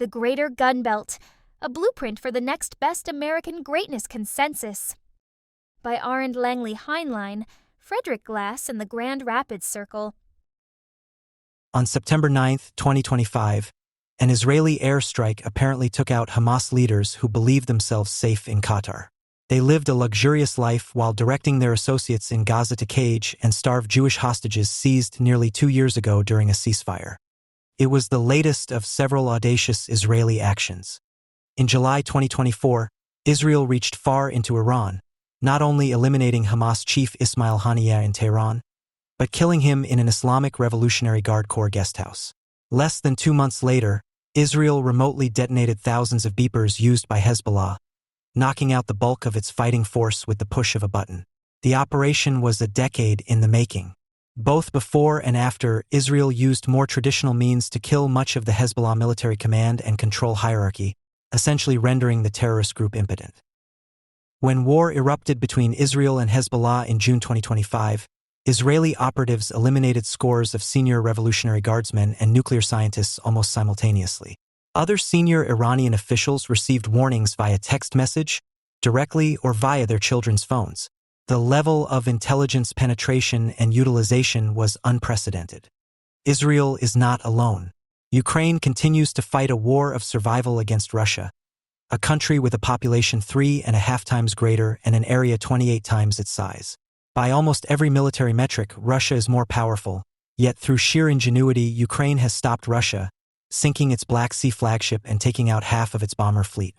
The Greater Gunbelt, a blueprint for the next best American greatness consensus. By Arend Langley Heinlein, Frederick Glass in the Grand Rapids Circle. On September 9, 2025, an Israeli airstrike apparently took out Hamas leaders who believed themselves safe in Qatar. They lived a luxurious life while directing their associates in Gaza to cage and starve Jewish hostages seized nearly 2 years ago during a ceasefire. It was the latest of several audacious Israeli actions. In July 2024, Israel reached far into Iran, not only eliminating Hamas chief Ismail Haniyeh in Tehran, but killing him in an Islamic Revolutionary Guard Corps guest house. Less than 2 months later, Israel remotely detonated thousands of beepers used by Hezbollah, knocking out the bulk of its fighting force with the push of a button. The operation was a decade in the making. Both before and after, Israel used more traditional means to kill much of the Hezbollah military command and control hierarchy, essentially rendering the terrorist group impotent. When war erupted between Israel and Hezbollah in June 2025, Israeli operatives eliminated scores of senior Revolutionary Guardsmen and nuclear scientists almost simultaneously. Other senior Iranian officials received warnings via text message, directly or via their children's phones. The level of intelligence penetration and utilization was unprecedented. Israel is not alone. Ukraine continues to fight a war of survival against Russia, a country with a population 3.5 times greater and an area 28 times its size. By almost every military metric, Russia is more powerful, yet through sheer ingenuity, Ukraine has stopped Russia, sinking its Black Sea flagship and taking out half of its bomber fleet.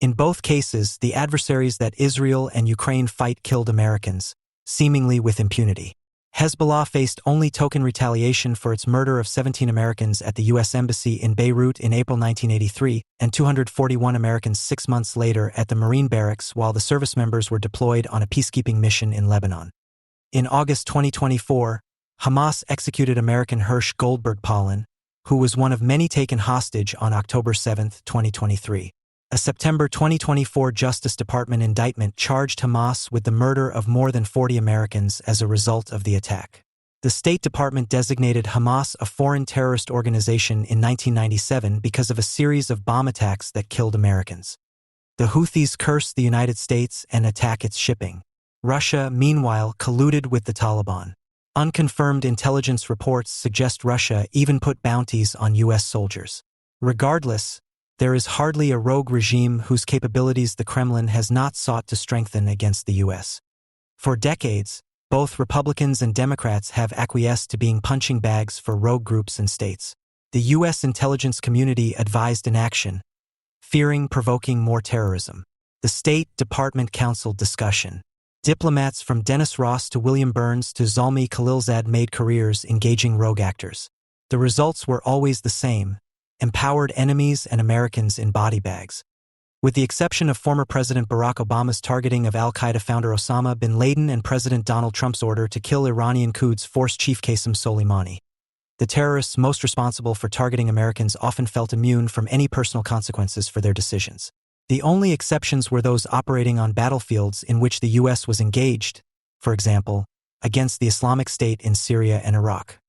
In both cases, the adversaries that Israel and Ukraine fight killed Americans, seemingly with impunity. Hezbollah faced only token retaliation for its murder of 17 Americans at the U.S. Embassy in Beirut in April 1983 and 241 Americans 6 months later at the Marine Barracks while the service members were deployed on a peacekeeping mission in Lebanon. In August 2024, Hamas executed American Hirsch Goldberg-Polin, who was one of many taken hostage on October 7, 2023. A September 2024 Justice Department indictment charged Hamas with the murder of more than 40 Americans as a result of the attack. The State Department designated Hamas a foreign terrorist organization in 1997 because of a series of bomb attacks that killed Americans. The Houthis cursed the United States and attack its shipping. Russia, meanwhile, colluded with the Taliban. Unconfirmed intelligence reports suggest Russia even put bounties on U.S. soldiers. Regardless, there is hardly a rogue regime whose capabilities the Kremlin has not sought to strengthen against the U.S. For decades, both Republicans and Democrats have acquiesced to being punching bags for rogue groups and states. The U.S. intelligence community advised inaction, fearing provoking more terrorism. The State Department counseled discussion. Diplomats from Dennis Ross to William Burns to Zalmay Khalilzad made careers engaging rogue actors. The results were always the same: empowered enemies and Americans in body bags. With the exception of former President Barack Obama's targeting of al-Qaeda founder Osama bin Laden and President Donald Trump's order to kill Iranian Quds Force Chief Qasem Soleimani, the terrorists most responsible for targeting Americans often felt immune from any personal consequences for their decisions. The only exceptions were those operating on battlefields in which the U.S. was engaged, for example, against the Islamic State in Syria and Iraq.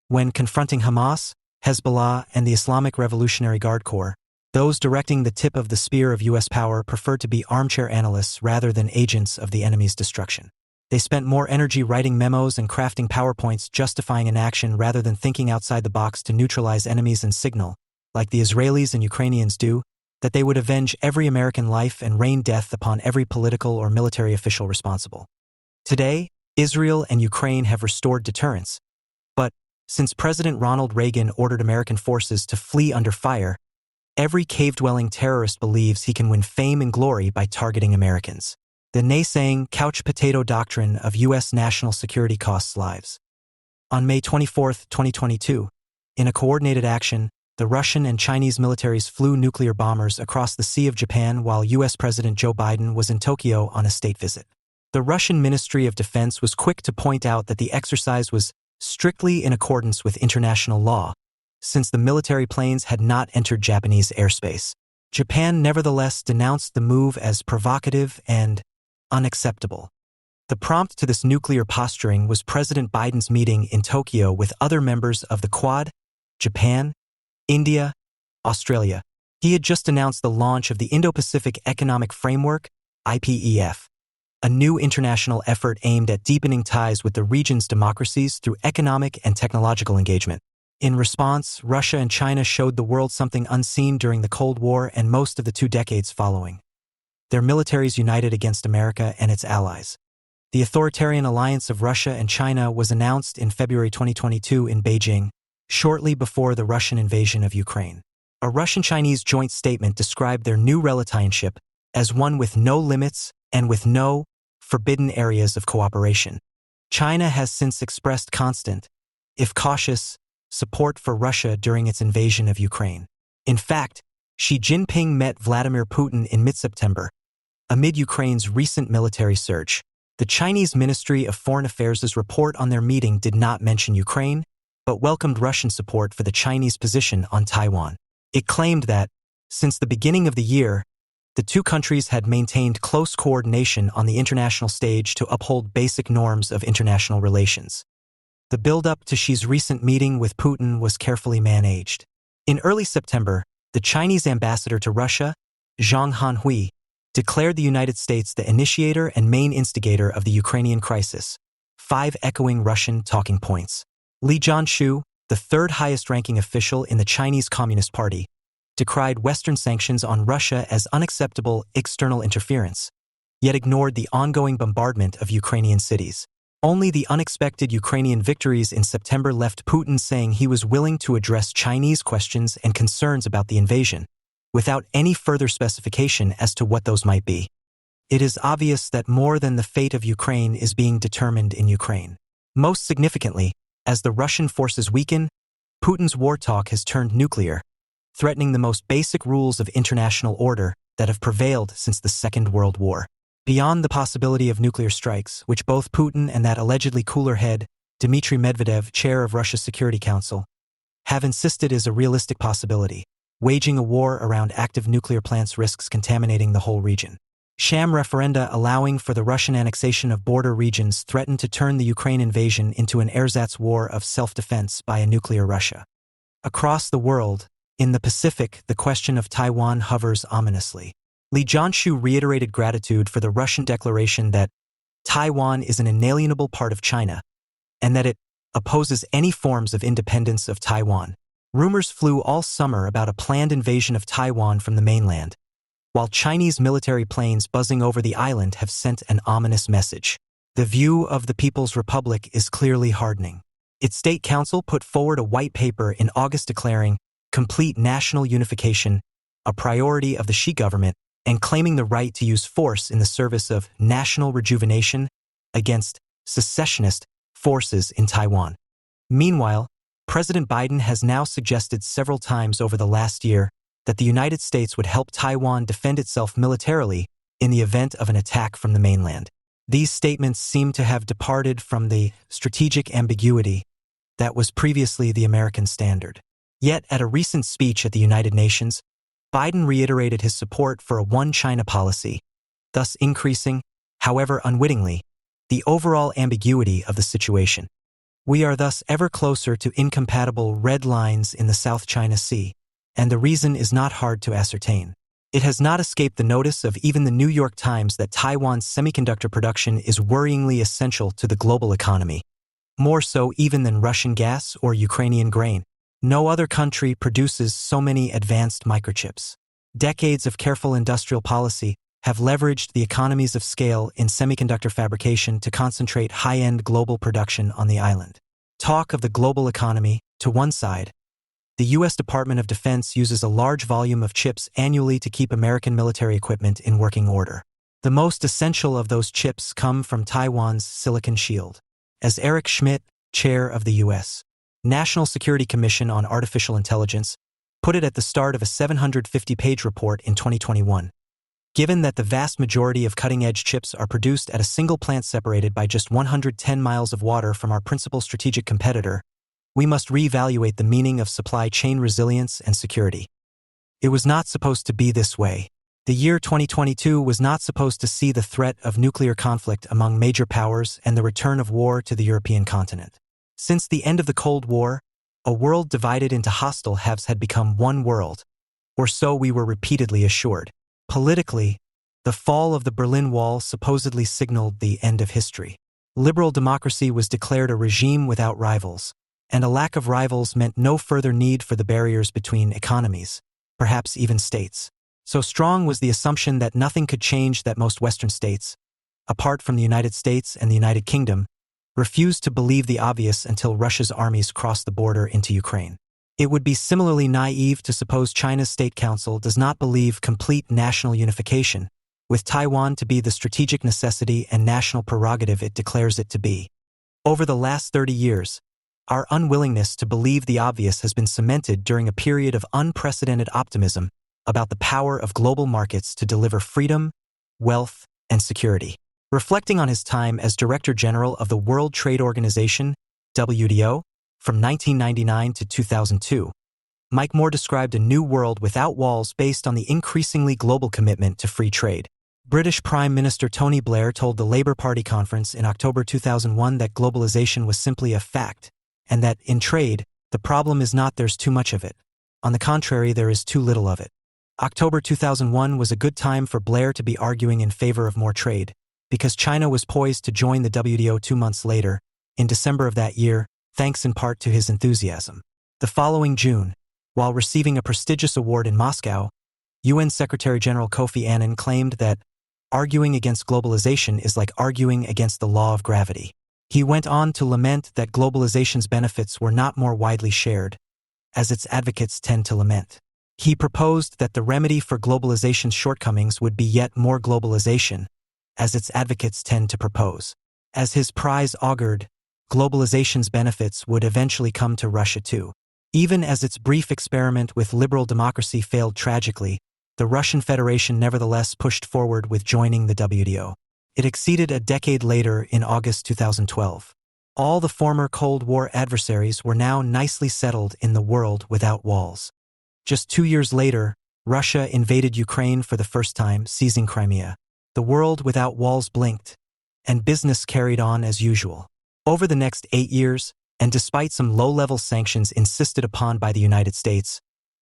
When confronting Hamas, Hezbollah, and the Islamic Revolutionary Guard Corps, those directing the tip of the spear of U.S. power preferred to be armchair analysts rather than agents of the enemy's destruction. They spent more energy writing memos and crafting PowerPoints justifying an action rather than thinking outside the box to neutralize enemies and signal, like the Israelis and Ukrainians do, that they would avenge every American life and rain death upon every political or military official responsible. Today, Israel and Ukraine have restored deterrence, but since President Ronald Reagan ordered American forces to flee under fire, every cave-dwelling terrorist believes he can win fame and glory by targeting Americans. The naysaying couch potato doctrine of U.S. national security costs lives. On May 24, 2022, in a coordinated action, the Russian and Chinese militaries flew nuclear bombers across the Sea of Japan while U.S. President Joe Biden was in Tokyo on a state visit. The Russian Ministry of Defense was quick to point out that the exercise was strictly in accordance with international law, since the military planes had not entered Japanese airspace. Japan nevertheless denounced the move as provocative and unacceptable. The prompt to this nuclear posturing was President Biden's meeting in Tokyo with other members of the Quad, Japan, India, Australia, He had just announced the launch of the Indo-Pacific Economic Framework, IPEF, a new international effort aimed at deepening ties with the region's democracies through economic and technological engagement. In response, Russia and China showed the world something unseen during the Cold War and most of the 2 decades following. Their militaries united against America and its allies. The authoritarian alliance of Russia and China was announced in February 2022 in Beijing, shortly before the Russian invasion of Ukraine. A Russian-Chinese joint statement described their new relationship as one with no limits and with no forbidden areas of cooperation. China has since expressed constant, if cautious, support for Russia during its invasion of Ukraine. In fact, Xi Jinping met Vladimir Putin in mid-September. Amid Ukraine's recent military surge, the Chinese Ministry of Foreign Affairs' report on their meeting did not mention Ukraine, but welcomed Russian support for the Chinese position on Taiwan. It claimed that, since the beginning of the year, the 2 countries had maintained close coordination on the international stage to uphold basic norms of international relations. The build-up to Xi's recent meeting with Putin was carefully managed. In early September, the Chinese ambassador to Russia, Zhang Hanhui, declared the United States the initiator and main instigator of the Ukrainian crisis, 5 echoing Russian talking points. Li Jianshu, the 3rd highest-ranking official in the Chinese Communist Party, decried Western sanctions on Russia as unacceptable external interference, yet ignored the ongoing bombardment of Ukrainian cities. Only the unexpected Ukrainian victories in September left Putin saying he was willing to address Chinese questions and concerns about the invasion, without any further specification as to what those might be. It is obvious that more than the fate of Ukraine is being determined in Ukraine. Most significantly, as the Russian forces weaken, Putin's war talk has turned nuclear, threatening the most basic rules of international order that have prevailed since the Second World War. Beyond the possibility of nuclear strikes, which both Putin and that allegedly cooler head, Dmitry Medvedev, chair of Russia's Security Council, have insisted is a realistic possibility, waging a war around active nuclear plants risks contaminating the whole region. Sham referenda allowing for the Russian annexation of border regions threaten to turn the Ukraine invasion into an ersatz war of self-defense by a nuclear Russia. Across the world, in the Pacific, the question of Taiwan hovers ominously. Li Jianshu reiterated gratitude for the Russian declaration that Taiwan is an inalienable part of China, and that it opposes any forms of independence of Taiwan. Rumors flew all summer about a planned invasion of Taiwan from the mainland, while Chinese military planes buzzing over the island have sent an ominous message. The view of the People's Republic is clearly hardening. Its State Council put forward a white paper in August declaring complete national unification a priority of the Xi government and claiming the right to use force in the service of national rejuvenation against secessionist forces in Taiwan. Meanwhile, President Biden has now suggested several times over the last year that the United States would help Taiwan defend itself militarily in the event of an attack from the mainland. These statements seem to have departed from the strategic ambiguity that was previously the American standard. Yet, at a recent speech at the United Nations, Biden reiterated his support for a one-China policy, thus increasing, however unwittingly, the overall ambiguity of the situation. We are thus ever closer to incompatible red lines in the South China Sea, and the reason is not hard to ascertain. It has not escaped the notice of even the New York Times that Taiwan's semiconductor production is worryingly essential to the global economy, more so even than Russian gas or Ukrainian grain. No other country produces so many advanced microchips. Decades of careful industrial policy have leveraged the economies of scale in semiconductor fabrication to concentrate high-end global production on the island. Talk of the global economy, to one side, the U.S. Department of Defense uses a large volume of chips annually to keep American military equipment in working order. The most essential of those chips come from Taiwan's Silicon Shield. As Eric Schmidt, chair of the U.S. National Security Commission on Artificial Intelligence, put it at the start of a 750-page report in 2021. Given that the vast majority of cutting-edge chips are produced at a single plant separated by just 110 miles of water from our principal strategic competitor, we must reevaluate the meaning of supply chain resilience and security. It was not supposed to be this way. The year 2022 was not supposed to see the threat of nuclear conflict among major powers and the return of war to the European continent. Since the end of the Cold War, a world divided into hostile halves had become one world, or so we were repeatedly assured. Politically, the fall of the Berlin Wall supposedly signaled the end of history. Liberal democracy was declared a regime without rivals, and a lack of rivals meant no further need for the barriers between economies, perhaps even states. So strong was the assumption that nothing could change that most Western states, apart from the United States and the United Kingdom, refused to believe the obvious until Russia's armies crossed the border into Ukraine. It would be similarly naive to suppose China's State Council does not believe complete national unification, with Taiwan to be the strategic necessity and national prerogative it declares it to be. Over the last 30 years, our unwillingness to believe the obvious has been cemented during a period of unprecedented optimism about the power of global markets to deliver freedom, wealth, and security. Reflecting on his time as Director General of the World Trade Organization, WTO, from 1999 to 2002, Mike Moore described a new world without walls based on the increasingly global commitment to free trade. British Prime Minister Tony Blair told the Labour Party conference in October 2001 that globalization was simply a fact, and that, in trade, the problem is not there's too much of it. On the contrary, there is too little of it. October 2001 was a good time for Blair to be arguing in favor of more trade, because China was poised to join the WTO 2 months later, in December of that year, thanks in part to his enthusiasm. The following June, while receiving a prestigious award in Moscow, UN Secretary-General Kofi Annan claimed that arguing against globalization is like arguing against the law of gravity. He went on to lament that globalization's benefits were not more widely shared, as its advocates tend to lament. He proposed that the remedy for globalization's shortcomings would be yet more globalization, as its advocates tend to propose. As his prize augured, globalization's benefits would eventually come to Russia too. Even as its brief experiment with liberal democracy failed tragically, the Russian Federation nevertheless pushed forward with joining the WTO. It exceeded a decade later in August 2012. All the former Cold War adversaries were now nicely settled in the world without walls. Just 2 years later, Russia invaded Ukraine for the first time, seizing Crimea. The world without walls blinked, and business carried on as usual. Over the next 8 years, and despite some low-level sanctions insisted upon by the United States,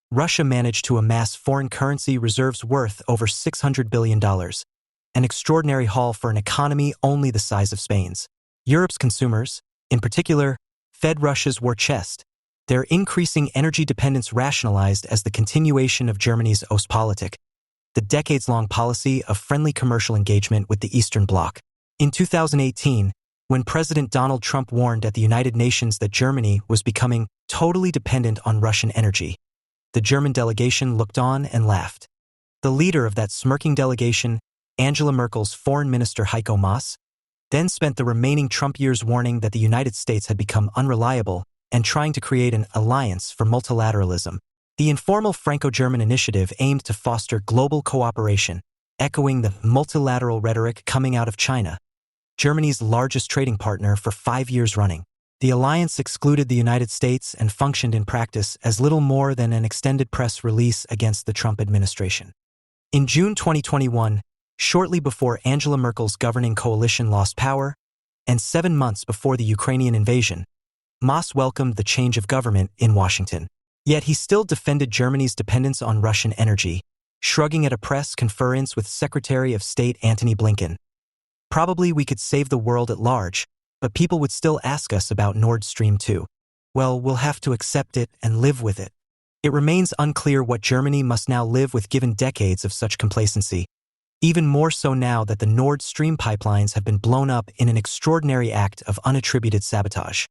Russia managed to amass foreign currency reserves worth over $600 billion, an extraordinary haul for an economy only the size of Spain's. Europe's consumers, in particular, fed Russia's war chest, their increasing energy dependence rationalized as the continuation of Germany's Ostpolitik, the decades-long policy of friendly commercial engagement with the Eastern Bloc. In 2018, when President Donald Trump warned at the United Nations that Germany was becoming totally dependent on Russian energy, the German delegation looked on and laughed. The leader of that smirking delegation, Angela Merkel's Foreign Minister Heiko Maas, then spent the remaining Trump years warning that the United States had become unreliable and trying to create an alliance for multilateralism. The informal Franco-German initiative aimed to foster global cooperation, echoing the multilateral rhetoric coming out of China, Germany's largest trading partner for 5 years running. The alliance excluded the United States and functioned in practice as little more than an extended press release against the Trump administration. In June 2021, shortly before Angela Merkel's governing coalition lost power, and 7 months before the Ukrainian invasion, Maas welcomed the change of government in Washington. Yet he still defended Germany's dependence on Russian energy, shrugging at a press conference with Secretary of State Antony Blinken. Probably we could save the world at large, but people would still ask us about Nord Stream 2. Well, we'll have to accept it and live with it. It remains unclear what Germany must now live with given decades of such complacency, even more so now that the Nord Stream pipelines have been blown up in an extraordinary act of unattributed sabotage.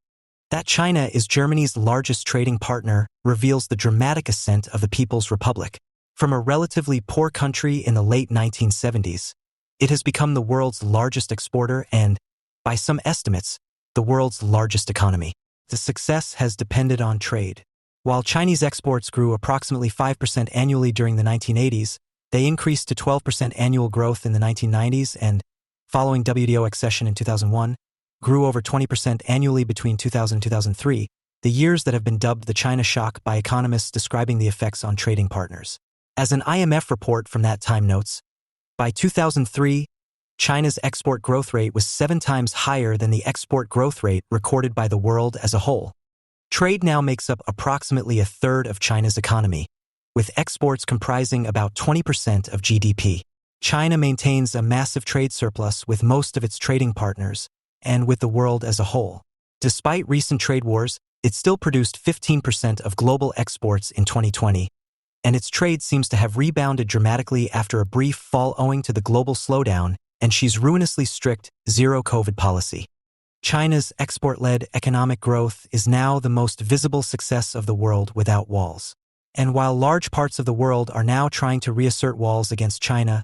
That China is Germany's largest trading partner reveals the dramatic ascent of the People's Republic. From a relatively poor country in the late 1970s, it has become the world's largest exporter and, by some estimates, the world's largest economy. The success has depended on trade. While Chinese exports grew approximately 5% annually during the 1980s, they increased to 12% annual growth in the 1990s and, following WTO accession in 2001, grew over 20% annually between 2000 and 2003, the years that have been dubbed the China shock by economists describing the effects on trading partners. As an IMF report from that time notes, by 2003, China's export growth rate was 7 times higher than the export growth rate recorded by the world as a whole. Trade now makes up approximately a third of China's economy, with exports comprising about 20% of GDP. China maintains a massive trade surplus with most of its trading partners and with the world as a whole. Despite recent trade wars, it still produced 15% of global exports in 2020, and its trade seems to have rebounded dramatically after a brief fall owing to the global slowdown and Xi's ruinously strict zero-COVID policy. China's export-led economic growth is now the most visible success of the world without walls. And while large parts of the world are now trying to reassert walls against China,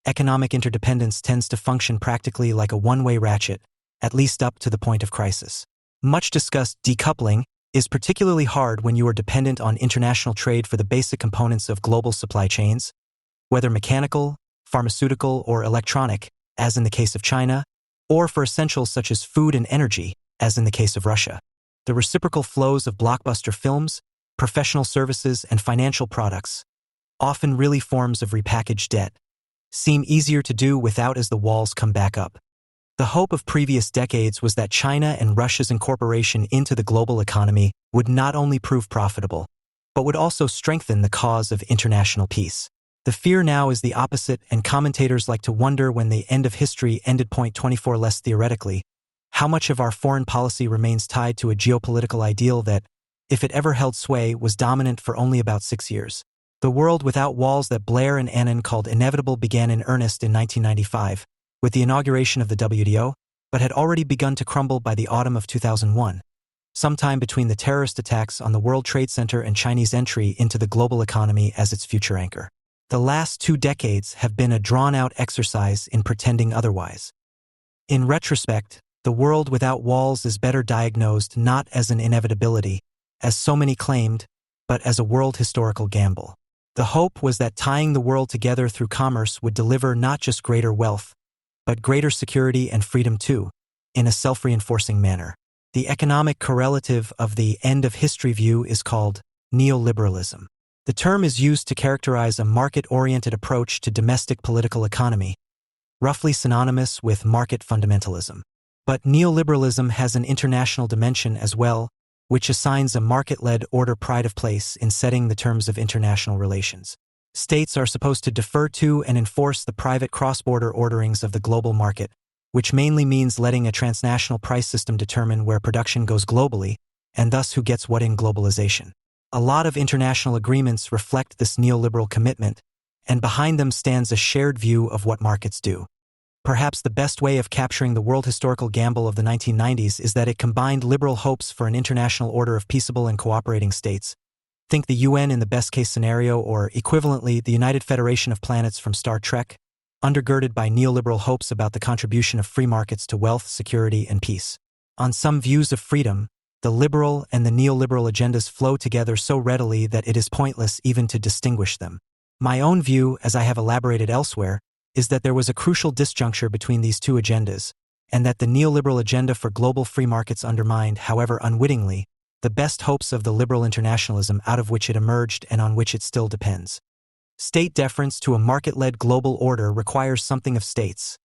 economic interdependence tends to function practically like a one-way ratchet, at least up to the point of crisis. Much discussed decoupling is particularly hard when you are dependent on international trade for the basic components of global supply chains, whether mechanical, pharmaceutical, or electronic, as in the case of China, or for essentials such as food and energy, as in the case of Russia. The reciprocal flows of blockbuster films, professional services, and financial products, often really forms of repackaged debt, seem easier to do without as the walls come back up. The hope of previous decades was that China and Russia's incorporation into the global economy would not only prove profitable, but would also strengthen the cause of international peace. The fear now is the opposite, and commentators like to wonder when the end of history ended. Point 24. Less theoretically, how much of our foreign policy remains tied to a geopolitical ideal that, if it ever held sway, was dominant for only about 6 years. The world without walls that Blair and Annan called inevitable began in earnest in 1995, with the inauguration of the WTO, but had already begun to crumble by the autumn of 2001, sometime between the terrorist attacks on the World Trade Center and Chinese entry into the global economy as its future anchor. The last 2 decades have been a drawn-out exercise in pretending otherwise. In retrospect, the world without walls is better diagnosed not as an inevitability, as so many claimed, but as a world historical gamble. The hope was that tying the world together through commerce would deliver not just greater wealth, but greater security and freedom too, in a self-reinforcing manner. The economic correlative of the end of history view is called neoliberalism. The term is used to characterize a market-oriented approach to domestic political economy, roughly synonymous with market fundamentalism. But neoliberalism has an international dimension as well, which assigns a market-led order pride of place in setting the terms of international relations. States are supposed to defer to and enforce the private cross-border orderings of the global market, which mainly means letting a transnational price system determine where production goes globally, and thus who gets what in globalization. A lot of international agreements reflect this neoliberal commitment, and behind them stands a shared view of what markets do. Perhaps the best way of capturing the world historical gamble of the 1990s is that it combined liberal hopes for an international order of peaceable and cooperating states. Think the UN in the best-case scenario, or equivalently, the United Federation of Planets from Star Trek, undergirded by neoliberal hopes about the contribution of free markets to wealth, security, and peace. On some views of freedom, the liberal and the neoliberal agendas flow together so readily that it is pointless even to distinguish them. My own view, as I have elaborated elsewhere, is that there was a crucial disjuncture between these two agendas, and that the neoliberal agenda for global free markets undermined, however unwittingly, the best hopes of the liberal internationalism out of which it emerged and on which it still depends. State deference to a market-led global order requires something of states,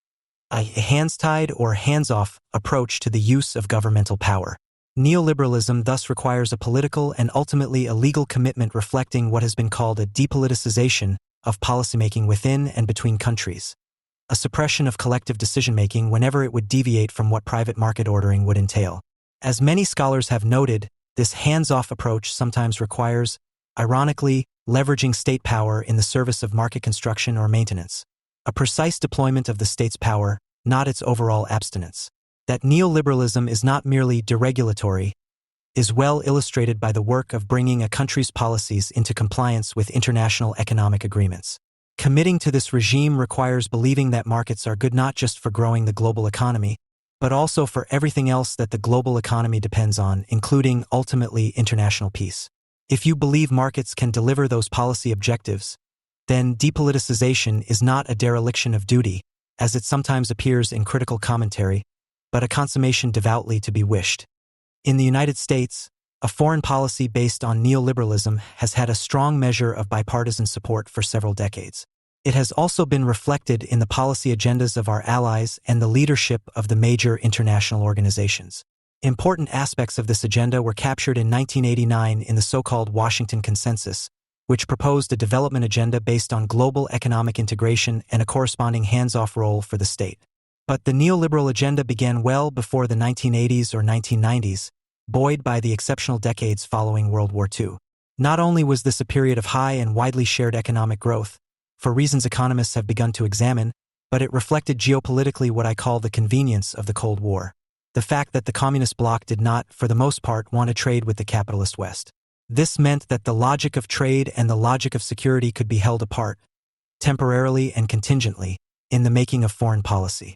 a hands-tied or hands-off approach to the use of governmental power. Neoliberalism thus requires a political and ultimately a legal commitment reflecting what has been called a depoliticization of policymaking within and between countries, a suppression of collective decision-making whenever it would deviate from what private market ordering would entail. As many scholars have noted, this hands-off approach sometimes requires, ironically, leveraging state power in the service of market construction or maintenance, a precise deployment of the state's power, not its overall abstinence. That neoliberalism is not merely deregulatory is well illustrated by the work of bringing a country's policies into compliance with international economic agreements. Committing to this regime requires believing that markets are good not just for growing the global economy, but also for everything else that the global economy depends on, including, ultimately, international peace. If you believe markets can deliver those policy objectives, then depoliticization is not a dereliction of duty, as it sometimes appears in critical commentary, but a consummation devoutly to be wished. In the United States, a foreign policy based on neoliberalism has had a strong measure of bipartisan support for several decades. It has also been reflected in the policy agendas of our allies and the leadership of the major international organizations. Important aspects of this agenda were captured in 1989 in the so-called Washington Consensus, which proposed a development agenda based on global economic integration and a corresponding hands-off role for the state. But the neoliberal agenda began well before the 1980s or 1990s, buoyed by the exceptional decades following World War II. Not only was this a period of high and widely shared economic growth, for reasons economists have begun to examine, but it reflected geopolitically what I call the convenience of the Cold War. The fact that the communist bloc did not, for the most part, want to trade with the capitalist West. This meant that the logic of trade and the logic of security could be held apart, temporarily and contingently, in the making of foreign policy.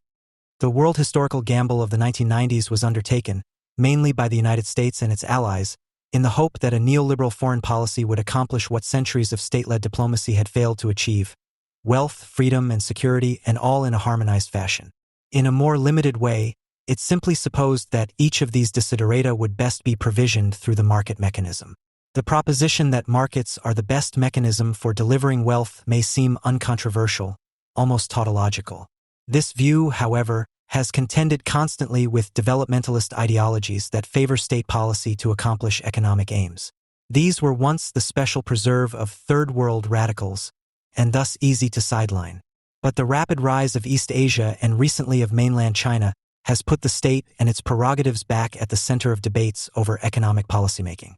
The world historical gamble of the 1990s was undertaken, mainly by the United States and its allies, in the hope that a neoliberal foreign policy would accomplish what centuries of state-led diplomacy had failed to achieve: wealth, freedom, and security, and all in a harmonized fashion. In a more limited way, it simply supposed that each of these desiderata would best be provisioned through the market mechanism. The proposition that markets are the best mechanism for delivering wealth may seem uncontroversial, almost tautological. This view, however, has contended constantly with developmentalist ideologies that favor state policy to accomplish economic aims. These were once the special preserve of third-world radicals, and thus easy to sideline. But the rapid rise of East Asia and recently of mainland China has put the state and its prerogatives back at the center of debates over economic policymaking.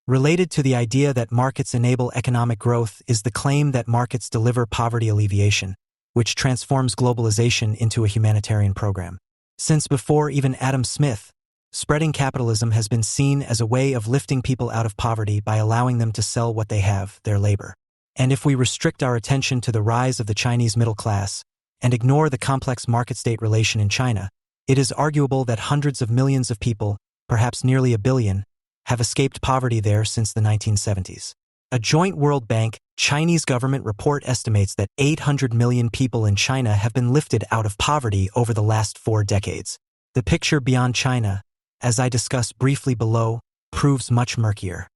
Related to the idea that markets enable economic growth is the claim that markets deliver poverty alleviation, which transforms globalization into a humanitarian program. Since before even Adam Smith, spreading capitalism has been seen as a way of lifting people out of poverty by allowing them to sell what they have, their labor. And if we restrict our attention to the rise of the Chinese middle class and ignore the complex market-state relation in China, it is arguable that hundreds of millions of people, perhaps nearly 1 billion, have escaped poverty there since the 1970s. A joint World Bank-Chinese government report estimates that 800 million people in China have been lifted out of poverty over the last 4 decades. The picture beyond China, as I discuss briefly below, proves much murkier.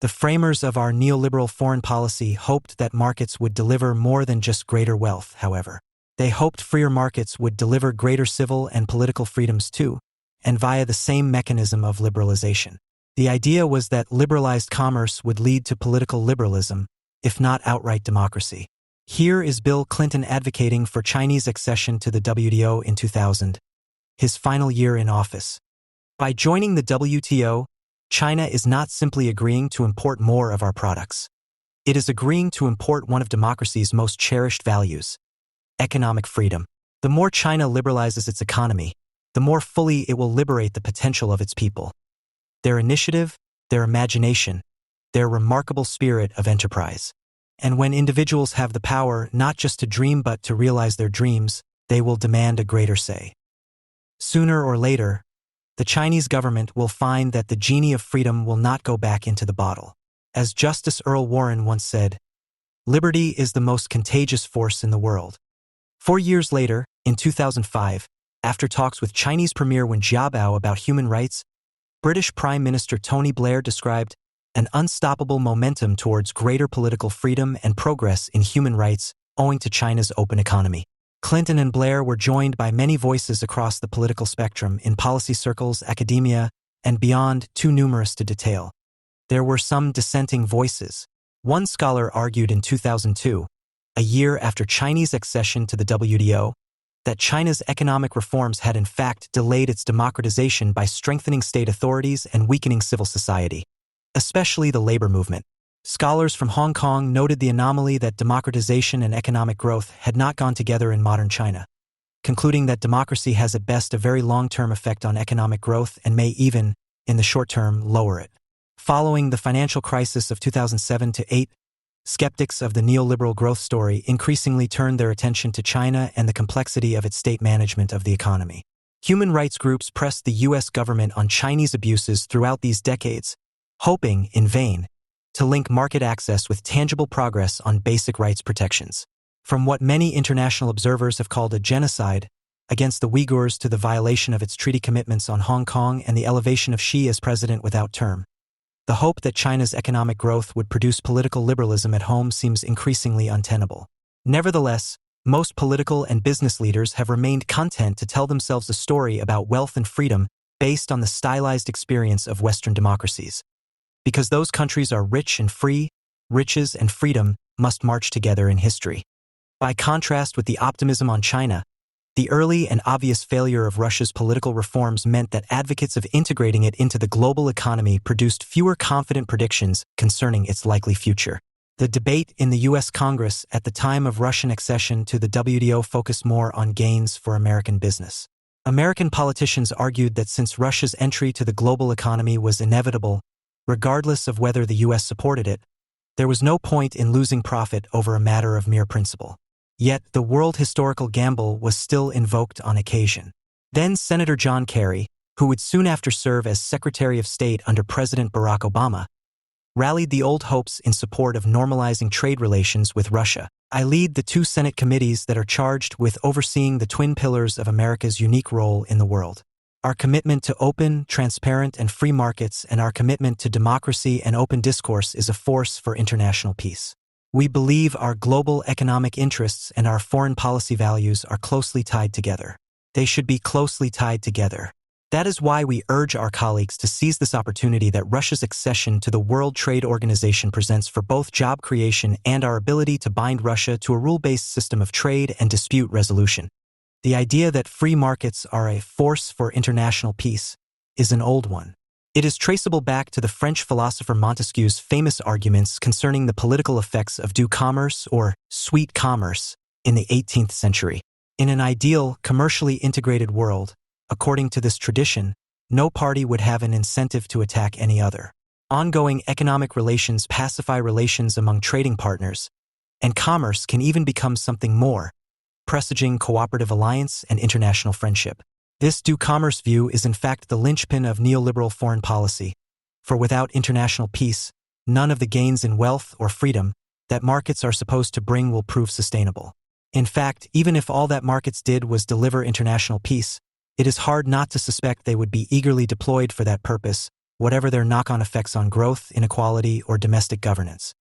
The framers of our neoliberal foreign policy hoped that markets would deliver more than just greater wealth, however. They hoped freer markets would deliver greater civil and political freedoms too, and via the same mechanism of liberalization. The idea was that liberalized commerce would lead to political liberalism, if not outright democracy. Here is Bill Clinton advocating for Chinese accession to the WTO in 2000, his final year in office. By joining the WTO, China is not simply agreeing to import more of our products. It is agreeing to import one of democracy's most cherished values: economic freedom. The more China liberalizes its economy, the more fully it will liberate the potential of its people. Their initiative, their imagination, their remarkable spirit of enterprise. And when individuals have the power not just to dream but to realize their dreams, they will demand a greater say. Sooner or later, the Chinese government will find that the genie of freedom will not go back into the bottle. As Justice Earl Warren once said, "Liberty is the most contagious force in the world." 4 years later, in 2005, after talks with Chinese Premier Wen Jiabao about human rights, British Prime Minister Tony Blair described an unstoppable momentum towards greater political freedom and progress in human rights owing to China's open economy. Clinton and Blair were joined by many voices across the political spectrum in policy circles, academia, and beyond, too numerous to detail. There were some dissenting voices. One scholar argued in 2002, a year after Chinese accession to the WTO, that China's economic reforms had in fact delayed its democratization by strengthening state authorities and weakening civil society, especially the labor movement. Scholars from Hong Kong noted the anomaly that democratization and economic growth had not gone together in modern China, concluding that democracy has at best a very long-term effect on economic growth and may even, in the short term, lower it. Following the financial crisis of 2007-08, skeptics of the neoliberal growth story increasingly turned their attention to China and the complexity of its state management of the economy. Human rights groups pressed the U.S. government on Chinese abuses throughout these decades, hoping, in vain, to link market access with tangible progress on basic rights protections. From what many international observers have called a genocide against the Uyghurs to the violation of its treaty commitments on Hong Kong and the elevation of Xi as president without term, the hope that China's economic growth would produce political liberalism at home seems increasingly untenable. Nevertheless, most political and business leaders have remained content to tell themselves a story about wealth and freedom based on the stylized experience of Western democracies. Because those countries are rich and free, riches, and freedom must march together in history. By contrast with the optimism on China, the early and obvious failure of Russia's political reforms meant that advocates of integrating it into the global economy produced fewer confident predictions concerning its likely future. The debate in the U.S. Congress at the time of Russian accession to the WTO focused more on gains for American business. American politicians argued that since Russia's entry to the global economy was inevitable, regardless of whether the U.S. supported it, there was no point in losing profit over a matter of mere principle. Yet, the world historical gamble was still invoked on occasion. Then Senator John Kerry, who would soon after serve as Secretary of State under President Barack Obama, rallied the old hopes in support of normalizing trade relations with Russia. I lead the 2 Senate committees that are charged with overseeing the twin pillars of America's unique role in the world. Our commitment to open, transparent, and free markets and our commitment to democracy and open discourse is a force for international peace. We believe our global economic interests and our foreign policy values are closely tied together. They should be closely tied together. That is why we urge our colleagues to seize this opportunity that Russia's accession to the World Trade Organization presents for both job creation and our ability to bind Russia to a rule-based system of trade and dispute resolution. The idea that free markets are a force for international peace is an old one. It is traceable back to the French philosopher Montesquieu's famous arguments concerning the political effects of doux commerce or sweet commerce in the 18th century. In an ideal, commercially integrated world, according to this tradition, no party would have an incentive to attack any other. Ongoing economic relations pacify relations among trading partners, and commerce can even become something more, presaging cooperative alliance and international friendship. This doux commerce view is in fact the linchpin of neoliberal foreign policy, for without international peace, none of the gains in wealth or freedom that markets are supposed to bring will prove sustainable. In fact, even if all that markets did was deliver international peace, it is hard not to suspect they would be eagerly deployed for that purpose, whatever their knock-on effects on growth, inequality, or domestic governance.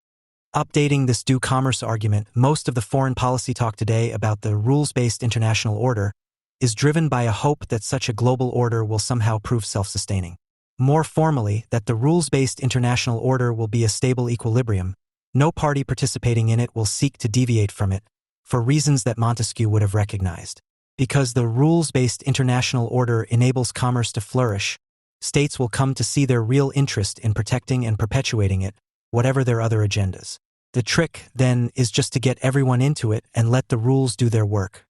Updating this doux commerce argument, most of the foreign policy talk today about the rules-based international order is driven by a hope that such a global order will somehow prove self-sustaining. More formally, that the rules-based international order will be a stable equilibrium. No party participating in it will seek to deviate from it, for reasons that Montesquieu would have recognized. Because the rules-based international order enables commerce to flourish, states will come to see their real interest in protecting and perpetuating it, whatever their other agendas. The trick, then, is just to get everyone into it and let the rules do their work.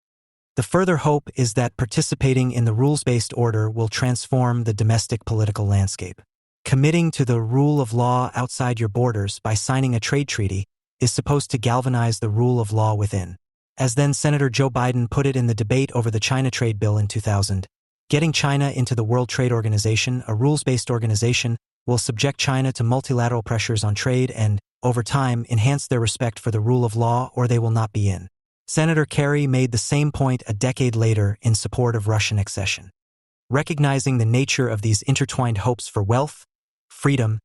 The further hope is that participating in the rules-based order will transform the domestic political landscape. Committing to the rule of law outside your borders by signing a trade treaty is supposed to galvanize the rule of law within. As then Senator Joe Biden put it in the debate over the China trade bill in 2000, getting China into the World Trade Organization, a rules-based organization, will subject China to multilateral pressures on trade and, over time, enhance their respect for the rule of law, or they will not be in. Senator Kerry made the same point a decade later in support of Russian accession. Recognizing the nature of these intertwined hopes for wealth, freedom,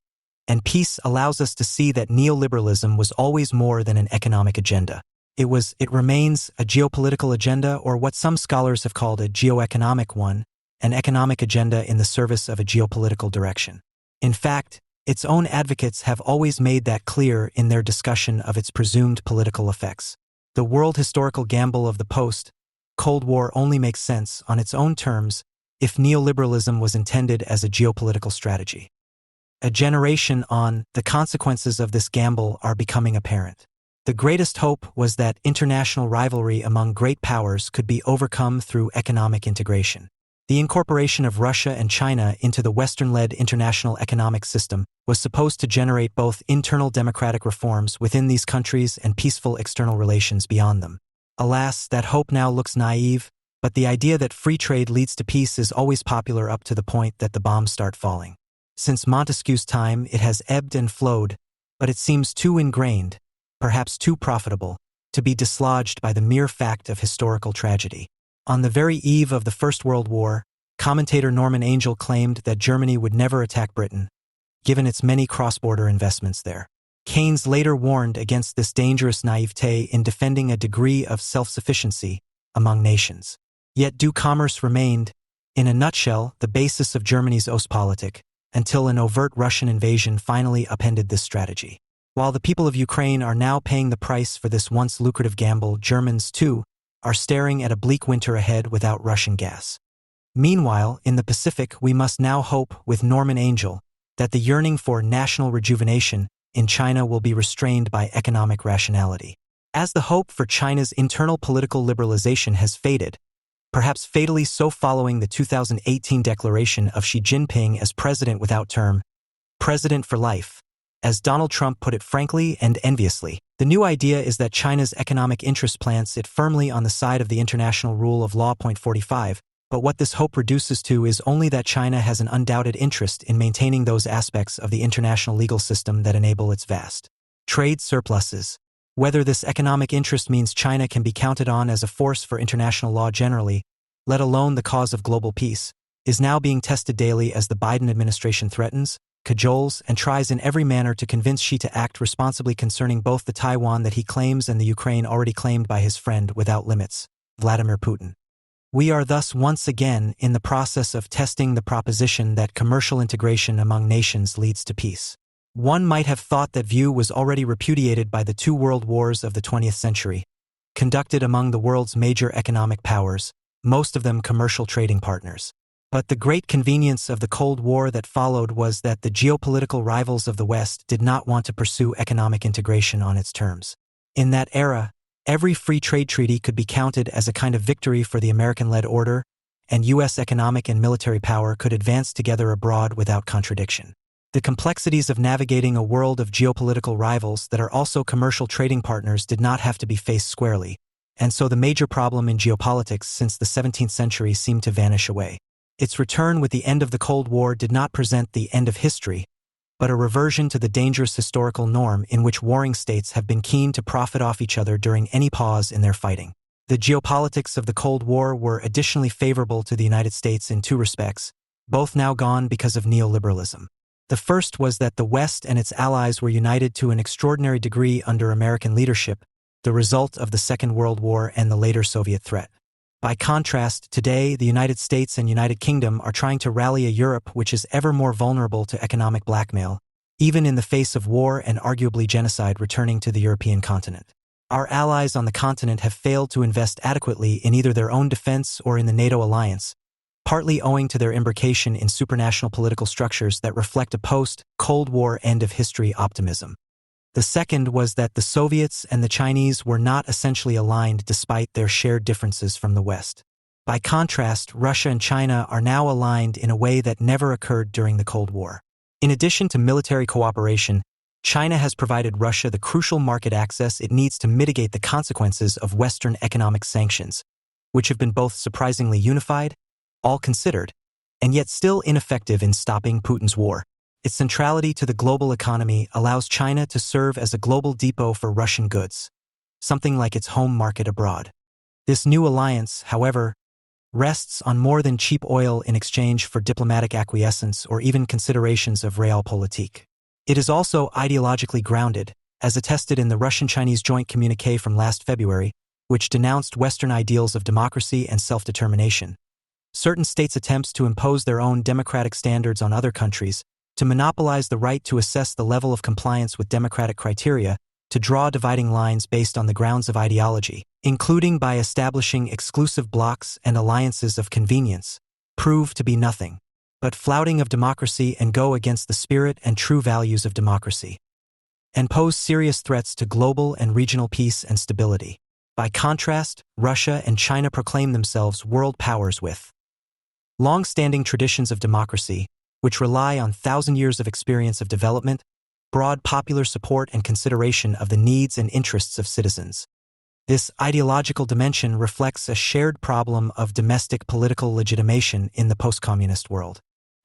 and peace allows us to see that neoliberalism was always more than an economic agenda. It remains a geopolitical agenda, or what some scholars have called a geoeconomic one, an economic agenda in the service of a geopolitical direction. In fact, its own advocates have always made that clear in their discussion of its presumed political effects. The world historical gamble of the post-Cold War only makes sense on its own terms if neoliberalism was intended as a geopolitical strategy. A generation on, the consequences of this gamble are becoming apparent. The greatest hope was that international rivalry among great powers could be overcome through economic integration. The incorporation of Russia and China into the Western-led international economic system was supposed to generate both internal democratic reforms within these countries and peaceful external relations beyond them. Alas, that hope now looks naive, but the idea that free trade leads to peace is always popular up to the point that the bombs start falling. Since Montesquieu's time, it has ebbed and flowed, but it seems too ingrained, perhaps too profitable, to be dislodged by the mere fact of historical tragedy. On the very eve of the First World War, commentator Norman Angell claimed that Germany would never attack Britain, given its many cross-border investments there. Keynes later warned against this dangerous naivete in defending a degree of self-sufficiency among nations. Yet doux commerce remained, in a nutshell, the basis of Germany's Ostpolitik, until an overt Russian invasion finally upended this strategy. While the people of Ukraine are now paying the price for this once lucrative gamble, Germans, too, are staring at a bleak winter ahead without Russian gas. Meanwhile, in the Pacific, we must now hope, with Norman Angell, that the yearning for national rejuvenation in China will be restrained by economic rationality. As the hope for China's internal political liberalization has faded, perhaps fatally so following the 2018 declaration of Xi Jinping as president without term, president for life, as Donald Trump put it frankly and enviously, the new idea is that China's economic interest plants it firmly on the side of the international rule of law. 45, but what this hope reduces to is only that China has an undoubted interest in maintaining those aspects of the international legal system that enable its vast trade surpluses. Whether this economic interest means China can be counted on as a force for international law generally, let alone the cause of global peace, is now being tested daily as the Biden administration threatens, cajoles, and tries in every manner to convince Xi to act responsibly concerning both the Taiwan that he claims and the Ukraine already claimed by his friend without limits, Vladimir Putin. We are thus once again in the process of testing the proposition that commercial integration among nations leads to peace. One might have thought that view was already repudiated by the two world wars of the 20th century, conducted among the world's major economic powers, most of them commercial trading partners. But the great convenience of the Cold War that followed was that the geopolitical rivals of the West did not want to pursue economic integration on its terms. In that era, every free trade treaty could be counted as a kind of victory for the American-led order, and U.S. economic and military power could advance together abroad without contradiction. The complexities of navigating a world of geopolitical rivals that are also commercial trading partners did not have to be faced squarely, and so the major problem in geopolitics since the 17th century seemed to vanish away. Its return with the end of the Cold War did not present the end of history, but a reversion to the dangerous historical norm in which warring states have been keen to profit off each other during any pause in their fighting. The geopolitics of the Cold War were additionally favorable to the United States in two respects, both now gone because of neoliberalism. The first was that the West and its allies were united to an extraordinary degree under American leadership, the result of the Second World War and the later Soviet threat. By contrast, today, the United States and United Kingdom are trying to rally a Europe which is ever more vulnerable to economic blackmail, even in the face of war and arguably genocide returning to the European continent. Our allies on the continent have failed to invest adequately in either their own defense or in the NATO alliance, partly owing to their imbrication in supranational political structures that reflect a post-Cold War end-of-history optimism. The second was that the Soviets and the Chinese were not essentially aligned despite their shared differences from the West. By contrast, Russia and China are now aligned in a way that never occurred during the Cold War. In addition to military cooperation, China has provided Russia the crucial market access it needs to mitigate the consequences of Western economic sanctions, which have been both surprisingly unified, all considered, and yet still ineffective in stopping Putin's war. Its centrality to the global economy allows China to serve as a global depot for Russian goods, something like its home market abroad. This new alliance, however, rests on more than cheap oil in exchange for diplomatic acquiescence or even considerations of realpolitik. It is also ideologically grounded, as attested in the Russian-Chinese joint communiqué from last February, which denounced Western ideals of democracy and self-determination. Certain states' attempts to impose their own democratic standards on other countries, to monopolize the right to assess the level of compliance with democratic criteria, to draw dividing lines based on the grounds of ideology, including by establishing exclusive blocs and alliances of convenience, prove to be nothing but flouting of democracy and go against the spirit and true values of democracy, and pose serious threats to global and regional peace and stability. By contrast, Russia and China proclaim themselves world powers with long-standing traditions of democracy, which rely on 1,000 years of experience of development, broad popular support and consideration of the needs and interests of citizens. This ideological dimension reflects a shared problem of domestic political legitimation in the post-communist world.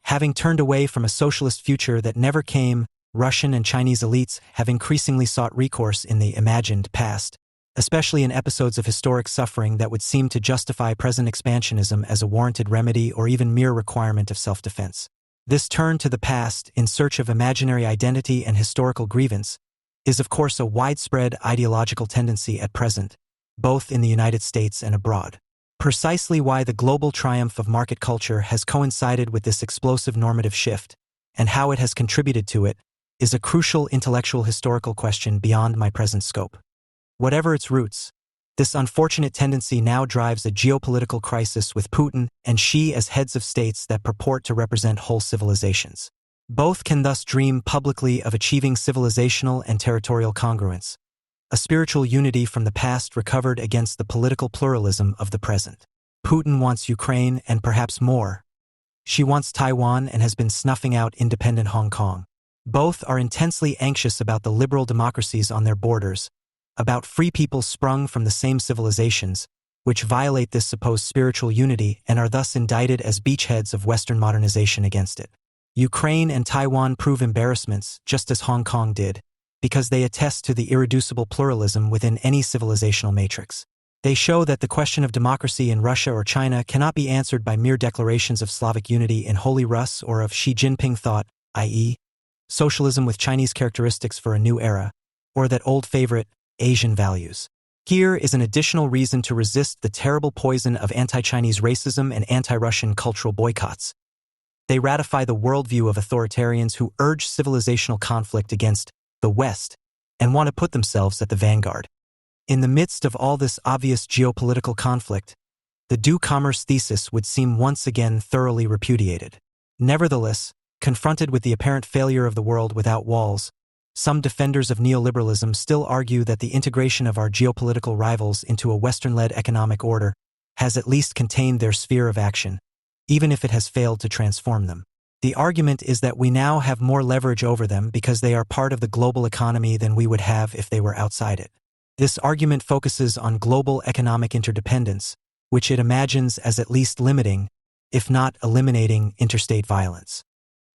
Having turned away from a socialist future that never came, Russian and Chinese elites have increasingly sought recourse in the imagined past, especially in episodes of historic suffering that would seem to justify present expansionism as a warranted remedy or even mere requirement of self-defense. This turn to the past in search of imaginary identity and historical grievance is of course a widespread ideological tendency at present, both in the United States and abroad. Precisely why the global triumph of market culture has coincided with this explosive normative shift, and how it has contributed to it, is a crucial intellectual historical question beyond my present scope. Whatever its roots, this unfortunate tendency now drives a geopolitical crisis with Putin and Xi as heads of states that purport to represent whole civilizations. Both can thus dream publicly of achieving civilizational and territorial congruence, a spiritual unity from the past recovered against the political pluralism of the present. Putin wants Ukraine and perhaps more. Xi wants Taiwan and has been snuffing out independent Hong Kong. Both are intensely anxious about the liberal democracies on their borders, about free people sprung from the same civilizations, which violate this supposed spiritual unity and are thus indicted as beachheads of Western modernization against it. Ukraine and Taiwan prove embarrassments, just as Hong Kong did, because they attest to the irreducible pluralism within any civilizational matrix. They show that the question of democracy in Russia or China cannot be answered by mere declarations of Slavic unity in Holy Russ or of Xi Jinping thought, i.e., socialism with Chinese characteristics for a new era, or that old favorite, Asian values. Here is an additional reason to resist the terrible poison of anti-Chinese racism and anti-Russian cultural boycotts. They ratify the worldview of authoritarians who urge civilizational conflict against the West and want to put themselves at the vanguard. In the midst of all this obvious geopolitical conflict, the do commerce thesis would seem once again thoroughly repudiated. Nevertheless, confronted with the apparent failure of the world without walls, some defenders of neoliberalism still argue that the integration of our geopolitical rivals into a Western-led economic order has at least contained their sphere of action, even if it has failed to transform them. The argument is that we now have more leverage over them because they are part of the global economy than we would have if they were outside it. This argument focuses on global economic interdependence, which it imagines as at least limiting, if not eliminating, interstate violence.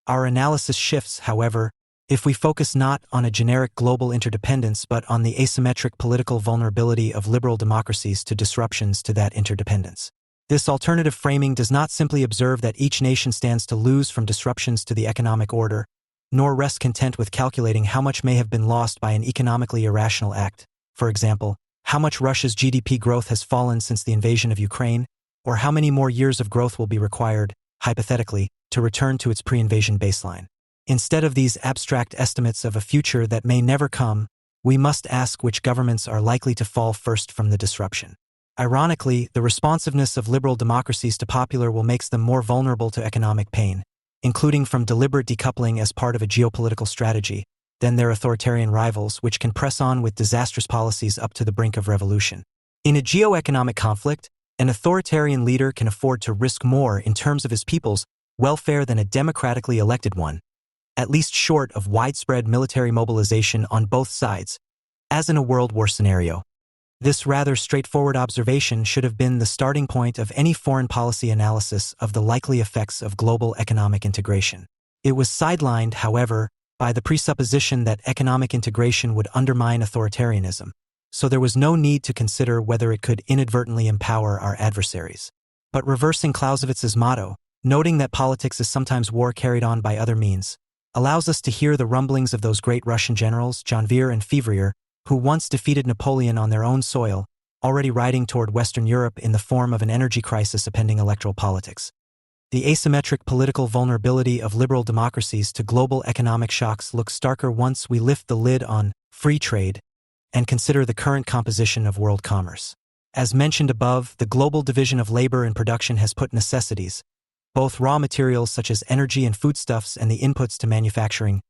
Our analysis shifts, however, if we focus not on a generic global interdependence but on the asymmetric political vulnerability of liberal democracies to disruptions to that interdependence. This alternative framing does not simply observe that each nation stands to lose from disruptions to the economic order, nor rest content with calculating how much may have been lost by an economically irrational act. For example, how much Russia's GDP growth has fallen since the invasion of Ukraine, or how many more years of growth will be required, hypothetically, to return to its pre-invasion baseline. Instead of these abstract estimates of a future that may never come, we must ask which governments are likely to fall first from the disruption. Ironically, the responsiveness of liberal democracies to popular will make them more vulnerable to economic pain, including from deliberate decoupling as part of a geopolitical strategy, than their authoritarian rivals, which can press on with disastrous policies up to the brink of revolution. In a geoeconomic conflict, an authoritarian leader can afford to risk more in terms of his people's welfare than a democratically elected one, at least short of widespread military mobilization on both sides, as in a World War scenario. This rather straightforward observation should have been the starting point of any foreign policy analysis of the likely effects of global economic integration. It was sidelined, however, by the presupposition that economic integration would undermine authoritarianism, so there was no need to consider whether it could inadvertently empower our adversaries. But reversing Clausewitz's motto, noting that politics is sometimes war carried on by other means, allows us to hear the rumblings of those great Russian generals, Janvier and Fevrier, who once defeated Napoleon on their own soil, already riding toward Western Europe in the form of an energy crisis appending electoral politics. The asymmetric political vulnerability of liberal democracies to global economic shocks looks starker once we lift the lid on free trade and consider the current composition of world commerce. As mentioned above, the global division of labor and production has put necessities, both raw materials such as energy and foodstuffs and the inputs to manufacturing,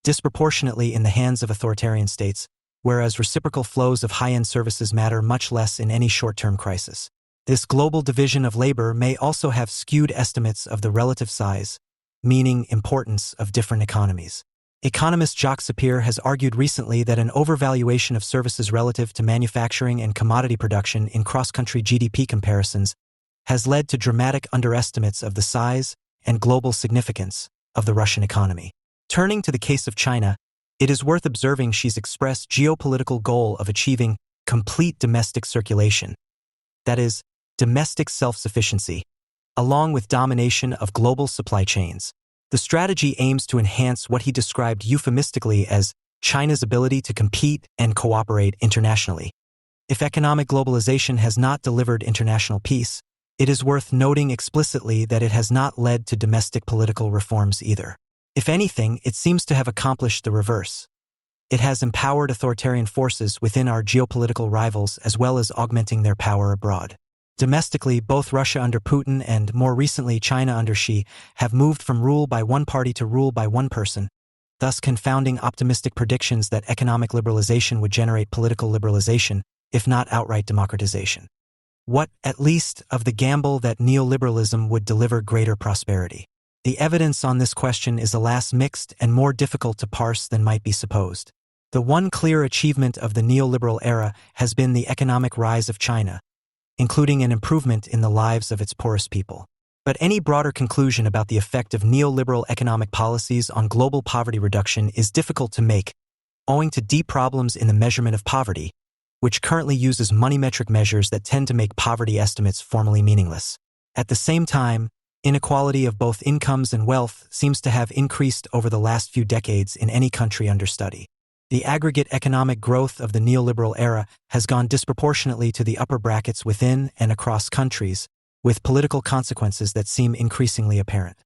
disproportionately in the hands of authoritarian states, whereas reciprocal flows of high-end services matter much less in any short-term crisis. This global division of labor may also have skewed estimates of the relative size, meaning importance, of different economies. Economist Jacques Sapir has argued recently that an overvaluation of services relative to manufacturing and commodity production in cross-country GDP comparisons has led to dramatic underestimates of the size and global significance of the Russian economy. Turning to the case of China, it is worth observing Xi's expressed geopolitical goal of achieving complete domestic circulation, that is, domestic self-sufficiency, along with domination of global supply chains. The strategy aims to enhance what he described euphemistically as China's ability to compete and cooperate internationally. If economic globalization has not delivered international peace, it is worth noting explicitly that it has not led to domestic political reforms either. If anything, it seems to have accomplished the reverse. It has empowered authoritarian forces within our geopolitical rivals as well as augmenting their power abroad. Domestically, both Russia under Putin and, more recently, China under Xi have moved from rule by one party to rule by one person, thus confounding optimistic predictions that economic liberalization would generate political liberalization, if not outright democratization. What, at least, of the gamble that neoliberalism would deliver greater prosperity? The evidence on this question is alas mixed and more difficult to parse than might be supposed. The one clear achievement of the neoliberal era has been the economic rise of China, including an improvement in the lives of its poorest people. But any broader conclusion about the effect of neoliberal economic policies on global poverty reduction is difficult to make, owing to deep problems in the measurement of poverty, which currently uses money-metric measures that tend to make poverty estimates formally meaningless. At the same time, inequality of both incomes and wealth seems to have increased over the last few decades in any country under study. The aggregate economic growth of the neoliberal era has gone disproportionately to the upper brackets within and across countries, with political consequences that seem increasingly apparent.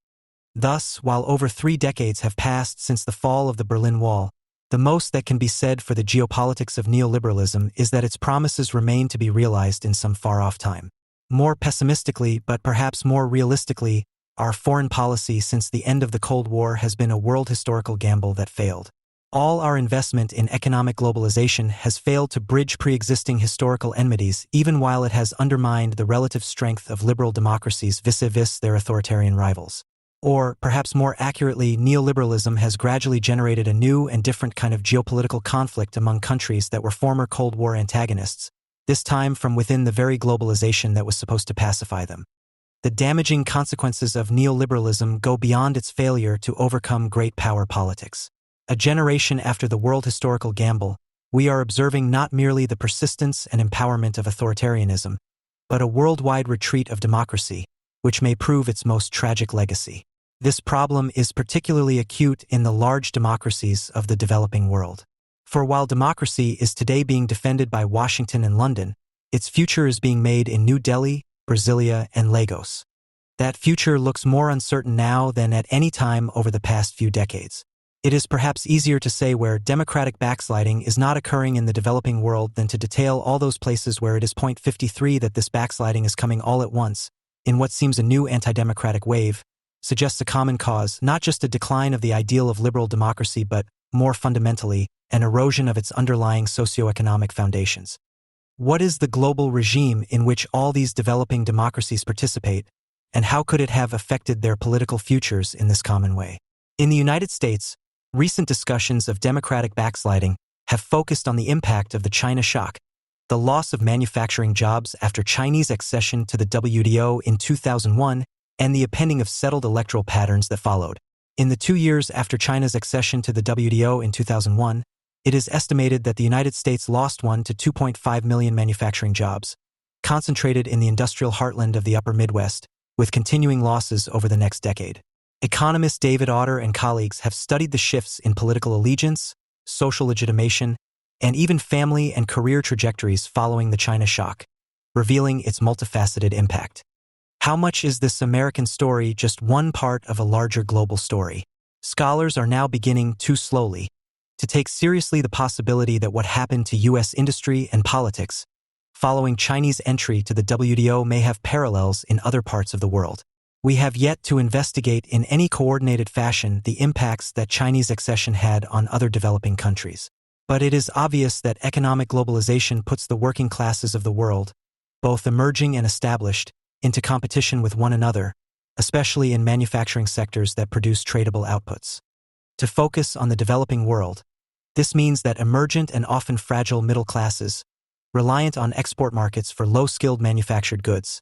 Thus, while over 3 decades have passed since the fall of the Berlin Wall, the most that can be said for the geopolitics of neoliberalism is that its promises remain to be realized in some far-off time. More pessimistically, but perhaps more realistically, our foreign policy since the end of the Cold War has been a world historical gamble that failed. All our investment in economic globalization has failed to bridge pre-existing historical enmities, even while it has undermined the relative strength of liberal democracies vis-a-vis their authoritarian rivals. Or, perhaps more accurately, neoliberalism has gradually generated a new and different kind of geopolitical conflict among countries that were former Cold War antagonists, this time from within the very globalization that was supposed to pacify them. The damaging consequences of neoliberalism go beyond its failure to overcome great power politics. A generation after the world historical gamble, we are observing not merely the persistence and empowerment of authoritarianism, but a worldwide retreat of democracy, which may prove its most tragic legacy. This problem is particularly acute in the large democracies of the developing world. For while democracy is today being defended by Washington and London, its future is being made in New Delhi, Brasilia, and Lagos. That future looks more uncertain now than at any time over the past few decades. It is perhaps easier to say where democratic backsliding is not occurring in the developing world than to detail all those places where it is point 53 that this backsliding is coming all at once, in what seems a new anti-democratic wave, suggests a common cause, not just a decline of the ideal of liberal democracy but, more fundamentally, an erosion of its underlying socio-economic foundations. What is the global regime in which all these developing democracies participate, and how could it have affected their political futures in this common way? In the United States, recent discussions of democratic backsliding have focused on the impact of the China shock, the loss of manufacturing jobs after Chinese accession to the WTO in 2001, and the appending of settled electoral patterns that followed. In the 2 years after China's accession to the WTO in 2001, it is estimated that the United States lost 1 to 2.5 million manufacturing jobs, concentrated in the industrial heartland of the upper Midwest, with continuing losses over the next decade. Economist David Autor and colleagues have studied the shifts in political allegiance, social legitimation, and even family and career trajectories following the China shock, revealing its multifaceted impact. How much is this American story just one part of a larger global story? Scholars are now beginning, too slowly, to take seriously the possibility that what happened to U.S. industry and politics following Chinese entry to the WTO may have parallels in other parts of the world. We have yet to investigate in any coordinated fashion the impacts that Chinese accession had on other developing countries. But it is obvious that economic globalization puts the working classes of the world, both emerging and established, into competition with one another, especially in manufacturing sectors that produce tradable outputs. To focus on the developing world, this means that emergent and often fragile middle classes, reliant on export markets for low-skilled manufactured goods,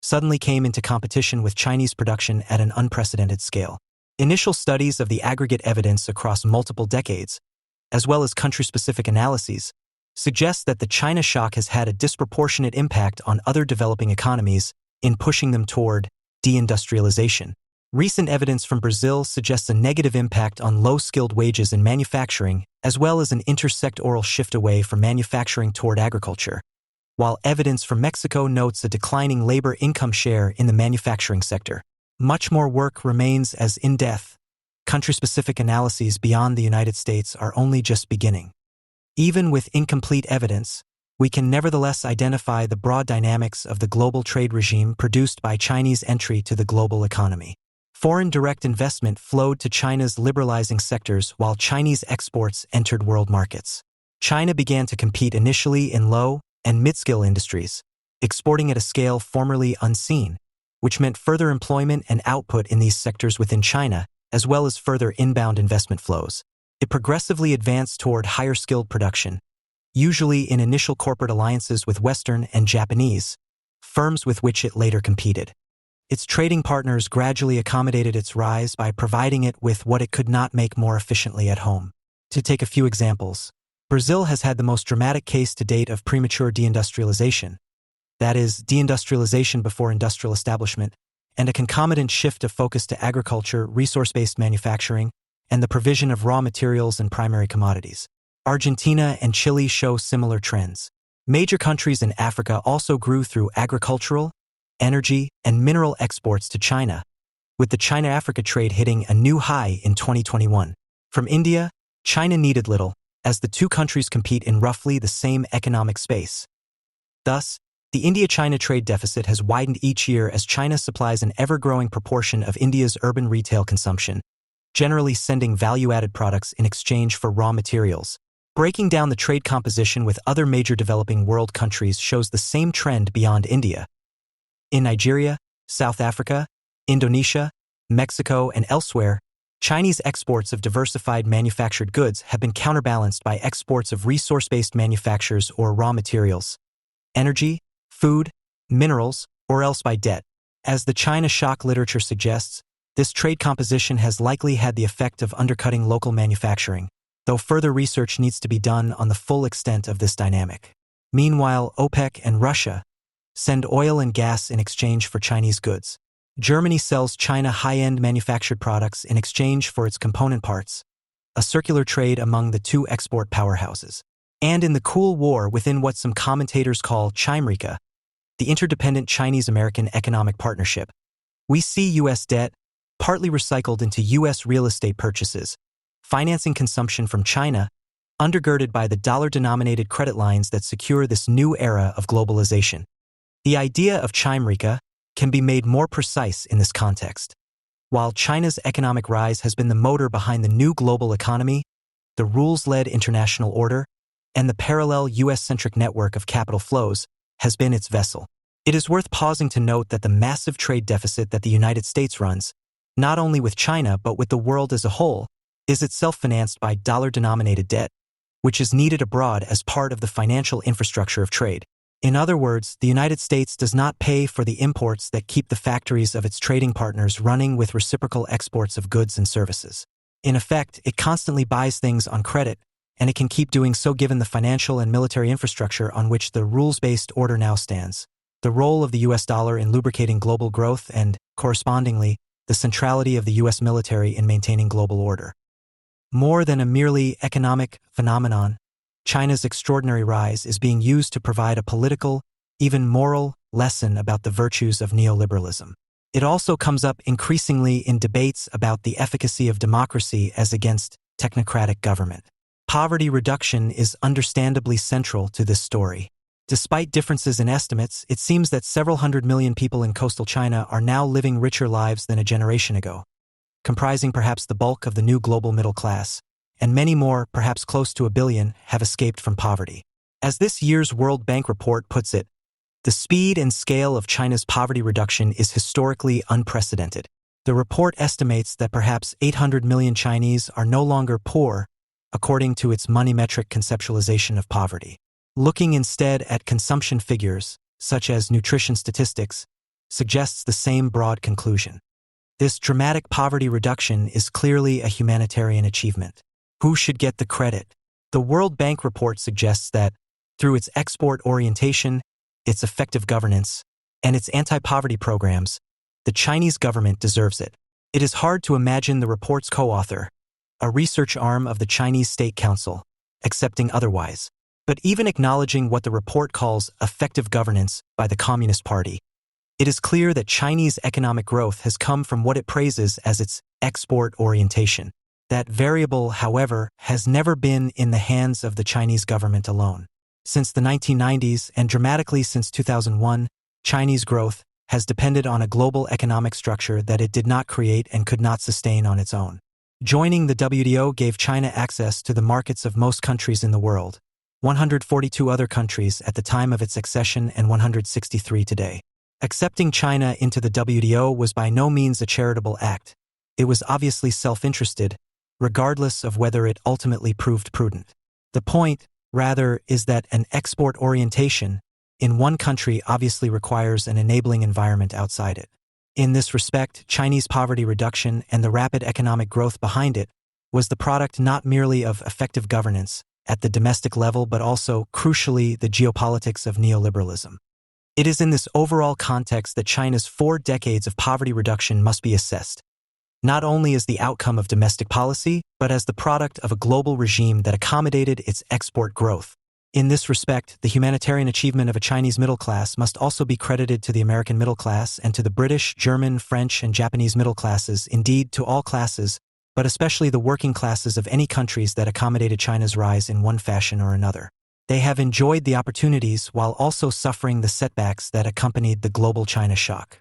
suddenly came into competition with Chinese production at an unprecedented scale. Initial studies of the aggregate evidence across multiple decades, as well as country-specific analyses, suggest that the China shock has had a disproportionate impact on other developing economies in pushing them toward deindustrialization. Recent evidence from Brazil suggests a negative impact on low-skilled wages in manufacturing, as well as an intersectoral shift away from manufacturing toward agriculture, while evidence from Mexico notes a declining labor income share in the manufacturing sector. Much more work remains as in-depth country-specific analyses beyond the United States are only just beginning. Even with incomplete evidence, we can nevertheless identify the broad dynamics of the global trade regime produced by Chinese entry to the global economy. Foreign direct investment flowed to China's liberalizing sectors while Chinese exports entered world markets. China began to compete initially in low and mid-skill industries, exporting at a scale formerly unseen, which meant further employment and output in these sectors within China, as well as further inbound investment flows. It progressively advanced toward higher-skilled production, usually in initial corporate alliances with Western and Japanese firms with which it later competed. Its trading partners gradually accommodated its rise by providing it with what it could not make more efficiently at home. To take a few examples, Brazil has had the most dramatic case to date of premature deindustrialization, that is, deindustrialization before industrial establishment, and a concomitant shift of focus to agriculture, resource-based manufacturing, and the provision of raw materials and primary commodities. Argentina and Chile show similar trends. Major countries in Africa also grew through agricultural, energy, and mineral exports to China, with the China-Africa trade hitting a new high in 2021. From India, China needed little, as the two countries compete in roughly the same economic space. Thus, the India-China trade deficit has widened each year as China supplies an ever-growing proportion of India's urban retail consumption, generally sending value-added products in exchange for raw materials. Breaking down the trade composition with other major developing world countries shows the same trend beyond India. In Nigeria, South Africa, Indonesia, Mexico, and elsewhere, Chinese exports of diversified manufactured goods have been counterbalanced by exports of resource-based manufactures or raw materials, energy, food, minerals, or else by debt. As the China shock literature suggests, this trade composition has likely had the effect of undercutting local manufacturing, though further research needs to be done on the full extent of this dynamic. Meanwhile, OPEC and Russia send oil and gas in exchange for Chinese goods. Germany sells China high-end manufactured products in exchange for its component parts, a circular trade among the two export powerhouses. And in the Cool War within what some commentators call Chimerica, the interdependent Chinese-American economic partnership, we see U.S. debt, partly recycled into U.S. real estate purchases, financing consumption from China, undergirded by the dollar-denominated credit lines that secure this new era of globalization. The idea of Chimerica can be made more precise in this context. While China's economic rise has been the motor behind the new global economy, the rules-led international order, and the parallel U.S.-centric network of capital flows has been its vessel. It is worth pausing to note that the massive trade deficit that the United States runs, not only with China but with the world as a whole, is itself financed by dollar-denominated debt, which is needed abroad as part of the financial infrastructure of trade. In other words, the United States does not pay for the imports that keep the factories of its trading partners running with reciprocal exports of goods and services. In effect, it constantly buys things on credit, and it can keep doing so given the financial and military infrastructure on which the rules-based order now stands. The role of the U.S. dollar in lubricating global growth and, correspondingly, the centrality of the U.S. military in maintaining global order. More than a merely economic phenomenon, China's extraordinary rise is being used to provide a political, even moral, lesson about the virtues of neoliberalism. It also comes up increasingly in debates about the efficacy of democracy as against technocratic government. Poverty reduction is understandably central to this story. Despite differences in estimates, it seems that several hundred million people in coastal China are now living richer lives than a generation ago, comprising perhaps the bulk of the new global middle class, and many more, perhaps close to 1 billion, have escaped from poverty. As this year's World Bank report puts it, the speed and scale of China's poverty reduction is historically unprecedented. The report estimates that perhaps 800 million Chinese are no longer poor, according to its money-metric conceptualization of poverty. Looking instead at consumption figures, such as nutrition statistics, suggests the same broad conclusion. This dramatic poverty reduction is clearly a humanitarian achievement. Who should get the credit? The World Bank report suggests that, through its export orientation, its effective governance, and its anti-poverty programs, the Chinese government deserves it. It is hard to imagine the report's co-author, a research arm of the Chinese State Council, accepting otherwise. But even acknowledging what the report calls effective governance by the Communist Party, It is clear that Chinese economic growth has come from what it praises as its export orientation. That variable, however, has never been in the hands of the Chinese government alone. Since the 1990s, and dramatically since 2001, Chinese growth has depended on a global economic structure that it did not create and could not sustain on its own. Joining the WTO gave China access to the markets of most countries in the world, 142 other countries at the time of its accession and 163 today. Accepting China into the WTO was by no means a charitable act. It was obviously self-interested, regardless of whether it ultimately proved prudent. The point, rather, is that an export orientation in one country obviously requires an enabling environment outside it. In this respect, Chinese poverty reduction and the rapid economic growth behind it was the product not merely of effective governance at the domestic level but also, crucially, the geopolitics of neoliberalism. It is in this overall context that China's 4 decades of poverty reduction must be assessed, not only as the outcome of domestic policy, but as the product of a global regime that accommodated its export growth. In this respect, the humanitarian achievement of a Chinese middle class must also be credited to the American middle class and to the British, German, French, and Japanese middle classes, indeed to all classes, but especially the working classes of any countries that accommodated China's rise in one fashion or another. They have enjoyed the opportunities while also suffering the setbacks that accompanied the global China shock.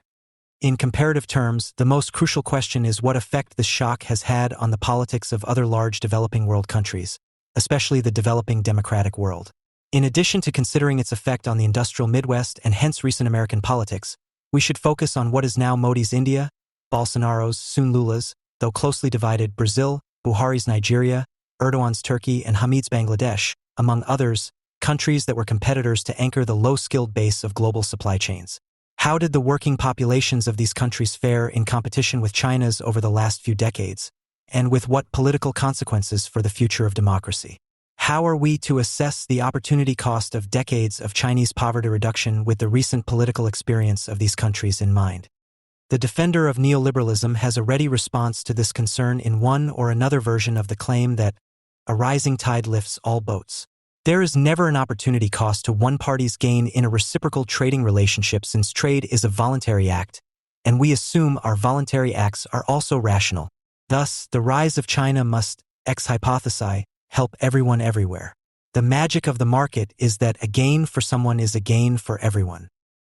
In comparative terms, the most crucial question is what effect this shock has had on the politics of other large developing world countries, especially the developing democratic world. In addition to considering its effect on the industrial Midwest and hence recent American politics, we should focus on what is now Modi's India, Bolsonaro's, soon Lula's, though closely divided Brazil, Buhari's Nigeria, Erdogan's Turkey, and Hamid's Bangladesh, among others, countries that were competitors to anchor the low-skilled base of global supply chains. How did the working populations of these countries fare in competition with China's over the last few decades, and with what political consequences for the future of democracy? How are we to assess the opportunity cost of decades of Chinese poverty reduction with the recent political experience of these countries in mind? The defender of neoliberalism has a ready response to this concern in one or another version of the claim that a rising tide lifts all boats. There is never an opportunity cost to one party's gain in a reciprocal trading relationship since trade is a voluntary act, and we assume our voluntary acts are also rational. Thus, the rise of China must, ex hypothesi, help everyone everywhere. The magic of the market is that a gain for someone is a gain for everyone.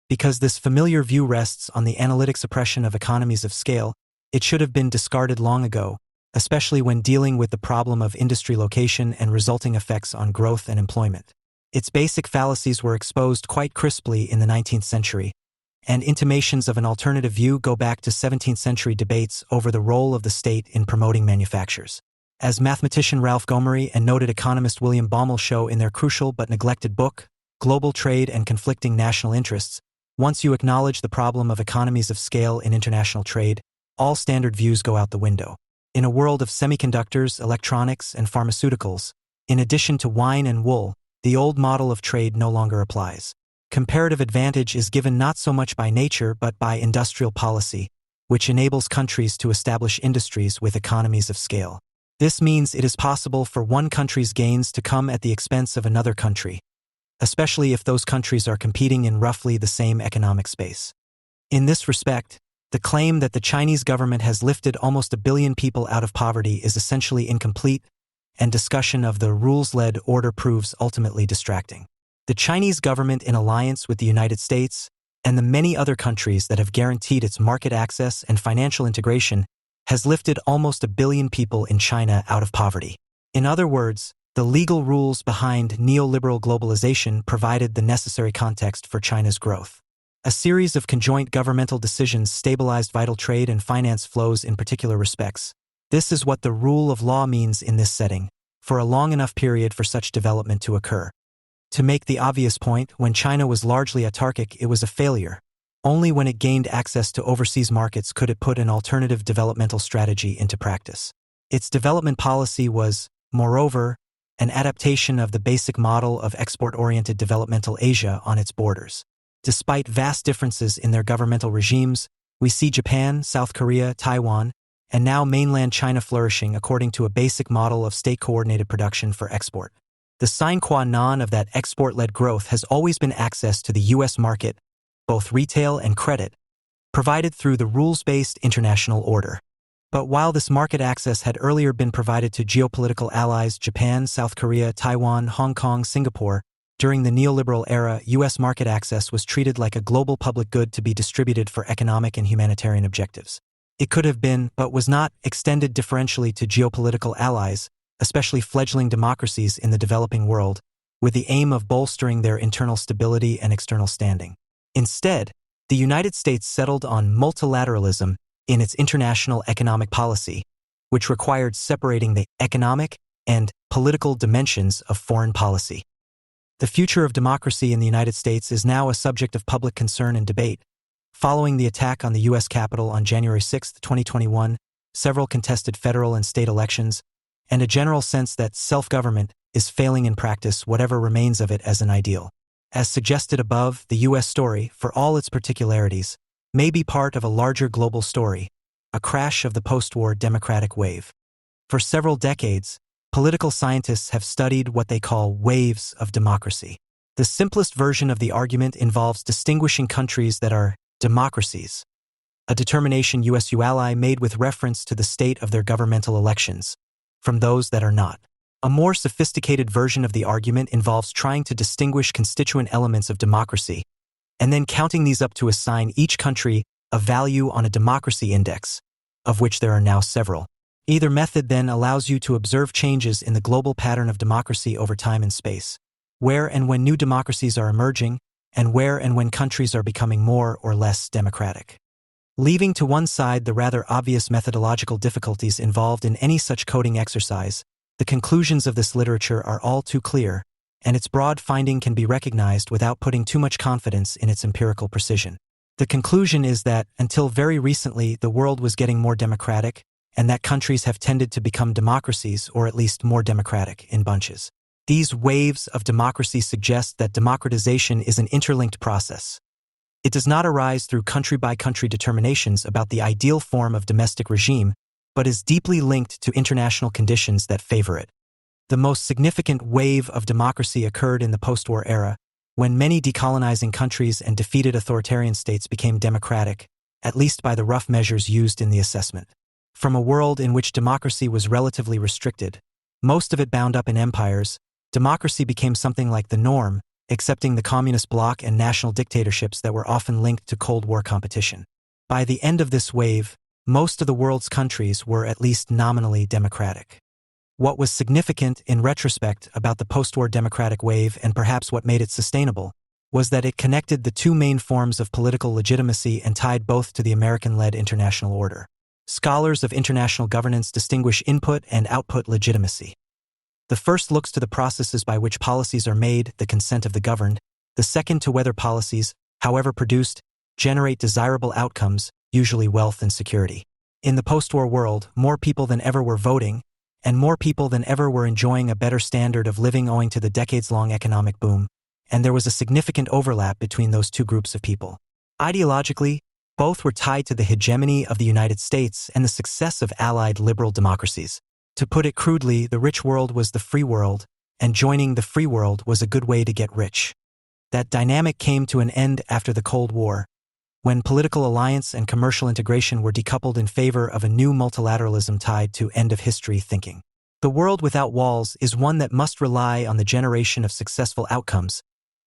Because this familiar view rests on the analytic suppression of economies of scale, it should have been discarded long ago, especially when dealing with the problem of industry location and resulting effects on growth and employment. Its basic fallacies were exposed quite crisply in the 19th century, and intimations of an alternative view go back to 17th century debates over the role of the state in promoting manufactures. As mathematician Ralph Gomery and noted economist William Baumol show in their crucial but neglected book, Global Trade and Conflicting National Interests, once you acknowledge the problem of economies of scale in international trade, all standard views go out the window. In a world of semiconductors, electronics, and pharmaceuticals, in addition to wine and wool, the old model of trade no longer applies. Comparative advantage is given not so much by nature but by industrial policy, which enables countries to establish industries with economies of scale. This means it is possible for one country's gains to come at the expense of another country, especially if those countries are competing in roughly the same economic space. In this respect, the claim that the Chinese government has lifted almost 1 billion people out of poverty is essentially incomplete, and discussion of the rules-led order proves ultimately distracting. The Chinese government, in alliance with the United States and the many other countries that have guaranteed its market access and financial integration, has lifted almost 1 billion people in China out of poverty. In other words, the legal rules behind neoliberal globalization provided the necessary context for China's growth. A series of conjoint governmental decisions stabilized vital trade and finance flows in particular respects. This is what the rule of law means in this setting, for a long enough period for such development to occur. To make the obvious point, when China was largely autarkic, it was a failure. Only when it gained access to overseas markets could it put an alternative developmental strategy into practice. Its development policy was, moreover, an adaptation of the basic model of export-oriented developmental Asia on its borders. Despite vast differences in their governmental regimes, we see Japan, South Korea, Taiwan, and now mainland China flourishing according to a basic model of state-coordinated production for export. The sine qua non of that export-led growth has always been access to the U.S. market, both retail and credit, provided through the rules-based international order. But while this market access had earlier been provided to geopolitical allies Japan, South Korea, Taiwan, Hong Kong, Singapore, during the neoliberal era, U.S. market access was treated like a global public good to be distributed for economic and humanitarian objectives. It could have been, but was not, extended differentially to geopolitical allies, especially fledgling democracies in the developing world, with the aim of bolstering their internal stability and external standing. Instead, the United States settled on multilateralism in its international economic policy, which required separating the economic and political dimensions of foreign policy. The future of democracy in the United States is now a subject of public concern and debate. Following the attack on the U.S. Capitol on January 6, 2021, several contested federal and state elections, and a general sense that self-government is failing in practice, whatever remains of it as an ideal. As suggested above, the U.S. story, for all its particularities, may be part of a larger global story, a crash of the post-war democratic wave. For several decades, political scientists have studied what they call waves of democracy. The simplest version of the argument involves distinguishing countries that are democracies, a determination USU ally made with reference to the state of their governmental elections, from those that are not. A more sophisticated version of the argument involves trying to distinguish constituent elements of democracy, and then counting these up to assign each country a value on a democracy index, of which there are now several. Either method then allows you to observe changes in the global pattern of democracy over time and space, where and when new democracies are emerging, and where and when countries are becoming more or less democratic. Leaving to one side the rather obvious methodological difficulties involved in any such coding exercise, the conclusions of this literature are all too clear, and its broad finding can be recognized without putting too much confidence in its empirical precision. The conclusion is that, until very recently, the world was getting more democratic, and that countries have tended to become democracies, or at least more democratic, in bunches. These waves of democracy suggest that democratization is an interlinked process. It does not arise through country-by-country determinations about the ideal form of domestic regime, but is deeply linked to international conditions that favor it. The most significant wave of democracy occurred in the post-war era, when many decolonizing countries and defeated authoritarian states became democratic, at least by the rough measures used in the assessment. From a world in which democracy was relatively restricted, most of it bound up in empires, democracy became something like the norm, accepting the communist bloc and national dictatorships that were often linked to Cold War competition. By the end of this wave, most of the world's countries were at least nominally democratic. What was significant in retrospect about the post-war democratic wave, and perhaps what made it sustainable, was that it connected the two main forms of political legitimacy and tied both to the American-led international order. Scholars of international governance distinguish input and output legitimacy. The first looks to the processes by which policies are made, the consent of the governed; the second to whether policies, however produced, generate desirable outcomes, usually wealth and security. In the post-war world, more people than ever were voting, and more people than ever were enjoying a better standard of living owing to the decades-long economic boom, and there was a significant overlap between those two groups of people. Ideologically, both were tied to the hegemony of the United States and the success of allied liberal democracies. To put it crudely, the rich world was the free world, and joining the free world was a good way to get rich. That dynamic came to an end after the Cold War, when political alliance and commercial integration were decoupled in favor of a new multilateralism tied to end-of-history thinking. The world without walls is one that must rely on the generation of successful outcomes,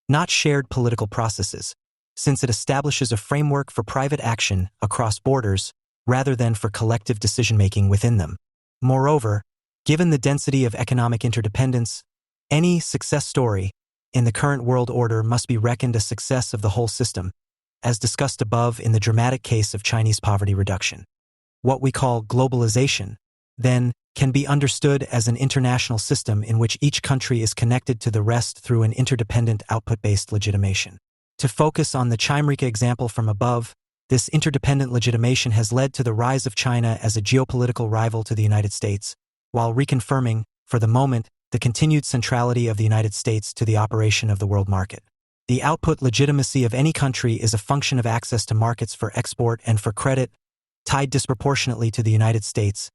not shared political processes, since it establishes a framework for private action across borders rather than for collective decision-making within them. Moreover, given the density of economic interdependence, any success story in the current world order must be reckoned a success of the whole system, as discussed above in the dramatic case of Chinese poverty reduction. What we call globalization, then, can be understood as an international system in which each country is connected to the rest through an interdependent output-based legitimation. To focus on the Chimerica example from above, this interdependent legitimation has led to the rise of China as a geopolitical rival to the United States, while reconfirming, for the moment, the continued centrality of the United States to the operation of the world market. The output legitimacy of any country is a function of access to markets for export and for credit, tied disproportionately to the United States,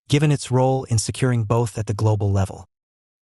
given its role in securing both at the global level.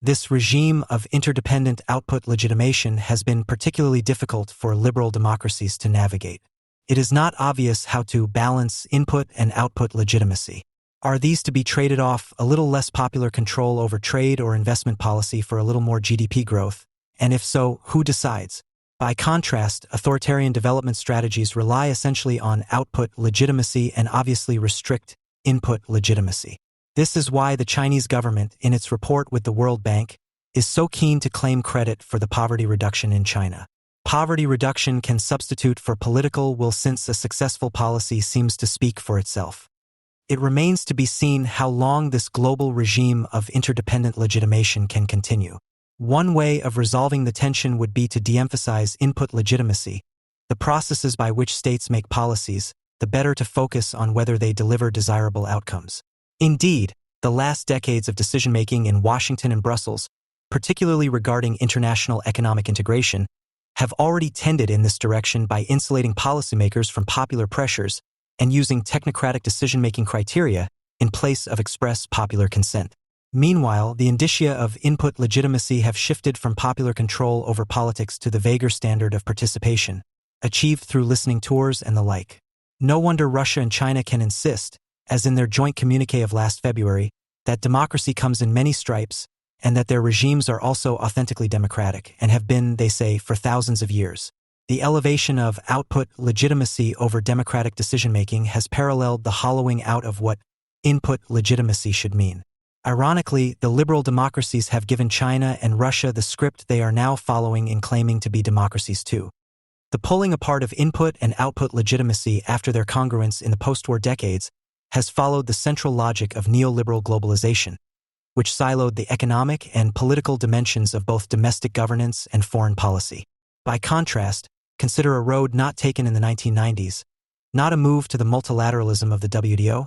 This regime of interdependent output legitimation has been particularly difficult for liberal democracies to navigate. It is not obvious how to balance input and output legitimacy. Are these to be traded off a little less popular control over trade or investment policy for a little more GDP growth? And if so, who decides? By contrast, authoritarian development strategies rely essentially on output legitimacy and obviously restrict input legitimacy. This is why the Chinese government, in its report with the World Bank, is so keen to claim credit for the poverty reduction in China. Poverty reduction can substitute for political will since a successful policy seems to speak for itself. It remains to be seen how long this global regime of interdependent legitimation can continue. One way of resolving the tension would be to de-emphasize input legitimacy, the processes by which states make policies, the better to focus on whether they deliver desirable outcomes. Indeed, the last decades of decision-making in Washington and Brussels, particularly regarding international economic integration, have already tended in this direction by insulating policymakers from popular pressures and using technocratic decision-making criteria in place of express popular consent. Meanwhile, the indicia of input legitimacy have shifted from popular control over politics to the vaguer standard of participation, achieved through listening tours and the like. No wonder Russia and China can insist, as in their joint communiqué of last February, that democracy comes in many stripes and that their regimes are also authentically democratic and have been, they say, for thousands of years. The elevation of output legitimacy over democratic decision-making has paralleled the hollowing out of what input legitimacy should mean. Ironically, the liberal democracies have given China and Russia the script they are now following in claiming to be democracies too. The pulling apart of input and output legitimacy after their congruence in the post-war decades has followed the central logic of neoliberal globalization, which siloed the economic and political dimensions of both domestic governance and foreign policy. By contrast, consider a road not taken in the 1990s, not a move to the multilateralism of the WTO,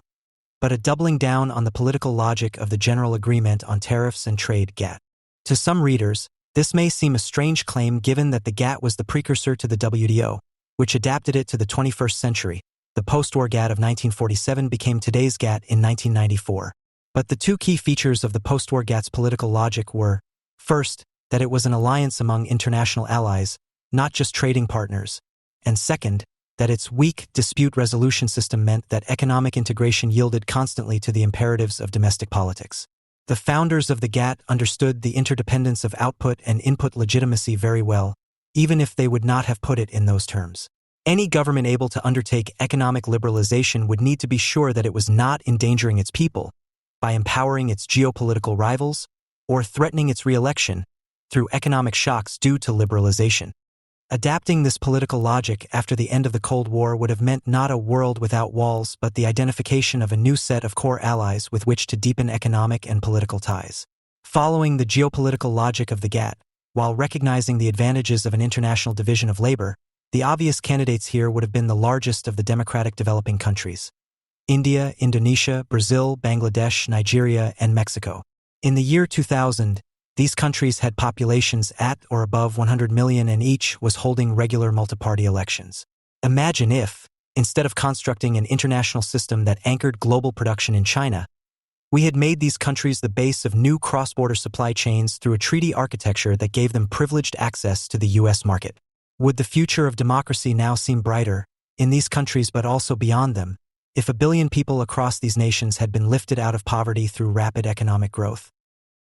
but a doubling down on the political logic of the General Agreement on Tariffs and Trade GATT. To some readers, this may seem a strange claim given that the GATT was the precursor to the WTO, which adapted it to the 21st century. The post-war GATT of 1947 became today's GATT in 1994. But the two key features of the post-war GATT's political logic were, first, that it was an alliance among international allies, not just trading partners, and second, that its weak dispute resolution system meant that economic integration yielded constantly to the imperatives of domestic politics. The founders of the GATT understood the interdependence of output and input legitimacy very well, even if they would not have put it in those terms. Any government able to undertake economic liberalization would need to be sure that it was not endangering its people by empowering its geopolitical rivals or threatening its re-election through economic shocks due to liberalization. Adapting this political logic after the end of the Cold War would have meant not a world without walls but the identification of a new set of core allies with which to deepen economic and political ties. Following the geopolitical logic of the GATT, while recognizing the advantages of an international division of labor, the obvious candidates here would have been the largest of the democratic developing countries: India, Indonesia, Brazil, Bangladesh, Nigeria, and Mexico. In the year 2000, these countries had populations at or above 100 million and each was holding regular multi-party elections. Imagine if, instead of constructing an international system that anchored global production in China, we had made these countries the base of new cross-border supply chains through a treaty architecture that gave them privileged access to the U.S. market. Would the future of democracy now seem brighter, in these countries but also beyond them, if 1 billion people across these nations had been lifted out of poverty through rapid economic growth?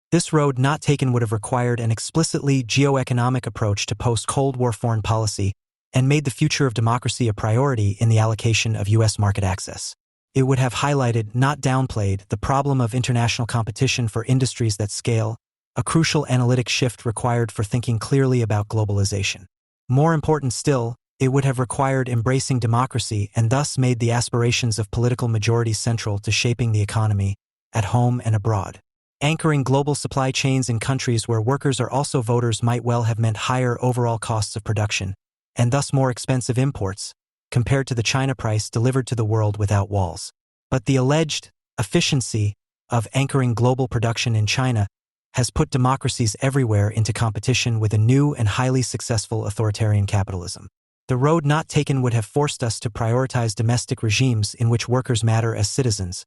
This road not taken would have required an explicitly geo-economic approach to post-Cold War foreign policy and made the future of democracy a priority in the allocation of U.S. market access. It would have highlighted, not downplayed, the problem of international competition for industries that scale, a crucial analytic shift required for thinking clearly about globalization. More important still, it would have required embracing democracy and thus made the aspirations of political majorities central to shaping the economy, at home and abroad. Anchoring global supply chains in countries where workers are also voters might well have meant higher overall costs of production, and thus more expensive imports, compared to the China price delivered to the world without walls. But the alleged efficiency of anchoring global production in China has put democracies everywhere into competition with a new and highly successful authoritarian capitalism. The road not taken would have forced us to prioritize domestic regimes in which workers matter as citizens,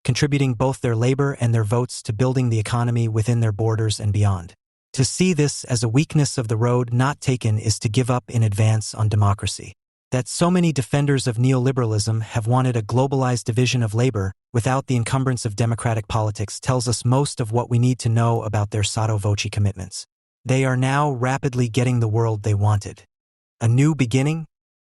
contributing both their labor and their votes to building the economy within their borders and beyond. To see this as a weakness of the road not taken is to give up in advance on democracy. That so many defenders of neoliberalism have wanted a globalized division of labor without the encumbrance of democratic politics tells us most of what we need to know about their sotto voce commitments. They are now rapidly getting the world they wanted. A new beginning?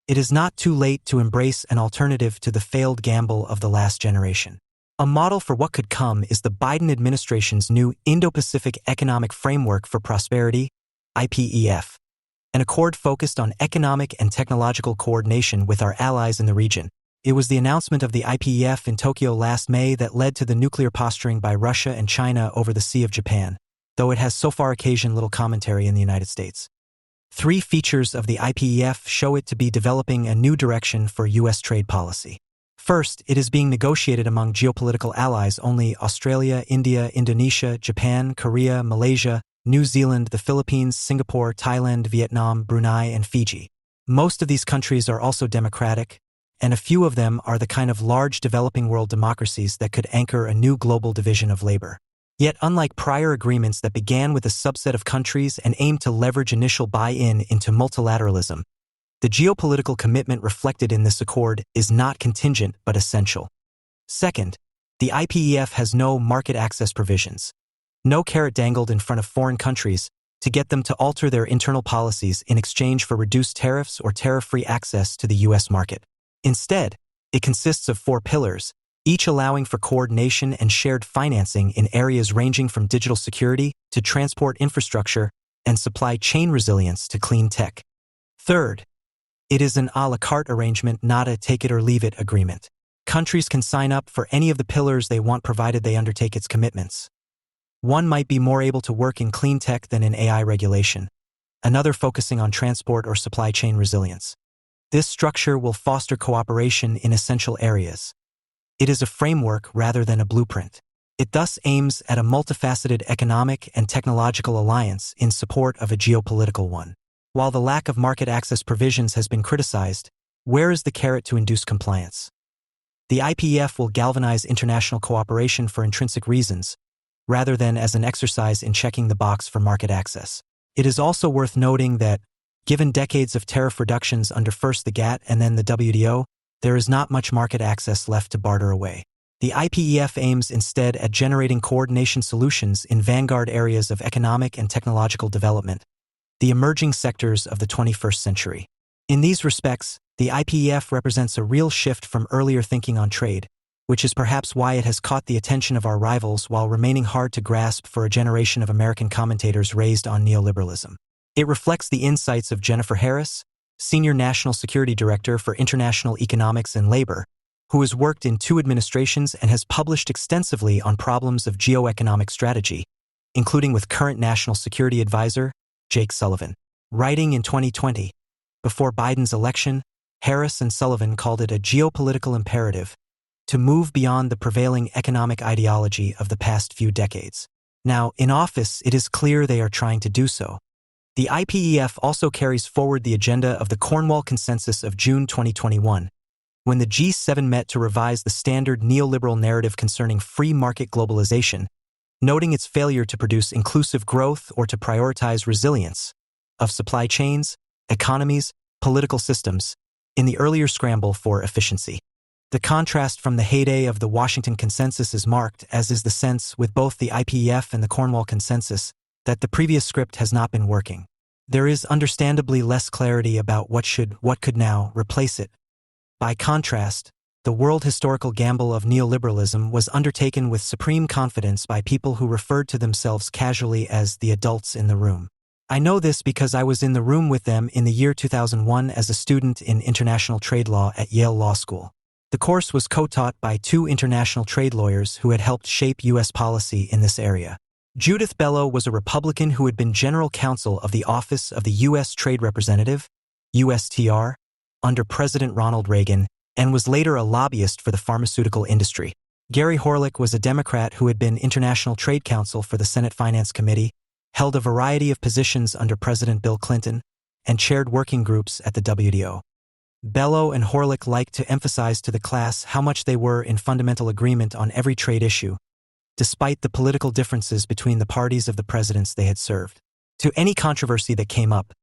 It is not too late to embrace an alternative to the failed gamble of the last generation. A model for what could come is the Biden administration's new Indo-Pacific Economic Framework for Prosperity, IPEF, an accord focused on economic and technological coordination with our allies in the region. It was the announcement of the IPEF in Tokyo last May that led to the nuclear posturing by Russia and China over the Sea of Japan, though it has so far occasioned little commentary in the United States. 3 features of the IPEF show it to be developing a new direction for U.S. trade policy. First, it is being negotiated among geopolitical allies only: Australia, India, Indonesia, Japan, Korea, Malaysia, New Zealand, the Philippines, Singapore, Thailand, Vietnam, Brunei, and Fiji. Most of these countries are also democratic, and a few of them are the kind of large developing world democracies that could anchor a new global division of labor. Yet, unlike prior agreements that began with a subset of countries and aimed to leverage initial buy-in into multilateralism, the geopolitical commitment reflected in this accord is not contingent but essential. Second, the IPEF has no market access provisions. No carrot dangled in front of foreign countries to get them to alter their internal policies in exchange for reduced tariffs or tariff-free access to the U.S. market. Instead, it consists of 4 pillars, each allowing for coordination and shared financing in areas ranging from digital security to transport infrastructure and supply chain resilience to clean tech. Third, it is an a la carte arrangement, not a take-it-or-leave-it agreement. Countries can sign up for any of the pillars they want provided they undertake its commitments. One might be more able to work in clean tech than in AI regulation, another focusing on transport or supply chain resilience. This structure will foster cooperation in essential areas. It is a framework rather than a blueprint. It thus aims at a multifaceted economic and technological alliance in support of a geopolitical one. While the lack of market access provisions has been criticized, where is the carrot to induce compliance? The IPEF will galvanize international cooperation for intrinsic reasons, rather than as an exercise in checking the box for market access. It is also worth noting that, given decades of tariff reductions under first the GATT and then the WTO, there is not much market access left to barter away. The IPEF aims instead at generating coordination solutions in vanguard areas of economic and technological development, the emerging sectors of the 21st century. In these respects, the IPEF represents a real shift from earlier thinking on trade, which is perhaps why it has caught the attention of our rivals while remaining hard to grasp for a generation of American commentators raised on neoliberalism. It reflects the insights of Jennifer Harris, Senior National Security Director for International Economics and Labor, who has worked in 2 administrations and has published extensively on problems of geoeconomic strategy, including with current National Security Advisor, Jake Sullivan. Writing in 2020, before Biden's election, Harris and Sullivan called it a geopolitical imperative to move beyond the prevailing economic ideology of the past few decades. Now, in office, it is clear they are trying to do so. The IPEF also carries forward the agenda of the Cornwall Consensus of June 2021, when the G7 met to revise the standard neoliberal narrative concerning free market globalization, noting its failure to produce inclusive growth or to prioritize resilience of supply chains, economies, political systems, in the earlier scramble for efficiency. The contrast from the heyday of the Washington Consensus is marked, as is the sense with both the IPEF and the Cornwall Consensus, that the previous script has not been working. There is understandably less clarity about what could now replace it. By contrast, the world historical gamble of neoliberalism was undertaken with supreme confidence by people who referred to themselves casually as the adults in the room. I know this because I was in the room with them in the year 2001 as a student in international trade law at Yale Law School. The course was co-taught by 2 international trade lawyers who had helped shape U.S. policy in this area. Judith Bellow was a Republican who had been general counsel of the Office of the U.S. Trade Representative, USTR, under President Ronald Reagan, and was later a lobbyist for the pharmaceutical industry. Gary Horlick was a Democrat who had been international trade counsel for the Senate Finance Committee, held a variety of positions under President Bill Clinton, and chaired working groups at the WTO. Bellow and Horlick liked to emphasize to the class how much they were in fundamental agreement on every trade issue, despite the political differences between the parties of the presidents they had served. To any controversy that came up,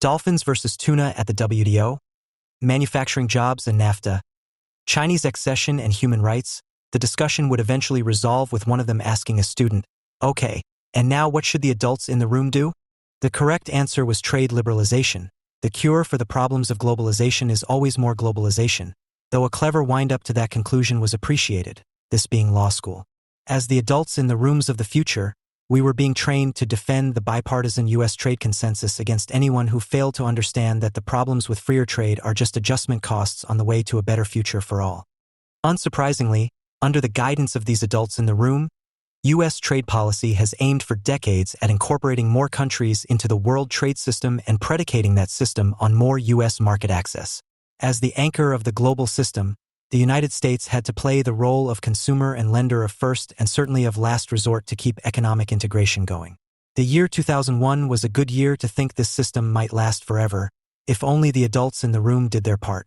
dolphins versus tuna at the WTO, manufacturing jobs and NAFTA, Chinese accession and human rights, the discussion would eventually resolve with one of them asking a student, "Okay, and now what should the adults in the room do?" The correct answer was trade liberalization. The cure for the problems of globalization is always more globalization, though a clever wind-up to that conclusion was appreciated, this being law school. As the adults in the rooms of the future, we were being trained to defend the bipartisan U.S. trade consensus against anyone who failed to understand that the problems with freer trade are just adjustment costs on the way to a better future for all. Unsurprisingly, under the guidance of these adults in the room, U.S. trade policy has aimed for decades at incorporating more countries into the world trade system and predicating that system on more U.S. market access. As the anchor of the global system, the United States had to play the role of consumer and lender of first and certainly of last resort to keep economic integration going. The year 2001 was a good year to think this system might last forever, if only the adults in the room did their part.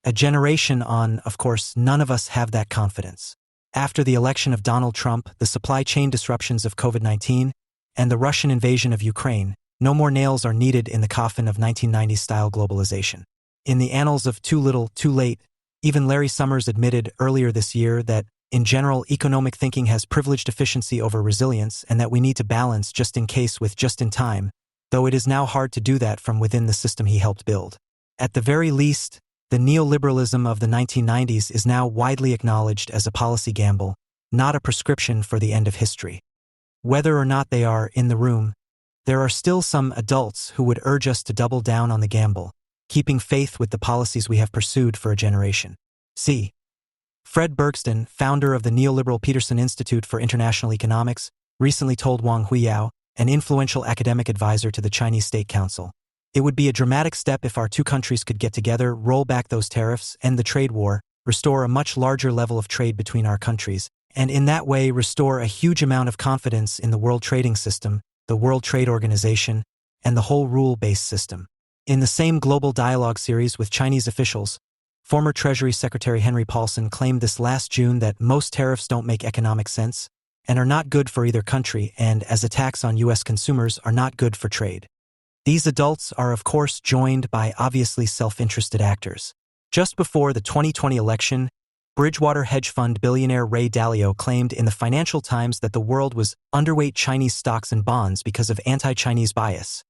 A generation on, of course, none of us have that confidence. After the election of Donald Trump, the supply chain disruptions of COVID-19, and the Russian invasion of Ukraine, no more nails are needed in the coffin of 1990s-style globalization. In the annals of too little, too late, even Larry Summers admitted earlier this year that, in general, economic thinking has privileged efficiency over resilience and that we need to balance just in case with just in time, though it is now hard to do that from within the system he helped build. At the very least, the neoliberalism of the 1990s is now widely acknowledged as a policy gamble, not a prescription for the end of history. Whether or not they are in the room, there are still some adults who would urge us to double down on the gamble, keeping faith with the policies we have pursued for a generation. See, Fred Bergston, founder of the neoliberal Peterson Institute for International Economics, recently told Wang Huiyao, an influential academic advisor to the Chinese State Council, "It would be a dramatic step if our two countries could get together, roll back those tariffs, end the trade war, restore a much larger level of trade between our countries, and in that way restore a huge amount of confidence in the world trading system, the World Trade Organization, and the whole rule-based system." In the same Global Dialogue series with Chinese officials, former Treasury Secretary Henry Paulson claimed this last June that most tariffs don't make economic sense and are not good for either country, and as attacks on U.S. consumers are not good for trade. These adults are of course joined by obviously self-interested actors. Just before the 2020 election, Bridgewater hedge fund billionaire Ray Dalio claimed in the Financial Times that the world was underweight Chinese stocks and bonds because of anti-Chinese bias,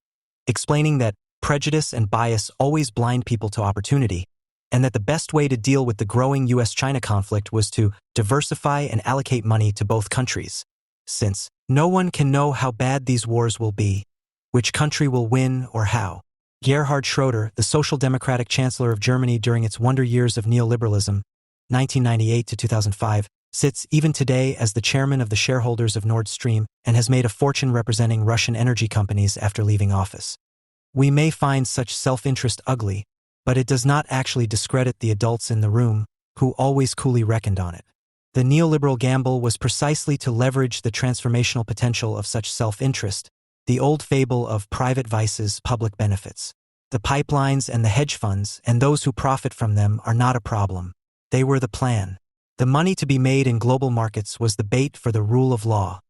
explaining that prejudice and bias always blind people to opportunity, and that the best way to deal with the growing U.S.-China conflict was to diversify and allocate money to both countries, since no one can know how bad these wars will be, which country will win or how. Gerhard Schroeder, the Social Democratic Chancellor of Germany during its wonder years of neoliberalism, 1998 to 2005, sits even today as the chairman of the shareholders of Nord Stream and has made a fortune representing Russian energy companies after leaving office. We may find such self-interest ugly, but it does not actually discredit the adults in the room, who always coolly reckoned on it. The neoliberal gamble was precisely to leverage the transformational potential of such self-interest, the old fable of private vices, public benefits. The pipelines and the hedge funds and those who profit from them are not a problem. They were the plan. The money to be made in global markets was the bait for the rule of law,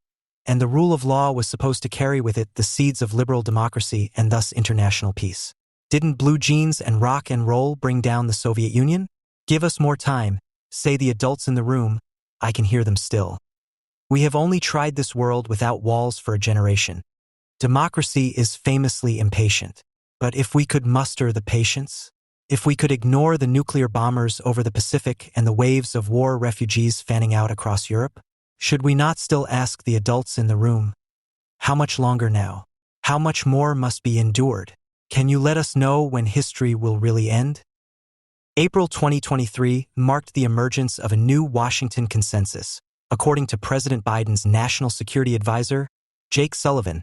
and the rule of law was supposed to carry with it the seeds of liberal democracy and thus international peace. Didn't blue jeans and rock and roll bring down the Soviet Union? Give us more time, say the adults in the room. I can hear them still. We have only tried this world without walls for a generation. Democracy is famously impatient. But if we could muster the patience, if we could ignore the nuclear bombers over the Pacific and the waves of war refugees fanning out across Europe, should we not still ask the adults in the room, how much longer now? How much more must be endured? Can you let us know when history will really end? April 2023 marked the emergence of a new Washington consensus, according to President Biden's National Security Advisor, Jake Sullivan,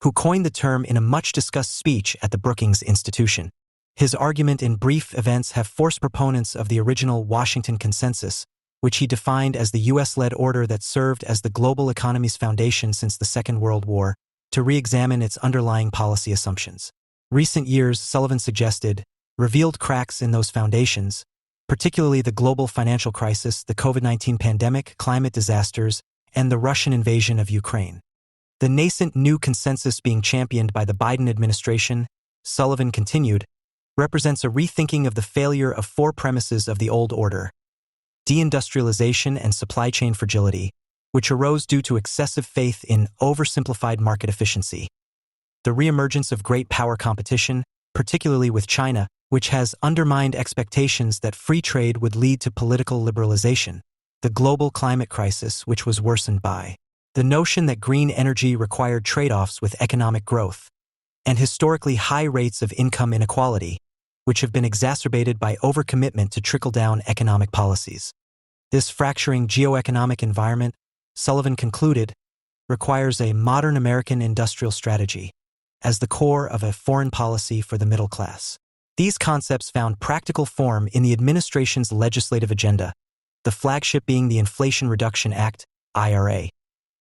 who coined the term in a much-discussed speech at the Brookings Institution. His argument in brief events have forced proponents of the original Washington Consensus, which he defined as the U.S.-led order that served as the global economy's foundation since the Second World War, to re-examine its underlying policy assumptions. Recent years, Sullivan suggested, revealed cracks in those foundations, particularly the global financial crisis, the COVID-19 pandemic, climate disasters, and the Russian invasion of Ukraine. The nascent new consensus being championed by the Biden administration, Sullivan continued, represents a rethinking of the failure of four premises of the old order: deindustrialization and supply chain fragility, which arose due to excessive faith in oversimplified market efficiency; the reemergence of great power competition, particularly with China, which has undermined expectations that free trade would lead to political liberalization; the global climate crisis, which was worsened by the notion that green energy required trade-offs with economic growth; and historically high rates of income inequality, which have been exacerbated by overcommitment to trickle-down economic policies. This fracturing geoeconomic environment, Sullivan concluded, requires a modern American industrial strategy as the core of a foreign policy for the middle class. These concepts found practical form in the administration's legislative agenda, the flagship being the Inflation Reduction Act, IRA,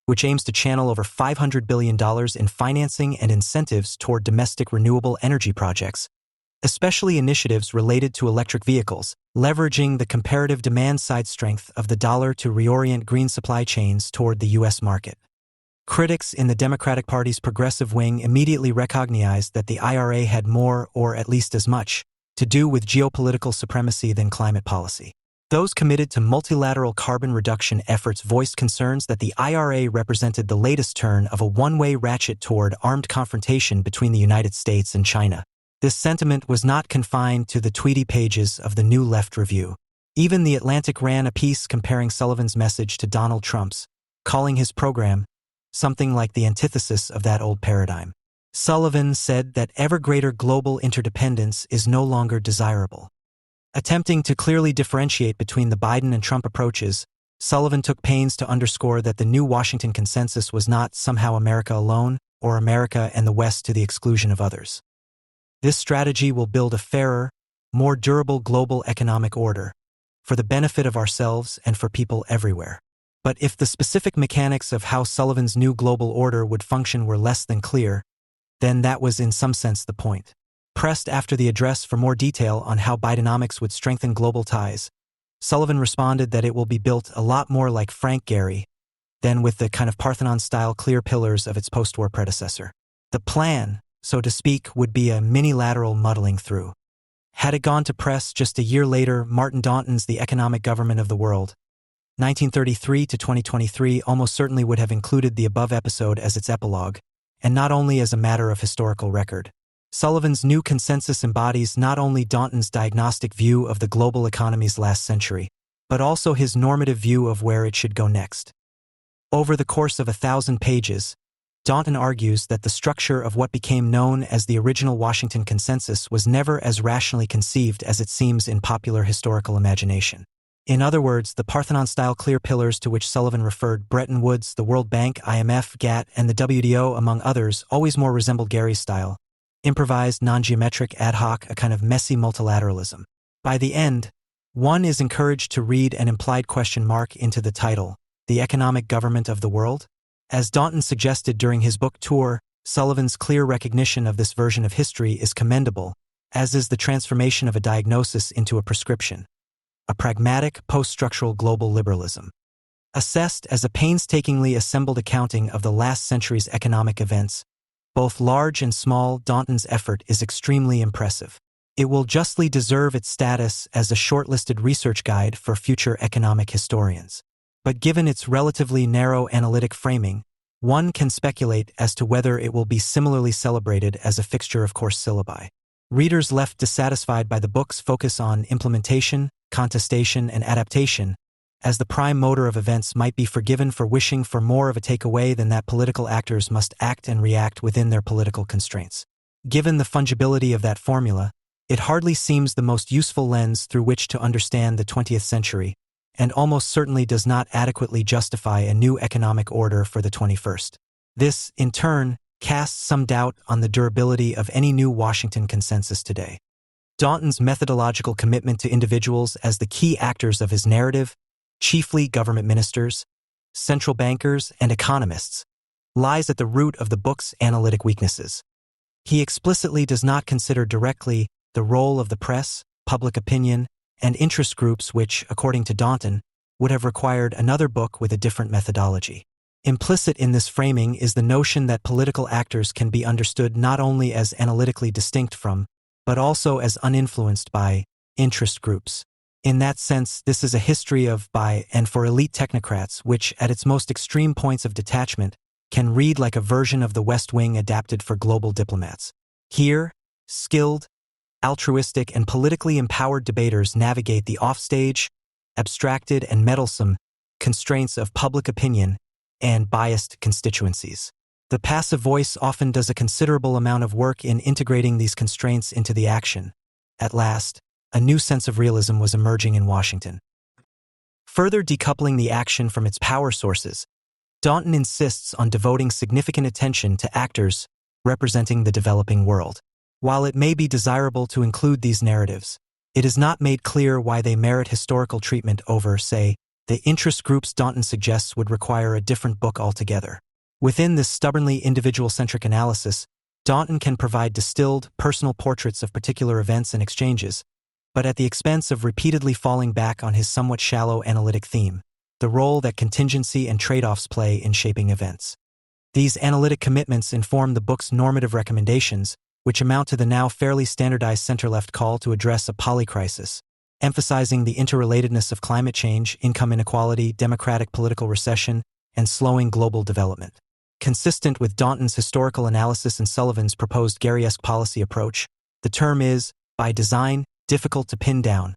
which aims to channel over $500 billion in financing and incentives toward domestic renewable energy projects, especially initiatives related to electric vehicles, leveraging the comparative demand-side strength of the dollar to reorient green supply chains toward the U.S. market. Critics in the Democratic Party's progressive wing immediately recognized that the IRA had more, or at least as much, to do with geopolitical supremacy than climate policy. Those committed to multilateral carbon reduction efforts voiced concerns that the IRA represented the latest turn of a one-way ratchet toward armed confrontation between the United States and China. This sentiment was not confined to the tweety pages of the New Left Review. Even The Atlantic ran a piece comparing Sullivan's message to Donald Trump's, calling his program something like the antithesis of that old paradigm. Sullivan said that ever greater global interdependence is no longer desirable. Attempting to clearly differentiate between the Biden and Trump approaches, Sullivan took pains to underscore that the new Washington consensus was not somehow America alone, or America and the West to the exclusion of others. This strategy will build a fairer, more durable global economic order, for the benefit of ourselves and for people everywhere. But if the specific mechanics of how Sullivan's new global order would function were less than clear, then that was in some sense the point. Pressed after the address for more detail on how Bidenomics would strengthen global ties, Sullivan responded that it will be built a lot more like Frank Gehry than with the kind of Parthenon-style clear pillars of its post-war predecessor. The plan, so to speak, would be a mini-lateral muddling through. Had it gone to press just a year later, Martin Daunton's The Economic Government of the World, 1933 to 2023, almost certainly would have included the above episode as its epilogue, and not only as a matter of historical record. Sullivan's new consensus embodies not only Daunton's diagnostic view of the global economy's last century, but also his normative view of where it should go next. Over the course of 1,000 pages, Daunton argues that the structure of what became known as the original Washington Consensus was never as rationally conceived as it seems in popular historical imagination. In other words, the Parthenon-style clear pillars to which Sullivan referred, Bretton Woods, the World Bank, IMF, GATT, and the WTO, among others, always more resembled Gary's style: improvised, non-geometric, ad hoc, a kind of messy multilateralism. By the end, one is encouraged to read an implied question mark into the title, The Economic Government of the World. As Daunton suggested during his book tour, Sullivan's clear recognition of this version of history is commendable, as is the transformation of a diagnosis into a prescription, a pragmatic, post-structural global liberalism. Assessed as a painstakingly assembled accounting of the last century's economic events, both large and small, Daunton's effort is extremely impressive. It will justly deserve its status as a shortlisted research guide for future economic historians. But given its relatively narrow analytic framing, one can speculate as to whether it will be similarly celebrated as a fixture of course syllabi. Readers left dissatisfied by the book's focus on implementation, contestation, and adaptation, as the prime motor of events, might be forgiven for wishing for more of a takeaway than that political actors must act and react within their political constraints. Given the fungibility of that formula, it hardly seems the most useful lens through which to understand the 20th century, and almost certainly does not adequately justify a new economic order for the 21st. This, in turn, casts some doubt on the durability of any new Washington consensus today. Daunton's methodological commitment to individuals as the key actors of his narrative, chiefly government ministers, central bankers, and economists, lies at the root of the book's analytic weaknesses. He explicitly does not consider directly the role of the press, public opinion, and interest groups which, according to Daunton, would have required another book with a different methodology. Implicit in this framing is the notion that political actors can be understood not only as analytically distinct from, but also as uninfluenced by, interest groups. In that sense, this is a history of, by, and for elite technocrats which, at its most extreme points of detachment, can read like a version of the West Wing adapted for global diplomats. Here, skilled, altruistic, and politically empowered debaters navigate the offstage, abstracted, and meddlesome constraints of public opinion and biased constituencies. The passive voice often does a considerable amount of work in integrating these constraints into the action. At last, a new sense of realism was emerging in Washington. Further decoupling the action from its power sources, Daunton insists on devoting significant attention to actors representing the developing world. While it may be desirable to include these narratives, it is not made clear why they merit historical treatment over, say, the interest groups Daunton suggests would require a different book altogether. Within this stubbornly individual-centric analysis, Daunton can provide distilled, personal portraits of particular events and exchanges, but at the expense of repeatedly falling back on his somewhat shallow analytic theme, the role that contingency and trade-offs play in shaping events. These analytic commitments inform the book's normative recommendations, which amount to the now fairly standardized center-left call to address a polycrisis, emphasizing the interrelatedness of climate change, income inequality, democratic political recession, and slowing global development. Consistent with Daunton's historical analysis and Sullivan's proposed Garyesque policy approach, the term is, by design, difficult to pin down,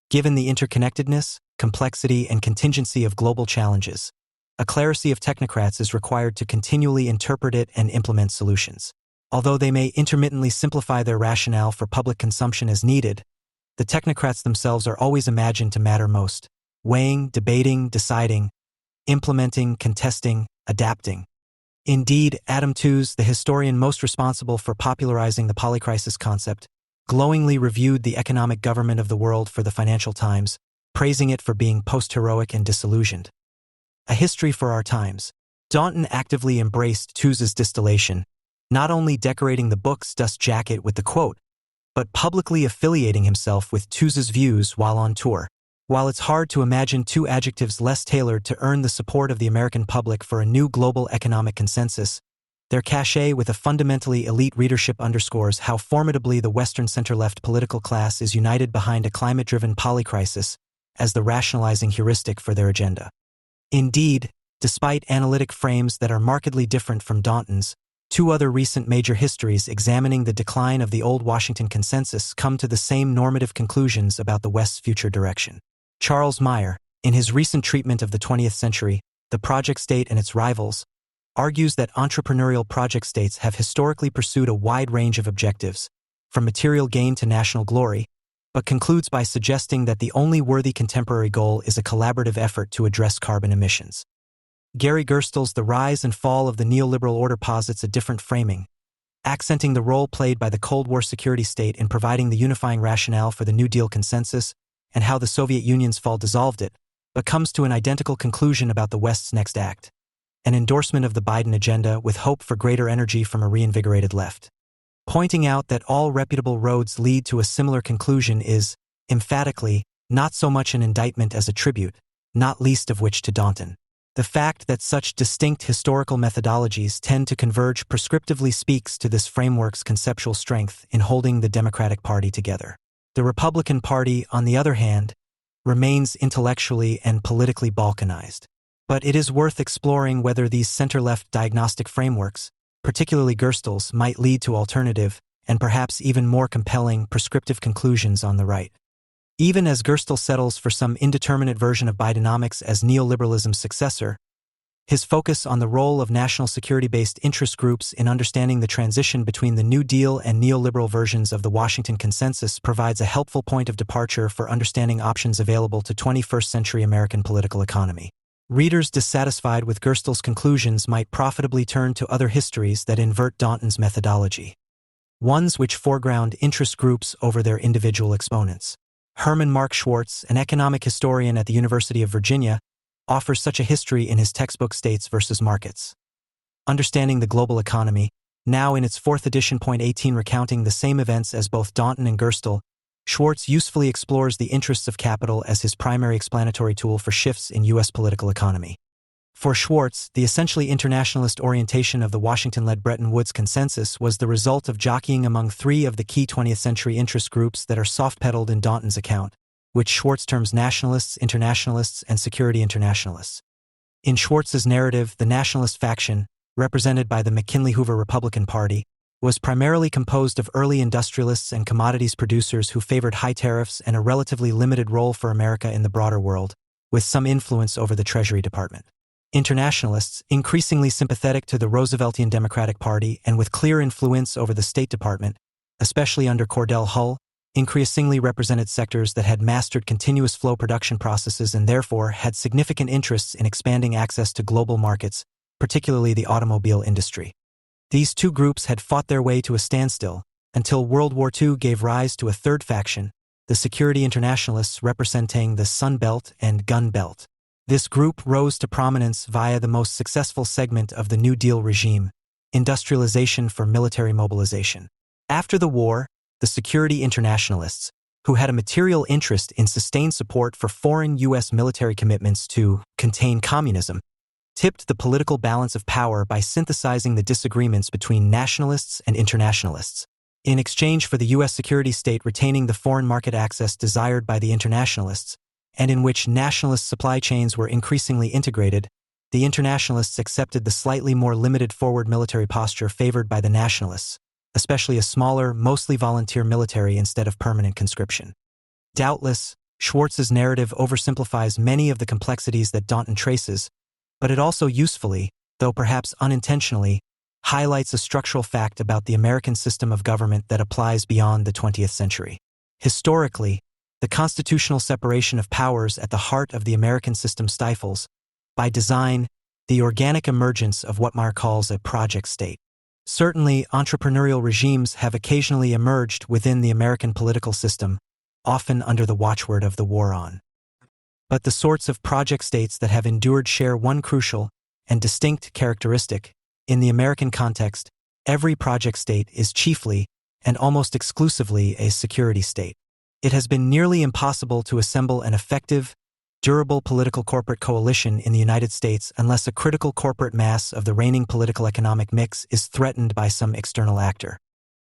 given the interconnectedness, complexity, and contingency of global challenges. A clerisy of technocrats is required to continually interpret it and implement solutions. Although they may intermittently simplify their rationale for public consumption as needed, the technocrats themselves are always imagined to matter most, weighing, debating, deciding, implementing, contesting, adapting. Indeed, Adam Tooze, the historian most responsible for popularizing the polycrisis concept, glowingly reviewed the economic government of the world for the Financial Times, praising it for being post-heroic and disillusioned. A history for our times. Daunton actively embraced Tooze's distillation, not only decorating the book's dust jacket with the quote, but publicly affiliating himself with Tooze's views while on tour. While it's hard to imagine two adjectives less tailored to earn the support of the American public for a new global economic consensus, their cachet with a fundamentally elite readership underscores how formidably the Western center-left political class is united behind a climate-driven polycrisis as the rationalizing heuristic for their agenda. Indeed, despite analytic frames that are markedly different from Daunton's, two other recent major histories examining the decline of the old Washington consensus come to the same normative conclusions about the West's future direction. Charles Meier, in his recent treatment of the 20th century, The Project State and Its Rivals, argues that entrepreneurial project states have historically pursued a wide range of objectives, from material gain to national glory, but concludes by suggesting that the only worthy contemporary goal is a collaborative effort to address carbon emissions. Gary Gerstl's The Rise and Fall of the Neoliberal Order posits a different framing, accenting the role played by the Cold War security state in providing the unifying rationale for the New Deal consensus and how the Soviet Union's fall dissolved it, but comes to an identical conclusion about the West's next act, an endorsement of the Biden agenda with hope for greater energy from a reinvigorated left. Pointing out that all reputable roads lead to a similar conclusion is, emphatically, not so much an indictment as a tribute, not least of which to Daunton. The fact that such distinct historical methodologies tend to converge prescriptively speaks to this framework's conceptual strength in holding the Democratic Party together. The Republican Party, on the other hand, remains intellectually and politically balkanized. But it is worth exploring whether these center-left diagnostic frameworks, particularly Gerstl's, might lead to alternative, and perhaps even more compelling, prescriptive conclusions on the right. Even as Gerstle settles for some indeterminate version of Bidenomics as neoliberalism's successor, his focus on the role of national security-based interest groups in understanding the transition between the New Deal and neoliberal versions of the Washington Consensus provides a helpful point of departure for understanding options available to 21st-century American political economy. Readers dissatisfied with Gerstl's conclusions might profitably turn to other histories that invert Daunton's methodology, ones which foreground interest groups over their individual exponents. Herman Mark Schwartz, an economic historian at the University of Virginia, offers such a history in his textbook States versus Markets. Understanding the Global Economy, now in its 4th edition. 18 recounting the same events as both Daunton and Gerstle, Schwartz usefully explores the interests of capital as his primary explanatory tool for shifts in U.S. political economy. For Schwartz, the essentially internationalist orientation of the Washington-led Bretton Woods Consensus was the result of jockeying among three of the key 20th-century interest groups that are soft-pedaled in Daunton's account, which Schwartz terms nationalists, internationalists, and security internationalists. In Schwartz's narrative, the nationalist faction, represented by the McKinley-Hoover Republican Party, was primarily composed of early industrialists and commodities producers who favored high tariffs and a relatively limited role for America in the broader world, with some influence over the Treasury Department. Internationalists, increasingly sympathetic to the Rooseveltian Democratic Party and with clear influence over the State Department, especially under Cordell Hull, increasingly represented sectors that had mastered continuous flow production processes and therefore had significant interests in expanding access to global markets, particularly the automobile industry. These two groups had fought their way to a standstill until World War II gave rise to a third faction, the security internationalists representing the Sun Belt and Gun Belt. This group rose to prominence via the most successful segment of the New Deal regime, industrialization for military mobilization. After the war, the security internationalists, who had a material interest in sustained support for foreign U.S. military commitments to contain communism, tipped the political balance of power by synthesizing the disagreements between nationalists and internationalists. In exchange for the U.S. security state retaining the foreign market access desired by the internationalists, and in which nationalist supply chains were increasingly integrated, the internationalists accepted the slightly more limited forward military posture favored by the nationalists, especially a smaller, mostly volunteer military instead of permanent conscription. Doubtless, Schwartz's narrative oversimplifies many of the complexities that Daunton traces, but it also usefully, though perhaps unintentionally, highlights a structural fact about the American system of government that applies beyond the 20th century. Historically, the constitutional separation of powers at the heart of the American system stifles, by design, the organic emergence of what Meyer calls a project state. Certainly, entrepreneurial regimes have occasionally emerged within the American political system, often under the watchword of the war on. But the sorts of project states that have endured share one crucial and distinct characteristic. In the American context, every project state is chiefly and almost exclusively a security state. It has been nearly impossible to assemble an effective, durable political corporate coalition in the United States unless a critical corporate mass of the reigning political economic mix is threatened by some external actor.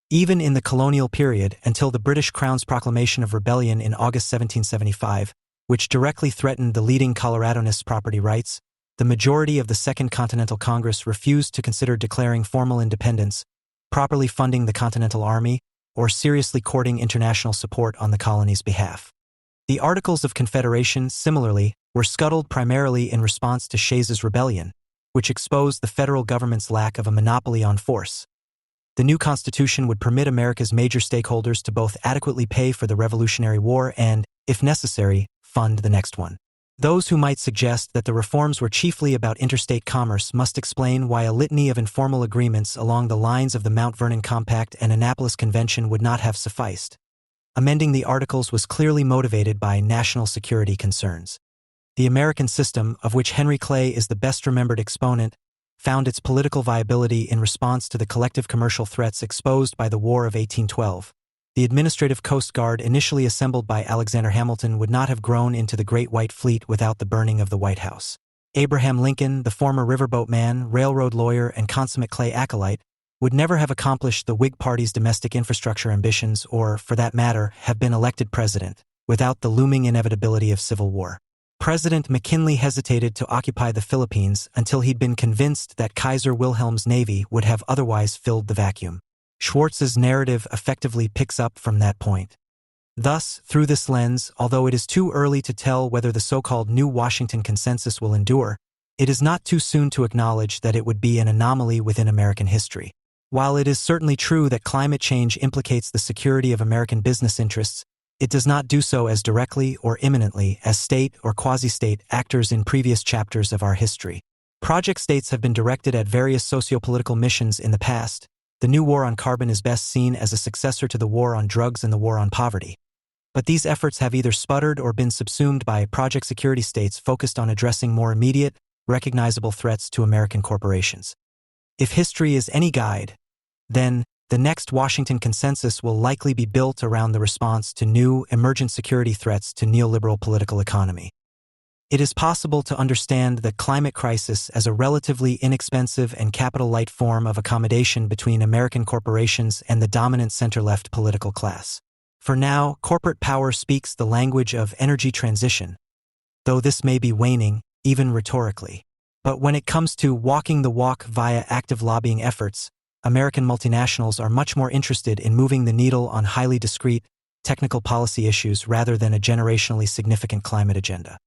Even in the colonial period, until the British Crown's proclamation of rebellion in August 1775, which directly threatened the leading Coloradonists' property rights, the majority of the Second Continental Congress refused to consider declaring formal independence, properly funding the Continental Army, or seriously courting international support on the colony's behalf. The Articles of Confederation, similarly, were scuttled primarily in response to Shays's rebellion, which exposed the federal government's lack of a monopoly on force. The new Constitution would permit America's major stakeholders to both adequately pay for the Revolutionary War and, if necessary, fund the next one. Those who might suggest that the reforms were chiefly about interstate commerce must explain why a litany of informal agreements along the lines of the Mount Vernon Compact and Annapolis Convention would not have sufficed. Amending the Articles was clearly motivated by national security concerns. The American system, of which Henry Clay is the best-remembered exponent, found its political viability in response to the collective commercial threats exposed by the War of 1812. The administrative Coast Guard initially assembled by Alexander Hamilton would not have grown into the Great White Fleet without the burning of the White House. Abraham Lincoln, the former riverboat man, railroad lawyer, and consummate Clay acolyte, would never have accomplished the Whig Party's domestic infrastructure ambitions or, for that matter, have been elected president, without the looming inevitability of civil war. President McKinley hesitated to occupy the Philippines until he'd been convinced that Kaiser Wilhelm's navy would have otherwise filled the vacuum. Schwartz's narrative effectively picks up from that point. Thus, through this lens, although it is too early to tell whether the so-called New Washington Consensus will endure, it is not too soon to acknowledge that it would be an anomaly within American history. While it is certainly true that climate change implicates the security of American business interests, it does not do so as directly or imminently as state or quasi-state actors in previous chapters of our history. Project states have been directed at various socio-political missions in the past. The new war on carbon is best seen as a successor to the war on drugs and the war on poverty. But these efforts have either sputtered or been subsumed by project security states focused on addressing more immediate, recognizable threats to American corporations. If history is any guide, then the next Washington consensus will likely be built around the response to new, emergent security threats to neoliberal political economy. It is possible to understand the climate crisis as a relatively inexpensive and capital-light form of accommodation between American corporations and the dominant center-left political class. For now, corporate power speaks the language of energy transition, though this may be waning, even rhetorically. But when it comes to walking the walk via active lobbying efforts, American multinationals are much more interested in moving the needle on highly discrete, technical policy issues rather than a generationally significant climate agenda.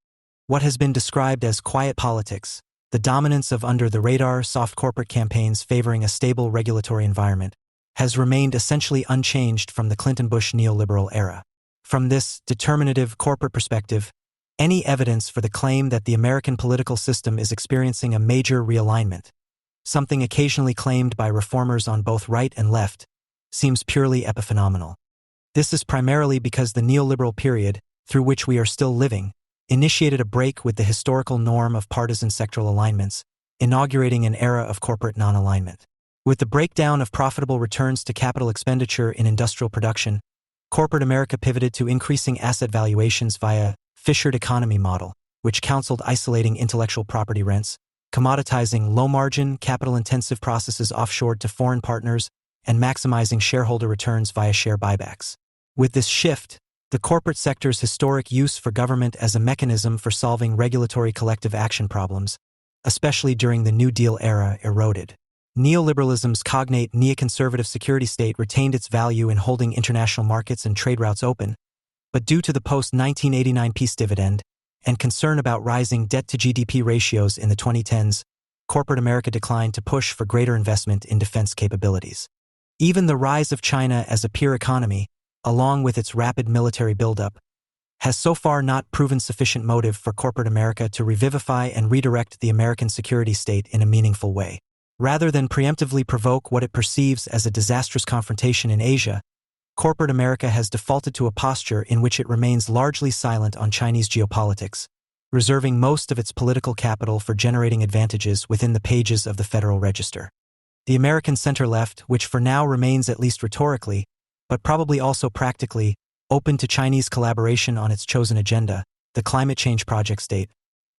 What has been described as quiet politics, the dominance of under-the-radar soft corporate campaigns favoring a stable regulatory environment, has remained essentially unchanged from the Clinton-Bush neoliberal era. From this determinative corporate perspective, any evidence for the claim that the American political system is experiencing a major realignment, something occasionally claimed by reformers on both right and left, seems purely epiphenomenal. This is primarily because the neoliberal period, through which we are still living, initiated a break with the historical norm of partisan sectoral alignments, inaugurating an era of corporate non-alignment. With the breakdown of profitable returns to capital expenditure in industrial production, corporate America pivoted to increasing asset valuations via Fishered economy model, which counseled isolating intellectual property rents, commoditizing low-margin, capital-intensive processes offshored to foreign partners, and maximizing shareholder returns via share buybacks. With this shift, the corporate sector's historic use for government as a mechanism for solving regulatory collective action problems, especially during the New Deal era, eroded. Neoliberalism's cognate neoconservative security state retained its value in holding international markets and trade routes open, but due to the post-1989 peace dividend and concern about rising debt-to-GDP ratios in the 2010s, corporate America declined to push for greater investment in defense capabilities. Even the rise of China as a peer economy, along with its rapid military buildup, has so far not proven sufficient motive for corporate America to revivify and redirect the American security state in a meaningful way. Rather than preemptively provoke what it perceives as a disastrous confrontation in Asia, corporate America has defaulted to a posture in which it remains largely silent on Chinese geopolitics, reserving most of its political capital for generating advantages within the pages of the Federal Register. The American center-left, which for now remains at least rhetorically, but probably also practically, open to Chinese collaboration on its chosen agenda, the climate change project state,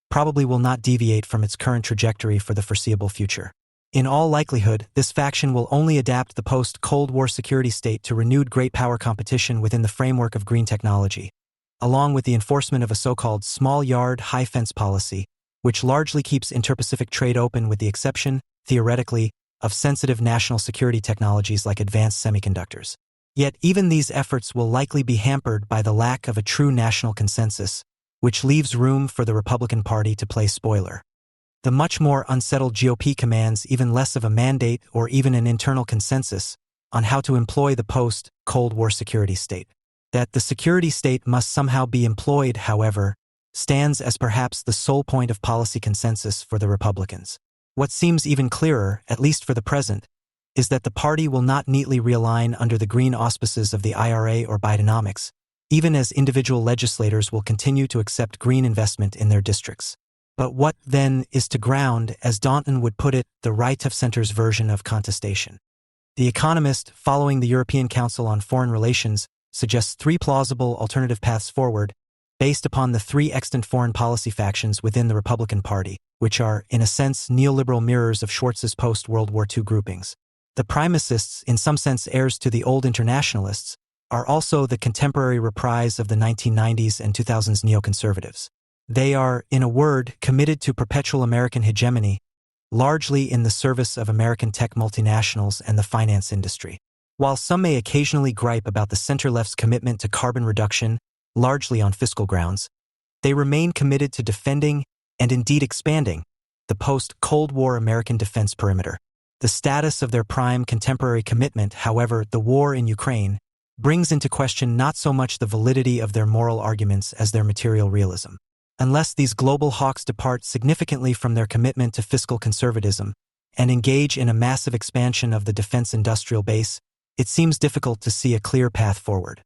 probably will not deviate from its current trajectory for the foreseeable future. In all likelihood, this faction will only adapt the post-Cold War security state to renewed great power competition within the framework of green technology, along with the enforcement of a so-called small yard, high fence policy, which largely keeps inter-Pacific trade open with the exception, theoretically, of sensitive national security technologies like advanced semiconductors. Yet even these efforts will likely be hampered by the lack of a true national consensus, which leaves room for the Republican Party to play spoiler. The much more unsettled GOP commands even less of a mandate or even an internal consensus on how to employ the post-Cold War security state. That the security state must somehow be employed, however, stands as perhaps the sole point of policy consensus for the Republicans. What seems even clearer, at least for the present, is that the party will not neatly realign under the green auspices of the IRA or Bidenomics, even as individual legislators will continue to accept green investment in their districts. But what, then, is to ground, as Daunton would put it, the right of center's version of contestation? The Economist, following the European Council on Foreign Relations, suggests three plausible alternative paths forward, based upon the three extant foreign policy factions within the Republican Party, which are, in a sense, neoliberal mirrors of Schwartz's post-World War II groupings. The primacists, in some sense heirs to the old internationalists, are also the contemporary reprise of the 1990s and 2000s neoconservatives. They are, in a word, committed to perpetual American hegemony, largely in the service of American tech multinationals and the finance industry. While some may occasionally gripe about the center-left's commitment to carbon reduction, largely on fiscal grounds, they remain committed to defending, and indeed expanding, the post-Cold War American defense perimeter. The status of their prime contemporary commitment, however, the war in Ukraine, brings into question not so much the validity of their moral arguments as their material realism. Unless these global hawks depart significantly from their commitment to fiscal conservatism and engage in a massive expansion of the defense industrial base, it seems difficult to see a clear path forward.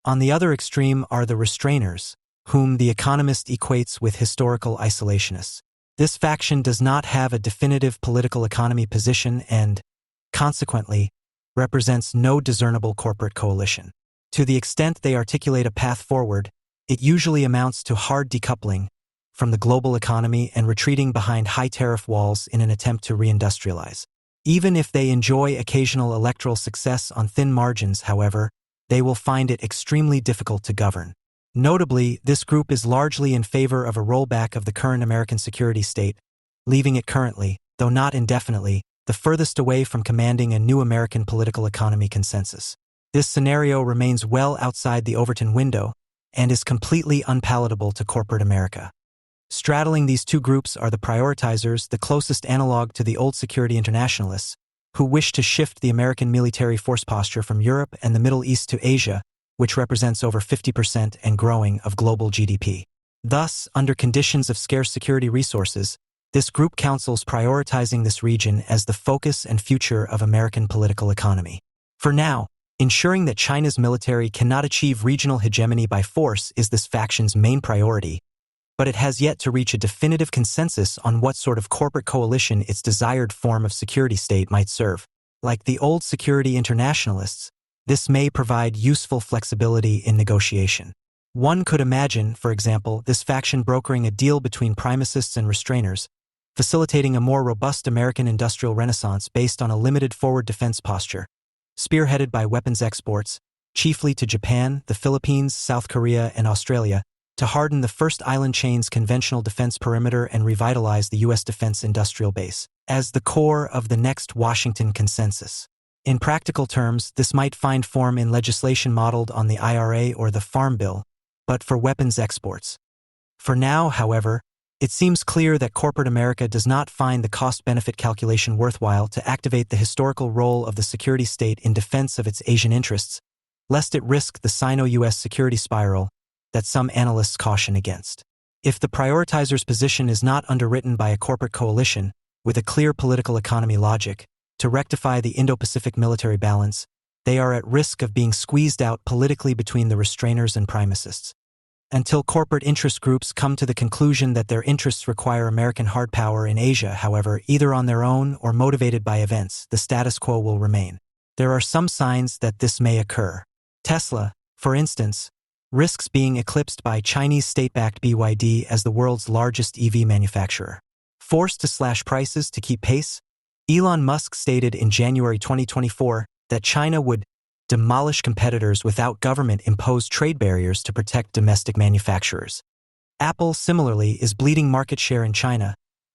On the other extreme are the restrainers, whom The Economist equates with historical isolationists. This faction does not have a definitive political economy position and, consequently, represents no discernible corporate coalition. To the extent they articulate a path forward, it usually amounts to hard decoupling from the global economy and retreating behind high tariff walls in an attempt to reindustrialize. Even if they enjoy occasional electoral success on thin margins, however, they will find it extremely difficult to govern. Notably, this group is largely in favor of a rollback of the current American security state, leaving it currently, though not indefinitely, the furthest away from commanding a new American political economy consensus. This scenario remains well outside the Overton window and is completely unpalatable to corporate America. Straddling these two groups are the prioritizers, the closest analog to the old security internationalists, who wish to shift the American military force posture from Europe and the Middle East to Asia, which represents over 50% and growing of global GDP. Thus, under conditions of scarce security resources, this group counsels prioritizing this region as the focus and future of American political economy. For now, ensuring that China's military cannot achieve regional hegemony by force is this faction's main priority, but it has yet to reach a definitive consensus on what sort of corporate coalition its desired form of security state might serve. Like the old security internationalists, this may provide useful flexibility in negotiation. One could imagine, for example, this faction brokering a deal between primicists and restrainers, facilitating a more robust American industrial renaissance based on a limited forward defense posture, spearheaded by weapons exports, chiefly to Japan, the Philippines, South Korea, and Australia, to harden the first island chain's conventional defense perimeter and revitalize the U.S. defense industrial base, as the core of the next Washington consensus. In practical terms, this might find form in legislation modeled on the IRA or the Farm Bill, but for weapons exports. For now, however, it seems clear that corporate America does not find the cost-benefit calculation worthwhile to activate the historical role of the security state in defense of its Asian interests, lest it risk the Sino-U.S. security spiral that some analysts caution against. If the prioritizer's position is not underwritten by a corporate coalition with a clear political economy logic to rectify the Indo-Pacific military balance, they are at risk of being squeezed out politically between the restrainers and primicists. Until corporate interest groups come to the conclusion that their interests require American hard power in Asia, however, either on their own or motivated by events, the status quo will remain. There are some signs that this may occur. Tesla, for instance, risks being eclipsed by Chinese state-backed BYD as the world's largest EV manufacturer. Forced to slash prices to keep pace, Elon Musk stated in January 2024 that China would demolish competitors without government-imposed trade barriers to protect domestic manufacturers. Apple, similarly, is bleeding market share in China,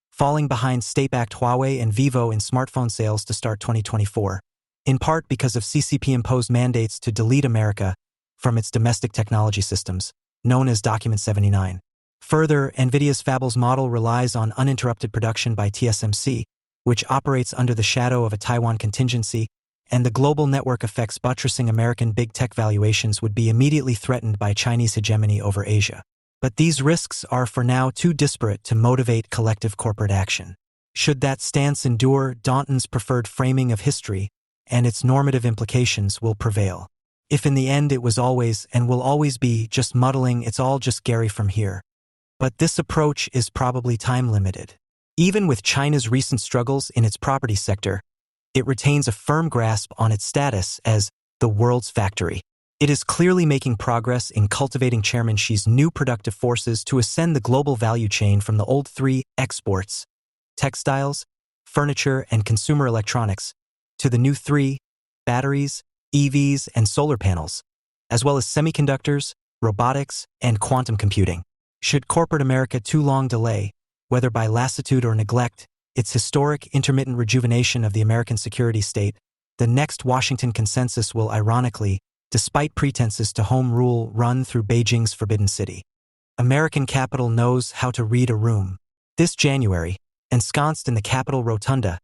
falling behind state-backed Huawei and Vivo in smartphone sales to start 2024, in part because of CCP-imposed mandates to delete America from its domestic technology systems, known as Document 79. Further, NVIDIA's fabless model relies on uninterrupted production by TSMC, which operates under the shadow of a Taiwan contingency, and the global network effects buttressing American big tech valuations would be immediately threatened by Chinese hegemony over Asia. But these risks are for now too disparate to motivate collective corporate action. Should that stance endure, Daunton's preferred framing of history and its normative implications will prevail. If in the end it was always and will always be just muddling, it's all just Gary from here. But this approach is probably time-limited. Even with China's recent struggles in its property sector, it retains a firm grasp on its status as the world's factory. It is clearly making progress in cultivating Chairman Xi's new productive forces to ascend the global value chain from the old three exports, textiles, furniture, and consumer electronics, to the new three, batteries, EVs, and solar panels, as well as semiconductors, robotics, and quantum computing. Should corporate America too long delay, whether by lassitude or neglect, its historic intermittent rejuvenation of the American security state, the next Washington consensus will ironically, despite pretenses to home rule, run through Beijing's Forbidden City. American capital knows how to read a room. This January, ensconced in the Capitol Rotunda,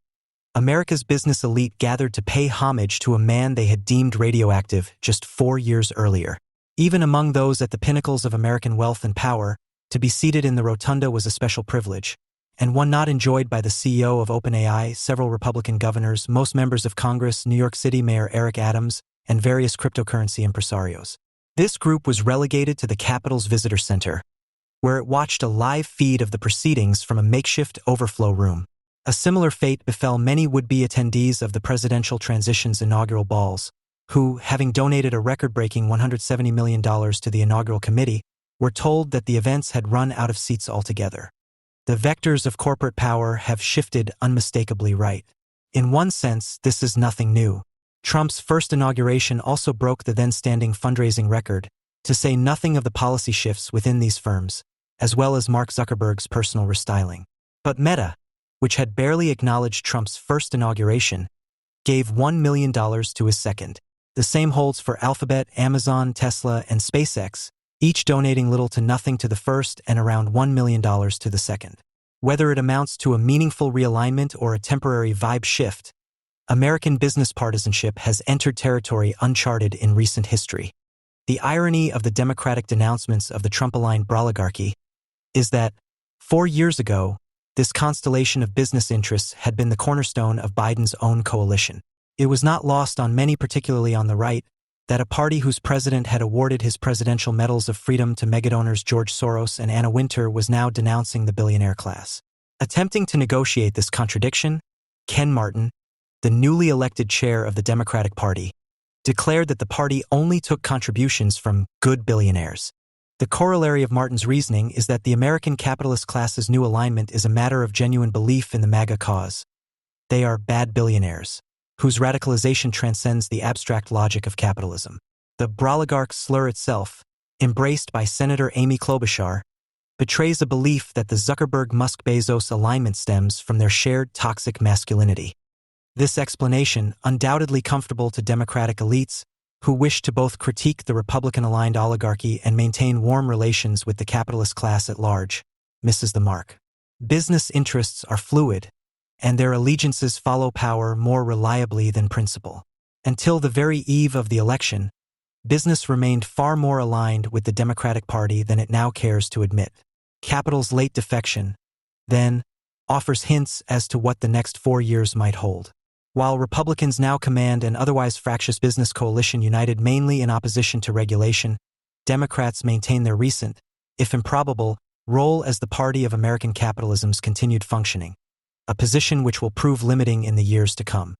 America's business elite gathered to pay homage to a man they had deemed radioactive just 4 years earlier. Even among those at the pinnacles of American wealth and power, to be seated in the rotunda was a special privilege, and one not enjoyed by the CEO of OpenAI, several Republican governors, most members of Congress, New York City Mayor Eric Adams, and various cryptocurrency impresarios. This group was relegated to the Capitol's visitor center, where it watched a live feed of the proceedings from a makeshift overflow room. A similar fate befell many would-be attendees of the presidential transition's inaugural balls, who, having donated a record-breaking $170 million to the inaugural committee, were told that the events had run out of seats altogether. The vectors of corporate power have shifted unmistakably right. In one sense, this is nothing new. Trump's first inauguration also broke the then-standing fundraising record, to say nothing of the policy shifts within these firms, as well as Mark Zuckerberg's personal restyling. But Meta, which had barely acknowledged Trump's first inauguration, gave $1 million to his second. The same holds for Alphabet, Amazon, Tesla, and SpaceX, each donating little to nothing to the first and around $1 million to the second. Whether it amounts to a meaningful realignment or a temporary vibe shift, American business partisanship has entered territory uncharted in recent history. The irony of the Democratic denouncements of the Trump-aligned broligarchy is that, 4 years ago, this constellation of business interests had been the cornerstone of Biden's own coalition. It was not lost on many, particularly on the right, that a party whose president had awarded his Presidential Medals of Freedom to megadonors George Soros and Anna Wintour was now denouncing the billionaire class. Attempting to negotiate this contradiction, Ken Martin, the newly elected chair of the Democratic Party, declared that the party only took contributions from good billionaires. The corollary of Martin's reasoning is that the American capitalist class's new alignment is a matter of genuine belief in the MAGA cause. They are bad billionaires, whose radicalization transcends the abstract logic of capitalism. The broligarch slur itself, embraced by Senator Amy Klobuchar, betrays a belief that the Zuckerberg-Musk-Bezos alignment stems from their shared toxic masculinity. This explanation, undoubtedly comfortable to Democratic elites who wish to both critique the Republican-aligned oligarchy and maintain warm relations with the capitalist class at large, misses the mark. Business interests are fluid, and their allegiances follow power more reliably than principle. Until the very eve of the election, business remained far more aligned with the Democratic Party than it now cares to admit. Capital's late defection, then, offers hints as to what the next 4 years might hold. While Republicans now command an otherwise fractious business coalition united mainly in opposition to regulation, Democrats maintain their recent, if improbable, role as the party of American capitalism's continued functioning, a position which will prove limiting in the years to come.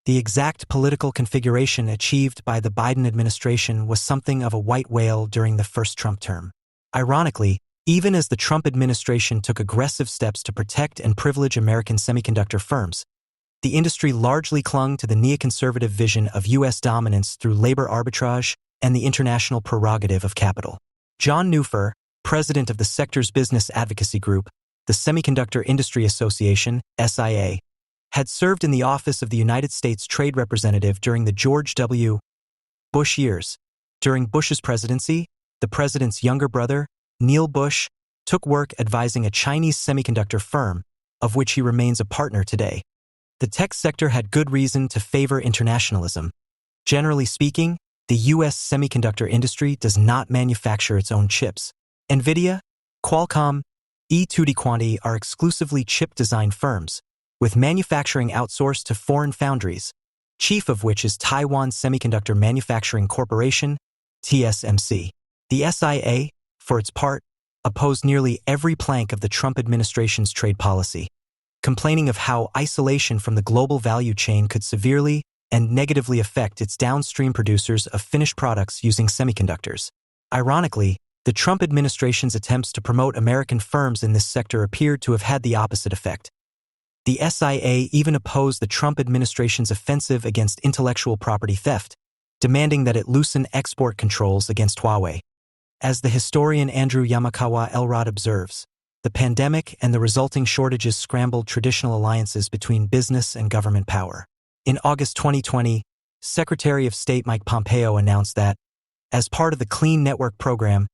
The exact political configuration achieved by the Biden administration was something of a white whale during the first Trump term. Ironically, even as the Trump administration took aggressive steps to protect and privilege American semiconductor firms, the industry largely clung to the neoconservative vision of U.S. dominance through labor arbitrage and the international prerogative of capital. John Neufer, president of the sector's business advocacy group, the Semiconductor Industry Association, SIA, had served in the office of the United States Trade Representative during the George W. Bush years. During Bush's presidency, the president's younger brother, Neil Bush, took work advising a Chinese semiconductor firm, of which he remains a partner today. The tech sector had good reason to favor internationalism. Generally speaking, the U.S. semiconductor industry does not manufacture its own chips. NVIDIA, Qualcomm, E2D Quanti are exclusively chip design firms, with manufacturing outsourced to foreign foundries, chief of which is Taiwan Semiconductor Manufacturing Corporation, TSMC. The SIA, for its part, opposed nearly every plank of the Trump administration's trade policy, complaining of how isolation from the global value chain could severely and negatively affect its downstream producers of finished products using semiconductors. Ironically, the Trump administration's attempts to promote American firms in this sector appeared to have had the opposite effect. The SIA even opposed the Trump administration's offensive against intellectual property theft, demanding that it loosen export controls against Huawei. As the historian Andrew Yamakawa Elrod observes, the pandemic and the resulting shortages scrambled traditional alliances between business and government power. In August 2020, Secretary of State Mike Pompeo announced that, as part of the Clean Network program,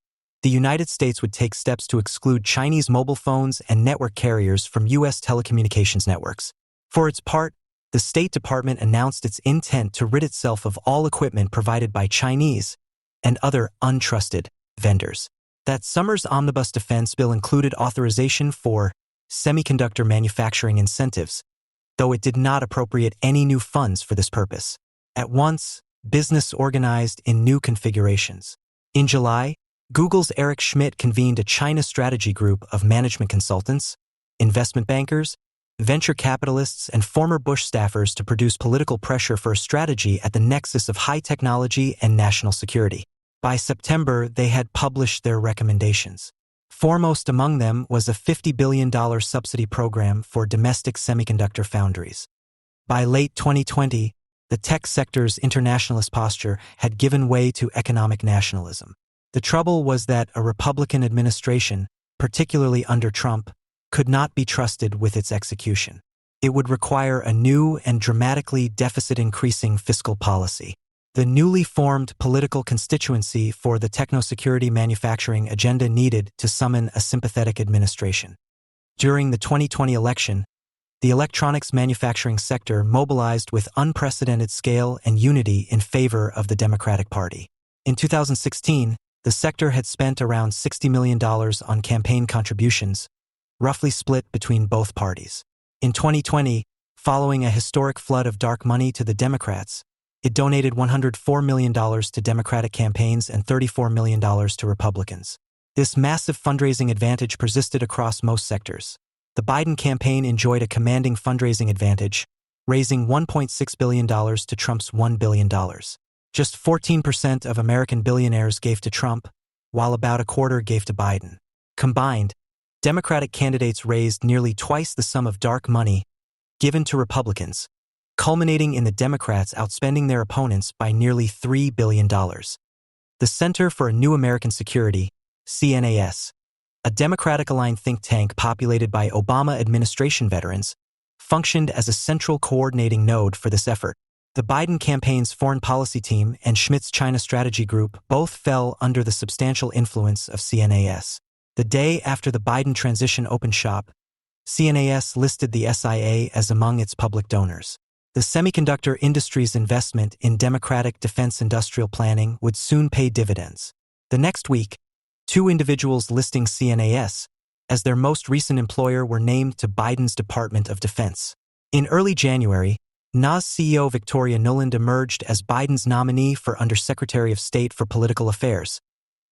the United States would take steps to exclude Chinese mobile phones and network carriers from U.S. telecommunications networks. For its part, the State Department announced its intent to rid itself of all equipment provided by Chinese and other untrusted vendors. That summer's omnibus defense bill included authorization for semiconductor manufacturing incentives, though it did not appropriate any new funds for this purpose. At once, business organized in new configurations. In July, Google's Eric Schmidt convened a China strategy group of management consultants, investment bankers, venture capitalists, and former Bush staffers to produce political pressure for a strategy at the nexus of high technology and national security. By September, they had published their recommendations. Foremost among them was a $50 billion subsidy program for domestic semiconductor foundries. By late 2020, the tech sector's internationalist posture had given way to economic nationalism. The trouble was that a Republican administration, particularly under Trump, could not be trusted with its execution. It would require a new and dramatically deficit-increasing fiscal policy. The newly formed political constituency for the techno-security manufacturing agenda needed to summon a sympathetic administration. During the 2020 election, the electronics manufacturing sector mobilized with unprecedented scale and unity in favor of the Democratic Party. In 2016, the sector had spent around $60 million on campaign contributions, roughly split between both parties. In 2020, following a historic flood of dark money to the Democrats, it donated $104 million to Democratic campaigns and $34 million to Republicans. This massive fundraising advantage persisted across most sectors. The Biden campaign enjoyed a commanding fundraising advantage, raising $1.6 billion to Trump's $1 billion. Just 14% of American billionaires gave to Trump, while about a quarter gave to Biden. Combined, Democratic candidates raised nearly twice the sum of dark money given to Republicans, culminating in the Democrats outspending their opponents by nearly $3 billion. The Center for a New American Security, CNAS, a Democratic-aligned think tank populated by Obama administration veterans, functioned as a central coordinating node for this effort. The Biden campaign's foreign policy team and Schmidt's China strategy group both fell under the substantial influence of CNAS. The day after the Biden transition opened shop, CNAS listed the SIA as among its public donors. The semiconductor industry's investment in democratic defense industrial planning would soon pay dividends. The next week, two individuals listing CNAS as their most recent employer were named to Biden's Department of Defense. In early January, NAS CEO Victoria Nuland emerged as Biden's nominee for Undersecretary of State for Political Affairs,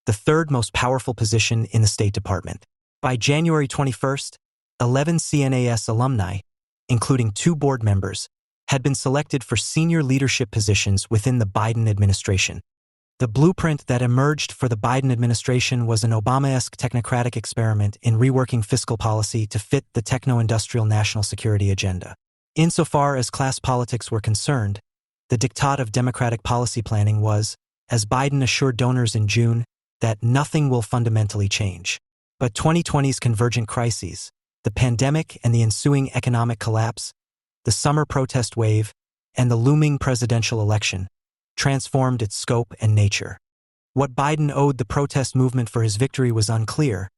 the third most powerful position in the State Department. By January 21st, 11 CNAS alumni, including 2 board members, had been selected for senior leadership positions within the Biden administration. The blueprint that emerged for the Biden administration was an Obama-esque technocratic experiment in reworking fiscal policy to fit the techno-industrial national security agenda. Insofar as class politics were concerned, the diktat of Democratic policy planning was, as Biden assured donors in June, that nothing will fundamentally change. But 2020's convergent crises, the pandemic and the ensuing economic collapse, the summer protest wave, and the looming presidential election, transformed its scope and nature. What Biden owed the protest movement for his victory was unclear.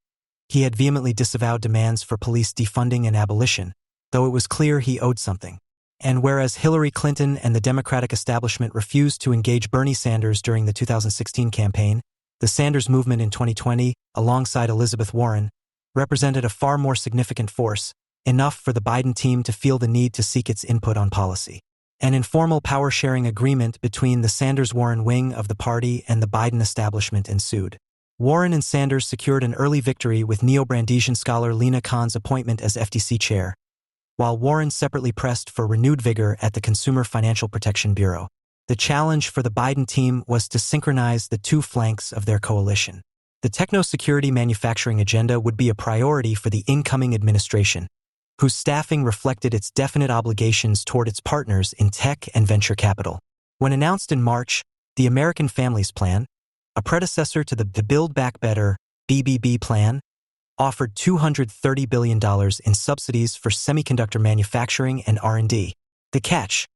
He had vehemently disavowed demands for police defunding and abolition, though it was clear he owed something. And whereas Hillary Clinton and the Democratic establishment refused to engage Bernie Sanders during the 2016 campaign, the Sanders movement in 2020, alongside Elizabeth Warren, represented a far more significant force, enough for the Biden team to feel the need to seek its input on policy. An informal power-sharing agreement between the Sanders-Warren wing of the party and the Biden establishment ensued. Warren and Sanders secured an early victory with neo-Brandeisian scholar Lina Khan's appointment as FTC chair, while Warren separately pressed for renewed vigor at the Consumer Financial Protection Bureau. The challenge for the Biden team was to synchronize the two flanks of their coalition. The techno-security manufacturing agenda would be a priority for the incoming administration, whose staffing reflected its definite obligations toward its partners in tech and venture capital. When announced in March, the American Families Plan, a predecessor to the Build Back Better (BBB) plan, offered $230 billion in subsidies for semiconductor manufacturing and R&D. The catch: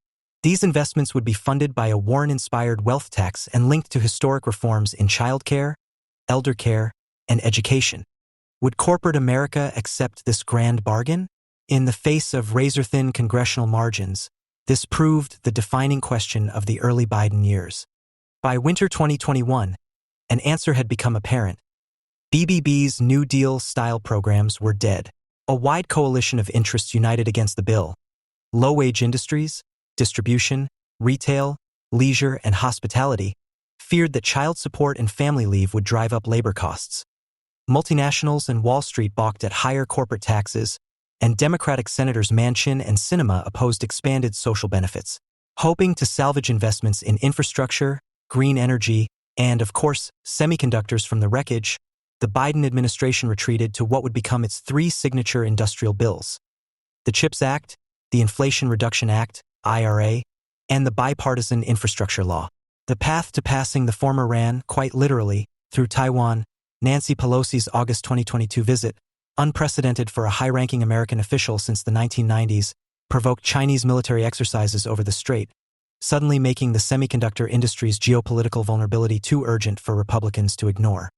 these investments would be funded by a Warren-inspired wealth tax and linked to historic reforms in childcare, elder care, and education. Would corporate America accept this grand bargain? In the face of razor-thin congressional margins, this proved the defining question of the early Biden years. By winter 2021, an answer had become apparent. BBB's New Deal-style programs were dead. A wide coalition of interests united against the bill. Low-wage industries, distribution, retail, leisure, and hospitality feared that child support and family leave would drive up labor costs. Multinationals and Wall Street balked at higher corporate taxes, and Democratic Senators Manchin and Sinema opposed expanded social benefits, hoping to salvage investments in infrastructure, green energy, and, of course, semiconductors from the wreckage. The Biden administration retreated to what would become its three signature industrial bills: the CHIPS Act, the Inflation Reduction Act, IRA, and the Bipartisan Infrastructure Law. The path to passing the former ran, quite literally, through Taiwan. Nancy Pelosi's August 2022 visit, unprecedented for a high-ranking American official since the 1990s, provoked Chinese military exercises over the strait, suddenly making the semiconductor industry's geopolitical vulnerability too urgent for Republicans to ignore.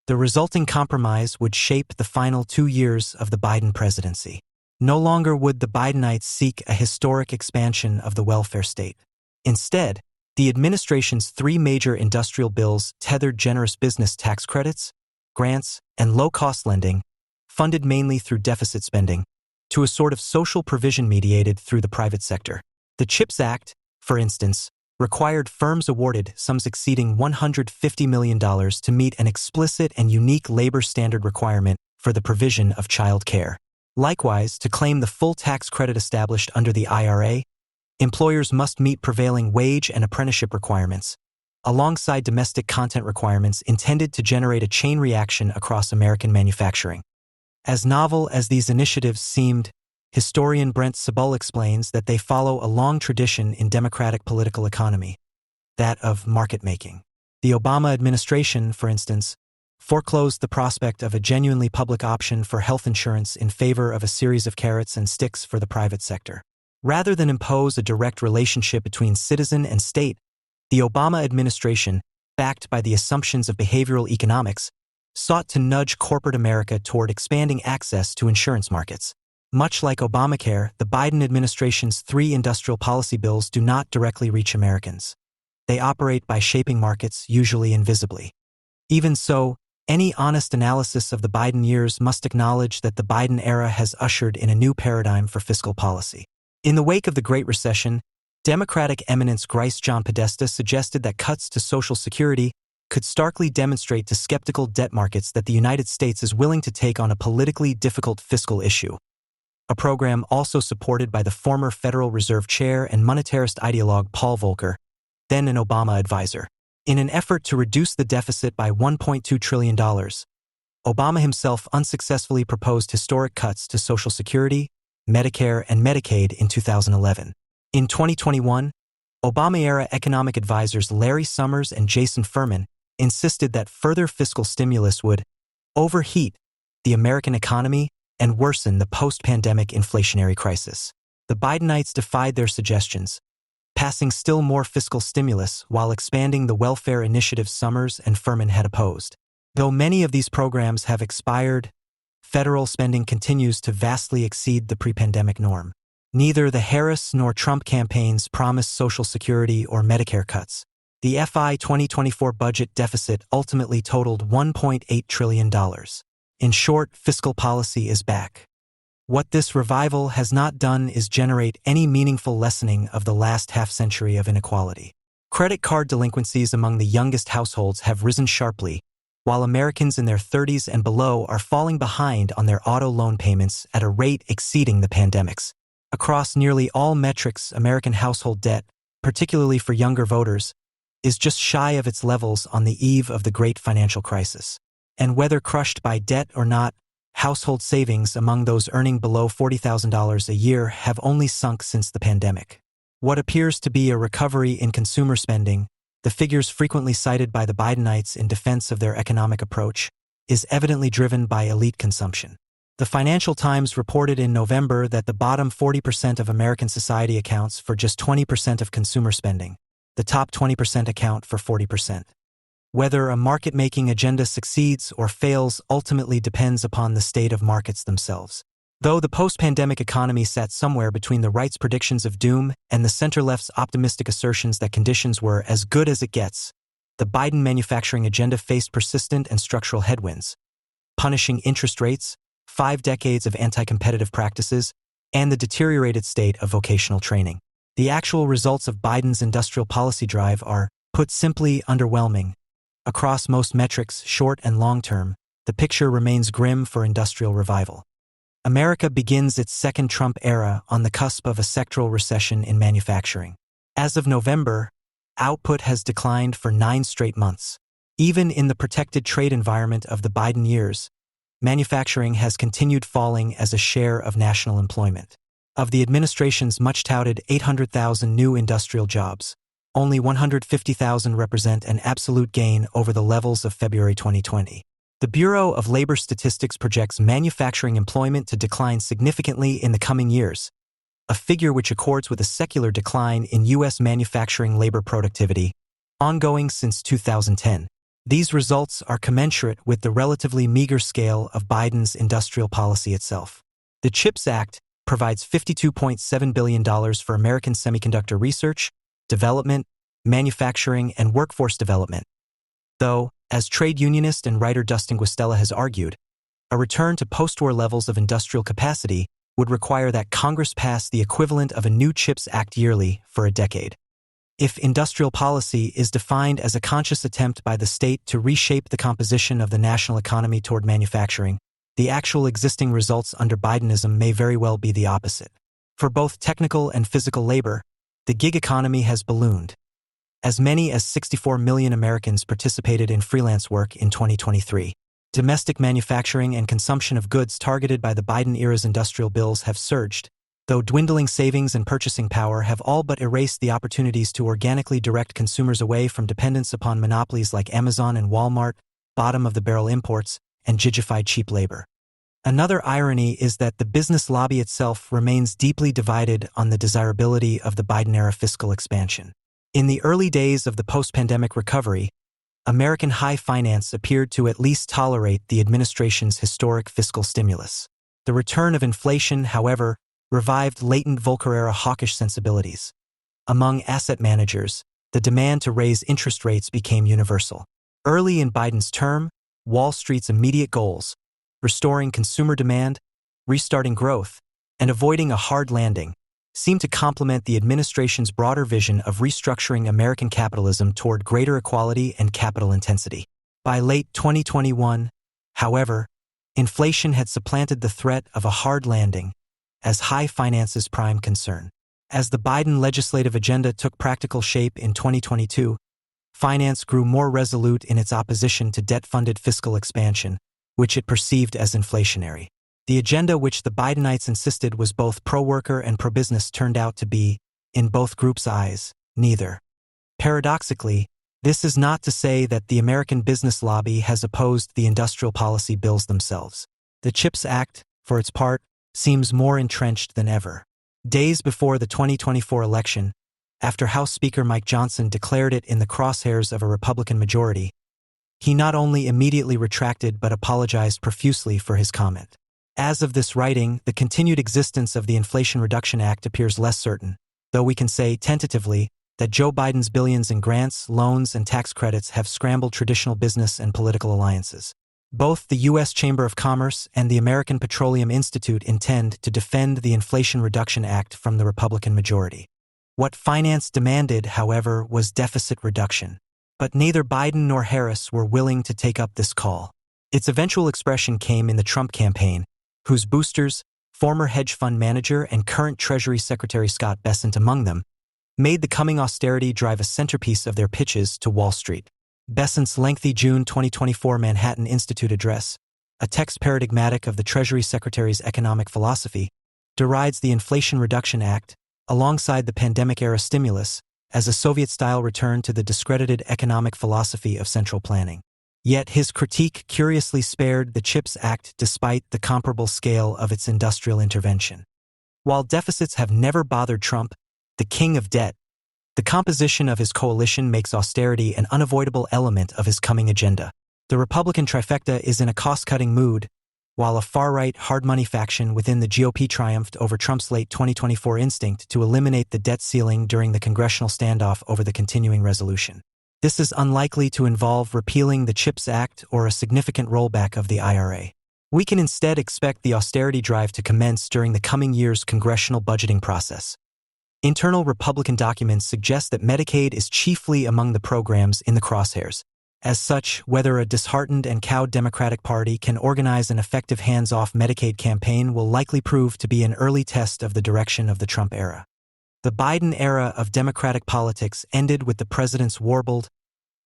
The resulting compromise would shape the final 2 years of the Biden presidency. No longer would the Bidenites seek a historic expansion of the welfare state. Instead, the administration's three major industrial bills tethered generous business tax credits, grants, and low-cost lending, funded mainly through deficit spending, to a sort of social provision mediated through the private sector. The CHIPS Act, for instance, required firms awarded sums exceeding $150 million to meet an explicit and unique labor standard requirement for the provision of child care. Likewise, to claim the full tax credit established under the IRA, employers must meet prevailing wage and apprenticeship requirements, alongside domestic content requirements intended to generate a chain reaction across American manufacturing. As novel as these initiatives seemed, historian Brent Sabol explains that they follow a long tradition in democratic political economy, that of market-making. The Obama administration, for instance, foreclosed the prospect of a genuinely public option for health insurance in favor of a series of carrots and sticks for the private sector. Rather than impose a direct relationship between citizen and state, the Obama administration, backed by the assumptions of behavioral economics, sought to nudge corporate America toward expanding access to insurance markets. Much like Obamacare, the Biden administration's three industrial policy bills do not directly reach Americans. They operate by shaping markets, usually invisibly. Even so, any honest analysis of the Biden years must acknowledge that the Biden era has ushered in a new paradigm for fiscal policy. In the wake of the Great Recession, Democratic eminence Grice John Podesta suggested that cuts to Social Security could starkly demonstrate to skeptical debt markets that the United States is willing to take on a politically difficult fiscal issue, a program also supported by the former Federal Reserve Chair and monetarist ideologue Paul Volcker, then an Obama advisor. In an effort to reduce the deficit by $1.2 trillion, Obama himself unsuccessfully proposed historic cuts to Social Security, Medicare, and Medicaid in 2011. In 2021, Obama-era economic advisors Larry Summers and Jason Furman insisted that further fiscal stimulus would overheat the American economy and worsen the post-pandemic inflationary crisis. The Bidenites defied their suggestions, passing still more fiscal stimulus while expanding the welfare initiatives Summers and Furman had opposed. Though many of these programs have expired, federal spending continues to vastly exceed the pre-pandemic norm. Neither the Harris nor Trump campaigns promised Social Security or Medicare cuts. The FY 2024 budget deficit ultimately totaled $1.8 trillion. In short, fiscal policy is back. What this revival has not done is generate any meaningful lessening of the last half-century of inequality. Credit card delinquencies among the youngest households have risen sharply, while Americans in their 30s and below are falling behind on their auto loan payments at a rate exceeding the pandemic's. Across nearly all metrics, American household debt, particularly for younger voters, is just shy of its levels on the eve of the great financial crisis. And whether crushed by debt or not, household savings among those earning below $40,000 a year have only sunk since the pandemic. What appears to be a recovery in consumer spending, the figures frequently cited by the Bidenites in defense of their economic approach, is evidently driven by elite consumption. The Financial Times reported in November that the bottom 40% of American society accounts for just 20% of consumer spending. The top 20% account for 40%. Whether a market-making agenda succeeds or fails ultimately depends upon the state of markets themselves. Though the post-pandemic economy sat somewhere between the right's predictions of doom and the center-left's optimistic assertions that conditions were as good as it gets, the Biden manufacturing agenda faced persistent and structural headwinds, punishing interest rates, 5 decades of anti-competitive practices, and the deteriorated state of vocational training. The actual results of Biden's industrial policy drive are, put simply, underwhelming. Across most metrics, short and long term, the picture remains grim for industrial revival. America begins its second Trump era on the cusp of a sectoral recession in manufacturing. As of November, output has declined for 9 straight months. Even in the protected trade environment of the Biden years, manufacturing has continued falling as a share of national employment. Of the administration's much-touted 800,000 new industrial jobs, only 150,000 represent an absolute gain over the levels of February 2020. The Bureau of Labor Statistics projects manufacturing employment to decline significantly in the coming years, a figure which accords with a secular decline in U.S. manufacturing labor productivity, ongoing since 2010. These results are commensurate with the relatively meager scale of Biden's industrial policy itself. The CHIPS Act provides $52.7 billion for American semiconductor research, development, manufacturing, and workforce development. Though, as trade unionist and writer Dustin Guastella has argued, a return to post-war levels of industrial capacity would require that Congress pass the equivalent of a new CHIPS Act yearly for a decade. If industrial policy is defined as a conscious attempt by the state to reshape the composition of the national economy toward manufacturing, the actual existing results under Bidenism may very well be the opposite. For both technical and physical labor, the gig economy has ballooned. As many as 64 million Americans participated in freelance work in 2023. Domestic manufacturing and consumption of goods targeted by the Biden-era's industrial bills have surged, though dwindling savings and purchasing power have all but erased the opportunities to organically direct consumers away from dependence upon monopolies like Amazon and Walmart, bottom-of-the-barrel imports, and gigified cheap labor. Another irony is that the business lobby itself remains deeply divided on the desirability of the Biden-era fiscal expansion. In the early days of the post-pandemic recovery, American high finance appeared to at least tolerate the administration's historic fiscal stimulus. The return of inflation, however, revived latent Volcker-era hawkish sensibilities. Among asset managers, the demand to raise interest rates became universal. Early in Biden's term, Wall Street's immediate goals, restoring consumer demand, restarting growth, and avoiding a hard landing, seem to complement the administration's broader vision of restructuring American capitalism toward greater equality and capital intensity. By late 2021, however, inflation had supplanted the threat of a hard landing as high finance's prime concern. As the Biden legislative agenda took practical shape in 2022, finance grew more resolute in its opposition to debt-funded fiscal expansion, which it perceived as inflationary. The agenda which the Bidenites insisted was both pro-worker and pro-business turned out to be, in both groups' eyes, neither. Paradoxically, this is not to say that the American business lobby has opposed the industrial policy bills themselves. The CHIPS Act, for its part, seems more entrenched than ever. Days before the 2024 election, after House Speaker Mike Johnson declared it in the crosshairs of a Republican majority, he not only immediately retracted but apologized profusely for his comment. As of this writing, the continued existence of the Inflation Reduction Act appears less certain, though we can say, tentatively, that Joe Biden's billions in grants, loans, and tax credits have scrambled traditional business and political alliances. Both the U.S. Chamber of Commerce and the American Petroleum Institute intend to defend the Inflation Reduction Act from the Republican majority. What finance demanded, however, was deficit reduction. But neither Biden nor Harris were willing to take up this call. Its eventual expression came in the Trump campaign, whose boosters, former hedge fund manager and current Treasury Secretary Scott Bessent among them, made the coming austerity drive a centerpiece of their pitches to Wall Street. Bessent's lengthy June 2024 Manhattan Institute address, a text paradigmatic of the Treasury Secretary's economic philosophy, derides the Inflation Reduction Act, alongside the pandemic-era stimulus, as a Soviet-style return to the discredited economic philosophy of central planning. Yet his critique curiously spared the CHIPS Act despite the comparable scale of its industrial intervention. While deficits have never bothered Trump, the king of debt, the composition of his coalition makes austerity an unavoidable element of his coming agenda. The Republican trifecta is in a cost-cutting mood, while a far-right hard-money faction within the GOP triumphed over Trump's late 2024 instinct to eliminate the debt ceiling during the congressional standoff over the continuing resolution. This is unlikely to involve repealing the CHIPS Act or a significant rollback of the IRA. We can instead expect the austerity drive to commence during the coming year's congressional budgeting process. Internal Republican documents suggest that Medicaid is chiefly among the programs in the crosshairs. As such, whether a disheartened and cowed Democratic Party can organize an effective hands-off Medicaid campaign will likely prove to be an early test of the direction of the Trump era. The Biden era of Democratic politics ended with the president's warbled,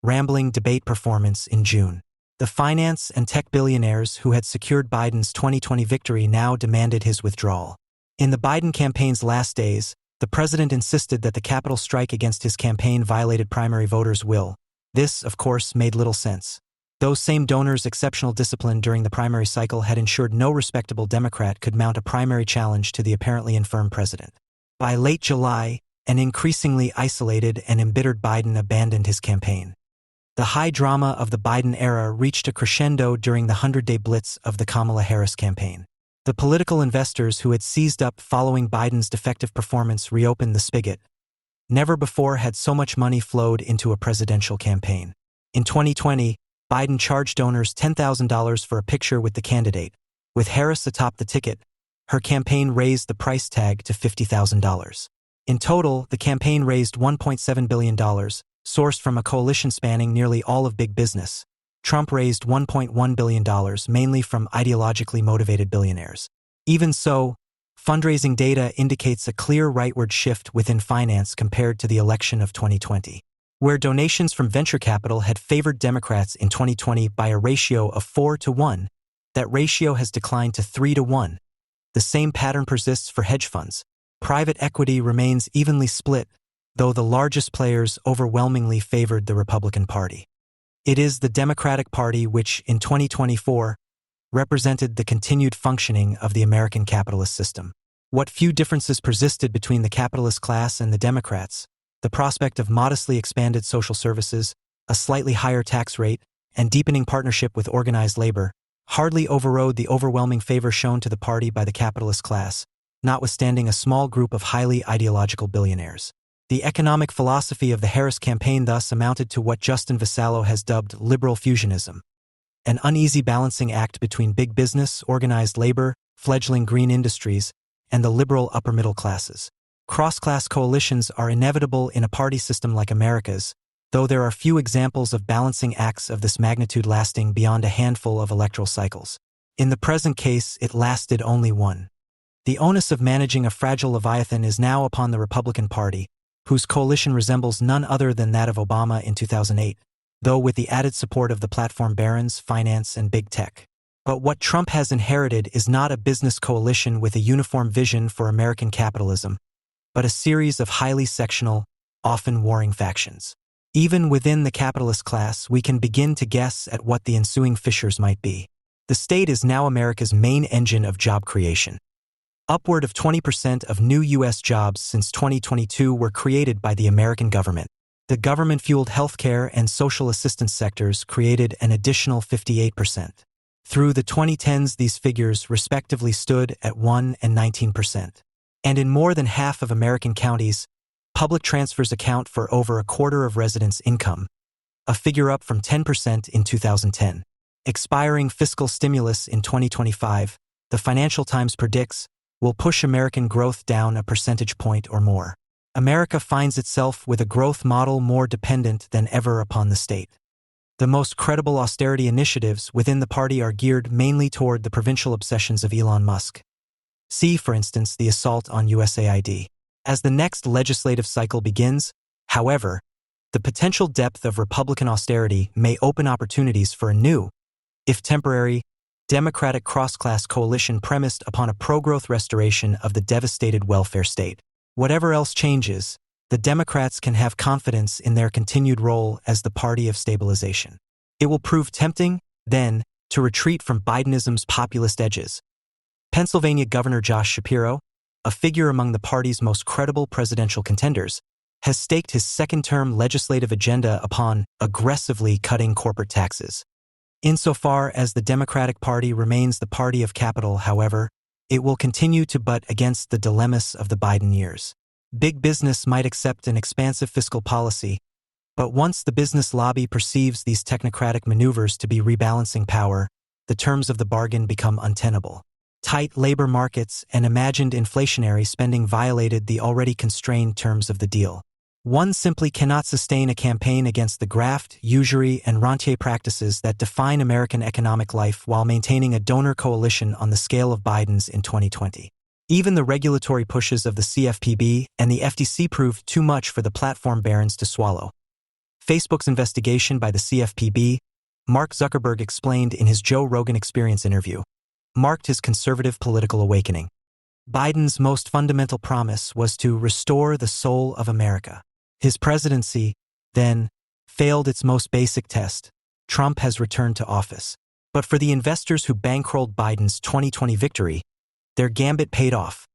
rambling debate performance in June. The finance and tech billionaires who had secured Biden's 2020 victory now demanded his withdrawal. In the Biden campaign's last days, the president insisted that the Capitol strike against his campaign violated primary voters' will. This, of course, made little sense. Those same donors' exceptional discipline during the primary cycle had ensured no respectable Democrat could mount a primary challenge to the apparently infirm president. By late July, an increasingly isolated and embittered Biden abandoned his campaign. The high drama of the Biden era reached a crescendo during the 100-day blitz of the Kamala Harris campaign. The political investors who had seized up following Biden's defective performance reopened the spigot. Never before had so much money flowed into a presidential campaign. In 2020, Biden charged donors $10,000 for a picture with the candidate. With Harris atop the ticket, her campaign raised the price tag to $50,000. In total, the campaign raised $1.7 billion, sourced from a coalition spanning nearly all of big business. Trump raised $1.1 billion, mainly from ideologically motivated billionaires. Even so, fundraising data indicates a clear rightward shift within finance compared to the election of 2020. Where donations from venture capital had favored Democrats in 2020 by a ratio of 4-1, that ratio has declined to 3-1. The same pattern persists for hedge funds. Private equity remains evenly split, though the largest players overwhelmingly favored the Republican Party. It is the Democratic Party which, in 2024, represented the continued functioning of the American capitalist system. What few differences persisted between the capitalist class and the Democrats, the prospect of modestly expanded social services, a slightly higher tax rate, and deepening partnership with organized labor, hardly overrode the overwhelming favor shown to the party by the capitalist class, notwithstanding a small group of highly ideological billionaires. The economic philosophy of the Harris campaign thus amounted to what Justin Vassallo has dubbed liberal fusionism, an uneasy balancing act between big business, organized labor, fledgling green industries, and the liberal upper-middle classes. Cross-class coalitions are inevitable in a party system like America's, though there are few examples of balancing acts of this magnitude lasting beyond a handful of electoral cycles. In the present case, it lasted only one. The onus of managing a fragile Leviathan is now upon the Republican Party, whose coalition resembles none other than that of Obama in 2008, though with the added support of the platform barons, finance, and big tech. But what Trump has inherited is not a business coalition with a uniform vision for American capitalism, but a series of highly sectional, often warring factions. Even within the capitalist class, we can begin to guess at what the ensuing fissures might be. The state is now America's main engine of job creation. Upward of 20% of new U.S. jobs since 2022 were created by the American government. The government-fueled healthcare and social assistance sectors created an additional 58%. Through the 2010s, these figures respectively stood at 1% and 19%. And in more than half of American counties, public transfers account for over a quarter of residents' income, a figure up from 10% in 2010. Expiring fiscal stimulus in 2025, the Financial Times predicts, will push American growth down a percentage point or more. America finds itself with a growth model more dependent than ever upon the state. The most credible austerity initiatives within the party are geared mainly toward the provincial obsessions of Elon Musk. See, for instance, the assault on USAID. As the next legislative cycle begins, however, the potential depth of Republican austerity may open opportunities for a new, if temporary, Democratic cross-class coalition premised upon a pro-growth restoration of the devastated welfare state. Whatever else changes, the Democrats can have confidence in their continued role as the party of stabilization. It will prove tempting, then, to retreat from Bidenism's populist edges. Pennsylvania Governor Josh Shapiro, a figure among the party's most credible presidential contenders, has staked his second-term legislative agenda upon aggressively cutting corporate taxes. Insofar as the Democratic Party remains the party of capital, however, it will continue to butt against the dilemmas of the Biden years. Big business might accept an expansive fiscal policy, but once the business lobby perceives these technocratic maneuvers to be rebalancing power, the terms of the bargain become untenable. Tight labor markets and imagined inflationary spending violated the already constrained terms of the deal. One simply cannot sustain a campaign against the graft, usury, and rentier practices that define American economic life while maintaining a donor coalition on the scale of Biden's in 2020. Even the regulatory pushes of the CFPB and the FTC proved too much for the platform barons to swallow. Facebook's investigation by the CFPB, Mark Zuckerberg explained in his Joe Rogan Experience interview, marked his conservative political awakening. Biden's most fundamental promise was to restore the soul of America. His presidency, then, failed its most basic test. Trump has returned to office. But for the investors who bankrolled Biden's 2020 victory, their gambit paid off.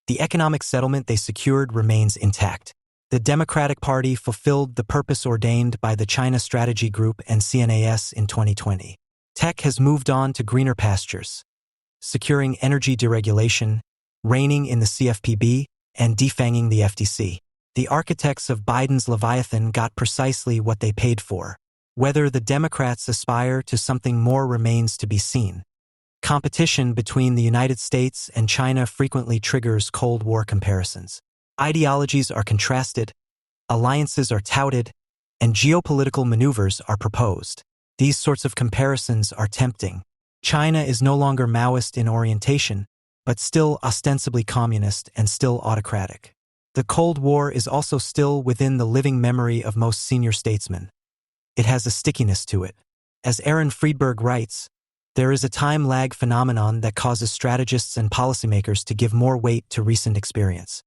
The economic settlement they secured remains intact. The Democratic Party fulfilled the purpose ordained by the China Strategy Group and CNAS in 2020. Tech has moved on to greener pastures, securing energy deregulation, reining in the CFPB, and defanging the FTC. The architects of Biden's Leviathan got precisely what they paid for. Whether the Democrats aspire to something more remains to be seen. Competition between the United States and China frequently triggers Cold War comparisons. Ideologies are contrasted, alliances are touted, and geopolitical maneuvers are proposed. These sorts of comparisons are tempting. China is no longer Maoist in orientation, but still ostensibly communist and still autocratic. The Cold War is also still within the living memory of most senior statesmen. It has a stickiness to it. As Aaron Friedberg writes, there is a time lag phenomenon that causes strategists and policymakers to give more weight to recent experience.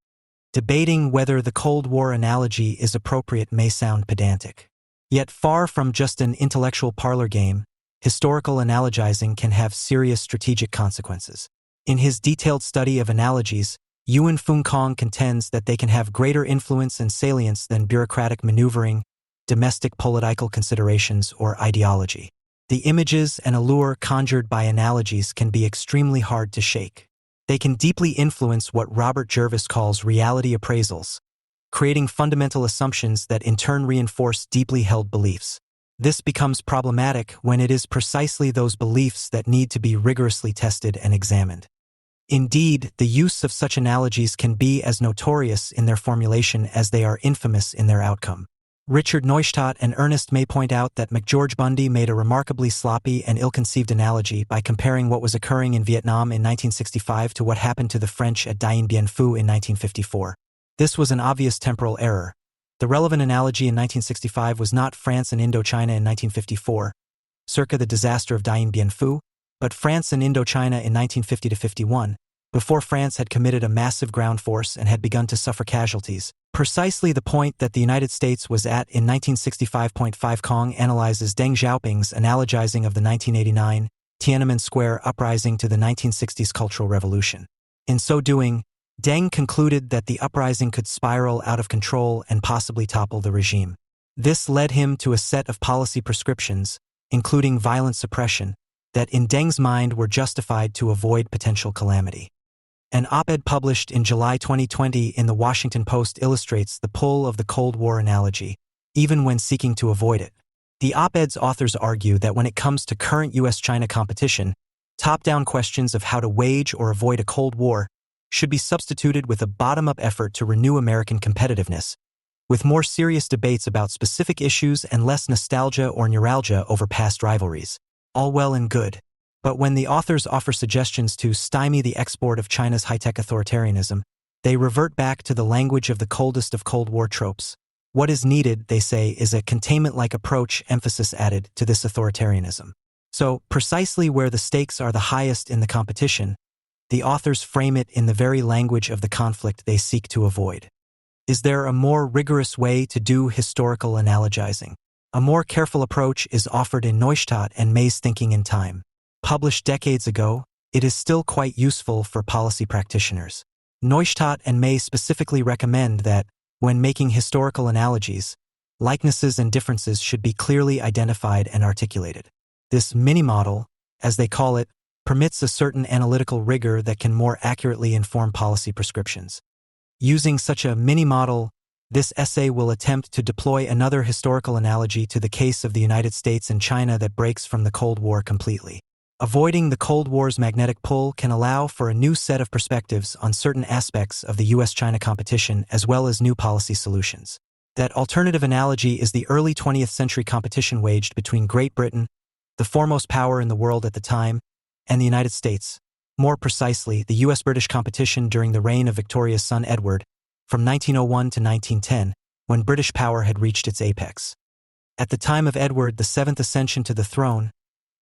Debating whether the Cold War analogy is appropriate may sound pedantic. Yet far from just an intellectual parlor game, historical analogizing can have serious strategic consequences. In his detailed study of analogies, Yuan Fung Kong contends that they can have greater influence and salience than bureaucratic maneuvering, domestic political considerations, or ideology. The images and allure conjured by analogies can be extremely hard to shake. They can deeply influence what Robert Jervis calls reality appraisals, creating fundamental assumptions that in turn reinforce deeply held beliefs. This becomes problematic when it is precisely those beliefs that need to be rigorously tested and examined. Indeed, the use of such analogies can be as notorious in their formulation as they are infamous in their outcome. Richard Neustadt and Ernest May point out that McGeorge Bundy made a remarkably sloppy and ill-conceived analogy by comparing what was occurring in Vietnam in 1965 to what happened to the French at Dien Bien Phu in 1954. This was an obvious temporal error. The relevant analogy in 1965 was not France and Indochina in 1954, circa the disaster of Dien Bien Phu, but France and Indochina in 1950-51, before France had committed a massive ground force and had begun to suffer casualties. Precisely the point that the United States was at in 1965. Kong analyzes Deng Xiaoping's analogizing of the 1989 Tiananmen Square uprising to the 1960s Cultural Revolution. In so doing, Deng concluded that the uprising could spiral out of control and possibly topple the regime. This led him to a set of policy prescriptions, including violent suppression, that in Deng's mind were justified to avoid potential calamity. An op-ed published in July 2020 in the Washington Post illustrates the pull of the Cold War analogy, even when seeking to avoid it. The op-ed's authors argue that when it comes to current US-China competition, top-down questions of how to wage or avoid a Cold War should be substituted with a bottom-up effort to renew American competitiveness, with more serious debates about specific issues and less nostalgia or neuralgia over past rivalries. All well and good. But when the authors offer suggestions to stymie the export of China's high-tech authoritarianism, they revert back to the language of the coldest of Cold War tropes. What is needed, they say, is a containment-like approach emphasis added to this authoritarianism. So, precisely where the stakes are the highest in the competition, the authors frame it in the very language of the conflict they seek to avoid. Is there a more rigorous way to do historical analogizing? A more careful approach is offered in Neustadt and May's Thinking in Time. Published decades ago, it is still quite useful for policy practitioners. Neustadt and May specifically recommend that, when making historical analogies, likenesses and differences should be clearly identified and articulated. This mini-model, as they call it, permits a certain analytical rigor that can more accurately inform policy prescriptions. Using such a mini-model, this essay will attempt to deploy another historical analogy to the case of the United States and China that breaks from the Cold War completely. Avoiding the Cold War's magnetic pull can allow for a new set of perspectives on certain aspects of the US-China competition as well as new policy solutions. That alternative analogy is the early 20th century competition waged between Great Britain, the foremost power in the world at the time, and the United States. More precisely, the US-British competition during the reign of Victoria's son Edward, from 1901 to 1910, when British power had reached its apex. At the time of Edward VII's ascension to the throne,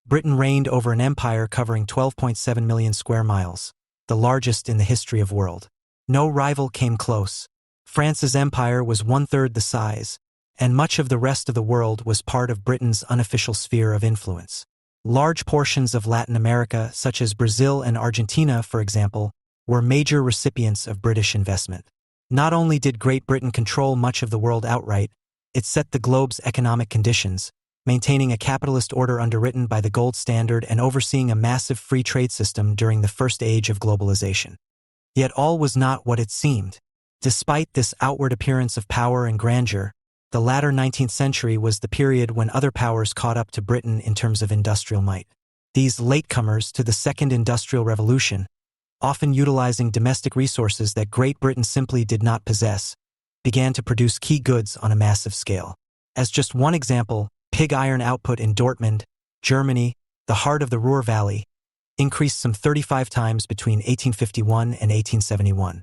Britain reigned over an empire covering 12.7 million square miles, the largest in the history of the world. No rival came close. France's empire was one-third the size, and much of the rest of the world was part of Britain's unofficial sphere of influence. Large portions of Latin America, such as Brazil and Argentina, for example, were major recipients of British investment. Not only did Great Britain control much of the world outright, it set the globe's economic conditions, maintaining a capitalist order underwritten by the gold standard and overseeing a massive free trade system during the first age of globalization. Yet all was not what it seemed. Despite this outward appearance of power and grandeur, the latter 19th century was the period when other powers caught up to Britain in terms of industrial might. These latecomers to the Second Industrial Revolution, often utilizing domestic resources that Great Britain simply did not possess, began to produce key goods on a massive scale. As just one example, pig iron output in Dortmund, Germany, the heart of the Ruhr Valley, increased some 35 times between 1851 and 1871.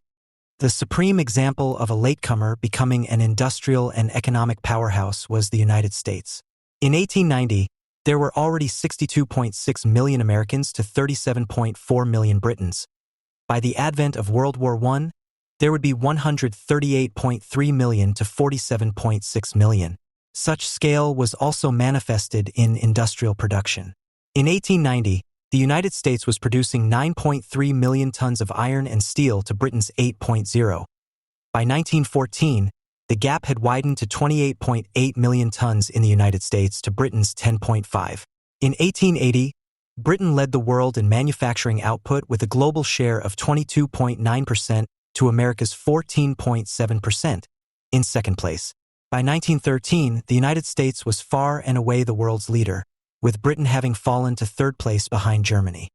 The supreme example of a latecomer becoming an industrial and economic powerhouse was the United States. In 1890, there were already 62.6 million Americans to 37.4 million Britons. By the advent of World War I, there would be 138.3 million to 47.6 million. Such scale was also manifested in industrial production. In 1890, the United States was producing 9.3 million tons of iron and steel to Britain's 8.0. By 1914, the gap had widened to 28.8 million tons in the United States to Britain's 10.5. In 1880, Britain led the world in manufacturing output with a global share of 22.9% to America's 14.7%. In second place, by 1913, the United States was far and away the world's leader, with Britain having fallen to third place behind Germany.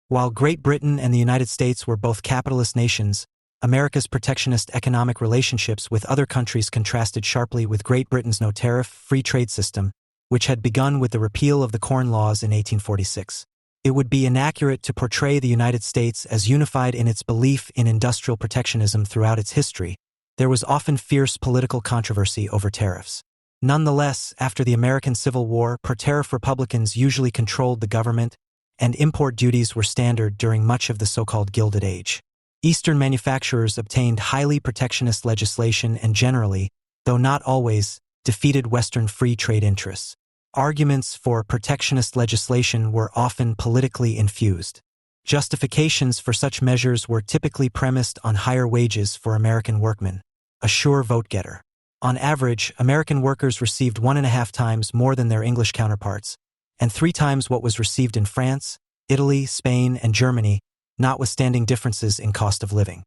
While Great Britain and the United States were both capitalist nations, America's protectionist economic relationships with other countries contrasted sharply with Great Britain's no-tariff, free trade system, which had begun with the repeal of the Corn Laws in 1846. It would be inaccurate to portray the United States as unified in its belief in industrial protectionism throughout its history. There was often fierce political controversy over tariffs. Nonetheless, after the American Civil War, pro-tariff Republicans usually controlled the government, and import duties were standard during much of the so-called Gilded Age. Eastern manufacturers obtained highly protectionist legislation and generally, though not always, defeated Western free trade interests. Arguments for protectionist legislation were often politically infused. Justifications for such measures were typically premised on higher wages for American workmen, a sure vote-getter. On average, American workers received 1.5 times more than their English counterparts, and 3 times what was received in France, Italy, Spain, and Germany, notwithstanding differences in cost of living.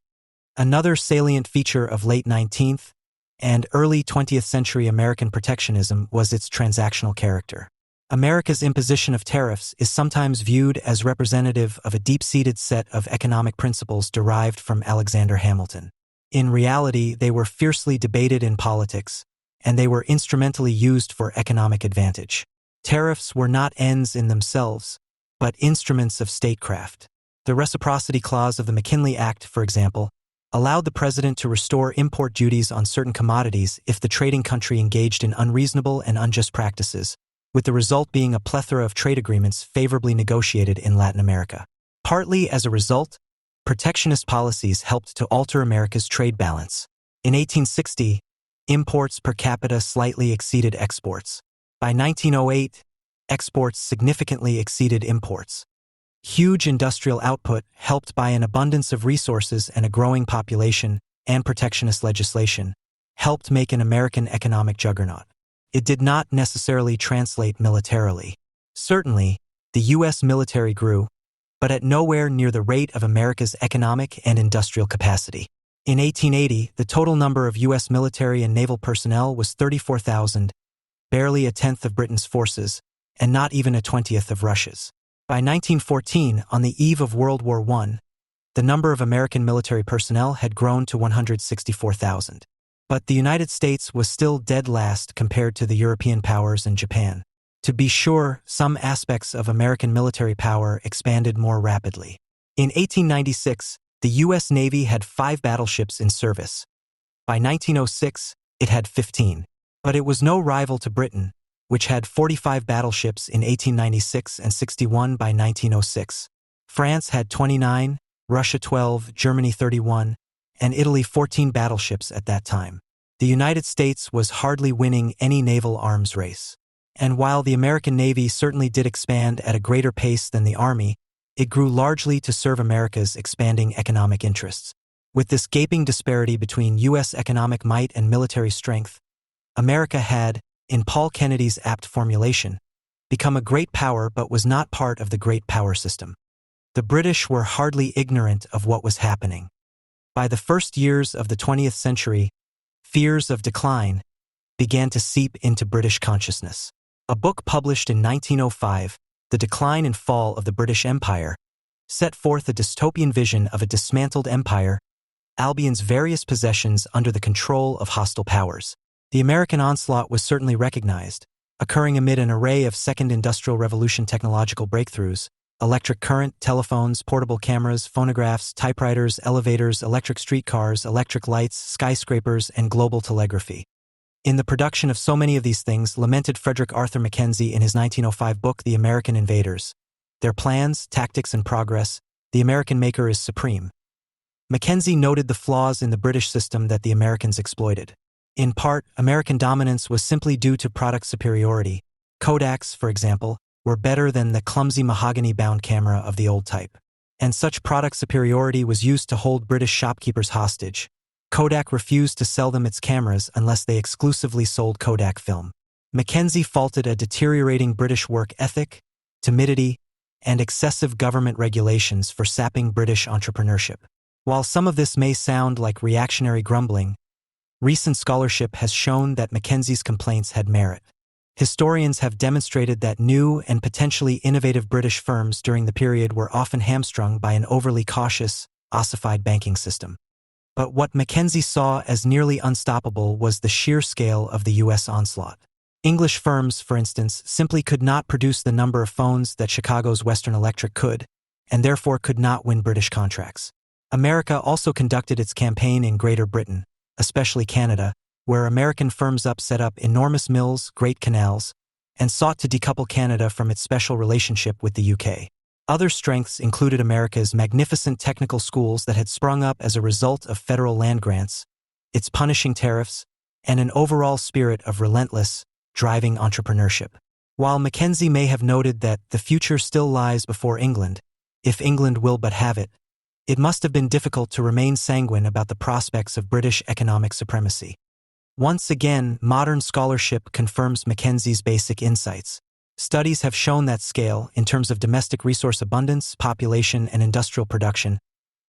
Another salient feature of late 19th and early 20th century American protectionism was its transactional character. America's imposition of tariffs is sometimes viewed as representative of a deep-seated set of economic principles derived from Alexander Hamilton. In reality, they were fiercely debated in politics, and they were instrumentally used for economic advantage. Tariffs were not ends in themselves, but instruments of statecraft. The Reciprocity Clause of the McKinley Act, for example, allowed the president to restore import duties on certain commodities if the trading country engaged in unreasonable and unjust practices, with the result being a plethora of trade agreements favorably negotiated in Latin America. Partly as a result, protectionist policies helped to alter America's trade balance. In 1860, imports per capita slightly exceeded exports. By 1908, exports significantly exceeded imports. Huge industrial output, helped by an abundance of resources and a growing population, and protectionist legislation, helped make an American economic juggernaut. It did not necessarily translate militarily. Certainly, the U.S. military grew, but at nowhere near the rate of America's economic and industrial capacity. In 1880, the total number of U.S. military and naval personnel was 34,000, barely a tenth of Britain's forces, and not even a 20th of Russia's. By 1914, on the eve of World War I, the number of American military personnel had grown to 164,000. But the United States was still dead last compared to the European powers and Japan. To be sure, some aspects of American military power expanded more rapidly. In 1896, the U.S. Navy had 5 battleships in service. By 1906, it had 15. But it was no rival to Britain, which had 45 battleships in 1896 and 61 by 1906. France had 29, Russia 12, Germany 31, and Italy 14 battleships at that time. The United States was hardly winning any naval arms race. And while the American Navy certainly did expand at a greater pace than the Army, it grew largely to serve America's expanding economic interests. With this gaping disparity between U.S. economic might and military strength, America had, in Paul Kennedy's apt formulation, become a great power but was not part of the great power system. The British were hardly ignorant of what was happening. By the first years of the 20th century, fears of decline began to seep into British consciousness. A book published in 1905, The Decline and Fall of the British Empire, set forth a dystopian vision of a dismantled empire, Albion's various possessions under the control of hostile powers. The American onslaught was certainly recognized, occurring amid an array of Second Industrial Revolution technological breakthroughs: electric current, telephones, portable cameras, phonographs, typewriters, elevators, electric streetcars, electric lights, skyscrapers, and global telegraphy. In the production of so many of these things, lamented Frederick Arthur Mackenzie in his 1905 book, The American Invaders. Their plans, tactics, and progress, the American maker is supreme. Mackenzie noted the flaws in the British system that the Americans exploited. In part, American dominance was simply due to product superiority. Kodaks, for example, were better than the clumsy mahogany-bound camera of the old type. And such product superiority was used to hold British shopkeepers hostage. Kodak refused to sell them its cameras unless they exclusively sold Kodak film. Mackenzie faulted a deteriorating British work ethic, timidity, and excessive government regulations for sapping British entrepreneurship. While some of this may sound like reactionary grumbling, recent scholarship has shown that Mackenzie's complaints had merit. Historians have demonstrated that new and potentially innovative British firms during the period were often hamstrung by an overly cautious, ossified banking system. But what Mackenzie saw as nearly unstoppable was the sheer scale of the U.S. onslaught. English firms, for instance, simply could not produce the number of phones that Chicago's Western Electric could, and therefore could not win British contracts. America also conducted its campaign in Greater Britain, especially Canada, where American firms set up enormous mills, great canals, and sought to decouple Canada from its special relationship with the UK. Other strengths included America's magnificent technical schools that had sprung up as a result of federal land grants, its punishing tariffs, and an overall spirit of relentless, driving entrepreneurship. While Mackenzie may have noted that the future still lies before England, if England will but have it, it must have been difficult to remain sanguine about the prospects of British economic supremacy. Once again, modern scholarship confirms Mackenzie's basic insights. Studies have shown that scale, in terms of domestic resource abundance, population, and industrial production,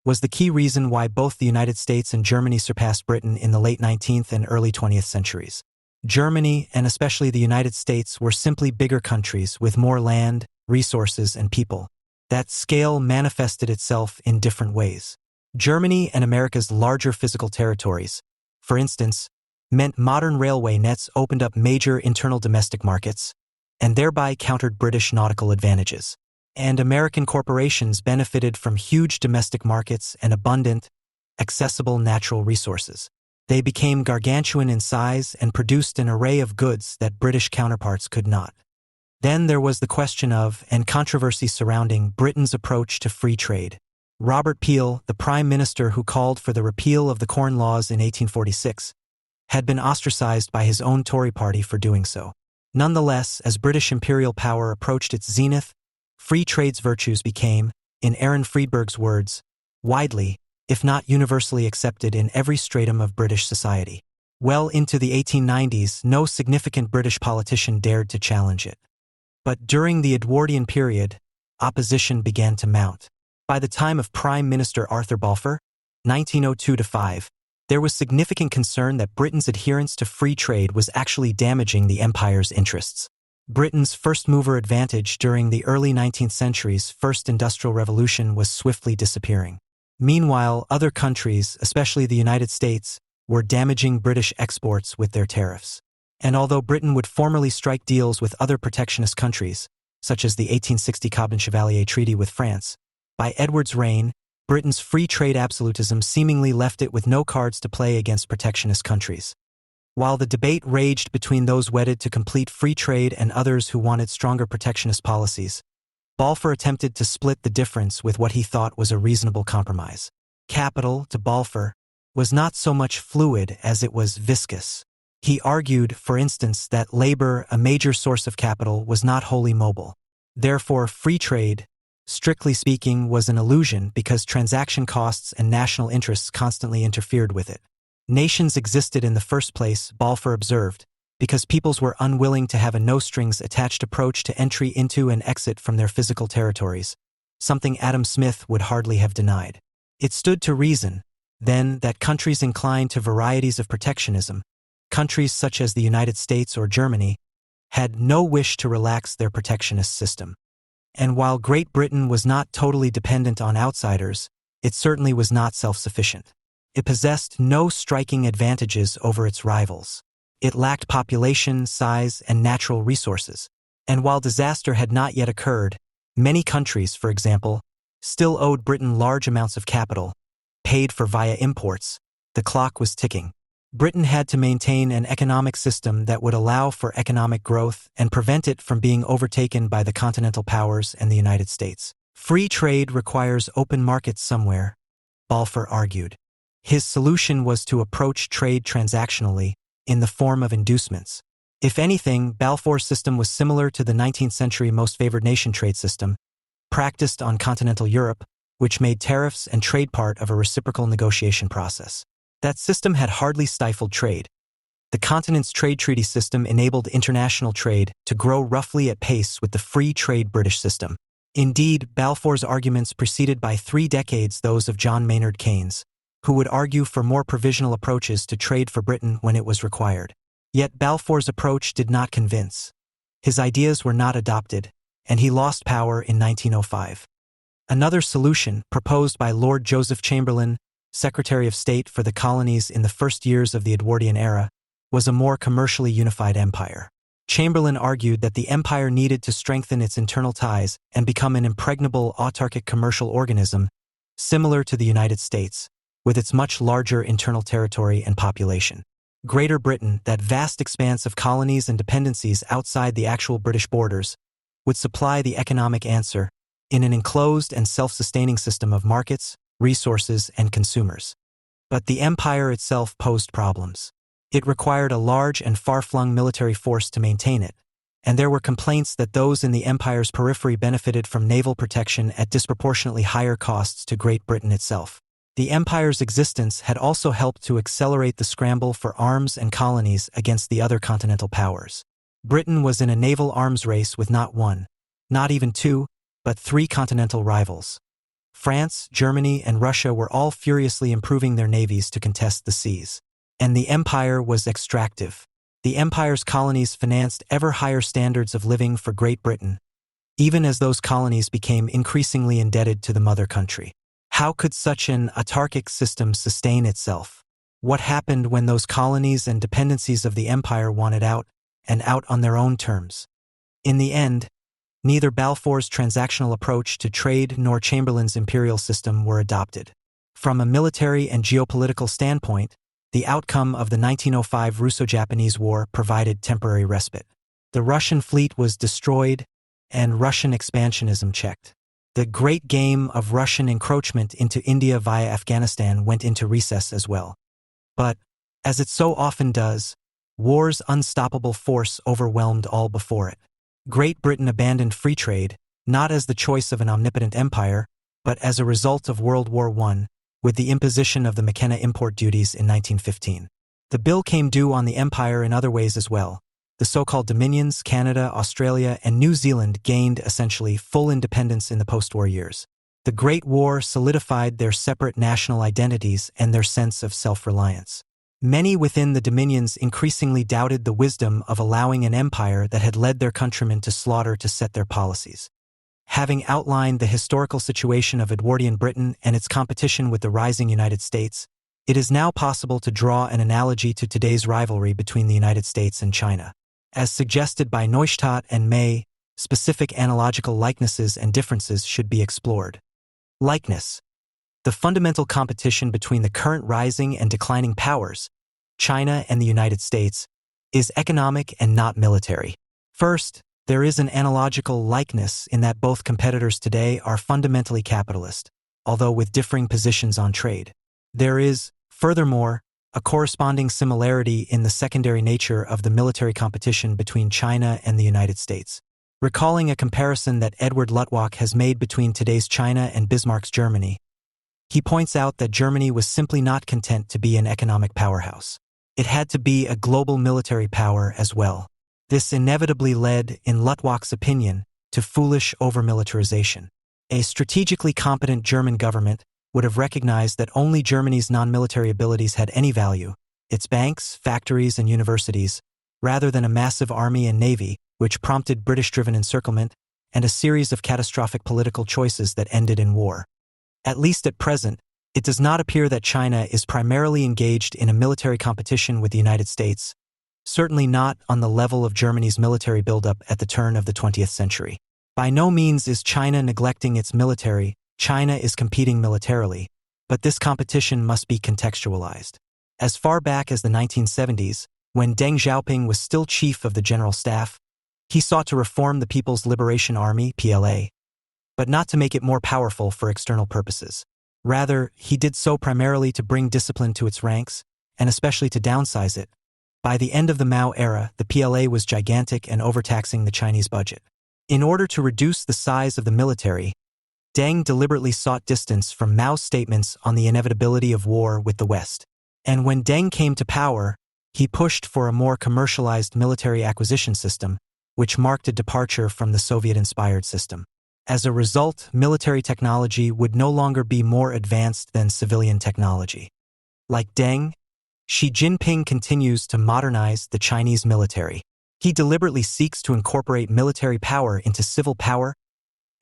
was the key reason why both the United States and Germany surpassed Britain in the late 19th and early 20th centuries. Germany, and especially the United States, were simply bigger countries with more land, resources, and people. That scale manifested itself in different ways. Germany and America's larger physical territories, for instance, meant modern railway nets opened up major internal domestic markets, and thereby countered British nautical advantages. And American corporations benefited from huge domestic markets and abundant, accessible natural resources. They became gargantuan in size and produced an array of goods that British counterparts could not. Then there was the question of, and controversy surrounding, Britain's approach to free trade. Robert Peel, the Prime Minister who called for the repeal of the Corn Laws in 1846, had been ostracized by his own Tory party for doing so. Nonetheless, as British imperial power approached its zenith, free trade's virtues became, in Aaron Friedberg's words, widely, if not universally accepted in every stratum of British society. Well into the 1890s, no significant British politician dared to challenge it. But during the Edwardian period, opposition began to mount. By the time of Prime Minister Arthur Balfour, 1902-5, there was significant concern that Britain's adherence to free trade was actually damaging the empire's interests. Britain's first-mover advantage during the early 19th century's First Industrial Revolution was swiftly disappearing. Meanwhile, other countries, especially the United States, were damaging British exports with their tariffs. And although Britain would formally strike deals with other protectionist countries, such as the 1860 Cobden-Chevalier Treaty with France, by Edward's reign, Britain's free trade absolutism seemingly left it with no cards to play against protectionist countries. While the debate raged between those wedded to complete free trade and others who wanted stronger protectionist policies, Balfour attempted to split the difference with what he thought was a reasonable compromise. Capital, to Balfour, was not so much fluid as it was viscous. He argued, for instance, that labor, a major source of capital, was not wholly mobile. Therefore, free trade, strictly speaking, was an illusion because transaction costs and national interests constantly interfered with it. Nations existed in the first place, Balfour observed, because peoples were unwilling to have a no-strings-attached approach to entry into and exit from their physical territories, something Adam Smith would hardly have denied. It stood to reason, then, that countries inclined to varieties of protectionism, countries such as the United States or Germany, had no wish to relax their protectionist system. And while Great Britain was not totally dependent on outsiders, it certainly was not self-sufficient. It possessed no striking advantages over its rivals. It lacked population, size, and natural resources. And while disaster had not yet occurred, many countries, for example, still owed Britain large amounts of capital, paid for via imports. The clock was ticking. Britain had to maintain an economic system that would allow for economic growth and prevent it from being overtaken by the continental powers and the United States. Free trade requires open markets somewhere, Balfour argued. His solution was to approach trade transactionally, in the form of inducements. If anything, Balfour's system was similar to the 19th century most favored nation trade system, practiced on continental Europe, which made tariffs and trade part of a reciprocal negotiation process. That system had hardly stifled trade. The continent's trade treaty system enabled international trade to grow roughly at pace with the free trade British system. Indeed, Balfour's arguments preceded by 3 decades those of John Maynard Keynes, who would argue for more provisional approaches to trade for Britain when it was required. Yet Balfour's approach did not convince. His ideas were not adopted, and he lost power in 1905. Another solution, proposed by Lord Joseph Chamberlain, Secretary of State for the Colonies in the first years of the Edwardian era, was a more commercially unified empire. Chamberlain argued that the empire needed to strengthen its internal ties and become an impregnable autarkic commercial organism, similar to the United States, with its much larger internal territory and population. Greater Britain, that vast expanse of colonies and dependencies outside the actual British borders, would supply the economic answer in an enclosed and self-sustaining system of markets, resources, and consumers. But the empire itself posed problems. It required a large and far-flung military force to maintain it, and there were complaints that those in the empire's periphery benefited from naval protection at disproportionately higher costs to Great Britain itself. The empire's existence had also helped to accelerate the scramble for arms and colonies against the other continental powers. Britain was in a naval arms race with not one, not even two, but 3 continental rivals. France, Germany, and Russia were all furiously improving their navies to contest the seas. And the empire was extractive. The empire's colonies financed ever higher standards of living for Great Britain, even as those colonies became increasingly indebted to the mother country. How could such an autarkic system sustain itself? What happened when those colonies and dependencies of the empire wanted out, and out on their own terms? In the end, neither Balfour's transactional approach to trade nor Chamberlain's imperial system were adopted. From a military and geopolitical standpoint, the outcome of the 1905 Russo-Japanese War provided temporary respite. The Russian fleet was destroyed, and Russian expansionism checked. The great game of Russian encroachment into India via Afghanistan went into recess as well. But, as it so often does, war's unstoppable force overwhelmed all before it. Great Britain abandoned free trade, not as the choice of an omnipotent empire, but as a result of World War I, with the imposition of the McKenna import duties in 1915. The bill came due on the empire in other ways as well. The so-called Dominions, Canada, Australia, and New Zealand gained essentially full independence in the post-war years. The Great War solidified their separate national identities and their sense of self-reliance. Many within the Dominions increasingly doubted the wisdom of allowing an empire that had led their countrymen to slaughter to set their policies. Having outlined the historical situation of Edwardian Britain and its competition with the rising United States, It is now possible to draw an analogy to today's rivalry between the United States and China. As suggested by Neustadt and May, specific analogical likenesses and differences should be explored. Likeness. The fundamental competition between the current rising and declining powers, China and the United States, is economic and not military. First, there is an analogical likeness in that both competitors today are fundamentally capitalist, although with differing positions on trade. There is, furthermore, a corresponding similarity in the secondary nature of the military competition between China and the United States. Recalling a comparison that Edward Luttwak has made between today's China and Bismarck's Germany, he points out that Germany was simply not content to be an economic powerhouse. It had to be a global military power as well. This inevitably led, in Luttwak's opinion, to foolish over-militarization. A strategically competent German government would have recognized that only Germany's non-military abilities had any value, its banks, factories, and universities, rather than a massive army and navy, which prompted British-driven encirclement and a series of catastrophic political choices that ended in war. At least at present, it does not appear that China is primarily engaged in a military competition with the United States, certainly not on the level of Germany's military buildup at the turn of the 20th century. By no means is China neglecting its military. China is competing militarily, but this competition must be contextualized. As far back as the 1970s, when Deng Xiaoping was still chief of the General Staff, he sought to reform the People's Liberation Army, PLA, but not to make it more powerful for external purposes. Rather, he did so primarily to bring discipline to its ranks, and especially to downsize it. By the end of the Mao era, the PLA was gigantic and overtaxing the Chinese budget. In order to reduce the size of the military, Deng deliberately sought distance from Mao's statements on the inevitability of war with the West. And when Deng came to power, he pushed for a more commercialized military acquisition system, which marked a departure from the Soviet-inspired system. As a result, military technology would no longer be more advanced than civilian technology. Like Deng, Xi Jinping continues to modernize the Chinese military. He deliberately seeks to incorporate military power into civil power,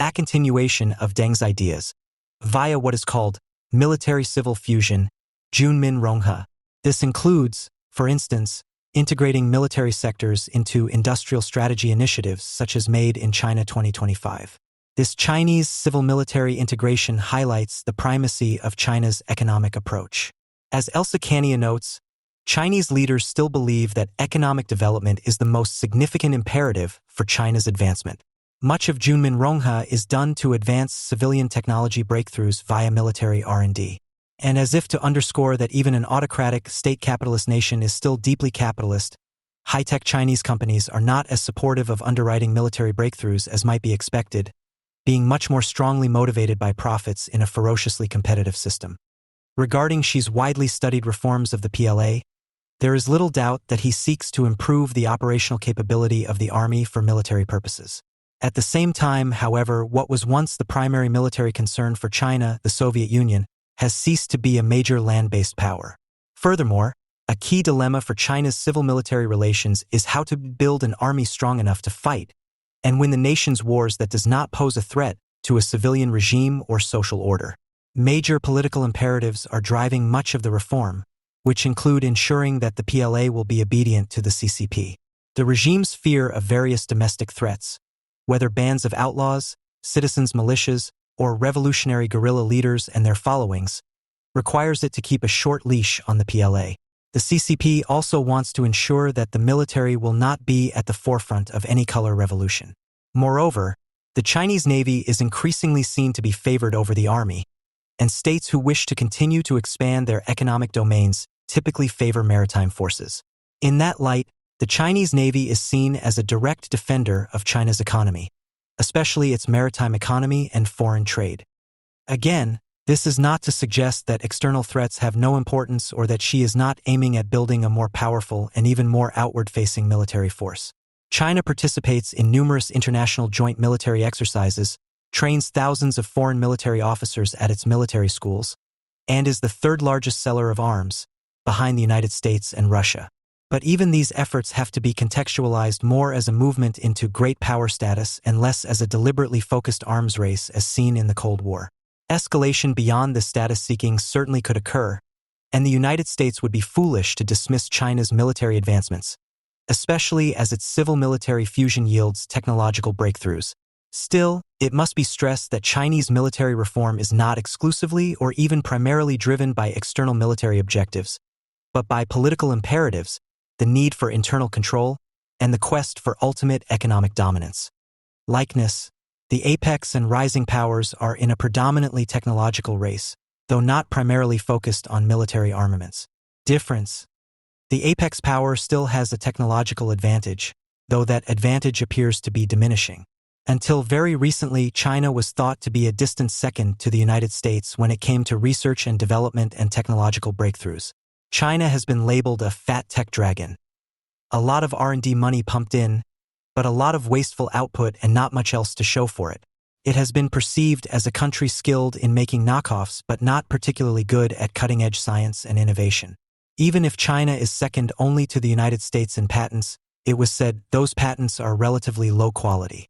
a continuation of Deng's ideas, via what is called military-civil fusion, Junmin Ronghe. This includes, for instance, integrating military sectors into industrial strategy initiatives such as Made in China 2025. This Chinese civil-military integration highlights the primacy of China's economic approach. As Elsa Kania notes, Chinese leaders still believe that economic development is the most significant imperative for China's advancement. Much of Junmin Ronghe is done to advance civilian technology breakthroughs via military R&D. And as if to underscore that even an autocratic, state-capitalist nation is still deeply capitalist, high-tech Chinese companies are not as supportive of underwriting military breakthroughs as might be expected, being much more strongly motivated by profits in a ferociously competitive system. Regarding Xi's widely studied reforms of the PLA, there is little doubt that he seeks to improve the operational capability of the army for military purposes. At the same time, however, what was once the primary military concern for China, the Soviet Union, has ceased to be a major land-based power. Furthermore, a key dilemma for China's civil-military relations is how to build an army strong enough to fight and win the nation's wars that does not pose a threat to a civilian regime or social order. Major political imperatives are driving much of the reform, which include ensuring that the PLA will be obedient to the CCP. The regime's fear of various domestic threats, whether bands of outlaws, citizens' militias, or revolutionary guerrilla leaders and their followings, requires it to keep a short leash on the PLA. The CCP also wants to ensure that the military will not be at the forefront of any color revolution. Moreover, the Chinese Navy is increasingly seen to be favored over the army, and states who wish to continue to expand their economic domains typically favor maritime forces. In that light, the Chinese Navy is seen as a direct defender of China's economy, especially its maritime economy and foreign trade. Again, this is not to suggest that external threats have no importance or that Xi is not aiming at building a more powerful and even more outward-facing military force. China participates in numerous international joint military exercises, trains thousands of foreign military officers at its military schools, and is the third-largest seller of arms, behind the United States and Russia. But even these efforts have to be contextualized more as a movement into great power status and less as a deliberately focused arms race as seen in the Cold War. Escalation beyond this status-seeking certainly could occur, and the United States would be foolish to dismiss China's military advancements, especially as its civil-military fusion yields technological breakthroughs. Still, it must be stressed that Chinese military reform is not exclusively or even primarily driven by external military objectives, but by political imperatives, the need for internal control, and the quest for ultimate economic dominance. Likeness: the apex and rising powers are in a predominantly technological race, though not primarily focused on military armaments. Difference: the apex power still has a technological advantage, though that advantage appears to be diminishing. Until very recently, China was thought to be a distant second to the United States when it came to research and development and technological breakthroughs. China has been labeled a fat tech dragon. A lot of R&D money pumped in, but a lot of wasteful output and not much else to show for it. It has been perceived as a country skilled in making knockoffs but not particularly good at cutting-edge science and innovation. Even if China is second only to the United States in patents, it was said those patents are relatively low quality.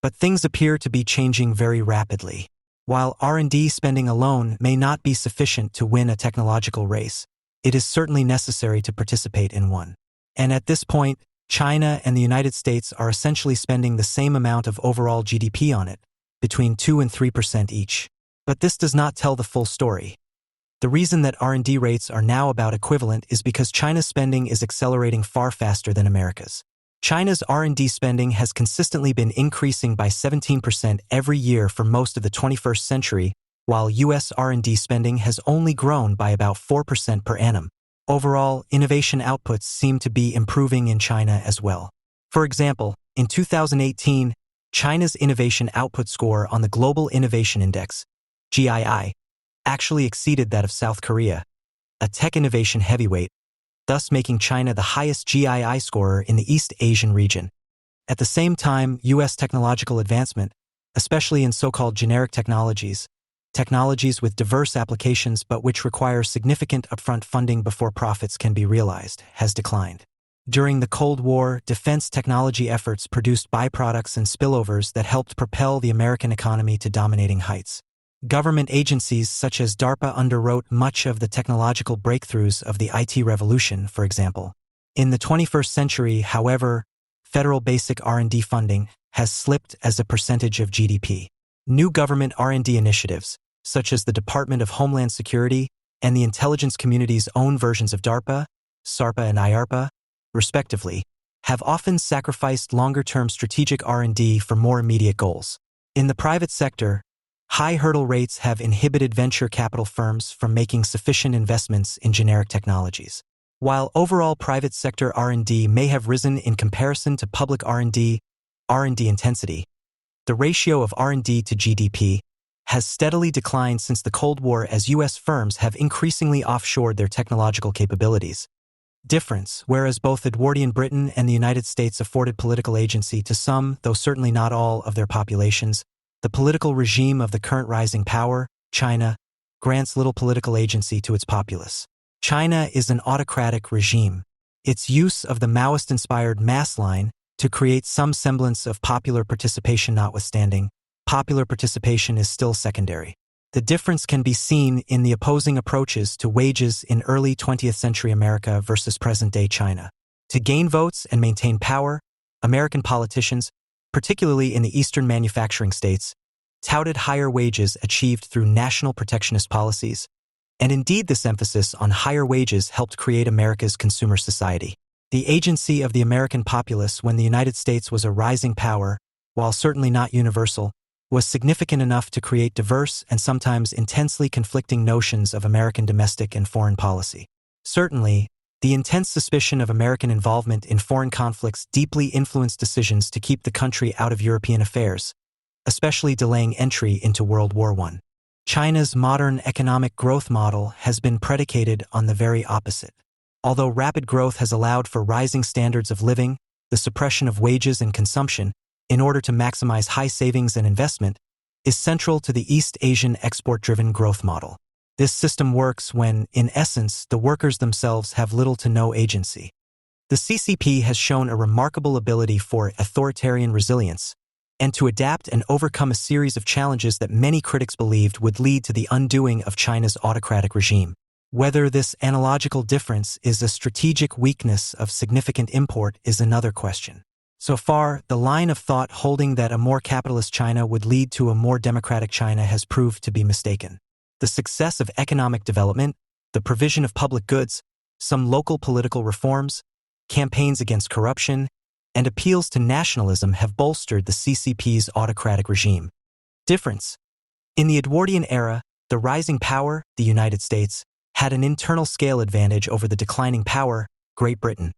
But things appear to be changing very rapidly. While R&D spending alone may not be sufficient to win a technological race, it is certainly necessary to participate in one. And at this point, China and the United States are essentially spending the same amount of overall GDP on it, between 2 and 3% each. But this does not tell the full story. The reason that R&D rates are now about equivalent is because China's spending is accelerating far faster than America's. China's R&D spending has consistently been increasing by 17% every year for most of the 21st century, while U.S. R&D spending has only grown by about 4% per annum. Overall, innovation outputs seem to be improving in China as well. For example, in 2018, China's innovation output score on the Global Innovation Index, GII, actually exceeded that of South Korea, a tech innovation heavyweight, thus making China the highest GII scorer in the East Asian region. At the same time, U.S. technological advancement, especially in so-called generic technologies with diverse applications but which require significant upfront funding before profits can be realized, has declined. During the Cold War, defense technology efforts produced byproducts and spillovers that helped propel the American economy to dominating heights. Government agencies such as DARPA underwrote much of the technological breakthroughs of the IT revolution, for example. In the 21st century, however, federal basic R&D funding has slipped as a percentage of GDP. New government R&D initiatives, such as the Department of Homeland Security and the intelligence community's own versions of DARPA, SARPA and IARPA, respectively, have often sacrificed longer-term strategic R&D for more immediate goals. In the private sector, high hurdle rates have inhibited venture capital firms from making sufficient investments in generic technologies. While overall private sector R&D may have risen in comparison to public R&D intensity, the ratio of R&D to GDP has steadily declined since the Cold War as U.S. firms have increasingly offshored their technological capabilities. Difference: whereas both Edwardian Britain and the United States afforded political agency to some, though certainly not all, of their populations, the political regime of the current rising power, China, grants little political agency to its populace. China is an autocratic regime. Its use of the Maoist-inspired mass line to create some semblance of popular participation notwithstanding, popular participation is still secondary. The difference can be seen in the opposing approaches to wages in early 20th century America versus present-day China. To gain votes and maintain power, American politicians, particularly in the eastern manufacturing states, touted higher wages achieved through national protectionist policies, and indeed this emphasis on higher wages helped create America's consumer society. The agency of the American populace when the United States was a rising power, while certainly not universal, was significant enough to create diverse and sometimes intensely conflicting notions of American domestic and foreign policy. Certainly, the intense suspicion of American involvement in foreign conflicts deeply influenced decisions to keep the country out of European affairs, especially delaying entry into World War I. China's modern economic growth model has been predicated on the very opposite. Although rapid growth has allowed for rising standards of living, the suppression of wages and consumption, in order to maximize high savings and investment, is central to the East Asian export-driven growth model. This system works when, in essence, the workers themselves have little to no agency. The CCP has shown a remarkable ability for authoritarian resilience, and to adapt and overcome a series of challenges that many critics believed would lead to the undoing of China's autocratic regime. Whether this analogical difference is a strategic weakness of significant import is another question. So far, the line of thought holding that a more capitalist China would lead to a more democratic China has proved to be mistaken. The success of economic development, the provision of public goods, some local political reforms, campaigns against corruption, and appeals to nationalism have bolstered the CCP's autocratic regime. Difference. In the Edwardian era, the rising power, the United States, had an internal scale advantage over the declining power, Great Britain.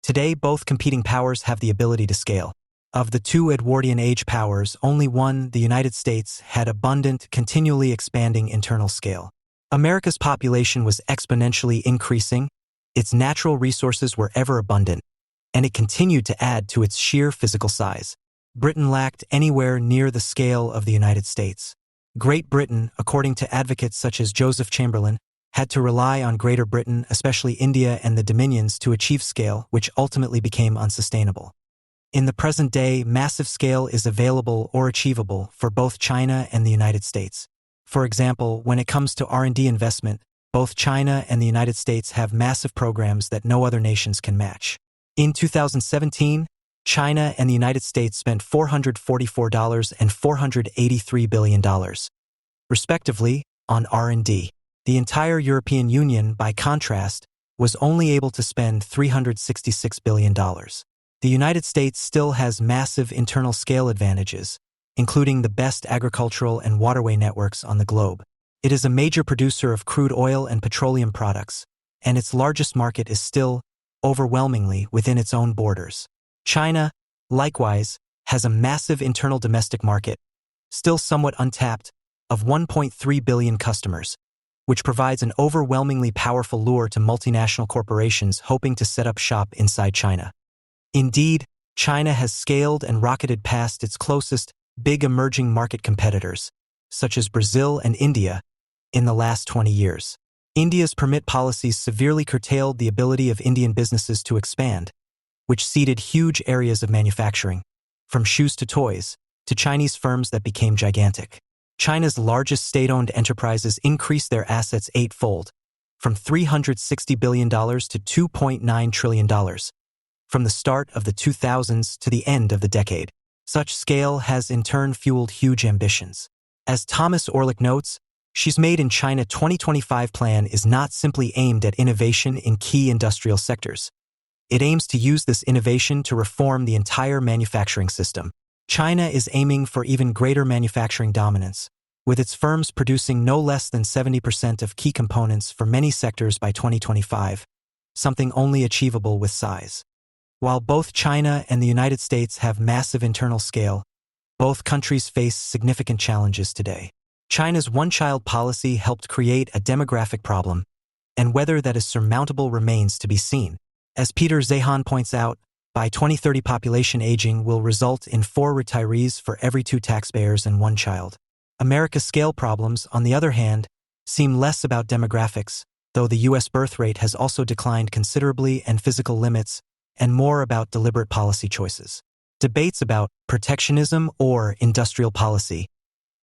Today, both competing powers have the ability to scale. Of the two Edwardian age powers, only one, the United States, had abundant, continually expanding internal scale. America's population was exponentially increasing, its natural resources were ever abundant, and it continued to add to its sheer physical size. Britain lacked anywhere near the scale of the United States. Great Britain, according to advocates such as Joseph Chamberlain, had to rely on Greater Britain, especially India and the Dominions, to achieve scale, which ultimately became unsustainable. In the present day, massive scale is available or achievable for both China and the United States. For example, when it comes to R&D investment, both China and the United States have massive programs that no other nations can match. In 2017, China and the United States spent $444 and $483 billion, respectively, on R&D. The entire European Union, by contrast, was only able to spend $366 billion. The United States still has massive internal scale advantages, including the best agricultural and waterway networks on the globe. It is a major producer of crude oil and petroleum products, and its largest market is still, overwhelmingly, within its own borders. China, likewise, has a massive internal domestic market, still somewhat untapped, of 1.3 billion customers, which provides an overwhelmingly powerful lure to multinational corporations hoping to set up shop inside China. Indeed, China has scaled and rocketed past its closest, big emerging market competitors, such as Brazil and India, in the last 20 years. India's permit policies severely curtailed the ability of Indian businesses to expand, which ceded huge areas of manufacturing, from shoes to toys, to Chinese firms that became gigantic. China's largest state-owned enterprises increased their assets eightfold, from $360 billion to $2.9 trillion, from the start of the 2000s to the end of the decade. Such scale has in turn fueled huge ambitions. As Thomas Orlick notes, Xi's Made in China 2025 plan is not simply aimed at innovation in key industrial sectors. It aims to use this innovation to reform the entire manufacturing system. China is aiming for even greater manufacturing dominance, with its firms producing no less than 70% of key components for many sectors by 2025, something only achievable with size. While both China and the United States have massive internal scale, both countries face significant challenges today. China's one-child policy helped create a demographic problem, and whether that is surmountable remains to be seen. As Peter Zeihan points out, by 2030 population aging will result in 4 retirees for every 2 taxpayers and 1 child. America's scale problems, on the other hand, seem less about demographics, though the U.S. birth rate has also declined considerably and physical limits, and more about deliberate policy choices. Debates about protectionism or industrial policy,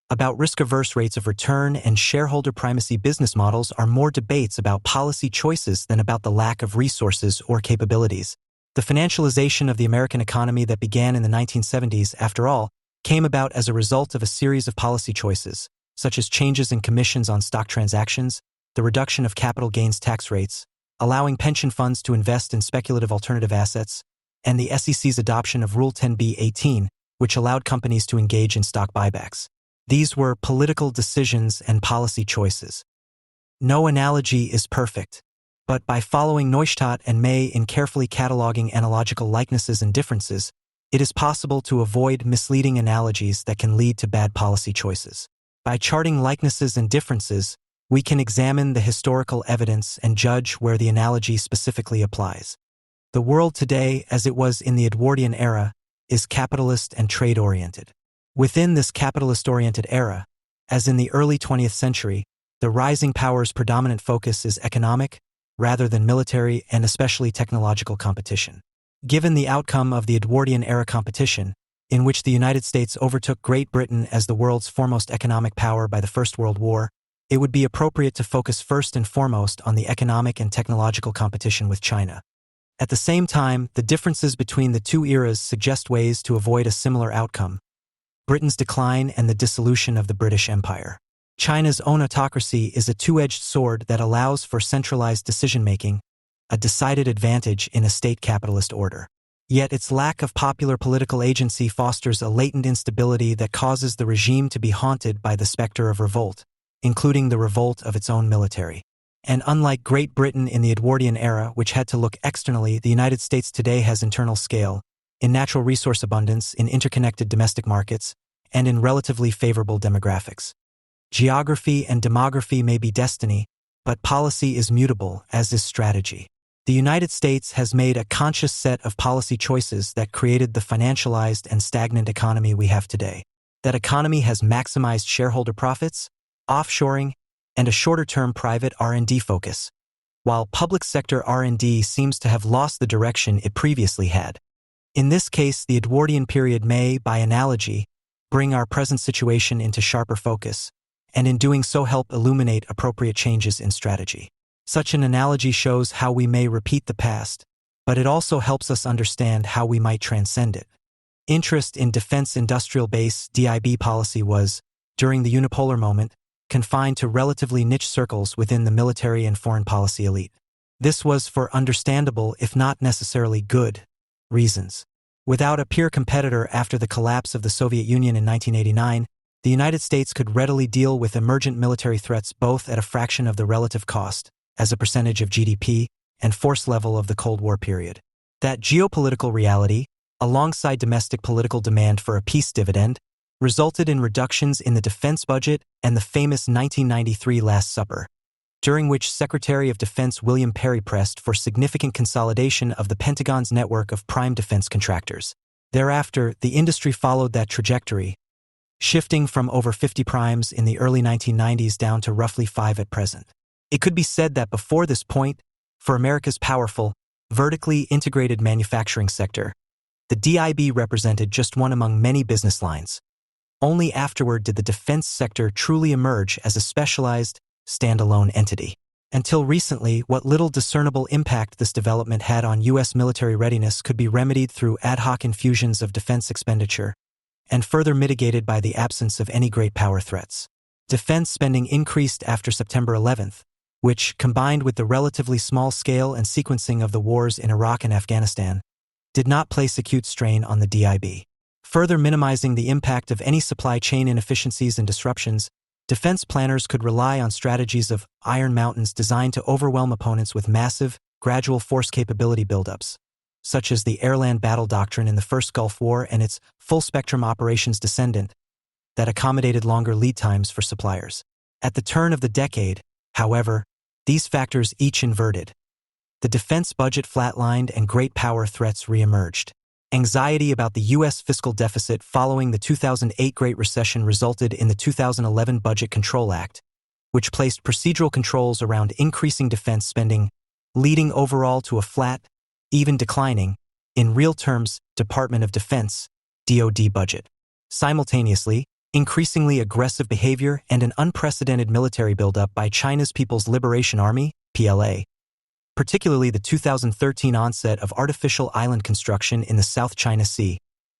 about risk-averse rates of return and shareholder primacy business models are more debates about policy choices than about the lack of resources or capabilities. The financialization of the American economy that began in the 1970s, after all, came about as a result of a series of policy choices, such as changes in commissions on stock transactions, the reduction of capital gains tax rates, allowing pension funds to invest in speculative alternative assets, and the SEC's adoption of Rule 10b-18, which allowed companies to engage in stock buybacks. These were political decisions and policy choices. No analogy is perfect, but by following Neustadt and May in carefully cataloging analogical likenesses and differences, it is possible to avoid misleading analogies that can lead to bad policy choices. By charting likenesses and differences, we can examine the historical evidence and judge where the analogy specifically applies. The world today, as it was in the Edwardian era, is capitalist and trade-oriented. Within this capitalist-oriented era, as in the early 20th century, the rising power's predominant focus is economic, rather than military and especially technological competition. Given the outcome of the Edwardian-era competition, in which the United States overtook Great Britain as the world's foremost economic power by the First World War, it would be appropriate to focus first and foremost on the economic and technological competition with China. At the same time, the differences between the two eras suggest ways to avoid a similar outcome: Britain's decline and the dissolution of the British Empire. China's own autocracy is a two-edged sword that allows for centralized decision-making, a decided advantage in a state capitalist order. Yet its lack of popular political agency fosters a latent instability that causes the regime to be haunted by the specter of revolt, including the revolt of its own military. And unlike Great Britain in the Edwardian era, which had to look externally, the United States today has internal scale, in natural resource abundance, in interconnected domestic markets, and in relatively favorable demographics. Geography and demography may be destiny, but policy is mutable, as is strategy. The United States has made a conscious set of policy choices that created the financialized and stagnant economy we have today. That economy has maximized shareholder profits, offshoring, and a shorter-term private R&D focus, while public sector R&D seems to have lost the direction it previously had. In this case, the Edwardian period may, by analogy, bring our present situation into sharper focus, and in doing so help illuminate appropriate changes in strategy. Such an analogy shows how we may repeat the past, but it also helps us understand how we might transcend it. Interest in defense industrial base (DIB) policy was, during the unipolar moment, confined to relatively niche circles within the military and foreign policy elite. This was for understandable, if not necessarily good, reasons. Without a peer competitor after the collapse of the Soviet Union in 1989, the United States could readily deal with emergent military threats both at a fraction of the relative cost, as a percentage of GDP, and force level of the Cold War period. That geopolitical reality, alongside domestic political demand for a peace dividend, resulted in reductions in the defense budget and the famous 1993 Last Supper, during which Secretary of Defense William Perry pressed for significant consolidation of the Pentagon's network of prime defense contractors. Thereafter, the industry followed that trajectory, shifting from over 50 primes in the early 1990s down to roughly 5 at present. It could be said that before this point, for America's powerful, vertically integrated manufacturing sector, the DIB represented just one among many business lines. Only afterward did the defense sector truly emerge as a specialized, standalone entity. Until recently, what little discernible impact this development had on U.S. military readiness could be remedied through ad hoc infusions of defense expenditure, and further mitigated by the absence of any great power threats. Defense spending increased after September 11th, which, combined with the relatively small scale and sequencing of the wars in Iraq and Afghanistan, did not place acute strain on the DIB. Further minimizing the impact of any supply chain inefficiencies and disruptions, defense planners could rely on strategies of Iron Mountains designed to overwhelm opponents with massive, gradual force capability buildups, such as the air-land battle doctrine in the First Gulf War and its full-spectrum operations descendant, that accommodated longer lead times for suppliers. At the turn of the decade, however, these factors each inverted. The defense budget flatlined and great power threats reemerged. Anxiety about the U.S. fiscal deficit following the 2008 Great Recession resulted in the 2011 Budget Control Act, which placed procedural controls around increasing defense spending, leading overall to a flat, even declining, in real terms, Department of Defense (DoD) budget. Simultaneously, increasingly aggressive behavior and an unprecedented military buildup by China's People's Liberation Army (PLA), particularly the 2013 onset of artificial island construction in the South China Sea,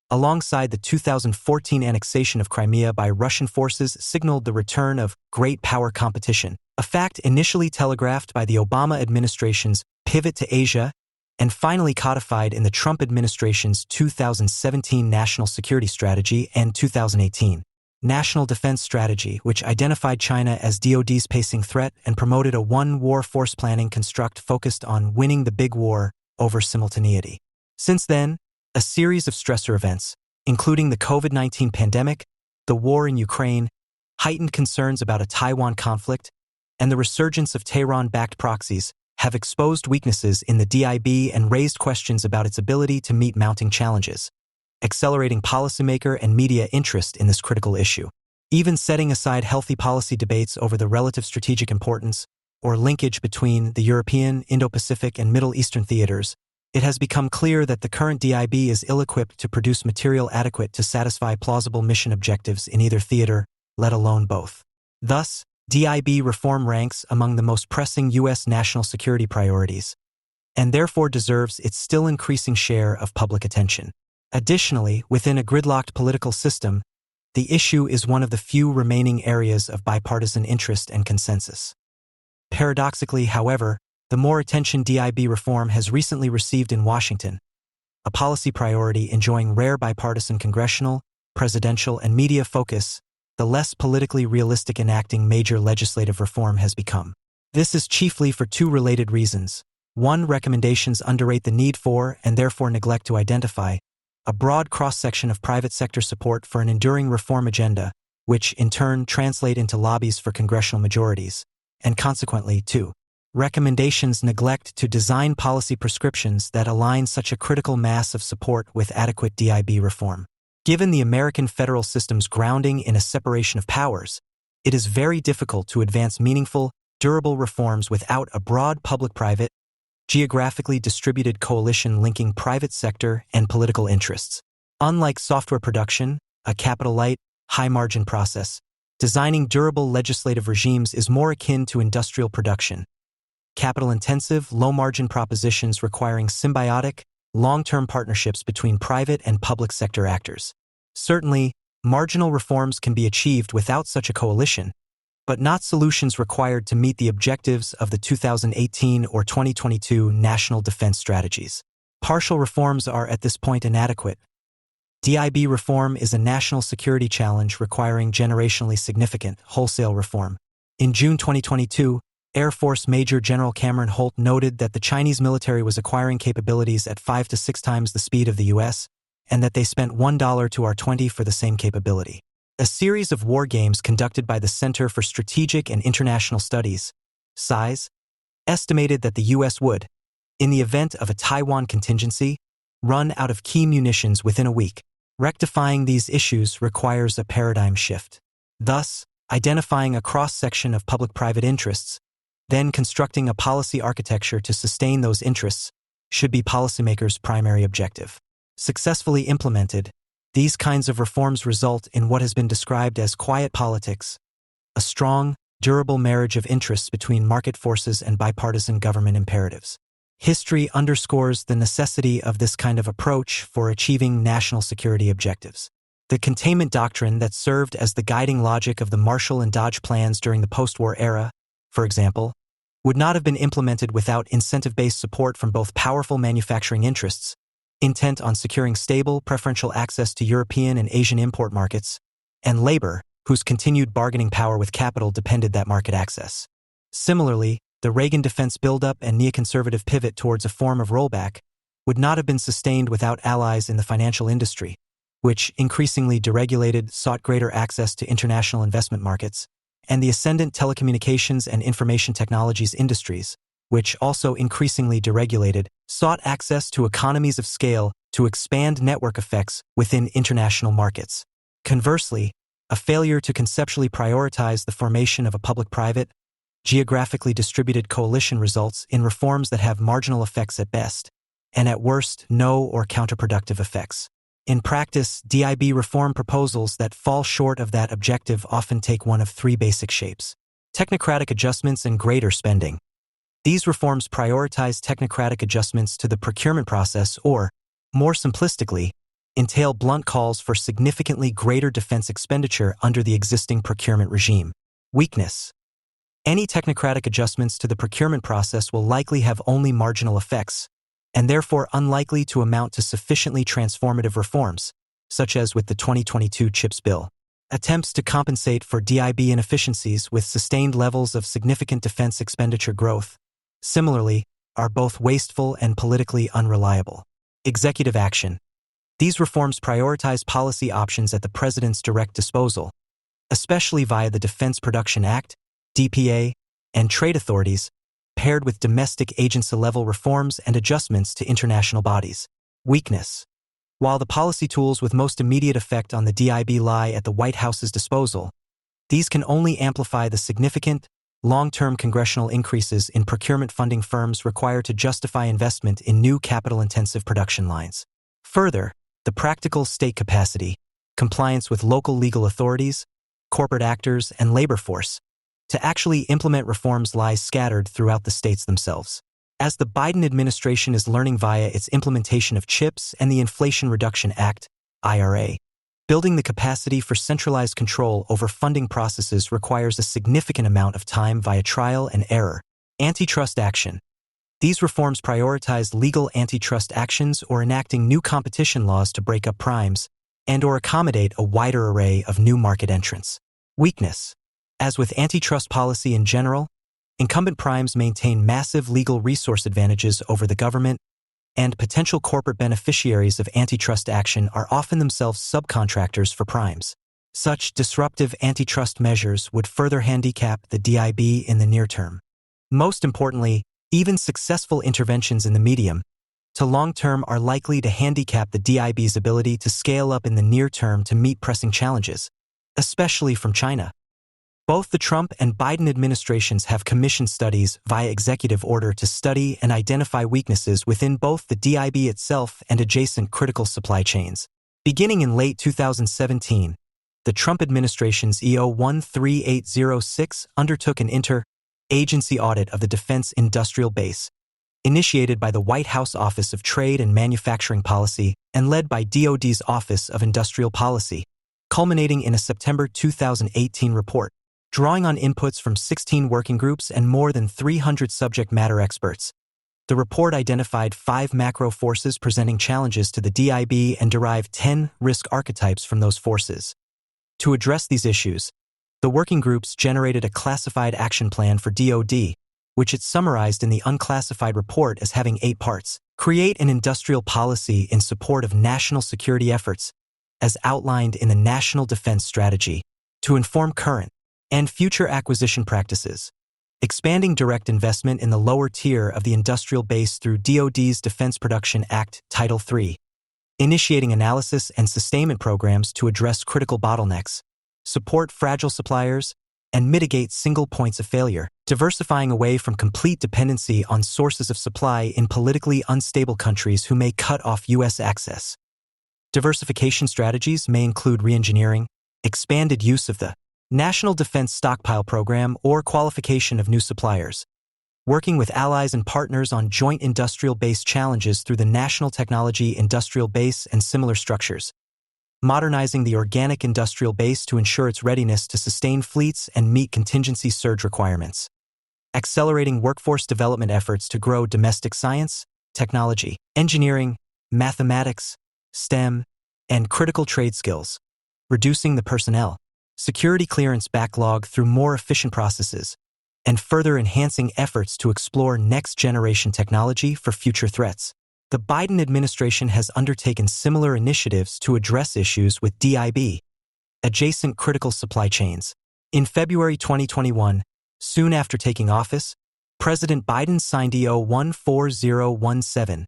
alongside the 2014 annexation of Crimea by Russian forces, signaled the return of great power competition, a fact initially telegraphed by the Obama administration's pivot to Asia and finally codified in the Trump administration's 2017 National Security Strategy and 2018 National Defense Strategy, which identified China as DoD's pacing threat and promoted a one-war force planning construct focused on winning the big war over simultaneity. Since then, a series of stressor events, including the COVID-19 pandemic, the war in Ukraine, heightened concerns about a Taiwan conflict, and the resurgence of Tehran-backed proxies, have exposed weaknesses in the DIB and raised questions about its ability to meet mounting challenges, accelerating policymaker and media interest in this critical issue. Even setting aside healthy policy debates over the relative strategic importance or linkage between the European, Indo-Pacific, and Middle Eastern theaters, it has become clear that the current DIB is ill-equipped to produce material adequate to satisfy plausible mission objectives in either theater, let alone both. Thus, DIB reform ranks among the most pressing U.S. national security priorities, and therefore deserves its still increasing share of public attention. Additionally, within a gridlocked political system, the issue is one of the few remaining areas of bipartisan interest and consensus. Paradoxically, however, the more attention DIB reform has recently received in Washington, a policy priority enjoying rare bipartisan congressional, presidential, and media focus, the less politically realistic enacting major legislative reform has become. This is chiefly for two related reasons. One, recommendations underrate the need for, and therefore neglect to identify, a broad cross-section of private sector support for an enduring reform agenda, which in turn translate into lobbies for congressional majorities. And consequently, two, recommendations neglect to design policy prescriptions that align such a critical mass of support with adequate DIB reform. Given the American federal system's grounding in a separation of powers, it is very difficult to advance meaningful, durable reforms without a broad public-private, geographically distributed coalition linking private sector and political interests. Unlike software production, a capital-light, high-margin process, designing durable legislative regimes is more akin to industrial production. Capital-intensive, low-margin propositions requiring symbiotic, long-term partnerships between private and public sector actors. Certainly, marginal reforms can be achieved without such a coalition, but not solutions required to meet the objectives of the 2018 or 2022 national defense strategies. Partial reforms are at this point inadequate. DIB reform is a national security challenge requiring generationally significant wholesale reform. In June 2022, Air Force Major General Cameron Holt noted that the Chinese military was acquiring capabilities at 5 to 6 times the speed of the U.S., and that they spent $1 to our 20 for the same capability. A series of war games conducted by the Center for Strategic and International Studies, SISE, estimated that the U.S. would, in the event of a Taiwan contingency, run out of key munitions within a week. Rectifying these issues requires a paradigm shift. Thus, identifying a cross-section of public-private interests, then constructing a policy architecture to sustain those interests, should be policymakers' primary objective. Successfully implemented, these kinds of reforms result in what has been described as quiet politics, a strong, durable marriage of interests between market forces and bipartisan government imperatives. History underscores the necessity of this kind of approach for achieving national security objectives. The containment doctrine that served as the guiding logic of the Marshall and Dodge plans during the post-war era, for example, would not have been implemented without incentive-based support from both powerful manufacturing interests, intent on securing stable, preferential access to European and Asian import markets, and labor, whose continued bargaining power with capital depended that market access. Similarly, the Reagan defense buildup and neoconservative pivot towards a form of rollback would not have been sustained without allies in the financial industry, which, increasingly deregulated, sought greater access to international investment markets, and the ascendant telecommunications and information technologies industries, which, also increasingly deregulated, sought access to economies of scale to expand network effects within international markets. Conversely, a failure to conceptually prioritize the formation of a public-private, geographically distributed coalition results in reforms that have marginal effects at best, and at worst, no or counterproductive effects. In practice, DIB reform proposals that fall short of that objective often take one of three basic shapes: technocratic adjustments and greater spending. These reforms prioritize technocratic adjustments to the procurement process or, more simplistically, entail blunt calls for significantly greater defense expenditure under the existing procurement regime. Weakness. Any technocratic adjustments to the procurement process will likely have only marginal effects, and therefore unlikely to amount to sufficiently transformative reforms, such as with the 2022 CHIPS bill. Attempts to compensate for DIB inefficiencies with sustained levels of significant defense expenditure growth, similarly, are both wasteful and politically unreliable. Executive action. These reforms prioritize policy options at the President's direct disposal, especially via the Defense Production Act, DPA, and trade authorities, paired with domestic agency-level reforms and adjustments to international bodies. Weakness. While the policy tools with most immediate effect on the DIB lie at the White House's disposal, these can only amplify the significant, long-term congressional increases in procurement funding firms required to justify investment in new capital-intensive production lines. Further, the practical state capacity, compliance with local legal authorities, corporate actors, and labor force, to actually implement reforms lies scattered throughout the states themselves. As the Biden administration is learning via its implementation of CHIPS and the Inflation Reduction Act, IRA, building the capacity for centralized control over funding processes requires a significant amount of time via trial and error. Antitrust action. These reforms prioritize legal antitrust actions or enacting new competition laws to break up primes and/or accommodate a wider array of new market entrants. Weakness. As with antitrust policy in general, incumbent primes maintain massive legal resource advantages over the government, and potential corporate beneficiaries of antitrust action are often themselves subcontractors for primes. Such disruptive antitrust measures would further handicap the DIB in the near term. Most importantly, even successful interventions in the medium to long term are likely to handicap the DIB's ability to scale up in the near term to meet pressing challenges, especially from China. Both the Trump and Biden administrations have commissioned studies via executive order to study and identify weaknesses within both the DIB itself and adjacent critical supply chains. Beginning in late 2017, the Trump administration's EO 13806 undertook an inter-agency audit of the defense industrial base, initiated by the White House Office of Trade and Manufacturing Policy and led by DoD's Office of Industrial Policy, culminating in a September 2018 report. Drawing on inputs from 16 working groups and more than 300 subject matter experts, the report identified 5 macro forces presenting challenges to the DIB and derived 10 risk archetypes from those forces. To address these issues, the working groups generated a classified action plan for DoD, which it summarized in the unclassified report as having 8 parts. Create an industrial policy in support of national security efforts, as outlined in the National Defense Strategy, to inform current and future acquisition practices, expanding direct investment in the lower tier of the industrial base through DoD's Defense Production Act, Title III, initiating analysis and sustainment programs to address critical bottlenecks, support fragile suppliers, and mitigate single points of failure, diversifying away from complete dependency on sources of supply in politically unstable countries who may cut off U.S. access. Diversification strategies may include re-engineering, expanded use of the National Defense Stockpile Program, or qualification of new suppliers, working with allies and partners on joint industrial base challenges through the National Technology Industrial Base and similar structures, modernizing the organic industrial base to ensure its readiness to sustain fleets and meet contingency surge requirements, accelerating workforce development efforts to grow domestic science, technology, engineering, mathematics, STEM, and critical trade skills, reducing the personnel security clearance backlog through more efficient processes, and further enhancing efforts to explore next-generation technology for future threats. The Biden administration has undertaken similar initiatives to address issues with DIB, adjacent critical supply chains. In February 2021, soon after taking office, President Biden signed EO 14017,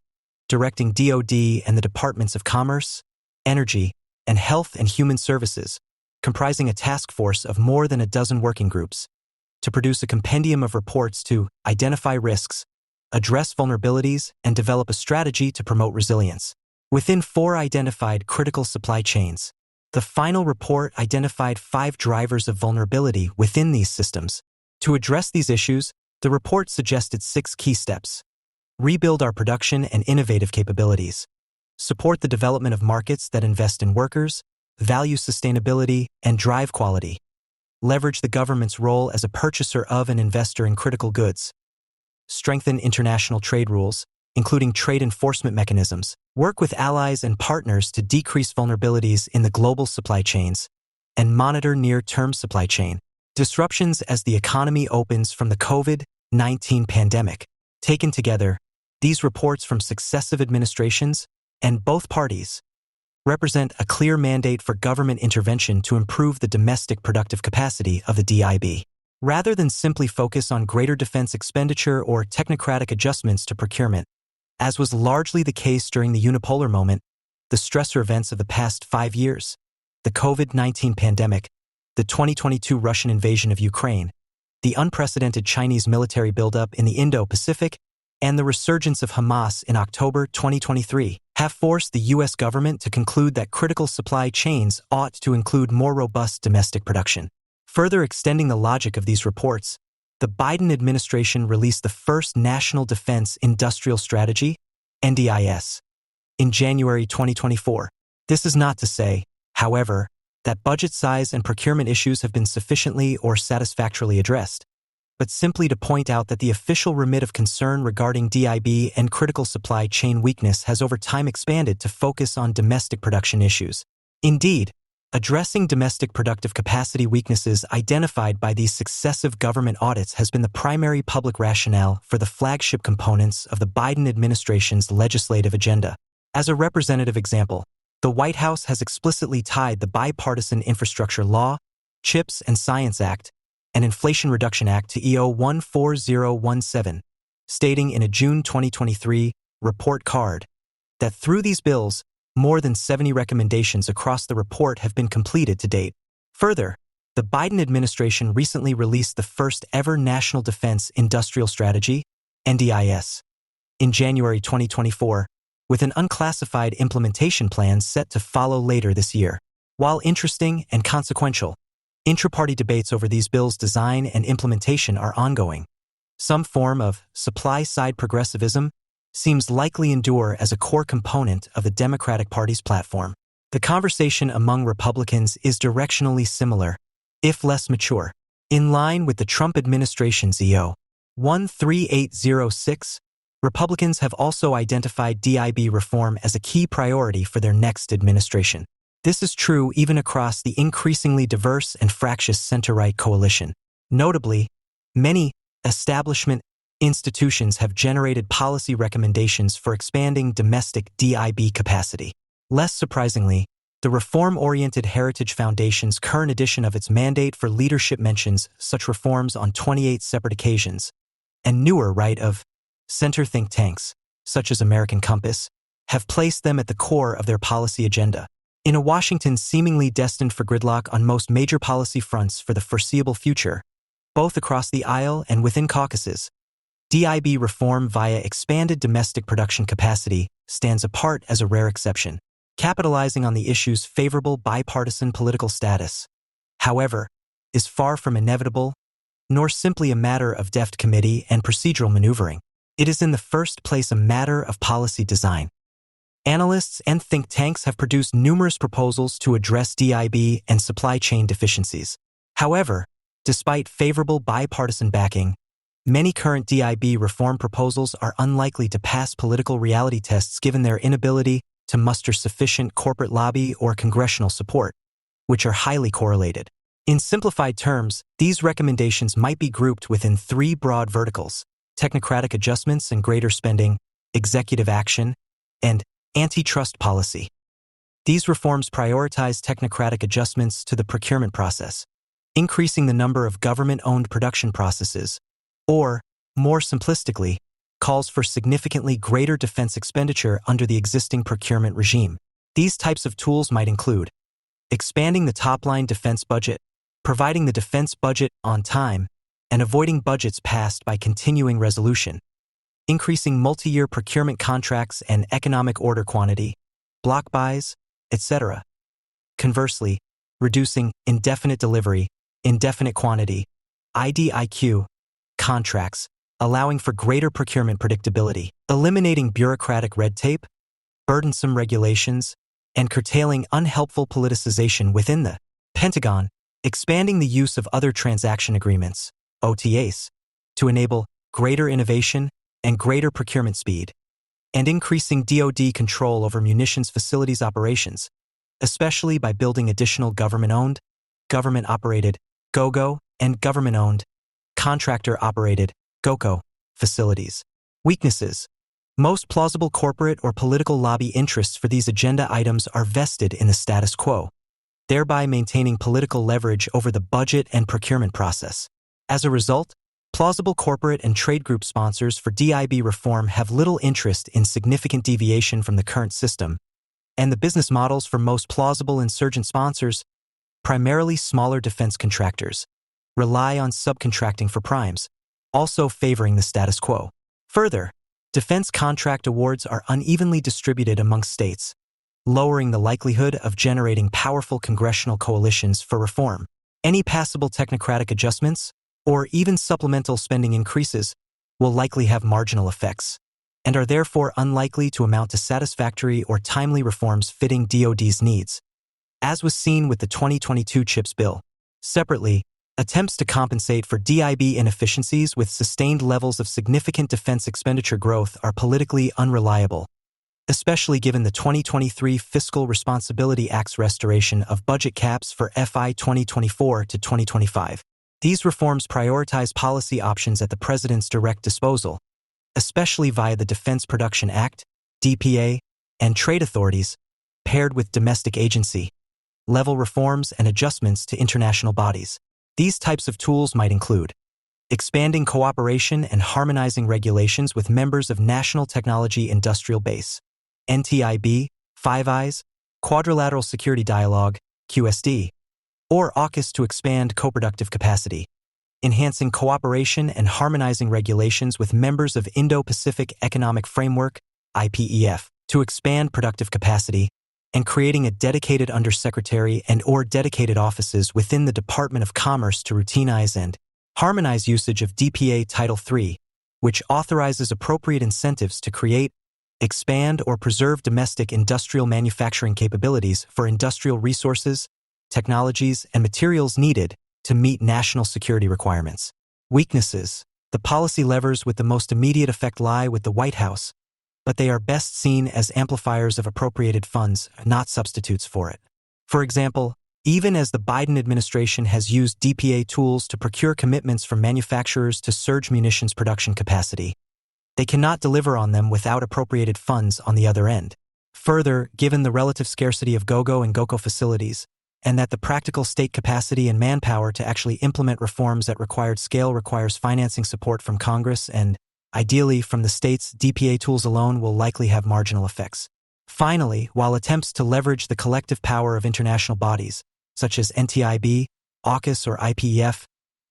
directing DoD and the Departments of Commerce, Energy, and Health and Human Services, comprising a task force of more than a dozen working groups, to produce a compendium of reports to identify risks, address vulnerabilities, and develop a strategy to promote resilience. Within 4 identified critical supply chains, the final report identified 5 drivers of vulnerability within these systems. To address these issues, the report suggested 6 key steps. Rebuild our production and innovative capabilities. Support the development of markets that invest in workers, value sustainability, and drive quality. Leverage the government's role as a purchaser of and investor in critical goods. Strengthen international trade rules, including trade enforcement mechanisms. Work with allies and partners to decrease vulnerabilities in the global supply chains. And monitor near-term supply chain disruptions as the economy opens from the COVID-19 pandemic. Taken together, these reports from successive administrations and both parties represent a clear mandate for government intervention to improve the domestic productive capacity of the DIB. Rather than simply focus on greater defense expenditure or technocratic adjustments to procurement, as was largely the case during the unipolar moment, the stressor events of the past 5 years, the COVID-19 pandemic, the 2022 Russian invasion of Ukraine, the unprecedented Chinese military buildup in the Indo-Pacific, and the resurgence of Hamas in October 2023 have forced the U.S. government to conclude that critical supply chains ought to include more robust domestic production. Further extending the logic of these reports, the Biden administration released the first National Defense Industrial Strategy, NDIS, in January 2024. This is not to say, however, that budget size and procurement issues have been sufficiently or satisfactorily addressed, but simply to point out that the official remit of concern regarding DIB and critical supply chain weakness has over time expanded to focus on domestic production issues. Indeed, addressing domestic productive capacity weaknesses identified by these successive government audits has been the primary public rationale for the flagship components of the Biden administration's legislative agenda. As a representative example, the White House has explicitly tied the Bipartisan Infrastructure Law, CHIPS and Science Act, and Inflation Reduction Act to EO 14017, stating in a June 2023 report card that through these bills, more than 70 recommendations across the report have been completed to date. Further, the Biden administration recently released the first ever National Defense Industrial Strategy, NDIS, in January 2024, with an unclassified implementation plan set to follow later this year. While interesting and consequential, intra-party debates over these bills' design and implementation are ongoing. Some form of supply-side progressivism seems likely endure as a core component of the Democratic Party's platform. The conversation among Republicans is directionally similar, if less mature. In line with the Trump administration's EO 13806, Republicans have also identified DIB reform as a key priority for their next administration. This is true even across the increasingly diverse and fractious center-right coalition. Notably, many establishment institutions have generated policy recommendations for expanding domestic DIB capacity. Less surprisingly, the reform-oriented Heritage Foundation's current edition of its mandate for leadership mentions such reforms on 28 separate occasions, and newer right-of-center think tanks, such as American Compass, have placed them at the core of their policy agenda. In a Washington seemingly destined for gridlock on most major policy fronts for the foreseeable future, both across the aisle and within caucuses, DIB reform via expanded domestic production capacity stands apart as a rare exception, capitalizing on the issue's favorable bipartisan political status. However, is far from inevitable, nor simply a matter of deft committee and procedural maneuvering. It is in the first place a matter of policy design. Analysts and think tanks have produced numerous proposals to address DIB and supply chain deficiencies. However, despite favorable bipartisan backing, many current DIB reform proposals are unlikely to pass political reality tests given their inability to muster sufficient corporate lobby or congressional support, which are highly correlated. In simplified terms, these recommendations might be grouped within three broad verticals: technocratic adjustments and greater spending, executive action, and antitrust policy. These reforms prioritize technocratic adjustments to the procurement process, increasing the number of government-owned production processes, or, more simplistically, calls for significantly greater defense expenditure under the existing procurement regime. These types of tools might include expanding the top-line defense budget, providing the defense budget on time, and avoiding budgets passed by continuing resolution, increasing multi-year procurement contracts and economic order quantity, block buys, etc. Conversely, reducing indefinite delivery, indefinite quantity, IDIQ, contracts, allowing for greater procurement predictability, eliminating bureaucratic red tape, burdensome regulations, and curtailing unhelpful politicization within the Pentagon, expanding the use of other transaction agreements, OTAs, to enable greater innovation and greater procurement speed, and increasing DoD control over munitions facilities operations, especially by building additional government-owned, government-operated, GOGO, and government-owned, contractor-operated, GOCO, facilities. Weaknesses. Most plausible corporate or political lobby interests for these agenda items are vested in the status quo, thereby maintaining political leverage over the budget and procurement process. As a result, plausible corporate and trade group sponsors for DIB reform have little interest in significant deviation from the current system, and the business models for most plausible insurgent sponsors, primarily smaller defense contractors, rely on subcontracting for primes, also favoring the status quo. Further, defense contract awards are unevenly distributed among states, lowering the likelihood of generating powerful congressional coalitions for reform. Any passable technocratic adjustments, or even supplemental spending increases, will likely have marginal effects, and are therefore unlikely to amount to satisfactory or timely reforms fitting DoD's needs, as was seen with the 2022 CHIPS bill. Separately, attempts to compensate for DIB inefficiencies with sustained levels of significant defense expenditure growth are politically unreliable, especially given the 2023 Fiscal Responsibility Act's restoration of budget caps for FY 2024 to 2025. These reforms prioritize policy options at the President's direct disposal, especially via the Defense Production Act, DPA, and trade authorities, paired with domestic agency-level reforms and adjustments to international bodies. These types of tools might include expanding cooperation and harmonizing regulations with members of National Technology Industrial Base, NTIB, Five Eyes, Quadrilateral Security Dialogue, QSD, or AUKUS to expand coproductive capacity, enhancing cooperation and harmonizing regulations with members of Indo-Pacific Economic Framework, IPEF, to expand productive capacity, and creating a dedicated undersecretary and/or dedicated offices within the Department of Commerce to routinize and harmonize usage of DPA Title III, which authorizes appropriate incentives to create, expand, or preserve domestic industrial manufacturing capabilities for industrial resources, technologies, and materials needed to meet national security requirements. Weaknesses. The policy levers with the most immediate effect lie with the White House, but they are best seen as amplifiers of appropriated funds, not substitutes for it. For example, even as the Biden administration has used DPA tools to procure commitments from manufacturers to surge munitions production capacity, they cannot deliver on them without appropriated funds on the other end. Further, given the relative scarcity of GOGO and GOCO facilities, and that the practical state capacity and manpower to actually implement reforms at required scale requires financing support from Congress and, ideally, from the states, DPA tools alone will likely have marginal effects. Finally, while attempts to leverage the collective power of international bodies, such as NTIB, AUKUS, or IPEF,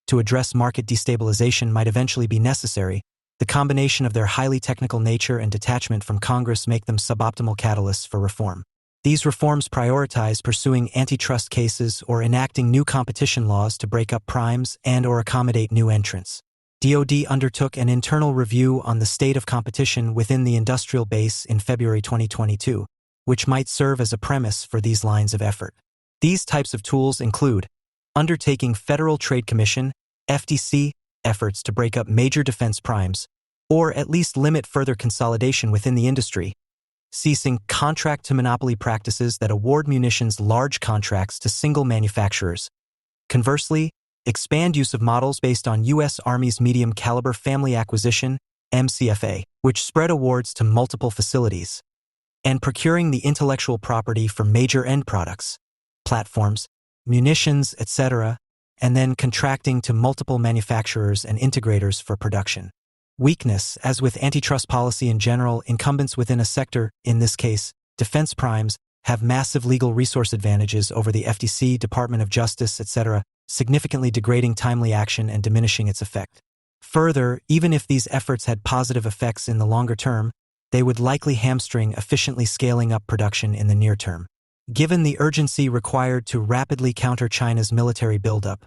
to address market destabilization might eventually be necessary, the combination of their highly technical nature and detachment from Congress make them suboptimal catalysts for reform. These reforms prioritize pursuing antitrust cases or enacting new competition laws to break up primes and/or accommodate new entrants. DoD undertook an internal review on the state of competition within the industrial base in February 2022, which might serve as a premise for these lines of effort. These types of tools include undertaking Federal Trade Commission, FTC, efforts to break up major defense primes, or at least limit further consolidation within the industry, ceasing contract-to-monopoly practices that award munitions large contracts to single manufacturers. Conversely, expand use of models based on U.S. Army's Medium Caliber Family Acquisition, MCFA, which spread awards to multiple facilities, and procuring the intellectual property for major end products, platforms, munitions, etc., and then contracting to multiple manufacturers and integrators for production. Weakness. As with antitrust policy in general, incumbents within a sector, in this case, defense primes, have massive legal resource advantages over the FTC, Department of Justice, etc., significantly degrading timely action and diminishing its effect. Further, even if these efforts had positive effects in the longer term, they would likely hamstring efficiently scaling up production in the near term. Given the urgency required to rapidly counter China's military buildup,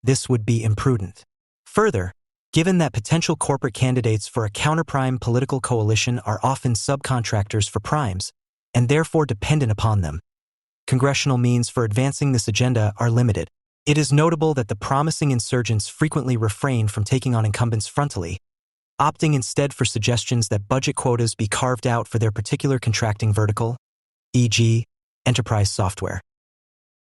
this would be imprudent. Further, given that potential corporate candidates for a counterprime political coalition are often subcontractors for primes, and therefore dependent upon them, congressional means for advancing this agenda are limited. It is notable that the promising insurgents frequently refrain from taking on incumbents frontally, opting instead for suggestions that budget quotas be carved out for their particular contracting vertical, e.g., enterprise software.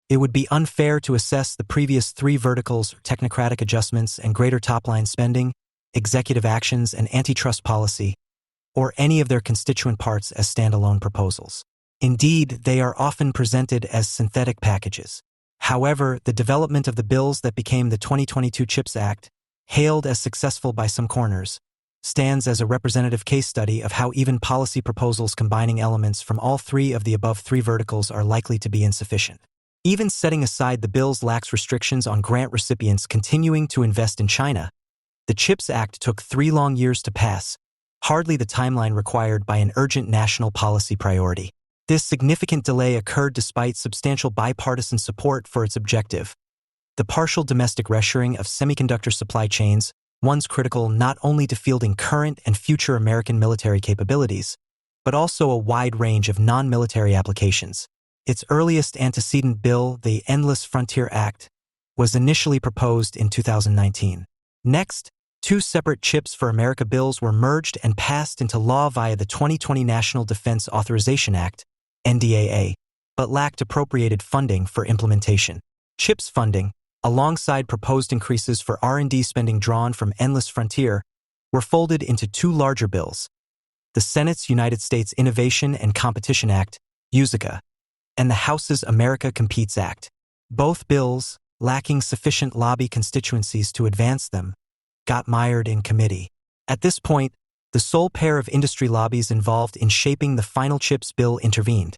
It would be unfair to assess the previous three verticals, technocratic adjustments and greater top-line spending, executive actions and antitrust policy, or any of their constituent parts as standalone proposals. Indeed, they are often presented as synthetic packages. However, the development of the bills that became the 2022 CHIPS Act, hailed as successful by some corners, stands as a representative case study of how even policy proposals combining elements from all three of the above three verticals are likely to be insufficient. Even setting aside the bill's lax restrictions on grant recipients continuing to invest in China, the CHIPS Act took 3 long years to pass, hardly the timeline required by an urgent national policy priority. This significant delay occurred despite substantial bipartisan support for its objective. The partial domestic reshoring of semiconductor supply chains, once critical not only to fielding current and future American military capabilities, but also a wide range of non-military applications. Its earliest antecedent bill, the Endless Frontier Act, was initially proposed in 2019. Next, two separate CHIPS for America bills were merged and passed into law via the 2020 National Defense Authorization Act, NDAA, but lacked appropriated funding for implementation. CHIPS funding, alongside proposed increases for R&D spending drawn from Endless Frontier, were folded into two larger bills: the Senate's United States Innovation and Competition Act, USICA, and the House's America Competes Act. Both bills, lacking sufficient lobby constituencies to advance them, got mired in committee. At this point, the sole pair of industry lobbies involved in shaping the final CHIPS bill intervened: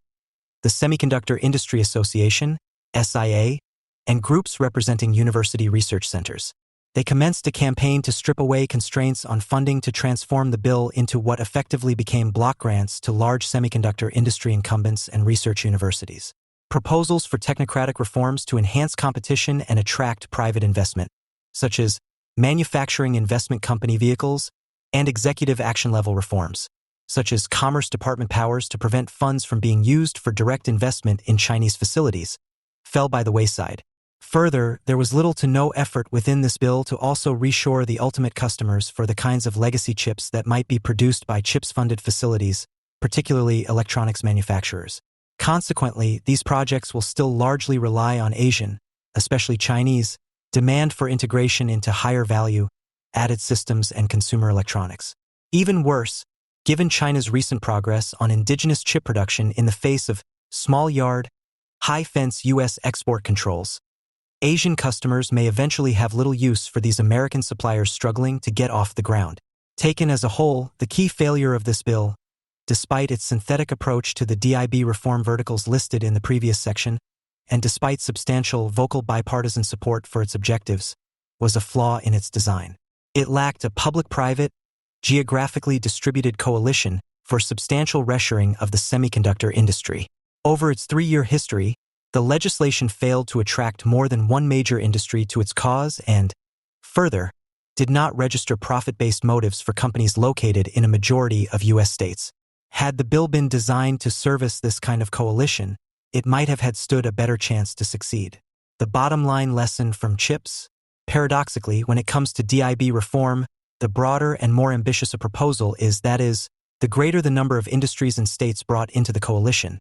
the Semiconductor Industry Association, SIA, and groups representing university research centers. They commenced a campaign to strip away constraints on funding to transform the bill into what effectively became block grants to large semiconductor industry incumbents and research universities. Proposals for technocratic reforms to enhance competition and attract private investment, such as manufacturing investment company vehicles and executive action-level reforms, such as Commerce Department powers to prevent funds from being used for direct investment in Chinese facilities, fell by the wayside. Further, there was little to no effort within this bill to also reshore the ultimate customers for the kinds of legacy chips that might be produced by CHIPS-funded facilities, particularly electronics manufacturers. Consequently, these projects will still largely rely on Asian, especially Chinese, demand for integration into higher-value, added systems and consumer electronics. Even worse, given China's recent progress on indigenous chip production in the face of small-yard, high-fence U.S. export controls, Asian customers may eventually have little use for these American suppliers struggling to get off the ground. Taken as a whole, the key failure of this bill, despite its synthetic approach to the DIB reform verticals listed in the previous section, and despite substantial vocal bipartisan support for its objectives, was a flaw in its design. It lacked a public-private, geographically distributed coalition for substantial reshoring of the semiconductor industry. Over its 3-year history, the legislation failed to attract more than one major industry to its cause and, further, did not register profit-based motives for companies located in a majority of U.S. states. Had the bill been designed to service this kind of coalition, it might have had stood a better chance to succeed. The bottom-line lesson from CHIPS: paradoxically, when it comes to DIB reform, the broader and more ambitious a proposal is, that is, the greater the number of industries and states brought into the coalition,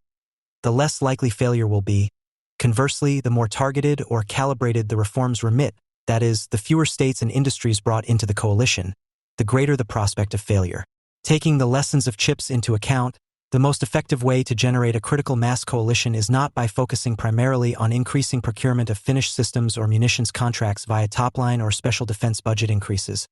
the less likely failure will be. Conversely, the more targeted or calibrated the reforms remit, that is, the fewer states and industries brought into the coalition, the greater the prospect of failure. Taking the lessons of CHIPS into account, the most effective way to generate a critical mass coalition is not by focusing primarily on increasing procurement of finished systems or munitions contracts via top-line or special defense budget increases,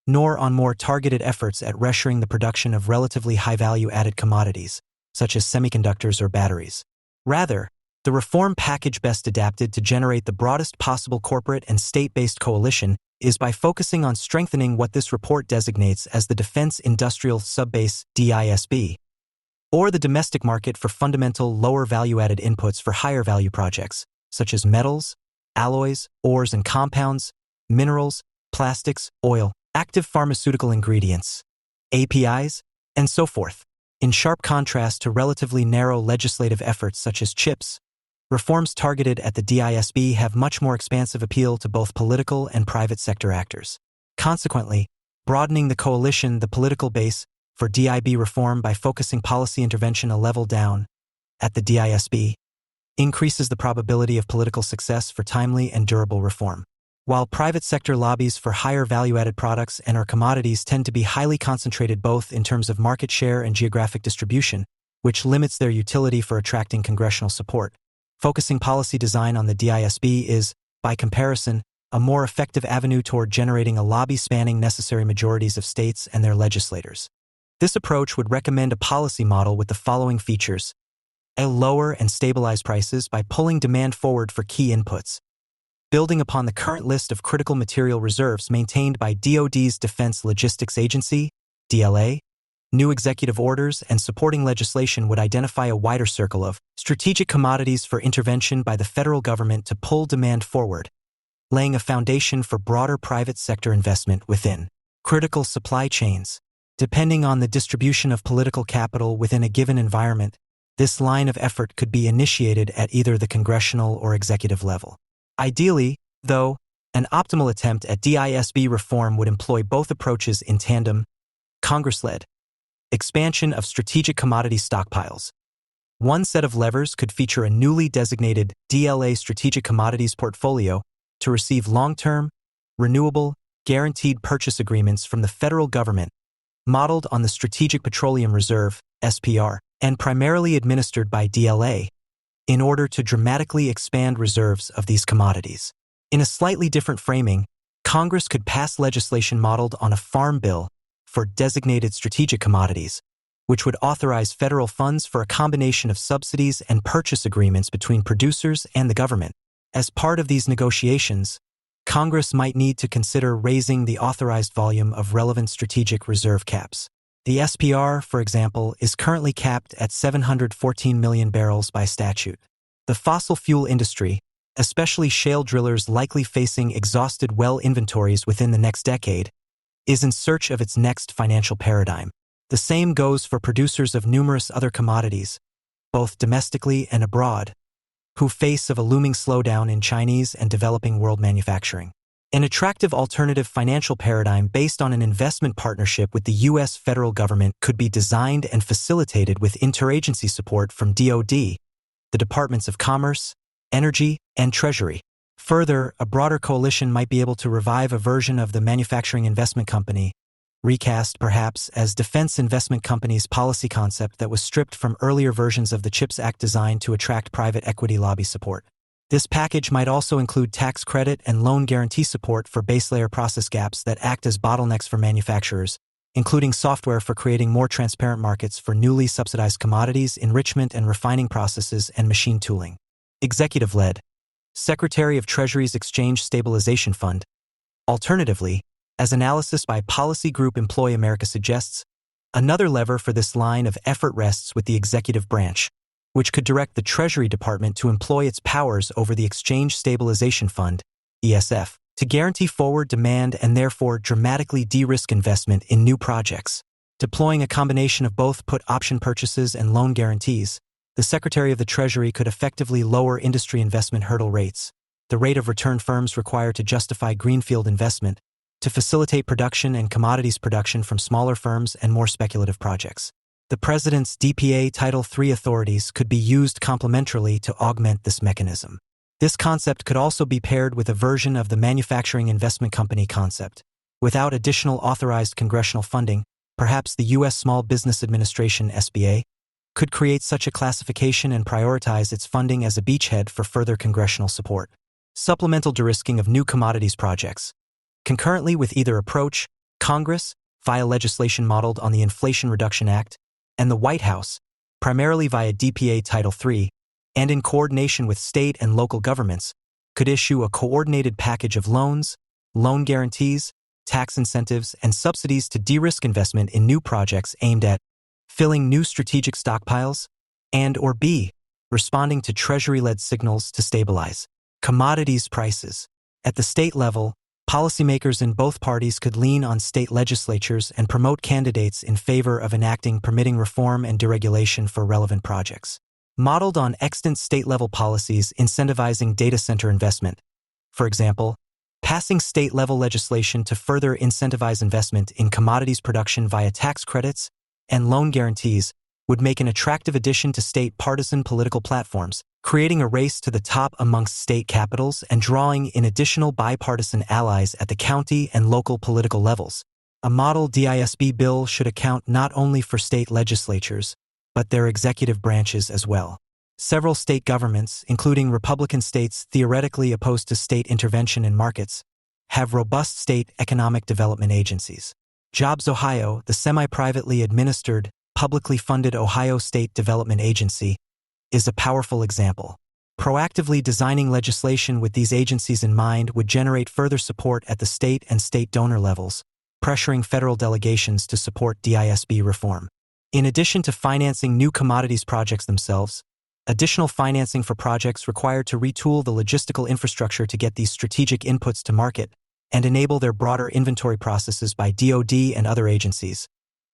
nor on more targeted efforts at reshoring the production of relatively high-value added commodities, such as semiconductors or batteries. Rather, the reform package best adapted to generate the broadest possible corporate and state-based coalition is by focusing on strengthening what this report designates as the Defense Industrial Subbase (DISB), or the domestic market for fundamental lower value-added inputs for higher-value projects, such as metals, alloys, ores and compounds, minerals, plastics, oil, active pharmaceutical ingredients, APIs, and so forth. In sharp contrast to relatively narrow legislative efforts such as CHIPS, reforms targeted at the DISB have much more expansive appeal to both political and private sector actors. Consequently, broadening the coalition, the political base, for DIB reform by focusing policy intervention a level down at the DISB increases the probability of political success for timely and durable reform. While private sector lobbies for higher value-added products and/or commodities tend to be highly concentrated both in terms of market share and geographic distribution, which limits their utility for attracting congressional support, focusing policy design on the DISB is, by comparison, a more effective avenue toward generating a lobby spanning necessary majorities of states and their legislators. This approach would recommend a policy model with the following features: a lower and stabilize prices by pulling demand forward for key inputs, building upon the current list of critical material reserves maintained by DoD's Defense Logistics Agency, DLA. New executive orders and supporting legislation would identify a wider circle of strategic commodities for intervention by the federal government to pull demand forward, laying a foundation for broader private sector investment within critical supply chains. Depending on the distribution of political capital within a given environment, this line of effort could be initiated at either the congressional or executive level. Ideally, though, an optimal attempt at DISB reform would employ both approaches in tandem. Congress-led expansion of strategic commodity stockpiles. One set of levers could feature a newly designated DLA strategic commodities portfolio to receive long-term, renewable, guaranteed purchase agreements from the federal government, modeled on the Strategic Petroleum Reserve, SPR, and primarily administered by DLA, in order to dramatically expand reserves of these commodities. In a slightly different framing, Congress could pass legislation modeled on a farm bill for designated strategic commodities, which would authorize federal funds for a combination of subsidies and purchase agreements between producers and the government. As part of these negotiations, Congress might need to consider raising the authorized volume of relevant strategic reserve caps. The SPR, for example, is currently capped at 714 million barrels by statute. The fossil fuel industry, especially shale drillers likely facing exhausted well inventories within the next decade, is in search of its next financial paradigm. The same goes for producers of numerous other commodities, both domestically and abroad, who face a looming slowdown in Chinese and developing world manufacturing. An attractive alternative financial paradigm based on an investment partnership with the U.S. federal government could be designed and facilitated with interagency support from DoD, the Departments of Commerce, Energy, and Treasury. Further, a broader coalition might be able to revive a version of the Manufacturing Investment Company, recast perhaps as Defense Investment Company's policy concept that was stripped from earlier versions of the CHIPS Act designed to attract private equity lobby support. This package might also include tax credit and loan guarantee support for base layer process gaps that act as bottlenecks for manufacturers, including software for creating more transparent markets for newly subsidized commodities, enrichment and refining processes, and machine tooling. Executive-led Secretary of Treasury's Exchange Stabilization Fund. Alternatively, as analysis by Policy Group Employ America suggests, another lever for this line of effort rests with the executive branch, which could direct the Treasury Department to employ its powers over the Exchange Stabilization Fund, ESF, to guarantee forward demand and therefore dramatically de-risk investment in new projects. Deploying a combination of both put option purchases and loan guarantees, the Secretary of the Treasury could effectively lower industry investment hurdle rates, the rate of return firms require to justify greenfield investment, to facilitate production and commodities production from smaller firms and more speculative projects. The President's DPA Title III authorities could be used complementarily to augment this mechanism. This concept could also be paired with a version of the Manufacturing Investment Company concept. Without additional authorized congressional funding, perhaps the U.S. Small Business Administration (SBA) could create such a classification and prioritize its funding as a beachhead for further congressional support. Supplemental de-risking of new commodities projects. Concurrently with either approach, Congress, via legislation modeled on the Inflation Reduction Act, and the White House, primarily via DPA Title III, and in coordination with state and local governments, could issue a coordinated package of loans, loan guarantees, tax incentives, and subsidies to de-risk investment in new projects aimed at filling new strategic stockpiles, and/or B, responding to Treasury-led signals to stabilize commodities prices. At the state level, policymakers in both parties could lean on state legislatures and promote candidates in favor of enacting permitting reform and deregulation for relevant projects. Modeled on extant state-level policies incentivizing data center investment, for example, passing state-level legislation to further incentivize investment in commodities production via tax credits and loan guarantees would make an attractive addition to state partisan political platforms, creating a race to the top amongst state capitals and drawing in additional bipartisan allies at the county and local political levels. A model DISB bill should account not only for state legislatures, but their executive branches as well. Several state governments, including Republican states theoretically opposed to state intervention in markets, have robust state economic development agencies. Jobs Ohio, the semi-privately administered, publicly funded Ohio State Development Agency, is a powerful example. Proactively designing legislation with these agencies in mind would generate further support at the state and state donor levels, pressuring federal delegations to support DISB reform. In addition to financing new commodities projects themselves, additional financing for projects required to retool the logistical infrastructure to get these strategic inputs to market and enable their broader inventory processes by DoD and other agencies,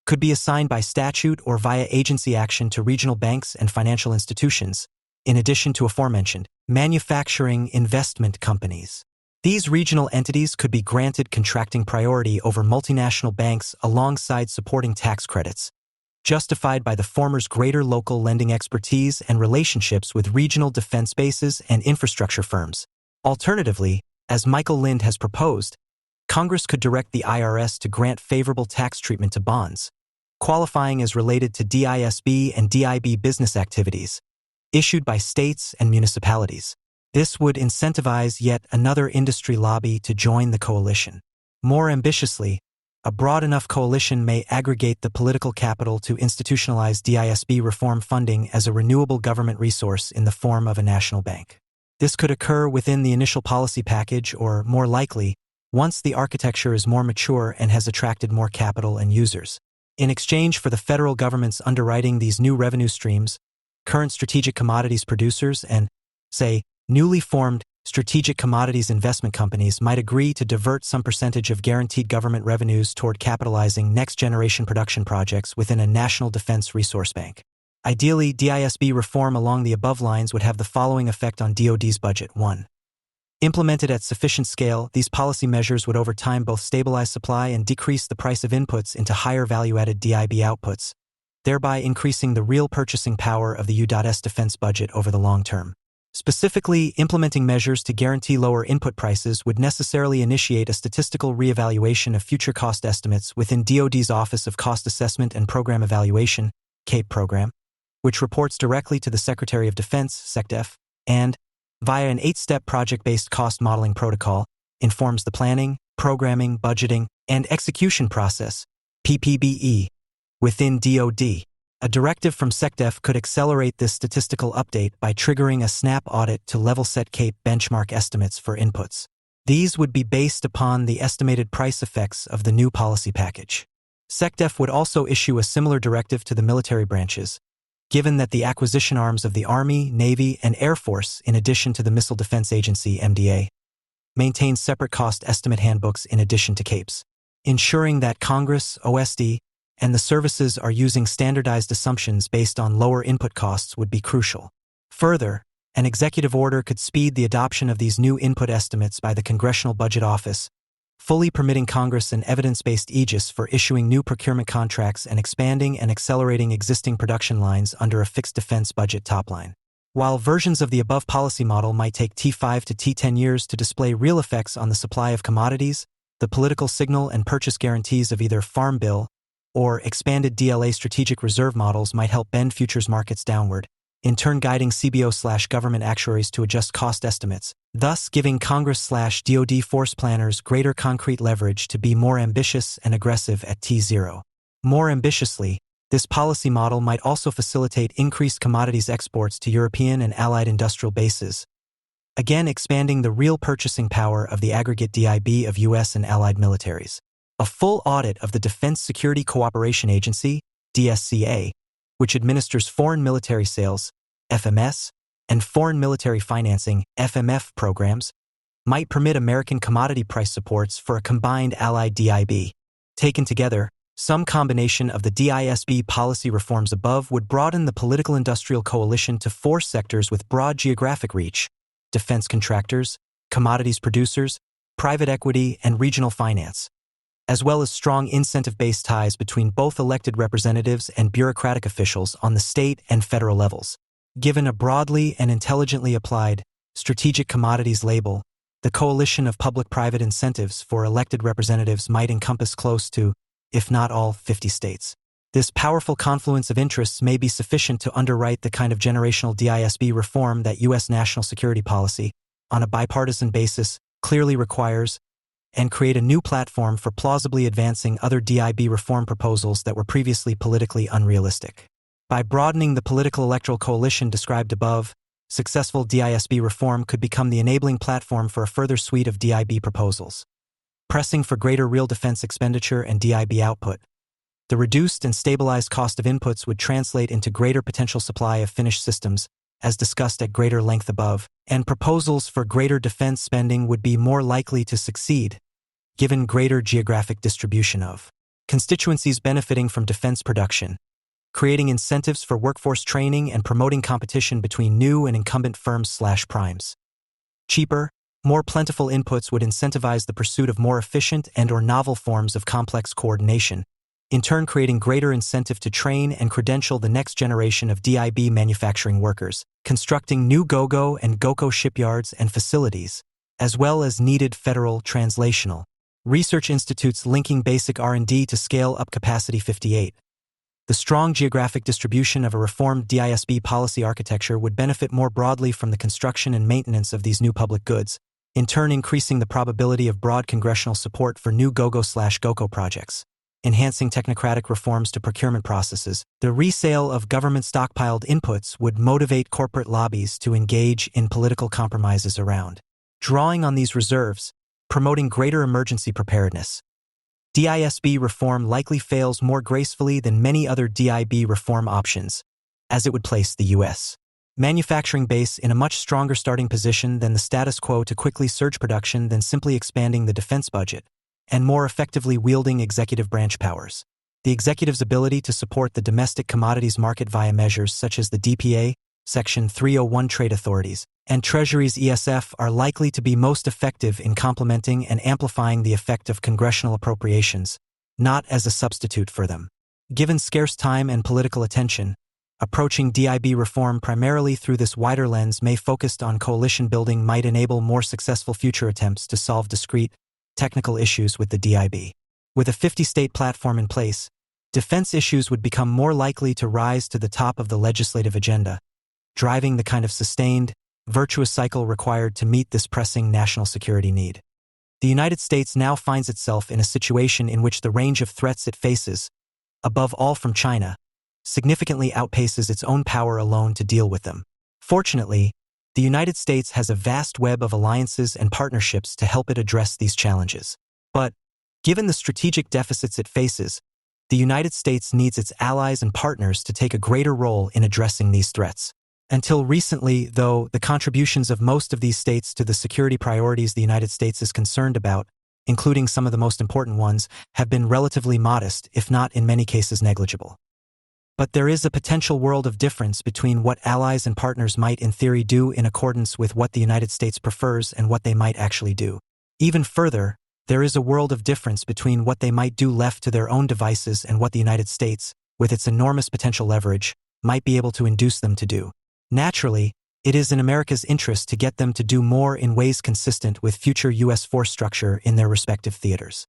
could be assigned by statute or via agency action to regional banks and financial institutions, in addition to aforementioned manufacturing investment companies. These regional entities could be granted contracting priority over multinational banks alongside supporting tax credits, justified by the former's greater local lending expertise and relationships with regional defense bases and infrastructure firms. Alternatively, as Michael Lind has proposed, Congress could direct the IRS to grant favorable tax treatment to bonds, qualifying as related to DISB and DIB business activities, issued by states and municipalities. This would incentivize yet another industry lobby to join the coalition. More ambitiously, a broad enough coalition may aggregate the political capital to institutionalize DISB reform funding as a renewable government resource in the form of a national bank. This could occur within the initial policy package or, more likely, once the architecture is more mature and has attracted more capital and users. In exchange for the federal government's underwriting these new revenue streams, current strategic commodities producers and, say, newly formed strategic commodities investment companies might agree to divert some percentage of guaranteed government revenues toward capitalizing next-generation production projects within a national defense resource bank. Ideally, DISB reform along the above lines would have the following effect on DoD's budget. 1. Implemented at sufficient scale, these policy measures would over time both stabilize supply and decrease the price of inputs into higher value-added DIB outputs, thereby increasing the real purchasing power of the U.S. defense budget over the long term. Specifically, implementing measures to guarantee lower input prices would necessarily initiate a statistical reevaluation of future cost estimates within DoD's Office of Cost Assessment and Program Evaluation, CAPE program, which reports directly to the Secretary of Defense, SecDef, and, via an 8-step project-based cost modeling protocol, informs the planning, programming, budgeting, and execution process, PPBE, within DoD. A directive from SecDef could accelerate this statistical update by triggering a snap audit to level-set CAPE benchmark estimates for inputs. These would be based upon the estimated price effects of the new policy package. SecDef would also issue a similar directive to the military branches, given that the acquisition arms of the Army, Navy, and Air Force, in addition to the Missile Defense Agency (MDA), maintain separate cost estimate handbooks in addition to CAPES. Ensuring that Congress, OSD, and the services are using standardized assumptions based on lower input costs would be crucial. Further, an executive order could speed the adoption of these new input estimates by the Congressional Budget Office, fully permitting Congress an evidence-based aegis for issuing new procurement contracts and expanding and accelerating existing production lines under a fixed defense budget topline. While versions of the above policy model might take T5 to T10 years to display real effects on the supply of commodities, the political signal and purchase guarantees of either Farm Bill or expanded DLA strategic reserve models might help bend futures markets downward, in turn guiding CBO/government actuaries to adjust cost estimates, thus giving Congress/DoD force planners greater concrete leverage to be more ambitious and aggressive at T0. More ambitiously, this policy model might also facilitate increased commodities exports to European and allied industrial bases, again expanding the real purchasing power of the aggregate DIB of U.S. and allied militaries. A full audit of the Defense Security Cooperation Agency, DSCA, which administers foreign military sales, FMS, and foreign military financing, FMF programs, might permit American commodity price supports for a combined allied DIB. Taken together, some combination of the DISB policy reforms above would broaden the political-industrial coalition to 4 sectors with broad geographic reach: defense contractors, commodities producers, private equity, and regional finance, as well as strong incentive-based ties between both elected representatives and bureaucratic officials on the state and federal levels. Given a broadly and intelligently applied strategic commodities label, the coalition of public-private incentives for elected representatives might encompass close to, if not all, 50 states. This powerful confluence of interests may be sufficient to underwrite the kind of generational DISB reform that U.S. national security policy, on a bipartisan basis, clearly requires, and create a new platform for plausibly advancing other DIB reform proposals that were previously politically unrealistic. By broadening the political electoral coalition described above, successful DISB reform could become the enabling platform for a further suite of DIB proposals. Pressing for greater real defense expenditure and DIB output, the reduced and stabilized cost of inputs would translate into greater potential supply of finished systems as discussed at greater length above, and proposals for greater defense spending would be more likely to succeed, given greater geographic distribution of constituencies benefiting from defense production, creating incentives for workforce training and promoting competition between new and incumbent firms/primes. Cheaper, more plentiful inputs would incentivize the pursuit of more efficient and/or novel forms of complex coordination, in turn creating greater incentive to train and credential the next generation of DIB manufacturing workers, constructing new GOGO and GOCO shipyards and facilities, as well as needed federal translational research institutes linking basic R&D to scale-up capacity. 58. The strong geographic distribution of a reformed DISB policy architecture would benefit more broadly from the construction and maintenance of these new public goods, in turn increasing the probability of broad congressional support for new GOGO/GOCO projects. Enhancing technocratic reforms to procurement processes, the resale of government stockpiled inputs would motivate corporate lobbies to engage in political compromises around drawing on these reserves, promoting greater emergency preparedness. DISB reform likely fails more gracefully than many other DIB reform options, as it would place the U.S. manufacturing base in a much stronger starting position than the status quo to quickly surge production than simply expanding the defense budget, and more effectively wielding executive branch powers. The executive's ability to support the domestic commodities market via measures such as the DPA, Section 301 trade authorities, and Treasury's ESF are likely to be most effective in complementing and amplifying the effect of congressional appropriations, not as a substitute for them. Given scarce time and political attention, approaching DIB reform primarily through this wider lens may focused on coalition building might enable more successful future attempts to solve discrete, technical issues with the DIB. With a 50-state platform in place, defense issues would become more likely to rise to the top of the legislative agenda, driving the kind of sustained, virtuous cycle required to meet this pressing national security need. The United States now finds itself in a situation in which the range of threats it faces, above all from China, significantly outpaces its own power alone to deal with them. Fortunately, the United States has a vast web of alliances and partnerships to help it address these challenges. But, given the strategic deficits it faces, the United States needs its allies and partners to take a greater role in addressing these threats. Until recently, though, the contributions of most of these states to the security priorities the United States is concerned about, including some of the most important ones, have been relatively modest, if not in many cases negligible. But there is a potential world of difference between what allies and partners might in theory do in accordance with what the United States prefers and what they might actually do. Even further, there is a world of difference between what they might do left to their own devices and what the United States, with its enormous potential leverage, might be able to induce them to do. Naturally, it is in America's interest to get them to do more in ways consistent with future U.S. force structure in their respective theaters.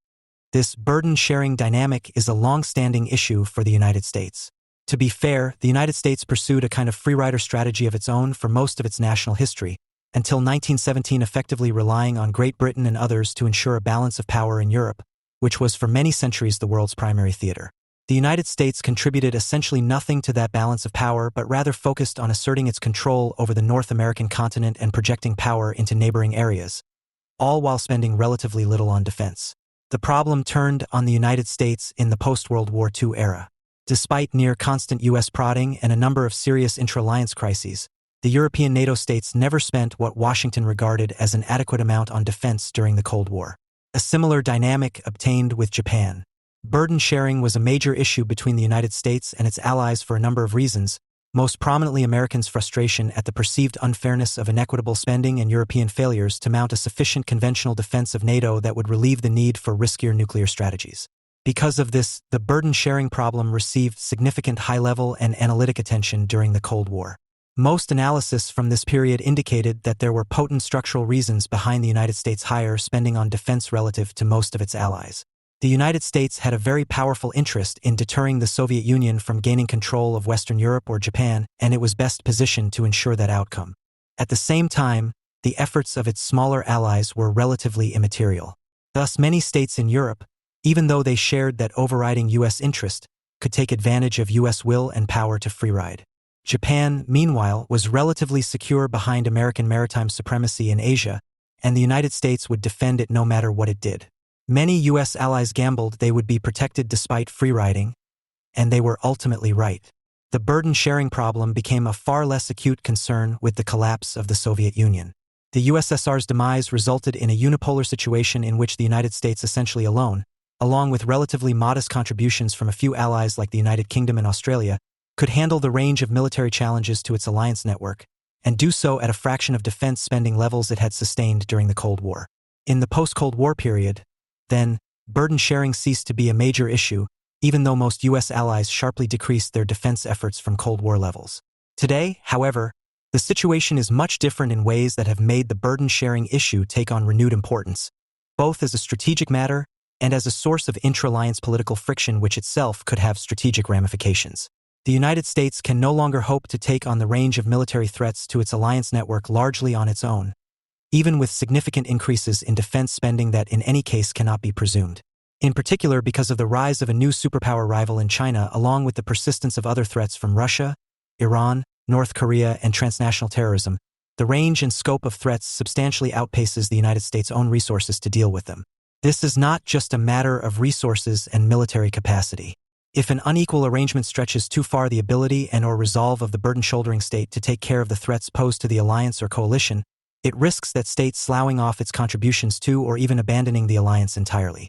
This burden-sharing dynamic is a long-standing issue for the United States. To be fair, the United States pursued a kind of free-rider strategy of its own for most of its national history, until 1917 effectively relying on Great Britain and others to ensure a balance of power in Europe, which was for many centuries the world's primary theater. The United States contributed essentially nothing to that balance of power but rather focused on asserting its control over the North American continent and projecting power into neighboring areas, all while spending relatively little on defense. The problem turned on the United States in the post-World War II era. Despite near-constant U.S. prodding and a number of serious intra-alliance crises, the European NATO states never spent what Washington regarded as an adequate amount on defense during the Cold War. A similar dynamic obtained with Japan. Burden sharing was a major issue between the United States and its allies for a number of reasons, most prominently Americans' frustration at the perceived unfairness of inequitable spending and European failures to mount a sufficient conventional defense of NATO that would relieve the need for riskier nuclear strategies. Because of this, the burden-sharing problem received significant high-level and analytic attention during the Cold War. Most analysis from this period indicated that there were potent structural reasons behind the United States' higher spending on defense relative to most of its allies. The United States had a very powerful interest in deterring the Soviet Union from gaining control of Western Europe or Japan, and it was best positioned to ensure that outcome. At the same time, the efforts of its smaller allies were relatively immaterial. Thus, many states in Europe, even though they shared that overriding U.S. interest, could take advantage of U.S. will and power to free-ride. Japan, meanwhile, was relatively secure behind American maritime supremacy in Asia, and the United States would defend it no matter what it did. Many U.S. allies gambled they would be protected despite free-riding, and they were ultimately right. the burden-sharing problem became a far less acute concern with the collapse of the Soviet Union. The USSR's demise resulted in a unipolar situation in which the United States essentially alone, along with relatively modest contributions from a few allies like the United Kingdom and Australia, could handle the range of military challenges to its alliance network, and do so at a fraction of defense spending levels it had sustained during the Cold War. In the post-Cold War period, then, burden sharing ceased to be a major issue, even though most U.S. allies sharply decreased their defense efforts from Cold War levels. Today, however, the situation is much different in ways that have made the burden-sharing issue take on renewed importance, both as a strategic matter and as a source of intra-alliance political friction which itself could have strategic ramifications. The United States can no longer hope to take on the range of military threats to its alliance network largely on its own, even with significant increases in defense spending that in any case cannot be presumed. In particular because of the rise of a new superpower rival in China along with the persistence of other threats from Russia, Iran, North Korea, and transnational terrorism, the range and scope of threats substantially outpaces the United States' own resources to deal with them. This is not just a matter of resources and military capacity. If an unequal arrangement stretches too far the ability and/or resolve of the burden-shouldering state to take care of the threats posed to the alliance or coalition, it risks that state sloughing off its contributions to or even abandoning the alliance entirely.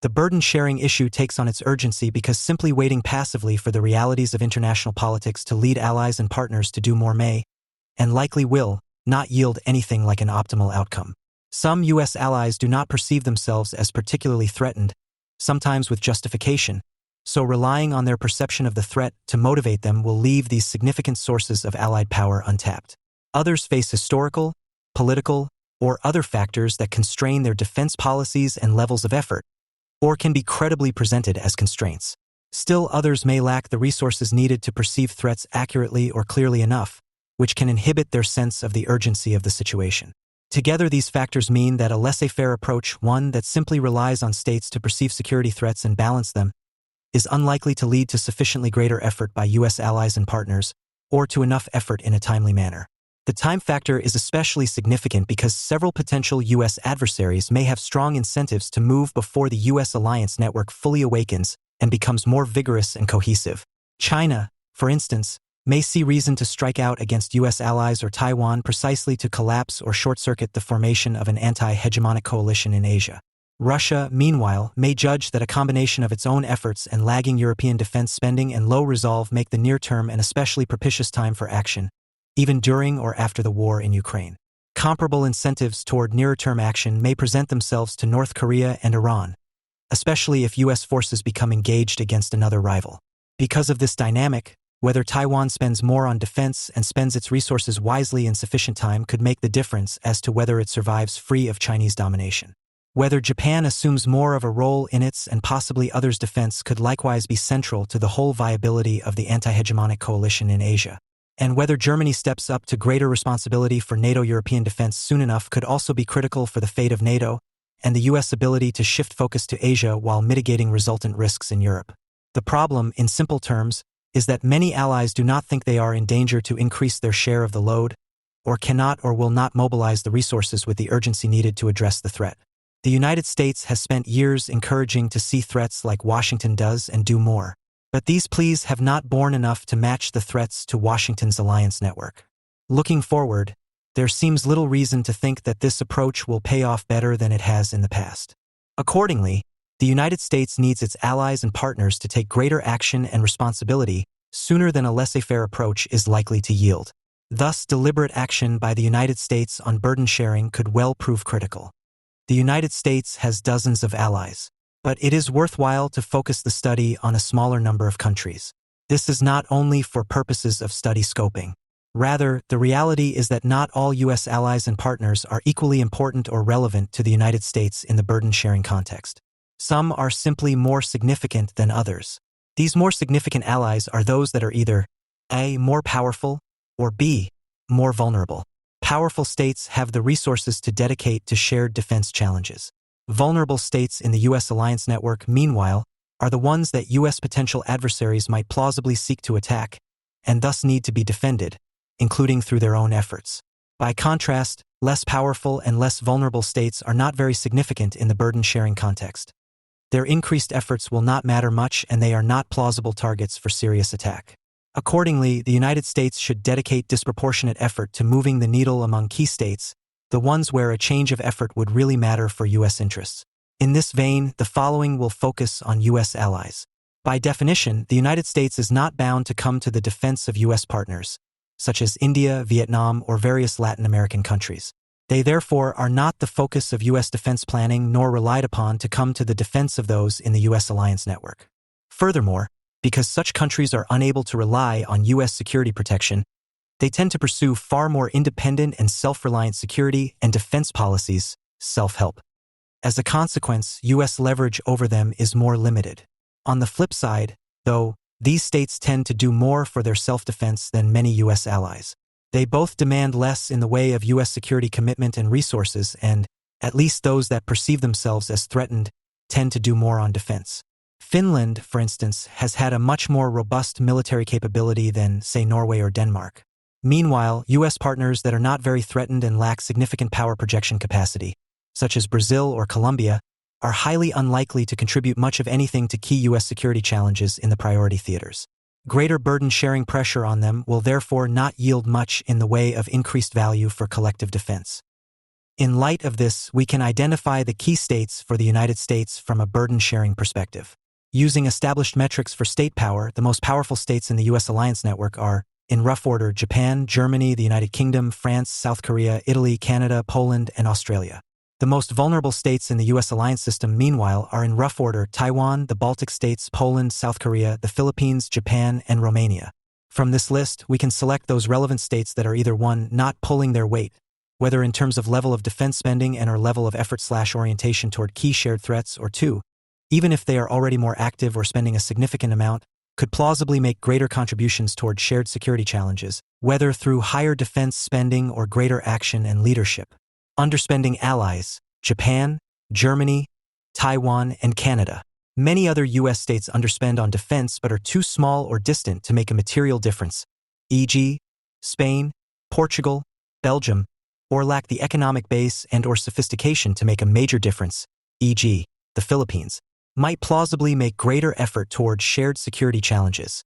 The burden-sharing issue takes on its urgency because simply waiting passively for the realities of international politics to lead allies and partners to do more may, and likely will, not yield anything like an optimal outcome. Some U.S. allies do not perceive themselves as particularly threatened, sometimes with justification, so relying on their perception of the threat to motivate them will leave these significant sources of allied power untapped. Others face historical, political, or other factors that constrain their defense policies and levels of effort, or can be credibly presented as constraints. Still others may lack the resources needed to perceive threats accurately or clearly enough, which can inhibit their sense of the urgency of the situation. Together these factors mean that a laissez-faire approach, one that simply relies on states to perceive security threats and balance them, is unlikely to lead to sufficiently greater effort by U.S. allies and partners, or to enough effort in a timely manner. The time factor is especially significant because several potential U.S. adversaries may have strong incentives to move before the U.S. alliance network fully awakens and becomes more vigorous and cohesive. China, for instance, may see reason to strike out against U.S. allies or Taiwan precisely to collapse or short-circuit the formation of an anti-hegemonic coalition in Asia. Russia, meanwhile, may judge that a combination of its own efforts and lagging European defense spending and low resolve make the near-term an especially propitious time for action, even during or after the war in Ukraine. Comparable incentives toward nearer-term action may present themselves to North Korea and Iran, especially if U.S. forces become engaged against another rival. Because of this dynamic, whether Taiwan spends more on defense and spends its resources wisely in sufficient time could make the difference as to whether it survives free of Chinese domination. Whether Japan assumes more of a role in its and possibly others' defense could likewise be central to the whole viability of the anti-hegemonic coalition in Asia. And whether Germany steps up to greater responsibility for NATO European defense soon enough could also be critical for the fate of NATO and the U.S. ability to shift focus to Asia while mitigating resultant risks in Europe. The problem, in simple terms, is that many allies do not think they are in danger to increase their share of the load, or cannot or will not mobilize the resources with the urgency needed to address the threat. The United States has spent years encouraging to see threats like Washington does and do more. But these pleas have not borne enough to match the threats to Washington's alliance network. Looking forward, there seems little reason to think that this approach will pay off better than it has in the past. Accordingly, the United States needs its allies and partners to take greater action and responsibility sooner than a laissez-faire approach is likely to yield. Thus, deliberate action by the United States on burden sharing could well prove critical. The United States has dozens of allies, but it is worthwhile to focus the study on a smaller number of countries. This is not only for purposes of study scoping. Rather, the reality is that not all U.S. allies and partners are equally important or relevant to the United States in the burden-sharing context. Some are simply more significant than others. These more significant allies are those that are either A. more powerful, or B. more vulnerable. Powerful states have the resources to dedicate to shared defense challenges. Vulnerable states in the U.S. alliance network, meanwhile, are the ones that U.S. potential adversaries might plausibly seek to attack, and thus need to be defended, including through their own efforts. By contrast, less powerful and less vulnerable states are not very significant in the burden-sharing context. Their increased efforts will not matter much and they are not plausible targets for serious attack. Accordingly, the United States should dedicate disproportionate effort to moving the needle among key states, the ones where a change of effort would really matter for U.S. interests. In this vein, the following will focus on U.S. allies. By definition, the United States is not bound to come to the defense of U.S. partners, such as India, Vietnam, or various Latin American countries. They therefore are not the focus of U.S. defense planning nor relied upon to come to the defense of those in the U.S. alliance network. Furthermore, because such countries are unable to rely on U.S. security protection, they tend to pursue far more independent and self-reliant security and defense policies, self-help. As a consequence, U.S. leverage over them is more limited. On the flip side, though, these states tend to do more for their self-defense than many U.S. allies. They both demand less in the way of U.S. security commitment and resources, and, at least those that perceive themselves as threatened, tend to do more on defense. Finland, for instance, has had a much more robust military capability than, say, Norway or Denmark. Meanwhile, U.S. partners that are not very threatened and lack significant power projection capacity, such as Brazil or Colombia, are highly unlikely to contribute much of anything to key U.S. security challenges in the priority theaters. Greater burden-sharing pressure on them will therefore not yield much in the way of increased value for collective defense. In light of this, we can identify the key states for the United States from a burden-sharing perspective. Using established metrics for state power, the most powerful states in the U.S. alliance network are, in rough order, Japan, Germany, the United Kingdom, France, South Korea, Italy, Canada, Poland, and Australia. The most vulnerable states in the U.S. alliance system, meanwhile, are in rough order Taiwan, the Baltic states, Poland, South Korea, the Philippines, Japan, and Romania. From this list, we can select those relevant states that are either 1. Not pulling their weight, whether in terms of level of defense spending and/or level of effort/orientation toward key shared threats, or 2. Even if they are already more active or spending a significant amount, could plausibly make greater contributions toward shared security challenges, whether through higher defense spending or greater action and leadership. Underspending allies, Japan, Germany, Taiwan, and Canada. Many other U.S. states underspend on defense but are too small or distant to make a material difference, e.g., Spain, Portugal, Belgium, or lack the economic base and/or sophistication to make a major difference, e.g., the Philippines, might plausibly make greater effort toward shared security challenges.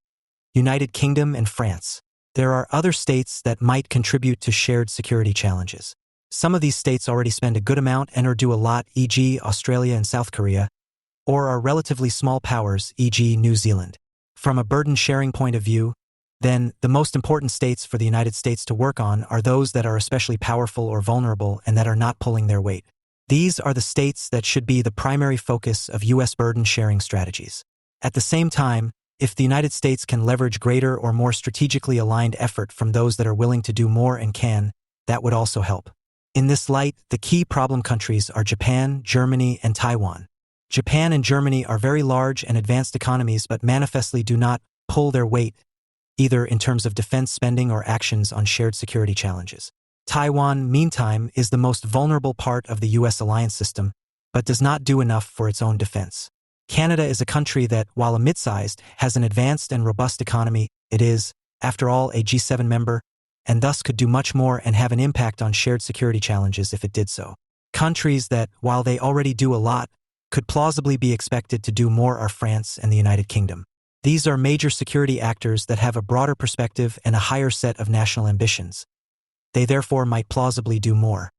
United Kingdom and France. There are other states that might contribute to shared security challenges. Some of these states already spend a good amount and/or do a lot, e.g. Australia and South Korea, or are relatively small powers, e.g. New Zealand. From a burden-sharing point of view, then, the most important states for the United States to work on are those that are especially powerful or vulnerable and that are not pulling their weight. These are the states that should be the primary focus of U.S. burden-sharing strategies. At the same time, if the United States can leverage greater or more strategically aligned effort from those that are willing to do more and can, that would also help. In this light, the key problem countries are Japan, Germany, and Taiwan. Japan and Germany are very large and advanced economies but manifestly do not pull their weight, either in terms of defense spending or actions on shared security challenges. Taiwan, meantime, is the most vulnerable part of the U.S. alliance system, but does not do enough for its own defense. Canada is a country that, while a mid-sized, has an advanced and robust economy. It is, after all, a G7 member, and thus could do much more and have an impact on shared security challenges if it did so. Countries that, while they already do a lot, could plausibly be expected to do more are France and the United Kingdom. These are major security actors that have a broader perspective and a higher set of national ambitions. They therefore might plausibly do more.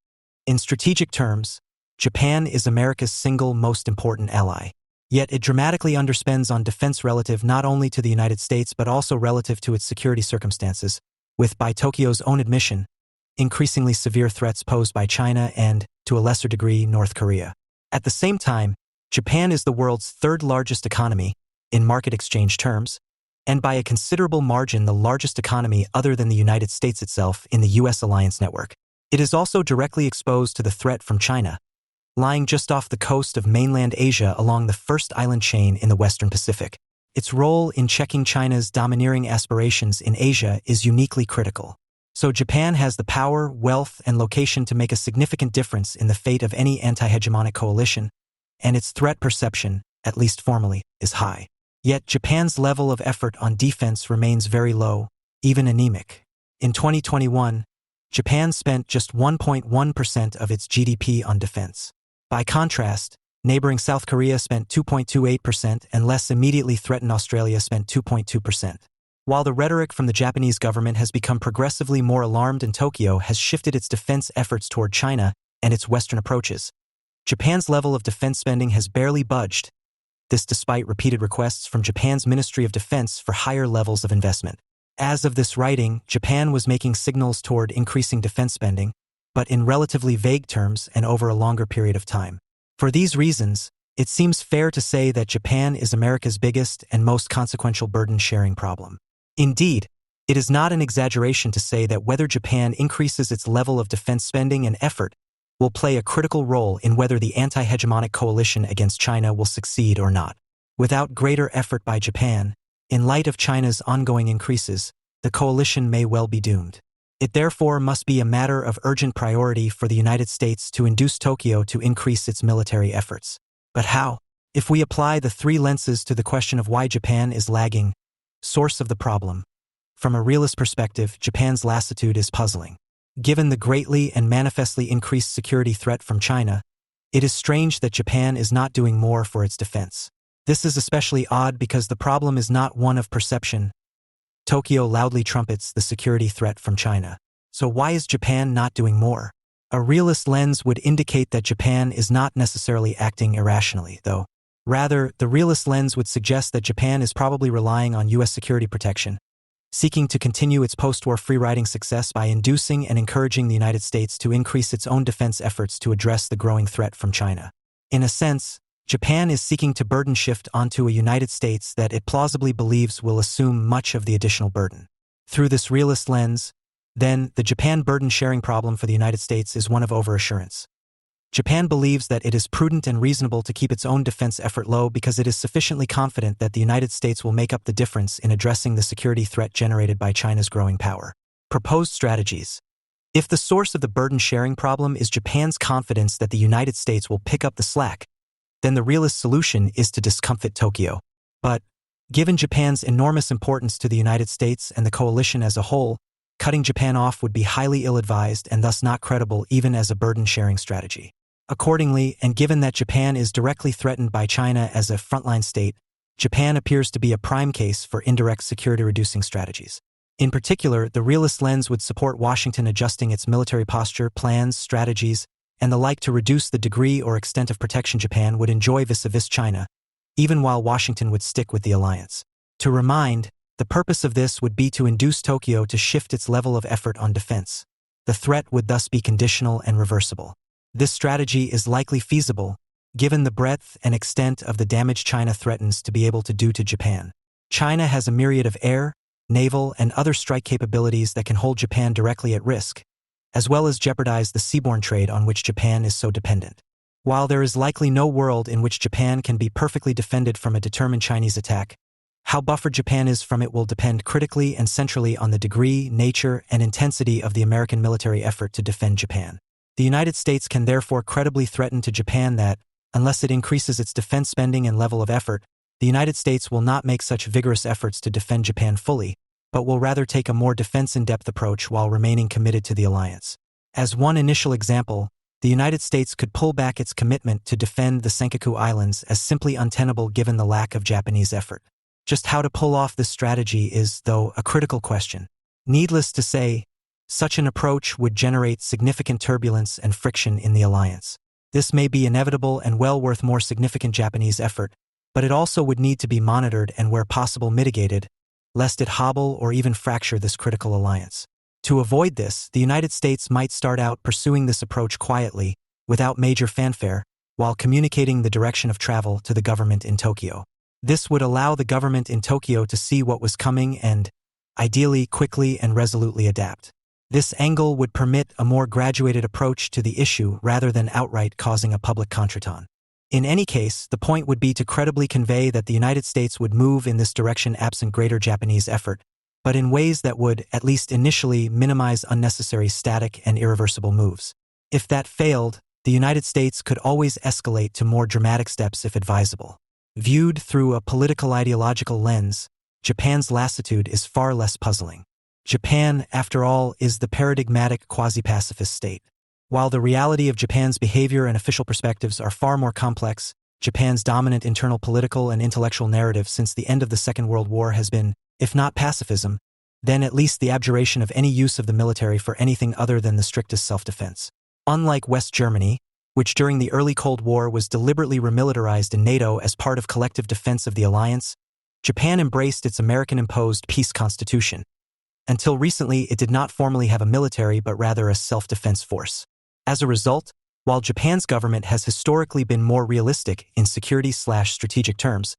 In strategic terms, Japan is America's single most important ally. Yet it dramatically underspends on defense relative not only to the United States but also relative to its security circumstances, with, by Tokyo's own admission, increasingly severe threats posed by China and, to a lesser degree, North Korea. At the same time, Japan is the world's third-largest economy, in market exchange terms, and by a considerable margin the largest economy other than the United States itself in the U.S. alliance network. It is also directly exposed to the threat from China, lying just off the coast of mainland Asia along the first island chain in the Western Pacific. Its role in checking China's domineering aspirations in Asia is uniquely critical. So Japan has the power, wealth, and location to make a significant difference in the fate of any anti-hegemonic coalition, and its threat perception, at least formally, is high. Yet Japan's level of effort on defense remains very low, even anemic. In 2021, Japan spent just 1.1% of its GDP on defense. By contrast, neighboring South Korea spent 2.28% and less immediately threatened Australia spent 2.2%. While the rhetoric from the Japanese government has become progressively more alarmed and Tokyo has shifted its defense efforts toward China and its Western approaches, Japan's level of defense spending has barely budged, this despite repeated requests from Japan's Ministry of Defense for higher levels of investment. As of this writing, Japan was making signals toward increasing defense spending, but in relatively vague terms and over a longer period of time. For these reasons, it seems fair to say that Japan is America's biggest and most consequential burden-sharing problem. Indeed, it is not an exaggeration to say that whether Japan increases its level of defense spending and effort will play a critical role in whether the anti-hegemonic coalition against China will succeed or not. Without greater effort by Japan, in light of China's ongoing increases, the coalition may well be doomed. It therefore must be a matter of urgent priority for the United States to induce Tokyo to increase its military efforts. But how? If we apply the three lenses to the question of why Japan is lagging, source of the problem. From a realist perspective, Japan's lassitude is puzzling. Given the greatly and manifestly increased security threat from China, it is strange that Japan is not doing more for its defense. This is especially odd because the problem is not one of perception. Tokyo loudly trumpets the security threat from China. So why is Japan not doing more? A realist lens would indicate that Japan is not necessarily acting irrationally, though. Rather, the realist lens would suggest that Japan is probably relying on U.S. security protection, seeking to continue its post-war free-riding success by inducing and encouraging the United States to increase its own defense efforts to address the growing threat from China. In a sense, Japan is seeking to burden shift onto a United States that it plausibly believes will assume much of the additional burden. Through this realist lens, then, the Japan burden-sharing problem for the United States is one of overassurance. Japan believes that it is prudent and reasonable to keep its own defense effort low because it is sufficiently confident that the United States will make up the difference in addressing the security threat generated by China's growing power. Proposed strategies. If the source of the burden-sharing problem is Japan's confidence that the United States will pick up the slack, then the realist solution is to discomfit Tokyo. But, given Japan's enormous importance to the United States and the coalition as a whole, cutting Japan off would be highly ill-advised and thus not credible even as a burden-sharing strategy. Accordingly, and given that Japan is directly threatened by China as a frontline state, Japan appears to be a prime case for indirect security-reducing strategies. In particular, the realist lens would support Washington adjusting its military posture, plans, strategies, and the like to reduce the degree or extent of protection Japan would enjoy vis-a-vis China, even while Washington would stick with the alliance. To remind, the purpose of this would be to induce Tokyo to shift its level of effort on defense. The threat would thus be conditional and reversible. This strategy is likely feasible, given the breadth and extent of the damage China threatens to be able to do to Japan. China has a myriad of air, naval, and other strike capabilities that can hold Japan directly at risk, as well as jeopardize the seaborne trade on which Japan is so dependent. While there is likely no world in which Japan can be perfectly defended from a determined Chinese attack, how buffered Japan is from it will depend critically and centrally on the degree, nature, and intensity of the American military effort to defend Japan. The United States can therefore credibly threaten to Japan that, unless it increases its defense spending and level of effort, the United States will not make such vigorous efforts to defend Japan fully, but will rather take a more defense-in-depth approach while remaining committed to the alliance. As one initial example, the United States could pull back its commitment to defend the Senkaku Islands as simply untenable given the lack of Japanese effort. Just how to pull off this strategy is, though, a critical question. Needless to say, such an approach would generate significant turbulence and friction in the alliance. This may be inevitable and well worth more significant Japanese effort, but it also would need to be monitored and where possible mitigated, lest it hobble or even fracture this critical alliance. To avoid this, the United States might start out pursuing this approach quietly, without major fanfare, while communicating the direction of travel to the government in Tokyo. This would allow the government in Tokyo to see what was coming and, ideally, quickly and resolutely adapt. This angle would permit a more graduated approach to the issue rather than outright causing a public contretemps. In any case, the point would be to credibly convey that the United States would move in this direction absent greater Japanese effort, but in ways that would, at least initially, minimize unnecessary static and irreversible moves. If that failed, the United States could always escalate to more dramatic steps if advisable. Viewed through a political-ideological lens, Japan's lassitude is far less puzzling. Japan, after all, is the paradigmatic quasi-pacifist state. While the reality of Japan's behavior and official perspectives are far more complex, Japan's dominant internal political and intellectual narrative since the end of the Second World War has been, If not pacifism, then at least the abjuration of any use of the military for anything other than the strictest self-defense. Unlike West Germany, which during the early Cold War was deliberately remilitarized in NATO as part of collective defense of the alliance, Japan embraced its American-imposed peace constitution. Until recently, it did not formally have a military but rather a self-defense force. As a result, while Japan's government has historically been more realistic in security/strategic terms,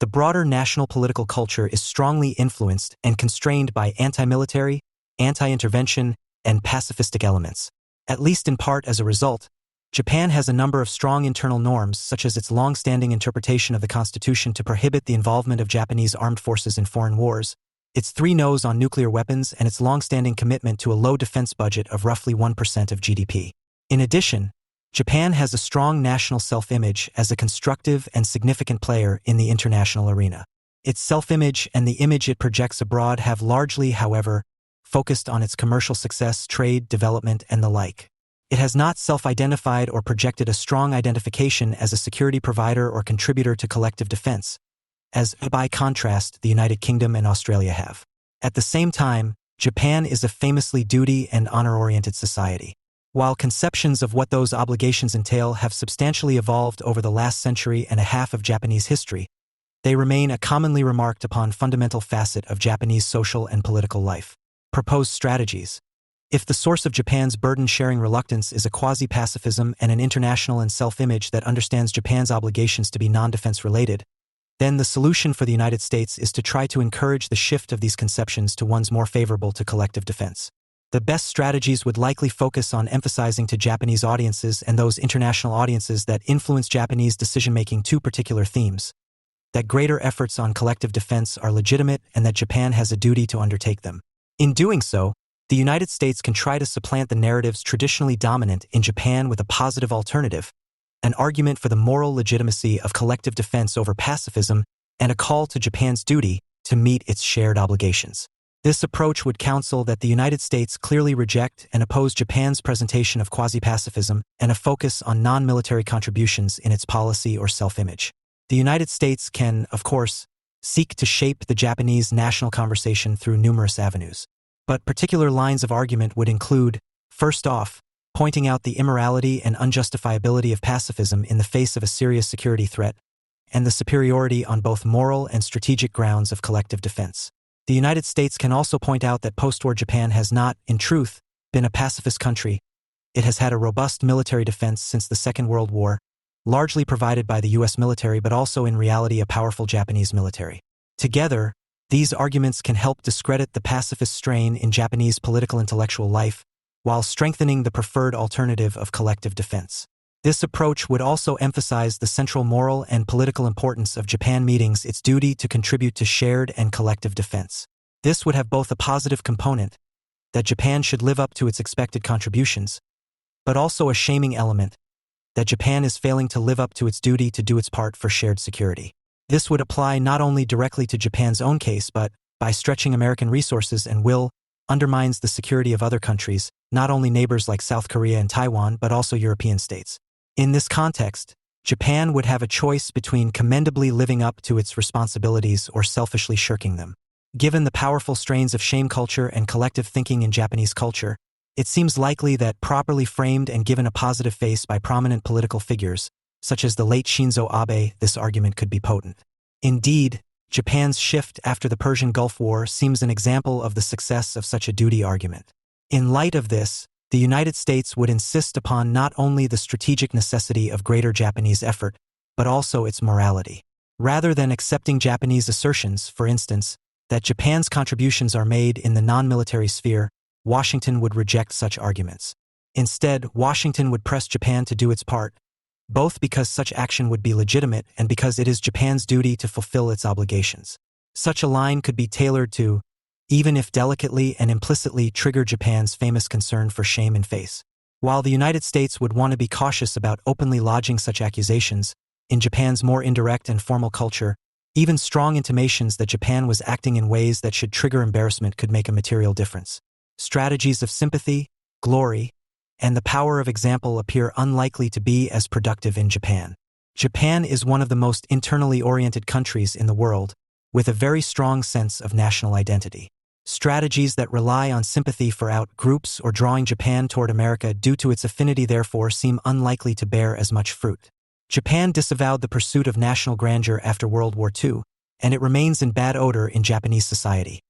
the broader national political culture is strongly influenced and constrained by anti-military, anti-intervention, and pacifistic elements. At least in part as a result, Japan has a number of strong internal norms, such as its long-standing interpretation of the Constitution to prohibit the involvement of Japanese armed forces in foreign wars, its 3 no's on nuclear weapons, and its long-standing commitment to a low defense budget of roughly 1% of GDP. In addition, Japan has a strong national self-image as a constructive and significant player in the international arena. Its self-image and the image it projects abroad have largely, however, focused on its commercial success, trade, development, and the like. It has not self-identified or projected a strong identification as a security provider or contributor to collective defense, as, by contrast, the United Kingdom and Australia have. At the same time, Japan is a famously duty and honor-oriented society. While conceptions of what those obligations entail have substantially evolved over the last century and a half of Japanese history, they remain a commonly remarked upon fundamental facet of Japanese social and political life. Proposed strategies. If the source of Japan's burden-sharing reluctance is a quasi-pacifism and an international and self-image that understands Japan's obligations to be non-defense related, then the solution for the United States is to try to encourage the shift of these conceptions to ones more favorable to collective defense. The best strategies would likely focus on emphasizing to Japanese audiences and those international audiences that influence Japanese decision-making 2 particular themes: that greater efforts on collective defense are legitimate and that Japan has a duty to undertake them. In doing so, the United States can try to supplant the narratives traditionally dominant in Japan with a positive alternative, an argument for the moral legitimacy of collective defense over pacifism, and a call to Japan's duty to meet its shared obligations. This approach would counsel that the United States clearly reject and oppose Japan's presentation of quasi-pacifism and a focus on non-military contributions in its policy or self-image. The United States can, of course, seek to shape the Japanese national conversation through numerous avenues. But particular lines of argument would include, first off, pointing out the immorality and unjustifiability of pacifism in the face of a serious security threat, and the superiority on both moral and strategic grounds of collective defense. The United States can also point out that post-war Japan has not, in truth, been a pacifist country. It has had a robust military defense since the Second World War, largely provided by the U.S. military but also in reality a powerful Japanese military. Together, these arguments can help discredit the pacifist strain in Japanese political intellectual life while strengthening the preferred alternative of collective defense. This approach would also emphasize the central moral and political importance of Japan meeting its duty to contribute to shared and collective defense. This would have both a positive component, that Japan should live up to its expected contributions, but also a shaming element, that Japan is failing to live up to its duty to do its part for shared security. This would apply not only directly to Japan's own case but, by stretching American resources and will, undermines the security of other countries, not only neighbors like South Korea and Taiwan but also European states. In this context, Japan would have a choice between commendably living up to its responsibilities or selfishly shirking them. Given the powerful strains of shame culture and collective thinking in Japanese culture, it seems likely that properly framed and given a positive face by prominent political figures, such as the late Shinzo Abe, this argument could be potent. Indeed, Japan's shift after the Persian Gulf War seems an example of the success of such a duty argument. In light of this, the United States would insist upon not only the strategic necessity of greater Japanese effort, but also its morality. Rather than accepting Japanese assertions, for instance, that Japan's contributions are made in the non-military sphere, Washington would reject such arguments. Instead, Washington would press Japan to do its part, both because such action would be legitimate and because it is Japan's duty to fulfill its obligations. Such a line could be tailored to, even if delicately and implicitly, trigger Japan's famous concern for shame and face. While the United States would want to be cautious about openly lodging such accusations, in Japan's more indirect and formal culture, even strong intimations that Japan was acting in ways that should trigger embarrassment could make a material difference. Strategies of sympathy, glory, and the power of example appear unlikely to be as productive in Japan. Japan is one of the most internally oriented countries in the world, with a very strong sense of national identity. Strategies that rely on sympathy for out-groups or drawing Japan toward America due to its affinity therefore seem unlikely to bear as much fruit. Japan disavowed the pursuit of national grandeur after World War II, and it remains in bad odor in Japanese society.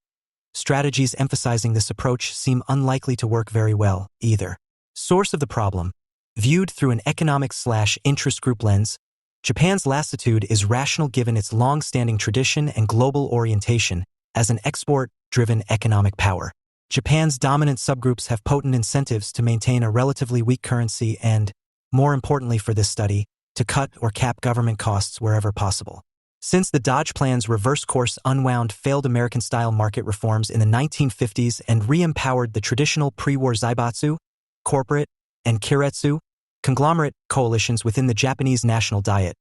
Strategies emphasizing this approach seem unlikely to work very well, either. Source of the problem. Viewed through an economic/interest group lens, Japan's lassitude is rational given its long-standing tradition and global orientation as an export-driven economic power. Japan's dominant subgroups have potent incentives to maintain a relatively weak currency and, more importantly for this study, to cut or cap government costs wherever possible. Since the Dodge Plan's reverse course unwound failed American-style market reforms in the 1950s and re-empowered the traditional pre-war zaibatsu, corporate, and keiretsu, conglomerate coalitions within the Japanese national diet,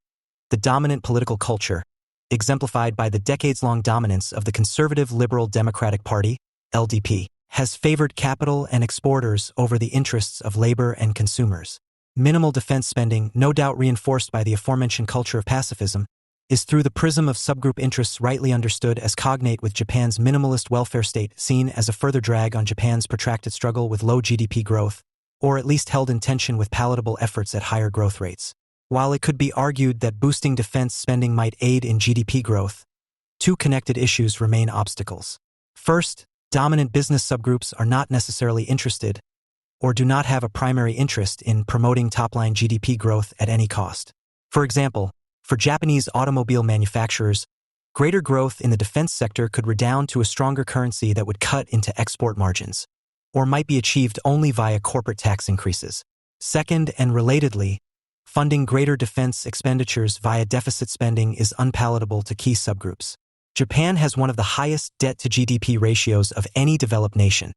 the dominant political culture, exemplified by the decades-long dominance of the Conservative Liberal Democratic Party, LDP, has favored capital and exporters over the interests of labor and consumers. Minimal defense spending, no doubt reinforced by the aforementioned culture of pacifism, is through the prism of subgroup interests rightly understood as cognate with Japan's minimalist welfare state seen as a further drag on Japan's protracted struggle with low GDP growth, or at least held in tension with palatable efforts at higher growth rates. While it could be argued that boosting defense spending might aid in GDP growth, two connected issues remain obstacles. First, dominant business subgroups are not necessarily interested, or do not have a primary interest in promoting top-line GDP growth at any cost. For example, for Japanese automobile manufacturers, greater growth in the defense sector could redound to a stronger currency that would cut into export margins, or might be achieved only via corporate tax increases. Second, and relatedly, funding greater defense expenditures via deficit spending is unpalatable to key subgroups. Japan has one of the highest debt-to-GDP ratios of any developed nation,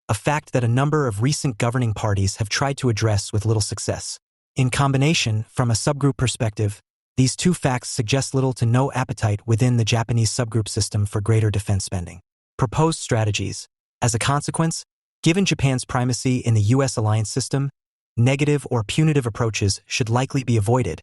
a fact that a number of recent governing parties have tried to address with little success. In combination, from a subgroup perspective, these two facts suggest little to no appetite within the Japanese subgroup system for greater defense spending. Proposed strategies. As a consequence, given Japan's primacy in the U.S. alliance system, negative or punitive approaches should likely be avoided,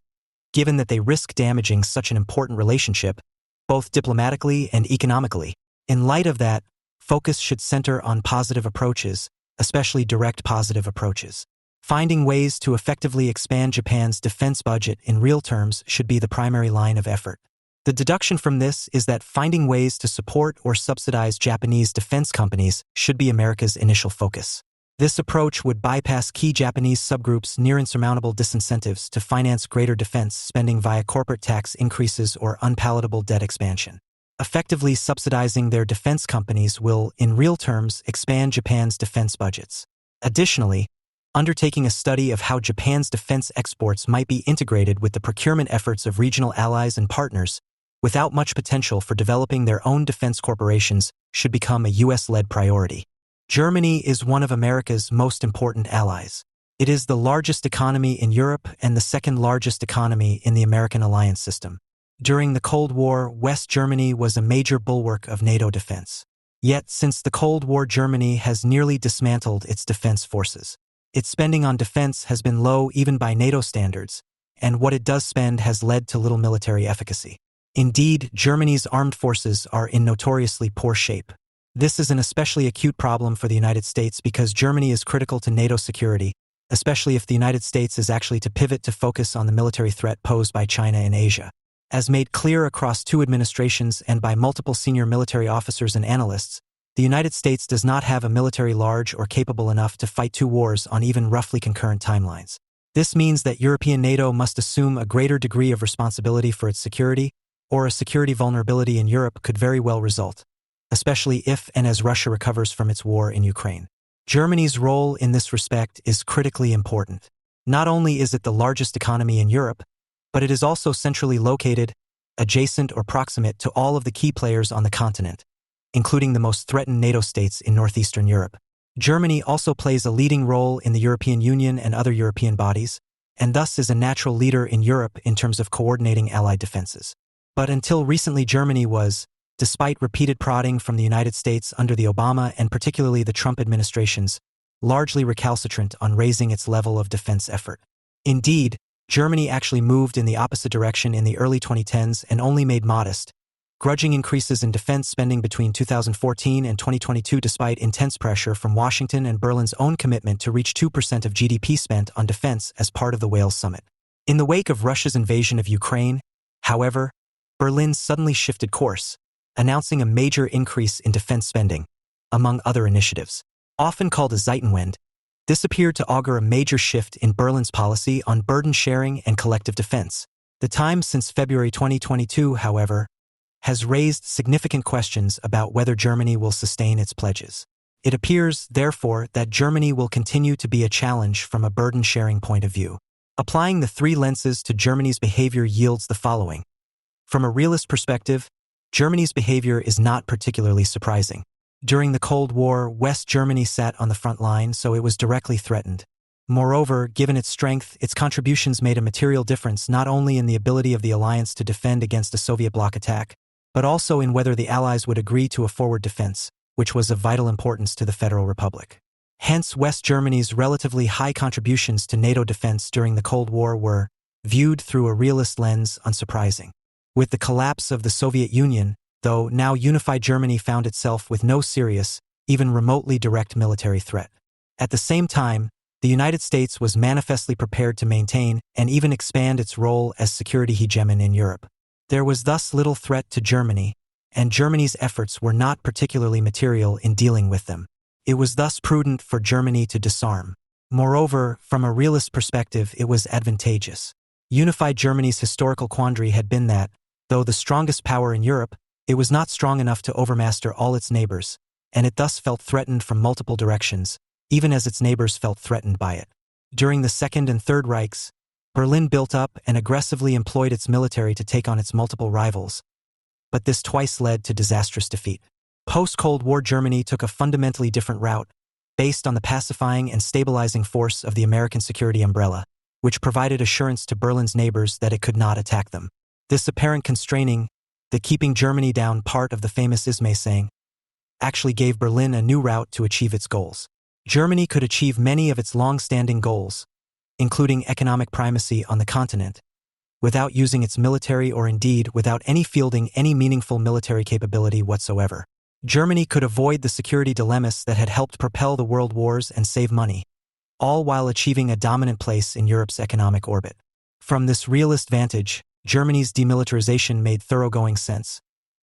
given that they risk damaging such an important relationship, both diplomatically and economically. In light of that, focus should center on positive approaches, especially direct positive approaches. Finding ways to effectively expand Japan's defense budget in real terms should be the primary line of effort. The deduction from this is that finding ways to support or subsidize Japanese defense companies should be America's initial focus. This approach would bypass key Japanese subgroups' near insurmountable disincentives to finance greater defense spending via corporate tax increases or unpalatable debt expansion. Effectively subsidizing their defense companies will, in real terms, expand Japan's defense budgets. Additionally, undertaking a study of how Japan's defense exports might be integrated with the procurement efforts of regional allies and partners, without much potential for developing their own defense corporations, should become a U.S.-led priority. Germany is one of America's most important allies. It is the largest economy in Europe and the second largest economy in the American alliance system. During the Cold War, West Germany was a major bulwark of NATO defense. Yet, since the Cold War, Germany has nearly dismantled its defense forces. Its spending on defense has been low even by NATO standards, and what it does spend has led to little military efficacy. Indeed, Germany's armed forces are in notoriously poor shape. This is an especially acute problem for the United States because Germany is critical to NATO security, especially if the United States is actually to pivot to focus on the military threat posed by China in Asia. As made clear across two administrations and by multiple senior military officers and analysts, the United States does not have a military large or capable enough to fight two wars on even roughly concurrent timelines. This means that European NATO must assume a greater degree of responsibility for its security, or a security vulnerability in Europe could very well result, especially if and as Russia recovers from its war in Ukraine. Germany's role in this respect is critically important. Not only is it the largest economy in Europe, but it is also centrally located, adjacent or proximate to all of the key players on the continent, including the most threatened NATO states in northeastern Europe. Germany also plays a leading role in the European Union and other European bodies, and thus is a natural leader in Europe in terms of coordinating allied defenses. But until recently, Germany was, despite repeated prodding from the United States under the Obama and particularly the Trump administrations, largely recalcitrant on raising its level of defense effort. Indeed, Germany actually moved in the opposite direction in the early 2010s and only made modest, grudging increases in defense spending between 2014 and 2022 despite intense pressure from Washington and Berlin's own commitment to reach 2% of GDP spent on defense as part of the Wales summit. In the wake of Russia's invasion of Ukraine, however, Berlin suddenly shifted course, announcing a major increase in defense spending, among other initiatives. Often called a Zeitenwende, this appeared to augur a major shift in Berlin's policy on burden sharing and collective defense. The time since February 2022, however, has raised significant questions about whether Germany will sustain its pledges. It appears, therefore, that Germany will continue to be a challenge from a burden-sharing point of view. Applying the three lenses to Germany's behavior yields the following. From a realist perspective, Germany's behavior is not particularly surprising. During the Cold War, West Germany sat on the front line, so it was directly threatened. Moreover, given its strength, its contributions made a material difference not only in the ability of the alliance to defend against a Soviet bloc attack, but also in whether the Allies would agree to a forward defense, which was of vital importance to the Federal Republic. Hence, West Germany's relatively high contributions to NATO defense during the Cold War were, viewed through a realist lens, unsurprising. With the collapse of the Soviet Union, though, now unified Germany found itself with no serious, even remotely direct military threat. At the same time, the United States was manifestly prepared to maintain and even expand its role as security hegemon in Europe. There was thus little threat to Germany, and Germany's efforts were not particularly material in dealing with them. It was thus prudent for Germany to disarm. Moreover, from a realist perspective, it was advantageous. Unified Germany's historical quandary had been that, though the strongest power in Europe, it was not strong enough to overmaster all its neighbors, and it thus felt threatened from multiple directions, even as its neighbors felt threatened by it. During the Second and Third Reichs, Berlin built up and aggressively employed its military to take on its multiple rivals, but this twice led to disastrous defeat. Post-Cold War Germany took a fundamentally different route, based on the pacifying and stabilizing force of the American security umbrella, which provided assurance to Berlin's neighbors that it could not attack them. This apparent constraining, the keeping Germany down part of the famous Ismay saying, actually gave Berlin a new route to achieve its goals. Germany could achieve many of its long-standing goals, including economic primacy on the continent, without using its military or indeed without fielding any meaningful military capability whatsoever. Germany could avoid the security dilemmas that had helped propel the world wars and save money, all while achieving a dominant place in Europe's economic orbit. From this realist vantage, Germany's demilitarization made thoroughgoing sense,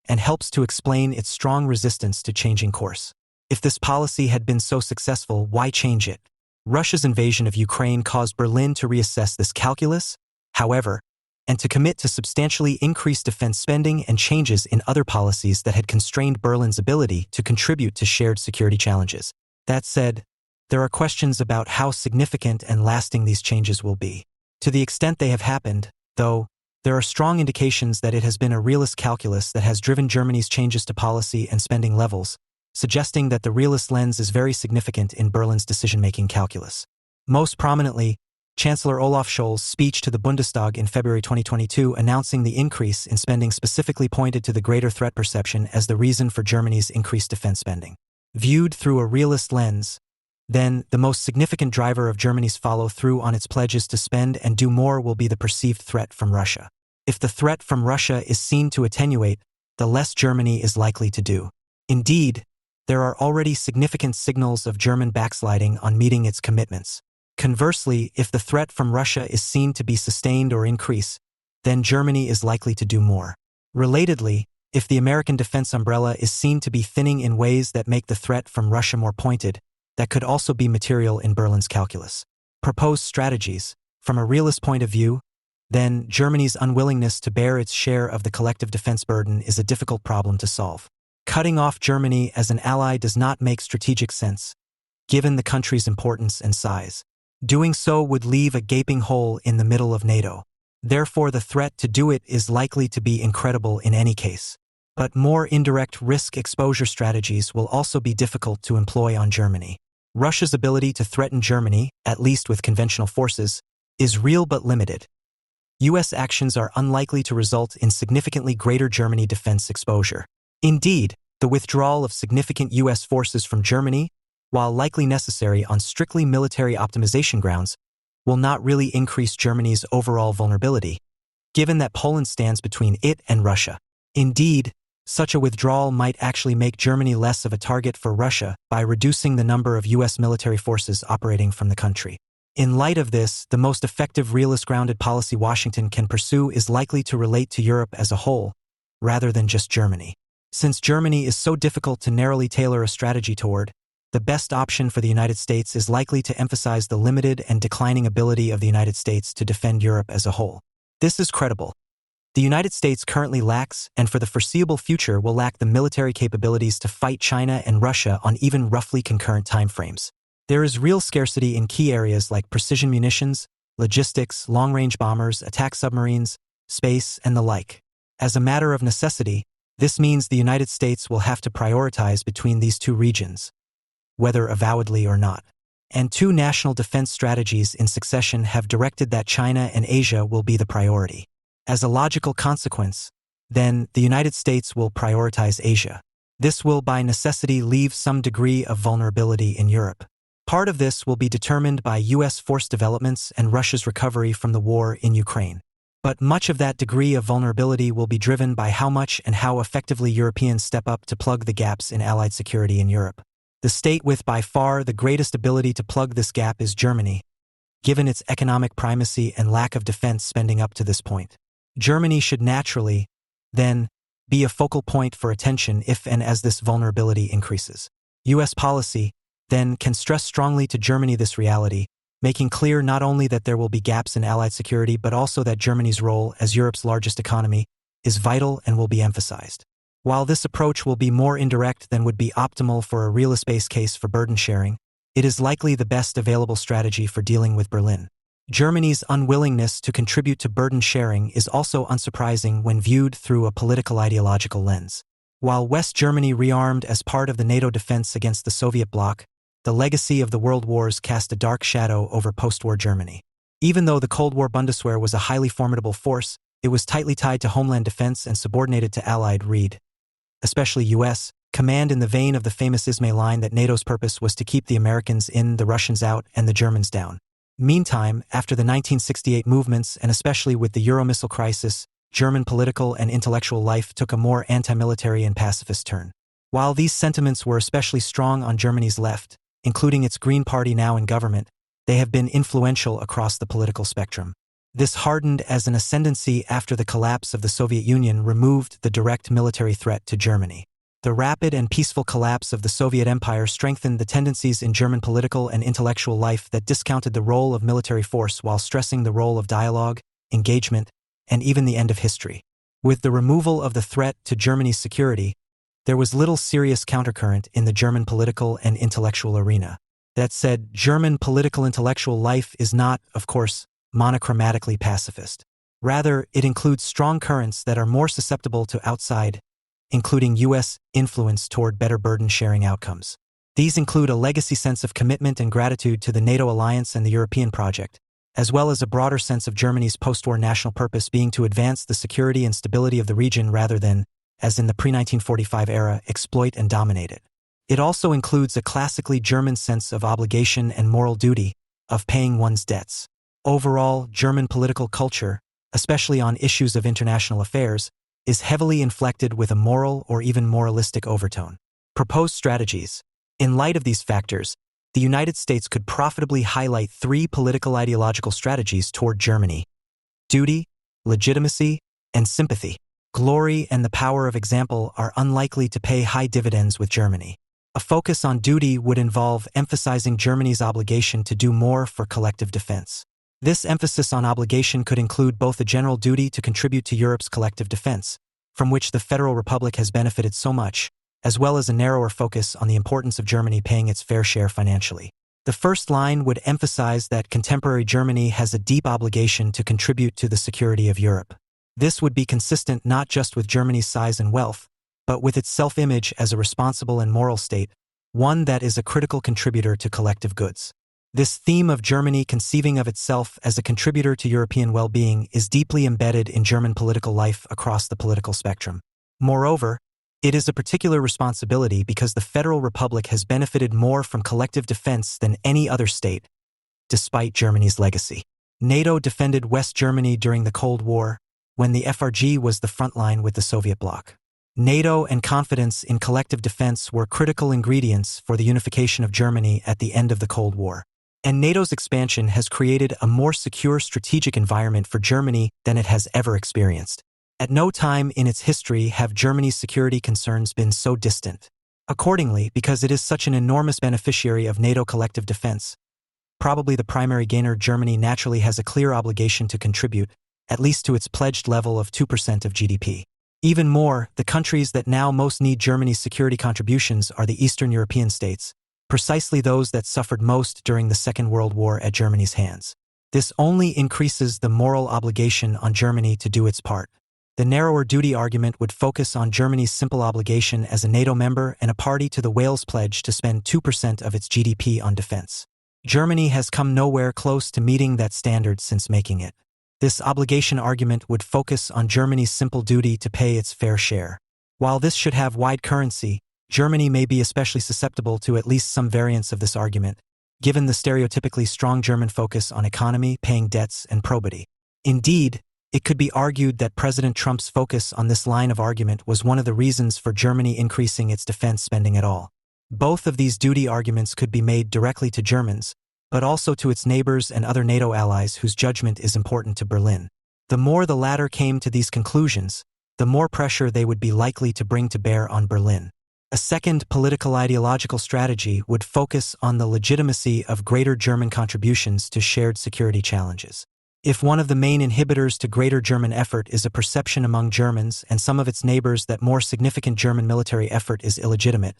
and helps to explain its strong resistance to changing course. If this policy had been so successful, why change it? Russia's invasion of Ukraine caused Berlin to reassess this calculus, however, and to commit to substantially increased defense spending and changes in other policies that had constrained Berlin's ability to contribute to shared security challenges. That said, there are questions about how significant and lasting these changes will be. To the extent they have happened, though, there are strong indications that it has been a realist calculus that has driven Germany's changes to policy and spending levels, suggesting that the realist lens is very significant in Berlin's decision-making calculus. Most prominently, Chancellor Olaf Scholz's speech to the Bundestag in February 2022 announcing the increase in spending specifically pointed to the greater threat perception as the reason for Germany's increased defense spending. Viewed through a realist lens, then, the most significant driver of Germany's follow-through on its pledges to spend and do more will be the perceived threat from Russia. If the threat from Russia is seen to attenuate, the less Germany is likely to do. Indeed, there are already significant signals of German backsliding on meeting its commitments. Conversely, if the threat from Russia is seen to be sustained or increase, then Germany is likely to do more. Relatedly, if the American defense umbrella is seen to be thinning in ways that make the threat from Russia more pointed, that could also be material in Berlin's calculus. Proposed strategies. From a realist point of view, then Germany's unwillingness to bear its share of the collective defense burden is a difficult problem to solve. Cutting off Germany as an ally does not make strategic sense, given the country's importance and size. Doing so would leave a gaping hole in the middle of NATO. Therefore, the threat to do it is likely to be incredible in any case. But more indirect risk exposure strategies will also be difficult to employ on Germany. Russia's ability to threaten Germany, at least with conventional forces, is real but limited. U.S. actions are unlikely to result in significantly greater Germany defense exposure. Indeed, the withdrawal of significant U.S. forces from Germany, while likely necessary on strictly military optimization grounds, will not really increase Germany's overall vulnerability, given that Poland stands between it and Russia. Indeed, Such a withdrawal might actually make Germany less of a target for Russia by reducing the number of U.S. military forces operating from the country. In light of this, the most effective realist-grounded policy Washington can pursue is likely to relate to Europe as a whole, rather than just Germany. Since Germany is so difficult to narrowly tailor a strategy toward, the best option for the United States is likely to emphasize the limited and declining ability of the United States to defend Europe as a whole. This is credible. The United States currently lacks, and for the foreseeable future will lack, the military capabilities to fight China and Russia on even roughly concurrent timeframes. There is real scarcity in key areas like precision munitions, logistics, long-range bombers, attack submarines, space, and the like. As a matter of necessity, this means the United States will have to prioritize between these two regions, whether avowedly or not. And two national defense strategies in succession have directed that China and Asia will be the priority. As a logical consequence, then, the United States will prioritize Asia. This will by necessity leave some degree of vulnerability in Europe. Part of this will be determined by U.S. force developments and Russia's recovery from the war in Ukraine. But much of that degree of vulnerability will be driven by how much and how effectively Europeans step up to plug the gaps in Allied security in Europe. The state with by far the greatest ability to plug this gap is Germany, given its economic primacy and lack of defense spending up to this point. Germany should naturally, then, be a focal point for attention if and as this vulnerability increases. U.S. policy, then, can stress strongly to Germany this reality, making clear not only that there will be gaps in Allied security but also that Germany's role as Europe's largest economy is vital and will be emphasized. While this approach will be more indirect than would be optimal for a realist-based case for burden sharing, it is likely the best available strategy for dealing with Berlin. Germany's unwillingness to contribute to burden sharing is also unsurprising when viewed through a political ideological lens. While West Germany rearmed as part of the NATO defense against the Soviet bloc, the legacy of the World Wars cast a dark shadow over post-war Germany. Even though the Cold War Bundeswehr was a highly formidable force, it was tightly tied to homeland defense and subordinated to Allied especially U.S., command, in the vein of the famous Ismay line that NATO's purpose was to keep the Americans in, the Russians out, and the Germans down. Meantime, after the 1968 movements and especially with the Euromissile crisis, German political and intellectual life took a more anti-military and pacifist turn. While these sentiments were especially strong on Germany's left, including its Green Party now in government, they have been influential across the political spectrum. This hardened as an ascendancy after the collapse of the Soviet Union removed the direct military threat to Germany. The rapid and peaceful collapse of the Soviet Empire strengthened the tendencies in German political and intellectual life that discounted the role of military force while stressing the role of dialogue, engagement, and even the end of history. With the removal of the threat to Germany's security, there was little serious countercurrent in the German political and intellectual arena. That said, German political intellectual life is not, of course, monochromatically pacifist. Rather, it includes strong currents that are more susceptible to outside, including U.S. influence toward better burden-sharing outcomes. These include a legacy sense of commitment and gratitude to the NATO alliance and the European project, as well as a broader sense of Germany's post-war national purpose being to advance the security and stability of the region rather than, as in the pre-1945 era, exploit and dominate it. It also includes a classically German sense of obligation and moral duty, of paying one's debts. Overall, German political culture, especially on issues of international affairs, is heavily inflected with a moral or even moralistic overtone. Proposed strategies. In light of these factors, the United States could profitably highlight three political ideological strategies toward Germany: duty, legitimacy, and sympathy. Glory and the power of example are unlikely to pay high dividends with Germany. A focus on duty would involve emphasizing Germany's obligation to do more for collective defense. This emphasis on obligation could include both a general duty to contribute to Europe's collective defense, from which the Federal Republic has benefited so much, as well as a narrower focus on the importance of Germany paying its fair share financially. The first line would emphasize that contemporary Germany has a deep obligation to contribute to the security of Europe. This would be consistent not just with Germany's size and wealth, but with its self-image as a responsible and moral state, one that is a critical contributor to collective goods. This theme of Germany conceiving of itself as a contributor to European well-being is deeply embedded in German political life across the political spectrum. Moreover, it is a particular responsibility because the Federal Republic has benefited more from collective defense than any other state, despite Germany's legacy. NATO defended West Germany during the Cold War, when the FRG was the front line with the Soviet bloc. NATO and confidence in collective defense were critical ingredients for the unification of Germany at the end of the Cold War. And NATO's expansion has created a more secure strategic environment for Germany than it has ever experienced. At no time in its history have Germany's security concerns been so distant. Accordingly, because it is such an enormous beneficiary of NATO collective defense, probably the primary gainer, Germany naturally has a clear obligation to contribute, at least to its pledged level of 2% of GDP. Even more, the countries that now most need Germany's security contributions are the Eastern European states, precisely those that suffered most during the Second World War at Germany's hands. This only increases the moral obligation on Germany to do its part. The narrower duty argument would focus on Germany's simple obligation as a NATO member and a party to the Wales Pledge to spend 2% of its GDP on defense. Germany has come nowhere close to meeting that standard since making it. This obligation argument would focus on Germany's simple duty to pay its fair share. While this should have wide currency, Germany may be especially susceptible to at least some variants of this argument, given the stereotypically strong German focus on economy, paying debts, and probity. Indeed, it could be argued that President Trump's focus on this line of argument was one of the reasons for Germany increasing its defense spending at all. Both of these duty arguments could be made directly to Germans, but also to its neighbors and other NATO allies whose judgment is important to Berlin. The more the latter came to these conclusions, the more pressure they would be likely to bring to bear on Berlin. A second political ideological strategy would focus on the legitimacy of greater German contributions to shared security challenges. If one of the main inhibitors to greater German effort is a perception among Germans and some of its neighbors that more significant German military effort is illegitimate,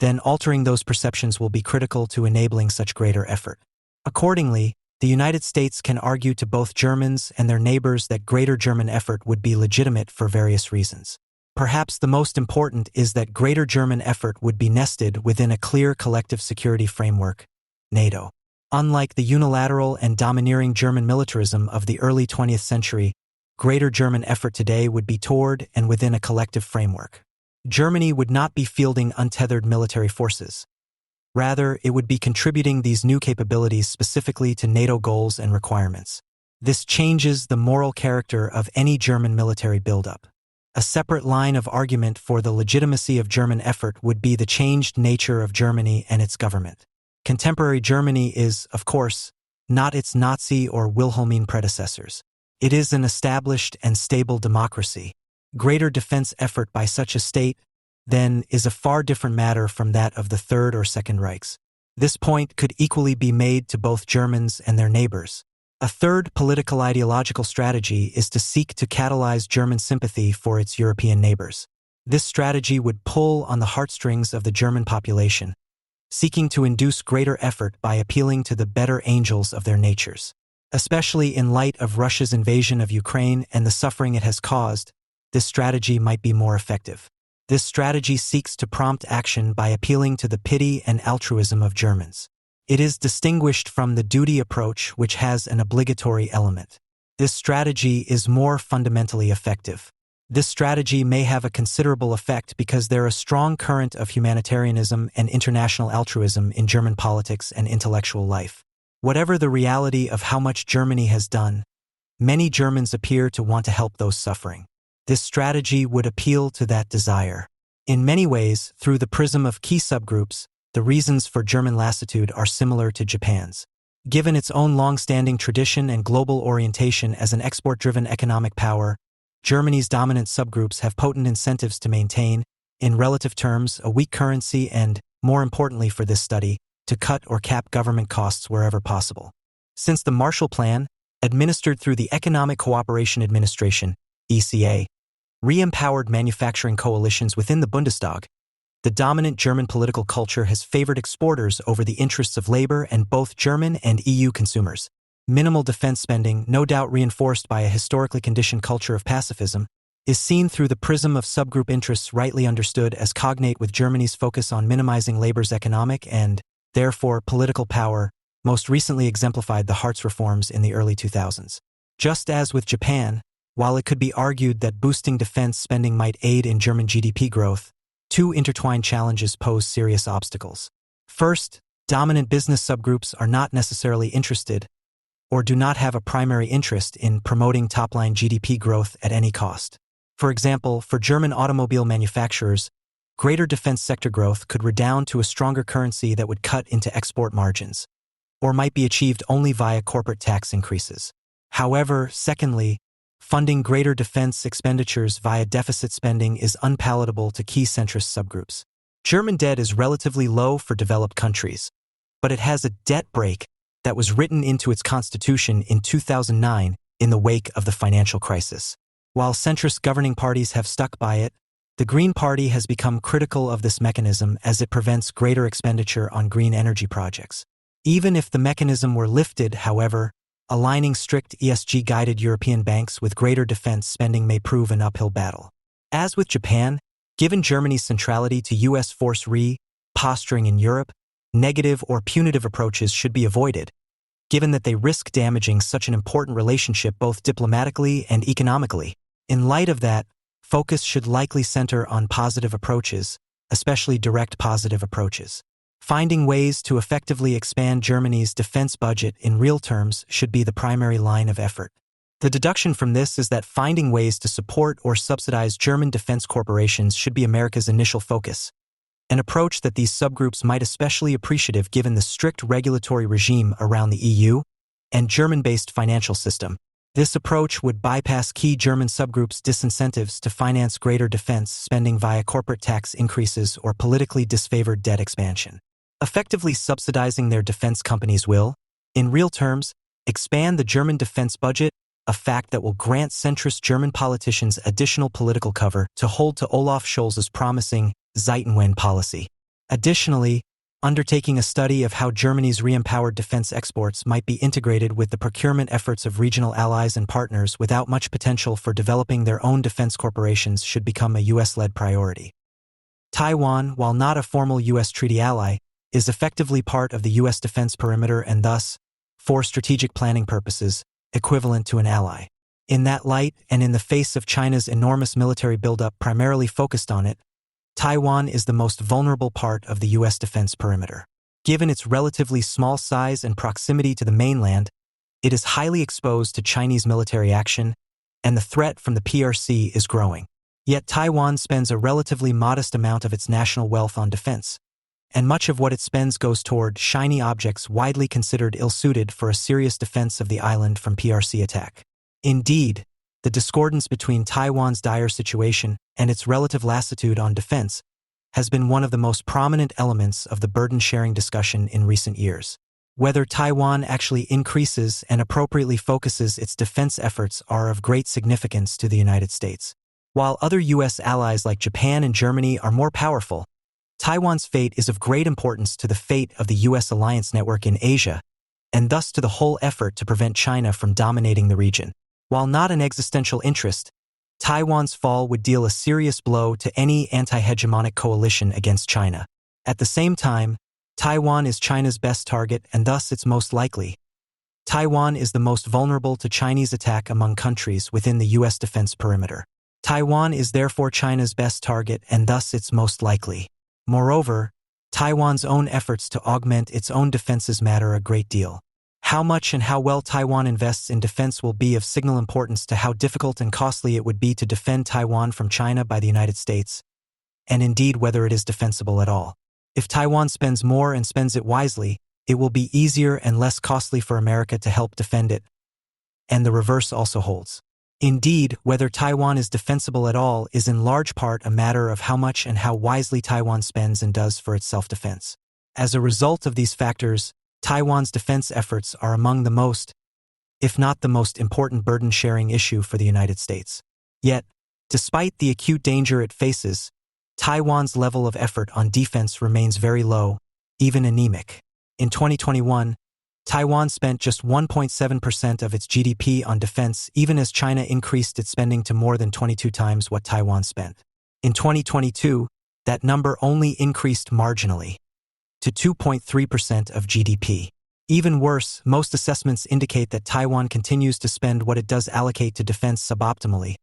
then altering those perceptions will be critical to enabling such greater effort. Accordingly, the United States can argue to both Germans and their neighbors that greater German effort would be legitimate for various reasons. Perhaps the most important is that greater German effort would be nested within a clear collective security framework, NATO. Unlike the unilateral and domineering German militarism of the early 20th century, greater German effort today would be toward and within a collective framework. Germany would not be fielding untethered military forces. Rather, it would be contributing these new capabilities specifically to NATO goals and requirements. This changes the moral character of any German military buildup. A separate line of argument for the legitimacy of German effort would be the changed nature of Germany and its government. Contemporary Germany is, of course, not its Nazi or Wilhelmine predecessors. It is an established and stable democracy. Greater defense effort by such a state, then, is a far different matter from that of the Third or Second Reichs. This point could equally be made to both Germans and their neighbors. A third political ideological strategy is to seek to catalyze German sympathy for its European neighbors. This strategy would pull on the heartstrings of the German population, seeking to induce greater effort by appealing to the better angels of their natures. Especially in light of Russia's invasion of Ukraine and the suffering it has caused, this strategy might be more effective. This strategy seeks to prompt action by appealing to the pity and altruism of Germans. It is distinguished from the duty approach, which has an obligatory element. This strategy is more fundamentally effective. This strategy may have a considerable effect because there is a strong current of humanitarianism and international altruism in German politics and intellectual life. Whatever the reality of how much Germany has done, many Germans appear to want to help those suffering. This strategy would appeal to that desire. In many ways, through the prism of key subgroups, the reasons for German lassitude are similar to Japan's. Given its own long-standing tradition and global orientation as an export-driven economic power, Germany's dominant subgroups have potent incentives to maintain, in relative terms, a weak currency and, more importantly for this study, to cut or cap government costs wherever possible. Since the Marshall Plan, administered through the Economic Cooperation Administration, ECA, re-empowered manufacturing coalitions within the Bundestag, the dominant German political culture has favored exporters over the interests of labor and both German and EU consumers. Minimal defense spending, no doubt reinforced by a historically conditioned culture of pacifism, is seen through the prism of subgroup interests rightly understood as cognate with Germany's focus on minimizing labor's economic and, therefore, political power, most recently exemplified the Hartz reforms in the early 2000s. Just as with Japan, while it could be argued that boosting defense spending might aid in German GDP growth, two intertwined challenges pose serious obstacles. First, dominant business subgroups are not necessarily interested, or do not have a primary interest in promoting top-line GDP growth at any cost. For example, for German automobile manufacturers, greater defense sector growth could redound to a stronger currency that would cut into export margins, or might be achieved only via corporate tax increases. However, secondly, funding greater defense expenditures via deficit spending is unpalatable to key centrist subgroups. German debt is relatively low for developed countries, but it has a debt brake that was written into its constitution in 2009 in the wake of the financial crisis. While centrist governing parties have stuck by it, the Green Party has become critical of this mechanism as it prevents greater expenditure on green energy projects. Even if the mechanism were lifted, however, aligning strict ESG-guided European banks with greater defense spending may prove an uphill battle. As with Japan, given Germany's centrality to U.S. force posturing in Europe, negative or punitive approaches should be avoided, given that they risk damaging such an important relationship both diplomatically and economically. In light of that, focus should likely center on positive approaches, especially direct positive approaches. Finding ways to effectively expand Germany's defense budget in real terms should be the primary line of effort. The deduction from this is that finding ways to support or subsidize German defense corporations should be America's initial focus, an approach that these subgroups might especially appreciate given the strict regulatory regime around the EU and German-based financial system. This approach would bypass key German subgroups' disincentives to finance greater defense spending via corporate tax increases or politically disfavored debt expansion. Effectively subsidizing their defense companies will, in real terms, expand the German defense budget, a fact that will grant centrist German politicians additional political cover to hold to Olaf Scholz's promising Zeitenwende policy. Additionally, undertaking a study of how Germany's re-empowered defense exports might be integrated with the procurement efforts of regional allies and partners without much potential for developing their own defense corporations should become a U.S.-led priority. Taiwan, while not a formal U.S. treaty ally, is effectively part of the U.S. defense perimeter and thus, for strategic planning purposes, equivalent to an ally. In that light, and in the face of China's enormous military buildup primarily focused on it, Taiwan is the most vulnerable part of the U.S. defense perimeter. Given its relatively small size and proximity to the mainland, it is highly exposed to Chinese military action, and the threat from the PRC is growing. Yet Taiwan spends a relatively modest amount of its national wealth on defense, and much of what it spends goes toward shiny objects widely considered ill-suited for a serious defense of the island from PRC attack. Indeed, the discordance between Taiwan's dire situation and its relative lassitude on defense has been one of the most prominent elements of the burden-sharing discussion in recent years. Whether Taiwan actually increases and appropriately focuses its defense efforts are of great significance to the United States. While other U.S. allies like Japan and Germany are more powerful, Taiwan's fate is of great importance to the fate of the U.S. alliance network in Asia, and thus to the whole effort to prevent China from dominating the region. While not an existential interest, Taiwan's fall would deal a serious blow to any anti-hegemonic coalition against China. At the same time, Taiwan is China's best target and thus its most likely. Taiwan is the most vulnerable to Chinese attack among countries within the U.S. defense perimeter. Taiwan is therefore China's best target and thus its most likely. Moreover, Taiwan's own efforts to augment its own defenses matter a great deal. How much and how well Taiwan invests in defense will be of signal importance to how difficult and costly it would be to defend Taiwan from China by the United States, and indeed whether it is defensible at all. If Taiwan spends more and spends it wisely, it will be easier and less costly for America to help defend it, and the reverse also holds. Indeed, whether Taiwan is defensible at all is in large part a matter of how much and how wisely Taiwan spends and does for its self-defense. As a result of these factors, Taiwan's defense efforts are among the most, if not the most important burden-sharing issue for the United States. Yet, despite the acute danger it faces, Taiwan's level of effort on defense remains very low, even anemic. In 2021, Taiwan spent just 1.7% of its GDP on defense, even as China increased its spending to more than 22 times what Taiwan spent. In 2022, that number only increased marginally, to 2.3% of GDP. Even worse, most assessments indicate that Taiwan continues to spend what it does allocate to defense suboptimally,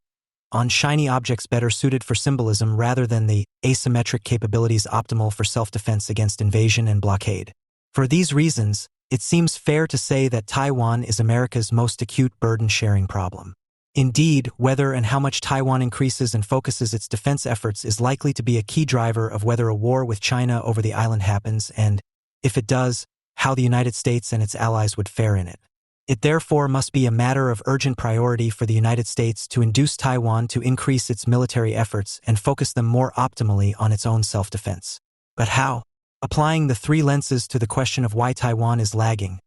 on shiny objects better suited for symbolism rather than the asymmetric capabilities optimal for self-defense against invasion and blockade. For these reasons, it seems fair to say that Taiwan is America's most acute burden-sharing problem. Indeed, whether and how much Taiwan increases and focuses its defense efforts is likely to be a key driver of whether a war with China over the island happens and, if it does, how the United States and its allies would fare in it. It therefore must be a matter of urgent priority for the United States to induce Taiwan to increase its military efforts and focus them more optimally on its own self-defense. But how? Applying the three lenses to the question of why Taiwan is lagging.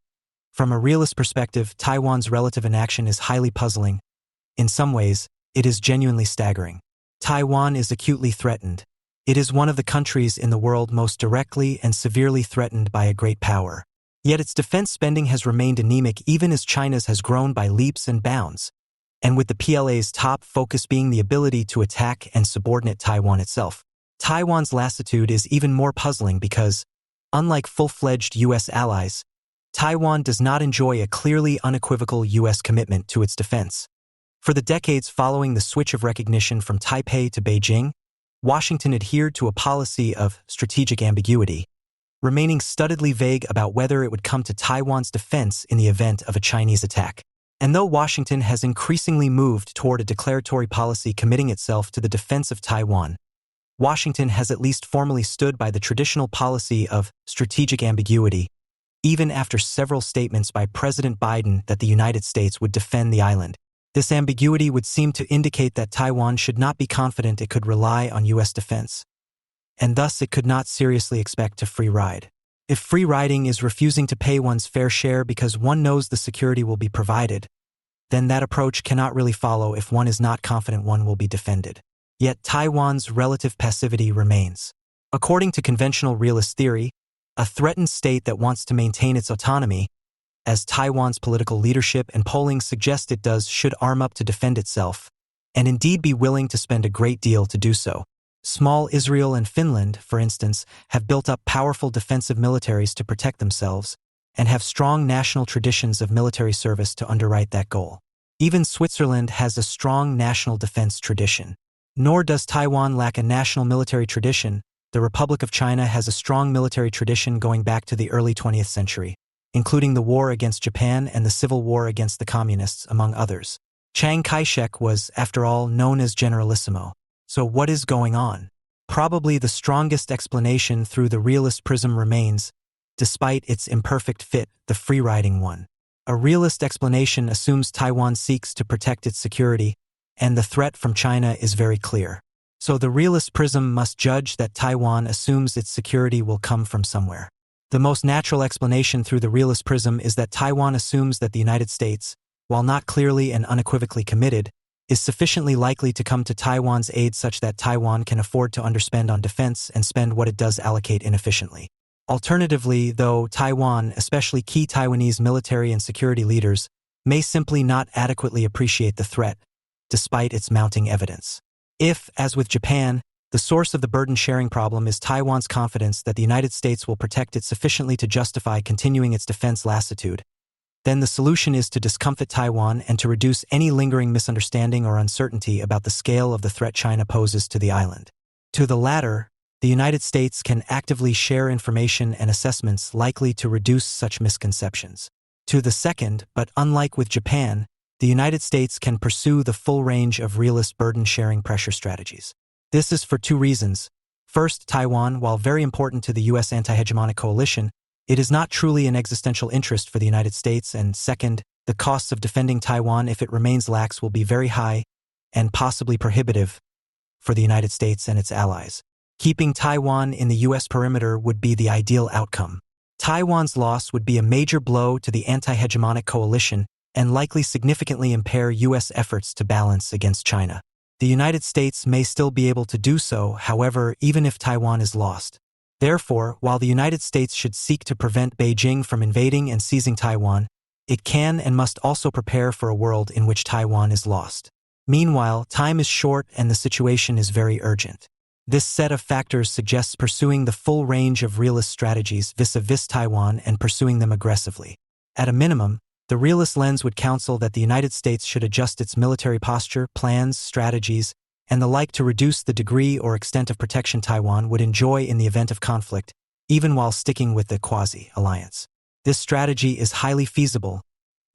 From a realist perspective, Taiwan's relative inaction is highly puzzling. In some ways, it is genuinely staggering. Taiwan is acutely threatened. It is one of the countries in the world most directly and severely threatened by a great power. Yet its defense spending has remained anemic even as China's has grown by leaps and bounds, and with the PLA's top focus being the ability to attack and subordinate Taiwan itself. Taiwan's lassitude is even more puzzling because, unlike full-fledged U.S. allies, Taiwan does not enjoy a clearly unequivocal U.S. commitment to its defense. For the decades following the switch of recognition from Taipei to Beijing, Washington adhered to a policy of strategic ambiguity, remaining stuttedly vague about whether it would come to Taiwan's defense in the event of a Chinese attack. And though Washington has increasingly moved toward a declaratory policy committing itself to the defense of Taiwan, Washington has at least formally stood by the traditional policy of strategic ambiguity, even after several statements by President Biden that the United States would defend the island. This ambiguity would seem to indicate that Taiwan should not be confident it could rely on U.S. defense, and thus it could not seriously expect to free ride. If free riding is refusing to pay one's fair share because one knows the security will be provided, then that approach cannot really follow if one is not confident one will be defended. Yet Taiwan's relative passivity remains. According to conventional realist theory, a threatened state that wants to maintain its autonomy, as Taiwan's political leadership and polling suggest it does, should arm up to defend itself, and indeed be willing to spend a great deal to do so. Small Israel and Finland, for instance, have built up powerful defensive militaries to protect themselves, and have strong national traditions of military service to underwrite that goal. Even Switzerland has a strong national defense tradition. Nor does Taiwan lack a national military tradition. The Republic of China has a strong military tradition going back to the early 20th century, including the war against Japan and the civil war against the communists, among others. Chiang Kai-shek was, after all, known as Generalissimo. So what is going on? Probably the strongest explanation through the realist prism remains, despite its imperfect fit, the free-riding one. A realist explanation assumes Taiwan seeks to protect its security, and the threat from China is very clear. So the realist prism must judge that Taiwan assumes its security will come from somewhere. The most natural explanation through the realist prism is that Taiwan assumes that the United States, while not clearly and unequivocally committed, is sufficiently likely to come to Taiwan's aid such that Taiwan can afford to underspend on defense and spend what it does allocate inefficiently. Alternatively, though, Taiwan, especially key Taiwanese military and security leaders, may simply not adequately appreciate the threat, despite its mounting evidence. If, as with Japan, the source of the burden-sharing problem is Taiwan's confidence that the United States will protect it sufficiently to justify continuing its defense lassitude, then the solution is to discomfit Taiwan and to reduce any lingering misunderstanding or uncertainty about the scale of the threat China poses to the island. To the latter, the United States can actively share information and assessments likely to reduce such misconceptions. To the second, but unlike with Japan, the United States can pursue the full range of realist burden-sharing pressure strategies. This is for two reasons. First, Taiwan, while very important to the U.S. anti-hegemonic coalition, it is not truly an existential interest for the United States, and second, the costs of defending Taiwan if it remains lax will be very high and possibly prohibitive for the United States and its allies. Keeping Taiwan in the U.S. perimeter would be the ideal outcome. Taiwan's loss would be a major blow to the anti-hegemonic coalition and likely significantly impair U.S. efforts to balance against China. The United States may still be able to do so, however, even if Taiwan is lost. Therefore, while the United States should seek to prevent Beijing from invading and seizing Taiwan, it can and must also prepare for a world in which Taiwan is lost. Meanwhile, time is short and the situation is very urgent. This set of factors suggests pursuing the full range of realist strategies vis-a-vis Taiwan and pursuing them aggressively. At a minimum, the realist lens would counsel that the United States should adjust its military posture, plans, strategies, and the like to reduce the degree or extent of protection Taiwan would enjoy in the event of conflict, even while sticking with the quasi-alliance. This strategy is highly feasible,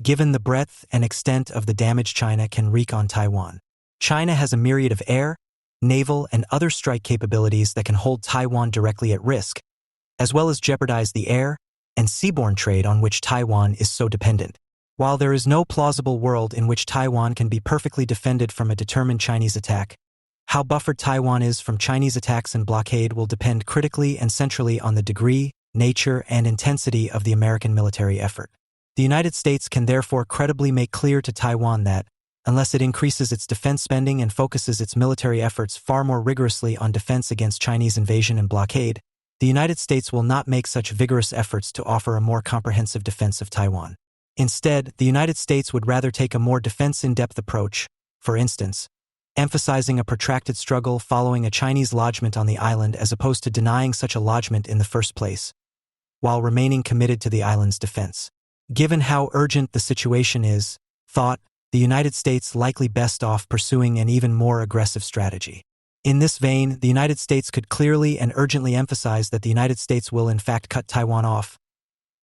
given the breadth and extent of the damage China can wreak on Taiwan. China has a myriad of air, naval, and other strike capabilities that can hold Taiwan directly at risk, as well as jeopardize the air and seaborne trade on which Taiwan is so dependent. While there is no plausible world in which Taiwan can be perfectly defended from a determined Chinese attack, how buffered Taiwan is from Chinese attacks and blockade will depend critically and centrally on the degree, nature, and intensity of the American military effort. The United States can therefore credibly make clear to Taiwan that, unless it increases its defense spending and focuses its military efforts far more rigorously on defense against Chinese invasion and blockade, the United States will not make such vigorous efforts to offer a more comprehensive defense of Taiwan. Instead, the United States would rather take a more defense-in-depth approach, for instance, emphasizing a protracted struggle following a Chinese lodgment on the island as opposed to denying such a lodgment in the first place, while remaining committed to the island's defense. Given how urgent the situation is, the United States likely best off pursuing an even more aggressive strategy. In this vein, the United States could clearly and urgently emphasize that the United States will in fact cut Taiwan off,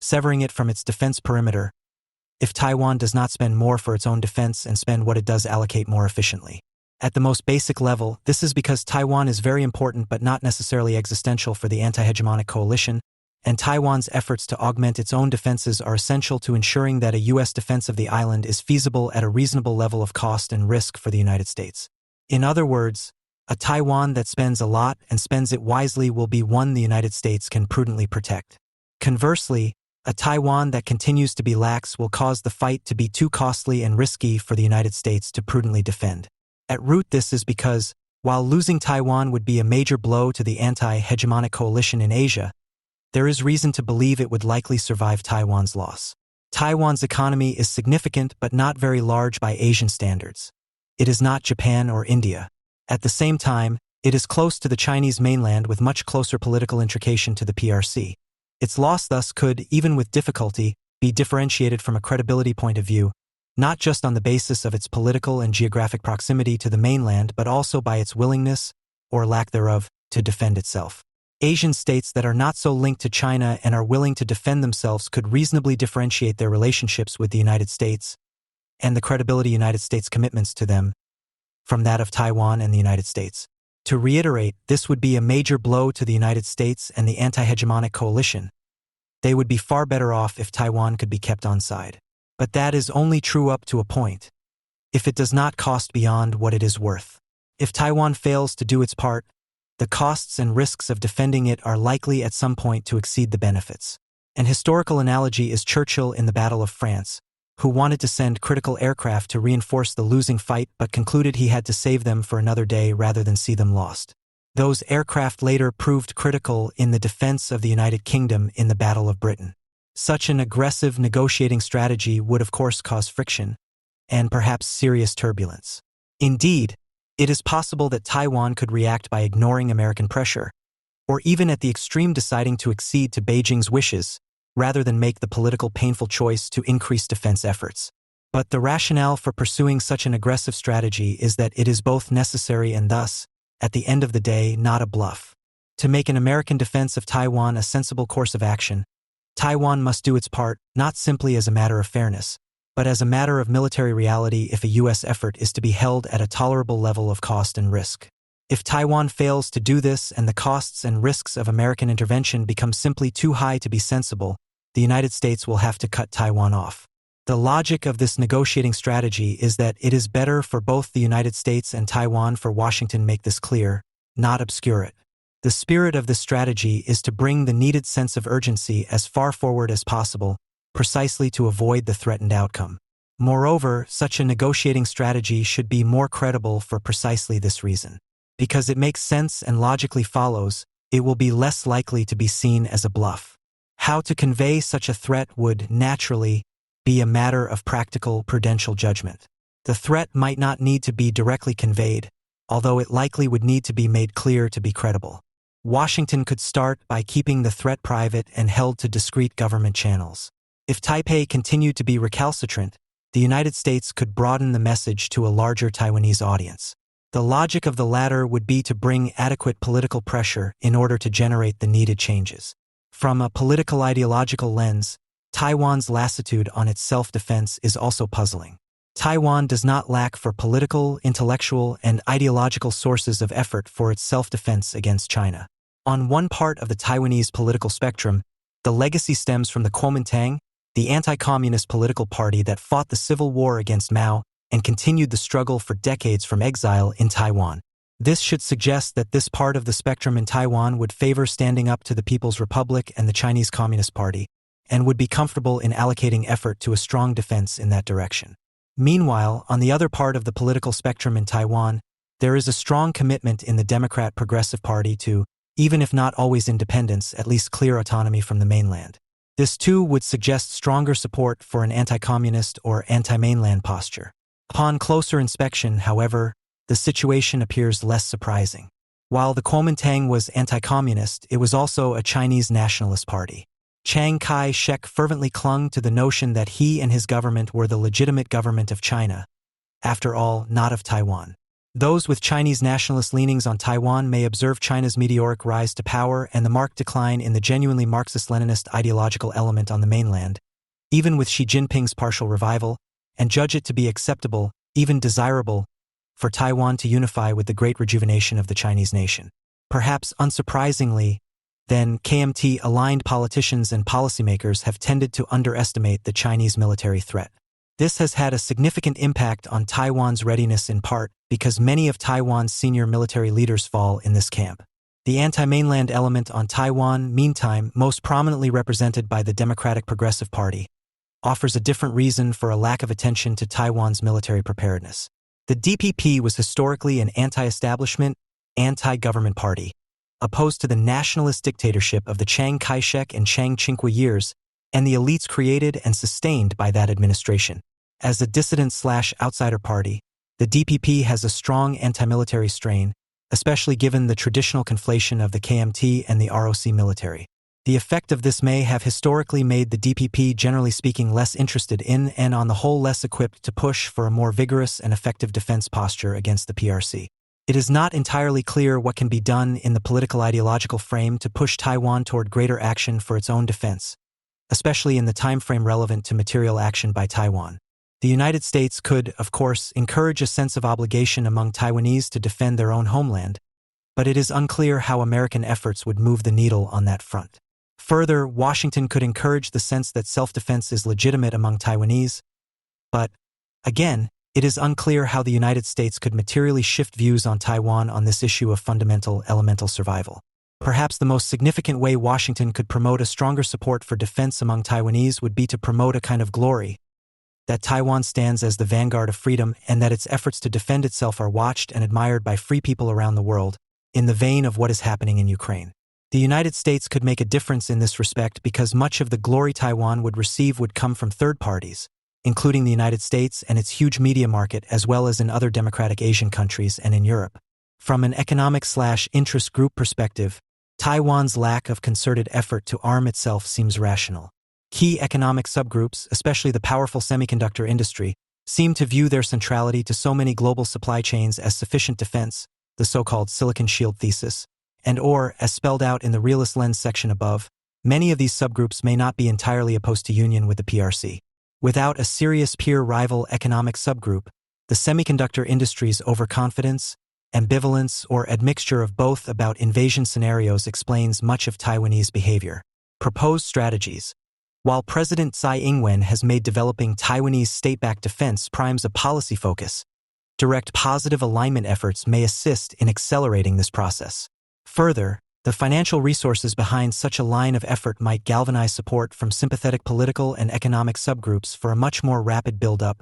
severing it from its defense perimeter, if Taiwan does not spend more for its own defense and spend what it does allocate more efficiently. At the most basic level, this is because Taiwan is very important but not necessarily existential for the anti-hegemonic coalition, and Taiwan's efforts to augment its own defenses are essential to ensuring that a U.S. defense of the island is feasible at a reasonable level of cost and risk for the United States. In other words, a Taiwan that spends a lot and spends it wisely will be one the United States can prudently protect. Conversely, a Taiwan that continues to be lax will cause the fight to be too costly and risky for the United States to prudently defend. At root, this is because, while losing Taiwan would be a major blow to the anti-hegemonic coalition in Asia, there is reason to believe it would likely survive Taiwan's loss. Taiwan's economy is significant but not very large by Asian standards. It is not Japan or India. At the same time, it is close to the Chinese mainland with much closer political intrication to the PRC. Its loss thus could, even with difficulty, be differentiated from a credibility point of view, not just on the basis of its political and geographic proximity to the mainland but also by its willingness, or lack thereof, to defend itself. Asian states that are not so linked to China and are willing to defend themselves could reasonably differentiate their relationships with the United States, and the credibility of United States commitments to them, from that of Taiwan and the United States. To reiterate, this would be a major blow to the United States and the anti-hegemonic coalition. They would be far better off if Taiwan could be kept on side. But that is only true up to a point. If it does not cost beyond what it is worth. If Taiwan fails to do its part, the costs and risks of defending it are likely at some point to exceed the benefits. An historical analogy is Churchill in the Battle of France, who wanted to send critical aircraft to reinforce the losing fight but concluded he had to save them for another day rather than see them lost. Those aircraft later proved critical in the defense of the United Kingdom in the Battle of Britain. Such an aggressive negotiating strategy would of course cause friction, and perhaps serious turbulence. Indeed, it is possible that Taiwan could react by ignoring American pressure, or even at the extreme deciding to accede to Beijing's wishes, rather than make the political painful choice to increase defense efforts. But the rationale for pursuing such an aggressive strategy is that it is both necessary and thus, at the end of the day, not a bluff. To make an American defense of Taiwan a sensible course of action, Taiwan must do its part, not simply as a matter of fairness, but as a matter of military reality if a U.S. effort is to be held at a tolerable level of cost and risk. If Taiwan fails to do this and the costs and risks of American intervention become simply too high to be sensible, the United States will have to cut Taiwan off. The logic of this negotiating strategy is that it is better for both the United States and Taiwan for Washington make this clear, not obscure it. The spirit of this strategy is to bring the needed sense of urgency as far forward as possible, precisely to avoid the threatened outcome. Moreover, such a negotiating strategy should be more credible for precisely this reason. Because it makes sense and logically follows, it will be less likely to be seen as a bluff. How to convey such a threat would, naturally, be a matter of practical, prudential judgment. The threat might not need to be directly conveyed, although it likely would need to be made clear to be credible. Washington could start by keeping the threat private and held to discreet government channels. If Taipei continued to be recalcitrant, the United States could broaden the message to a larger Taiwanese audience. The logic of the latter would be to bring adequate political pressure in order to generate the needed changes. From a political ideological lens, Taiwan's lassitude on its self-defense is also puzzling. Taiwan does not lack for political, intellectual, and ideological sources of effort for its self-defense against China. On one part of the Taiwanese political spectrum, the legacy stems from the Kuomintang, the anti-communist political party that fought the civil war against Mao and continued the struggle for decades from exile in Taiwan. This should suggest that this part of the spectrum in Taiwan would favor standing up to the People's Republic and the Chinese Communist Party, and would be comfortable in allocating effort to a strong defense in that direction. Meanwhile, on the other part of the political spectrum in Taiwan, there is a strong commitment in the Democrat Progressive Party to, even if not always independence, at least clear autonomy from the mainland. This too would suggest stronger support for an anti-communist or anti-mainland posture. Upon closer inspection, however, the situation appears less surprising. While the Kuomintang was anti-communist, it was also a Chinese nationalist party. Chiang Kai-shek fervently clung to the notion that he and his government were the legitimate government of China, after all, not of Taiwan. Those with Chinese nationalist leanings on Taiwan may observe China's meteoric rise to power and the marked decline in the genuinely Marxist-Leninist ideological element on the mainland, even with Xi Jinping's partial revival, and judge it to be acceptable, even desirable, for Taiwan to unify with the great rejuvenation of the Chinese nation. Perhaps unsurprisingly, then, KMT-aligned politicians and policymakers have tended to underestimate the Chinese military threat. This has had a significant impact on Taiwan's readiness in part because many of Taiwan's senior military leaders fall in this camp. The anti-mainland element on Taiwan, meantime, most prominently represented by the Democratic Progressive Party, offers a different reason for a lack of attention to Taiwan's military preparedness. The DPP was historically an anti-establishment, anti-government party, opposed to the nationalist dictatorship of the Chiang Kai-shek and Chiang Ching-kuo years and the elites created and sustained by that administration. As a dissident/outsider party, the DPP has a strong anti-military strain, especially given the traditional conflation of the KMT and the ROC military. The effect of this may have historically made the DPP, generally speaking, less interested in and on the whole less equipped to push for a more vigorous and effective defense posture against the PRC. It is not entirely clear what can be done in the political ideological frame to push Taiwan toward greater action for its own defense, especially in the time frame relevant to material action by Taiwan. The United States could, of course, encourage a sense of obligation among Taiwanese to defend their own homeland, but it is unclear how American efforts would move the needle on that front. Further, Washington could encourage the sense that self-defense is legitimate among Taiwanese, but, again, it is unclear how the United States could materially shift views on Taiwan on this issue of fundamental, elemental survival. Perhaps the most significant way Washington could promote a stronger support for defense among Taiwanese would be to promote a kind of glory that Taiwan stands as the vanguard of freedom and that its efforts to defend itself are watched and admired by free people around the world, in the vein of what is happening in Ukraine. The United States could make a difference in this respect because much of the glory Taiwan would receive would come from third parties, including the United States and its huge media market, as well as in other democratic Asian countries and in Europe. From an economic/interest group perspective, Taiwan's lack of concerted effort to arm itself seems rational. Key economic subgroups, especially the powerful semiconductor industry, seem to view their centrality to so many global supply chains as sufficient defense, the so-called Silicon Shield thesis, and/or, as spelled out in the realist lens section above, many of these subgroups may not be entirely opposed to union with the PRC. Without a serious peer rival economic subgroup, the semiconductor industry's overconfidence, ambivalence, or admixture of both about invasion scenarios explains much of Taiwanese behavior. Proposed strategies. While President Tsai Ing-wen has made developing Taiwanese state-backed defense primes a policy focus, direct positive alignment efforts may assist in accelerating this process. Further, the financial resources behind such a line of effort might galvanize support from sympathetic political and economic subgroups for a much more rapid build-up,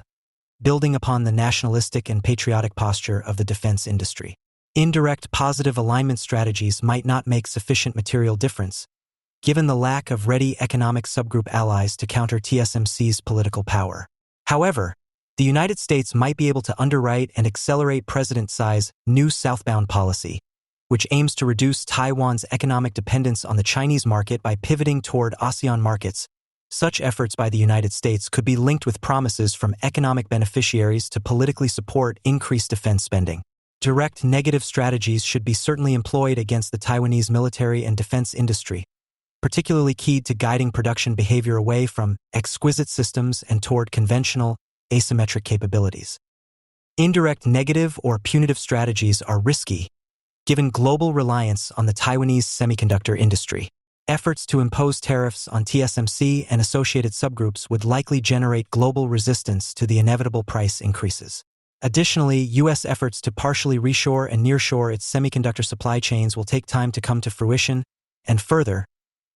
building upon the nationalistic and patriotic posture of the defense industry. Indirect positive alignment strategies might not make sufficient material difference, given the lack of ready economic subgroup allies to counter TSMC's political power. However, the United States might be able to underwrite and accelerate President Tsai's new southbound policy, which aims to reduce Taiwan's economic dependence on the Chinese market by pivoting toward ASEAN markets. Such efforts by the United States could be linked with promises from economic beneficiaries to politically support increased defense spending. Direct negative strategies should be certainly employed against the Taiwanese military and defense industry, particularly keyed to guiding production behavior away from exquisite systems and toward conventional, asymmetric capabilities. Indirect negative or punitive strategies are risky, given global reliance on the Taiwanese semiconductor industry. Efforts to impose tariffs on TSMC and associated subgroups would likely generate global resistance to the inevitable price increases. Additionally, U.S. efforts to partially reshore and nearshore its semiconductor supply chains will take time to come to fruition, and further,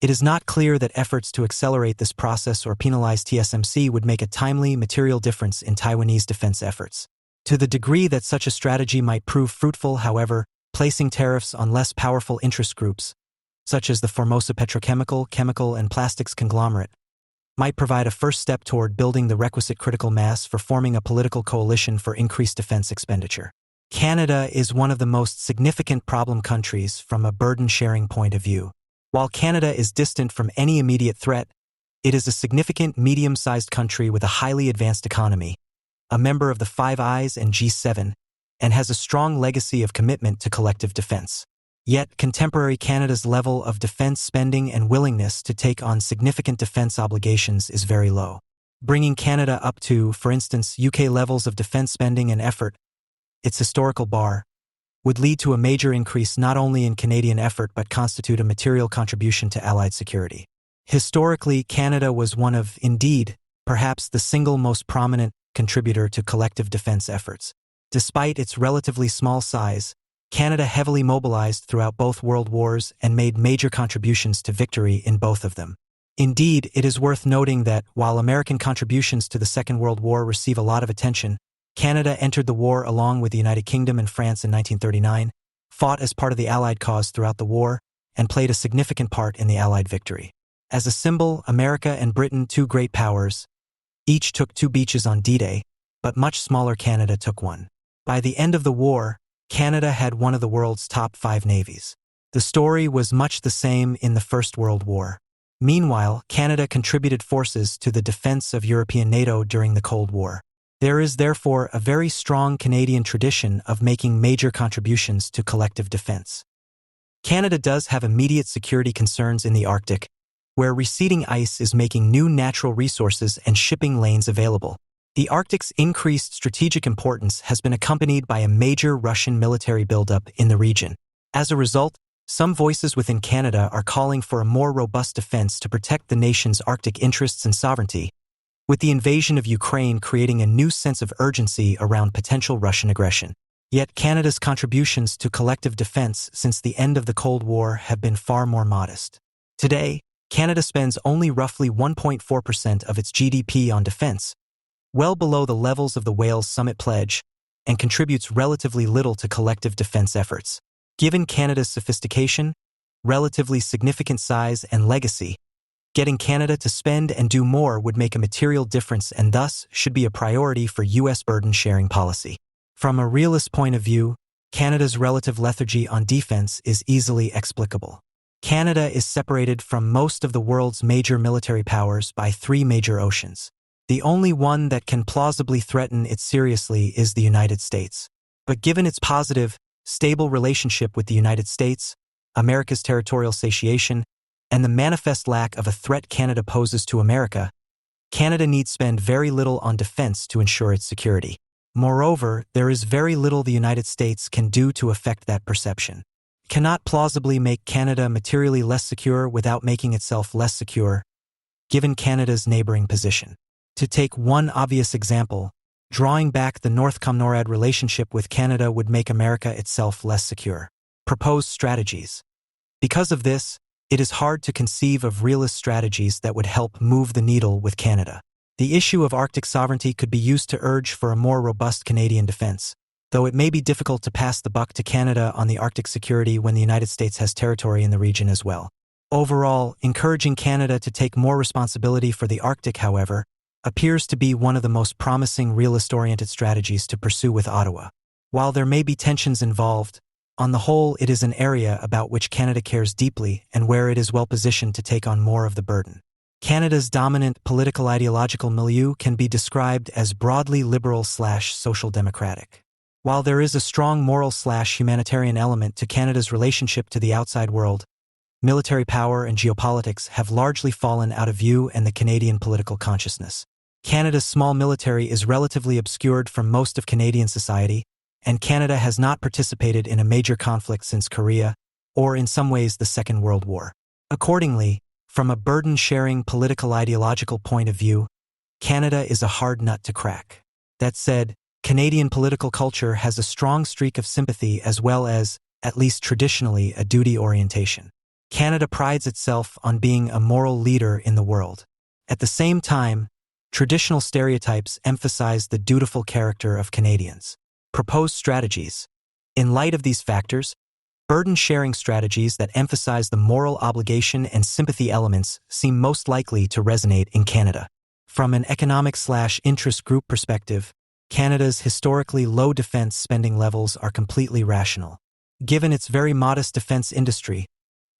it is not clear that efforts to accelerate this process or penalize TSMC would make a timely, material difference in Taiwanese defense efforts. To the degree that such a strategy might prove fruitful, however, placing tariffs on less powerful interest groups, such as the Formosa petrochemical, chemical, and plastics conglomerate, might provide a first step toward building the requisite critical mass for forming a political coalition for increased defense expenditure. Canada is one of the most significant problem countries from a burden-sharing point of view. While Canada is distant from any immediate threat, it is a significant medium-sized country with a highly advanced economy, a member of the Five Eyes and G7, and has a strong legacy of commitment to collective defense. Yet, contemporary Canada's level of defense spending and willingness to take on significant defense obligations is very low. Bringing Canada up to, for instance, UK levels of defense spending and effort, its historical bar, would lead to a major increase not only in Canadian effort but constitute a material contribution to Allied security. Historically, Canada was one of, indeed, perhaps the single most prominent contributor to collective defense efforts. Despite its relatively small size, Canada heavily mobilized throughout both World Wars and made major contributions to victory in both of them. Indeed, it is worth noting that, while American contributions to the Second World War receive a lot of attention, Canada entered the war along with the United Kingdom and France in 1939, fought as part of the Allied cause throughout the war, and played a significant part in the Allied victory. As a symbol, America and Britain, two great powers, each took 2 beaches on D-Day, but much smaller Canada took 1. By the end of the war, Canada had one of the world's top 5 navies. The story was much the same in the First World War. Meanwhile, Canada contributed forces to the defense of European NATO during the Cold War. There is therefore a very strong Canadian tradition of making major contributions to collective defense. Canada does have immediate security concerns in the Arctic, where receding ice is making new natural resources and shipping lanes available. The Arctic's increased strategic importance has been accompanied by a major Russian military buildup in the region. As a result, some voices within Canada are calling for a more robust defense to protect the nation's Arctic interests and sovereignty, with the invasion of Ukraine creating a new sense of urgency around potential Russian aggression. Yet Canada's contributions to collective defense since the end of the Cold War have been far more modest. Today, Canada spends only roughly 1.4% of its GDP on defense, well below the levels of the Wales Summit Pledge, and contributes relatively little to collective defense efforts. Given Canada's sophistication, relatively significant size, and legacy, getting Canada to spend and do more would make a material difference and thus should be a priority for U.S. burden-sharing policy. From a realist point of view, Canada's relative lethargy on defense is easily explicable. Canada is separated from most of the world's major military powers by 3 major oceans. The only one that can plausibly threaten it seriously is the United States. But given its positive, stable relationship with the United States, America's territorial satiation, and the manifest lack of a threat Canada poses to America, Canada needs spend very little on defense to ensure its security. Moreover, there is very little the United States can do to affect that perception. It cannot plausibly make Canada materially less secure without making itself less secure, given Canada's neighboring position. To take one obvious example, drawing back the North-Comnorad relationship with Canada would make America itself less secure. Proposed strategies. Because of this, it is hard to conceive of realist strategies that would help move the needle with Canada. The issue of Arctic sovereignty could be used to urge for a more robust Canadian defense, though it may be difficult to pass the buck to Canada on the Arctic security when the United States has territory in the region as well. Overall, encouraging Canada to take more responsibility for the Arctic, however, appears to be one of the most promising realist-oriented strategies to pursue with Ottawa. While there may be tensions involved, on the whole it is an area about which Canada cares deeply and where it is well positioned to take on more of the burden. Canada's dominant political ideological milieu can be described as broadly liberal/social democratic. While there is a strong moral/humanitarian element to Canada's relationship to the outside world, military power and geopolitics have largely fallen out of view in the Canadian political consciousness. Canada's small military is relatively obscured from most of Canadian society, and Canada has not participated in a major conflict since Korea, or in some ways the Second World War. Accordingly, from a burden-sharing political ideological point of view, Canada is a hard nut to crack. That said, Canadian political culture has a strong streak of sympathy as well as, at least traditionally, a duty orientation. Canada prides itself on being a moral leader in the world. At the same time, traditional stereotypes emphasize the dutiful character of Canadians. Proposed strategies. In light of these factors, burden-sharing strategies that emphasize the moral obligation and sympathy elements seem most likely to resonate in Canada. From an economic/interest group perspective, Canada's historically low defense spending levels are completely rational. Given its very modest defense industry,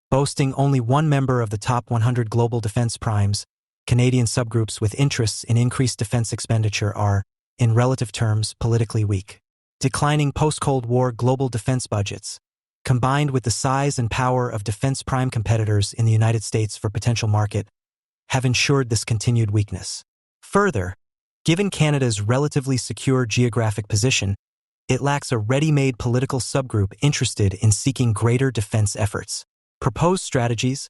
boasting only one member of the top 100 global defense primes, Canadian subgroups with interests in increased defense expenditure are, in relative terms, politically weak. Declining post-Cold War global defense budgets, combined with the size and power of defense prime competitors in the United States for potential market, have ensured this continued weakness. Further, given Canada's relatively secure geographic position, it lacks a ready-made political subgroup interested in seeking greater defense efforts. Proposed strategies.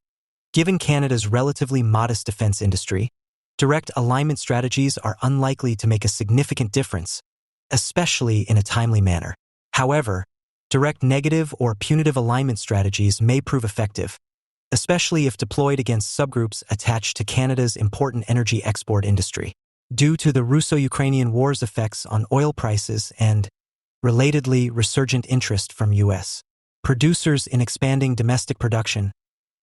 Given Canada's relatively modest defense industry, direct alignment strategies are unlikely to make a significant difference, especially in a timely manner. However, direct negative or punitive alignment strategies may prove effective, especially if deployed against subgroups attached to Canada's important energy export industry. Due to the Russo-Ukrainian war's effects on oil prices and, relatedly, resurgent interest from U.S. producers in expanding domestic production,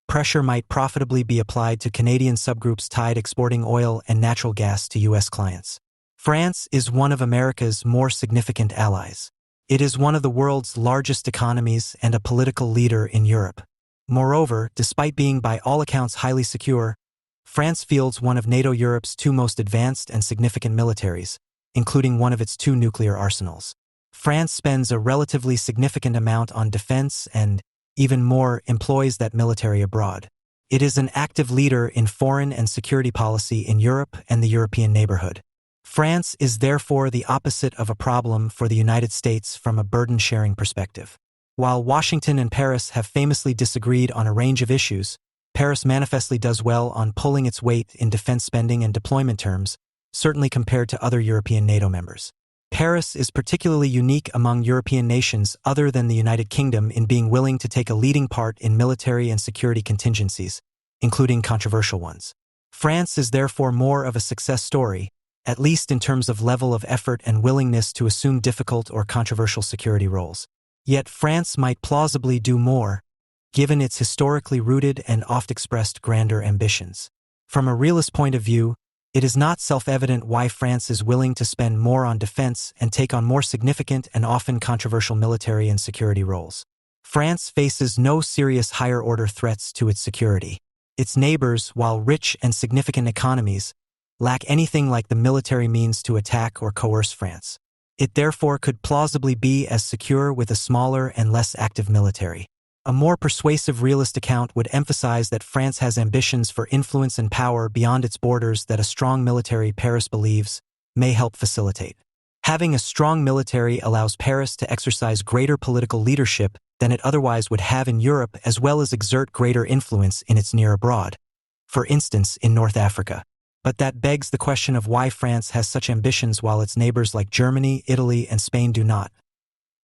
pressure might profitably be applied to Canadian subgroups tied exporting oil and natural gas to U.S. clients. France is one of America's more significant allies. It is one of the world's largest economies and a political leader in Europe. Moreover, despite being by all accounts highly secure, France fields one of NATO Europe's two most advanced and significant militaries, including one of its two nuclear arsenals. France spends a relatively significant amount on defense and, even more, employs that military abroad. It is an active leader in foreign and security policy in Europe and the European neighborhood. France is therefore the opposite of a problem for the United States from a burden-sharing perspective. While Washington and Paris have famously disagreed on a range of issues, Paris manifestly does well on pulling its weight in defense spending and deployment terms, certainly compared to other European NATO members. Paris is particularly unique among European nations other than the United Kingdom in being willing to take a leading part in military and security contingencies, including controversial ones. France is therefore more of a success story, at least in terms of level of effort and willingness to assume difficult or controversial security roles. Yet France might plausibly do more, given its historically rooted and oft-expressed grander ambitions. From a realist point of view, it is not self-evident why France is willing to spend more on defense and take on more significant and often controversial military and security roles. France faces no serious higher-order threats to its security. Its neighbors, while rich and significant economies, lack anything like the military means to attack or coerce France. It therefore could plausibly be as secure with a smaller and less active military. A more persuasive realist account would emphasize that France has ambitions for influence and power beyond its borders that a strong military, Paris believes, may help facilitate. Having a strong military allows Paris to exercise greater political leadership than it otherwise would have in Europe, as well as exert greater influence in its near abroad, for instance in North Africa. But that begs the question of why France has such ambitions while its neighbors like Germany, Italy, and Spain do not,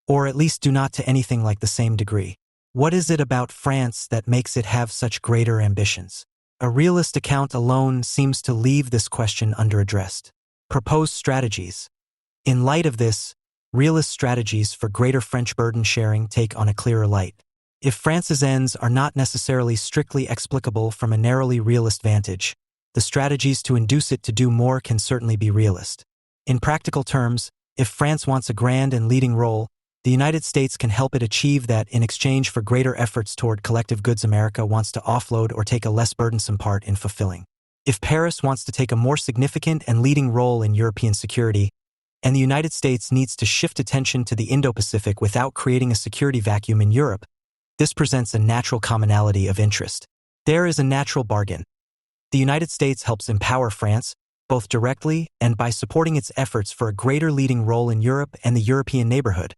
or at least do not to anything like the same degree. What is it about France that makes it have such greater ambitions? A realist account alone seems to leave this question underaddressed. Proposed strategies. In light of this, realist strategies for greater French burden sharing take on a clearer light. If France's ends are not necessarily strictly explicable from a narrowly realist vantage, the strategies to induce it to do more can certainly be realist. In practical terms, if France wants a grand and leading role, the United States can help it achieve that in exchange for greater efforts toward collective goods America wants to offload or take a less burdensome part in fulfilling. If Paris wants to take a more significant and leading role in European security, and the United States needs to shift attention to the Indo-Pacific without creating a security vacuum in Europe, This presents a natural commonality of interest. There is a natural bargain. The United States helps empower France, both directly and by supporting its efforts for a greater leading role in Europe and the European neighborhood,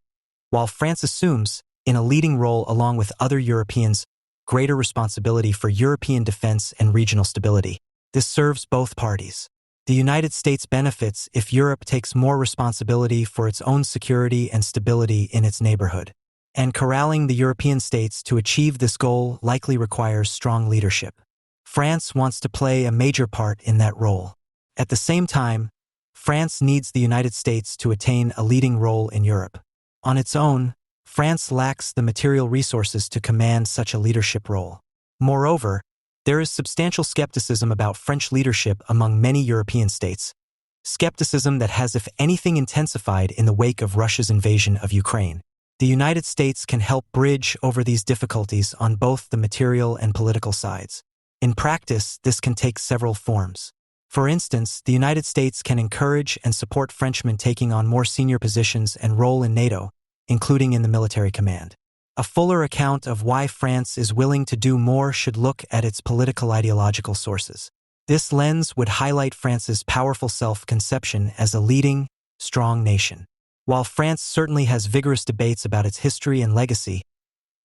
while France assumes, in a leading role along with other Europeans, greater responsibility for European defense and regional stability. This serves both parties. The United States benefits if Europe takes more responsibility for its own security and stability in its neighborhood. And corralling the European states to achieve this goal likely requires strong leadership. France wants to play a major part in that role. At the same time, France needs the United States to attain a leading role in Europe. On its own, France lacks the material resources to command such a leadership role. Moreover, there is substantial skepticism about French leadership among many European states, skepticism that has, if anything, intensified in the wake of Russia's invasion of Ukraine. The United States can help bridge over these difficulties on both the material and political sides. In practice, this can take several forms. For instance, the United States can encourage and support Frenchmen taking on more senior positions and role in NATO, including in the military command. A fuller account of why France is willing to do more should look at its political ideological sources. This lens would highlight France's powerful self-conception as a leading, strong nation. While France certainly has vigorous debates about its history and legacy,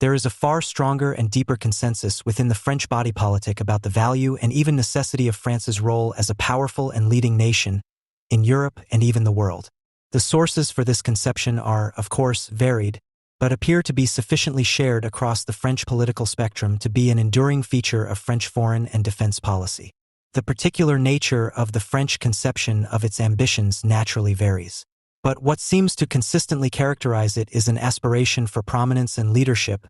there is a far stronger and deeper consensus within the French body politic about the value and even necessity of France's role as a powerful and leading nation in Europe and even the world. The sources for this conception are, of course, varied, but appear to be sufficiently shared across the French political spectrum to be an enduring feature of French foreign and defense policy. The particular nature of the French conception of its ambitions naturally varies. But what seems to consistently characterize it is an aspiration for prominence and leadership,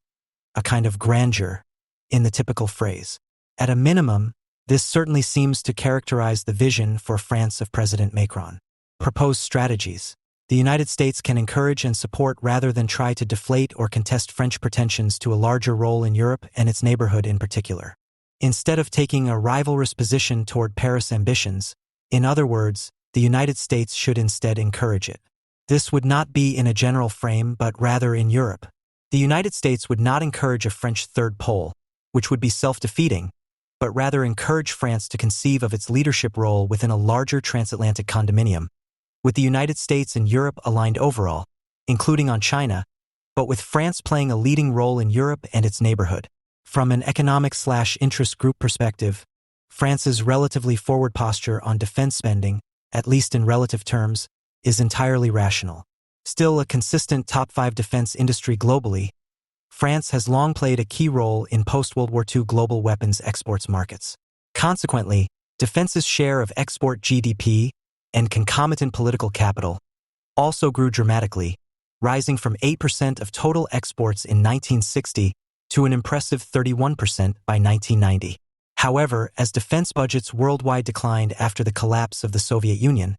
a kind of grandeur, in the typical phrase. At a minimum, this certainly seems to characterize the vision for France of President Macron. Proposed strategies. The United States can encourage and support rather than try to deflate or contest French pretensions to a larger role in Europe and its neighborhood in particular. Instead of taking a rivalrous position toward Paris ambitions, in other words, the United States should instead encourage it. This would not be in a general frame, but rather in Europe. The United States would not encourage a French third pole, which would be self-defeating, but rather encourage France to conceive of its leadership role within a larger transatlantic condominium, with the United States and Europe aligned overall, including on China, but with France playing a leading role in Europe and its neighborhood. From an economic/interest group perspective, France's relatively forward posture on defense spending, at least in relative terms, is entirely rational. Still a consistent top 5 defense industry globally, France has long played a key role in post-World War II global weapons exports markets. Consequently, defense's share of export GDP and concomitant political capital also grew dramatically, rising from 8% of total exports in 1960 to an impressive 31% by 1990. However, as defense budgets worldwide declined after the collapse of the Soviet Union,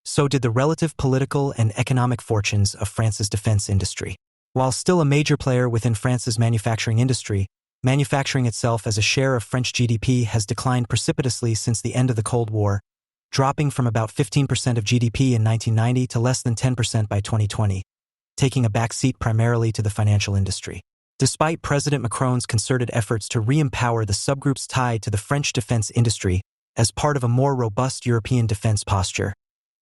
so did the relative political and economic fortunes of France's defense industry. While still a major player within France's manufacturing industry, manufacturing itself as a share of French GDP has declined precipitously since the end of the Cold War, dropping from about 15% of GDP in 1990 to less than 10% by 2020, taking a backseat primarily to the financial industry. Despite President Macron's concerted efforts to re-empower the subgroups tied to the French defense industry as part of a more robust European defense posture,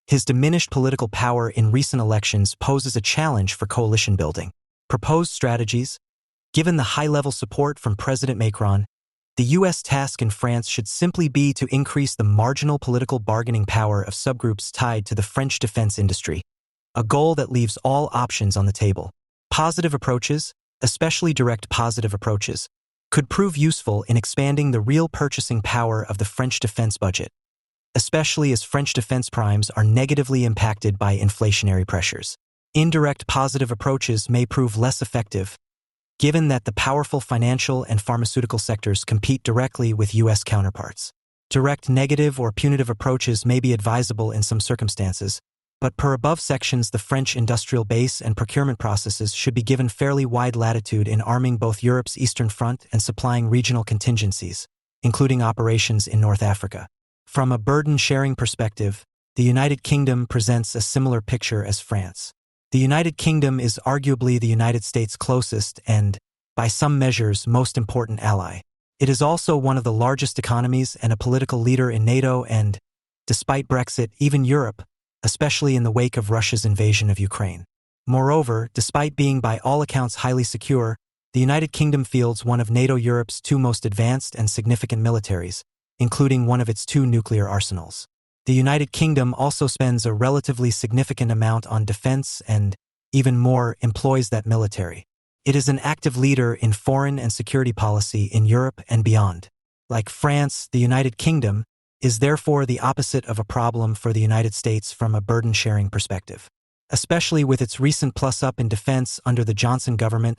his diminished political power in recent elections poses a challenge for coalition building. Proposed strategies. Given the high-level support from President Macron, the U.S. task in France should simply be to increase the marginal political bargaining power of subgroups tied to the French defense industry, a goal that leaves all options on the table. Positive approaches, especially direct positive approaches, could prove useful in expanding the real purchasing power of the French defense budget, especially as French defense primes are negatively impacted by inflationary pressures. Indirect positive approaches may prove less effective, given that the powerful financial and pharmaceutical sectors compete directly with U.S. counterparts. Direct negative or punitive approaches may be advisable in some circumstances, but per above sections, the French industrial base and procurement processes should be given fairly wide latitude in arming both Europe's Eastern Front and supplying regional contingencies, including operations in North Africa. From a burden-sharing perspective, the United Kingdom presents a similar picture as France. The United Kingdom is arguably the United States' closest and, by some measures, most important ally. It is also one of the largest economies and a political leader in NATO and, despite Brexit, even Europe, especially in the wake of Russia's invasion of Ukraine. Moreover, despite being by all accounts highly secure, the United Kingdom fields one of NATO Europe's two most advanced and significant militaries, including one of its two nuclear arsenals. The United Kingdom also spends a relatively significant amount on defense and, even more, employs that military. It is an active leader in foreign and security policy in Europe and beyond. Like France, the United Kingdom is therefore the opposite of a problem for the United States from a burden-sharing perspective. Especially with its recent plus-up in defense under the Johnson government,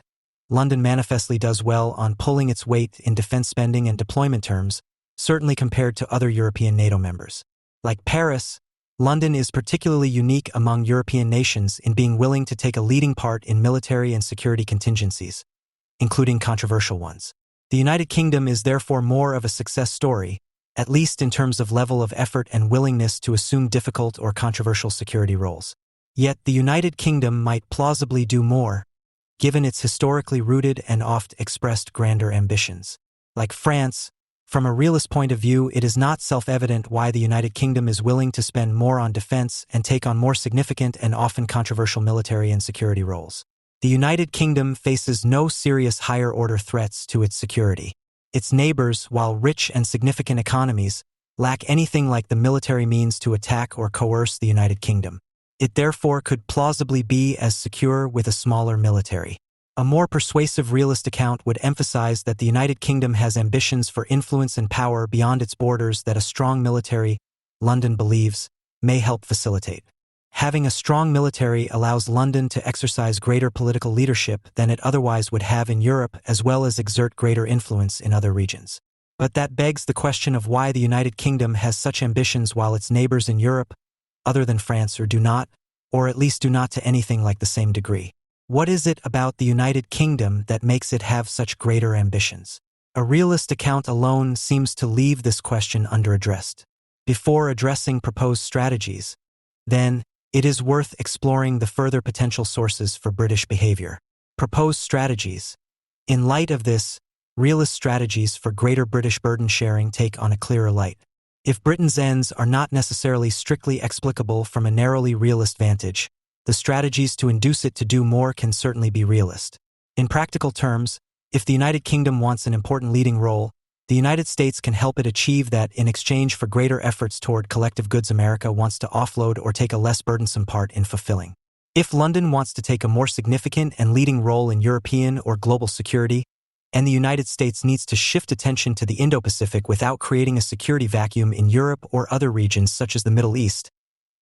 London manifestly does well on pulling its weight in defense spending and deployment terms, certainly compared to other European NATO members. Like Paris, London is particularly unique among European nations in being willing to take a leading part in military and security contingencies, including controversial ones. The United Kingdom is therefore more of a success story, at least in terms of level of effort and willingness to assume difficult or controversial security roles. Yet the United Kingdom might plausibly do more, given its historically rooted and oft-expressed grander ambitions. Like France, from a realist point of view, it is not self-evident why the United Kingdom is willing to spend more on defense and take on more significant and often controversial military and security roles. The United Kingdom faces no serious higher-order threats to its security. Its neighbors, while rich and significant economies, lack anything like the military means to attack or coerce the United Kingdom. It therefore could plausibly be as secure with a smaller military. A more persuasive realist account would emphasize that the United Kingdom has ambitions for influence and power beyond its borders that a strong military, London believes, may help facilitate. Having a strong military allows London to exercise greater political leadership than it otherwise would have in Europe, as well as exert greater influence in other regions. But that begs the question of why the United Kingdom has such ambitions while its neighbors in Europe, other than France, do not, or at least do not to anything like the same degree. What is it about the United Kingdom that makes it have such greater ambitions? A realist account alone seems to leave this question underaddressed. Before addressing proposed strategies, then, it is worth exploring the further potential sources for British behavior. Proposed strategies. In light of this, realist strategies for greater British burden sharing take on a clearer light. If Britain's ends are not necessarily strictly explicable from a narrowly realist vantage, the strategies to induce it to do more can certainly be realist. In practical terms, if the United Kingdom wants an important leading role, the United States can help it achieve that in exchange for greater efforts toward collective goods America wants to offload or take a less burdensome part in fulfilling. If London wants to take a more significant and leading role in European or global security, and the United States needs to shift attention to the Indo-Pacific without creating a security vacuum in Europe or other regions such as the Middle East,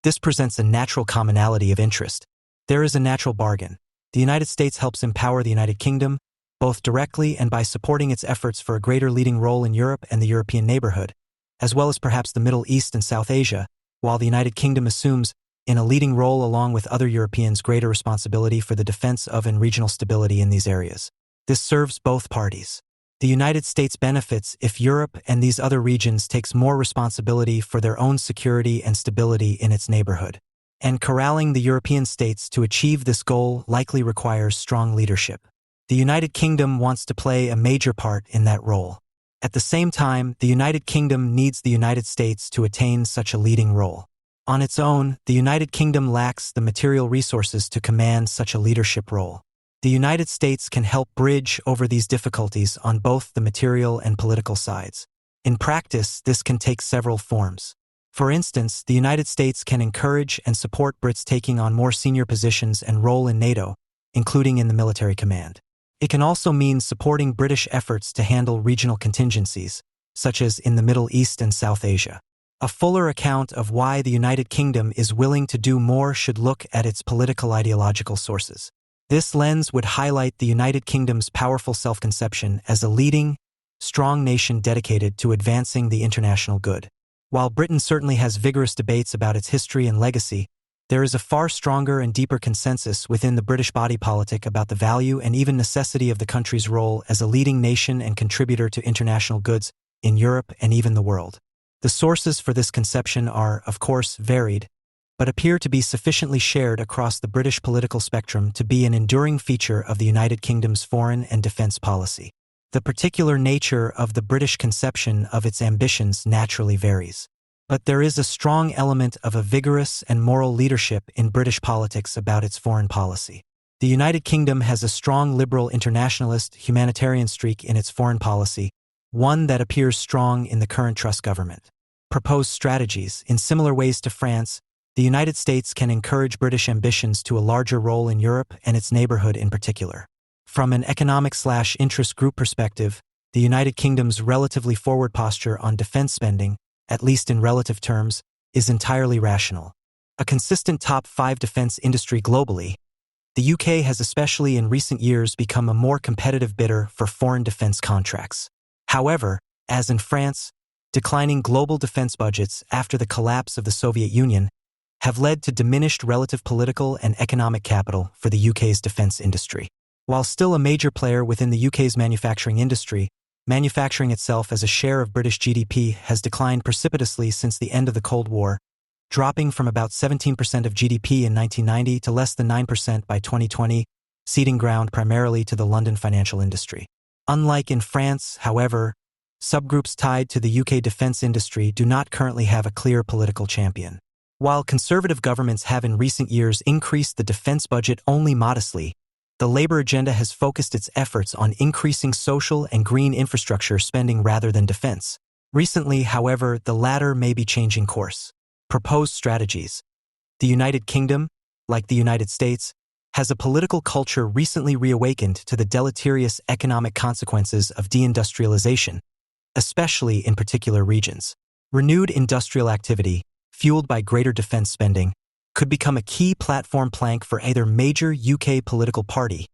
this presents a natural commonality of interest. There is a natural bargain. The United States helps empower the United Kingdom, both directly and by supporting its efforts for a greater leading role in Europe and the European neighborhood, as well as perhaps the Middle East and South Asia, while the United Kingdom assumes, in a leading role along with other Europeans, greater responsibility for the defense of and regional stability in these areas. This serves both parties. The United States benefits if Europe and these other regions takes more responsibility for their own security and stability in its neighborhood. And corralling the European states to achieve this goal likely requires strong leadership. The United Kingdom wants to play a major part in that role. At the same time, the United Kingdom needs the United States to attain such a leading role. On its own, the United Kingdom lacks the material resources to command such a leadership role. The United States can help bridge over these difficulties on both the material and political sides. In practice, this can take several forms. For instance, the United States can encourage and support Brits taking on more senior positions and role in NATO, including in the military command. It can also mean supporting British efforts to handle regional contingencies, such as in the Middle East and South Asia. A fuller account of why the United Kingdom is willing to do more should look at its political ideological sources. This lens would highlight the United Kingdom's powerful self-conception as a leading, strong nation dedicated to advancing the international good. While Britain certainly has vigorous debates about its history and legacy, there is a far stronger and deeper consensus within the British body politic about the value and even necessity of the country's role as a leading nation and contributor to international goods in Europe and even the world. The sources for this conception are, of course, varied, but appear to be sufficiently shared across the British political spectrum to be an enduring feature of the United Kingdom's foreign and defence policy. The particular nature of the British conception of its ambitions naturally varies. But there is a strong element of a vigorous and moral leadership in British politics about its foreign policy. The United Kingdom has a strong liberal internationalist humanitarian streak in its foreign policy, one that appears strong in the current Truss government. Proposed strategies. In similar ways to France, the United States can encourage British ambitions to a larger role in Europe and its neighborhood in particular. From an economic/interest group perspective, the United Kingdom's relatively forward posture on defense spending, at least in relative terms, is entirely rational. A consistent top 5 defense industry globally, the UK has especially in recent years become a more competitive bidder for foreign defense contracts. However, as in France, declining global defense budgets after the collapse of the Soviet Union have led to diminished relative political and economic capital for the UK's defense industry. While still a major player within the UK's manufacturing industry, manufacturing itself as a share of British GDP has declined precipitously since the end of the Cold War, dropping from about 17% of GDP in 1990 to less than 9% by 2020, ceding ground primarily to the London financial industry. Unlike in France, however, subgroups tied to the UK defense industry do not currently have a clear political champion. While conservative governments have in recent years increased the defense budget only modestly, the Labour agenda has focused its efforts on increasing social and green infrastructure spending rather than defense. Recently, however, the latter may be changing course. Proposed strategies. The United Kingdom, like the United States, has a political culture recently reawakened to the deleterious economic consequences of deindustrialization, especially in particular regions. Renewed industrial activity, fueled by greater defense spending, could become a key platform plank for either major UK political party,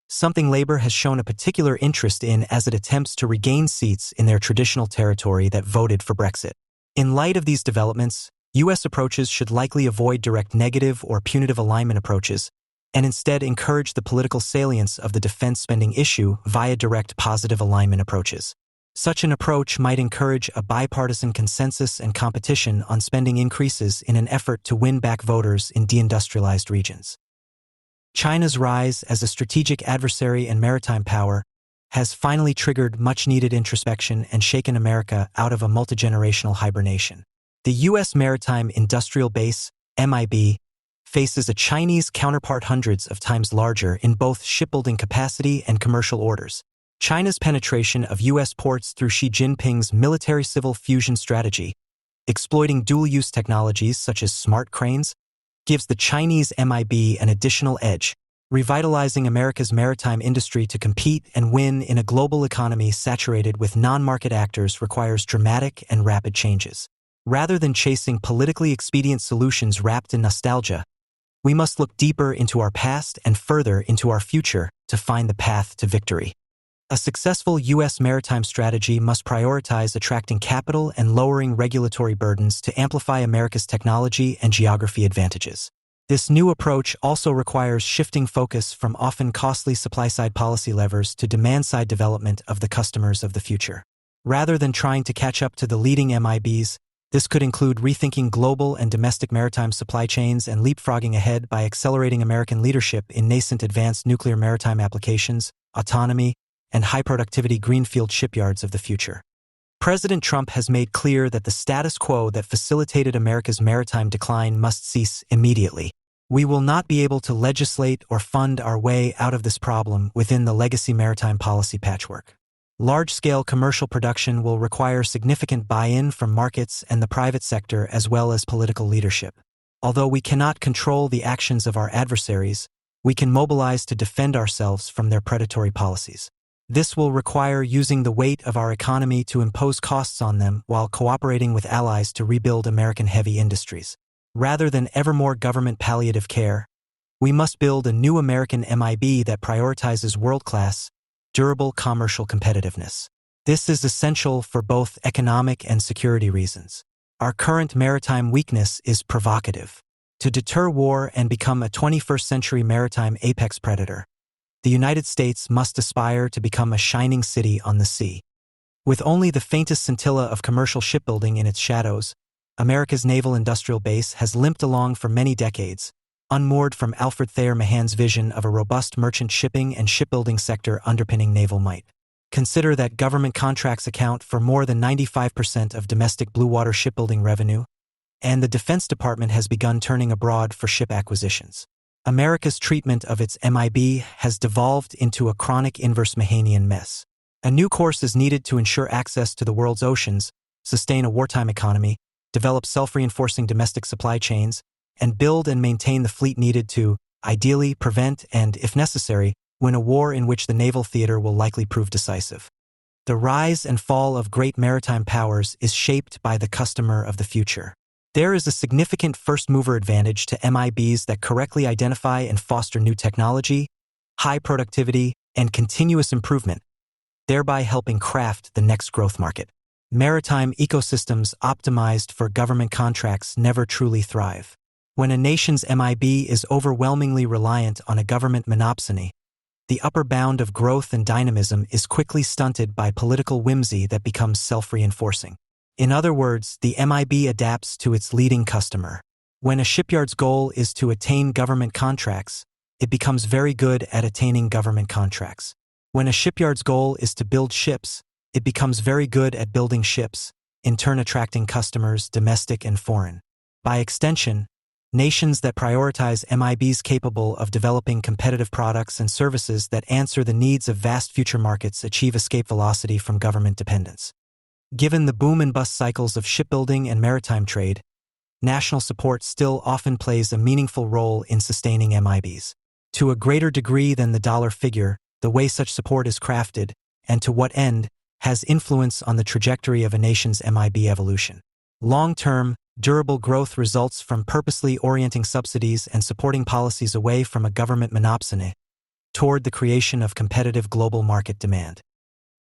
something Labour has shown a particular interest in as it attempts to regain seats in their traditional territory that voted for Brexit. In light of these developments, US approaches should likely avoid direct negative or punitive alignment approaches, and instead encourage the political salience of the defense spending issue via direct positive alignment approaches. Such an approach might encourage a bipartisan consensus and competition on spending increases in an effort to win back voters in deindustrialized regions. China's rise as a strategic adversary and maritime power has finally triggered much-needed introspection and shaken America out of a multigenerational hibernation. The U.S. maritime industrial base, MIB, faces a Chinese counterpart hundreds of times larger in both shipbuilding capacity and commercial orders. China's penetration of U.S. ports through Xi Jinping's military-civil fusion strategy, exploiting dual-use technologies such as smart cranes, gives the Chinese MIB an additional edge, revitalizing America's maritime industry to compete and win in a global economy saturated with non-market actors requires dramatic and rapid changes. Rather than chasing politically expedient solutions wrapped in nostalgia, we must look deeper into our past and further into our future to find the path to victory. A successful U.S. maritime strategy must prioritize attracting capital and lowering regulatory burdens to amplify America's technology and geography advantages. This new approach also requires shifting focus from often costly supply-side policy levers to demand-side development of the customers of the future. Rather than trying to catch up to the leading MIBs, this could include rethinking global and domestic maritime supply chains and leapfrogging ahead by accelerating American leadership in nascent advanced nuclear maritime applications, autonomy, and high-productivity greenfield shipyards of the future. President Trump has made clear that the status quo that facilitated America's maritime decline must cease immediately. We will not be able to legislate or fund our way out of this problem within the legacy maritime policy patchwork. Large-scale commercial production will require significant buy-in from markets and the private sector as well as political leadership. Although we cannot control the actions of our adversaries, we can mobilize to defend ourselves from their predatory policies. This will require using the weight of our economy to impose costs on them while cooperating with allies to rebuild American heavy industries. Rather than ever more government palliative care, we must build a new American MIB that prioritizes world-class, durable commercial competitiveness. This is essential for both economic and security reasons. Our current maritime weakness is provocative. To deter war and become a 21st-century maritime apex predator, the United States must aspire to become a shining city on the sea. With only the faintest scintilla of commercial shipbuilding in its shadows, America's naval industrial base has limped along for many decades, unmoored from Alfred Thayer Mahan's vision of a robust merchant shipping and shipbuilding sector underpinning naval might. Consider that government contracts account for more than 95% of domestic blue water shipbuilding revenue, and the Defense Department has begun turning abroad for ship acquisitions. America's treatment of its MIB has devolved into a chronic inverse Mahanian mess. A new course is needed to ensure access to the world's oceans, sustain a wartime economy, develop self-reinforcing domestic supply chains, and build and maintain the fleet needed to, ideally, prevent and, if necessary, win a war in which the naval theater will likely prove decisive. The rise and fall of great maritime powers is shaped by the customer of the future. There is a significant first-mover advantage to MIBs that correctly identify and foster new technology, high productivity, and continuous improvement, thereby helping craft the next growth market. Maritime ecosystems optimized for government contracts never truly thrive. When a nation's MIB is overwhelmingly reliant on a government monopsony, the upper bound of growth and dynamism is quickly stunted by political whimsy that becomes self-reinforcing. In other words, the MIB adapts to its leading customer. When a shipyard's goal is to attain government contracts, it becomes very good at attaining government contracts. When a shipyard's goal is to build ships, it becomes very good at building ships, in turn attracting customers, domestic and foreign. By extension, nations that prioritize MIBs capable of developing competitive products and services that answer the needs of vast future markets achieve escape velocity from government dependence. Given the boom and bust cycles of shipbuilding and maritime trade, national support still often plays a meaningful role in sustaining MIBs. To a greater degree than the dollar figure, the way such support is crafted, and to what end, has influence on the trajectory of a nation's MIB evolution. Long-term, durable growth results from purposely orienting subsidies and supporting policies away from a government monopsony toward the creation of competitive global market demand.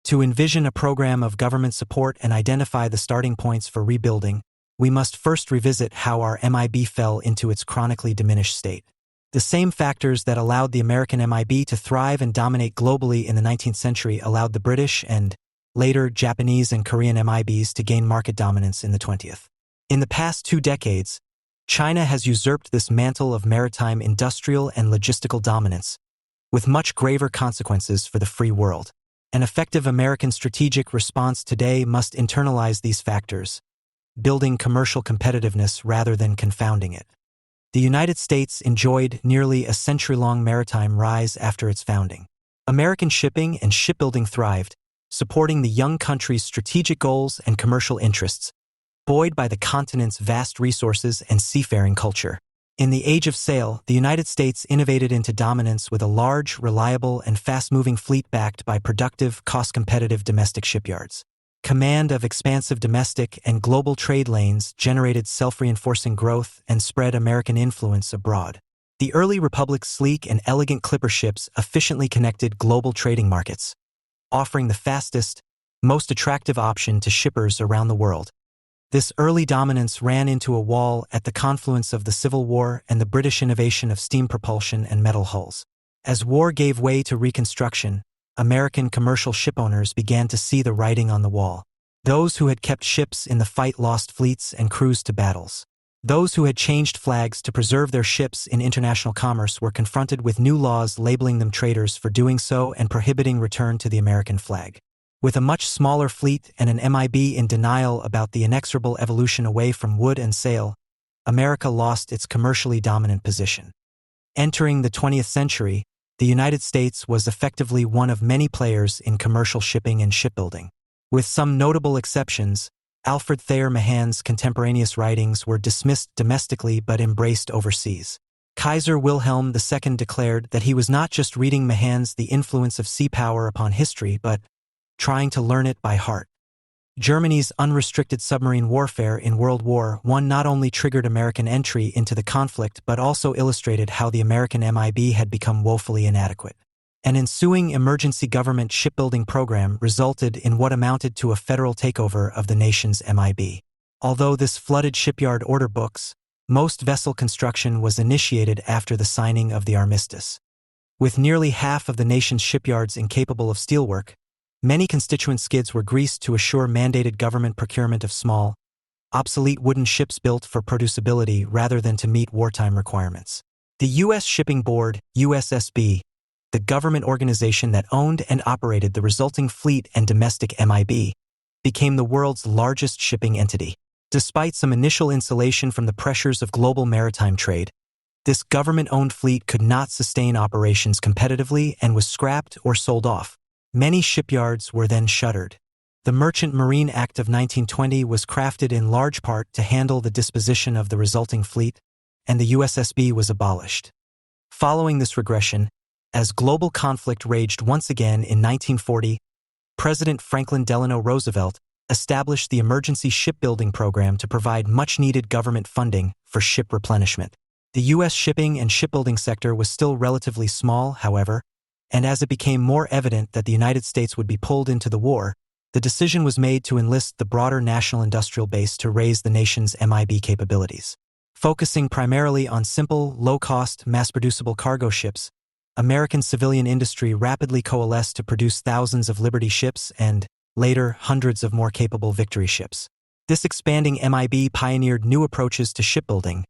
To envision a program of government support and identify the starting points for rebuilding, we must first revisit how our MIB fell into its chronically diminished state. The same factors that allowed the American MIB to thrive and dominate globally in the 19th century allowed the British and, later, Japanese and Korean MIBs to gain market dominance in the 20th. In the past 2 decades, China has usurped this mantle of maritime industrial and logistical dominance, with much graver consequences for the free world. An effective American strategic response today must internalize these factors, building commercial competitiveness rather than confounding it. The United States enjoyed nearly a century-long maritime rise after its founding. American shipping and shipbuilding thrived, supporting the young country's strategic goals and commercial interests, buoyed by the continent's vast resources and seafaring culture. In the age of sail, the United States innovated into dominance with a large, reliable, and fast-moving fleet backed by productive, cost-competitive domestic shipyards. Command of expansive domestic and global trade lanes generated self-reinforcing growth and spread American influence abroad. The early Republic's sleek and elegant clipper ships efficiently connected global trading markets, offering the fastest, most attractive option to shippers around the world. This early dominance ran into a wall at the confluence of the Civil War and the British innovation of steam propulsion and metal hulls. As war gave way to Reconstruction, American commercial shipowners began to see the writing on the wall. Those who had kept ships in the fight lost fleets and crews to battles. Those who had changed flags to preserve their ships in international commerce were confronted with new laws labeling them traitors for doing so and prohibiting return to the American flag. With a much smaller fleet and an MIB in denial about the inexorable evolution away from wood and sail, America lost its commercially dominant position. Entering the 20th century, the United States was effectively one of many players in commercial shipping and shipbuilding. With some notable exceptions, Alfred Thayer Mahan's contemporaneous writings were dismissed domestically but embraced overseas. Kaiser Wilhelm II declared that he was not just reading Mahan's The Influence of Sea Power upon History but trying to learn it by heart. Germany's unrestricted submarine warfare in World War I not only triggered American entry into the conflict but also illustrated how the American MIB had become woefully inadequate. An ensuing emergency government shipbuilding program resulted in what amounted to a federal takeover of the nation's MIB. Although this flooded shipyard order books, most vessel construction was initiated after the signing of the armistice. With nearly half of the nation's shipyards incapable of steelwork, many constituent skids were greased to assure mandated government procurement of small, obsolete wooden ships built for producibility rather than to meet wartime requirements. The U.S. Shipping Board, USSB, the government organization that owned and operated the resulting fleet and domestic MIB, became the world's largest shipping entity. Despite some initial insulation from the pressures of global maritime trade, this government-owned fleet could not sustain operations competitively and was scrapped or sold off. Many shipyards were then shuttered. The Merchant Marine Act of 1920 was crafted in large part to handle the disposition of the resulting fleet, and the USSB was abolished. Following this regression, as global conflict raged once again in 1940, President Franklin Delano Roosevelt established the Emergency Shipbuilding Program to provide much-needed government funding for ship replenishment. The U.S. shipping and shipbuilding sector was still relatively small, however, and as it became more evident that the United States would be pulled into the war, the decision was made to enlist the broader national industrial base to raise the nation's MIB capabilities. Focusing primarily on simple, low-cost, mass-producible cargo ships, American civilian industry rapidly coalesced to produce thousands of Liberty ships and, later, hundreds of more capable Victory ships. This expanding MIB pioneered new approaches to shipbuilding,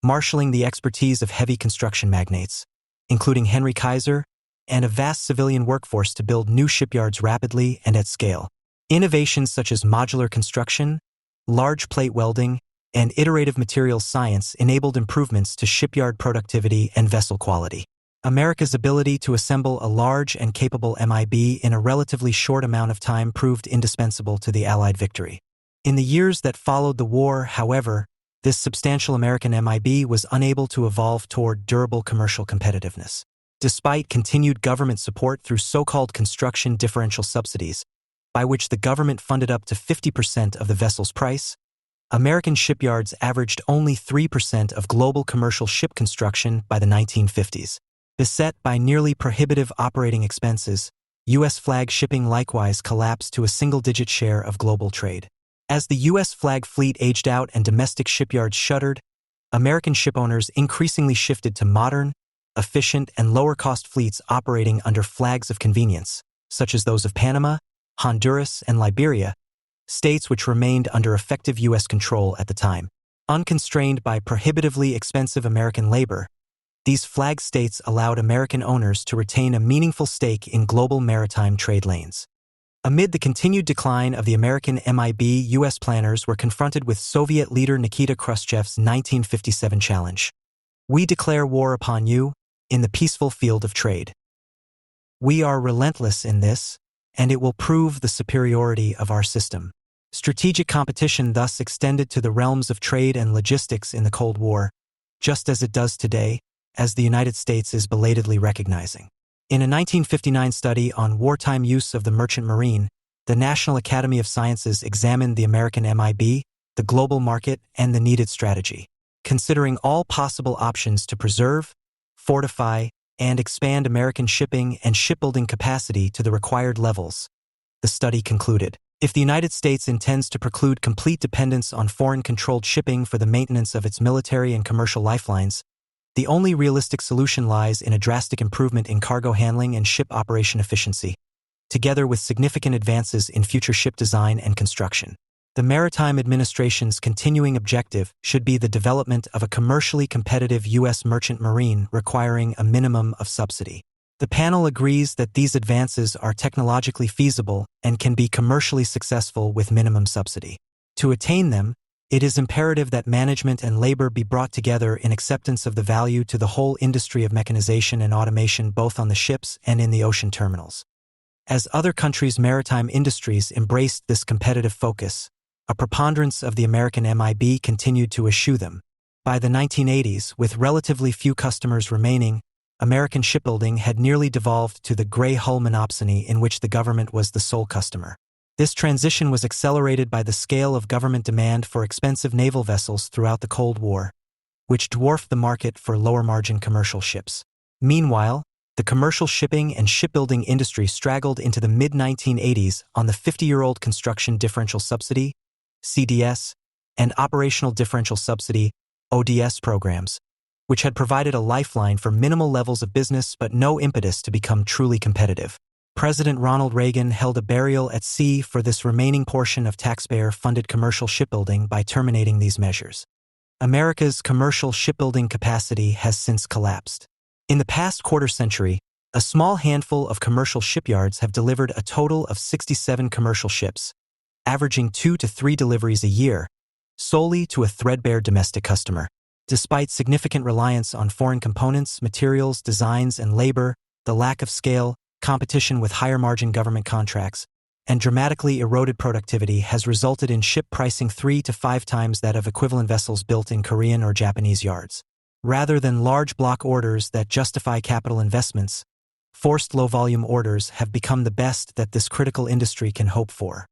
marshaling the expertise of heavy construction magnates, including Henry Kaiser, and a vast civilian workforce to build new shipyards rapidly and at scale. Innovations such as modular construction, large plate welding, and iterative materials science enabled improvements to shipyard productivity and vessel quality. America's ability to assemble a large and capable MIB in a relatively short amount of time proved indispensable to the Allied victory. In the years that followed the war, however, this substantial American MIB was unable to evolve toward durable commercial competitiveness. Despite continued government support through so-called construction differential subsidies, by which the government funded up to 50% of the vessel's price, American shipyards averaged only 3% of global commercial ship construction by the 1950s. Beset by nearly prohibitive operating expenses, U.S. flag shipping likewise collapsed to a single-digit share of global trade. As the U.S. flag fleet aged out and domestic shipyards shuttered, American shipowners increasingly shifted to modern, efficient, and lower-cost fleets operating under flags of convenience, such as those of Panama, Honduras, and Liberia, states which remained under effective U.S. control at the time. Unconstrained by prohibitively expensive American labor, these flag states allowed American owners to retain a meaningful stake in global maritime trade lanes. Amid the continued decline of the American MIB, U.S. planners were confronted with Soviet leader Nikita Khrushchev's 1957 challenge. "We declare war upon you in the peaceful field of trade. We are relentless in this, and it will prove the superiority of our system." Strategic competition thus extended to the realms of trade and logistics in the Cold War, just as it does today, as the United States is belatedly recognizing. In a 1959 study on wartime use of the merchant marine, the National Academy of Sciences examined the American MIB, the global market, and the needed strategy. Considering all possible options to preserve, fortify, and expand American shipping and shipbuilding capacity to the required levels, the study concluded, if the United States intends to preclude complete dependence on foreign-controlled shipping for the maintenance of its military and commercial lifelines, the only realistic solution lies in a drastic improvement in cargo handling and ship operation efficiency, together with significant advances in future ship design and construction. The Maritime Administration's continuing objective should be the development of a commercially competitive U.S. merchant marine requiring a minimum of subsidy. The panel agrees that these advances are technologically feasible and can be commercially successful with minimum subsidy. To attain them, it is imperative that management and labor be brought together in acceptance of the value to the whole industry of mechanization and automation both on the ships and in the ocean terminals. As other countries' maritime industries embraced this competitive focus, a preponderance of the American MIB continued to eschew them. By the 1980s, with relatively few customers remaining, American shipbuilding had nearly devolved to the gray hull monopsony in which the government was the sole customer. This transition was accelerated by the scale of government demand for expensive naval vessels throughout the Cold War, which dwarfed the market for lower-margin commercial ships. Meanwhile, the commercial shipping and shipbuilding industry straggled into the mid-1980s on the 50-year-old Construction Differential Subsidy, CDS, and Operational Differential Subsidy, ODS programs, which had provided a lifeline for minimal levels of business but no impetus to become truly competitive. President Ronald Reagan held a burial at sea for this remaining portion of taxpayer-funded commercial shipbuilding by terminating these measures. America's commercial shipbuilding capacity has since collapsed. In the past quarter-century, a small handful of commercial shipyards have delivered a total of 67 commercial ships, averaging 2 to 3 deliveries a year, solely to a threadbare domestic customer. Despite significant reliance on foreign components, materials, designs, and labor, the lack of scale, competition with higher-margin government contracts, and dramatically eroded productivity has resulted in ship pricing 3 to 5 times that of equivalent vessels built in Korean or Japanese yards. Rather than large block orders that justify capital investments, forced low-volume orders have become the best that this critical industry can hope for.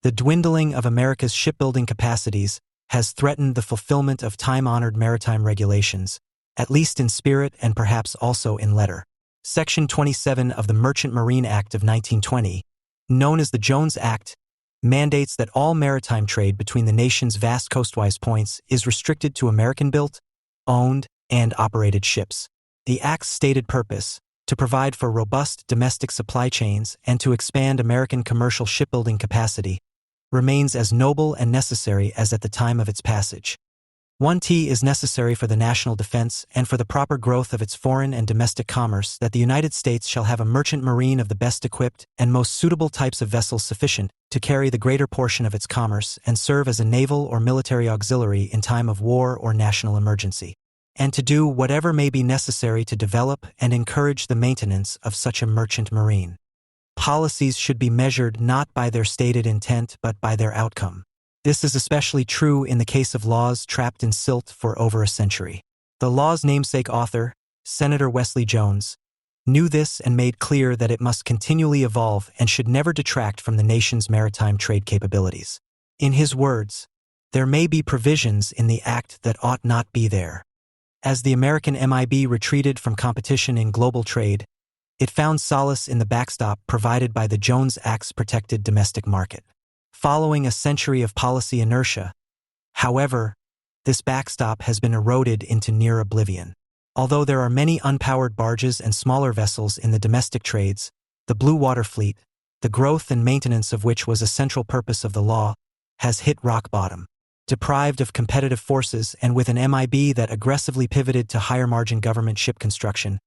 The dwindling of America's shipbuilding capacities has threatened the fulfillment of time-honored maritime regulations, at least in spirit and perhaps also in letter. Section 27 of the Merchant Marine Act of 1920, known as the Jones Act, mandates that all maritime trade between the nation's vast coastwise points is restricted to American-built, owned, and operated ships. The Act's stated purpose, to provide for robust domestic supply chains and to expand American commercial shipbuilding capacity, remains as noble and necessary as at the time of its passage. 1T is necessary for the national defense and for the proper growth of its foreign and domestic commerce that the United States shall have a merchant marine of the best equipped and most suitable types of vessels sufficient to carry the greater portion of its commerce and serve as a naval or military auxiliary in time of war or national emergency, and to do whatever may be necessary to develop and encourage the maintenance of such a merchant marine. Policies should be measured not by their stated intent but by their outcome. This is especially true in the case of laws trapped in silt for over a century. The law's namesake author, Senator Wesley Jones, knew this and made clear that it must continually evolve and should never detract from the nation's maritime trade capabilities. In his words, there may be provisions in the Act that ought not be there. As the American MIB retreated from competition in global trade, it found solace in the backstop provided by the Jones Act's protected domestic market. Following a century of policy inertia, however, this backstop has been eroded into near oblivion. Although there are many unpowered barges and smaller vessels in the domestic trades, the Blue Water Fleet, the growth and maintenance of which was a central purpose of the law, has hit rock bottom. Deprived of competitive forces and with an MIB that aggressively pivoted to higher-margin government ship construction,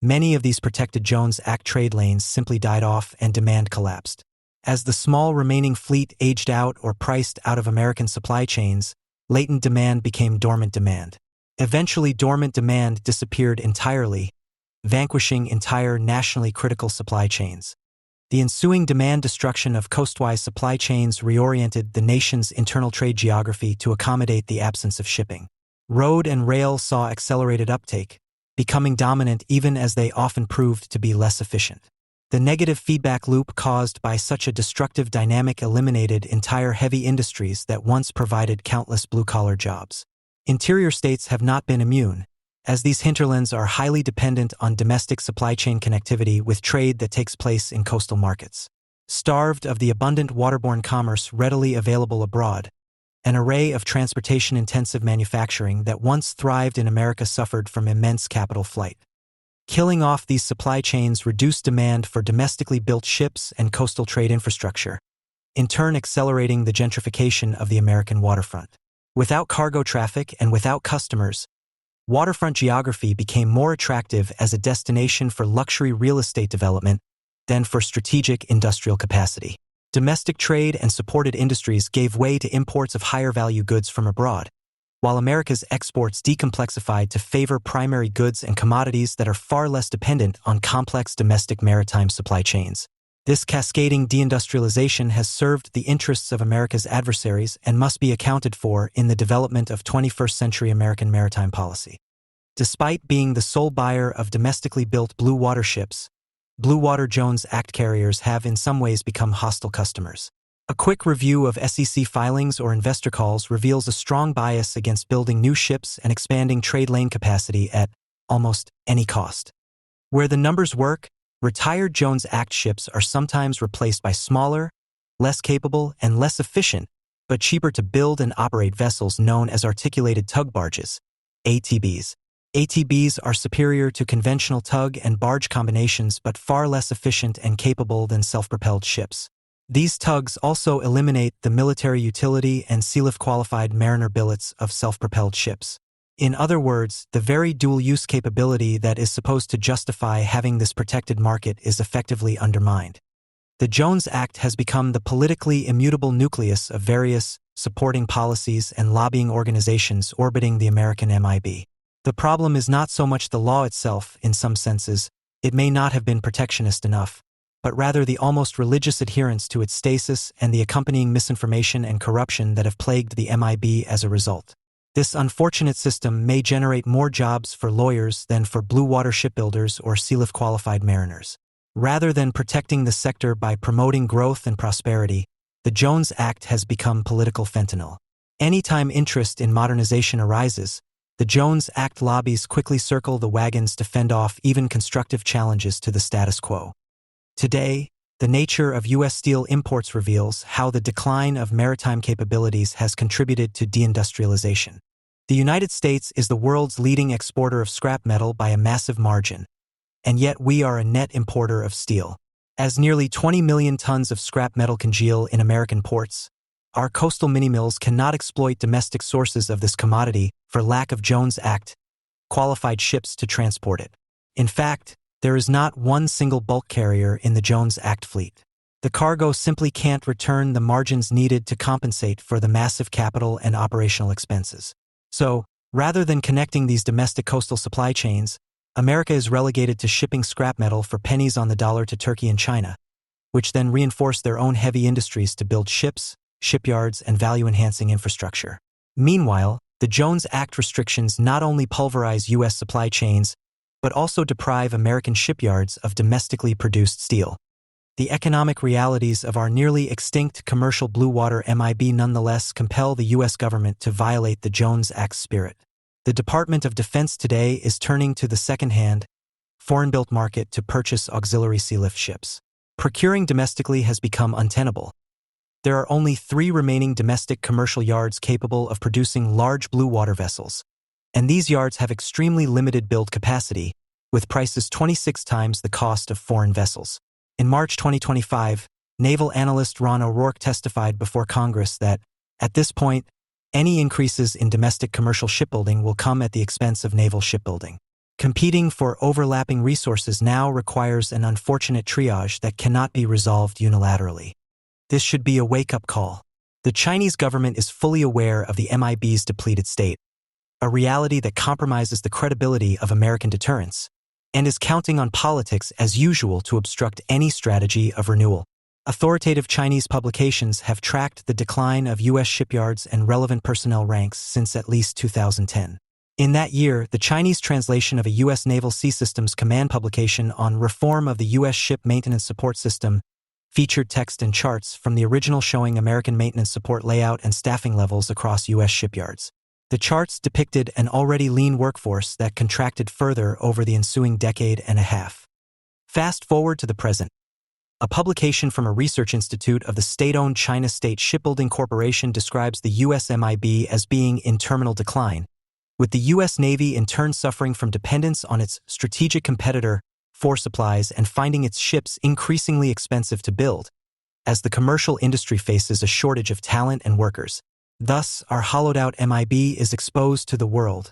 many of these protected Jones Act trade lanes simply died off and demand collapsed. As the small remaining fleet aged out or priced out of American supply chains, latent demand became dormant demand. Eventually, dormant demand disappeared entirely, vanquishing entire nationally critical supply chains. The ensuing demand destruction of coastwise supply chains reoriented the nation's internal trade geography to accommodate the absence of shipping. Road and rail saw accelerated uptake, becoming dominant even as they often proved to be less efficient. The negative feedback loop caused by such a destructive dynamic eliminated entire heavy industries that once provided countless blue-collar jobs. Interior states have not been immune, as these hinterlands are highly dependent on domestic supply chain connectivity with trade that takes place in coastal markets. Starved of the abundant waterborne commerce readily available abroad, an array of transportation-intensive manufacturing that once thrived in America suffered from immense capital flight. Killing off these supply chains reduced demand for domestically built ships and coastal trade infrastructure, in turn accelerating the gentrification of the American waterfront. Without cargo traffic and without customers, waterfront geography became more attractive as a destination for luxury real estate development than for strategic industrial capacity. Domestic trade and supported industries gave way to imports of higher-value goods from abroad, while America's exports decomplexified to favor primary goods and commodities that are far less dependent on complex domestic maritime supply chains. This cascading deindustrialization has served the interests of America's adversaries and must be accounted for in the development of 21st-century American maritime policy. Despite being the sole buyer of domestically built blue water ships, Blue Water Jones Act carriers have in some ways become hostile customers. A quick review of SEC filings or investor calls reveals a strong bias against building new ships and expanding trade lane capacity at almost any cost. Where the numbers work, retired Jones Act ships are sometimes replaced by smaller, less capable, and less efficient, but cheaper to build and operate vessels known as articulated tug barges, ATBs. ATBs are superior to conventional tug and barge combinations but far less efficient and capable than self-propelled ships. These tugs also eliminate the military utility and sealift-qualified mariner billets of self-propelled ships. In other words, the very dual-use capability that is supposed to justify having this protected market is effectively undermined. The Jones Act has become the politically immutable nucleus of various supporting policies and lobbying organizations orbiting the American MIB. The problem is not so much the law itself, in some senses, it may not have been protectionist enough, but rather the almost religious adherence to its stasis and the accompanying misinformation and corruption that have plagued the MIB as a result. This unfortunate system may generate more jobs for lawyers than for blue water shipbuilders or sealift-qualified mariners. Rather than protecting the sector by promoting growth and prosperity, the Jones Act has become political fentanyl. Anytime interest in modernization arises, the Jones Act lobbies quickly circle the wagons to fend off even constructive challenges to the status quo. Today, the nature of U.S. steel imports reveals how the decline of maritime capabilities has contributed to deindustrialization. The United States is the world's leading exporter of scrap metal by a massive margin, and yet we are a net importer of steel. As nearly 20 million tons of scrap metal congeal in American ports, our coastal mini-mills cannot exploit domestic sources of this commodity for lack of Jones Act qualified ships to transport it. In fact, there is not one single bulk carrier in the Jones Act fleet. The cargo simply can't return the margins needed to compensate for the massive capital and operational expenses. So, rather than connecting these domestic coastal supply chains, America is relegated to shipping scrap metal for pennies on the dollar to Turkey and China, which then reinforce their own heavy industries to build ships, shipyards, and value-enhancing infrastructure. Meanwhile, the Jones Act restrictions not only pulverize U.S. supply chains, but also deprive American shipyards of domestically produced steel. The economic realities of our nearly extinct commercial blue water MIB nonetheless compel the U.S. government to violate the Jones Act's spirit. The Department of Defense today is turning to the second-hand, foreign-built market to purchase auxiliary sealift ships. Procuring domestically has become untenable. There are only 3 remaining domestic commercial yards capable of producing large blue water vessels, and these yards have extremely limited build capacity, with prices 26 times the cost of foreign vessels. In March 2025, naval analyst Ron O'Rourke testified before Congress that, at this point, any increases in domestic commercial shipbuilding will come at the expense of naval shipbuilding. Competing for overlapping resources now requires an unfortunate triage that cannot be resolved unilaterally. This should be a wake-up call. The Chinese government is fully aware of the MIB's depleted state, a reality that compromises the credibility of American deterrence, and is counting on politics as usual to obstruct any strategy of renewal. Authoritative Chinese publications have tracked the decline of U.S. shipyards and relevant personnel ranks since at least 2010. In that year, the Chinese translation of a U.S. Naval Sea Systems Command publication on reform of the U.S. Ship Maintenance Support System featured text and charts from the original showing American maintenance support layout and staffing levels across U.S. shipyards. The charts depicted an already lean workforce that contracted further over the ensuing decade and a half. Fast forward to the present. A publication from a research institute of the state-owned China State Shipbuilding Corporation describes the U.S. MIB as being in terminal decline, with the U.S. Navy in turn suffering from dependence on its strategic competitor for supplies and finding its ships increasingly expensive to build, as the commercial industry faces a shortage of talent and workers. Thus, our hollowed-out MIB is exposed to the world,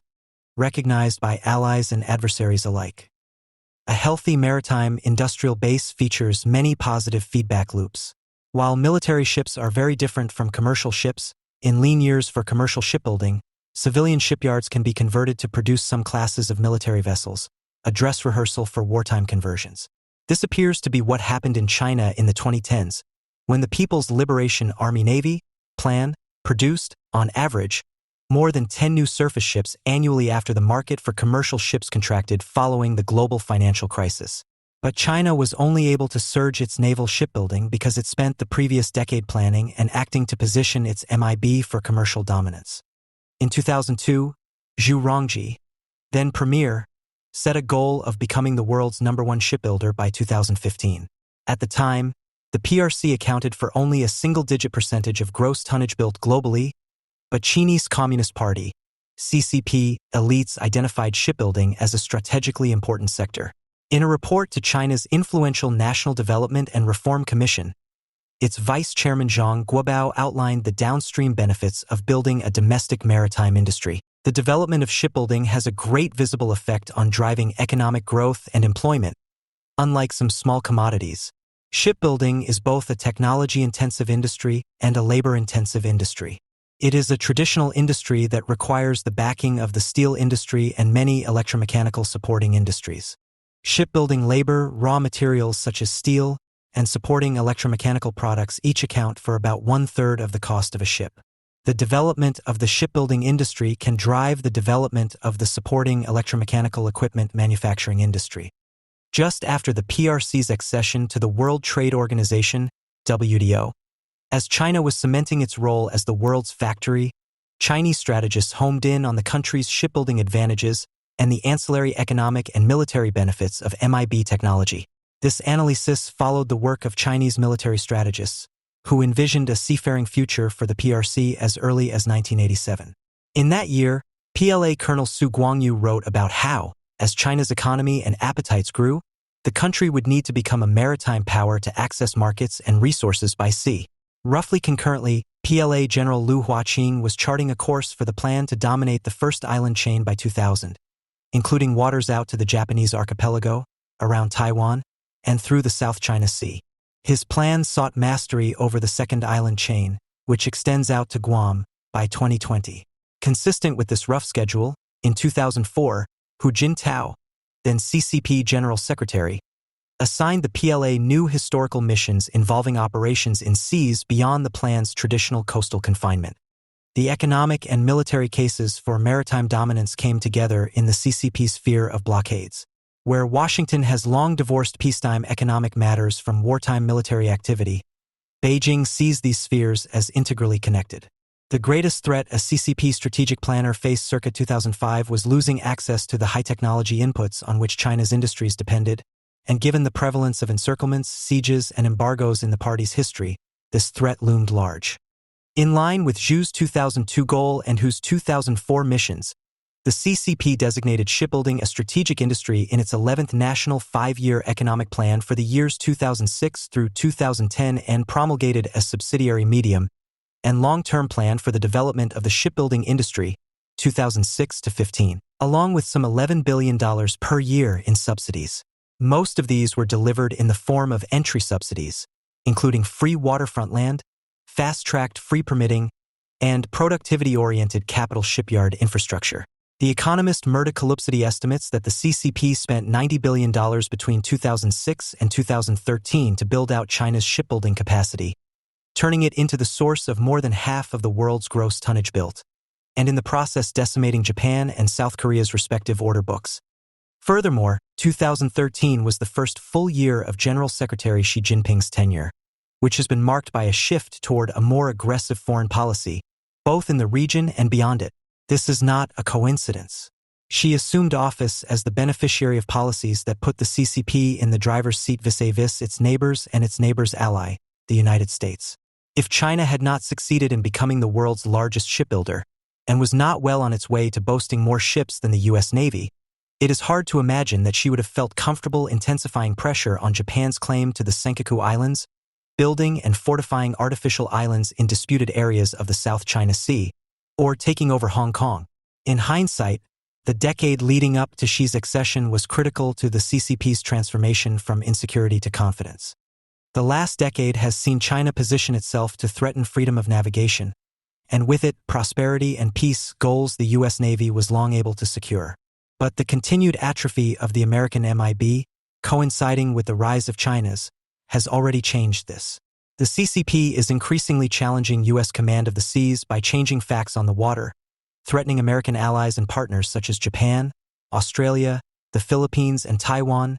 recognized by allies and adversaries alike. A healthy maritime industrial base features many positive feedback loops. While military ships are very different from commercial ships, in lean years for commercial shipbuilding, civilian shipyards can be converted to produce some classes of military vessels, a dress rehearsal for wartime conversions. This appears to be what happened in China in the 2010s, when the People's Liberation Army Navy produced, on average, more than 10 new surface ships annually after the market for commercial ships contracted following the global financial crisis. But China was only able to surge its naval shipbuilding because it spent the previous decade planning and acting to position its MIB for commercial dominance. In 2002, Zhu Rongji, then premier, set a goal of becoming the world's #1 shipbuilder by 2015. At the time, the PRC accounted for only a single-digit percentage of gross tonnage built globally, but Chinese Communist Party, CCP elites identified shipbuilding as a strategically important sector. In a report to China's influential National Development and Reform Commission, its Vice Chairman Zhang Guobao outlined the downstream benefits of building a domestic maritime industry. The development of shipbuilding has a great visible effect on driving economic growth and employment. Unlike some small commodities, shipbuilding is both a technology-intensive industry and a labor-intensive industry. It is a traditional industry that requires the backing of the steel industry and many electromechanical supporting industries. Shipbuilding labor, raw materials such as steel, and supporting electromechanical products each account for about 1/3 of the cost of a ship. The development of the shipbuilding industry can drive the development of the supporting electromechanical equipment manufacturing industry. Just after the PRC's accession to the World Trade Organization, WTO, as China was cementing its role as the world's factory, Chinese strategists homed in on the country's shipbuilding advantages and the ancillary economic and military benefits of MIB technology. This analysis followed the work of Chinese military strategists, who envisioned a seafaring future for the PRC as early as 1987. In that year, PLA Colonel Su Guangyu wrote about how, as China's economy and appetites grew, the country would need to become a maritime power to access markets and resources by sea. Roughly concurrently, PLA General Liu Huaqing was charting a course for the plan to dominate the first island chain by 2000, including waters out to the Japanese archipelago, around Taiwan, and through the South China Sea. His plan sought mastery over the second island chain, which extends out to Guam, by 2020. Consistent with this rough schedule, in 2004, Hu Jintao, then CCP General Secretary, assigned the PLA new historical missions involving operations in seas beyond the plan's traditional coastal confinement. The economic and military cases for maritime dominance came together in the CCP's sphere of blockades, where Washington has long divorced peacetime economic matters from wartime military activity. Beijing sees these spheres as integrally connected. The greatest threat a CCP strategic planner faced circa 2005 was losing access to the high-technology inputs on which China's industries depended, and given the prevalence of encirclements, sieges, and embargoes in the party's history, this threat loomed large. In line with Xu's 2002 goal and Hu's 2004 missions, the CCP designated shipbuilding a strategic industry in its 11th National Five-Year Economic Plan for the years 2006 through 2010 and promulgated a subsidiary medium and long-term plan for the development of the shipbuilding industry, 2006 to 15, along with some $11 billion per year in subsidies. Most of these were delivered in the form of entry subsidies, including free waterfront land, fast-tracked free permitting, and productivity-oriented capital shipyard infrastructure. The economist Murta Kalupsity estimates that the CCP spent $90 billion between 2006 and 2013 to build out China's shipbuilding capacity, turning it into the source of more than half of the world's gross tonnage built, and in the process decimating Japan and South Korea's respective order books. Furthermore, 2013 was the first full year of General Secretary Xi Jinping's tenure, which has been marked by a shift toward a more aggressive foreign policy, both in the region and beyond it. This is not a coincidence. Xi assumed office as the beneficiary of policies that put the CCP in the driver's seat vis-a-vis its neighbors and its neighbors' ally, the United States. If China had not succeeded in becoming the world's largest shipbuilder, and was not well on its way to boasting more ships than the U.S. Navy, it is hard to imagine that she would have felt comfortable intensifying pressure on Japan's claim to the Senkaku Islands, building and fortifying artificial islands in disputed areas of the South China Sea, or taking over Hong Kong. In hindsight, the decade leading up to Xi's accession was critical to the CCP's transformation from insecurity to confidence. The last decade has seen China position itself to threaten freedom of navigation, and with it, prosperity and peace goals the U.S. Navy was long able to secure. But the continued atrophy of the American MIB, coinciding with the rise of China's, has already changed this. The CCP is increasingly challenging U.S. command of the seas by changing facts on the water, threatening American allies and partners such as Japan, Australia, the Philippines, and Taiwan,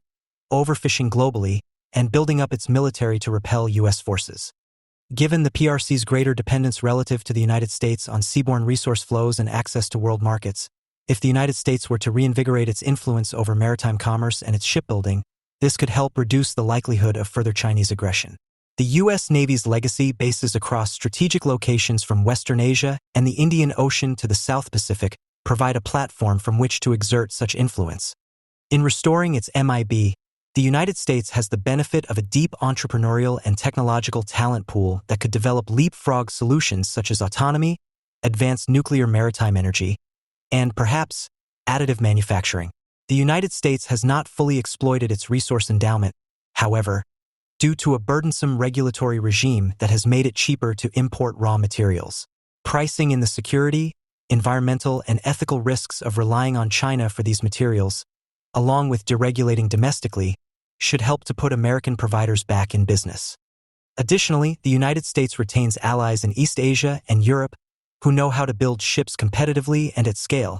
overfishing globally, and building up its military to repel U.S. forces. Given the PRC's greater dependence relative to the United States on seaborne resource flows and access to world markets, if the United States were to reinvigorate its influence over maritime commerce and its shipbuilding, this could help reduce the likelihood of further Chinese aggression. The U.S. Navy's legacy bases across strategic locations from Western Asia and the Indian Ocean to the South Pacific provide a platform from which to exert such influence. In restoring its MIB, the United States has the benefit of a deep entrepreneurial and technological talent pool that could develop leapfrog solutions such as autonomy, advanced nuclear maritime energy, and, perhaps, additive manufacturing. The United States has not fully exploited its resource endowment, however, due to a burdensome regulatory regime that has made it cheaper to import raw materials. Pricing in the security, environmental, and ethical risks of relying on China for these materials, along with deregulating domestically, should help to put American providers back in business. Additionally, the United States retains allies in East Asia and Europe who know how to build ships competitively and at scale,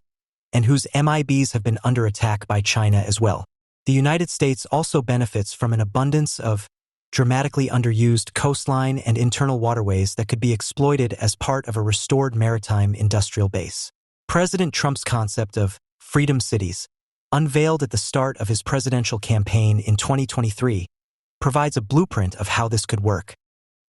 and whose MIBs have been under attack by China as well. The United States also benefits from an abundance of dramatically underused coastline and internal waterways that could be exploited as part of a restored maritime industrial base. President Trump's concept of freedom cities, unveiled at the start of his presidential campaign in 2023, provides a blueprint of how this could work.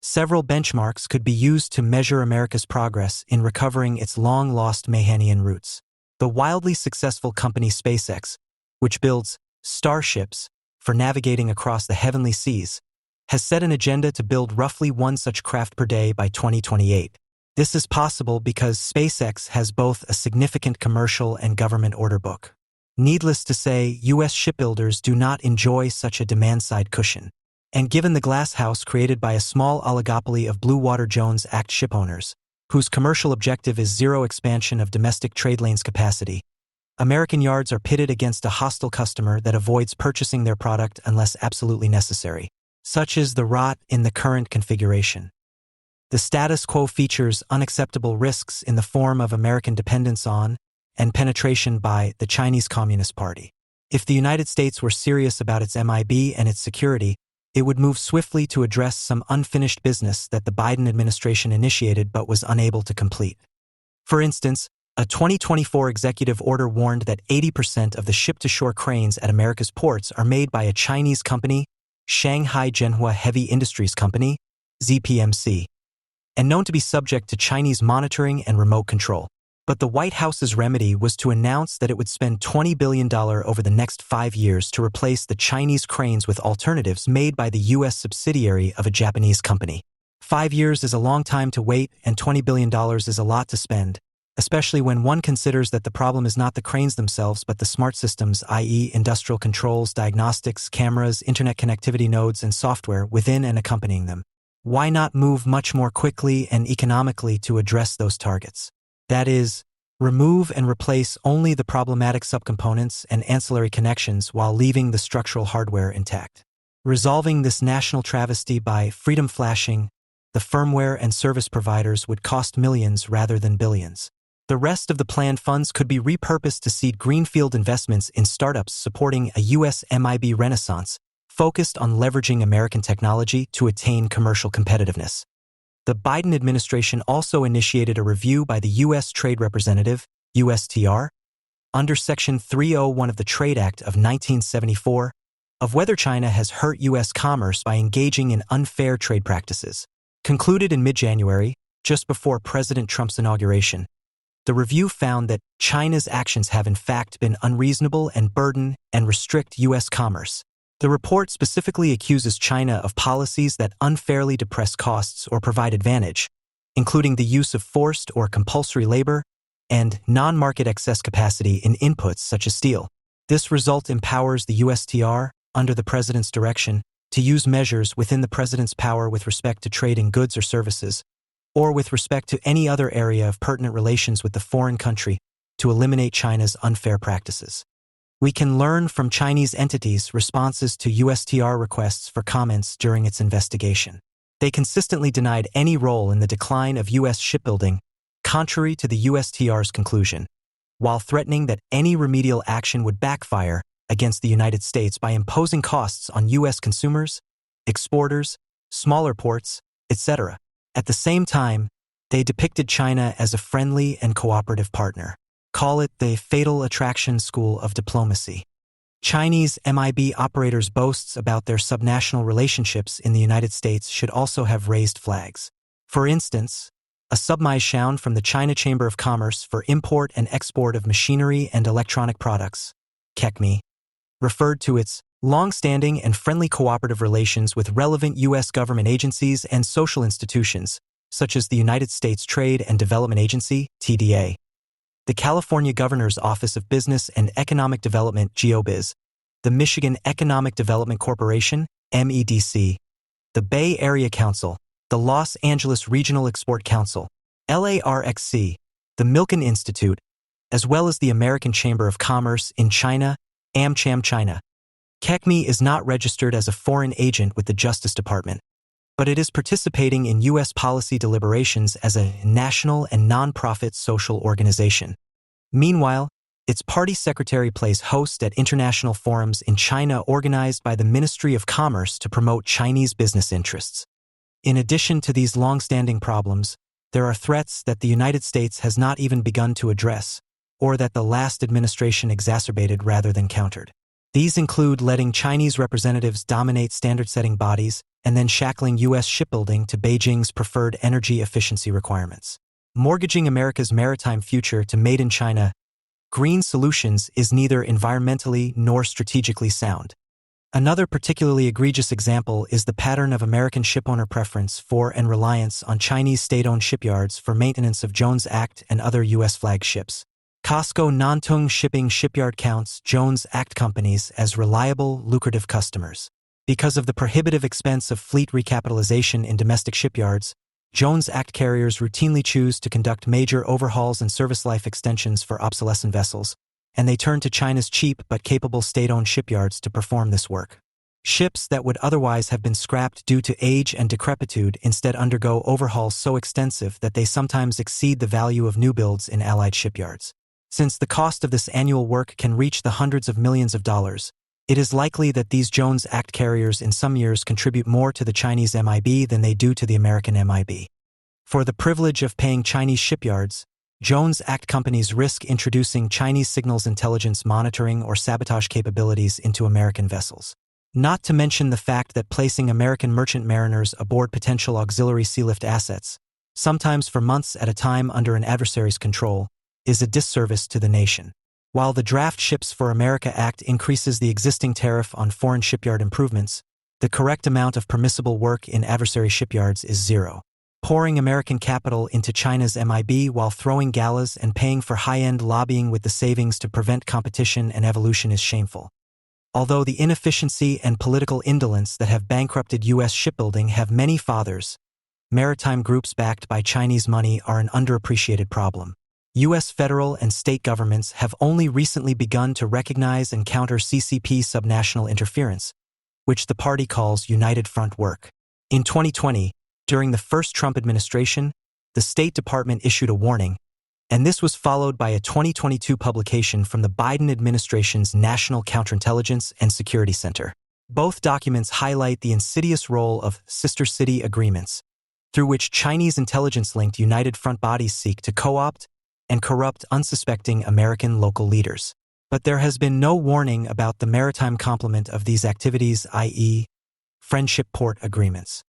Several benchmarks could be used to measure America's progress in recovering its long-lost Mahanian roots. The wildly successful company SpaceX, which builds starships for navigating across the heavenly seas, has set an agenda to build roughly one such craft per day by 2028. This is possible because SpaceX has both a significant commercial and government order book. Needless to say, U.S. shipbuilders do not enjoy such a demand-side cushion. And given the glass house created by a small oligopoly of Blue Water Jones Act shipowners, whose commercial objective is zero expansion of domestic trade lanes capacity, American yards are pitted against a hostile customer that avoids purchasing their product unless absolutely necessary. Such is the rot in the current configuration. The status quo features unacceptable risks in the form of American dependence on and penetration by the Chinese Communist Party. If the United States were serious about its MIB and its security, it would move swiftly to address some unfinished business that the Biden administration initiated but was unable to complete. For instance, a 2024 executive order warned that 80% of the ship-to-shore cranes at America's ports are made by a Chinese company, Shanghai Zhenhua Heavy Industries Company, ZPMC, and known to be subject to Chinese monitoring and remote control. But the White House's remedy was to announce that it would spend $20 billion over the next 5 years to replace the Chinese cranes with alternatives made by the U.S. subsidiary of a Japanese company. 5 years is a long time to wait, and $20 billion is a lot to spend, especially when one considers that the problem is not the cranes themselves but the smart systems, i.e. industrial controls, diagnostics, cameras, internet connectivity nodes, and software within and accompanying them. Why not move much more quickly and economically to address those targets? That is, remove and replace only the problematic subcomponents and ancillary connections while leaving the structural hardware intact. Resolving this national travesty by freedom flashing the firmware and service providers would cost millions rather than billions. The rest of the planned funds could be repurposed to seed greenfield investments in startups supporting a U.S. MIB renaissance focused on leveraging American technology to attain commercial competitiveness. The Biden administration also initiated a review by the U.S. Trade Representative, USTR, under Section 301 of the Trade Act of 1974, of whether China has hurt U.S. commerce by engaging in unfair trade practices. Concluded in mid-January, just before President Trump's inauguration, the review found that China's actions have in fact been unreasonable and burden and restrict U.S. commerce. The report specifically accuses China of policies that unfairly depress costs or provide advantage, including the use of forced or compulsory labor and non-market excess capacity in inputs such as steel. This result empowers the USTR, under the president's direction, to use measures within the president's power with respect to trade in goods or services, or with respect to any other area of pertinent relations with the foreign country, to eliminate China's unfair practices. We can learn from Chinese entities' responses to USTR requests for comments during its investigation. They consistently denied any role in the decline of U.S. shipbuilding, contrary to the USTR's conclusion, while threatening that any remedial action would backfire against the United States by imposing costs on U.S. consumers, exporters, smaller ports, etc. At the same time, they depicted China as a friendly and cooperative partner. Call it the fatal attraction school of diplomacy. Chinese MIB operators' boasts about their subnational relationships in the United States should also have raised flags. For instance, a submission from the China Chamber of Commerce for import and export of machinery and electronic products, CECME, referred to its long-standing and friendly cooperative relations with relevant U.S. government agencies and social institutions, such as the United States Trade and Development Agency, TDA, the California Governor's Office of Business and Economic Development, GOBIZ, the Michigan Economic Development Corporation, MEDC, the Bay Area Council, the Los Angeles Regional Export Council, LARXC, the Milken Institute, as well as the American Chamber of Commerce in China, AmCham China. CECME is not registered as a foreign agent with the Justice Department, but it is participating in U.S. policy deliberations as a national and non-profit social organization. Meanwhile, its party secretary plays host at international forums in China organized by the Ministry of Commerce to promote Chinese business interests. In addition to these long-standing problems, there are threats that the United States has not even begun to address, or that the last administration exacerbated rather than countered. These include letting Chinese representatives dominate standard-setting bodies and then shackling U.S. shipbuilding to Beijing's preferred energy efficiency requirements. Mortgaging America's maritime future to Made in China green solutions is neither environmentally nor strategically sound. Another particularly egregious example is the pattern of American shipowner preference for and reliance on Chinese state-owned shipyards for maintenance of Jones Act and other U.S. flag ships. COSCO Nantung Shipping Shipyard counts Jones Act companies as reliable, lucrative customers. Because of the prohibitive expense of fleet recapitalization in domestic shipyards, Jones Act carriers routinely choose to conduct major overhauls and service life extensions for obsolescent vessels, and they turn to China's cheap but capable state-owned shipyards to perform this work. Ships that would otherwise have been scrapped due to age and decrepitude instead undergo overhauls so extensive that they sometimes exceed the value of new builds in allied shipyards. Since the cost of this annual work can reach the hundreds of millions of dollars, it is likely that these Jones Act carriers in some years contribute more to the Chinese MIB than they do to the American MIB. For the privilege of paying Chinese shipyards, Jones Act companies risk introducing Chinese signals intelligence monitoring or sabotage capabilities into American vessels. Not to mention the fact that placing American merchant mariners aboard potential auxiliary sealift assets, sometimes for months at a time under an adversary's control, is a disservice to the nation. While the Draft Ships for America Act increases the existing tariff on foreign shipyard improvements, the correct amount of permissible work in adversary shipyards is zero. Pouring American capital into China's MIB while throwing galas and paying for high-end lobbying with the savings to prevent competition and evolution is shameful. Although the inefficiency and political indolence that have bankrupted U.S. shipbuilding have many fathers, maritime groups backed by Chinese money are an underappreciated problem. U.S. federal and state governments have only recently begun to recognize and counter CCP subnational interference, which the party calls United Front work. In 2020, during the first Trump administration, the State Department issued a warning, and this was followed by a 2022 publication from the Biden administration's National Counterintelligence and Security Center. Both documents highlight the insidious role of sister city agreements, through which Chinese intelligence-linked United Front bodies seek to co-opt and corrupt unsuspecting American local leaders. But there has been no warning about the maritime complement of these activities, i.e., friendship port agreements.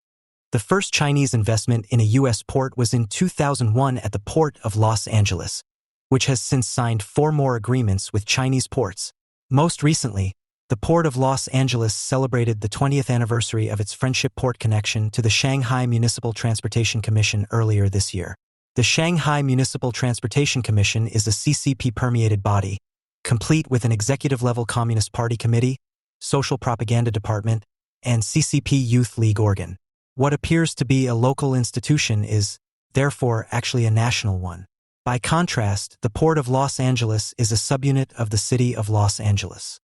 The first Chinese investment in a U.S. port was in 2001 at the Port of Los Angeles, which has since signed 4 more agreements with Chinese ports. Most recently, the Port of Los Angeles celebrated the 20th anniversary of its friendship port connection to the Shanghai Municipal Transportation Commission earlier this year. The Shanghai Municipal Transportation Commission is a CCP-permeated body, complete with an executive-level Communist Party committee, social propaganda department, and CCP Youth League organ. What appears to be a local institution is, therefore, actually a national one. By contrast, the Port of Los Angeles is a subunit of the City of Los Angeles.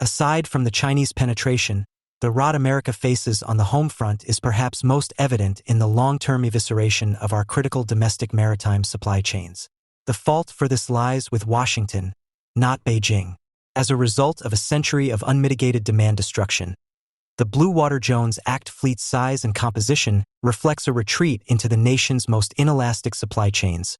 Aside from the Chinese penetration, the rot America faces on the home front is perhaps most evident in the long-term evisceration of our critical domestic maritime supply chains. The fault for this lies with Washington, not Beijing. As a result of a century of unmitigated demand destruction, the Blue Water Jones Act fleet size and composition reflects a retreat into the nation's most inelastic supply chains,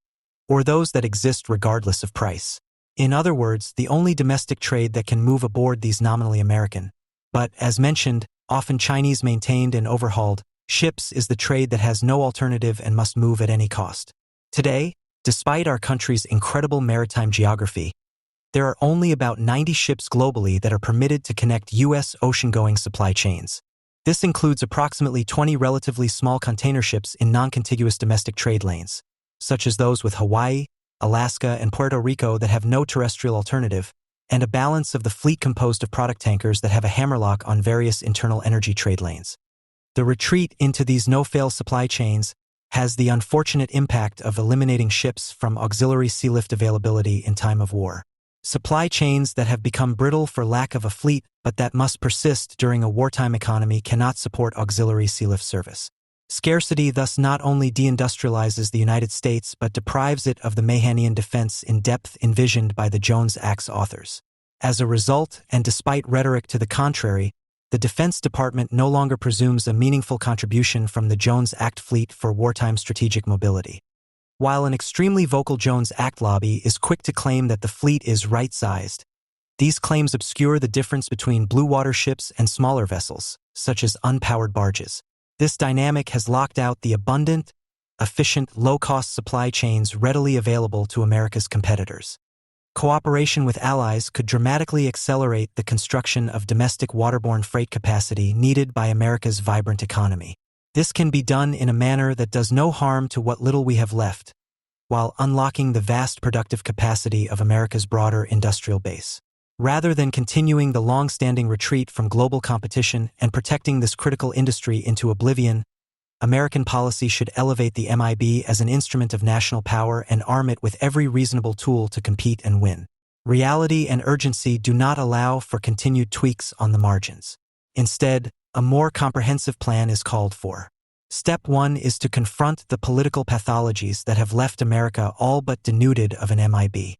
or those that exist regardless of price. In other words, the only domestic trade that can move aboard these nominally American, but, as mentioned, often Chinese-maintained and overhauled, Ships is the trade that has no alternative and must move at any cost. Today, despite our country's incredible maritime geography, there are only about 90 ships globally that are permitted to connect U.S. ocean-going supply chains. This includes approximately 20 relatively small container ships in non-contiguous domestic trade lanes, such as those with Hawaii, Alaska, and Puerto Rico that have no terrestrial alternative, and a balance of the fleet composed of product tankers that have a hammerlock on various internal energy trade lanes. The retreat into these no-fail supply chains has the unfortunate impact of eliminating ships from auxiliary sea lift availability in time of war. Supply chains that have become brittle for lack of a fleet but that must persist during a wartime economy cannot support auxiliary sea lift service. Scarcity thus not only deindustrializes the United States but deprives it of the Mahanian defense in depth envisioned by the Jones Act's authors. As a result, and despite rhetoric to the contrary, the Defense Department no longer presumes a meaningful contribution from the Jones Act fleet for wartime strategic mobility. While an extremely vocal Jones Act lobby is quick to claim that the fleet is right-sized, these claims obscure the difference between blue water ships and smaller vessels, such as unpowered barges. This dynamic has locked out the abundant, efficient, low-cost supply chains readily available to America's competitors. Cooperation with allies could dramatically accelerate the construction of domestic waterborne freight capacity needed by America's vibrant economy. This can be done in a manner that does no harm to what little we have left, while unlocking the vast productive capacity of America's broader industrial base. Rather than continuing the long-standing retreat from global competition and protecting this critical industry into oblivion, American policy should elevate the MIB as an instrument of national power and arm it with every reasonable tool to compete and win. Reality and urgency do not allow for continued tweaks on the margins. Instead, a more comprehensive plan is called for. Step 1 is to confront the political pathologies that have left America all but denuded of an MIB.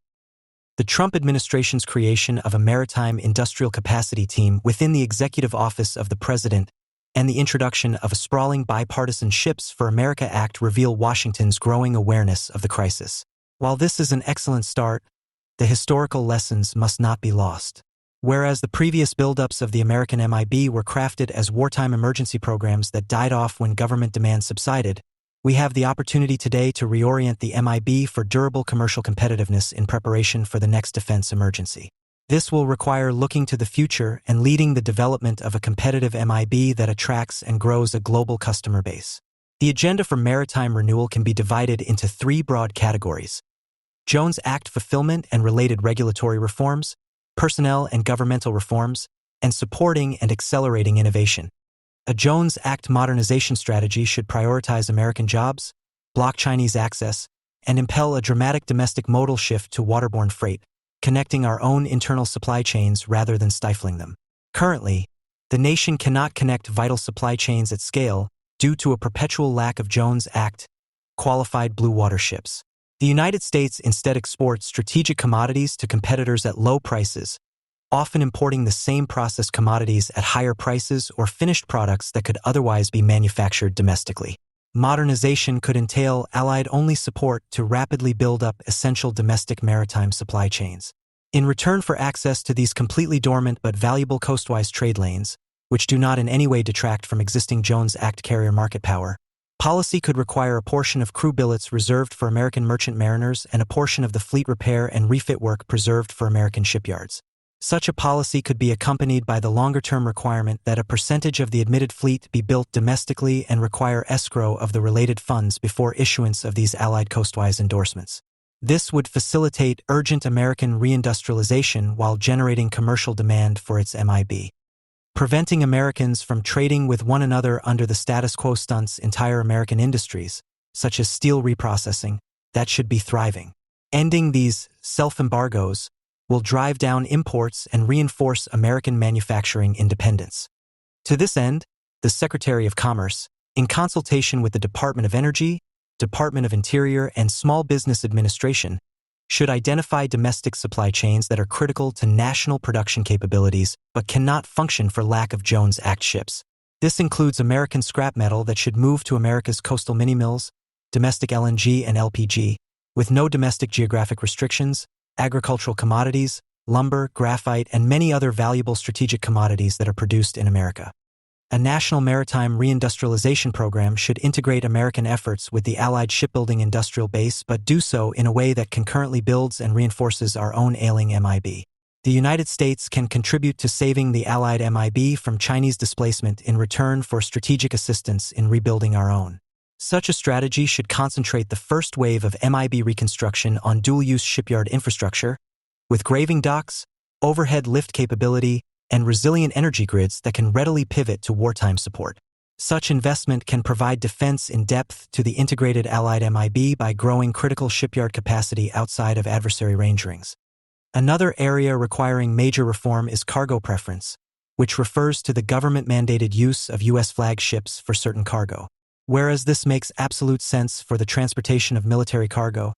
The Trump administration's creation of a maritime industrial capacity team within the executive office of the president and the introduction of a sprawling bipartisan Ships for America Act reveal Washington's growing awareness of the crisis. While this is an excellent start, the historical lessons must not be lost. Whereas the previous buildups of the American MIB were crafted as wartime emergency programs that died off when government demand subsided, we have the opportunity today to reorient the MIB for durable commercial competitiveness in preparation for the next defense emergency. This will require looking to the future and leading the development of a competitive MIB that attracts and grows a global customer base. The agenda for maritime renewal can be divided into 3 broad categories: Jones Act fulfillment and related regulatory reforms, personnel and governmental reforms, and supporting and accelerating innovation. A Jones Act modernization strategy should prioritize American jobs, block Chinese access, and impel a dramatic domestic modal shift to waterborne freight, connecting our own internal supply chains rather than stifling them. Currently, the nation cannot connect vital supply chains at scale due to a perpetual lack of Jones Act qualified blue water ships. The United States instead exports strategic commodities to competitors at low prices, often importing the same processed commodities at higher prices or finished products that could otherwise be manufactured domestically. Modernization could entail allied-only support to rapidly build up essential domestic maritime supply chains. In return for access to these completely dormant but valuable coastwise trade lanes, which do not in any way detract from existing Jones Act carrier market power, policy could require a portion of crew billets reserved for American merchant mariners and a portion of the fleet repair and refit work preserved for American shipyards. Such a policy could be accompanied by the longer-term requirement that a percentage of the admitted fleet be built domestically and require escrow of the related funds before issuance of these allied coastwise endorsements. This would facilitate urgent American reindustrialization while generating commercial demand for its MIB. Preventing Americans from trading with one another under the status quo stunts entire American industries, such as steel reprocessing, that should be thriving. Ending these self-embargoes will drive down imports and reinforce American manufacturing independence. To this end, the Secretary of Commerce, in consultation with the Department of Energy, Department of Interior, and Small Business Administration, should identify domestic supply chains that are critical to national production capabilities but cannot function for lack of Jones Act ships. This includes American scrap metal that should move to America's coastal mini-mills, domestic LNG and LPG, with no domestic geographic restrictions, agricultural commodities, lumber, graphite, and many other valuable strategic commodities that are produced in America. A national maritime reindustrialization program should integrate American efforts with the Allied shipbuilding industrial base, but do so in a way that concurrently builds and reinforces our own ailing MIB. The United States can contribute to saving the Allied MIB from Chinese displacement in return for strategic assistance in rebuilding our own. Such a strategy should concentrate the first wave of MIB reconstruction on dual-use shipyard infrastructure, with graving docks, overhead lift capability, and resilient energy grids that can readily pivot to wartime support. Such investment can provide defense in depth to the integrated Allied MIB by growing critical shipyard capacity outside of adversary range rings. Another area requiring major reform is cargo preference, which refers to the government-mandated use of U.S. flag ships for certain cargo. Whereas this makes absolute sense for the transportation of military cargo,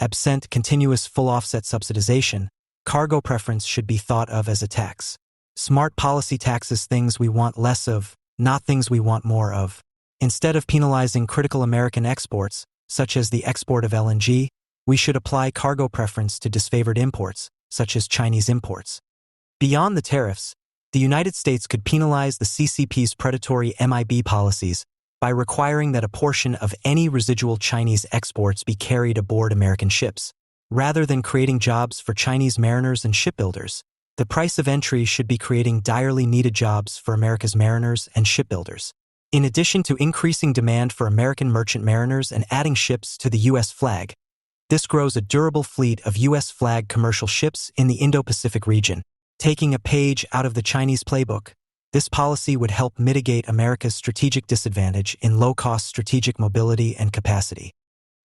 absent continuous full offset subsidization, cargo preference should be thought of as a tax. Smart policy taxes things we want less of, not things we want more of. Instead of penalizing critical American exports, such as the export of LNG, we should apply cargo preference to disfavored imports, such as Chinese imports. Beyond the tariffs, the United States could penalize the CCP's predatory MIB policies by requiring that a portion of any residual Chinese exports be carried aboard American ships. Rather than creating jobs for Chinese mariners and shipbuilders, the price of entry should be creating direly needed jobs for America's mariners and shipbuilders. In addition to increasing demand for American merchant mariners and adding ships to the U.S. flag, this grows a durable fleet of U.S. flag commercial ships in the Indo-Pacific region. Taking a page out of the Chinese playbook, this policy would help mitigate America's strategic disadvantage in low-cost strategic mobility and capacity.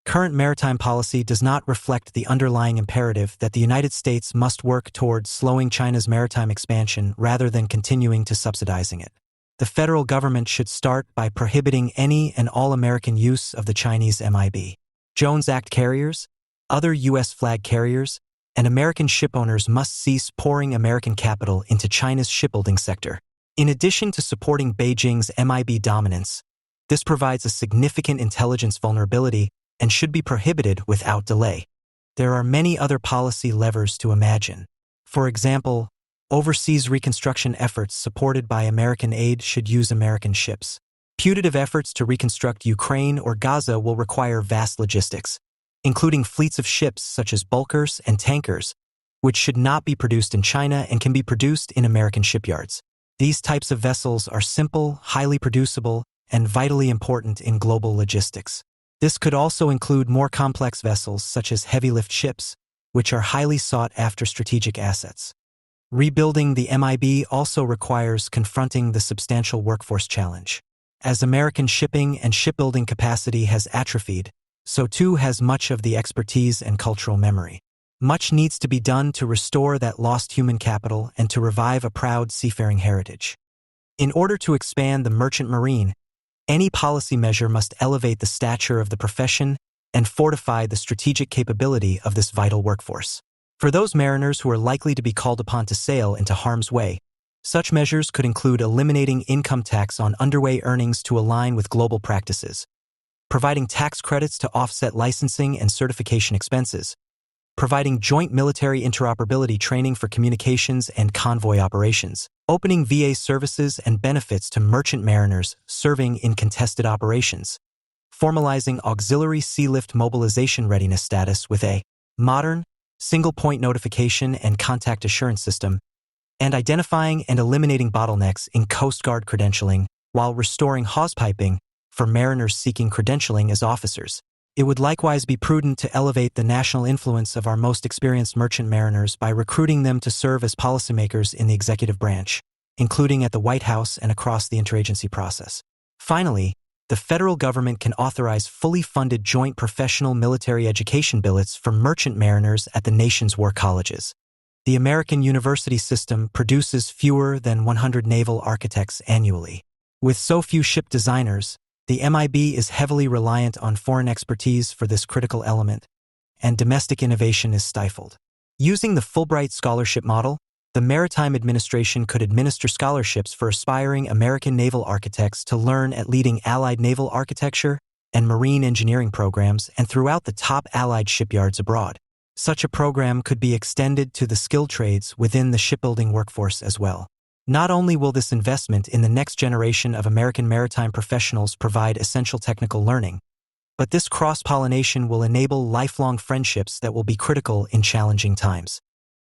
Current maritime policy does not reflect the underlying imperative that the United States must work towards slowing China's maritime expansion rather than continuing to subsidizing it. The federal government should start by prohibiting any and all American use of the Chinese MIB. Jones Act carriers, other U.S. flag carriers, and American shipowners must cease pouring American capital into China's shipbuilding sector. In addition to supporting Beijing's MIB dominance, this provides a significant intelligence vulnerability and should be prohibited without delay. There are many other policy levers to imagine. For example, overseas reconstruction efforts supported by American aid should use American ships. Putative efforts to reconstruct Ukraine or Gaza will require vast logistics, including fleets of ships such as bulkers and tankers, which should not be produced in China and can be produced in American shipyards. These types of vessels are simple, highly producible, and vitally important in global logistics. This could also include more complex vessels such as heavy-lift ships, which are highly sought-after strategic assets. Rebuilding the MIB also requires confronting the substantial workforce challenge. As American shipping and shipbuilding capacity has atrophied, so too has much of the expertise and cultural memory. Much needs to be done to restore that lost human capital and to revive a proud seafaring heritage. In order to expand the merchant marine, any policy measure must elevate the stature of the profession and fortify the strategic capability of this vital workforce. For those mariners who are likely to be called upon to sail into harm's way, such measures could include eliminating income tax on underway earnings to align with global practices, providing tax credits to offset licensing and certification expenses, providing joint military interoperability training for communications and convoy operations, opening VA services and benefits to merchant mariners serving in contested operations, formalizing auxiliary sea lift mobilization readiness status with a modern, single-point notification and contact assurance system, and identifying and eliminating bottlenecks in Coast Guard credentialing while restoring hawse-piping for mariners seeking credentialing as officers. It would likewise be prudent to elevate the national influence of our most experienced merchant mariners by recruiting them to serve as policymakers in the executive branch, including at the White House and across the interagency process. Finally, the federal government can authorize fully funded joint professional military education billets for merchant mariners at the nation's war colleges. The American university system produces fewer than 100 naval architects annually. With so few ship designers, the MIB is heavily reliant on foreign expertise for this critical element, and domestic innovation is stifled. Using the Fulbright scholarship model, the Maritime Administration could administer scholarships for aspiring American naval architects to learn at leading Allied naval architecture and marine engineering programs and throughout the top Allied shipyards abroad. Such a program could be extended to the skilled trades within the shipbuilding workforce as well. Not only will this investment in the next generation of American maritime professionals provide essential technical learning, but this cross-pollination will enable lifelong friendships that will be critical in challenging times.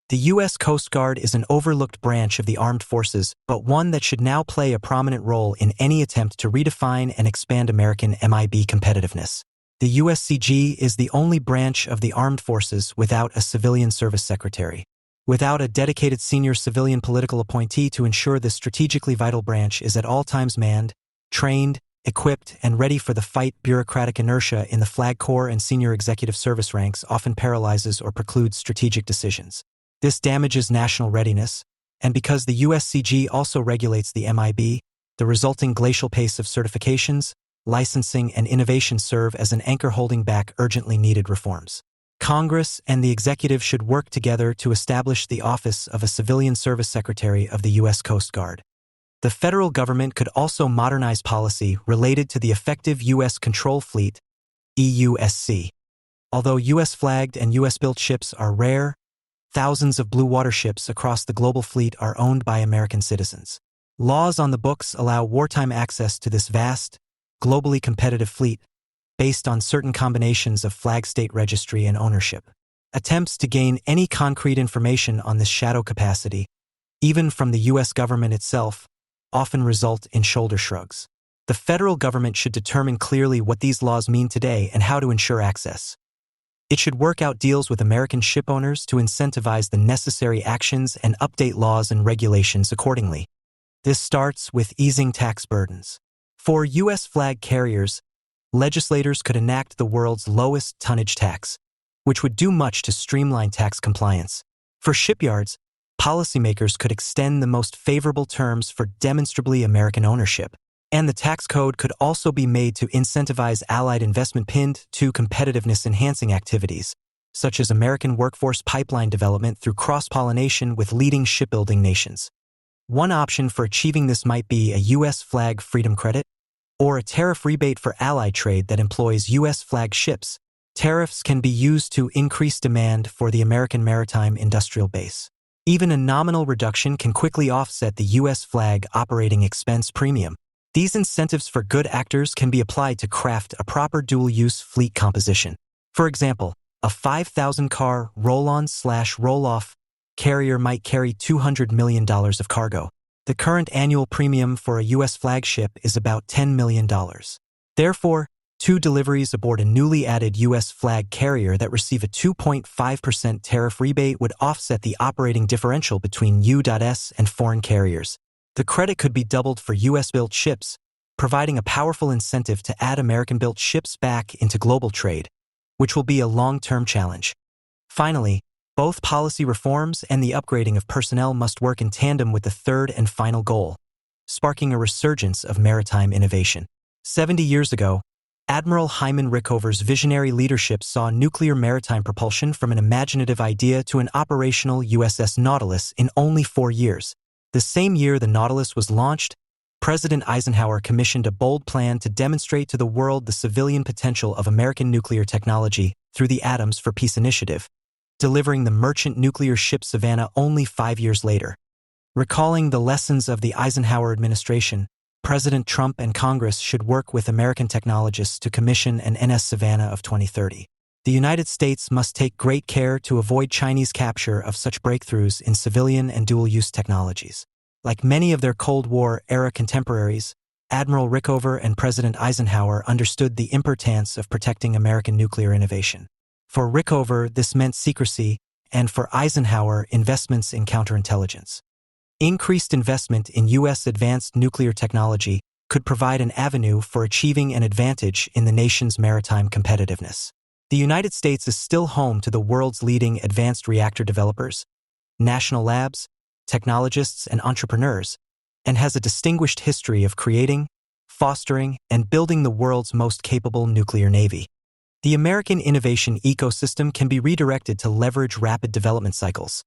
The U.S. Coast Guard is an overlooked branch of the armed forces, but one that should now play a prominent role in any attempt to redefine and expand American MIB competitiveness. The USCG is the only branch of the armed forces without a civilian service secretary. Without a dedicated senior civilian political appointee to ensure this strategically vital branch is at all times manned, trained, equipped, and ready for the fight, bureaucratic inertia in the Flag Corps and senior executive service ranks often paralyzes or precludes strategic decisions. This damages national readiness, and because the USCG also regulates the MIB, the resulting glacial pace of certifications, licensing, and innovation serve as an anchor holding back urgently needed reforms. Congress and the executive should work together to establish the office of a Civilian Service Secretary of the U.S. Coast Guard. The federal government could also modernize policy related to the effective U.S. Control Fleet, EUSC. Although U.S.-flagged and U.S.-built ships are rare, thousands of blue water ships across the global fleet are owned by American citizens. Laws on the books allow wartime access to this vast, globally competitive fleet, based on certain combinations of flag state registry and ownership. Attempts to gain any concrete information on this shadow capacity, even from the U.S. government itself, often result in shoulder shrugs. The federal government should determine clearly what these laws mean today and how to ensure access. It should work out deals with American shipowners to incentivize the necessary actions and update laws and regulations accordingly. This starts with easing tax burdens. For U.S. flag carriers, legislators could enact the world's lowest tonnage tax, which would do much to streamline tax compliance. For shipyards, policymakers could extend the most favorable terms for demonstrably American ownership, and the tax code could also be made to incentivize allied investment pinned to competitiveness-enhancing activities, such as American workforce pipeline development through cross-pollination with leading shipbuilding nations. One option for achieving this might be a U.S. flag freedom credit, or a tariff rebate for allied trade that employs U.S. flag ships. Tariffs can be used to increase demand for the American maritime industrial base. Even a nominal reduction can quickly offset the U.S. flag operating expense premium. These incentives for good actors can be applied to craft a proper dual-use fleet composition. For example, a 5,000-car roll-on/roll-off carrier might carry $200 million of cargo. The current annual premium for a U.S. flagship is about $10 million. Therefore, 2 deliveries aboard a newly added U.S. flag carrier that receive a 2.5% tariff rebate would offset the operating differential between U.S. and foreign carriers. The credit could be doubled for U.S.-built ships, providing a powerful incentive to add American-built ships back into global trade, which will be a long-term challenge. Finally, both policy reforms and the upgrading of personnel must work in tandem with the third and final goal, sparking a resurgence of maritime innovation. 70 years ago, Admiral Hyman Rickover's visionary leadership saw nuclear maritime propulsion from an imaginative idea to an operational USS Nautilus in only 4 years. The same year the Nautilus was launched, President Eisenhower commissioned a bold plan to demonstrate to the world the civilian potential of American nuclear technology through the Atoms for Peace initiative, delivering the merchant nuclear ship Savannah only 5 years later. Recalling the lessons of the Eisenhower administration, President Trump and Congress should work with American technologists to commission an NS Savannah of 2030. The United States must take great care to avoid Chinese capture of such breakthroughs in civilian and dual-use technologies. Like many of their Cold War-era contemporaries, Admiral Rickover and President Eisenhower understood the importance of protecting American nuclear innovation. For Rickover, this meant secrecy, and for Eisenhower, investments in counterintelligence. Increased investment in U.S. advanced nuclear technology could provide an avenue for achieving an advantage in the nation's maritime competitiveness. The United States is still home to the world's leading advanced reactor developers, national labs, technologists, and entrepreneurs, and has a distinguished history of creating, fostering, and building the world's most capable nuclear navy. The American innovation ecosystem can be redirected to leverage rapid development cycles.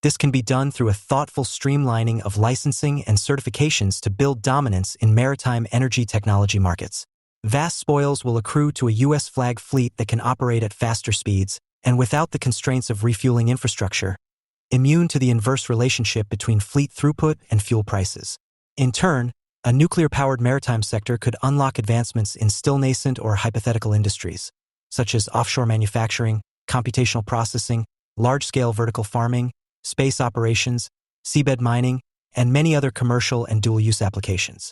This can be done through a thoughtful streamlining of licensing and certifications to build dominance in maritime energy technology markets. Vast spoils will accrue to a U.S. flag fleet that can operate at faster speeds and without the constraints of refueling infrastructure, immune to the inverse relationship between fleet throughput and fuel prices. In turn, a nuclear-powered maritime sector could unlock advancements in still nascent or hypothetical industries, such as offshore manufacturing, computational processing, large-scale vertical farming, space operations, seabed mining, and many other commercial and dual-use applications.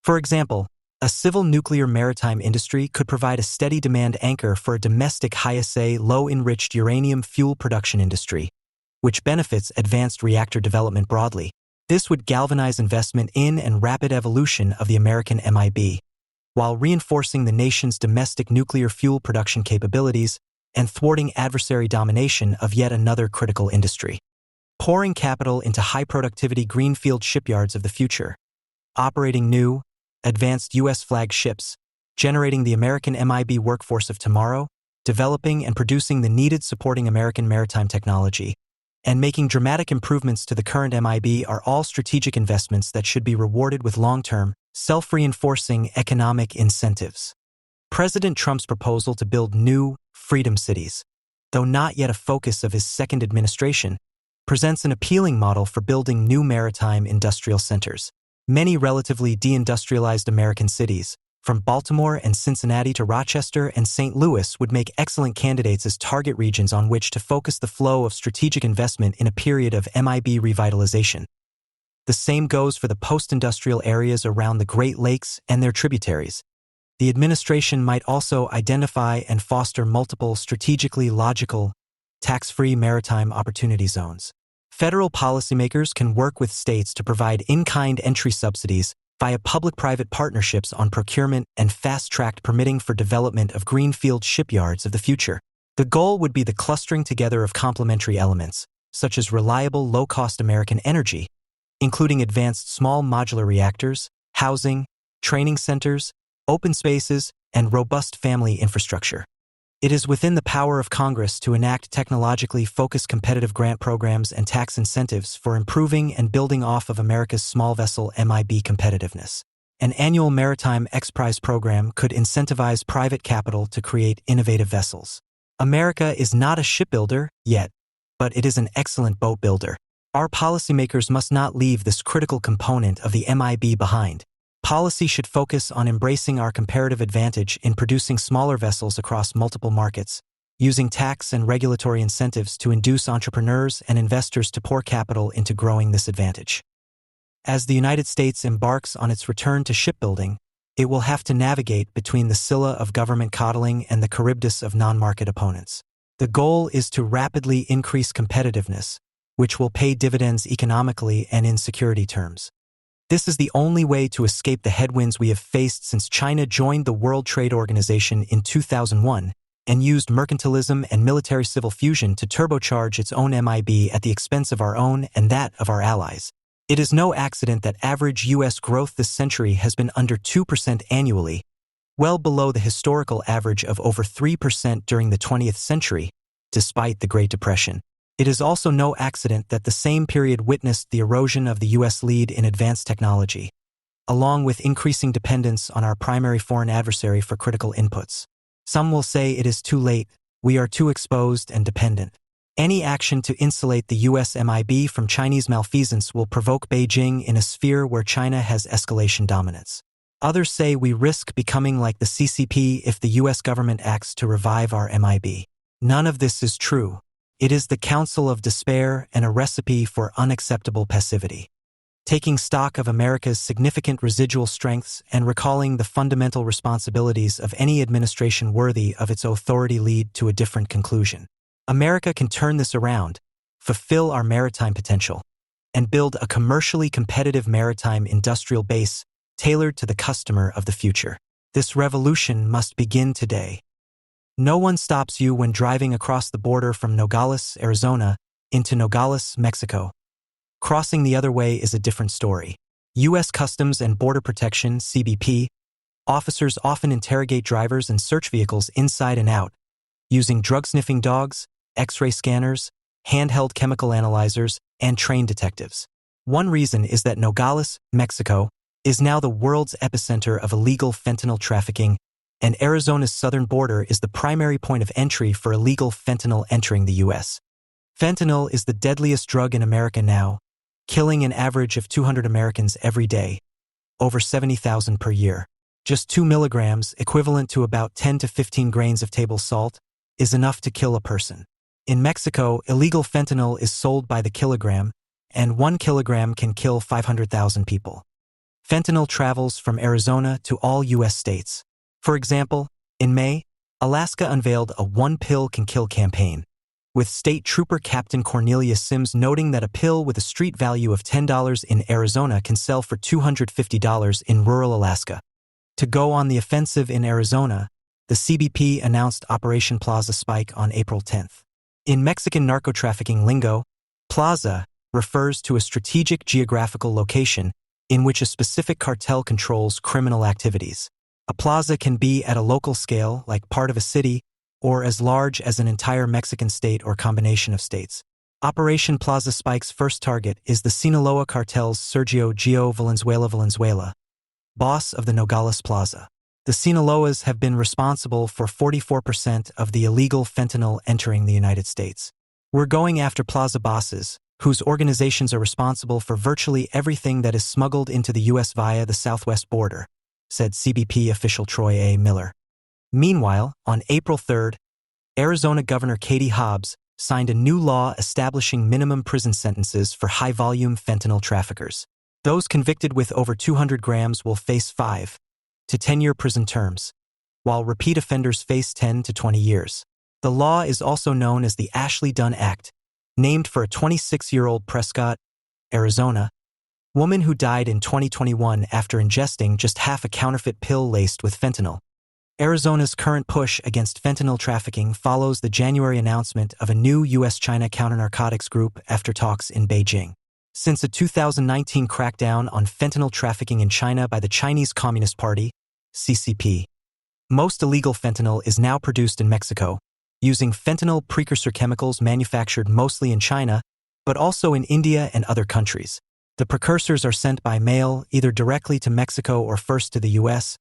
For example, a civil nuclear maritime industry could provide a steady demand anchor for a domestic high-assay, low-enriched uranium fuel production industry, which benefits advanced reactor development broadly. This would galvanize investment in and rapid evolution of the American MIB, while reinforcing the nation's domestic nuclear fuel production capabilities and thwarting adversary domination of yet another critical industry. Pouring capital into high-productivity greenfield shipyards of the future, operating new, advanced U.S.-flagged ships, generating the American MIB workforce of tomorrow, developing and producing the needed supporting American maritime technology, and making dramatic improvements to the current MIB are all strategic investments that should be rewarded with long-term, self-reinforcing economic incentives. President Trump's proposal to build new, freedom cities, though not yet a focus of his second administration, presents an appealing model for building new maritime industrial centers. Many relatively deindustrialized American cities, from Baltimore and Cincinnati to Rochester and St. Louis, would make excellent candidates as target regions on which to focus the flow of strategic investment in a period of MIB revitalization. The same goes for the post-industrial areas around the Great Lakes and their tributaries. The administration might also identify and foster multiple strategically logical, tax-free maritime opportunity zones. Federal policymakers can work with states to provide in-kind entry subsidies via public-private partnerships on procurement and fast-tracked permitting for development of greenfield shipyards of the future. The goal would be the clustering together of complementary elements, such as reliable, low-cost American energy, including advanced small modular reactors, housing, training centers, open spaces, and robust family infrastructure. It is within the power of Congress to enact technologically focused competitive grant programs and tax incentives for improving and building off of America's small vessel MIB competitiveness. An annual maritime X-Prize program could incentivize private capital to create innovative vessels. America is not a shipbuilder yet, but it is an excellent boat builder. Our policymakers must not leave this critical component of the MIB behind. Policy should focus on embracing our comparative advantage in producing smaller vessels across multiple markets, using tax and regulatory incentives to induce entrepreneurs and investors to pour capital into growing this advantage. As the United States embarks on its return to shipbuilding, it will have to navigate between the Scylla of government coddling and the Charybdis of non-market opponents. The goal is to rapidly increase competitiveness, which will pay dividends economically and in security terms. This is the only way to escape the headwinds we have faced since China joined the World Trade Organization in 2001 and used mercantilism and military-civil fusion to turbocharge its own MIB at the expense of our own and that of our allies. It is no accident that average U.S. growth this century has been under 2% annually, well below the historical average of over 3% during the 20th century, despite the Great Depression. It is also no accident that the same period witnessed the erosion of the U.S. lead in advanced technology, along with increasing dependence on our primary foreign adversary for critical inputs. Some will say it is too late, we are too exposed and dependent. Any action to insulate the U.S. MIB from Chinese malfeasance will provoke Beijing in a sphere where China has escalation dominance. Others say we risk becoming like the CCP if the U.S. government acts to revive our MIB. None of this is true. It is the counsel of despair and a recipe for unacceptable passivity. Taking stock of America's significant residual strengths and recalling the fundamental responsibilities of any administration worthy of its authority lead to a different conclusion. America can turn this around, fulfill our maritime potential, and build a commercially competitive maritime industrial base tailored to the customer of the future. This revolution must begin today. No one stops you when driving across the border from Nogales, Arizona, into Nogales, Mexico. Crossing the other way is a different story. U.S. Customs and Border Protection, CBP, officers often interrogate drivers and search vehicles inside and out, using drug-sniffing dogs, X-ray scanners, handheld chemical analyzers, and trained detectives. One reason is that Nogales, Mexico, is now the world's epicenter of illegal fentanyl trafficking, and Arizona's southern border is the primary point of entry for illegal fentanyl entering the U.S. Fentanyl is the deadliest drug in America now, killing an average of 200 Americans every day, over 70,000 per year. Just 2 milligrams, equivalent to about 10 to 15 grains of table salt, is enough to kill a person. In Mexico, illegal fentanyl is sold by the kilogram, and 1 kilogram can kill 500,000 people. Fentanyl travels from Arizona to all U.S. states. For example, in May, Alaska unveiled a "One Pill Can Kill" campaign, with State Trooper Captain Cornelius Sims noting that a pill with a street value of $10 in Arizona can sell for $250 in rural Alaska. To go on the offensive in Arizona, the CBP announced Operation Plaza Spike on April 10th. In Mexican narco-trafficking lingo, plaza refers to a strategic geographical location in which a specific cartel controls criminal activities. A plaza can be at a local scale, like part of a city, or as large as an entire Mexican state or combination of states. Operation Plaza Spike's first target is the Sinaloa cartel's Sergio Gio Valenzuela, boss of the Nogales Plaza. The Sinaloas have been responsible for 44% of the illegal fentanyl entering the United States. We're going after plaza bosses, whose organizations are responsible for virtually everything that is smuggled into the U.S. via the southwest border, said CBP official Troy A. Miller. Meanwhile, on April 3rd, Arizona Governor Katie Hobbs signed a new law establishing minimum prison sentences for high-volume fentanyl traffickers. Those convicted with over 200 grams will face 5 to 10-year prison terms, while repeat offenders face 10 to 20 years. The law is also known as the Ashley Dunn Act, named for a 26-year-old Prescott, Arizona, woman who died in 2021 after ingesting just half a counterfeit pill laced with fentanyl. Arizona's current push against fentanyl trafficking follows the January announcement of a new U.S.-China counter-narcotics group after talks in Beijing. Since a 2019 crackdown on fentanyl trafficking in China by the Chinese Communist Party, CCP, most illegal fentanyl is now produced in Mexico, using fentanyl precursor chemicals manufactured mostly in China, but also in India and other countries. The precursors are sent by mail either directly to Mexico or first to the U.S.,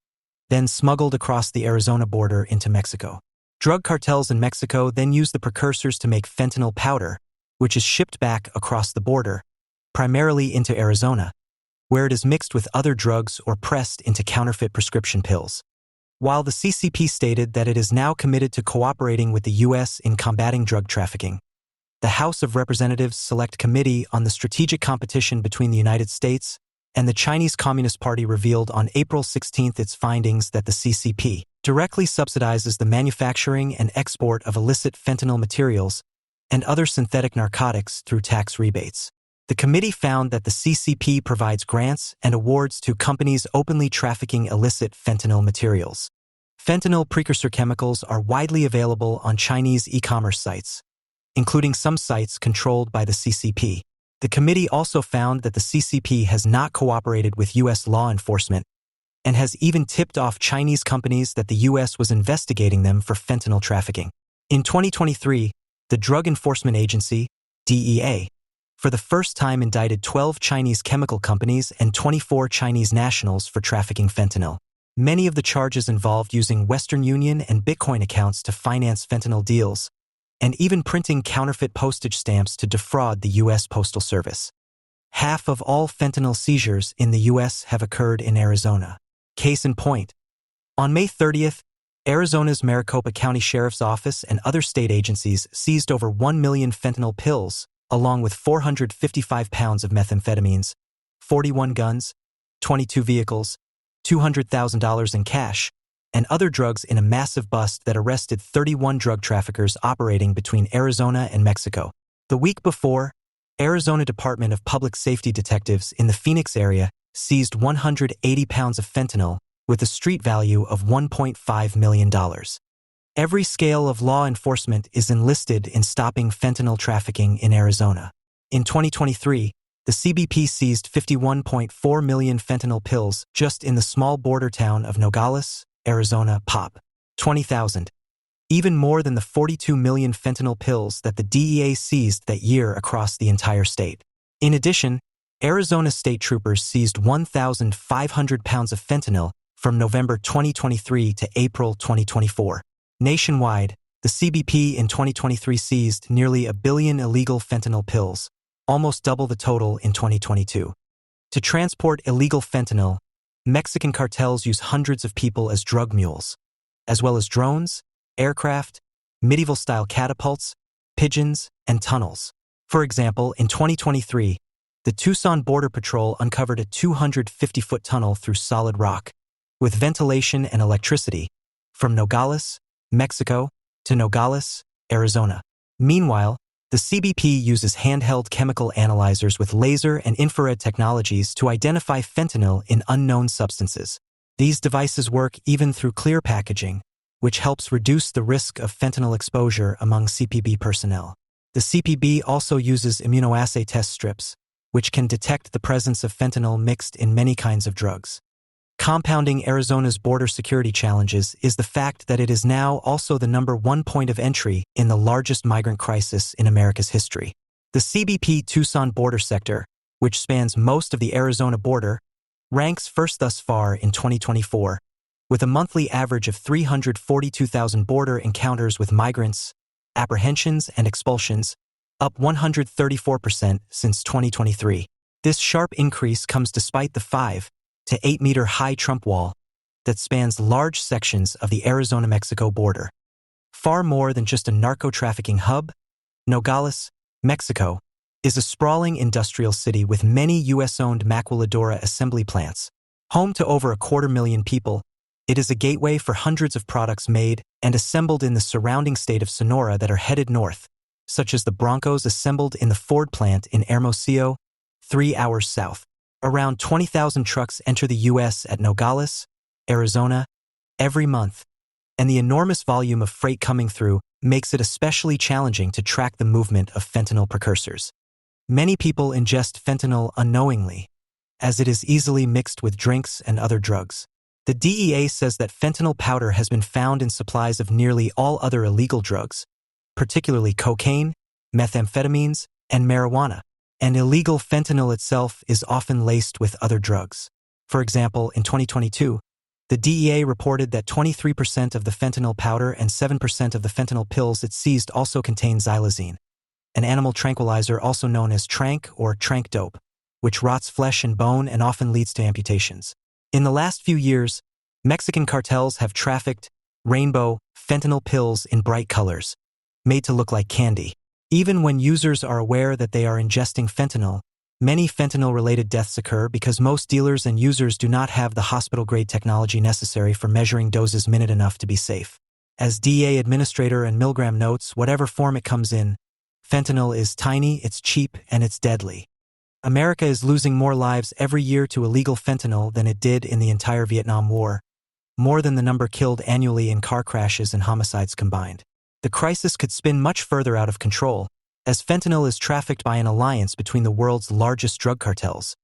then smuggled across the Arizona border into Mexico. Drug cartels in Mexico then use the precursors to make fentanyl powder, which is shipped back across the border, primarily into Arizona, where it is mixed with other drugs or pressed into counterfeit prescription pills. While the CCP stated that it is now committed to cooperating with the U.S. in combating drug trafficking, the House of Representatives Select Committee on the Strategic Competition between the United States and the Chinese Communist Party revealed on April 16 its findings that the CCP directly subsidizes the manufacturing and export of illicit fentanyl materials and other synthetic narcotics through tax rebates. The committee found that the CCP provides grants and awards to companies openly trafficking illicit fentanyl materials. Fentanyl precursor chemicals are widely available on Chinese e-commerce sites, including some sites controlled by the CCP. The committee also found that the CCP has not cooperated with U.S. law enforcement and has even tipped off Chinese companies that the U.S. was investigating them for fentanyl trafficking. In 2023, the Drug Enforcement Agency, DEA, for the first time indicted 12 Chinese chemical companies and 24 Chinese nationals for trafficking fentanyl. Many of the charges involved using Western Union and Bitcoin accounts to finance fentanyl deals, and even printing counterfeit postage stamps to defraud the U.S. Postal Service. Half of all fentanyl seizures in the U.S. have occurred in Arizona. Case in point, on May 30th, Arizona's Maricopa County Sheriff's Office and other state agencies seized over 1 million fentanyl pills, along with 455 pounds of methamphetamines, 41 guns, 22 vehicles, $200,000 in cash, and other drugs in a massive bust that arrested 31 drug traffickers operating between Arizona and Mexico. The week before, Arizona Department of Public Safety detectives in the Phoenix area seized 180 pounds of fentanyl with a street value of $1.5 million. Every scale of law enforcement is enlisted in stopping fentanyl trafficking in Arizona. In 2023, the CBP seized 51.4 million fentanyl pills just in the small border town of Nogales, Arizona, Pop. 20,000. Even more than the 42 million fentanyl pills that the DEA seized that year across the entire state. In addition, Arizona state troopers seized 1,500 pounds of fentanyl from November 2023 to April 2024. Nationwide, The CBP in 2023 seized nearly 1 billion illegal fentanyl pills, almost double the total in 2022. To transport illegal fentanyl, Mexican cartels use hundreds of people as drug mules, as well as drones, aircraft, medieval-style catapults, pigeons, and tunnels. For example, in 2023, the Tucson Border Patrol uncovered a 250-foot tunnel through solid rock, with ventilation and electricity, from Nogales, Mexico, to Nogales, Arizona. Meanwhile, the CBP uses handheld chemical analyzers with laser and infrared technologies to identify fentanyl in unknown substances. These devices work even through clear packaging, which helps reduce the risk of fentanyl exposure among CPB personnel. The CPB also uses immunoassay test strips, which can detect the presence of fentanyl mixed in many kinds of drugs. Compounding Arizona's border security challenges is the fact that it is now also the #1 point of entry in the largest migrant crisis in America's history. The CBP Tucson border sector, which spans most of the Arizona border, ranks first thus far in 2024, with a monthly average of 342,000 border encounters with migrants, apprehensions, and expulsions, up 134% since 2023. This sharp increase comes despite the 5 to 8 meter high Trump wall that spans large sections of the Arizona-Mexico border. Far more than just a narco-trafficking hub, Nogales, Mexico, is a sprawling industrial city with many U.S.-owned maquiladora assembly plants. Home to over 250,000 people, it is a gateway for hundreds of products made and assembled in the surrounding state of Sonora that are headed north, such as the Broncos assembled in the Ford plant in Hermosillo, 3 hours south. Around 20,000 trucks enter the U.S. at Nogales, Arizona, every month, and the enormous volume of freight coming through makes it especially challenging to track the movement of fentanyl precursors. Many people ingest fentanyl unknowingly, as it is easily mixed with drinks and other drugs. The DEA says that fentanyl powder has been found in supplies of nearly all other illegal drugs, particularly cocaine, methamphetamines, and marijuana. And illegal fentanyl itself is often laced with other drugs. For example, in 2022, the DEA reported that 23% of the fentanyl powder and 7% of the fentanyl pills it seized also contain xylazine, an animal tranquilizer also known as tranq or tranq dope, which rots flesh and bone and often leads to amputations. In the last few years, Mexican cartels have trafficked rainbow fentanyl pills in bright colors, made to look like candy. Even when users are aware that they are ingesting fentanyl, many fentanyl-related deaths occur because most dealers and users do not have the hospital-grade technology necessary for measuring doses minute enough to be safe. As DEA Administrator and Milgram notes, whatever form it comes in, fentanyl is tiny, it's cheap, and it's deadly. America is losing more lives every year to illegal fentanyl than it did in the entire Vietnam War, more than the number killed annually in car crashes and homicides combined. The crisis could spin much further out of control, as fentanyl is trafficked by an alliance between the world's largest drug cartels,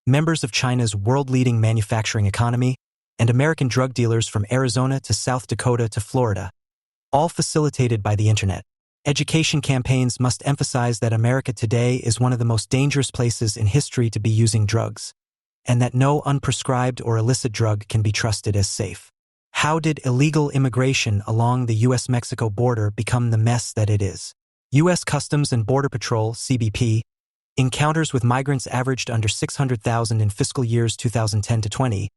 members of China's world-leading manufacturing economy, and American drug dealers from Arizona to South Dakota to Florida, all facilitated by the internet. Education campaigns must emphasize that America today is one of the most dangerous places in history to be using drugs, and that no unprescribed or illicit drug can be trusted as safe. How did illegal immigration along the U.S.-Mexico border become the mess that it is? U.S. Customs and Border Patrol, CBP, encounters with migrants averaged under 600,000 in fiscal years 2010 to 20,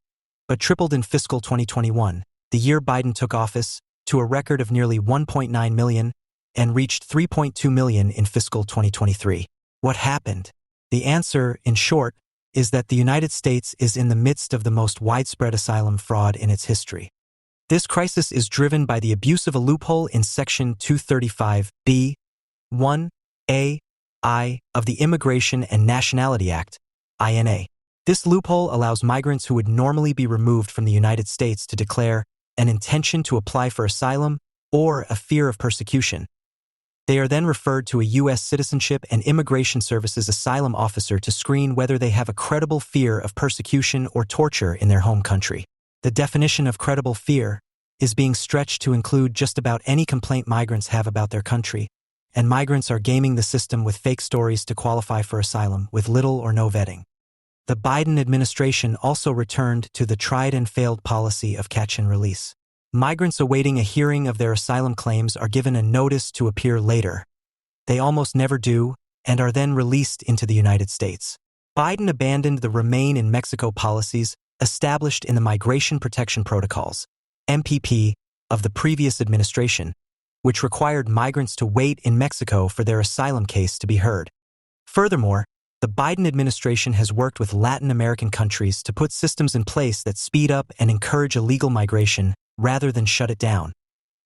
but tripled in fiscal 2021, the year Biden took office, to a record of nearly 1.9 million and reached 3.2 million in fiscal 2023. What happened? The answer, in short, is that the United States is in the midst of the most widespread asylum fraud in its history. This crisis is driven by the abuse of a loophole in Section 235(b)(1)(a)(i) of the Immigration and Nationality Act, INA. This loophole allows migrants who would normally be removed from the United States to declare an intention to apply for asylum or a fear of persecution. They are then referred to a U.S. Citizenship and Immigration Services asylum officer to screen whether they have a credible fear of persecution or torture in their home country. The definition of credible fear is being stretched to include just about any complaint migrants have about their country, and migrants are gaming the system with fake stories to qualify for asylum with little or no vetting. The Biden administration also returned to the tried and failed policy of catch and release. Migrants awaiting a hearing of their asylum claims are given a notice to appear later. They almost never do, and are then released into the United States. Biden abandoned the Remain in Mexico policies established in the Migration Protection Protocols, MPP, of the previous administration, which required migrants to wait in Mexico for their asylum case to be heard. Furthermore, the Biden administration has worked with Latin American countries to put systems in place that speed up and encourage illegal migration rather than shut it down,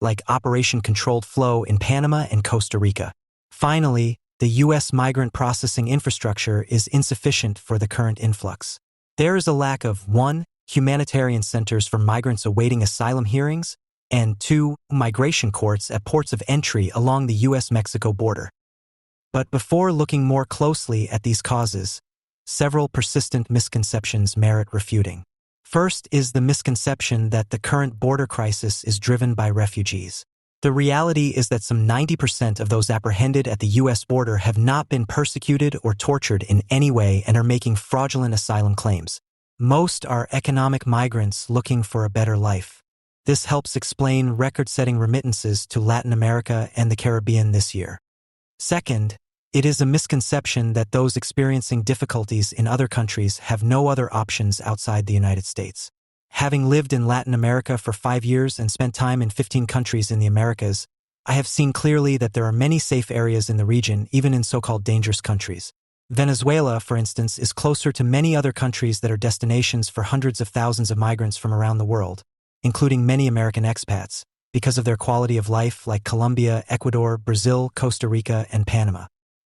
like Operation Controlled Flow in Panama and Costa Rica. Finally, the U.S. migrant processing infrastructure is insufficient for the current influx. There is a lack of 1. Humanitarian centers for migrants awaiting asylum hearings, and 2. Migration courts at ports of entry along the U.S.-Mexico border. But before looking more closely at these causes, several persistent misconceptions merit refuting. First is the misconception that the current border crisis is driven by refugees. The reality is that some 90% of those apprehended at the U.S. border have not been persecuted or tortured in any way and are making fraudulent asylum claims. Most are economic migrants looking for a better life. This helps explain record-setting remittances to Latin America and the Caribbean this year. Second, it is a misconception that those experiencing difficulties in other countries have no other options outside the United States. Having lived in Latin America for 5 years and spent time in 15 countries in the Americas, I have seen clearly that there are many safe areas in the region, even in so-called dangerous countries. Venezuela, for instance, is closer to many other countries that are destinations for hundreds of thousands of migrants from around the world, including many American expats, because of their quality of life, like Colombia, Ecuador, Brazil, Costa Rica, and Panama.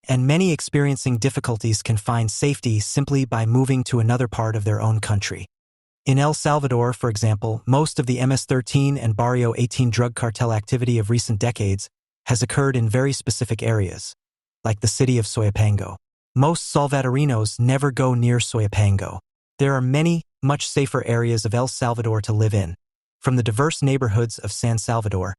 And many experiencing difficulties can find safety simply by moving to another part of their own country. In El Salvador, for example, most of the MS-13 and Barrio 18 drug cartel activity of recent decades has occurred in very specific areas, like the city of Soyapango. Most Salvadorinos never go near Soyapango. There are many, much safer areas of El Salvador to live in, from the diverse neighborhoods of San Salvador,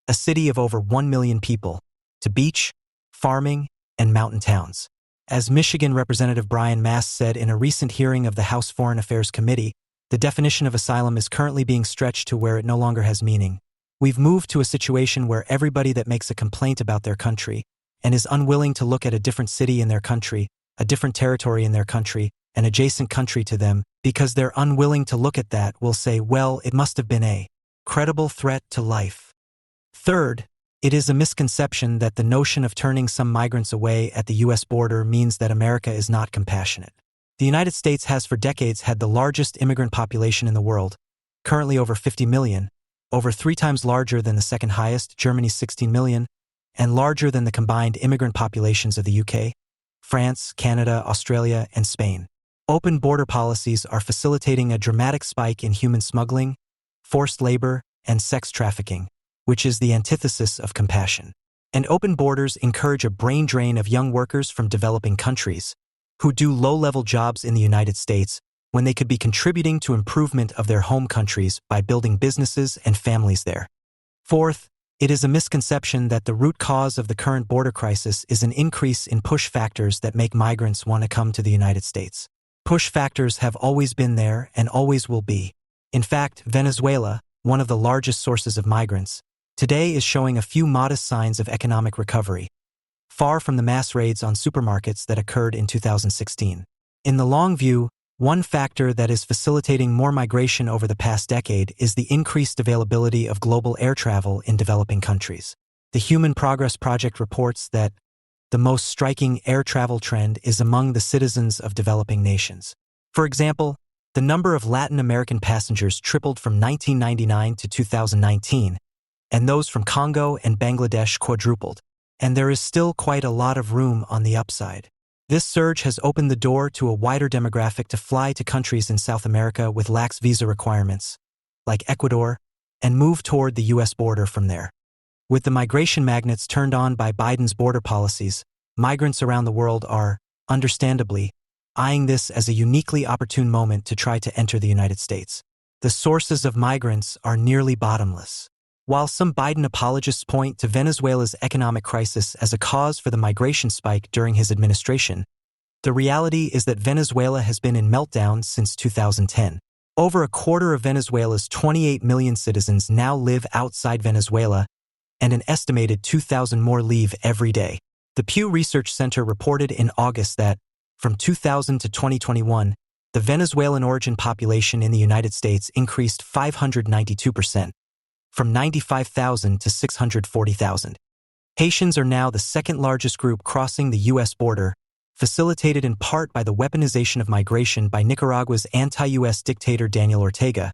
a city of over 1 million people, to beach, farming, and mountain towns. As Michigan Representative Brian Mast said in a recent hearing of the House Foreign Affairs Committee, the definition of asylum is currently being stretched to where it no longer has meaning. We've moved to a situation where everybody that makes a complaint about their country and is unwilling to look at a different city in their country, a different territory in their country, an adjacent country to them, because they're unwilling to look at that, will say, well, it must have been a credible threat to life. Third, it is a misconception that the notion of turning some migrants away at the U.S. border means that America is not compassionate. The United States has for decades had the largest immigrant population in the world, currently over 50 million, over 3 times larger than the second highest, Germany's 16 million, and larger than the combined immigrant populations of the UK, France, Canada, Australia, and Spain. Open border policies are facilitating a dramatic spike in human smuggling, forced labor, and sex trafficking, which is the antithesis of compassion. And open borders encourage a brain drain of young workers from developing countries, who do low-level jobs in the United States when they could be contributing to improvement of their home countries by building businesses and families there. Fourth, it is a misconception that the root cause of the current border crisis is an increase in push factors that make migrants want to come to the United States. Push factors have always been there and always will be. In fact, Venezuela, one of the largest sources of migrants, today is showing a few modest signs of economic recovery, far from the mass raids on supermarkets that occurred in 2016. In the long view, one factor that is facilitating more migration over the past decade is the increased availability of global air travel in developing countries. The Human Progress Project reports that the most striking air travel trend is among the citizens of developing nations. For example, the number of Latin American passengers tripled from 1999 to 2019, and those from Congo and Bangladesh quadrupled. And there is still quite a lot of room on the upside. This surge has opened the door to a wider demographic to fly to countries in South America with lax visa requirements, like Ecuador, and move toward the U.S. border from there. With the migration magnets turned on by Biden's border policies, migrants around the world are, understandably, eyeing this as a uniquely opportune moment to try to enter the United States. The sources of migrants are nearly bottomless. While some Biden apologists point to Venezuela's economic crisis as a cause for the migration spike during his administration, the reality is that Venezuela has been in meltdown since 2010. Over a quarter of Venezuela's 28 million citizens now live outside Venezuela, and an estimated 2,000 more leave every day. The Pew Research Center reported in August that, from 2000 to 2021, the Venezuelan origin population in the United States increased 592%, from 95,000 to 640,000. Haitians are now the second largest group crossing the U.S. border, facilitated in part by the weaponization of migration by Nicaragua's anti-U.S. dictator Daniel Ortega,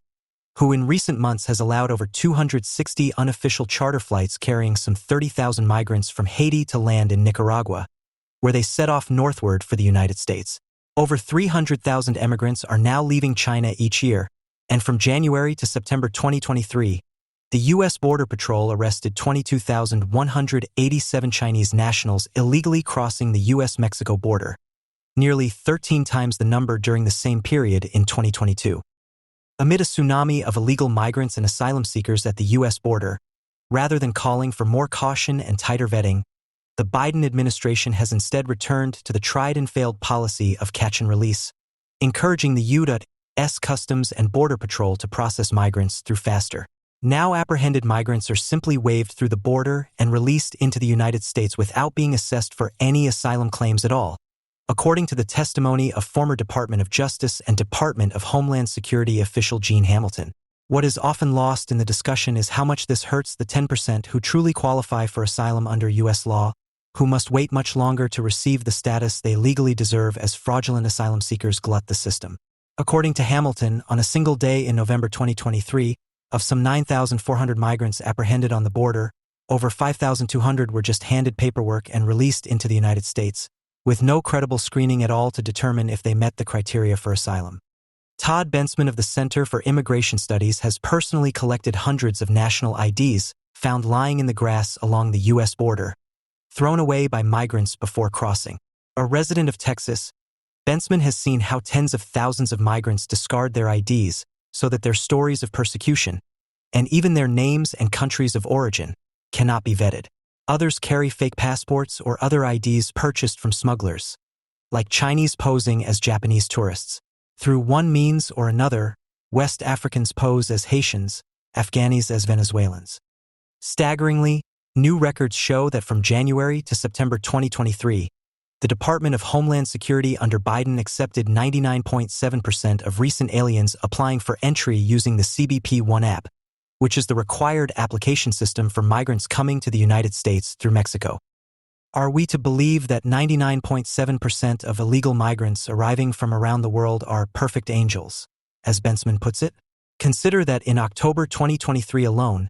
who in recent months has allowed over 260 unofficial charter flights carrying some 30,000 migrants from Haiti to land in Nicaragua, where they set off northward for the United States. Over 300,000 immigrants are now leaving China each year, and from January to September 2023, the U.S. Border Patrol arrested 22,187 Chinese nationals illegally crossing the U.S.-Mexico border, nearly 13 times the number during the same period in 2022. Amid a tsunami of illegal migrants and asylum seekers at the U.S. border, rather than calling for more caution and tighter vetting, the Biden administration has instead returned to the tried-and-failed policy of catch and release, encouraging the U.S. Customs and Border Patrol to process migrants through faster. Now apprehended migrants are simply waved through the border and released into the United States without being assessed for any asylum claims at all, according to the testimony of former Department of Justice and Department of Homeland Security official Gene Hamilton. What is often lost in the discussion is how much this hurts the 10% who truly qualify for asylum under U.S. law, who must wait much longer to receive the status they legally deserve as fraudulent asylum seekers glut the system. According to Hamilton, on a single day in November 2023, of some 9,400 migrants apprehended on the border, over 5,200 were just handed paperwork and released into the United States, with no credible screening at all to determine if they met the criteria for asylum. Todd Bensman of the Center for Immigration Studies has personally collected hundreds of national IDs found lying in the grass along the U.S. border, thrown away by migrants before crossing. A resident of Texas, Bensman has seen how tens of thousands of migrants discard their IDs so that their stories of persecution, and even their names and countries of origin, cannot be vetted. Others carry fake passports or other IDs purchased from smugglers, like Chinese posing as Japanese tourists. Through one means or another, West Africans pose as Haitians, Afghanis as Venezuelans. Staggeringly, new records show that from January to September 2023, the Department of Homeland Security under Biden accepted 99.7% of recent aliens applying for entry using the CBP-1 app, which is the required application system for migrants coming to the United States through Mexico. Are we to believe that 99.7% of illegal migrants arriving from around the world are perfect angels, as Bensman puts it? Consider that in October 2023 alone,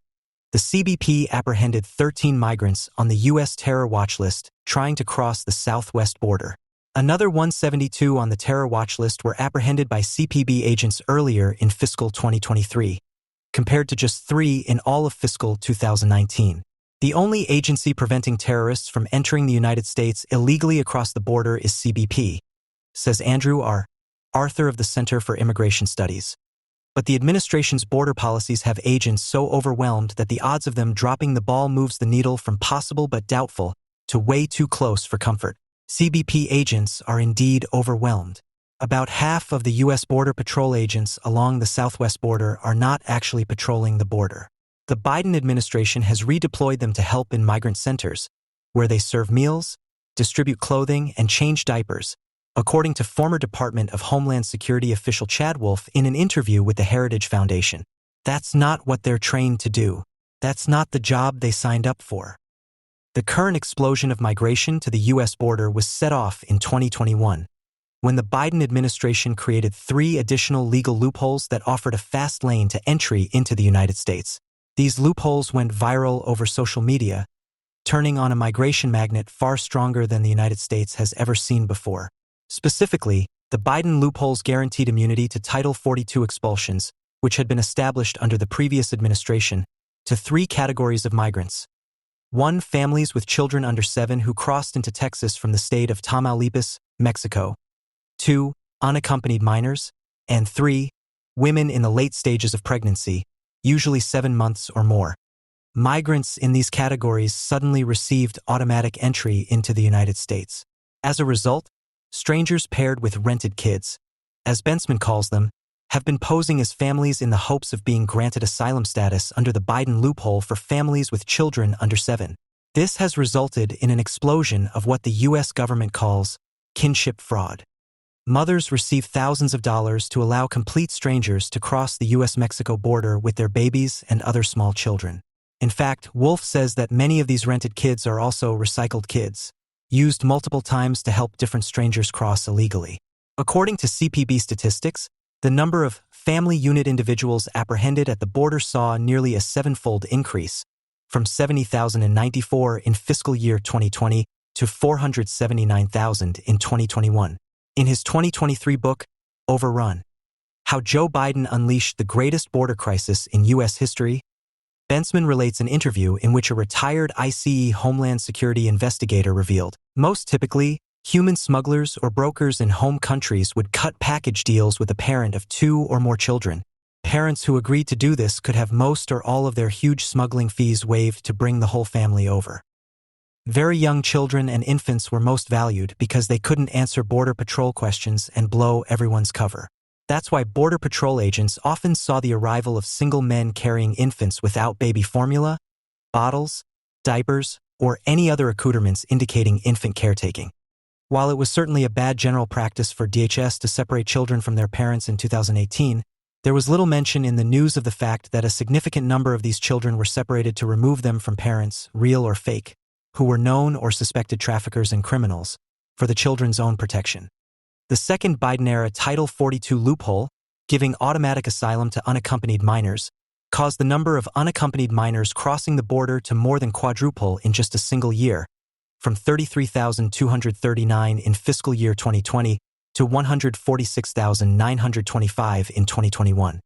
the CBP apprehended 13 migrants on the U.S. terror watch list trying to cross the southwest border. Another 172 on the terror watch list were apprehended by CPB agents earlier in fiscal 2023, compared to just 3 in all of fiscal 2019. The only agency preventing terrorists from entering the United States illegally across the border is CBP, says Andrew R. Arthur of the Center for Immigration Studies. But the administration's border policies have agents so overwhelmed that the odds of them dropping the ball moves the needle from possible but doubtful to way too close for comfort. CBP agents are indeed overwhelmed. About half of the U.S. Border Patrol agents along the southwest border are not actually patrolling the border. The Biden administration has redeployed them to help in migrant centers, where they serve meals, distribute clothing, and change diapers, according to former Department of Homeland Security official Chad Wolf in an interview with the Heritage Foundation. That's not what they're trained to do. That's not the job they signed up for. The current explosion of migration to the U.S. border was set off in 2021, when the Biden administration created 3 additional legal loopholes that offered a fast lane to entry into the United States. These loopholes went viral over social media, turning on a migration magnet far stronger than the United States has ever seen before. Specifically, the Biden loopholes guaranteed immunity to Title 42 expulsions, which had been established under the previous administration, to 3 categories of migrants. 1. Families with children under 7 who crossed into Texas from the state of Tamaulipas, Mexico. 2. Unaccompanied minors. And 3. Women in the late stages of pregnancy, usually 7 months or more. Migrants in these categories suddenly received automatic entry into the United States. As a result, strangers paired with rented kids, as Bensman calls them, have been posing as families in the hopes of being granted asylum status under the Biden loophole for families with children under 7. This has resulted in an explosion of what the U.S. government calls kinship fraud. Mothers receive thousands of dollars to allow complete strangers to cross the U.S.-Mexico border with their babies and other small children. In fact, Wolf says that many of these rented kids are also recycled kids, used multiple times to help different strangers cross illegally. According to CPB statistics, the number of family unit individuals apprehended at the border saw nearly a 7-fold increase, from 70,094 in fiscal year 2020 to 479,000 in 2021. In his 2023 book, Overrun: How Joe Biden Unleashed the Greatest Border Crisis in U.S. History, Bensman relates an interview in which a retired ICE Homeland Security investigator revealed, most typically, human smugglers or brokers in home countries would cut package deals with a parent of 2 or more children. Parents who agreed to do this could have most or all of their huge smuggling fees waived to bring the whole family over. Very young children and infants were most valued because they couldn't answer Border Patrol questions and blow everyone's cover. That's why Border Patrol agents often saw the arrival of single men carrying infants without baby formula, bottles, diapers, or any other accoutrements indicating infant caretaking. While it was certainly a bad general practice for DHS to separate children from their parents in 2018, there was little mention in the news of the fact that a significant number of these children were separated to remove them from parents, real or fake, who were known or suspected traffickers and criminals, for the children's own protection. The second Biden-era Title 42 loophole, giving automatic asylum to unaccompanied minors, caused the number of unaccompanied minors crossing the border to more than quadruple in just a single year, from 33,239 in fiscal year 2020 to 146,925 in 2021.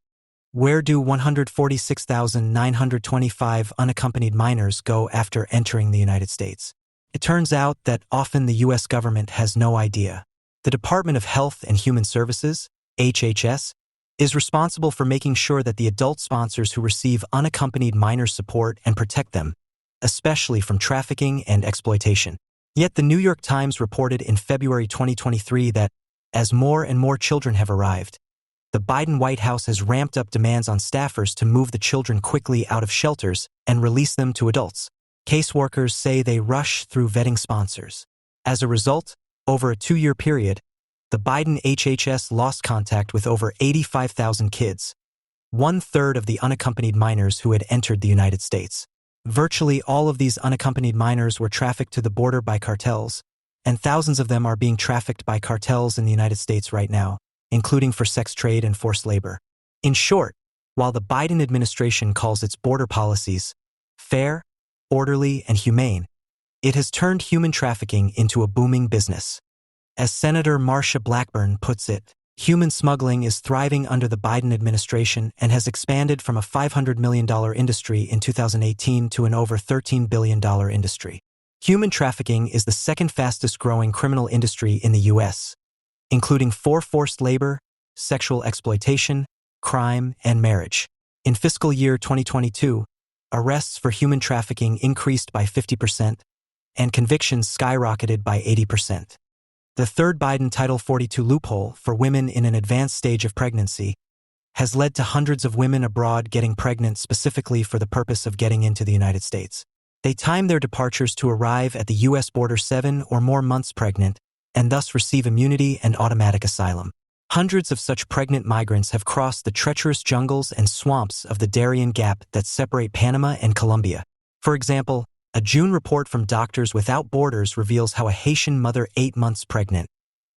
Where do 146,925 unaccompanied minors go after entering the United States? It turns out that often the U.S. government has no idea. The Department of Health and Human Services, HHS, is responsible for making sure that the adult sponsors who receive unaccompanied minors support and protect them, especially from trafficking and exploitation. Yet the New York Times reported in February 2023 that, as more and more children have arrived, the Biden White House has ramped up demands on staffers to move the children quickly out of shelters and release them to adults. Caseworkers say they rush through vetting sponsors. As a result, over a 2-year period, the Biden HHS lost contact with over 85,000 kids, 1/3 of the unaccompanied minors who had entered the United States. Virtually all of these unaccompanied minors were trafficked to the border by cartels, and thousands of them are being trafficked by cartels in the United States right now, including for sex trade and forced labor. In short, while the Biden administration calls its border policies fair, orderly, and humane, it has turned human trafficking into a booming business. As Senator Marsha Blackburn puts it, human smuggling is thriving under the Biden administration and has expanded from a $500 million industry in 2018 to an over $13 billion industry. Human trafficking is the second fastest growing criminal industry in the U.S., including forced labor, sexual exploitation, crime, and marriage. In fiscal year 2022, arrests for human trafficking increased by 50%, and convictions skyrocketed by 80%. The third Biden Title 42 loophole for women in an advanced stage of pregnancy has led to hundreds of women abroad getting pregnant specifically for the purpose of getting into the United States. They time their departures to arrive at the U.S. border 7 or more months pregnant and thus receive immunity and automatic asylum. Hundreds of such pregnant migrants have crossed the treacherous jungles and swamps of the Darien Gap that separate Panama and Colombia. For example, a June report from Doctors Without Borders reveals how a Haitian mother 8 months pregnant,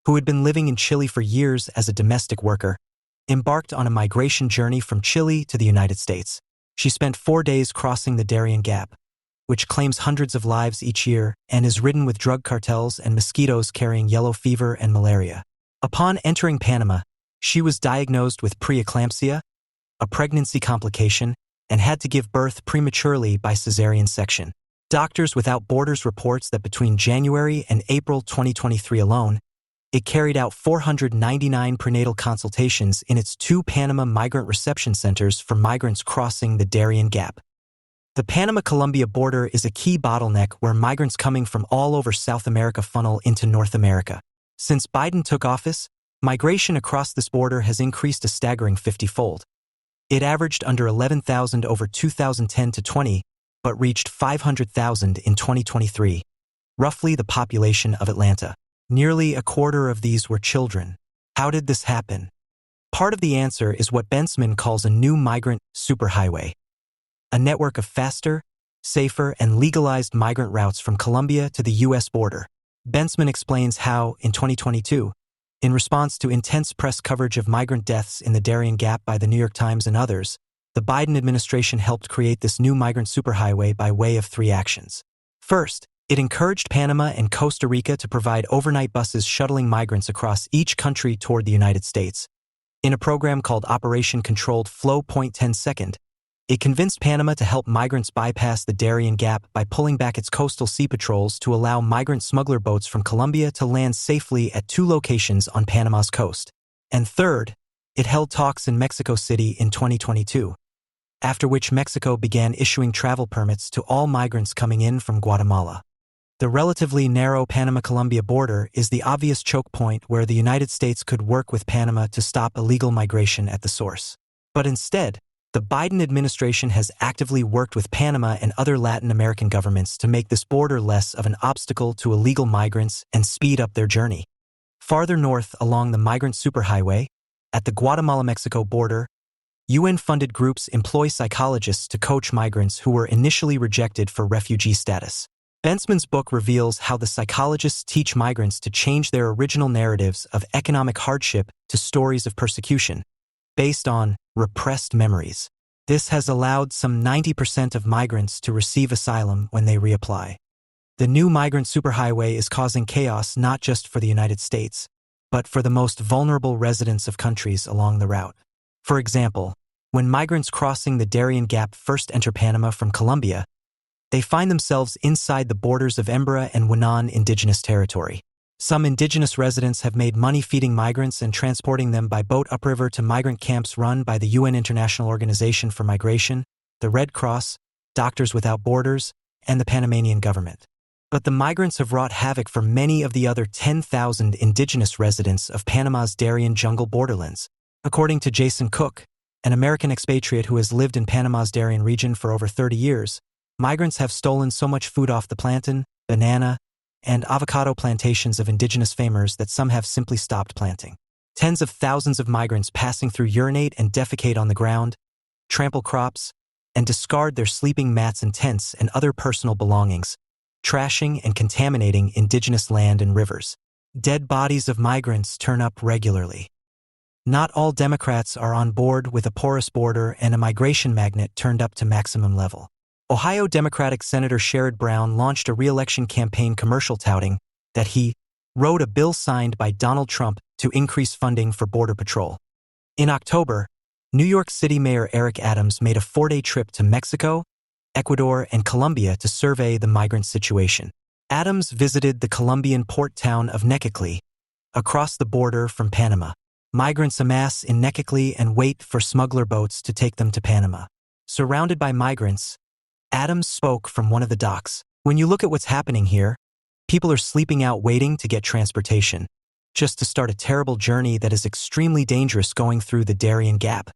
who had been living in Chile for years as a domestic worker, embarked on a migration journey from Chile to the United States. She spent 4 days crossing the Darien Gap, which claims hundreds of lives each year and is ridden with drug cartels and mosquitoes carrying yellow fever and malaria. Upon entering Panama, she was diagnosed with preeclampsia, a pregnancy complication, and had to give birth prematurely by cesarean section. Doctors Without Borders reports that between January and April 2023 alone, it carried out 499 prenatal consultations in its 2 Panama migrant reception centers for migrants crossing the Darien Gap. The Panama-Colombia border is a key bottleneck where migrants coming from all over South America funnel into North America. Since Biden took office, Migration across this border has increased a staggering 50-fold. It averaged under 11,000 over 2010 to 20, but reached 500,000 in 2023, roughly the population of Atlanta. Nearly a quarter of these were children. How did this happen? Part of the answer is what Bentzman calls a new migrant superhighway, a network of faster, safer, and legalized migrant routes from Colombia to the U.S. border. Bentzman explains how, in 2022, in response to intense press coverage of migrant deaths in the Darien Gap by the New York Times and others, the Biden administration helped create this new migrant superhighway by way of 3 actions. First, it encouraged Panama and Costa Rica to provide overnight buses shuttling migrants across each country toward the United States. In a program called Operation Controlled Flow. 10-2, it convinced Panama to help migrants bypass the Darien Gap by pulling back its coastal sea patrols to allow migrant smuggler boats from Colombia to land safely at 2 locations on Panama's coast. And third, it held talks in Mexico City in 2022, after which Mexico began issuing travel permits to all migrants coming in from Guatemala. The relatively narrow Panama-Colombia border is the obvious choke point where the United States could work with Panama to stop illegal migration at the source. But instead, the Biden administration has actively worked with Panama and other Latin American governments to make this border less of an obstacle to illegal migrants and speed up their journey. Farther north along the migrant superhighway, at the Guatemala-Mexico border, UN-funded groups employ psychologists to coach migrants who were initially rejected for refugee status. Bentzman's book reveals how the psychologists teach migrants to change their original narratives of economic hardship to stories of persecution, based on repressed memories. This has allowed some 90% of migrants to receive asylum when they reapply. The new migrant superhighway is causing chaos not just for the United States, but for the most vulnerable residents of countries along the route. For example, when migrants crossing the Darien Gap first enter Panama from Colombia, they find themselves inside the borders of Embra and Wenan indigenous territory. Some indigenous residents have made money feeding migrants and transporting them by boat upriver to migrant camps run by the UN International Organization for Migration, the Red Cross, Doctors Without Borders, and the Panamanian government. But the migrants have wrought havoc for many of the other 10,000 indigenous residents of Panama's Darien jungle borderlands. According to Jason Cook, an American expatriate who has lived in Panama's Darien region for over 30 years, migrants have stolen so much food off the plantain, banana, and avocado plantations of indigenous farmers that some have simply stopped planting. Tens of thousands of migrants passing through urinate and defecate on the ground, trample crops, and discard their sleeping mats and tents and other personal belongings, trashing and contaminating indigenous land and rivers. Dead bodies of migrants turn up regularly. Not all Democrats are on board with a porous border and a migration magnet turned up to maximum level. Ohio Democratic Senator Sherrod Brown launched a re-election campaign commercial touting that he wrote a bill signed by Donald Trump to increase funding for Border Patrol. In October, New York City Mayor Eric Adams made a 4-day trip to Mexico, Ecuador, and Colombia to survey the migrant situation. Adams visited the Colombian port town of Necoclí, across the border from Panama. Migrants amass in Necoclí and wait for smuggler boats to take them to Panama. Surrounded by migrants, Adams spoke from one of the docks. When you look at what's happening here, people are sleeping out waiting to get transportation, just to start a terrible journey that is extremely dangerous going through the Darien Gap.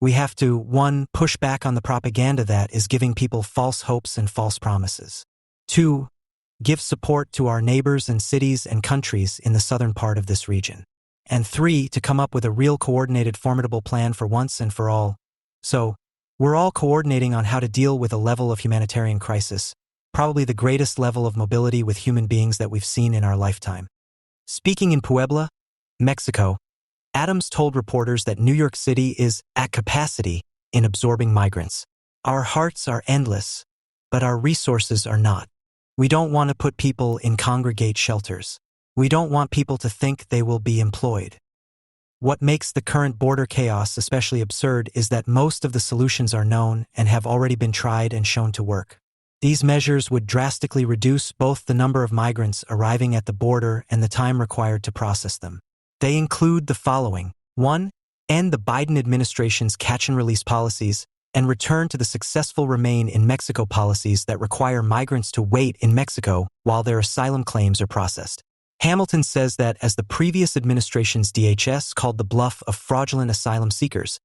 We have to, 1, push back on the propaganda that is giving people false hopes and false promises. 2, give support to our neighbors and cities and countries in the southern part of this region. And 3, to come up with a real coordinated, formidable plan for once and for all. So, we're all coordinating on how to deal with a level of humanitarian crisis, probably the greatest level of mobility with human beings that we've seen in our lifetime. Speaking in Puebla, Mexico, Adams told reporters that New York City is at capacity in absorbing migrants. Our hearts are endless, but our resources are not. We don't want to put people in congregate shelters. We don't want people to think they will be employed. What makes the current border chaos especially absurd is that most of the solutions are known and have already been tried and shown to work. These measures would drastically reduce both the number of migrants arriving at the border and the time required to process them. They include the following: 1, end the Biden administration's catch-and-release policies and return to the successful Remain in Mexico policies that require migrants to wait in Mexico while their asylum claims are processed. Hamilton says that as the previous administration's DHS called the bluff of fraudulent asylum seekers,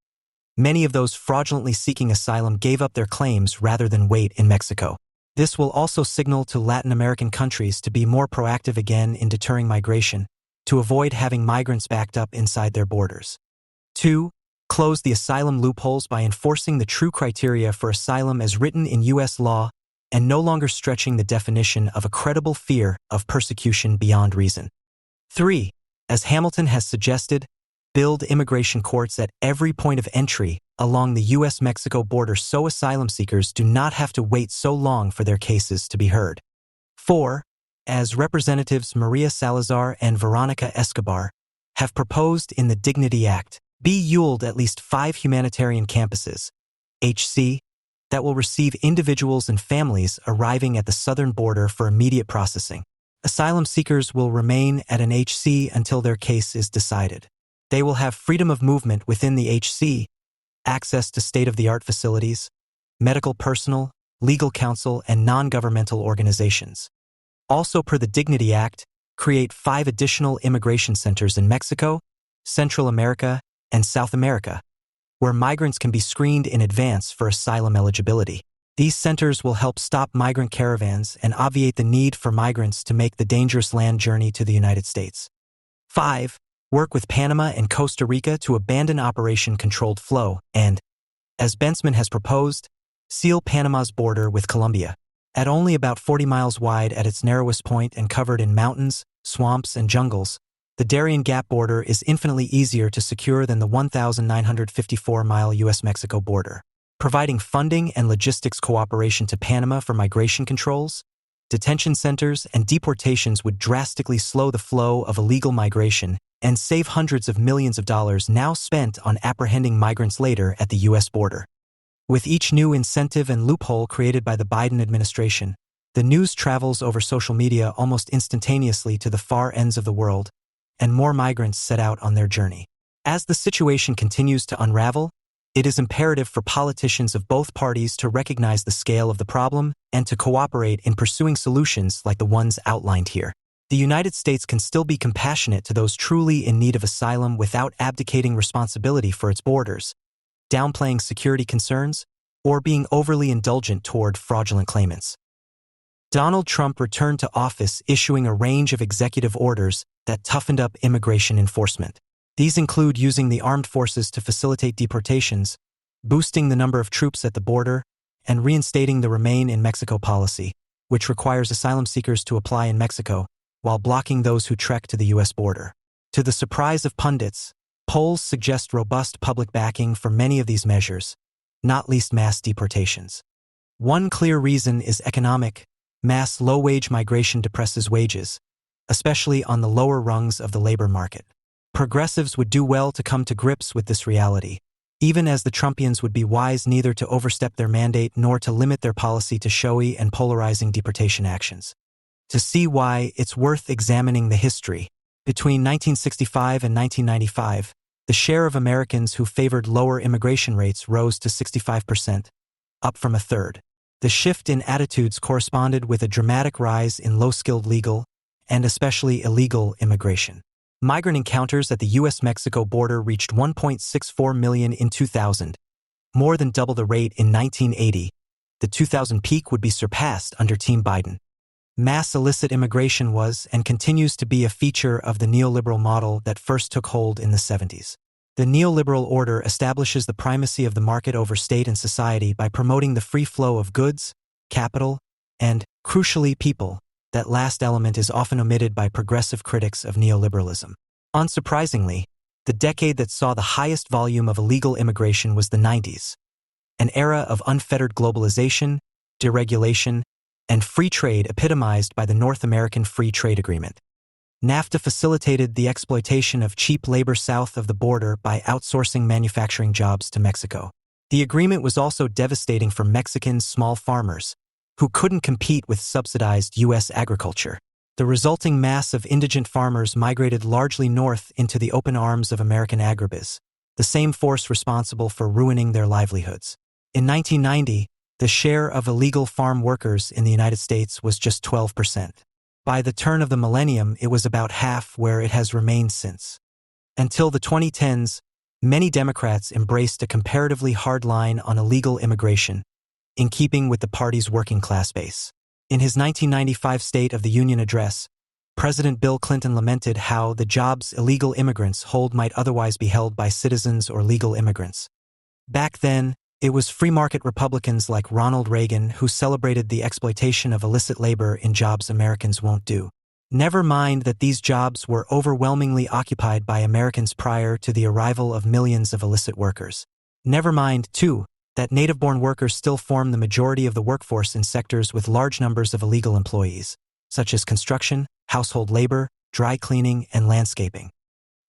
many of those fraudulently seeking asylum gave up their claims rather than wait in Mexico. This will also signal to Latin American countries to be more proactive again in deterring migration, to avoid having migrants backed up inside their borders. 2. Close the asylum loopholes by enforcing the true criteria for asylum as written in U.S. law and no longer stretching the definition of a credible fear of persecution beyond reason. 3. As Hamilton has suggested, build immigration courts at every point of entry along the U.S.-Mexico border so asylum seekers do not have to wait so long for their cases to be heard. 4. As Representatives Maria Salazar and Veronica Escobar have proposed in the Dignity Act, be at least 5 humanitarian campuses, HC, that will receive individuals and families arriving at the southern border for immediate processing. Asylum seekers will remain at an HC until their case is decided. They will have freedom of movement within the HC, access to state-of-the-art facilities, medical personnel, legal counsel, and non-governmental organizations. Also per the Dignity Act, create 5 additional immigration centers in Mexico, Central America, and South America, where migrants can be screened in advance for asylum eligibility. These centers will help stop migrant caravans and obviate the need for migrants to make the dangerous land journey to the United States. 5. Work with Panama and Costa Rica to abandon Operation Controlled Flow and, as Bensman has proposed, seal Panama's border with Colombia. At only about 40 miles wide at its narrowest point and covered in mountains, swamps, and jungles, the Darien Gap border is infinitely easier to secure than the 1,954-mile U.S.-Mexico border. Providing funding and logistics cooperation to Panama for migration controls, detention centers, and deportations would drastically slow the flow of illegal migration and save hundreds of millions of dollars now spent on apprehending migrants later at the U.S. border. With each new incentive and loophole created by the Biden administration, the news travels over social media almost instantaneously to the far ends of the world, and more migrants set out on their journey. As the situation continues to unravel, it is imperative for politicians of both parties to recognize the scale of the problem and to cooperate in pursuing solutions like the ones outlined here. The United States can still be compassionate to those truly in need of asylum without abdicating responsibility for its borders, downplaying security concerns, or being overly indulgent toward fraudulent claimants. Donald Trump returned to office issuing a range of executive orders that toughened up immigration enforcement. These include using the armed forces to facilitate deportations, boosting the number of troops at the border, and reinstating the Remain in Mexico policy, which requires asylum seekers to apply in Mexico, while blocking those who trek to the U.S. border. To the surprise of pundits, polls suggest robust public backing for many of these measures, not least mass deportations. One clear reason is economic. Mass low-wage migration depresses wages, especially on the lower rungs of the labor market. Progressives would do well to come to grips with this reality, even as the Trumpians would be wise neither to overstep their mandate nor to limit their policy to showy and polarizing deportation actions. To see why, it's worth examining the history. Between 1965 and 1995, the share of Americans who favored lower immigration rates rose to 65%, up from a third. The shift in attitudes corresponded with a dramatic rise in low-skilled legal, and especially illegal, immigration. Migrant encounters at the U.S.-Mexico border reached 1.64 million in 2000, more than double the rate in 1980. The 2000 peak would be surpassed under Team Biden. Mass illicit immigration was and continues to be a feature of the neoliberal model that first took hold in the 70s. The neoliberal order establishes the primacy of the market over state and society by promoting the free flow of goods, capital, and, crucially, people. That last element is often omitted by progressive critics of neoliberalism. Unsurprisingly, the decade that saw the highest volume of illegal immigration was the 90s, an era of unfettered globalization, deregulation, and free trade epitomized by the North American Free Trade Agreement. NAFTA facilitated the exploitation of cheap labor south of the border by outsourcing manufacturing jobs to Mexico. The agreement was also devastating for Mexican small farmers, who couldn't compete with subsidized U.S. agriculture. The resulting mass of indigent farmers migrated largely north into the open arms of American agribiz, the same force responsible for ruining their livelihoods. In 1990, the share of illegal farm workers in the United States was just 12%. By the turn of the millennium, it was about half, where it has remained since. Until the 2010s, many Democrats embraced a comparatively hard line on illegal immigration, in keeping with the party's working class base. In his 1995 State of the Union address, President Bill Clinton lamented how the jobs illegal immigrants hold might otherwise be held by citizens or legal immigrants. Back then, it was free market Republicans like Ronald Reagan who celebrated the exploitation of illicit labor in jobs Americans won't do. Never mind that these jobs were overwhelmingly occupied by Americans prior to the arrival of millions of illicit workers. Never mind, too, that native-born workers still form the majority of the workforce in sectors with large numbers of illegal employees, such as construction, household labor, dry cleaning, and landscaping.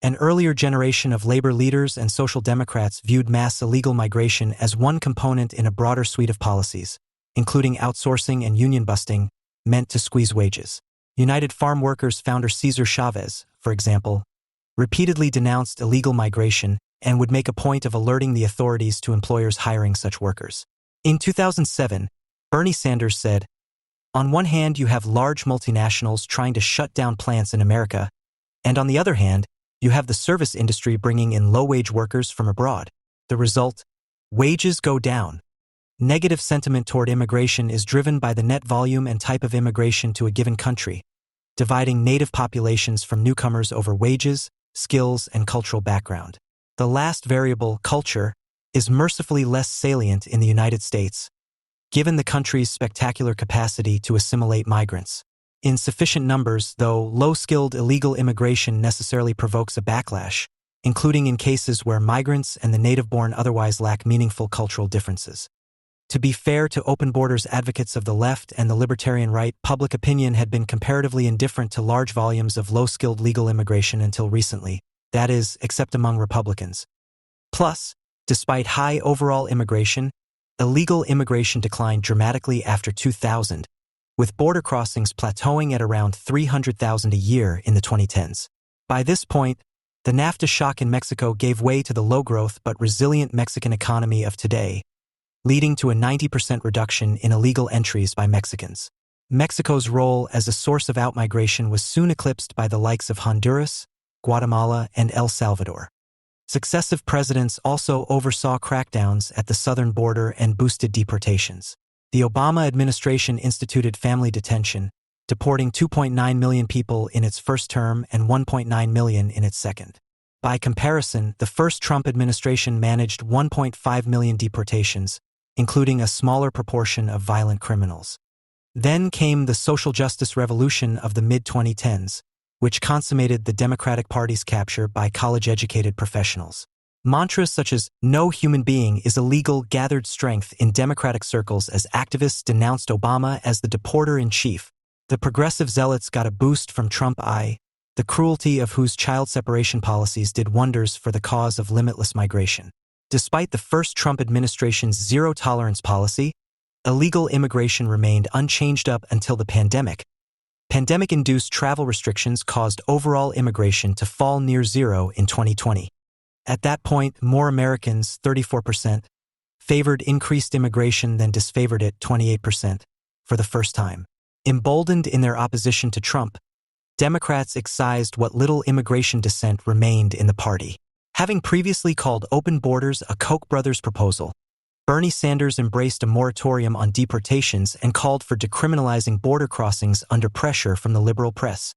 An earlier generation of labor leaders and social democrats viewed mass illegal migration as one component in a broader suite of policies, including outsourcing and union busting, meant to squeeze wages. United Farm Workers founder Cesar Chavez, for example, repeatedly denounced illegal migration and would make a point of alerting the authorities to employers hiring such workers. In 2007, Bernie Sanders said, "On one hand, you have large multinationals trying to shut down plants in America, and on the other hand, you have the service industry bringing in low-wage workers from abroad. The result? Wages go down. Negative sentiment toward immigration is driven by the net volume and type of immigration to a given country, dividing native populations from newcomers over wages, skills, and cultural background. The last variable, culture, is mercifully less salient in the United States, given the country's spectacular capacity to assimilate migrants. In sufficient numbers, though, low-skilled illegal immigration necessarily provokes a backlash, including in cases where migrants and the native-born otherwise lack meaningful cultural differences. To be fair to open borders advocates of the left and the libertarian right, public opinion had been comparatively indifferent to large volumes of low-skilled legal immigration until recently, that is, except among Republicans. Plus, despite high overall immigration, illegal immigration declined dramatically after 2000, with border crossings plateauing at around 300,000 a year in the 2010s. By this point, the NAFTA shock in Mexico gave way to the low-growth but resilient Mexican economy of today, leading to a 90% reduction in illegal entries by Mexicans. Mexico's role as a source of outmigration was soon eclipsed by the likes of Honduras, Guatemala, and El Salvador. Successive presidents also oversaw crackdowns at the southern border and boosted deportations. The Obama administration instituted family detention, deporting 2.9 million people in its first term and 1.9 million in its second. By comparison, the first Trump administration managed 1.5 million deportations, including a smaller proportion of violent criminals. Then came the social justice revolution of the mid-2010s, which consummated the Democratic Party's capture by college-educated professionals. Mantras such as "no human being is illegal" gathered strength in Democratic circles as activists denounced Obama as the deporter-in-chief. The progressive zealots got a boost from Trump I, the cruelty of whose child separation policies did wonders for the cause of limitless migration. Despite the first Trump administration's zero-tolerance policy, illegal immigration remained unchanged up until the pandemic. Pandemic-induced travel restrictions caused overall immigration to fall near zero in 2020. At that point, more Americans, 34%, favored increased immigration than disfavored it, 28%, for the first time. Emboldened in their opposition to Trump, Democrats excised what little immigration dissent remained in the party. Having previously called open borders a Koch brothers proposal, Bernie Sanders embraced a moratorium on deportations and called for decriminalizing border crossings under pressure from the liberal press.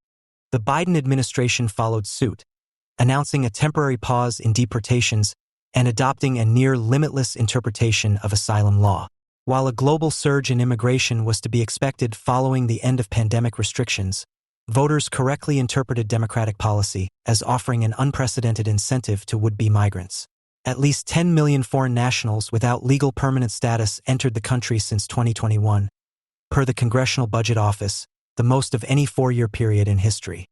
The Biden administration followed suit, announcing a temporary pause in deportations and adopting a near-limitless interpretation of asylum law. While a global surge in immigration was to be expected following the end of pandemic restrictions, voters correctly interpreted Democratic policy as offering an unprecedented incentive to would-be migrants. At least 10 million foreign nationals without legal permanent status entered the country since 2021, per the Congressional Budget Office, the most of any four-year period in history.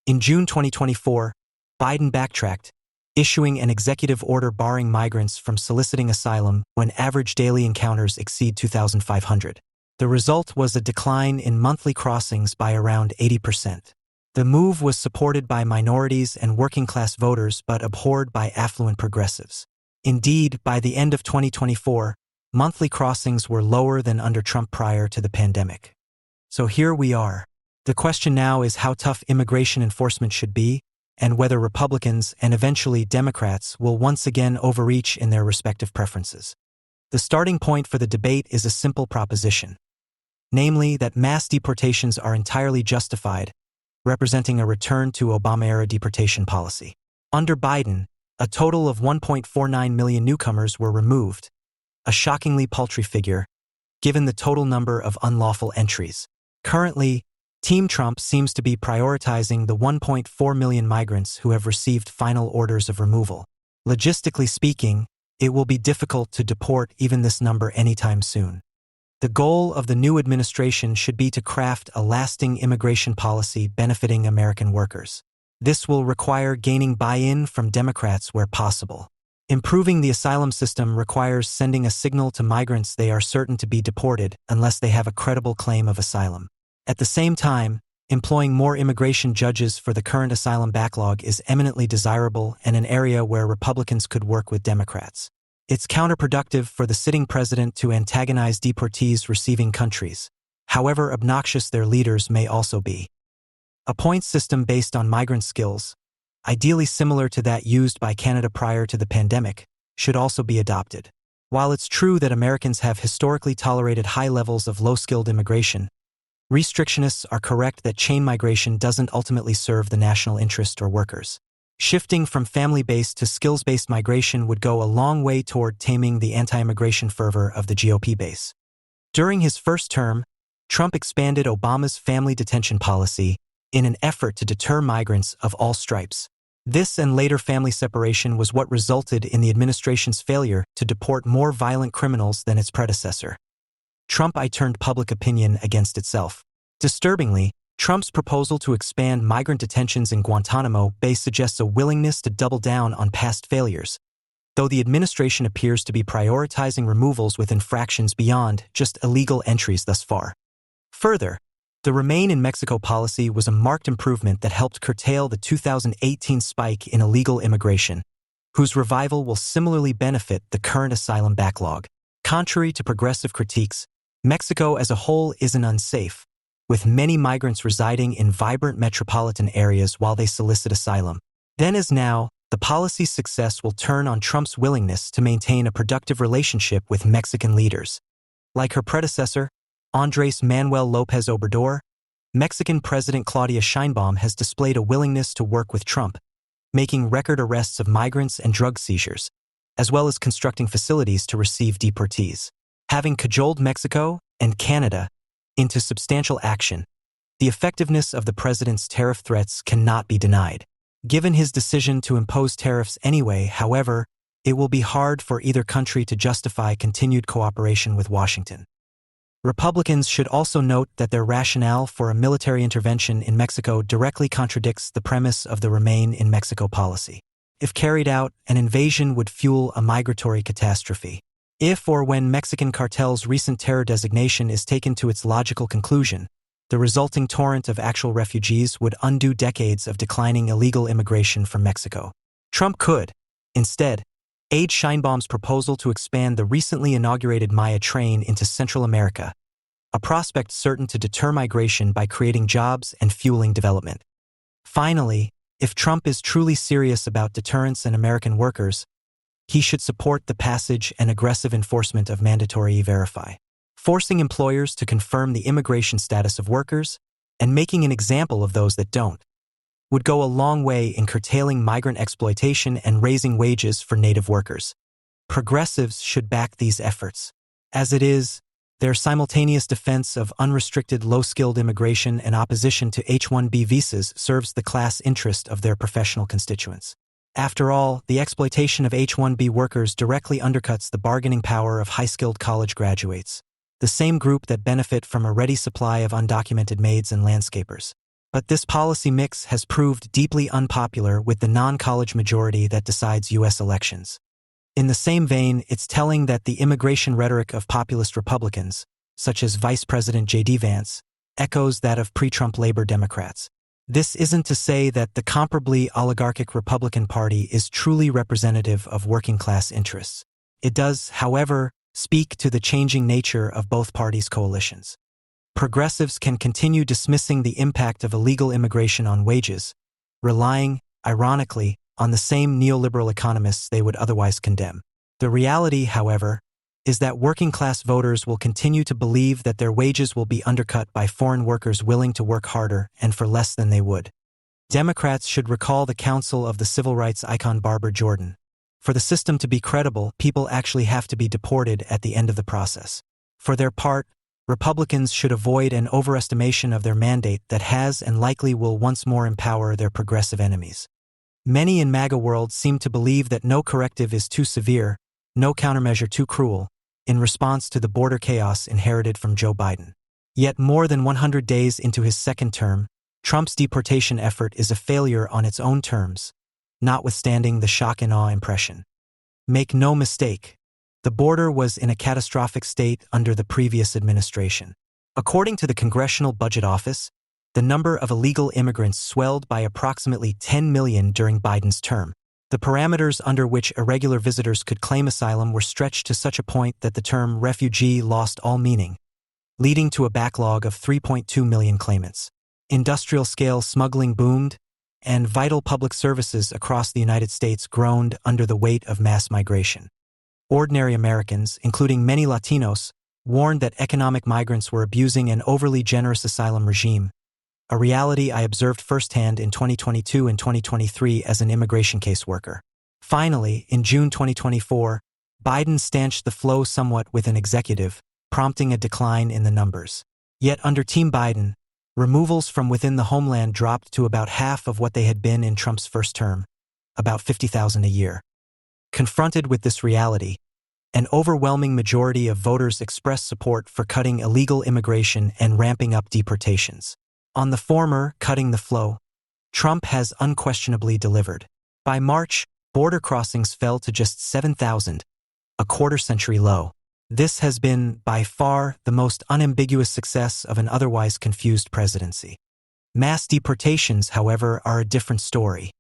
In June 2024, Biden backtracked, issuing an executive order barring migrants from soliciting asylum when average daily encounters exceed 2,500. The result was a decline in monthly crossings by around 80%. The move was supported by minorities and working-class voters but abhorred by affluent progressives. Indeed, by the end of 2024, monthly crossings were lower than under Trump prior to the pandemic. So here we are, The question now is how tough immigration enforcement should be, and whether Republicans and eventually Democrats will once again overreach in their respective preferences. The starting point for the debate is a simple proposition, namely that mass deportations are entirely justified, representing a return to Obama-era deportation policy. Under Biden, a total of 1.49 million newcomers were removed, a shockingly paltry figure, given the total number of unlawful entries. Currently, Team Trump seems to be prioritizing the 1.4 million migrants who have received final orders of removal. Logistically speaking, it will be difficult to deport even this number anytime soon. The goal of the new administration should be to craft a lasting immigration policy benefiting American workers. This will require gaining buy-in from Democrats where possible. Improving the asylum system requires sending a signal to migrants they are certain to be deported unless they have a credible claim of asylum. At the same time, employing more immigration judges for the current asylum backlog is eminently desirable and an area where Republicans could work with Democrats. It's counterproductive for the sitting president to antagonize deportees receiving countries, however obnoxious their leaders may also be. A points system based on migrant skills, ideally similar to that used by Canada prior to the pandemic, should also be adopted. While it's true that Americans have historically tolerated high levels of low-skilled immigration, restrictionists are correct that chain migration doesn't ultimately serve the national interest or workers. Shifting from family-based to skills-based migration would go a long way toward taming the anti-immigration fervor of the GOP base. During his first term, Trump expanded Obama's family detention policy in an effort to deter migrants of all stripes. This and later family separation was what resulted in the administration's failure to deport more violent criminals than its predecessor. Trump turned public opinion against itself. Disturbingly, Trump's proposal to expand migrant detentions in Guantanamo Bay suggests a willingness to double down on past failures, though the administration appears to be prioritizing removals with infractions beyond just illegal entries thus far. Further, the Remain in Mexico policy was a marked improvement that helped curtail the 2018 spike in illegal immigration, whose revival will similarly benefit the current asylum backlog. Contrary to progressive critiques, Mexico as a whole isn't unsafe, with many migrants residing in vibrant metropolitan areas while they solicit asylum. Then as now, the policy's success will turn on Trump's willingness to maintain a productive relationship with Mexican leaders. Like her predecessor, Andrés Manuel López Obrador, Mexican President Claudia Sheinbaum has displayed a willingness to work with Trump, making record arrests of migrants and drug seizures, as well as constructing facilities to receive deportees. Having cajoled Mexico and Canada into substantial action, the effectiveness of the president's tariff threats cannot be denied. Given his decision to impose tariffs anyway, however, it will be hard for either country to justify continued cooperation with Washington. Republicans should also note that their rationale for a military intervention in Mexico directly contradicts the premise of the Remain in Mexico policy. If carried out, an invasion would fuel a migratory catastrophe. If or when Mexican cartels' recent terror designation is taken to its logical conclusion, the resulting torrent of actual refugees would undo decades of declining illegal immigration from Mexico. Trump could, instead, aid Sheinbaum's proposal to expand the recently inaugurated Maya train into Central America, a prospect certain to deter migration by creating jobs and fueling development. Finally, if Trump is truly serious about deterrence and American workers, he should support the passage and aggressive enforcement of mandatory E-Verify. Forcing employers to confirm the immigration status of workers and making an example of those that don't would go a long way in curtailing migrant exploitation and raising wages for native workers. Progressives should back these efforts. As it is, their simultaneous defense of unrestricted low-skilled immigration and opposition to H-1B visas serves the class interest of their professional constituents. After all, the exploitation of H-1B workers directly undercuts the bargaining power of high-skilled college graduates, the same group that benefit from a ready supply of undocumented maids and landscapers. But this policy mix has proved deeply unpopular with the non-college majority that decides U.S. elections. In the same vein, it's telling that the immigration rhetoric of populist Republicans, such as Vice President J.D. Vance, echoes that of pre-Trump Labor Democrats. This isn't to say that the comparably oligarchic Republican Party is truly representative of working-class interests. It does, however, speak to the changing nature of both parties' coalitions. progressives can continue dismissing the impact of illegal immigration on wages, relying, ironically, on the same neoliberal economists they would otherwise condemn. The reality, however, is that working-class voters will continue to believe that their wages will be undercut by foreign workers willing to work harder and for less than they would. Democrats should recall the counsel of the civil rights icon Barbara Jordan. For the system to be credible, people actually have to be deported at the end of the process. For their part, Republicans should avoid an overestimation of their mandate that has and likely will once more empower their progressive enemies. Many in MAGA world seem to believe that no corrective is too severe, no countermeasure too cruel, in response to the border chaos inherited from Joe Biden. Yet more than 100 days into his second term, Trump's deportation effort is a failure on its own terms, notwithstanding the shock and awe impression. Make no mistake, the border was in a catastrophic state under the previous administration. According to the Congressional Budget Office, the number of illegal immigrants swelled by approximately 10 million during Biden's term. The parameters under which irregular visitors could claim asylum were stretched to such a point that the term refugee lost all meaning, leading to a backlog of 3.2 million claimants. Industrial-scale smuggling boomed, and vital public services across the United States groaned under the weight of mass migration. Ordinary Americans, including many Latinos, warned that economic migrants were abusing an overly generous asylum regime, a reality I observed firsthand in 2022 and 2023 as an immigration caseworker. Finally, in June 2024, Biden stanched the flow somewhat with an executive, prompting a decline in the numbers. Yet under Team Biden, removals from within the homeland dropped to about half of what they had been in Trump's first term, about 50,000 a year. Confronted with this reality, an overwhelming majority of voters expressed support for cutting illegal immigration and ramping up deportations. On the former, cutting the flow, Trump has unquestionably delivered. By March, border crossings fell to just 7,000, a quarter-century low. This has been, by far, the most unambiguous success of an otherwise confused presidency. Mass deportations, however, are a different story.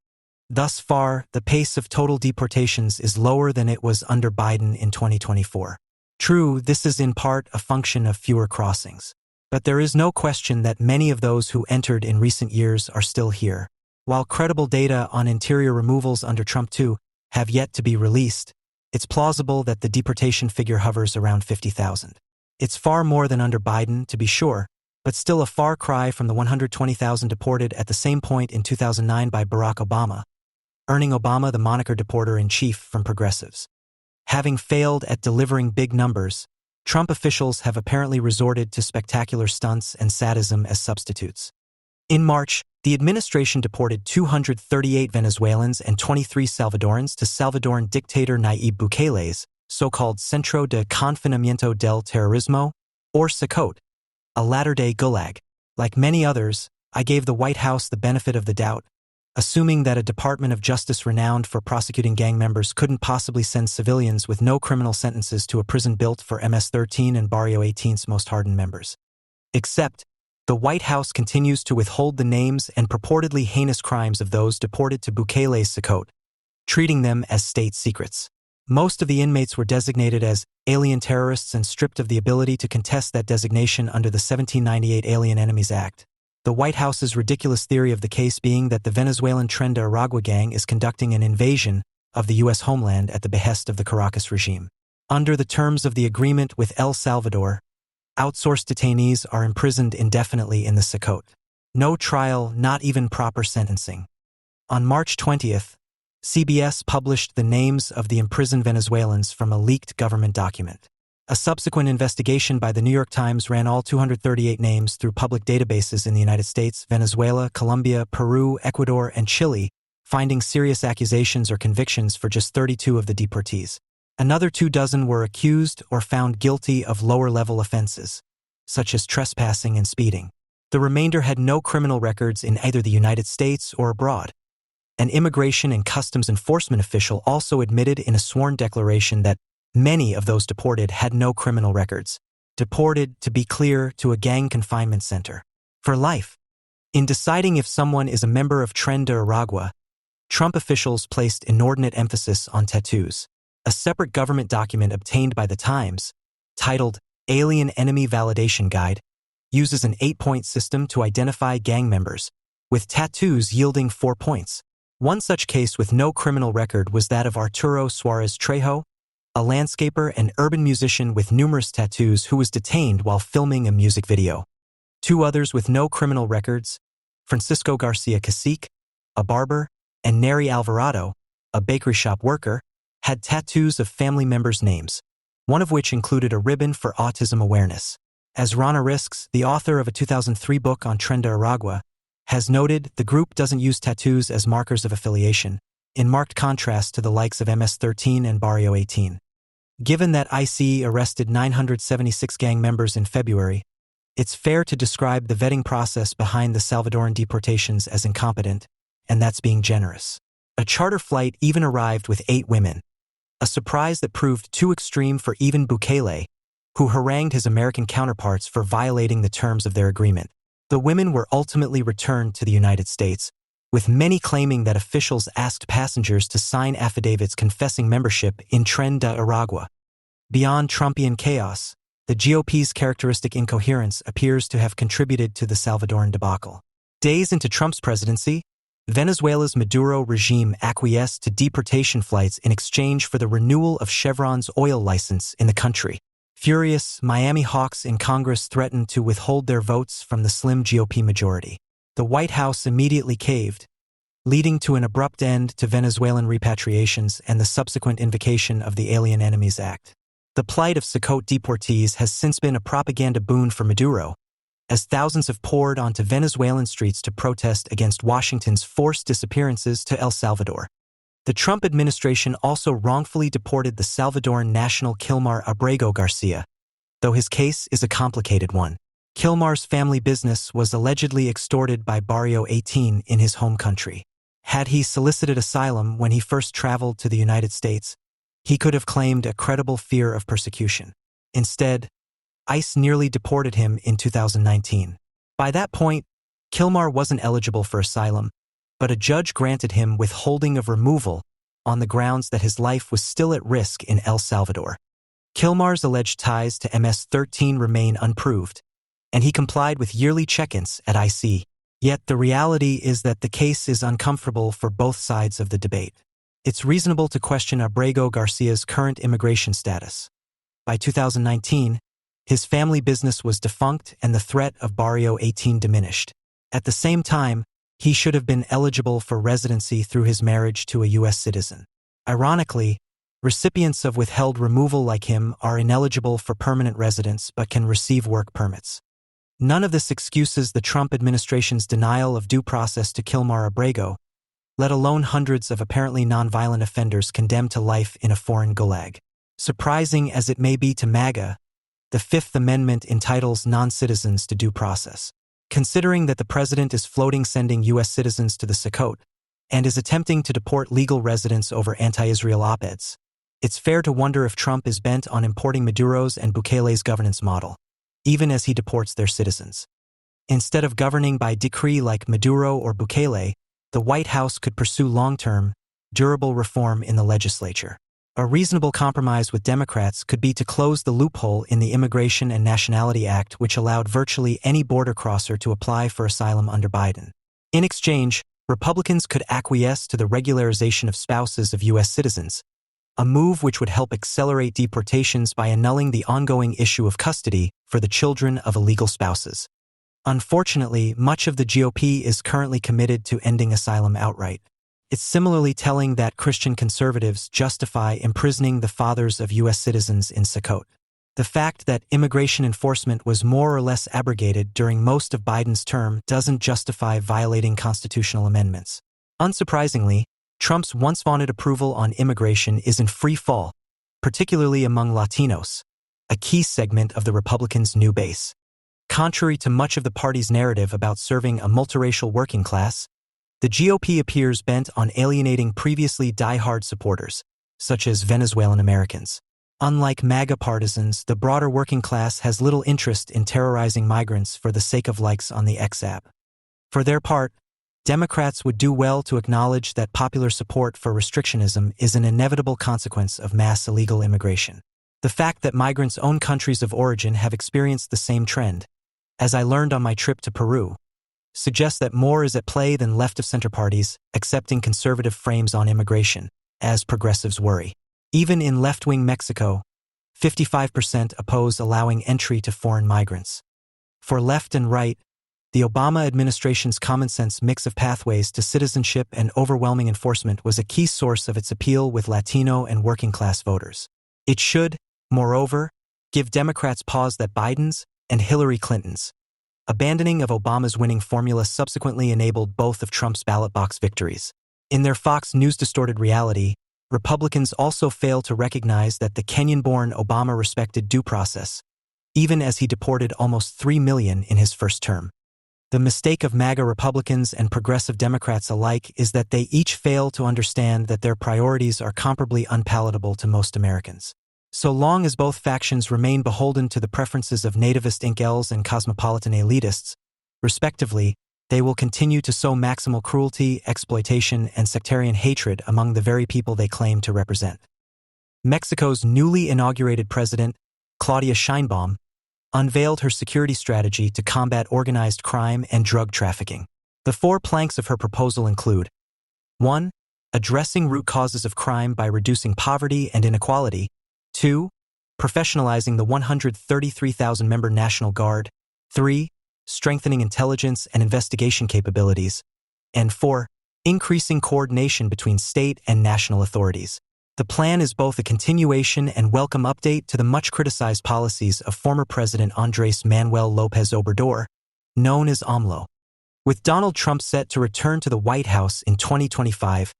Thus far, the pace of total deportations is lower than it was under Biden in 2024. True, this is in part a function of fewer crossings. But there is no question that many of those who entered in recent years are still here. While credible data on interior removals under Trump II have yet to be released, it's plausible that the deportation figure hovers around 50,000. It's far more than under Biden, to be sure, but still a far cry from the 120,000 deported at the same point in 2009 by Barack Obama, earning Obama the moniker deporter-in-chief from progressives. Having failed at delivering big numbers, Trump officials have apparently resorted to spectacular stunts and sadism as substitutes. In March, the administration deported 238 Venezuelans and 23 Salvadorans to Salvadoran dictator Nayib Bukele's so-called Centro de Confinamiento del Terrorismo, or SECOT, a latter-day gulag. Like many others, I gave the White House the benefit of the doubt, assuming that a Department of Justice renowned for prosecuting gang members couldn't possibly send civilians with no criminal sentences to a prison built for MS-13 and Barrio 18's most hardened members. Except, the White House continues to withhold the names and purportedly heinous crimes of those deported to Bukele's SECOT, treating them as state secrets. Most of the inmates were designated as alien terrorists and stripped of the ability to contest that designation under the 1798 Alien Enemies Act. The White House's ridiculous theory of the case being that the Venezuelan Tren de Aragua gang is conducting an invasion of the U.S. homeland at the behest of the Caracas regime. Under the terms of the agreement with El Salvador, outsourced detainees are imprisoned indefinitely in the SECOT. No trial, not even proper sentencing. On March 20th, CBS published the names of the imprisoned Venezuelans from a leaked government document. A subsequent investigation by the New York Times ran all 238 names through public databases in the United States, Venezuela, Colombia, Peru, Ecuador, and Chile, finding serious accusations or convictions for just 32 of the deportees. Another 24 were accused or found guilty of lower-level offenses, such as trespassing and speeding. The remainder had no criminal records in either the United States or abroad. An Immigration and Customs Enforcement official also admitted in a sworn declaration that many of those deported had no criminal records. Deported, to be clear, to a gang confinement center. For life. In deciding if someone is a member of Tren de Aragua, Trump officials placed inordinate emphasis on tattoos. A separate government document obtained by the Times, titled Alien Enemy Validation Guide, uses an 8-point system to identify gang members, with tattoos yielding 4 points. One such case with no criminal record was that of Arturo Suarez Trejo, a landscaper and urban musician with numerous tattoos who was detained while filming a music video. 2 others with no criminal records, Francisco Garcia Cacique, a barber, and Neri Alvarado, a bakery shop worker, had tattoos of family members' names, one of which included a ribbon for autism awareness. As Rana Risks, the author of a 2003 book on Tren de Aragua, has noted, the group doesn't use tattoos as markers of affiliation, in marked contrast to the likes of MS-13 and Barrio 18. Given that ICE arrested 976 gang members in February, it's fair to describe the vetting process behind the Salvadoran deportations as incompetent, and that's being generous. A charter flight even arrived with 8 women, a surprise that proved too extreme for even Bukele, who harangued his American counterparts for violating the terms of their agreement. The women were ultimately returned to the United States, with many claiming that officials asked passengers to sign affidavits confessing membership in Tren de Aragua. Beyond Trumpian chaos, the GOP's characteristic incoherence appears to have contributed to the Salvadoran debacle. Days into Trump's presidency, Venezuela's Maduro regime acquiesced to deportation flights in exchange for the renewal of Chevron's oil license in the country. Furious, Miami hawks in Congress threatened to withhold their votes from the slim GOP majority. The White House immediately caved, leading to an abrupt end to Venezuelan repatriations and the subsequent invocation of the Alien Enemies Act. The plight of Socote deportees has since been a propaganda boon for Maduro, as thousands have poured onto Venezuelan streets to protest against Washington's forced disappearances to El Salvador. The Trump administration also wrongfully deported the Salvadoran national Kilmar Abrego Garcia, though his case is a complicated one. Kilmar's family business was allegedly extorted by Barrio 18 in his home country. Had he solicited asylum when he first traveled to the United States, he could have claimed a credible fear of persecution. Instead, ICE nearly deported him in 2019. By that point, Kilmar wasn't eligible for asylum, but a judge granted him withholding of removal on the grounds that his life was still at risk in El Salvador. Kilmar's alleged ties to MS-13 remain unproved, and he complied with yearly check-ins at ICE. Yet the reality is that the case is uncomfortable for both sides of the debate. It's reasonable to question Abrego Garcia's current immigration status. By 2019, his family business was defunct and the threat of Barrio 18 diminished. At the same time, he should have been eligible for residency through his marriage to a U.S. citizen. Ironically, recipients of withheld removal like him are ineligible for permanent residence but can receive work permits. None of this excuses the Trump administration's denial of due process to Kilmar Abrego, let alone hundreds of apparently nonviolent offenders condemned to life in a foreign gulag. Surprising as it may be to MAGA, the Fifth Amendment entitles non-citizens to due process. Considering that the president is floating sending U.S. citizens to the Socote and is attempting to deport legal residents over anti-Israel op-eds, it's fair to wonder if Trump is bent on importing Maduro's and Bukele's governance model, even as he deports their citizens. Instead of governing by decree like Maduro or Bukele, the White House could pursue long-term, durable reform in the legislature. A reasonable compromise with Democrats could be to close the loophole in the Immigration and Nationality Act which allowed virtually any border crosser to apply for asylum under Biden. In exchange, Republicans could acquiesce to the regularization of spouses of U.S. citizens, a move which would help accelerate deportations by annulling the ongoing issue of custody for the children of illegal spouses. Unfortunately, much of the GOP is currently committed to ending asylum outright. It's similarly telling that Christian conservatives justify imprisoning the fathers of U.S. citizens in Socote. The fact that immigration enforcement was more or less abrogated during most of Biden's term doesn't justify violating constitutional amendments. Unsurprisingly, Trump's once-vaunted approval on immigration is in free fall, particularly among Latinos, a key segment of the Republicans' new base. Contrary to much of the party's narrative about serving a multiracial working class, the GOP appears bent on alienating previously die-hard supporters, such as Venezuelan Americans. Unlike MAGA partisans, the broader working class has little interest in terrorizing migrants for the sake of likes on the X app. For their part, Democrats would do well to acknowledge that popular support for restrictionism is an inevitable consequence of mass illegal immigration. The fact that migrants' own countries of origin have experienced the same trend, as I learned on my trip to Peru, suggests that more is at play than left-of-center parties accepting conservative frames on immigration, as progressives worry. Even in left-wing Mexico, 55% oppose allowing entry to foreign migrants. For left and right, the Obama administration's common-sense mix of pathways to citizenship and overwhelming enforcement was a key source of its appeal with Latino and working-class voters. It should, moreover, give Democrats pause that Biden's and Hillary Clinton's abandoning of Obama's winning formula subsequently enabled both of Trump's ballot box victories. In their Fox News-distorted reality, Republicans also fail to recognize that the Kenyan-born Obama respected due process, even as he deported almost 3 million in his first term. The mistake of MAGA Republicans and progressive Democrats alike is that they each fail to understand that their priorities are comparably unpalatable to most Americans. So long as both factions remain beholden to the preferences of nativist incels and cosmopolitan elitists, respectively, they will continue to sow maximal cruelty, exploitation, and sectarian hatred among the very people they claim to represent. Mexico's newly inaugurated president, Claudia Sheinbaum, unveiled her security strategy to combat organized crime and drug trafficking. The 4 planks of her proposal include 1. Addressing root causes of crime by reducing poverty and inequality. 2. Professionalizing the 133,000-member National Guard. 3. Strengthening intelligence and investigation capabilities. And 4. Increasing coordination between state and national authorities. The plan is both a continuation and welcome update to the much-criticized policies of former President Andrés Manuel López Obrador, known as AMLO. With Donald Trump set to return to the White House in 2025,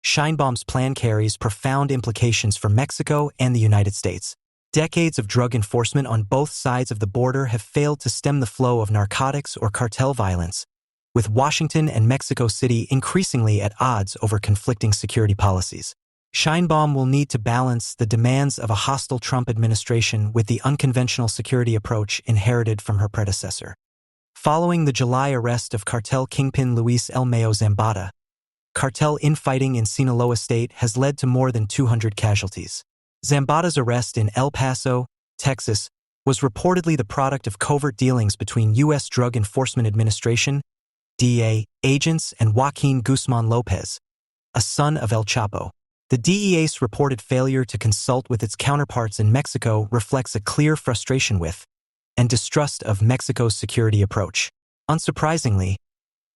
Sheinbaum's plan carries profound implications for Mexico and the United States. Decades of drug enforcement on both sides of the border have failed to stem the flow of narcotics or cartel violence, with Washington and Mexico City increasingly at odds over conflicting security policies. Sheinbaum will need to balance the demands of a hostile Trump administration with the unconventional security approach inherited from her predecessor. Following the July arrest of cartel kingpin Luis El Mayo Zambada, cartel infighting in Sinaloa State has led to more than 200 casualties. Zambada's arrest in El Paso, Texas, was reportedly the product of covert dealings between U.S. Drug Enforcement Administration, DEA, agents and Joaquin Guzman Lopez, a son of El Chapo. The DEA's reported failure to consult with its counterparts in Mexico reflects a clear frustration with and distrust of Mexico's security approach. Unsurprisingly,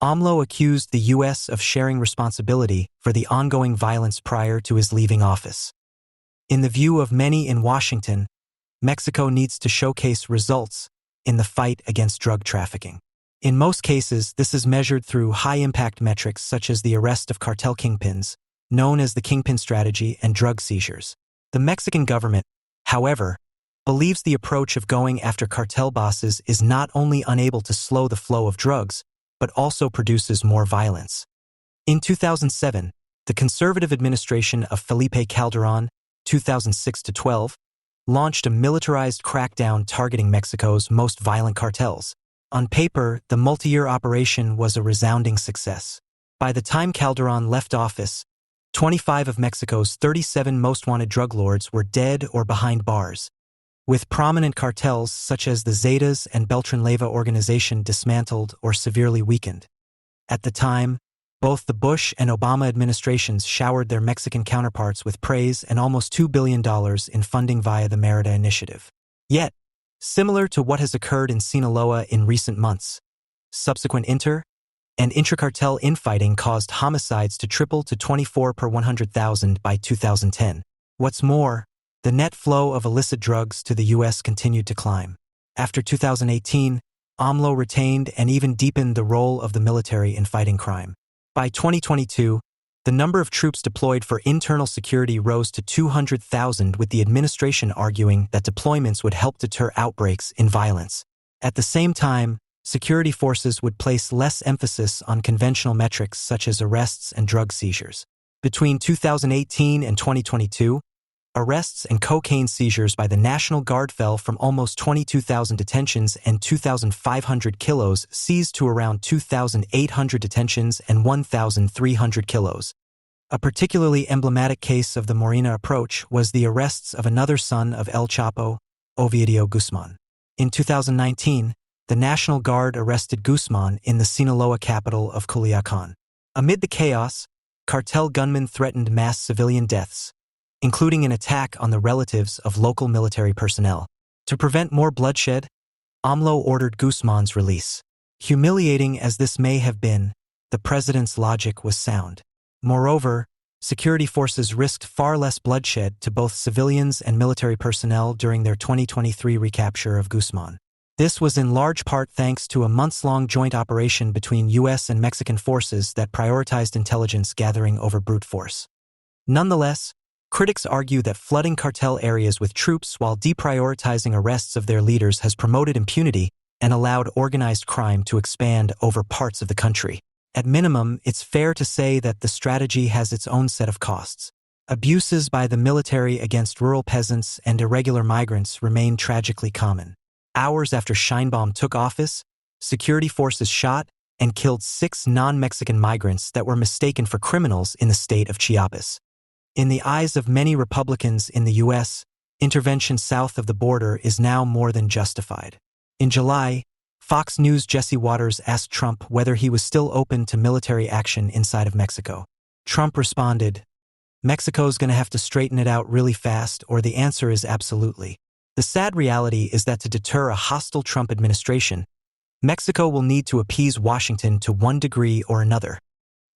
AMLO accused the U.S. of sharing responsibility for the ongoing violence prior to his leaving office. In the view of many in Washington, Mexico needs to showcase results in the fight against drug trafficking. In most cases, this is measured through high-impact metrics such as the arrest of cartel kingpins, known as the kingpin strategy, and drug seizures. The Mexican government, however, believes the approach of going after cartel bosses is not only unable to slow the flow of drugs, but also produces more violence. In 2007, the conservative administration of Felipe Calderón, 2006-12, launched a militarized crackdown targeting Mexico's most violent cartels. On paper, the multi-year operation was a resounding success. By the time Calderón left office, 25 of Mexico's 37 most wanted drug lords were dead or behind bars, with prominent cartels such as the Zetas and Beltran-Leyva organization dismantled or severely weakened. At the time, both the Bush and Obama administrations showered their Mexican counterparts with praise and almost $2 billion in funding via the Merida Initiative. Yet, similar to what has occurred in Sinaloa in recent months, subsequent inter- and intracartel infighting caused homicides to triple to 24 per 100,000 by 2010. What's more, the net flow of illicit drugs to the U.S. continued to climb. After 2018, AMLO retained and even deepened the role of the military in fighting crime. By 2022, the number of troops deployed for internal security rose to 200,000, with the administration arguing that deployments would help deter outbreaks in violence. At the same time, security forces would place less emphasis on conventional metrics such as arrests and drug seizures. Between 2018 and 2022, arrests and cocaine seizures by the National Guard fell from almost 22,000 detentions and 2,500 kilos seized to around 2,800 detentions and 1,300 kilos. A particularly emblematic case of the Morena approach was the arrests of another son of El Chapo, Ovidio Guzman. In 2019, the National Guard arrested Guzman in the Sinaloa capital of Culiacan. Amid the chaos, cartel gunmen threatened mass civilian deaths, including an attack on the relatives of local military personnel. To prevent more bloodshed, AMLO ordered Guzman's release. Humiliating as this may have been, the president's logic was sound. Moreover, security forces risked far less bloodshed to both civilians and military personnel during their 2023 recapture of Guzman. This was in large part thanks to a months-long joint operation between U.S. and Mexican forces that prioritized intelligence gathering over brute force. Nonetheless, critics argue that flooding cartel areas with troops while deprioritizing arrests of their leaders has promoted impunity and allowed organized crime to expand over parts of the country. At minimum, it's fair to say that the strategy has its own set of costs. Abuses by the military against rural peasants and irregular migrants remain tragically common. Hours after Sheinbaum took office, security forces shot and killed 6 non-Mexican migrants that were mistaken for criminals in the state of Chiapas. In the eyes of many Republicans in the U.S., intervention south of the border is now more than justified. In July, Fox News' Jesse Waters asked Trump whether he was still open to military action inside of Mexico. Trump responded, "Mexico's going to have to straighten it out really fast, or the answer is absolutely." The sad reality is that to deter a hostile Trump administration, Mexico will need to appease Washington to one degree or another.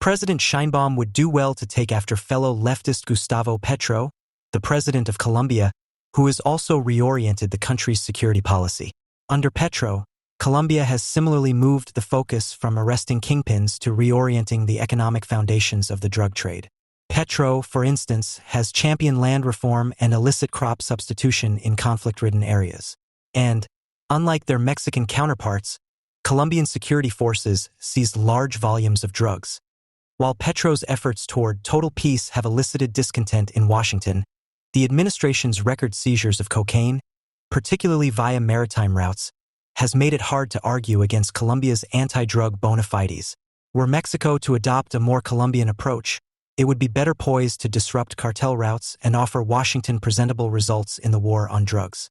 President Sheinbaum would do well to take after fellow leftist Gustavo Petro, the president of Colombia, who has also reoriented the country's security policy. Under Petro, Colombia has similarly moved the focus from arresting kingpins to reorienting the economic foundations of the drug trade. Petro, for instance, has championed land reform and illicit crop substitution in conflict-ridden areas. And, unlike their Mexican counterparts, Colombian security forces seized large volumes of drugs. While Petro's efforts toward total peace have elicited discontent in Washington, the administration's record seizures of cocaine, particularly via maritime routes, has made it hard to argue against Colombia's anti-drug bona fides. Were Mexico to adopt a more Colombian approach, it would be better poised to disrupt cartel routes and offer Washington presentable results in the war on drugs.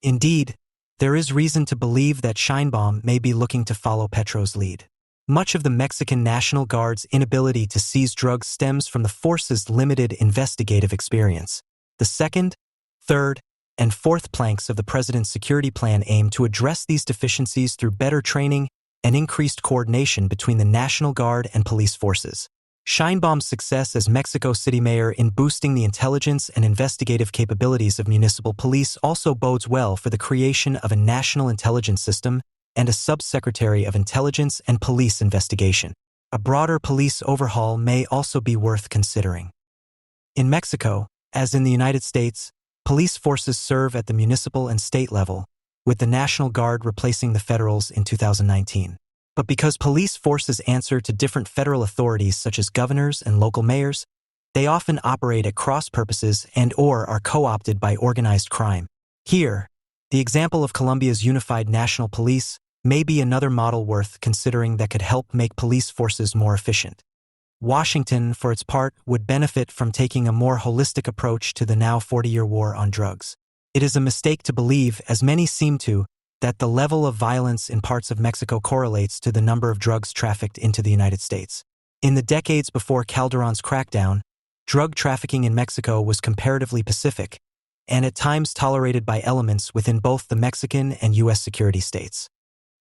Indeed, there is reason to believe that Sheinbaum may be looking to follow Petro's lead. Much of the Mexican National Guard's inability to seize drugs stems from the force's limited investigative experience. The second, third, and fourth planks of the president's security plan aim to address these deficiencies through better training and increased coordination between the National Guard and police forces. Sheinbaum's success as Mexico City mayor in boosting the intelligence and investigative capabilities of municipal police also bodes well for the creation of a national intelligence system and a subsecretary of intelligence and police investigation. A broader police overhaul may also be worth considering. In Mexico, as in the United States, police forces serve at the municipal and state level, with the National Guard replacing the federals in 2019. But because police forces answer to different federal authorities such as governors and local mayors, they often operate at cross purposes and/or are co-opted by organized crime. Here, the example of Colombia's unified national police may be another model worth considering that could help make police forces more efficient. Washington, for its part, would benefit from taking a more holistic approach to the now 40-year war on drugs. It is a mistake to believe, as many seem to, that the level of violence in parts of Mexico correlates to the number of drugs trafficked into the United States. In the decades before Calderon's crackdown, drug trafficking in Mexico was comparatively pacific, and at times tolerated by elements within both the Mexican and U.S. security states.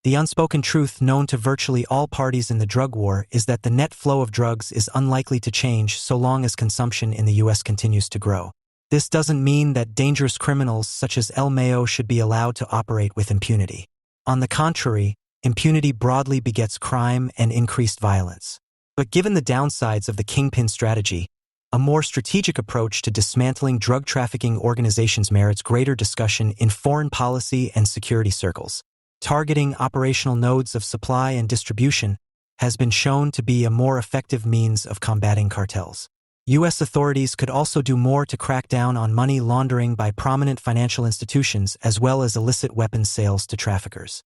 The unspoken truth known to virtually all parties in the drug war is that the net flow of drugs is unlikely to change so long as consumption in the U.S. continues to grow. This doesn't mean that dangerous criminals such as El Mayo should be allowed to operate with impunity. On the contrary, impunity broadly begets crime and increased violence. But given the downsides of the kingpin strategy, a more strategic approach to dismantling drug trafficking organizations merits greater discussion in foreign policy and security circles. Targeting operational nodes of supply and distribution has been shown to be a more effective means of combating cartels. U.S. authorities could also do more to crack down on money laundering by prominent financial institutions as well as illicit weapons sales to traffickers.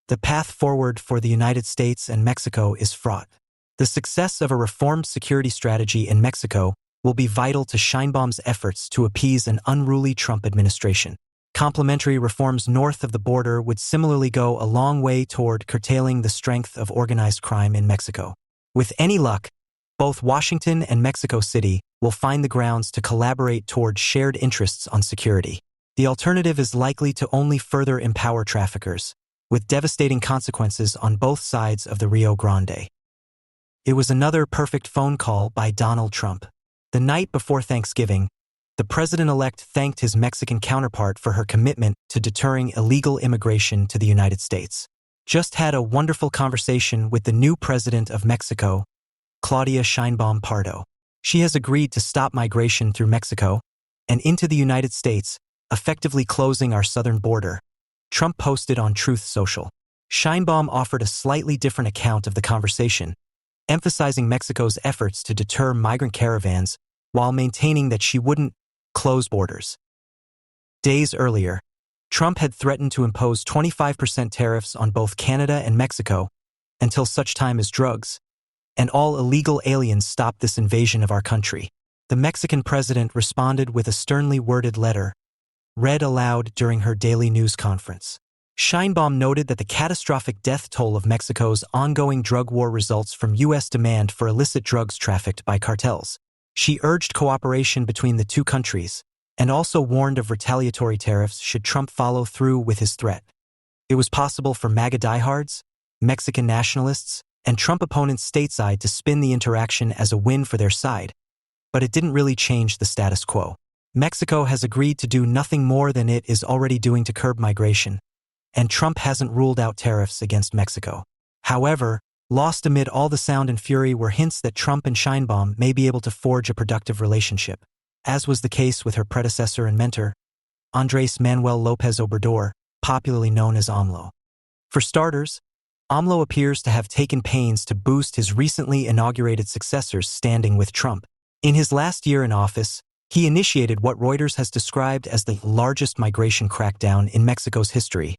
The path forward for the United States and Mexico is fraught. The success of a reformed security strategy in Mexico will be vital to Sheinbaum's efforts to appease an unruly Trump administration. Complementary reforms north of the border would similarly go a long way toward curtailing the strength of organized crime in Mexico. With any luck, both Washington and Mexico City will find the grounds to collaborate toward shared interests on security. The alternative is likely to only further empower traffickers, with devastating consequences on both sides of the Rio Grande. It was another perfect phone call by Donald Trump. The night before Thanksgiving, the president-elect thanked his Mexican counterpart for her commitment to deterring illegal immigration to the United States. Just had a wonderful conversation with the new president of Mexico, Claudia Sheinbaum Pardo. She has agreed to stop migration through Mexico and into the United States, effectively closing our southern border, Trump posted on Truth Social. Sheinbaum offered a slightly different account of the conversation, emphasizing Mexico's efforts to deter migrant caravans while maintaining that she wouldn't close borders. Days earlier, Trump had threatened to impose 25% tariffs on both Canada and Mexico until such time as drugs and all illegal aliens stop this invasion of our country. The Mexican president responded with a sternly worded letter, read aloud during her daily news conference. Sheinbaum noted that the catastrophic death toll of Mexico's ongoing drug war results from U.S. demand for illicit drugs trafficked by cartels. She urged cooperation between the two countries and also warned of retaliatory tariffs should Trump follow through with his threat. It was possible for MAGA diehards, Mexican nationalists, and Trump opponents stateside to spin the interaction as a win for their side, but it didn't really change the status quo. Mexico has agreed to do nothing more than it is already doing to curb migration, and Trump hasn't ruled out tariffs against Mexico. However, lost amid all the sound and fury were hints that Trump and Sheinbaum may be able to forge a productive relationship, as was the case with her predecessor and mentor, Andrés Manuel López Obrador, popularly known as AMLO. For starters, AMLO appears to have taken pains to boost his recently inaugurated successor's standing with Trump. In his last year in office, he initiated what Reuters has described as the largest migration crackdown in Mexico's history,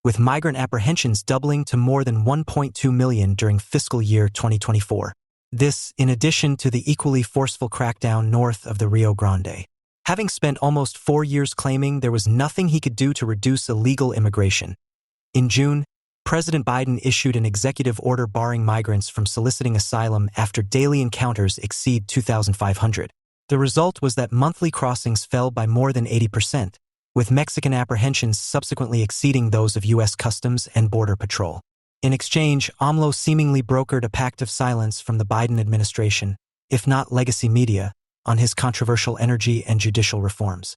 with migrant apprehensions doubling to more than 1.2 million during fiscal year 2024. This, in addition to the equally forceful crackdown north of the Rio Grande. Having spent almost 4 years claiming there was nothing he could do to reduce illegal immigration, in June, President Biden issued an executive order barring migrants from soliciting asylum after daily encounters exceed 2,500. The result was that monthly crossings fell by more than 80%, with Mexican apprehensions subsequently exceeding those of U.S. Customs and Border Patrol. In exchange, AMLO seemingly brokered a pact of silence from the Biden administration, if not legacy media, on his controversial energy and judicial reforms.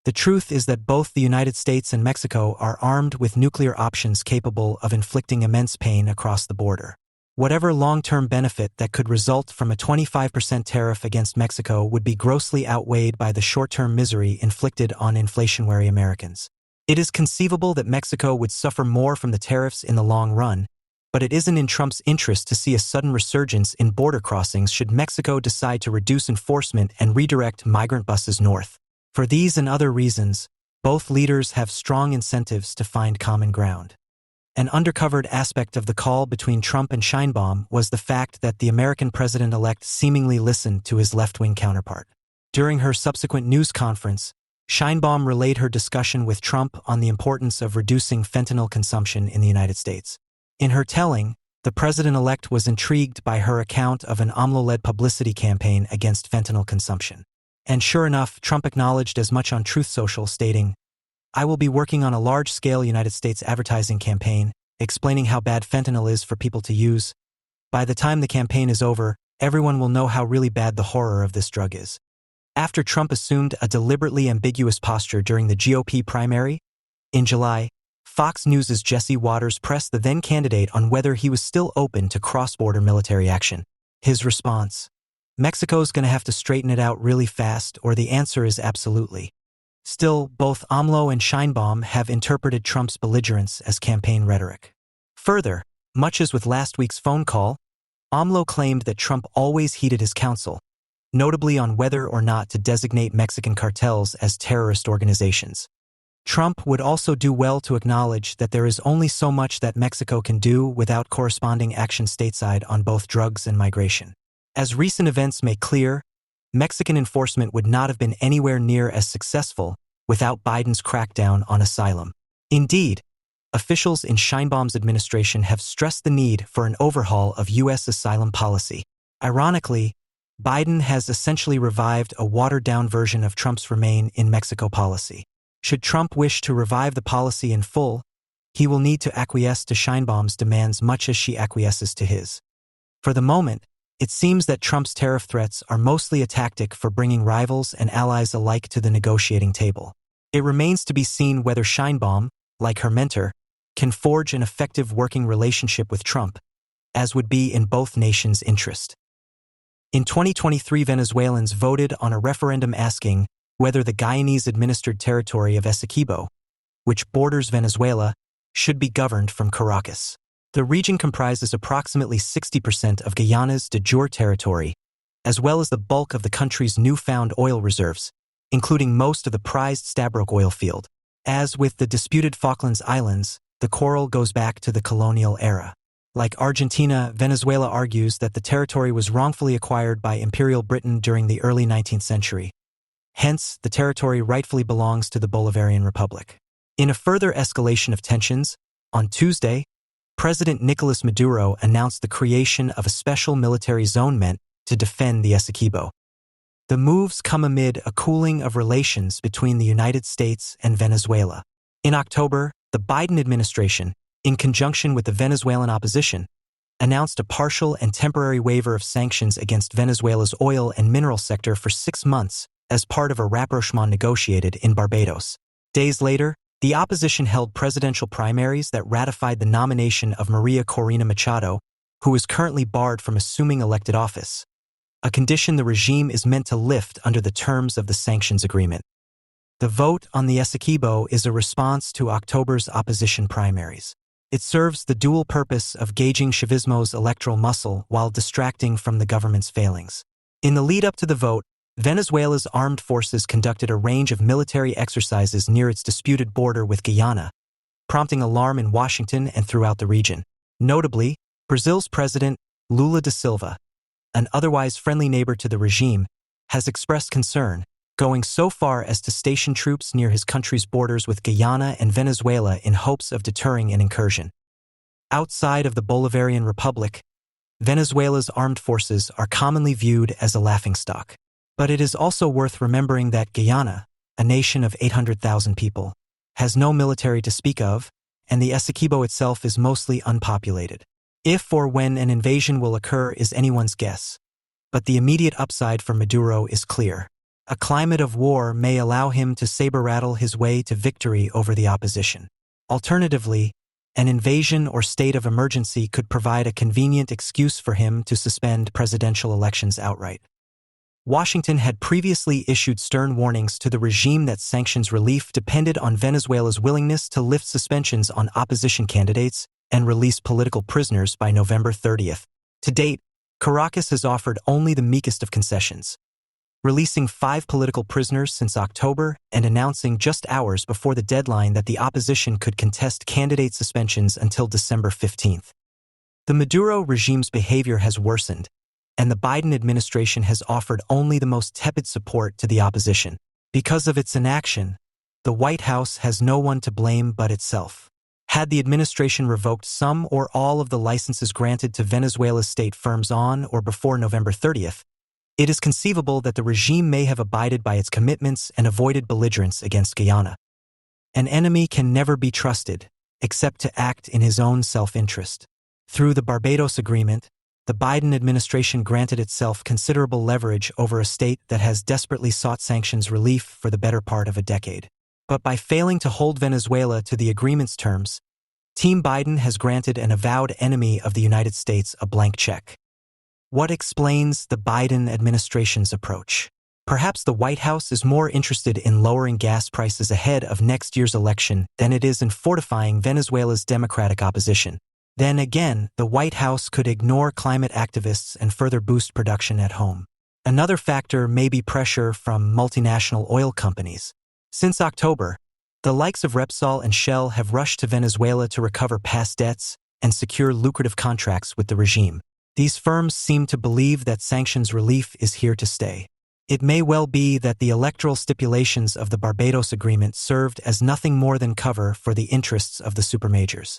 The truth is that both the United States and Mexico are armed with nuclear options capable of inflicting immense pain across the border. Whatever long-term benefit that could result from a 25% tariff against Mexico would be grossly outweighed by the short-term misery inflicted on inflationary Americans. It is conceivable that Mexico would suffer more from the tariffs in the long run, but it isn't in Trump's interest to see a sudden resurgence in border crossings should Mexico decide to reduce enforcement and redirect migrant buses north. For these and other reasons, both leaders have strong incentives to find common ground. An undercovered aspect of the call between Trump and Sheinbaum was the fact that the American president-elect seemingly listened to his left-wing counterpart. During her subsequent news conference, Sheinbaum relayed her discussion with Trump on the importance of reducing fentanyl consumption in the United States. In her telling, the president-elect was intrigued by her account of an AMLO-led publicity campaign against fentanyl consumption. And sure enough, Trump acknowledged as much on Truth Social, stating, "I will be working on a large-scale United States advertising campaign, explaining how bad fentanyl is for people to use. By the time the campaign is over, everyone will know how really bad the horror of this drug is." After Trump assumed a deliberately ambiguous posture during the GOP primary, in July, Fox News' Jesse Waters pressed the then-candidate on whether he was still open to cross-border military action. His response: "Mexico's going to have to straighten it out really fast, or the answer is absolutely." Still, both AMLO and Sheinbaum have interpreted Trump's belligerence as campaign rhetoric. Further, much as with last week's phone call, AMLO claimed that Trump always heeded his counsel, notably on whether or not to designate Mexican cartels as terrorist organizations. Trump would also do well to acknowledge that there is only so much that Mexico can do without corresponding action stateside on both drugs and migration. As recent events make clear, Mexican enforcement would not have been anywhere near as successful without Biden's crackdown on asylum. Indeed, officials in Sheinbaum's administration have stressed the need for an overhaul of U.S. asylum policy. Ironically, Biden has essentially revived a watered-down version of Trump's Remain in Mexico policy. Should Trump wish to revive the policy in full, he will need to acquiesce to Sheinbaum's demands much as she acquiesces to his. For the moment, it seems that Trump's tariff threats are mostly a tactic for bringing rivals and allies alike to the negotiating table. It remains to be seen whether Sheinbaum, like her mentor, can forge an effective working relationship with Trump, as would be in both nations' interest. In 2023, Venezuelans voted on a referendum asking whether the Guyanese-administered territory of Essequibo, which borders Venezuela, should be governed from Caracas. The region comprises approximately 60% of Guyana's de jure territory, as well as the bulk of the country's newfound oil reserves, including most of the prized Stabroek oil field. As with the disputed Falklands Islands, the quarrel goes back to the colonial era. Like Argentina, Venezuela argues that the territory was wrongfully acquired by Imperial Britain during the early 19th century. Hence, the territory rightfully belongs to the Bolivarian Republic. In a further escalation of tensions, on Tuesday, President Nicolas Maduro announced the creation of a special military zone meant to defend the Essequibo. The moves come amid a cooling of relations between the United States and Venezuela. In October, the Biden administration, in conjunction with the Venezuelan opposition, announced a partial and temporary waiver of sanctions against Venezuela's oil and mineral sector for 6 months as part of a rapprochement negotiated in Barbados. Days later, the opposition held presidential primaries that ratified the nomination of Maria Corina Machado, who is currently barred from assuming elected office, a condition the regime is meant to lift under the terms of the sanctions agreement. The vote on the Essequibo is a response to October's opposition primaries. It serves the dual purpose of gauging Chavismo's electoral muscle while distracting from the government's failings. In the lead-up to the vote, Venezuela's armed forces conducted a range of military exercises near its disputed border with Guyana, prompting alarm in Washington and throughout the region. Notably, Brazil's president, Lula da Silva, an otherwise friendly neighbor to the regime, has expressed concern, going so far as to station troops near his country's borders with Guyana and Venezuela in hopes of deterring an incursion. Outside of the Bolivarian Republic, Venezuela's armed forces are commonly viewed as a laughingstock. But it is also worth remembering that Guyana, a nation of 800,000 people, has no military to speak of, and the Essequibo itself is mostly unpopulated. If or when an invasion will occur is anyone's guess, but the immediate upside for Maduro is clear. A climate of war may allow him to saber-rattle his way to victory over the opposition. Alternatively, an invasion or state of emergency could provide a convenient excuse for him to suspend presidential elections outright. Washington had previously issued stern warnings to the regime that sanctions relief depended on Venezuela's willingness to lift suspensions on opposition candidates and release political prisoners by November 30th. To date, Caracas has offered only the meekest of concessions, releasing 5 political prisoners since October and announcing just hours before the deadline that the opposition could contest candidate suspensions until December 15th. The Maduro regime's behavior has worsened, and the Biden administration has offered only the most tepid support to the opposition. Because of its inaction, the White House has no one to blame but itself. Had the administration revoked some or all of the licenses granted to Venezuela's state firms on or before November 30th, it is conceivable that the regime may have abided by its commitments and avoided belligerence against Guyana. An enemy can never be trusted, except to act in his own self-interest. Through the Barbados Agreement, the Biden administration granted itself considerable leverage over a state that has desperately sought sanctions relief for the better part of a decade. But by failing to hold Venezuela to the agreement's terms, Team Biden has granted an avowed enemy of the United States a blank check. What explains the Biden administration's approach? Perhaps the White House is more interested in lowering gas prices ahead of next year's election than it is in fortifying Venezuela's democratic opposition. Then again, the White House could ignore climate activists and further boost production at home. Another factor may be pressure from multinational oil companies. Since October, the likes of Repsol and Shell have rushed to Venezuela to recover past debts and secure lucrative contracts with the regime. These firms seem to believe that sanctions relief is here to stay. It may well be that the electoral stipulations of the Barbados Agreement served as nothing more than cover for the interests of the supermajors.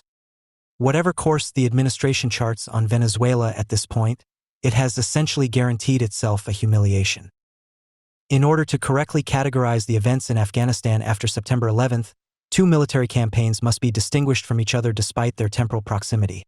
Whatever course the administration charts on Venezuela at this point, it has essentially guaranteed itself a humiliation. In order to correctly categorize the events in Afghanistan after September 11th, two military campaigns must be distinguished from each other despite their temporal proximity.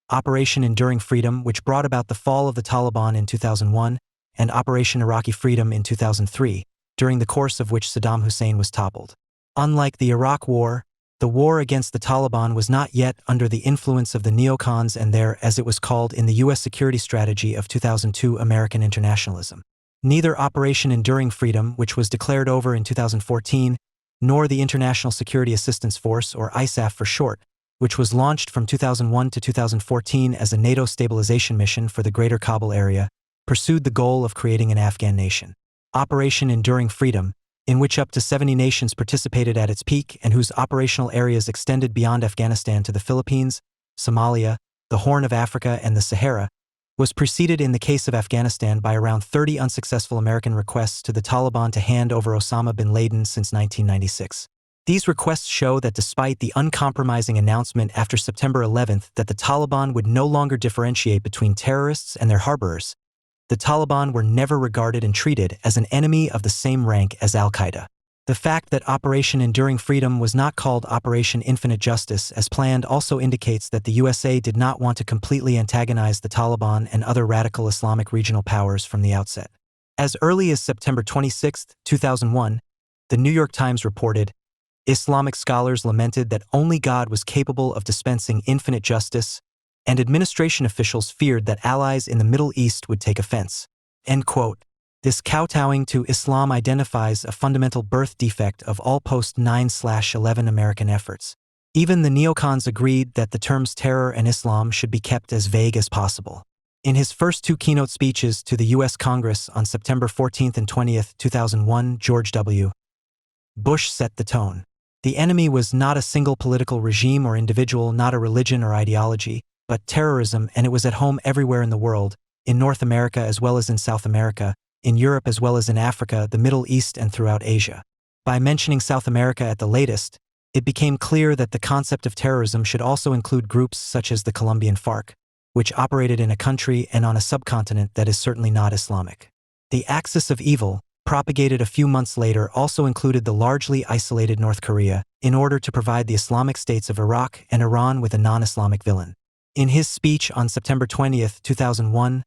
Operation Enduring Freedom, which brought about the fall of the Taliban in 2001, and Operation Iraqi Freedom in 2003, during the course of which Saddam Hussein was toppled. Unlike the Iraq War, the war against the Taliban was not yet under the influence of the neocons and their, as it was called in the U.S. security strategy of 2002, American internationalism. Neither Operation Enduring Freedom, which was declared over in 2014, nor the International Security Assistance Force, or ISAF for short, which was launched from 2001 to 2014 as a NATO stabilization mission for the Greater Kabul area, pursued the goal of creating an Afghan nation. Operation Enduring Freedom, in which up to 70 nations participated at its peak and whose operational areas extended beyond Afghanistan to the Philippines, Somalia, the Horn of Africa, and the Sahara, was preceded in the case of Afghanistan by around 30 unsuccessful American requests to the Taliban to hand over Osama bin Laden since 1996. These requests show that despite the uncompromising announcement after September 11th that the Taliban would no longer differentiate between terrorists and their harborers, the Taliban were never regarded and treated as an enemy of the same rank as al-Qaeda. The fact that Operation Enduring Freedom was not called Operation Infinite Justice as planned also indicates that the USA did not want to completely antagonize the Taliban and other radical Islamic regional powers from the outset. As early as September 26, 2001, the New York Times reported, Islamic scholars lamented that only God was capable of dispensing infinite justice, and administration officials feared that allies in the Middle East would take offense. End quote. This kowtowing to Islam identifies a fundamental birth defect of all post-9/11 American efforts. Even the neocons agreed that the terms terror and Islam should be kept as vague as possible. In his first two keynote speeches to the U.S. Congress on September 14 and 20, 2001, George W. Bush set the tone. The enemy was not a single political regime or individual, not a religion or ideology, but terrorism, and it was at home everywhere in the world, in North America as well as in South America, in Europe as well as in Africa, the Middle East, and throughout Asia. By mentioning South America at the latest, it became clear that the concept of terrorism should also include groups such as the Colombian FARC, which operated in a country and on a subcontinent that is certainly not Islamic. The axis of evil, propagated a few months later, also included the largely isolated North Korea, in order to provide the Islamic states of Iraq and Iran with a non-Islamic villain. In his speech on September 20, 2001,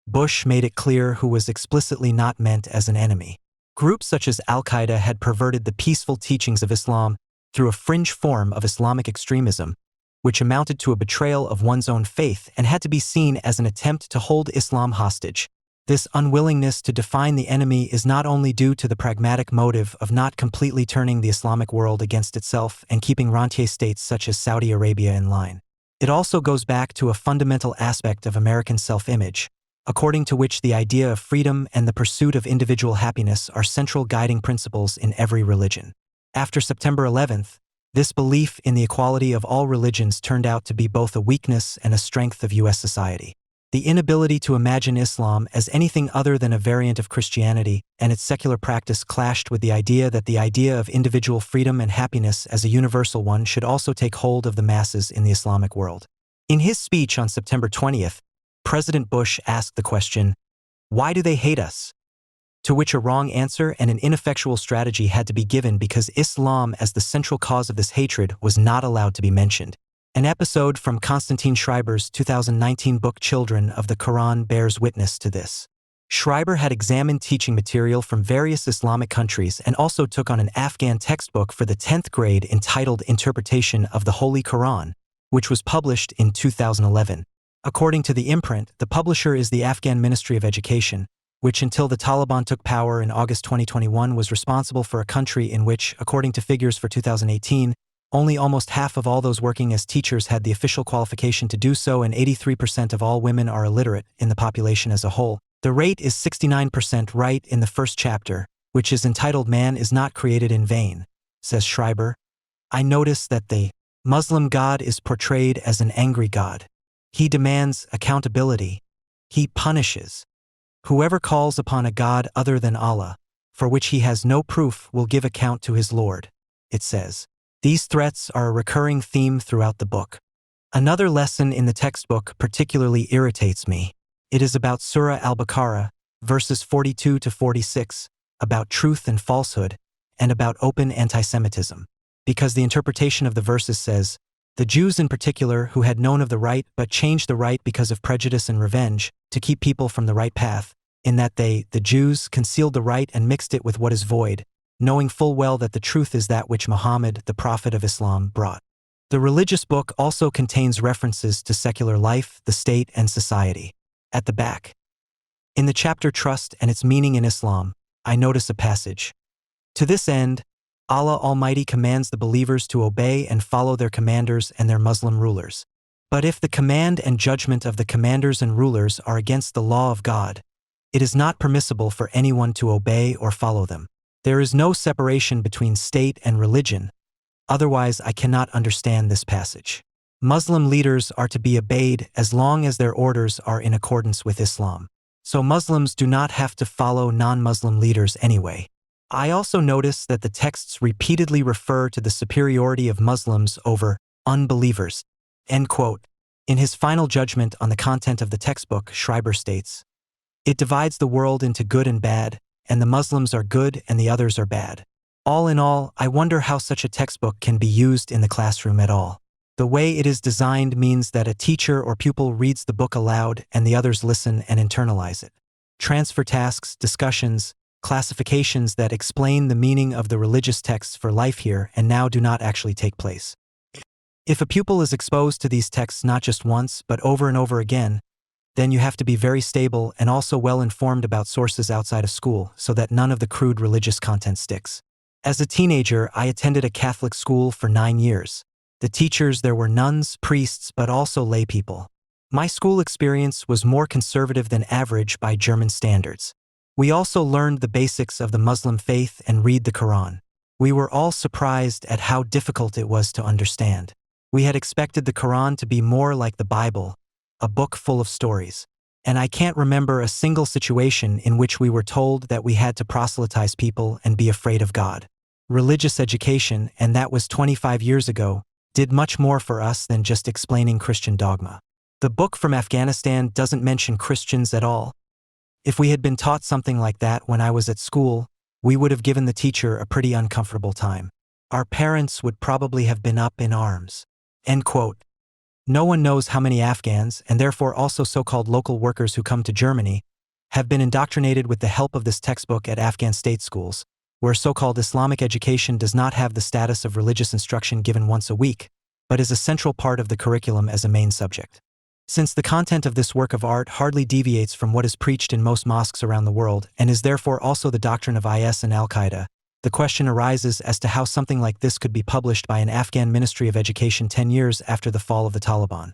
Bush made it clear who was explicitly not meant as an enemy. Groups such as al-Qaeda had perverted the peaceful teachings of Islam through a fringe form of Islamic extremism, which amounted to a betrayal of one's own faith and had to be seen as an attempt to hold Islam hostage. This unwillingness to define the enemy is not only due to the pragmatic motive of not completely turning the Islamic world against itself and keeping rentier states such as Saudi Arabia in line. It also goes back to a fundamental aspect of American self-image, according to which the idea of freedom and the pursuit of individual happiness are central guiding principles in every religion. After September 11th, this belief in the equality of all religions turned out to be both a weakness and a strength of U.S. society. The inability to imagine Islam as anything other than a variant of Christianity and its secular practice clashed with the idea that the idea of individual freedom and happiness as a universal one should also take hold of the masses in the Islamic world. In his speech on September 20th, President Bush asked the question, "Why do they hate us?" To which a wrong answer and an ineffectual strategy had to be given because Islam as the central cause of this hatred was not allowed to be mentioned. An episode from Konstantin Schreiber's 2019 book Children of the Quran bears witness to this. Schreiber had examined teaching material from various Islamic countries and also took on an Afghan textbook for the 10th grade entitled Interpretation of the Holy Quran, which was published in 2011. According to the imprint, the publisher is the Afghan Ministry of Education, which until the Taliban took power in August 2021 was responsible for a country in which, according to figures for 2018, only almost half of all those working as teachers had the official qualification to do so, and 83% of all women are illiterate in the population as a whole. The rate is 69% right in the first chapter, which is entitled Man is Not Created in Vain, says Schreiber. I notice that the Muslim God is portrayed as an angry God. He demands accountability. He punishes. Whoever calls upon a god other than Allah, for which he has no proof, will give account to his Lord, it says. These threats are a recurring theme throughout the book. Another lesson in the textbook particularly irritates me. It is about Surah Al-Baqarah, verses 42 to 46, about truth and falsehood, and about open anti-Semitism. Because the interpretation of the verses says, the Jews in particular who had known of the right but changed the right because of prejudice and revenge, to keep people from the right path, in that they, the Jews, concealed the right and mixed it with what is void, knowing full well that the truth is that which Muhammad, the Prophet of Islam, brought. The religious book also contains references to secular life, the state, and society. At the back, in the chapter Trust and its meaning in Islam, I notice a passage. To this end, Allah Almighty commands the believers to obey and follow their commanders and their Muslim rulers. But if the command and judgment of the commanders and rulers are against the law of God, it is not permissible for anyone to obey or follow them. There is no separation between state and religion, otherwise I cannot understand this passage. Muslim leaders are to be obeyed as long as their orders are in accordance with Islam. So Muslims do not have to follow non-Muslim leaders anyway. I also notice that the texts repeatedly refer to the superiority of Muslims over unbelievers. End quote. In his final judgment on the content of the textbook, Schreiber states, it divides the world into good and bad, and the Muslims are good and the others are bad. All in all, I wonder how such a textbook can be used in the classroom at all. The way it is designed means that a teacher or pupil reads the book aloud and the others listen and internalize it. Transfer tasks, discussions, classifications that explain the meaning of the religious texts for life here and now do not actually take place. If a pupil is exposed to these texts not just once but over and over again, then you have to be very stable and also well informed about sources outside of school so that none of the crude religious content sticks. As a teenager, I attended a Catholic school for 9 years. The teachers there were nuns, priests, but also lay people. My school experience was more conservative than average by German standards. We also learned the basics of the Muslim faith and read the Quran. We were all surprised at how difficult it was to understand. We had expected the Quran to be more like the Bible, a book full of stories. And I can't remember a single situation in which we were told that we had to proselytize people and be afraid of God. Religious education, and that was 25 years ago, did much more for us than just explaining Christian dogma. The book from Afghanistan doesn't mention Christians at all. If we had been taught something like that when I was at school, we would have given the teacher a pretty uncomfortable time. Our parents would probably have been up in arms. End quote. No one knows how many Afghans, and therefore also so-called local workers who come to Germany, have been indoctrinated with the help of this textbook at Afghan state schools, where so-called Islamic education does not have the status of religious instruction given once a week, but is a central part of the curriculum as a main subject. Since the content of this work of art hardly deviates from what is preached in most mosques around the world and is therefore also the doctrine of IS and Al-Qaeda, the question arises as to how something like this could be published by an Afghan Ministry of Education 10 years after the fall of the Taliban.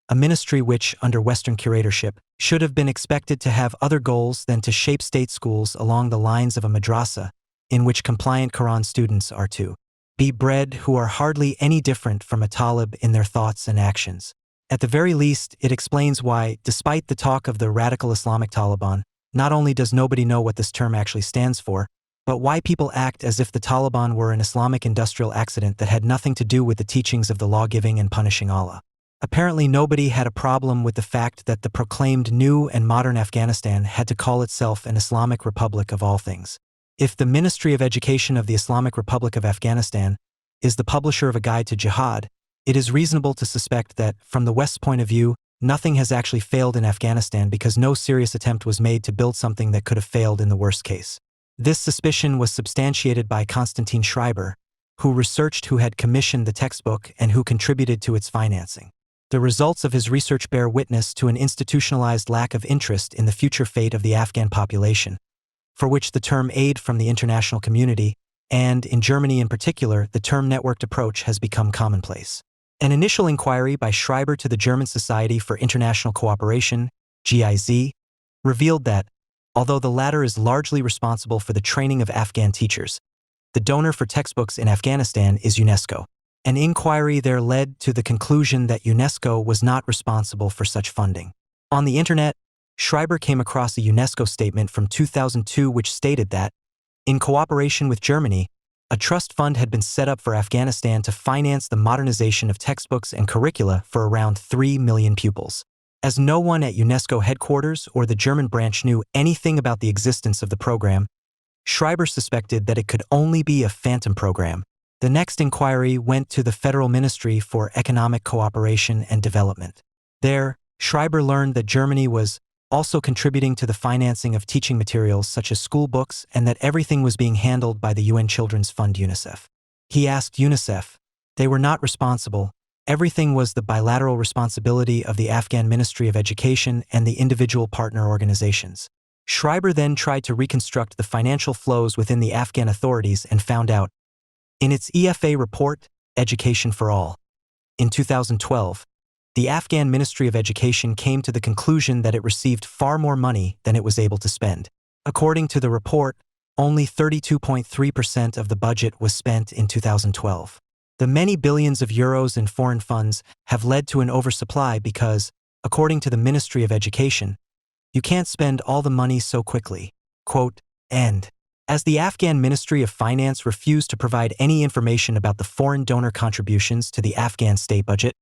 A ministry which, under Western curatorship, should have been expected to have other goals than to shape state schools along the lines of a madrasa, in which compliant Quran students are to be bred who are hardly any different from a Talib in their thoughts and actions. At the very least, it explains why, despite the talk of the radical Islamic Taliban, not only does nobody know what this term actually stands for, but why people act as if the Taliban were an Islamic industrial accident that had nothing to do with the teachings of the law-giving and punishing Allah. Apparently nobody had a problem with the fact that the proclaimed new and modern Afghanistan had to call itself an Islamic Republic of all things. If the Ministry of Education of the Islamic Republic of Afghanistan is the publisher of a guide to jihad, it is reasonable to suspect that, from the West's point of view, nothing has actually failed in Afghanistan because no serious attempt was made to build something that could have failed in the worst case. This suspicion was substantiated by Konstantin Schreiber, who researched, who had commissioned the textbook, and who contributed to its financing. The results of his research bear witness to an institutionalized lack of interest in the future fate of the Afghan population, for which the term aid from the international community, and, in Germany in particular, the term networked approach has become commonplace. An initial inquiry by Schreiber to the German Society for International Cooperation, GIZ, revealed that, although the latter is largely responsible for the training of Afghan teachers, the donor for textbooks in Afghanistan is UNESCO. An inquiry there led to the conclusion that UNESCO was not responsible for such funding. On the internet, Schreiber came across a UNESCO statement from 2002 which stated that, in cooperation with Germany, a trust fund had been set up for Afghanistan to finance the modernization of textbooks and curricula for around 3 million pupils. As no one at UNESCO headquarters or the German branch knew anything about the existence of the program, Schreiber suspected that it could only be a phantom program. The next inquiry went to the Federal Ministry for Economic Cooperation and Development. There, Schreiber learned that Germany was also contributing to the financing of teaching materials such as school books and that everything was being handled by the UN Children's Fund UNICEF. He asked UNICEF. They were not responsible. Everything was the bilateral responsibility of the Afghan Ministry of Education and the individual partner organizations. Schreiber then tried to reconstruct the financial flows within the Afghan authorities and found out, in its EFA report, Education for All, in 2012, the Afghan Ministry of Education came to the conclusion that it received far more money than it was able to spend. According to the report, only 32.3% of the budget was spent in 2012. The many billions of euros in foreign funds have led to an oversupply because, according to the Ministry of Education, you can't spend all the money so quickly. Quote, and as the Afghan Ministry of Finance refused to provide any information about the foreign donor contributions to the Afghan state budget,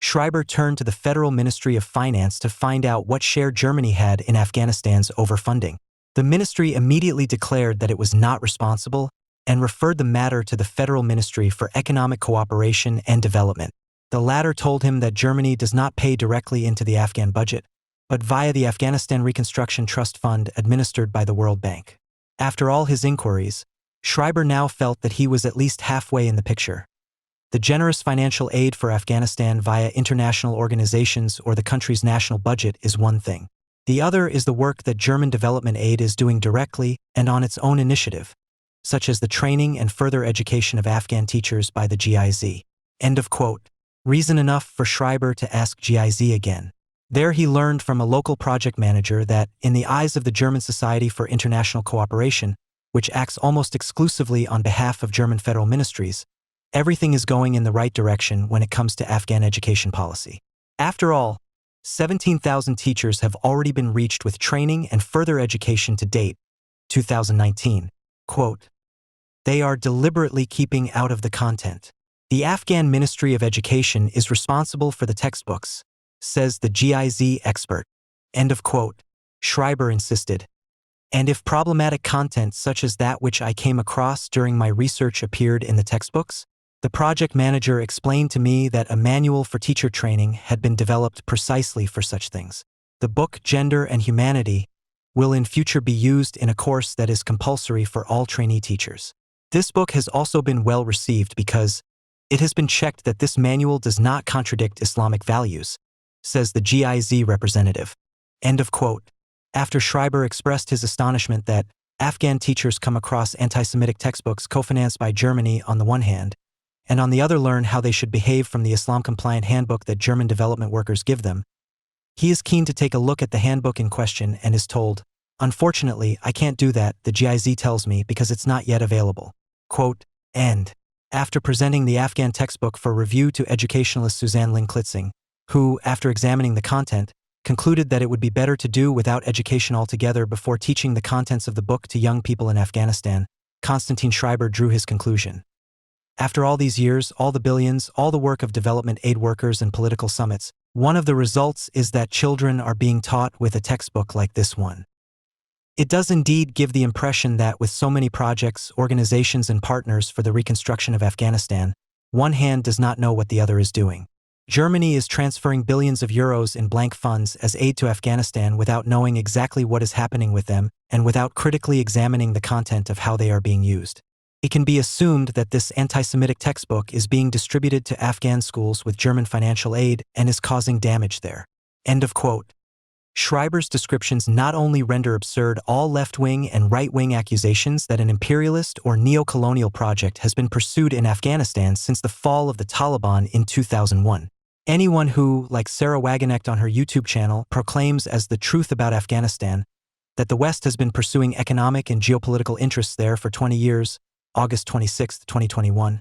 Schreiber turned to the Federal Ministry of Finance to find out what share Germany had in Afghanistan's overfunding. The ministry immediately declared that it was not responsible and referred the matter to the Federal Ministry for Economic Cooperation and Development. The latter told him that Germany does not pay directly into the Afghan budget, but via the Afghanistan Reconstruction Trust Fund administered by the World Bank. After all his inquiries, Schreiber now felt that he was at least halfway in the picture. The generous financial aid for Afghanistan via international organizations or the country's national budget is one thing. The other is the work that German development aid is doing directly and on its own initiative, such as the training and further education of Afghan teachers by the GIZ. End of quote. Reason enough for Schreiber to ask GIZ again. There he learned from a local project manager that, in the eyes of the German Society for International Cooperation, which acts almost exclusively on behalf of German federal ministries, everything is going in the right direction when it comes to Afghan education policy. After all, 17,000 teachers have already been reached with training and further education to date. 2019. Quote, they are deliberately keeping out of the content. The Afghan Ministry of Education is responsible for the textbooks, says the GIZ expert. End of quote. Schreiber insisted. And if problematic content such as that which I came across during my research appeared in the textbooks, the project manager explained to me that a manual for teacher training had been developed precisely for such things. The book Gender and Humanity will in future be used in a course that is compulsory for all trainee teachers. This book has also been well received because it has been checked that this manual does not contradict Islamic values, says the GIZ representative. End of quote. After Schreiber expressed his astonishment that Afghan teachers come across anti-Semitic textbooks co-financed by Germany on the one hand, and on the other learn how they should behave from the Islam-compliant handbook that German development workers give them, he is keen to take a look at the handbook in question and is told, unfortunately, I can't do that, the GIZ tells me, because it's not yet available. Quote, and after presenting the Afghan textbook for review to educationalist Suzanne Lin Klitzing, who, after examining the content, concluded that it would be better to do without education altogether before teaching the contents of the book to young people in Afghanistan, Konstantin Schreiber drew his conclusion. After all these years, all the billions, all the work of development aid workers and political summits, one of the results is that children are being taught with a textbook like this one. It does indeed give the impression that with so many projects, organizations and partners for the reconstruction of Afghanistan, one hand does not know what the other is doing. Germany is transferring billions of euros in blank funds as aid to Afghanistan without knowing exactly what is happening with them and without critically examining the content of how they are being used. It can be assumed that this anti-Semitic textbook is being distributed to Afghan schools with German financial aid and is causing damage there. End of quote. Schreiber's descriptions not only render absurd all left-wing and right-wing accusations that an imperialist or neo-colonial project has been pursued in Afghanistan since the fall of the Taliban in 2001. Anyone who, like Sarah Wagenknecht on her YouTube channel, proclaims as the truth about Afghanistan that the West has been pursuing economic and geopolitical interests there for 20 years, August 26, 2021,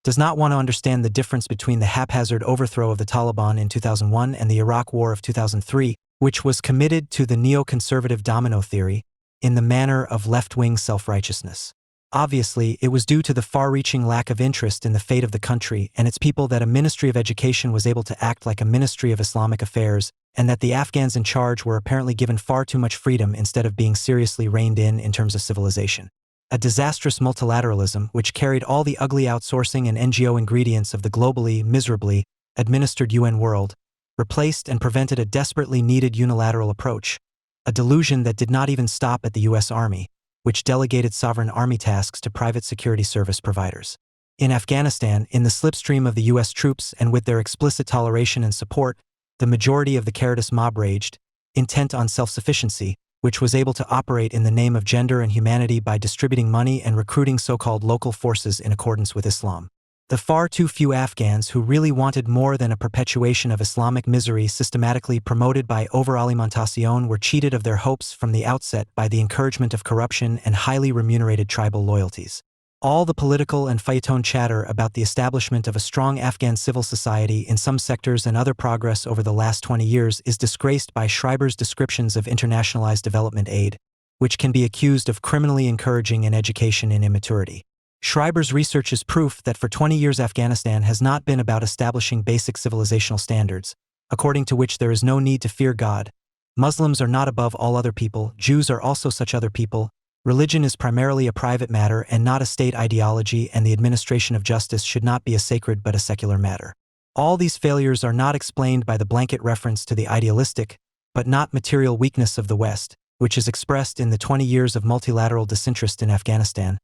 does not want to understand the difference between the haphazard overthrow of the Taliban in 2001 and the Iraq War of 2003, which was committed to the neoconservative domino theory in the manner of left-wing self-righteousness. Obviously, it was due to the far-reaching lack of interest in the fate of the country and its people that a Ministry of Education was able to act like a Ministry of Islamic Affairs, and that the Afghans in charge were apparently given far too much freedom instead of being seriously reined in terms of civilization. A disastrous multilateralism, which carried all the ugly outsourcing and NGO ingredients of the globally, miserably administered UN world, replaced and prevented a desperately needed unilateral approach, a delusion that did not even stop at the US Army, which delegated sovereign army tasks to private security service providers. In Afghanistan, in the slipstream of the US troops and with their explicit toleration and support, the majority of the Karatis mob raged, intent on self-sufficiency, which was able to operate in the name of gender and humanity by distributing money and recruiting so-called local forces in accordance with Islam. The far too few Afghans who really wanted more than a perpetuation of Islamic misery systematically promoted by over-alimentation were cheated of their hopes from the outset by the encouragement of corruption and highly remunerated tribal loyalties. All the political and feuilleton chatter about the establishment of a strong Afghan civil society in some sectors and other progress over the last 20 years is disgraced by Schreiber's descriptions of internationalized development aid, which can be accused of criminally encouraging an education in immaturity. Schreiber's research is proof that for 20 years Afghanistan has not been about establishing basic civilizational standards, according to which there is no need to fear God. Muslims are not above all other people, Jews are also such other people, religion is primarily a private matter and not a state ideology, and the administration of justice should not be a sacred but a secular matter. All these failures are not explained by the blanket reference to the idealistic, but not material weakness of the West, which is expressed in the 20 years of multilateral disinterest in Afghanistan.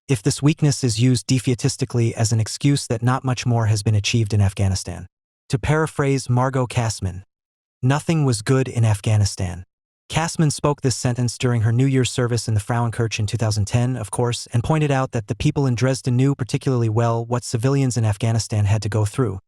If this weakness is used defeatistically as an excuse that not much more has been achieved in Afghanistan. To paraphrase Margot Kassman, nothing was good in Afghanistan. Kassman spoke this sentence during her New Year's service in the Frauenkirche in 2010, of course, and pointed out that the people in Dresden knew particularly well what civilians in Afghanistan had to go through,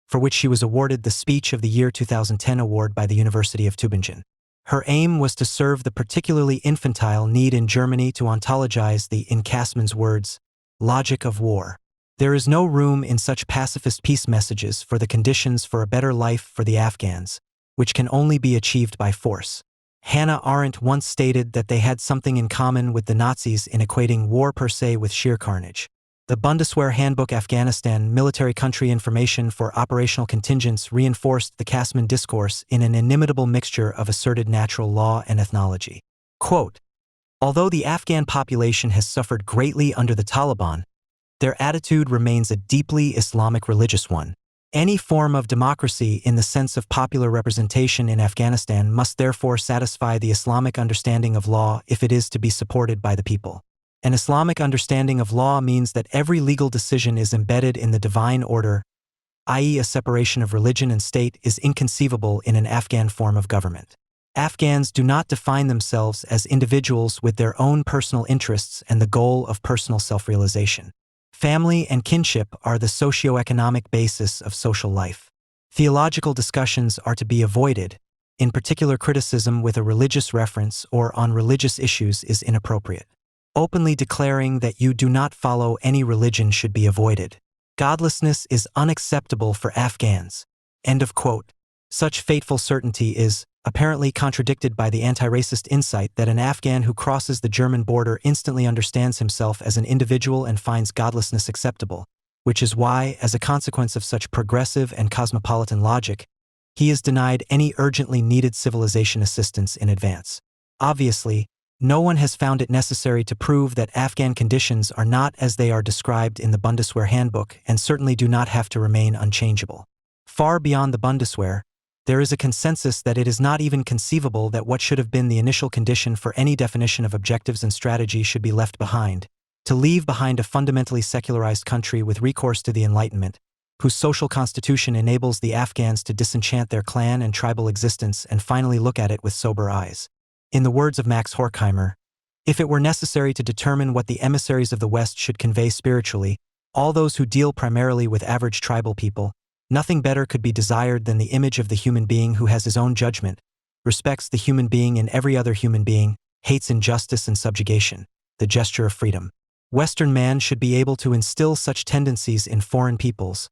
for which she was awarded the Speech of the Year 2010 award by the University of Tübingen. Her aim was to serve the particularly infantile need in Germany to ontologize the, in Kassman's words, logic of war. There is no room in such pacifist peace messages for the conditions for a better life for the Afghans, which can only be achieved by force. Hannah Arendt once stated that they had something in common with the Nazis in equating war per se with sheer carnage. The Bundeswehr Handbook Afghanistan Military Country Information for Operational Contingents reinforced the Kassman discourse in an inimitable mixture of asserted natural law and ethnology. Quote, although the Afghan population has suffered greatly under the Taliban, their attitude remains a deeply Islamic religious one. Any form of democracy in the sense of popular representation in Afghanistan must therefore satisfy the Islamic understanding of law if it is to be supported by the people. An Islamic understanding of law means that every legal decision is embedded in the divine order, i.e., a separation of religion and state is inconceivable in an Afghan form of government. Afghans do not define themselves as individuals with their own personal interests and the goal of personal self-realization. Family and kinship are the socio-economic basis of social life. Theological discussions are to be avoided. In particular, criticism with a religious reference or on religious issues is inappropriate. Openly declaring that you do not follow any religion should be avoided. Godlessness is unacceptable for Afghans. End of quote. Such fateful certainty is, apparently contradicted by the anti-racist insight that an Afghan who crosses the German border instantly understands himself as an individual and finds godlessness acceptable, which is why, as a consequence of such progressive and cosmopolitan logic, he is denied any urgently needed civilization assistance in advance. Obviously, no one has found it necessary to prove that Afghan conditions are not as they are described in the Bundeswehr Handbook and certainly do not have to remain unchangeable. Far beyond the Bundeswehr, there is a consensus that it is not even conceivable that what should have been the initial condition for any definition of objectives and strategy should be left behind. To leave behind a fundamentally secularized country with recourse to the Enlightenment, whose social constitution enables the Afghans to disenchant their clan and tribal existence and finally look at it with sober eyes. In the words of Max Horkheimer, if it were necessary to determine what the emissaries of the West should convey spiritually, all those who deal primarily with average tribal people, nothing better could be desired than the image of the human being who has his own judgment, respects the human being in every other human being, hates injustice and subjugation, the gesture of freedom. Western man should be able to instill such tendencies in foreign peoples,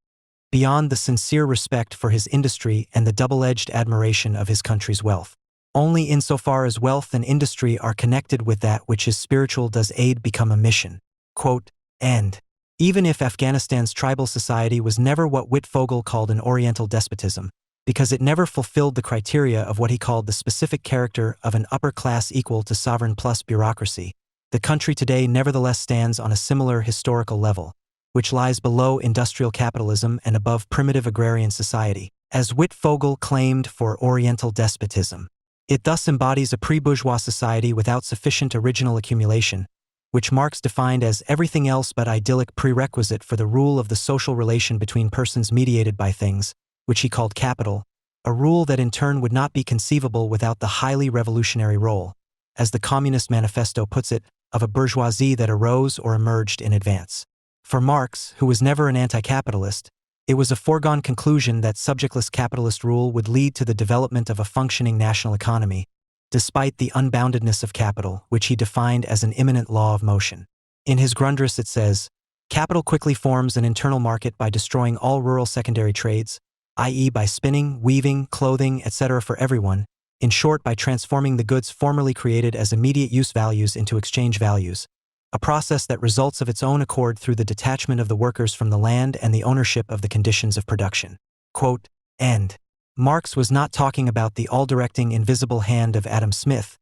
beyond the sincere respect for his industry and the double-edged admiration of his country's wealth. Only insofar as wealth and industry are connected with that which is spiritual does aid become a mission. Quote, end. Even if Afghanistan's tribal society was never what Wittfogel called an Oriental despotism, because it never fulfilled the criteria of what he called the specific character of an upper class equal to sovereign plus bureaucracy, the country today nevertheless stands on a similar historical level, which lies below industrial capitalism and above primitive agrarian society, as Wittfogel claimed for Oriental despotism. It thus embodies a pre-bourgeois society without sufficient original accumulation, which Marx defined as everything else but idyllic prerequisite for the rule of the social relation between persons mediated by things, which he called capital, a rule that in turn would not be conceivable without the highly revolutionary role, as the Communist Manifesto puts it, of a bourgeoisie that arose or emerged in advance. For Marx, who was never an anti-capitalist, it was a foregone conclusion that subjectless capitalist rule would lead to the development of a functioning national economy, despite the unboundedness of capital, which he defined as an immanent law of motion. In his Grundriss it says, capital quickly forms an internal market by destroying all rural secondary trades, i.e. by spinning, weaving, clothing, etc. for everyone, in short by transforming the goods formerly created as immediate use values into exchange values, a process that results of its own accord through the detachment of the workers from the land and the ownership of the conditions of production. Quote, end. Marx was not talking about the all-directing invisible hand of Adam Smith.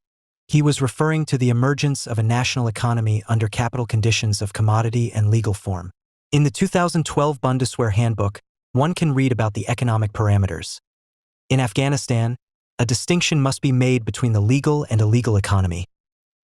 He was referring to the emergence of a national economy under capital conditions of commodity and legal form. In the 2012 Bundeswehr Handbook, one can read about the economic parameters. In Afghanistan, a distinction must be made between the legal and illegal economy.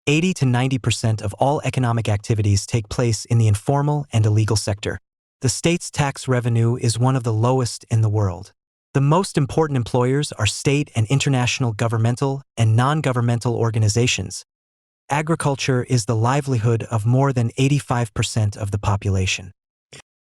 80 to 90% of all economic activities take place in the informal and illegal sector. The state's tax revenue is one of the lowest in the world. The most important employers are state and international governmental and non-governmental organizations. Agriculture is the livelihood of more than 85% of the population.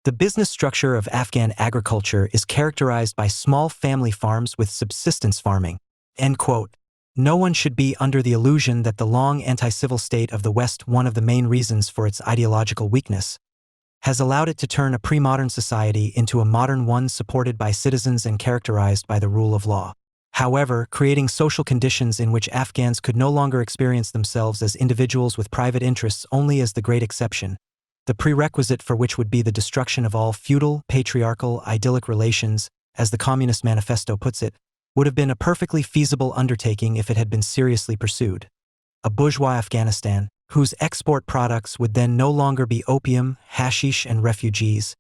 The business structure of Afghan agriculture is characterized by small family farms with subsistence farming. End quote. No one should be under the illusion that the long anti-civil state of the West, one of the main reasons for its ideological weakness, has allowed it to turn a pre-modern society into a modern one supported by citizens and characterized by the rule of law. However, creating social conditions in which Afghans could no longer experience themselves as individuals with private interests only as the great exception, the prerequisite for which would be the destruction of all feudal, patriarchal, idyllic relations, as the Communist Manifesto puts it, would have been a perfectly feasible undertaking if it had been seriously pursued. A bourgeois Afghanistan, whose export products would then no longer be opium, hashish, and refugees,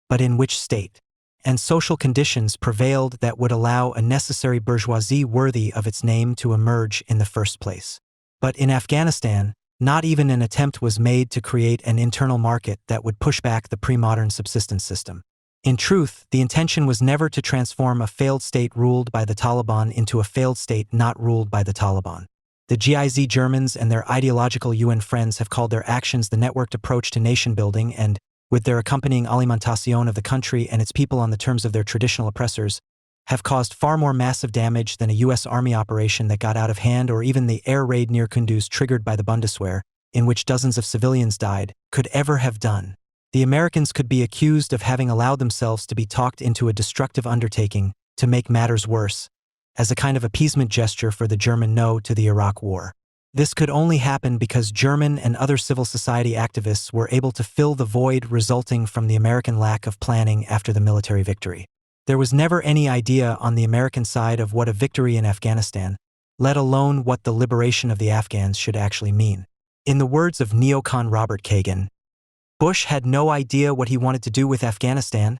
but in which state and social conditions prevailed that would allow a necessary bourgeoisie worthy of its name to emerge in the first place. But in Afghanistan, not even an attempt was made to create an internal market that would push back the pre-modern subsistence system. In truth, the intention was never to transform a failed state ruled by the Taliban into a failed state not ruled by the Taliban. The GIZ Germans and their ideological UN friends have called their actions the networked approach to nation-building and, with their accompanying alimentation of the country and its people on the terms of their traditional oppressors, have caused far more massive damage than a U.S. Army operation that got out of hand or even the air raid near Kunduz triggered by the Bundeswehr, in which dozens of civilians died, could ever have done. The Americans could be accused of having allowed themselves to be talked into a destructive undertaking to make matters worse, as a kind of appeasement gesture for the German no to the Iraq War. This could only happen because German and other civil society activists were able to fill the void resulting from the American lack of planning after the military victory. There was never any idea on the American side of what a victory in Afghanistan, let alone what the liberation of the Afghans should actually mean. In the words of neocon Robert Kagan, Bush had no idea what he wanted to do with Afghanistan.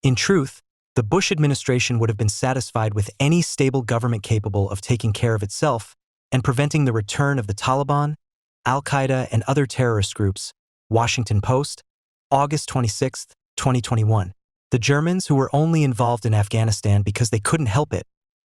In truth, the Bush administration would have been satisfied with any stable government capable of taking care of itself and preventing the return of the Taliban, Al-Qaeda, and other terrorist groups. Washington Post, August 26, 2021. The Germans, who were only involved in Afghanistan because they couldn't help it,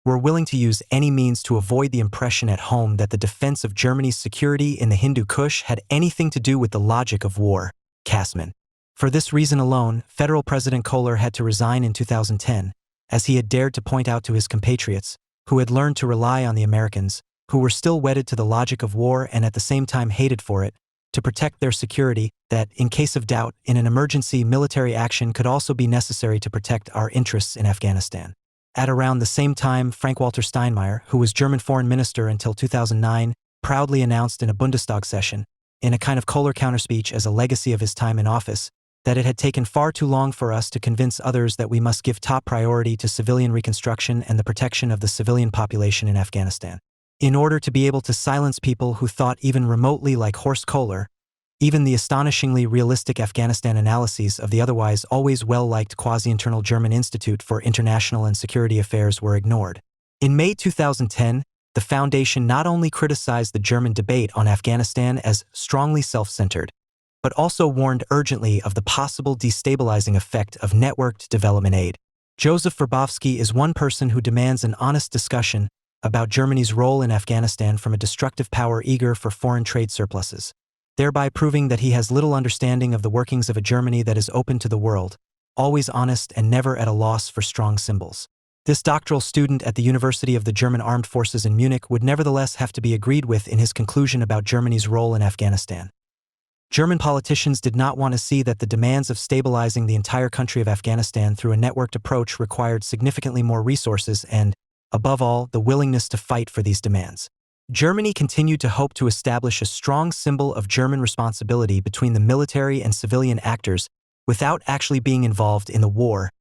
were willing to use any means to avoid the impression at home that the defense of Germany's security in the Hindu Kush had anything to do with the logic of war. Kassman. For this reason alone, Federal President Kohler had to resign in 2010, as he had dared to point out to his compatriots, who had learned to rely on the Americans, who were still wedded to the logic of war and at the same time hated for it, to protect their security, that, in case of doubt, in an emergency, military action could also be necessary to protect our interests in Afghanistan. At around the same time, Frank-Walter Steinmeier, who was German foreign minister until 2009, proudly announced in a Bundestag session, in a kind of Kohler counterspeech as a legacy of his time in office, that it had taken far too long for us to convince others that we must give top priority to civilian reconstruction and the protection of the civilian population in Afghanistan. In order to be able to silence people who thought even remotely like Horst Kohler, even the astonishingly realistic Afghanistan analyses of the otherwise always well-liked quasi-internal German Institute for International and Security Affairs were ignored. In May 2010, the Foundation not only criticized the German debate on Afghanistan as strongly self-centered, but also warned urgently of the possible destabilizing effect of networked development aid. Joseph Verbowski is one person who demands an honest discussion about Germany's role in Afghanistan from a destructive power eager for foreign trade surpluses, thereby proving that he has little understanding of the workings of a Germany that is open to the world, always honest and never at a loss for strong symbols. This doctoral student at the University of the German Armed Forces in Munich would nevertheless have to be agreed with in his conclusion about Germany's role in Afghanistan. German politicians did not want to see that the demands of stabilizing the entire country of Afghanistan through a networked approach required significantly more resources and, above all, the willingness to fight for these demands. Germany continued to hope to establish a strong symbol of German responsibility between the military and civilian actors without actually being involved in the war.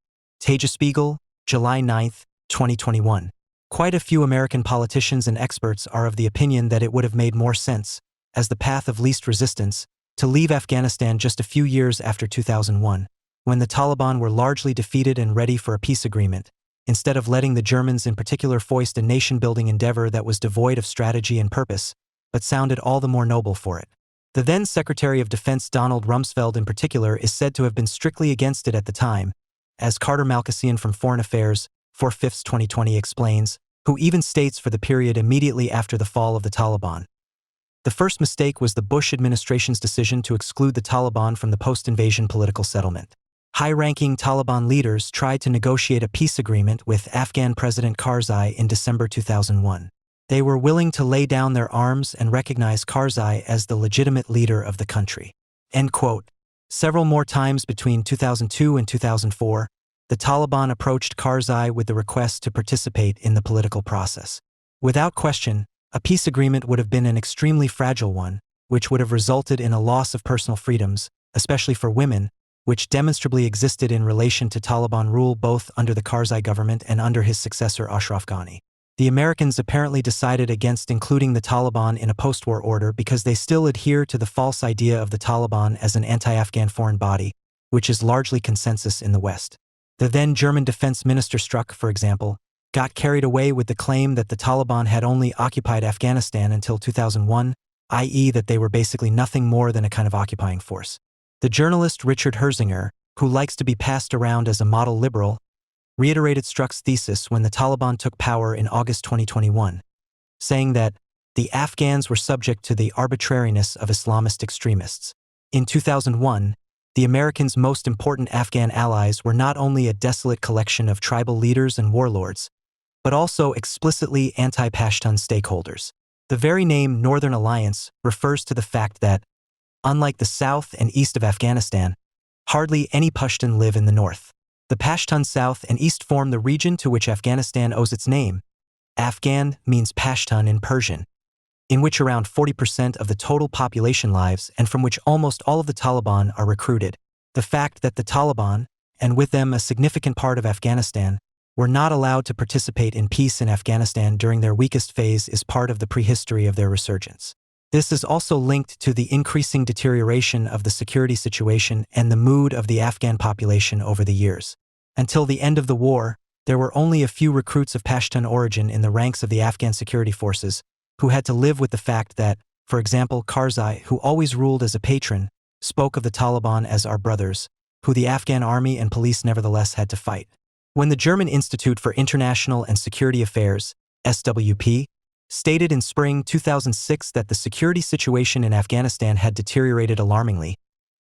Tagesspiegel, July 9, 2021. Quite a few American politicians and experts are of the opinion that it would have made more sense, as the path of least resistance, to leave Afghanistan just a few years after 2001, when the Taliban were largely defeated and ready for a peace agreement, instead of letting the Germans in particular foist a nation-building endeavor that was devoid of strategy and purpose, but sounded all the more noble for it. The then Secretary of Defense Donald Rumsfeld in particular is said to have been strictly against it at the time, as Carter Malkasian from Foreign Affairs, 4/5 2020 explains, who even states for the period immediately after the fall of the Taliban. The first mistake was the Bush administration's decision to exclude the Taliban from the post-invasion political settlement. High-ranking Taliban leaders tried to negotiate a peace agreement with Afghan President Karzai in December 2001. They were willing to lay down their arms and recognize Karzai as the legitimate leader of the country. End quote. Several more times between 2002 and 2004, the Taliban approached Karzai with the request to participate in the political process. Without question, a peace agreement would have been an extremely fragile one, which would have resulted in a loss of personal freedoms, especially for women, which demonstrably existed in relation to Taliban rule both under the Karzai government and under his successor Ashraf Ghani. The Americans apparently decided against including the Taliban in a post-war order because they still adhere to the false idea of the Taliban as an anti-Afghan foreign body, which is largely consensus in the West. The then German defense minister Struck, for example, got carried away with the claim that the Taliban had only occupied Afghanistan until 2001, i.e. that they were basically nothing more than a kind of occupying force. The journalist Richard Herzinger, who likes to be passed around as a model liberal, reiterated Struck's thesis when the Taliban took power in August 2021, saying that the Afghans were subject to the arbitrariness of Islamist extremists. In 2001, the Americans' most important Afghan allies were not only a desolate collection of tribal leaders and warlords, but also explicitly anti-Pashtun stakeholders. The very name Northern Alliance refers to the fact that, unlike the south and east of Afghanistan, hardly any Pashtun live in the north. The Pashtun south and east form the region to which Afghanistan owes its name. Afghan means Pashtun in Persian, in which around 40% of the total population lives and from which almost all of the Taliban are recruited. The fact that the Taliban, and with them a significant part of Afghanistan, were not allowed to participate in peace in Afghanistan during their weakest phase is part of the prehistory of their resurgence. This is also linked to the increasing deterioration of the security situation and the mood of the Afghan population over the years. Until the end of the war, there were only a few recruits of Pashtun origin in the ranks of the Afghan security forces, who had to live with the fact that, for example, Karzai, who always ruled as a patron, spoke of the Taliban as our brothers, who the Afghan army and police nevertheless had to fight. When the German Institute for International and Security Affairs, SWP, stated in spring 2006 that the security situation in Afghanistan had deteriorated alarmingly,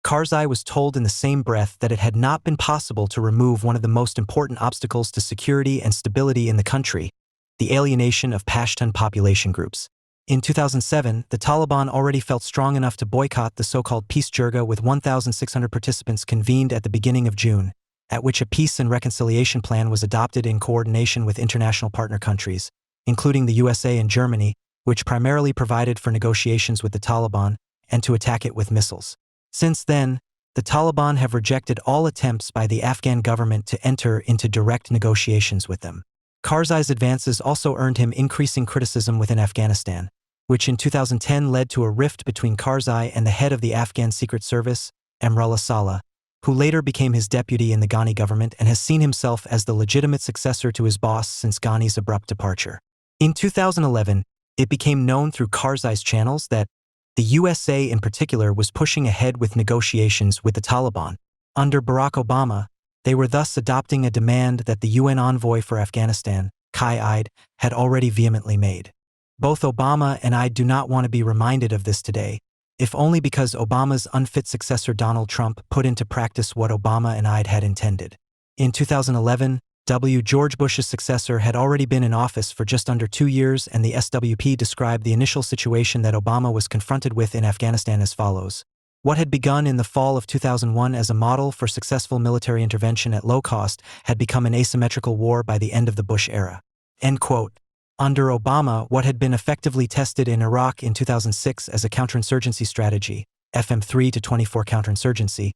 Karzai was told in the same breath that it had not been possible to remove one of the most important obstacles to security and stability in the country, the alienation of Pashtun population groups. In 2007, the Taliban already felt strong enough to boycott the so-called Peace Jirga, with 1,600 participants convened at the beginning of June, at which a peace and reconciliation plan was adopted in coordination with international partner countries, including the USA and Germany, which primarily provided for negotiations with the Taliban and to attack it with missiles. Since then, the Taliban have rejected all attempts by the Afghan government to enter into direct negotiations with them. Karzai's advances also earned him increasing criticism within Afghanistan, which in 2010 led to a rift between Karzai and the head of the Afghan Secret Service, Amrullah Saleh, who later became his deputy in the Ghani government and has seen himself as the legitimate successor to his boss since Ghani's abrupt departure. In 2011, it became known through Karzai's channels that the USA in particular was pushing ahead with negotiations with the Taliban. Under Barack Obama, they were thus adopting a demand that the UN envoy for Afghanistan, Kai Eid, had already vehemently made. Both Obama and I do not want to be reminded of this today, if only because Obama's unfit successor Donald Trump put into practice what Obama and Eid had intended. In 2011, George Bush's successor had already been in office for just under 2 years, and the SWP described the initial situation that Obama was confronted with in Afghanistan as follows. What had begun in the fall of 2001 as a model for successful military intervention at low cost had become an asymmetrical war by the end of the Bush era. End quote. Under Obama, what had been effectively tested in Iraq in 2006 as a counterinsurgency strategy, FM3 to 24 counterinsurgency,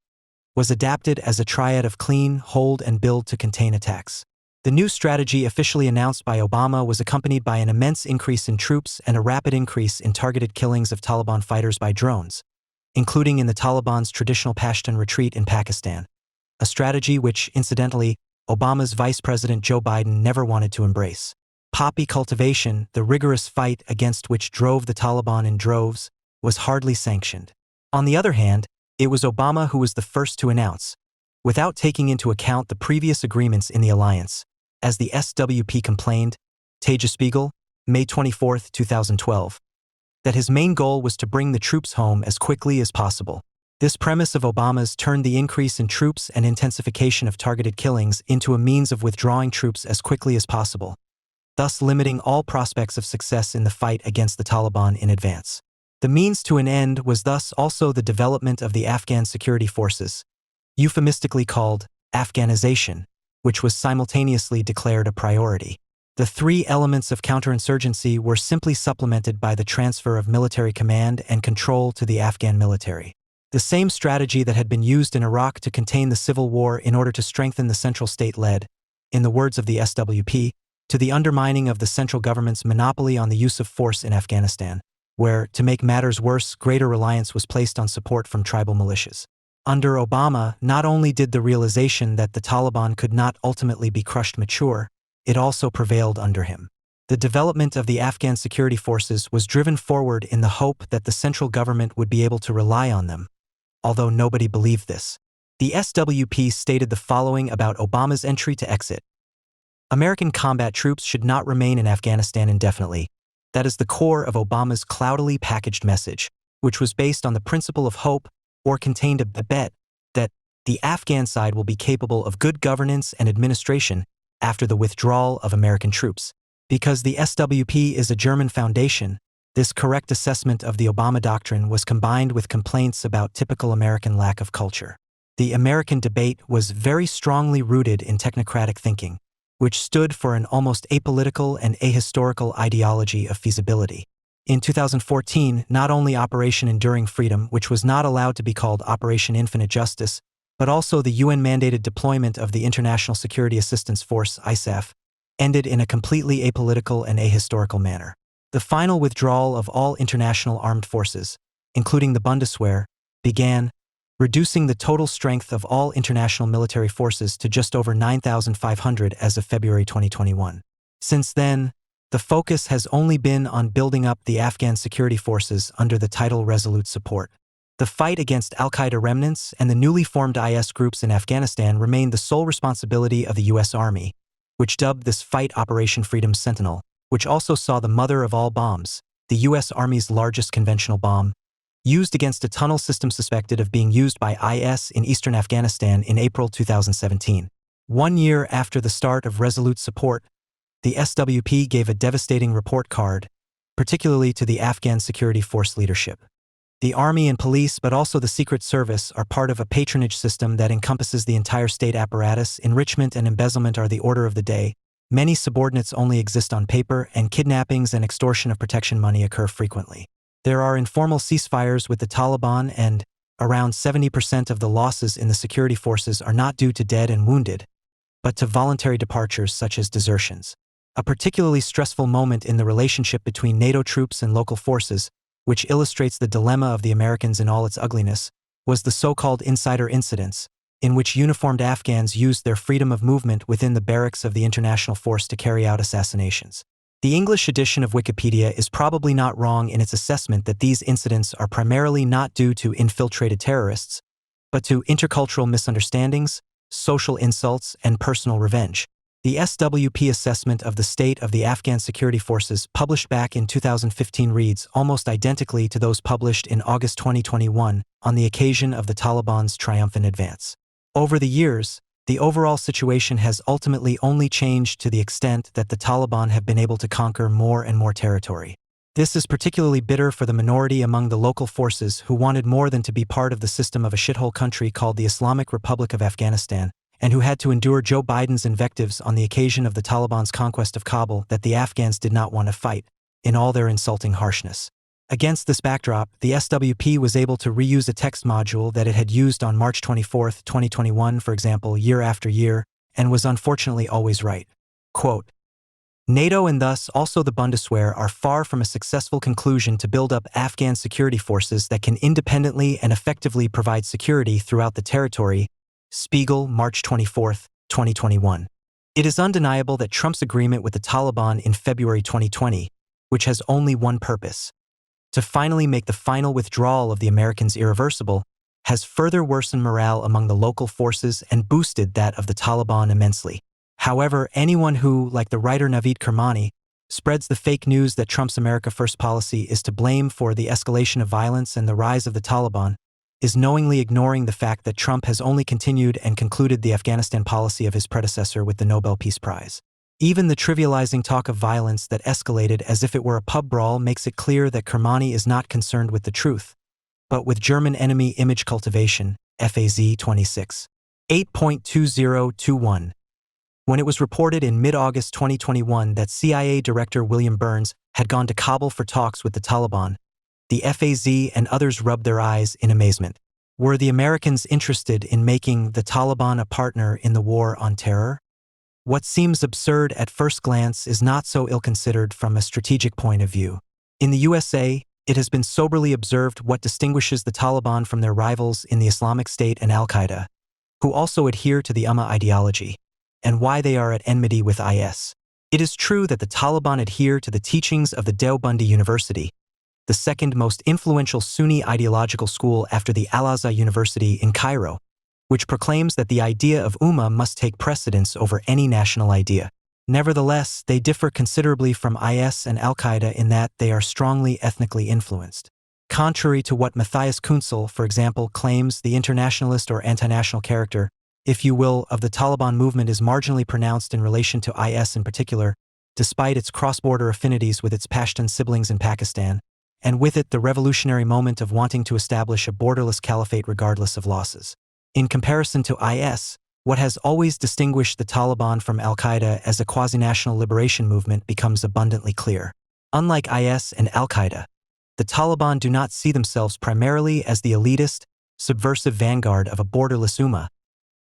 was adapted as a triad of clean, hold, and build to contain attacks. The new strategy officially announced by Obama was accompanied by an immense increase in troops and a rapid increase in targeted killings of Taliban fighters by drones, including in the Taliban's traditional Pashtun retreat in Pakistan, a strategy which, incidentally, Obama's Vice President Joe Biden never wanted to embrace. Poppy cultivation, the rigorous fight against which drove the Taliban in droves, was hardly sanctioned. On the other hand, it was Obama who was the first to announce, without taking into account the previous agreements in the alliance, as the SWP complained, Tagesspiegel, May 24, 2012, that his main goal was to bring the troops home as quickly as possible. This premise of Obama's turned the increase in troops and intensification of targeted killings into a means of withdrawing troops as quickly as possible, thus limiting all prospects of success in the fight against the Taliban in advance. The means to an end was thus also the development of the Afghan security forces, euphemistically called Afghanization, which was simultaneously declared a priority. The three elements of counterinsurgency were simply supplemented by the transfer of military command and control to the Afghan military. The same strategy that had been used in Iraq to contain the civil war in order to strengthen the central state led, in the words of the SWP, to the undermining of the central government's monopoly on the use of force in Afghanistan, where, to make matters worse, greater reliance was placed on support from tribal militias. Under Obama, not only did the realization that the Taliban could not ultimately be crushed mature, it also prevailed under him. The development of the Afghan security forces was driven forward in the hope that the central government would be able to rely on them, although nobody believed this. The SWP stated the following about Obama's entry to exit. American combat troops should not remain in Afghanistan indefinitely. That is the core of Obama's cloudily packaged message, which was based on the principle of hope or contained a bet that the Afghan side will be capable of good governance and administration after the withdrawal of American troops. Because the SWP is a German foundation, this correct assessment of the Obama doctrine was combined with complaints about typical American lack of culture. The American debate was very strongly rooted in technocratic thinking, which stood for an almost apolitical and ahistorical ideology of feasibility. In 2014, not only Operation Enduring Freedom, which was not allowed to be called Operation Infinite Justice, but also the UN-mandated deployment of the International Security Assistance Force, ISAF, ended in a completely apolitical and ahistorical manner. The final withdrawal of all international armed forces, including the Bundeswehr, began, reducing the total strength of all international military forces to just over 9,500 as of February 2021. Since then, the focus has only been on building up the Afghan security forces under the title Resolute Support. The fight against al-Qaeda remnants and the newly formed IS groups in Afghanistan remained the sole responsibility of the U.S. Army, which dubbed this fight Operation Freedom Sentinel, which also saw the mother of all bombs, the U.S. Army's largest conventional bomb, used against a tunnel system suspected of being used by IS in eastern Afghanistan in April 2017. 1 year after the start of Resolute Support, the SWP gave a devastating report card, particularly to the Afghan security force leadership. The army and police, but also the Secret Service, are part of a patronage system that encompasses the entire state apparatus. Enrichment and embezzlement are the order of the day. Many subordinates only exist on paper, and kidnappings and extortion of protection money occur frequently. There are informal ceasefires with the Taliban, and around 70% of the losses in the security forces are not due to dead and wounded, but to voluntary departures such as desertions. A particularly stressful moment in the relationship between NATO troops and local forces, which illustrates the dilemma of the Americans in all its ugliness, was the so-called insider incidents, in which uniformed Afghans used their freedom of movement within the barracks of the international force to carry out assassinations. The English edition of Wikipedia is probably not wrong in its assessment that these incidents are primarily not due to infiltrated terrorists, but to intercultural misunderstandings, social insults, and personal revenge. The SWP assessment of the state of the Afghan security forces published back in 2015 reads almost identically to those published in August 2021 on the occasion of the Taliban's triumphant advance. Over the years, the overall situation has ultimately only changed to the extent that the Taliban have been able to conquer more and more territory. This is particularly bitter for the minority among the local forces who wanted more than to be part of the system of a shithole country called the Islamic Republic of Afghanistan, and who had to endure Joe Biden's invectives on the occasion of the Taliban's conquest of Kabul that the Afghans did not want to fight, in all their insulting harshness. Against this backdrop, the SWP was able to reuse a text module that it had used on March 24, 2021, for example, year after year, and was unfortunately always right. Quote, NATO and thus also the Bundeswehr are far from a successful conclusion to build up Afghan security forces that can independently and effectively provide security throughout the territory. Spiegel, March 24, 2021. It is undeniable that Trump's agreement with the Taliban in February 2020, which has only one purpose, to finally make the final withdrawal of the Americans irreversible, has further worsened morale among the local forces and boosted that of the Taliban immensely. However, anyone who, like the writer Naveed Kermani, spreads the fake news that Trump's America First policy is to blame for the escalation of violence and the rise of the Taliban, is knowingly ignoring the fact that Trump has only continued and concluded the Afghanistan policy of his predecessor with the Nobel Peace Prize. Even the trivializing talk of violence that escalated as if it were a pub brawl makes it clear that Kermani is not concerned with the truth, but with German enemy image cultivation, FAZ 26. 8.2021. When it was reported in mid-August 2021 that CIA Director William Burns had gone to Kabul for talks with the Taliban, the FAZ and others rubbed their eyes in amazement. Were the Americans interested in making the Taliban a partner in the war on terror? What seems absurd at first glance is not so ill-considered from a strategic point of view. In the USA, it has been soberly observed what distinguishes the Taliban from their rivals in the Islamic State and Al-Qaeda, who also adhere to the Ummah ideology, and why they are at enmity with IS. It is true that the Taliban adhere to the teachings of the Deobandi University, the second most influential Sunni ideological school after the Al-Azhar University in Cairo, which proclaims that the idea of Ummah must take precedence over any national idea. Nevertheless, they differ considerably from IS and Al-Qaeda in that they are strongly ethnically influenced. Contrary to what Matthias Kunzel, for example, claims, the internationalist or anti-national character, if you will, of the Taliban movement is marginally pronounced in relation to IS in particular, despite its cross-border affinities with its Pashtun siblings in Pakistan, and with it the revolutionary moment of wanting to establish a borderless caliphate regardless of losses. In comparison to IS, what has always distinguished the Taliban from Al-Qaeda as a quasi-national liberation movement becomes abundantly clear. Unlike IS and Al-Qaeda, the Taliban do not see themselves primarily as the elitist, subversive vanguard of a borderless Ummah,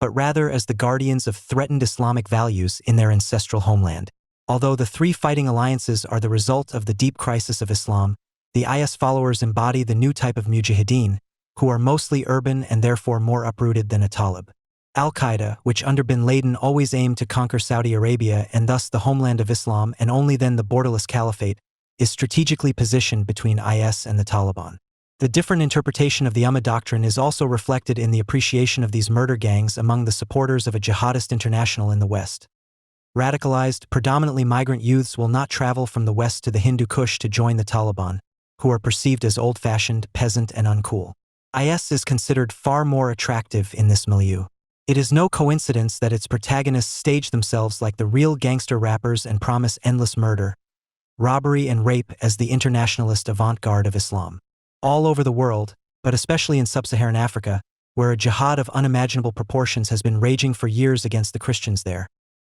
but rather as the guardians of threatened Islamic values in their ancestral homeland. Although the three fighting alliances are the result of the deep crisis of Islam, the IS followers embody the new type of mujahideen, who are mostly urban and therefore more uprooted than a Talib. Al-Qaeda, which under bin Laden always aimed to conquer Saudi Arabia and thus the homeland of Islam and only then the borderless caliphate, is strategically positioned between IS and the Taliban. The different interpretation of the Ummah doctrine is also reflected in the appreciation of these murder gangs among the supporters of a jihadist international in the West. Radicalized, predominantly migrant youths will not travel from the West to the Hindu Kush to join the Taliban, who are perceived as old-fashioned, peasant, and uncool. IS is considered far more attractive in this milieu. It is no coincidence that its protagonists stage themselves like the real gangster rappers and promise endless murder, robbery and rape as the internationalist avant-garde of Islam. All over the world, but especially in sub-Saharan Africa, where a jihad of unimaginable proportions has been raging for years against the Christians there,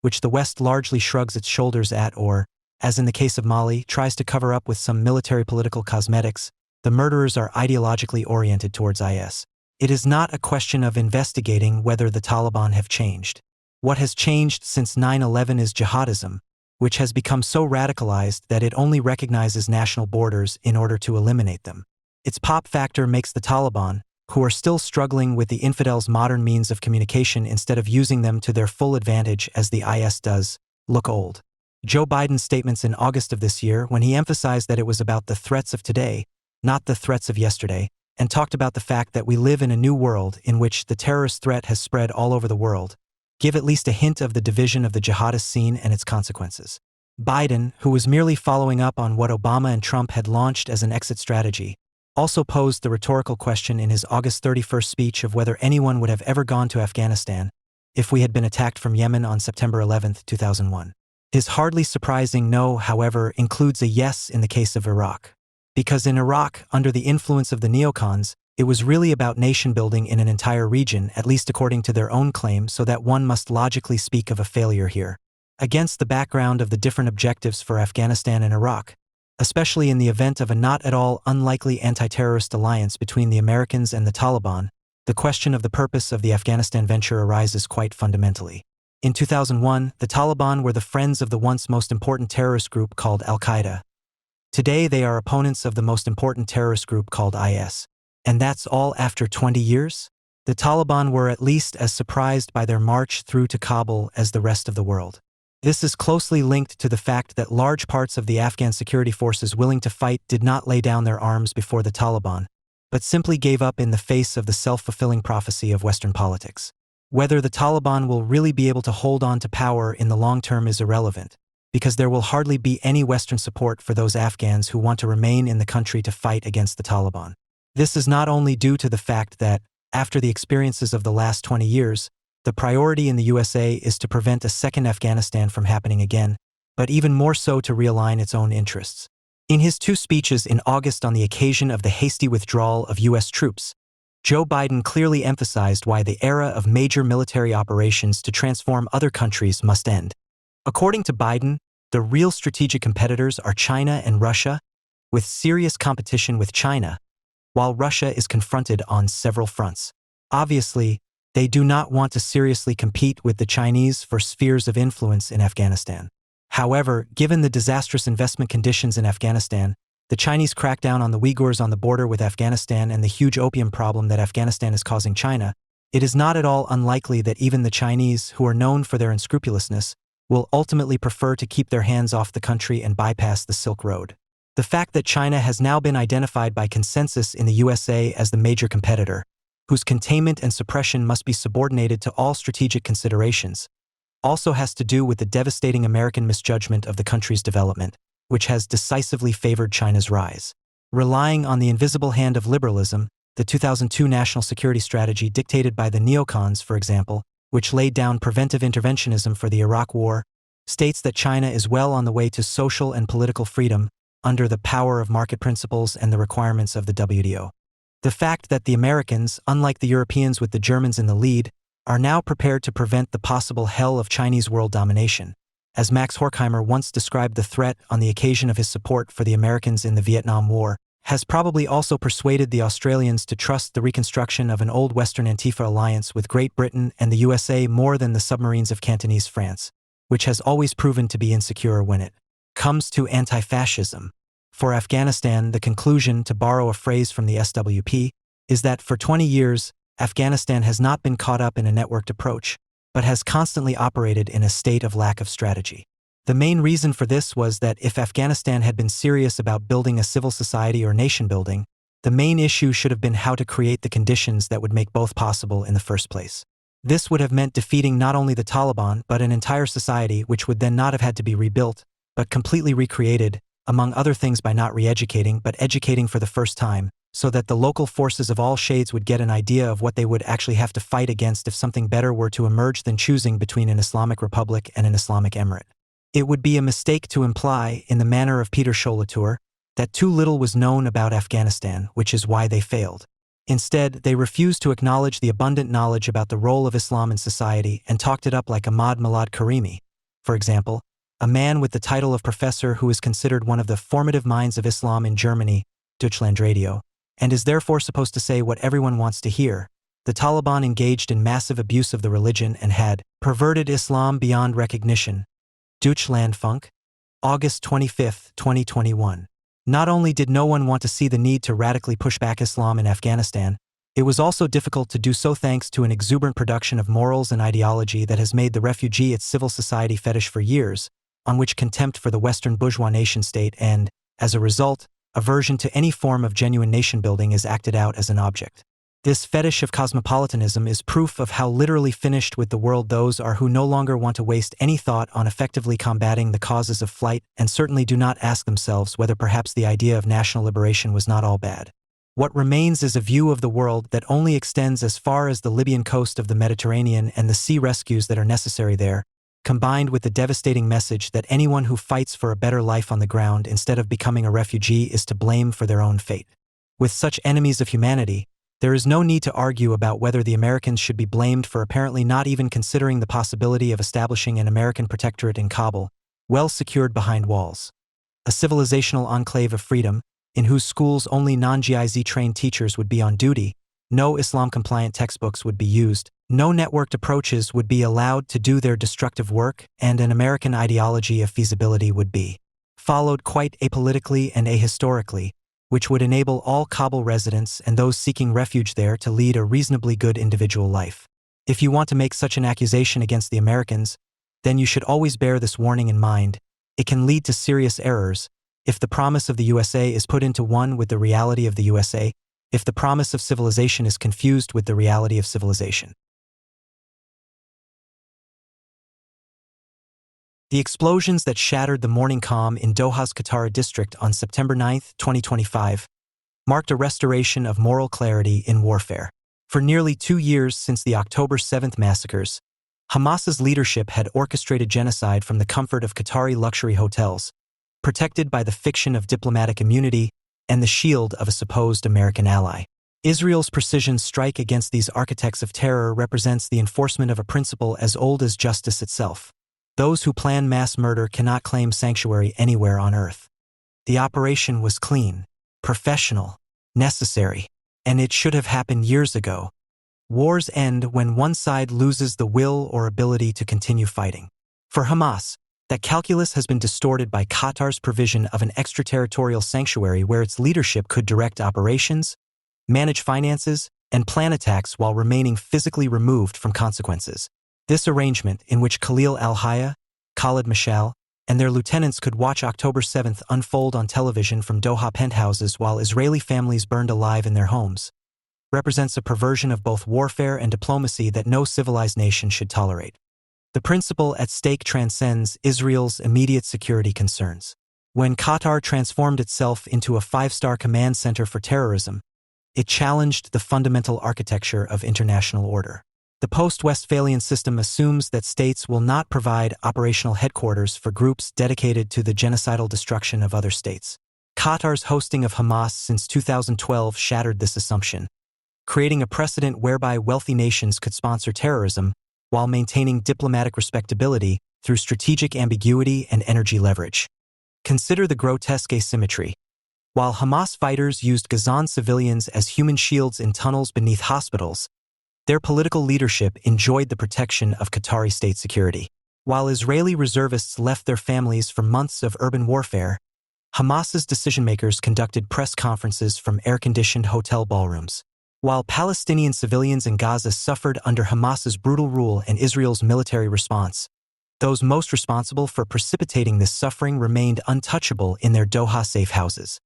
which the West largely shrugs its shoulders at or, as in the case of Mali, tries to cover up with some military political cosmetics, the murderers are ideologically oriented towards IS. It is not a question of investigating whether the Taliban have changed. What has changed since 9/11 is jihadism, which has become so radicalized that it only recognizes national borders in order to eliminate them. Its pop factor makes the Taliban, who are still struggling with the infidels' modern means of communication instead of using them to their full advantage as the IS does, look old. Joe Biden's statements in August of this year, when he emphasized that it was about the threats of today, not the threats of yesterday, and talked about the fact that we live in a new world in which the terrorist threat has spread all over the world, give at least a hint of the division of the jihadist scene and its consequences. Biden, who was merely following up on what Obama and Trump had launched as an exit strategy, also posed the rhetorical question in his August 31st speech of whether anyone would have ever gone to Afghanistan if we had been attacked from Yemen on September 11, 2001. His hardly surprising no, however, includes a yes in the case of Iraq. Because in Iraq, under the influence of the neocons, it was really about nation-building in an entire region, at least according to their own claim, so that one must logically speak of a failure here. Against the background of the different objectives for Afghanistan and Iraq, especially in the event of a not at all unlikely anti-terrorist alliance between the Americans and the Taliban, the question of the purpose of the Afghanistan venture arises quite fundamentally. In 2001, the Taliban were the friends of the once most important terrorist group called Al-Qaeda. Today they are opponents of the most important terrorist group called IS. And that's all after 20 years? The Taliban were at least as surprised by their march through to Kabul as the rest of the world. This is closely linked to the fact that large parts of the Afghan security forces willing to fight did not lay down their arms before the Taliban, but simply gave up in the face of the self-fulfilling prophecy of Western politics. Whether the Taliban will really be able to hold on to power in the long term is irrelevant, because there will hardly be any Western support for those Afghans who want to remain in the country to fight against the Taliban. This is not only due to the fact that, after the experiences of the last 20 years, the priority in the USA is to prevent a second Afghanistan from happening again, but even more so to realign its own interests. In his two speeches in August on the occasion of the hasty withdrawal of U.S. troops, Joe Biden clearly emphasized why the era of major military operations to transform other countries must end. According to Biden, the real strategic competitors are China and Russia, with serious competition with China, while Russia is confronted on several fronts. Obviously, they do not want to seriously compete with the Chinese for spheres of influence in Afghanistan. However, given the disastrous investment conditions in Afghanistan, the Chinese crackdown on the Uyghurs on the border with Afghanistan and the huge opium problem that Afghanistan is causing China, it is not at all unlikely that even the Chinese, who are known for their unscrupulousness, will ultimately prefer to keep their hands off the country and bypass the Silk Road. The fact that China has now been identified by consensus in the USA as the major competitor, whose containment and suppression must be subordinated to all strategic considerations, also has to do with the devastating American misjudgment of the country's development, which has decisively favored China's rise. Relying on the invisible hand of liberalism, the 2002 national security strategy dictated by the neocons, for example, which laid down preventive interventionism for the Iraq War, states that China is well on the way to social and political freedom under the power of market principles and the requirements of the WTO. The fact that the Americans, unlike the Europeans with the Germans in the lead, are now prepared to prevent the possible hell of Chinese world domination, as Max Horkheimer once described the threat on the occasion of his support for the Americans in the Vietnam War, has probably also persuaded the Australians to trust the reconstruction of an old Western Antifa alliance with Great Britain and the USA more than the submarines of Cantonese France, which has always proven to be insecure when it comes to anti-fascism. For Afghanistan, the conclusion, to borrow a phrase from the SWP, is that for 20 years, Afghanistan has not been caught up in a networked approach, but has constantly operated in a state of lack of strategy. The main reason for this was that if Afghanistan had been serious about building a civil society or nation building, the main issue should have been how to create the conditions that would make both possible in the first place. This would have meant defeating not only the Taliban but an entire society which would then not have had to be rebuilt, but completely recreated, among other things by not re-educating but educating for the first time, so that the local forces of all shades would get an idea of what they would actually have to fight against if something better were to emerge than choosing between an Islamic republic and an Islamic emirate. It would be a mistake to imply, in the manner of Peter Schollatur, that too little was known about Afghanistan, which is why they failed. Instead, they refused to acknowledge the abundant knowledge about the role of Islam in society and talked it up like Ahmad Milad Karimi, for example, a man with the title of professor who is considered one of the formative minds of Islam in Germany, Deutschland Radio, and is therefore supposed to say what everyone wants to hear. The Taliban engaged in massive abuse of the religion and had perverted Islam beyond recognition. Deutschlandfunk, August 25, 2021. Not only did no one want to see the need to radically push back Islam in Afghanistan, it was also difficult to do so thanks to an exuberant production of morals and ideology that has made the refugee its civil society fetish for years, on which contempt for the Western bourgeois nation-state and, as a result, aversion to any form of genuine nation-building is acted out as an object. This fetish of cosmopolitanism is proof of how literally finished with the world those are who no longer want to waste any thought on effectively combating the causes of flight and certainly do not ask themselves whether perhaps the idea of national liberation was not all bad. What remains is a view of the world that only extends as far as the Libyan coast of the Mediterranean and the sea rescues that are necessary there, combined with the devastating message that anyone who fights for a better life on the ground instead of becoming a refugee is to blame for their own fate. With such enemies of humanity, there is no need to argue about whether the Americans should be blamed for apparently not even considering the possibility of establishing an American protectorate in Kabul, well secured behind walls. A civilizational enclave of freedom, in whose schools only non-GIZ-trained teachers would be on duty, no Islam-compliant textbooks would be used, no networked approaches would be allowed to do their destructive work, and an American ideology of feasibility would be followed quite apolitically and ahistorically, which would enable all Kabul residents and those seeking refuge there to lead a reasonably good individual life. If you want to make such an accusation against the Americans, then you should always bear this warning in mind. It can lead to serious errors. If the promise of the USA is put into one with the reality of the USA, if the promise of civilization is confused with the reality of civilization. The explosions that shattered the morning calm in Doha's Qattara district on September 9, 2025, marked a restoration of moral clarity in warfare. For nearly 2 years since the October 7th massacres, Hamas's leadership had orchestrated genocide from the comfort of Qatari luxury hotels, protected by the fiction of diplomatic immunity and the shield of a supposed American ally. Israel's precision strike against these architects of terror represents the enforcement of a principle as old as justice itself. Those who plan mass murder cannot claim sanctuary anywhere on earth. The operation was clean, professional, necessary, and it should have happened years ago. Wars end when one side loses the will or ability to continue fighting. For Hamas, that calculus has been distorted by Qatar's provision of an extraterritorial sanctuary where its leadership could direct operations, manage finances, and plan attacks while remaining physically removed from consequences. This arrangement, in which Khalil al-Hayya, Khalid Mashal, and their lieutenants could watch October 7th unfold on television from Doha penthouses while Israeli families burned alive in their homes, represents a perversion of both warfare and diplomacy that no civilized nation should tolerate. The principle at stake transcends Israel's immediate security concerns. When Qatar transformed itself into a 5-star command center for terrorism, it challenged the fundamental architecture of international order. The post-Westphalian system assumes that states will not provide operational headquarters for groups dedicated to the genocidal destruction of other states. Qatar's hosting of Hamas since 2012 shattered this assumption, creating a precedent whereby wealthy nations could sponsor terrorism while maintaining diplomatic respectability through strategic ambiguity and energy leverage. Consider the grotesque asymmetry. While Hamas fighters used Gazan civilians as human shields in tunnels beneath hospitals, their political leadership enjoyed the protection of Qatari state security. While Israeli reservists left their families for months of urban warfare, Hamas's decision-makers conducted press conferences from air-conditioned hotel ballrooms. While Palestinian civilians in Gaza suffered under Hamas's brutal rule and Israel's military response, those most responsible for precipitating this suffering remained untouchable in their Doha safe houses.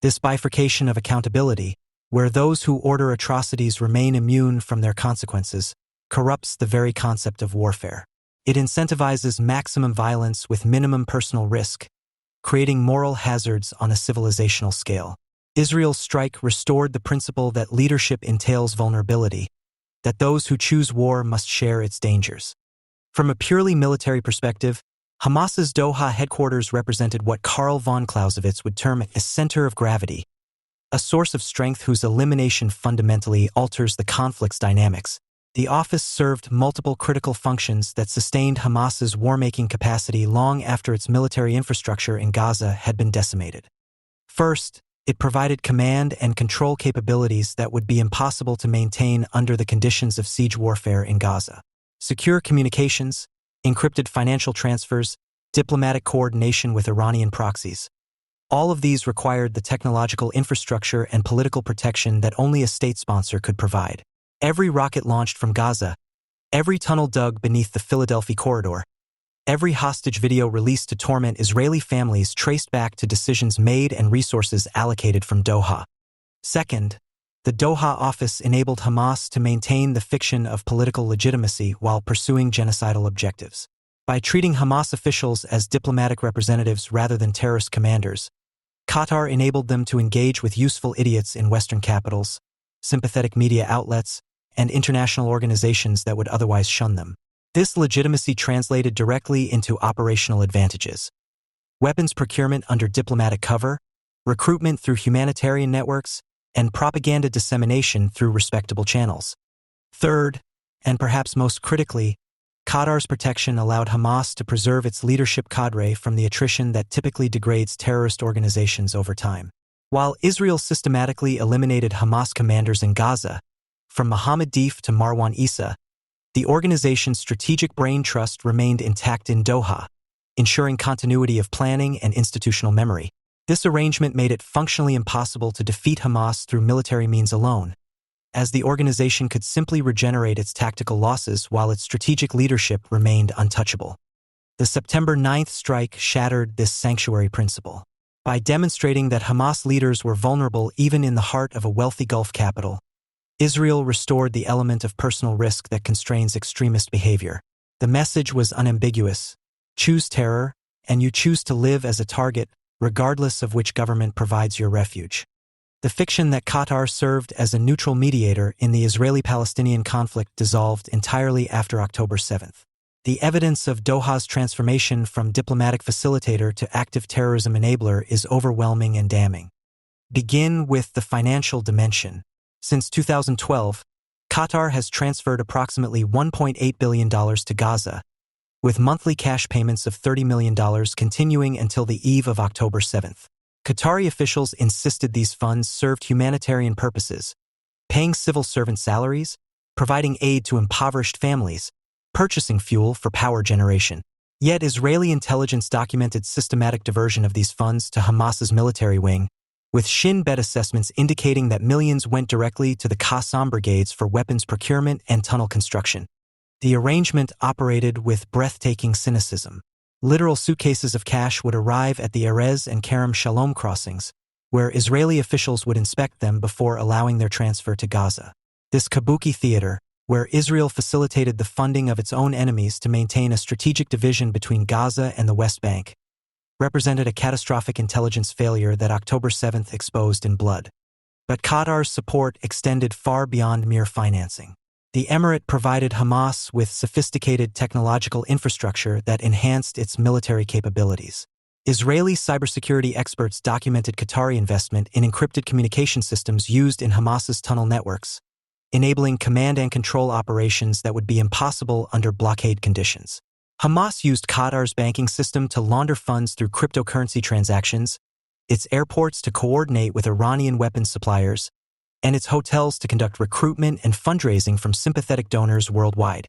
This bifurcation of accountability, where those who order atrocities remain immune from their consequences, corrupts the very concept of warfare. It incentivizes maximum violence with minimum personal risk, creating moral hazards on a civilizational scale. Israel's strike restored the principle that leadership entails vulnerability, that those who choose war must share its dangers. From a purely military perspective, Hamas's Doha headquarters represented what Karl von Clausewitz would term a center of gravity, a source of strength whose elimination fundamentally alters the conflict's dynamics. The office served multiple critical functions that sustained Hamas's war-making capacity long after its military infrastructure in Gaza had been decimated. First, it provided command and control capabilities that would be impossible to maintain under the conditions of siege warfare in Gaza. Secure communications, encrypted financial transfers, diplomatic coordination with Iranian proxies. All of these required the technological infrastructure and political protection that only a state sponsor could provide. Every rocket launched from Gaza, every tunnel dug beneath the Philadelphia corridor, every hostage video released to torment Israeli families traced back to decisions made and resources allocated from Doha. Second, the Doha office enabled Hamas to maintain the fiction of political legitimacy while pursuing genocidal objectives. By treating Hamas officials as diplomatic representatives rather than terrorist commanders, Qatar enabled them to engage with useful idiots in Western capitals, sympathetic media outlets, and international organizations that would otherwise shun them. This legitimacy translated directly into operational advantages. Weapons procurement under diplomatic cover, recruitment through humanitarian networks, and propaganda dissemination through respectable channels. Third, and perhaps most critically, Qatar's protection allowed Hamas to preserve its leadership cadre from the attrition that typically degrades terrorist organizations over time. While Israel systematically eliminated Hamas commanders in Gaza, from Mohammed Deif to Marwan Issa, the organization's strategic brain trust remained intact in Doha, ensuring continuity of planning and institutional memory. This arrangement made it functionally impossible to defeat Hamas through military means alone, as the organization could simply regenerate its tactical losses while its strategic leadership remained untouchable. The September 9th strike shattered this sanctuary principle. By demonstrating that Hamas leaders were vulnerable even in the heart of a wealthy Gulf capital, Israel restored the element of personal risk that constrains extremist behavior. The message was unambiguous: choose terror, and you choose to live as a target, regardless of which government provides your refuge. The fiction that Qatar served as a neutral mediator in the Israeli-Palestinian conflict dissolved entirely after October 7th. The evidence of Doha's transformation from diplomatic facilitator to active terrorism enabler is overwhelming and damning. Begin with the financial dimension. Since 2012, Qatar has transferred approximately $1.8 billion to Gaza, with monthly cash payments of $30 million continuing until the eve of October 7th. Qatari officials insisted these funds served humanitarian purposes, paying civil servant salaries, providing aid to impoverished families, purchasing fuel for power generation. Yet Israeli intelligence documented systematic diversion of these funds to Hamas's military wing, with Shin Bet assessments indicating that millions went directly to the Qassam brigades for weapons procurement and tunnel construction. The arrangement operated with breathtaking cynicism. Literal suitcases of cash would arrive at the Erez and Kerem Shalom crossings, where Israeli officials would inspect them before allowing their transfer to Gaza. This kabuki theater, where Israel facilitated the funding of its own enemies to maintain a strategic division between Gaza and the West Bank, represented a catastrophic intelligence failure that October 7th exposed in blood. But Qatar's support extended far beyond mere financing. The emirate provided Hamas with sophisticated technological infrastructure that enhanced its military capabilities. Israeli cybersecurity experts documented Qatari investment in encrypted communication systems used in Hamas's tunnel networks, enabling command and control operations that would be impossible under blockade conditions. Hamas used Qatar's banking system to launder funds through cryptocurrency transactions, its airports to coordinate with Iranian weapons suppliers, and its hotels to conduct recruitment and fundraising from sympathetic donors worldwide.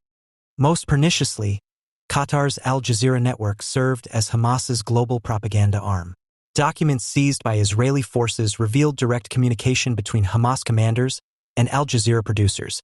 Most perniciously, Qatar's Al Jazeera network served as Hamas's global propaganda arm. Documents seized by Israeli forces revealed direct communication between Hamas commanders and Al Jazeera producers,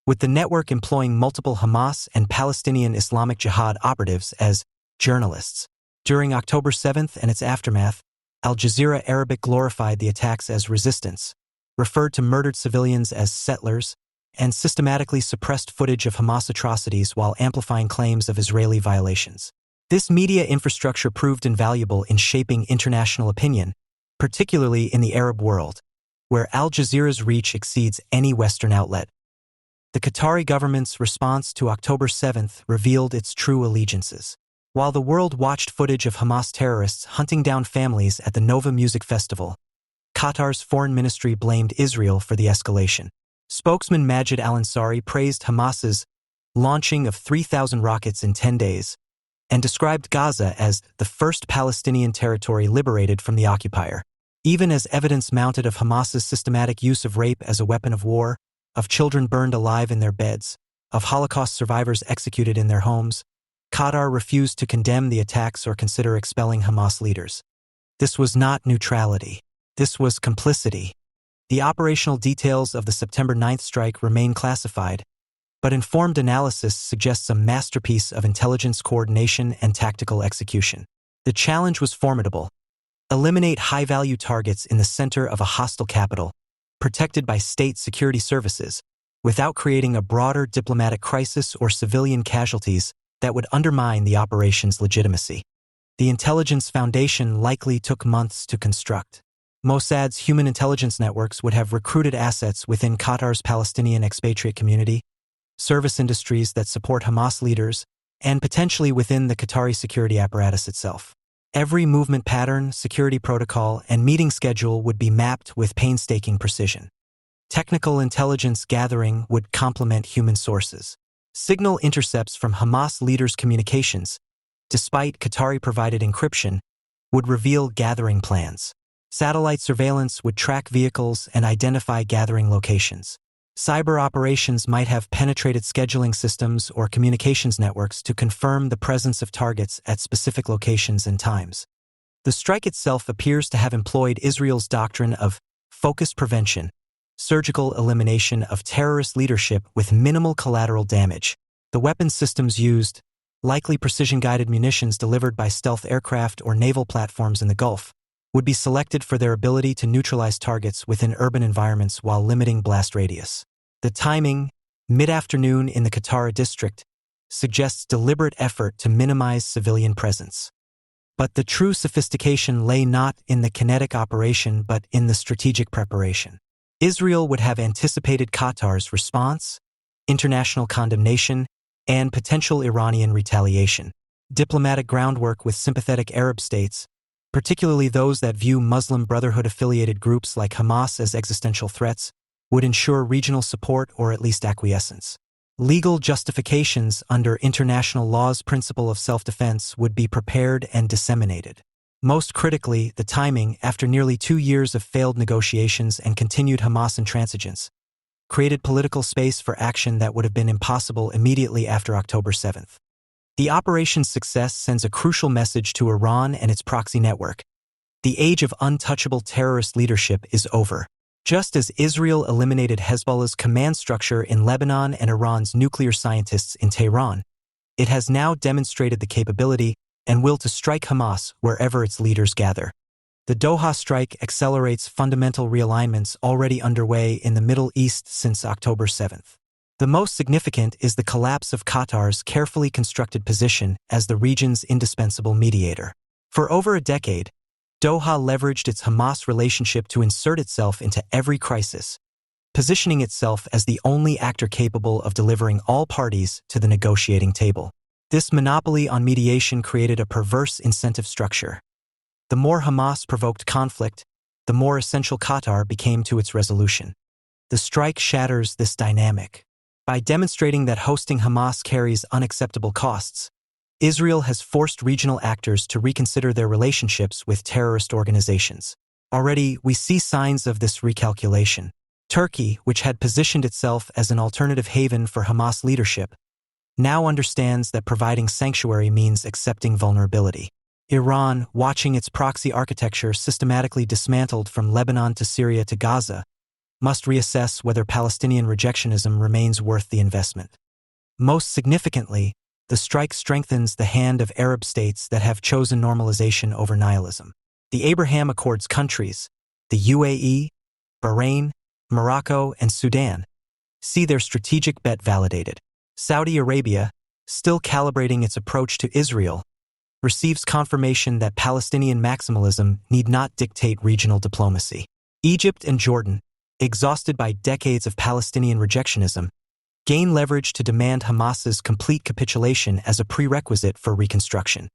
with the network employing multiple Hamas and Palestinian Islamic Jihad operatives as journalists. During October 7th and its aftermath, Al Jazeera Arabic glorified the attacks as resistance, referred to murdered civilians as settlers, and systematically suppressed footage of Hamas atrocities while amplifying claims of Israeli violations. This media infrastructure proved invaluable in shaping international opinion, particularly in the Arab world, where Al Jazeera's reach exceeds any Western outlet. The Qatari government's response to October 7th revealed its true allegiances. While the world watched footage of Hamas terrorists hunting down families at the Nova Music Festival, Qatar's foreign ministry blamed Israel for the escalation. Spokesman Majid al-Ansari praised Hamas's launching of 3,000 rockets in 10 days and described Gaza as the first Palestinian territory liberated from the occupier. Even as evidence mounted of Hamas's systematic use of rape as a weapon of war, of children burned alive in their beds, of Holocaust survivors executed in their homes, Qatar refused to condemn the attacks or consider expelling Hamas leaders. This was not neutrality. This was complicity. The operational details of the September 9th strike remain classified, but informed analysis suggests a masterpiece of intelligence coordination and tactical execution. The challenge was formidable. Eliminate high-value targets in the center of a hostile capital, protected by state security services, without creating a broader diplomatic crisis or civilian casualties that would undermine the operation's legitimacy. The intelligence foundation likely took months to construct. Mossad's human intelligence networks would have recruited assets within Qatar's Palestinian expatriate community, service industries that support Hamas leaders, and potentially within the Qatari security apparatus itself. Every movement pattern, security protocol, and meeting schedule would be mapped with painstaking precision. Technical intelligence gathering would complement human sources. Signal intercepts from Hamas leaders' communications, despite Qatari-provided encryption, would reveal gathering plans. Satellite surveillance would track vehicles and identify gathering locations. Cyber operations might have penetrated scheduling systems or communications networks to confirm the presence of targets at specific locations and times. The strike itself appears to have employed Israel's doctrine of focused prevention, surgical elimination of terrorist leadership with minimal collateral damage. The weapons systems used, likely precision-guided munitions delivered by stealth aircraft or naval platforms in the Gulf, would be selected for their ability to neutralize targets within urban environments while limiting blast radius. The timing, mid-afternoon in the Qatar district, suggests deliberate effort to minimize civilian presence. But the true sophistication lay not in the kinetic operation but in the strategic preparation. Israel would have anticipated Qatar's response, international condemnation, and potential Iranian retaliation. Diplomatic groundwork with sympathetic Arab states, particularly those that view Muslim Brotherhood-affiliated groups like Hamas as existential threats, would ensure regional support or at least acquiescence. Legal justifications under international law's principle of self-defense would be prepared and disseminated. Most critically, the timing, after nearly 2 years of failed negotiations and continued Hamas intransigence, created political space for action that would have been impossible immediately after October 7th. The operation's success sends a crucial message to Iran and its proxy network. The age of untouchable terrorist leadership is over. Just as Israel eliminated Hezbollah's command structure in Lebanon and Iran's nuclear scientists in Tehran, it has now demonstrated the capability and will to strike Hamas wherever its leaders gather. The Doha strike accelerates fundamental realignments already underway in the Middle East since October 7th. The most significant is the collapse of Qatar's carefully constructed position as the region's indispensable mediator. For over a decade, Doha leveraged its Hamas relationship to insert itself into every crisis, positioning itself as the only actor capable of delivering all parties to the negotiating table. This monopoly on mediation created a perverse incentive structure. The more Hamas provoked conflict, the more essential Qatar became to its resolution. The strike shatters this dynamic. By demonstrating that hosting Hamas carries unacceptable costs, Israel has forced regional actors to reconsider their relationships with terrorist organizations. Already, we see signs of this recalculation. Turkey, which had positioned itself as an alternative haven for Hamas leadership, now understands that providing sanctuary means accepting vulnerability. Iran, watching its proxy architecture systematically dismantled from Lebanon to Syria to Gaza, must reassess whether Palestinian rejectionism remains worth the investment. Most significantly, the strike strengthens the hand of Arab states that have chosen normalization over nihilism. The Abraham Accords countries, the UAE, Bahrain, Morocco, and Sudan, see their strategic bet validated. Saudi Arabia, still calibrating its approach to Israel, receives confirmation that Palestinian maximalism need not dictate regional diplomacy. Egypt and Jordan, exhausted by decades of Palestinian rejectionism, gain leverage to demand Hamas's complete capitulation as a prerequisite for reconstruction.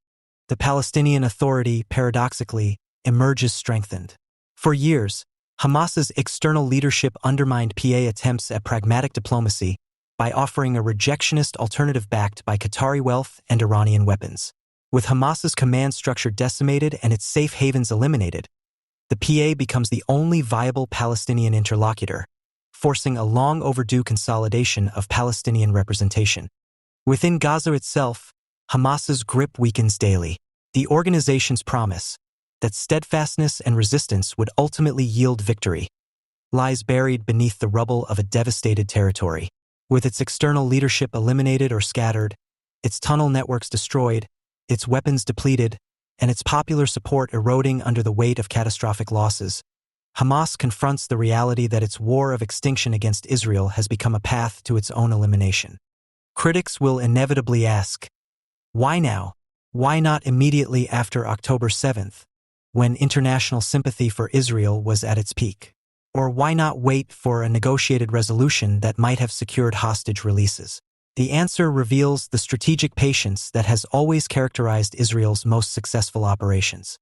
The Palestinian Authority, paradoxically, emerges strengthened. For years, Hamas's external leadership undermined PA attempts at pragmatic diplomacy by offering a rejectionist alternative backed by Qatari wealth and Iranian weapons. With Hamas's command structure decimated and its safe havens eliminated, the PA becomes the only viable Palestinian interlocutor, forcing a long-overdue consolidation of Palestinian representation. Within Gaza itself, Hamas's grip weakens daily. The organization's promise that steadfastness and resistance would ultimately yield victory lies buried beneath the rubble of a devastated territory. With its external leadership eliminated or scattered, its tunnel networks destroyed, its weapons depleted, and its popular support eroding under the weight of catastrophic losses, Hamas confronts the reality that its war of extinction against Israel has become a path to its own elimination. Critics will inevitably ask, why now? Why not immediately after October 7th, when international sympathy for Israel was at its peak? Or why not wait for a negotiated resolution that might have secured hostage releases? The answer reveals the strategic patience that has always characterized Israel's most successful operations.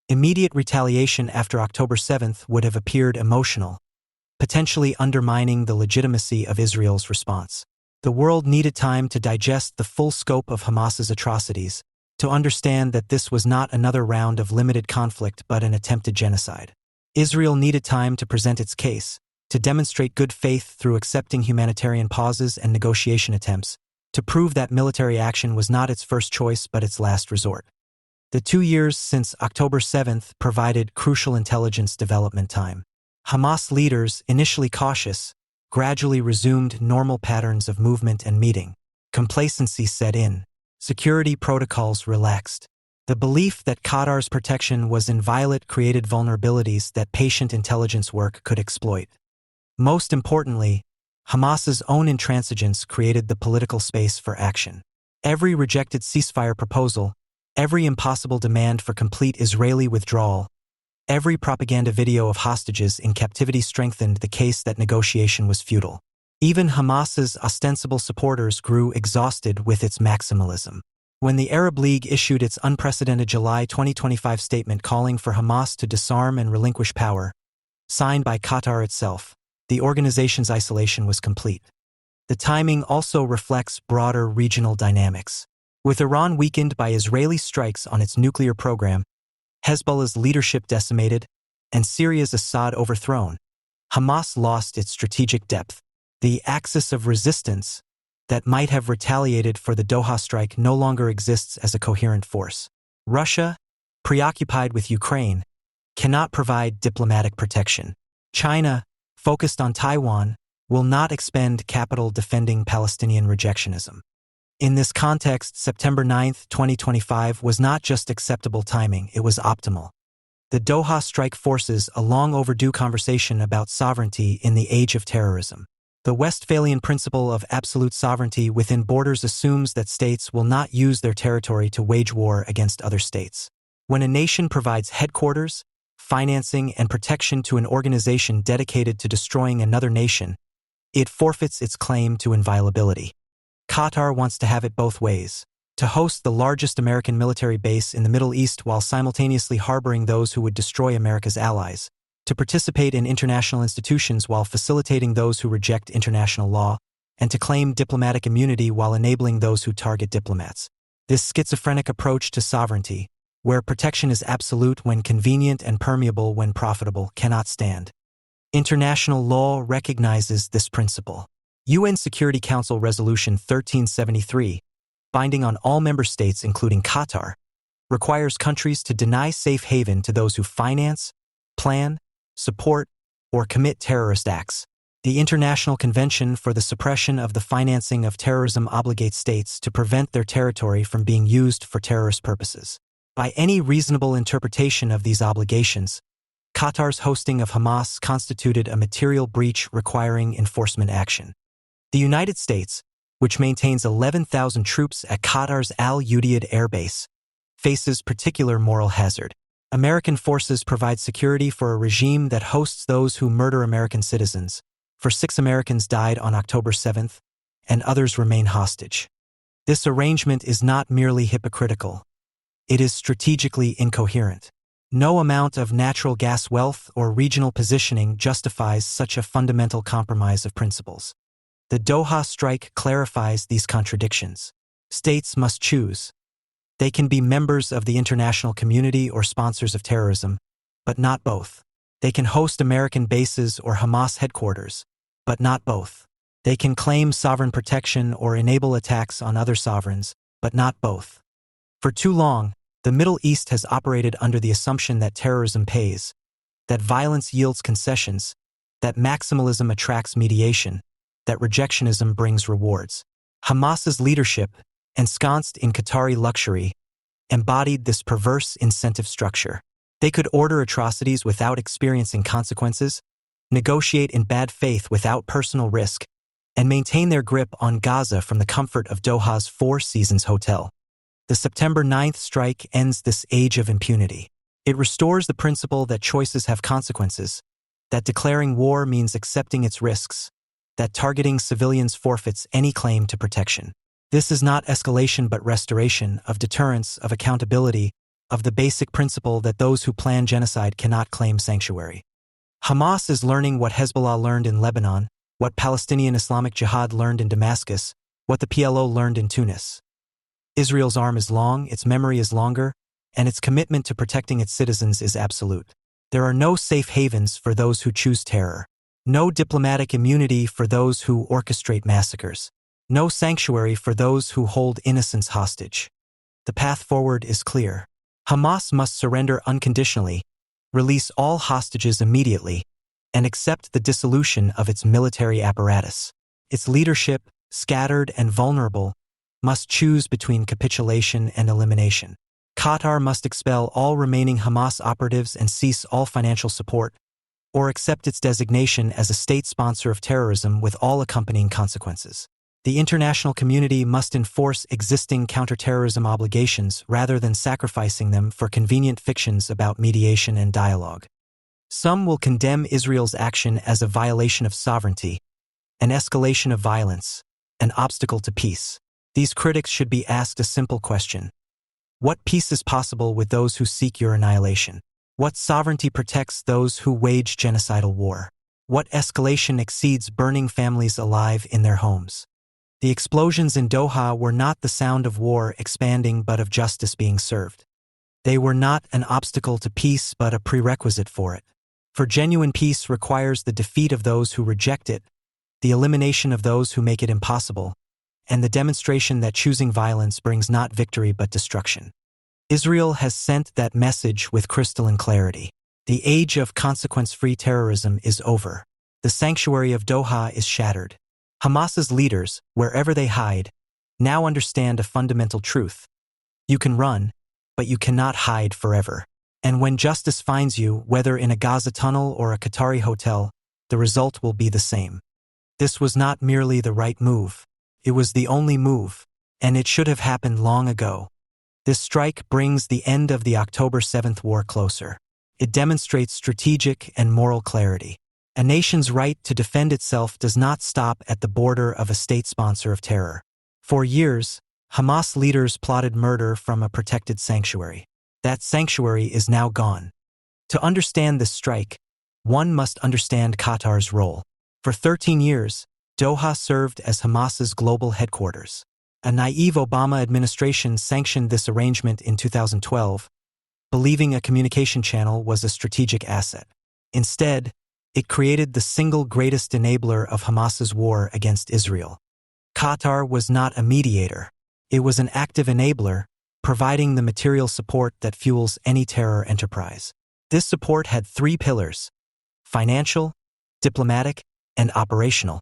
Immediate retaliation after October 7th would have appeared emotional, potentially undermining the legitimacy of Israel's response. The world needed time to digest the full scope of Hamas's atrocities, to understand that this was not another round of limited conflict but an attempted genocide. Israel needed time to present its case, to demonstrate good faith through accepting humanitarian pauses and negotiation attempts, to prove that military action was not its first choice but its last resort. The 2 years since October 7th provided crucial intelligence development time. Hamas leaders, initially cautious, gradually resumed normal patterns of movement and meeting. Complacency set in. Security protocols relaxed. The belief that Qatar's protection was inviolate created vulnerabilities that patient intelligence work could exploit. Most importantly, Hamas's own intransigence created the political space for action. Every rejected ceasefire proposal, every impossible demand for complete Israeli withdrawal, every propaganda video of hostages in captivity strengthened the case that negotiation was futile. Even Hamas's ostensible supporters grew exhausted with its maximalism. When the Arab League issued its unprecedented July 2025 statement calling for Hamas to disarm and relinquish power, signed by Qatar itself, the organization's isolation was complete. The timing also reflects broader regional dynamics. With Iran weakened by Israeli strikes on its nuclear program, Hezbollah's leadership decimated, and Syria's Assad overthrown, Hamas lost its strategic depth. The axis of resistance that might have retaliated for the Doha strike no longer exists as a coherent force. Russia, preoccupied with Ukraine, cannot provide diplomatic protection. China, focused on Taiwan, will not expend capital defending Palestinian rejectionism. In this context, September 9, 2025 was not just acceptable timing, it was optimal. The Doha strike forces a long overdue conversation about sovereignty in the age of terrorism. The Westphalian principle of absolute sovereignty within borders assumes that states will not use their territory to wage war against other states. When a nation provides headquarters, financing, and protection to an organization dedicated to destroying another nation, it forfeits its claim to inviolability. Qatar wants to have it both ways, to host the largest American military base in the Middle East while simultaneously harboring those who would destroy America's allies, to participate in international institutions while facilitating those who reject international law, and to claim diplomatic immunity while enabling those who target diplomats. This schizophrenic approach to sovereignty, where protection is absolute when convenient and permeable when profitable, cannot stand. International law recognizes this principle. UN Security Council Resolution 1373, binding on all member states including Qatar, requires countries to deny safe haven to those who finance, plan, support, or commit terrorist acts. The International Convention for the Suppression of the Financing of Terrorism obligates states to prevent their territory from being used for terrorist purposes. By any reasonable interpretation of these obligations, Qatar's hosting of Hamas constituted a material breach requiring enforcement action. The United States, which maintains 11,000 troops at Qatar's Al Udeid Air Base, faces particular moral hazard. American forces provide security for a regime that hosts those who murder American citizens. For 6 Americans died on October 7th, and others remain hostage. This arrangement is not merely hypocritical. It is strategically incoherent. No amount of natural gas wealth or regional positioning justifies such a fundamental compromise of principles. The Doha strike clarifies these contradictions. States must choose. They can be members of the international community or sponsors of terrorism, but not both. They can host American bases or Hamas headquarters, but not both. They can claim sovereign protection or enable attacks on other sovereigns, but not both. For too long, the Middle East has operated under the assumption that terrorism pays, that violence yields concessions, that maximalism attracts mediation, that rejectionism brings rewards. Hamas's leadership, ensconced in Qatari luxury, embodied this perverse incentive structure. They could order atrocities without experiencing consequences, negotiate in bad faith without personal risk, and maintain their grip on Gaza from the comfort of Doha's Four Seasons Hotel. The September 9th strike ends this age of impunity. It restores the principle that choices have consequences, that declaring war means accepting its risks, that targeting civilians forfeits any claim to protection. This is not escalation but restoration of deterrence, of accountability, of the basic principle that those who plan genocide cannot claim sanctuary. Hamas is learning what Hezbollah learned in Lebanon, what Palestinian Islamic Jihad learned in Damascus, what the PLO learned in Tunis. Israel's arm is long, its memory is longer, and its commitment to protecting its citizens is absolute. There are no safe havens for those who choose terror, no diplomatic immunity for those who orchestrate massacres, no sanctuary for those who hold innocents hostage. The path forward is clear. Hamas must surrender unconditionally, release all hostages immediately, and accept the dissolution of its military apparatus. Its leadership, scattered and vulnerable, must choose between capitulation and elimination. Qatar must expel all remaining Hamas operatives and cease all financial support, or accept its designation as a state sponsor of terrorism with all accompanying consequences. The international community must enforce existing counterterrorism obligations rather than sacrificing them for convenient fictions about mediation and dialogue. Some will condemn Israel's action as a violation of sovereignty, an escalation of violence, an obstacle to peace. These critics should be asked a simple question. What peace is possible with those who seek your annihilation? What sovereignty protects those who wage genocidal war? What escalation exceeds burning families alive in their homes? The explosions in Doha were not the sound of war expanding but of justice being served. They were not an obstacle to peace but a prerequisite for it. For genuine peace requires the defeat of those who reject it, the elimination of those who make it impossible, and the demonstration that choosing violence brings not victory but destruction. Israel has sent that message with crystalline clarity. The age of consequence-free terrorism is over. The sanctuary of Doha is shattered. Hamas's leaders, wherever they hide, now understand a fundamental truth. You can run, but you cannot hide forever. And when justice finds you, whether in a Gaza tunnel or a Qatari hotel, the result will be the same. This was not merely the right move. It was the only move, and it should have happened long ago. This strike brings the end of the October 7th war closer. It demonstrates strategic and moral clarity. A nation's right to defend itself does not stop at the border of a state sponsor of terror. For years, Hamas leaders plotted murder from a protected sanctuary. That sanctuary is now gone. To understand this strike, one must understand Qatar's role. For 13 years, Doha served as Hamas's global headquarters. A naive Obama administration sanctioned this arrangement in 2012, believing a communication channel was a strategic asset. Instead, it created the single greatest enabler of Hamas's war against Israel. Qatar was not a mediator. It was an active enabler, providing the material support that fuels any terror enterprise. This support had three pillars: financial, diplomatic, and operational.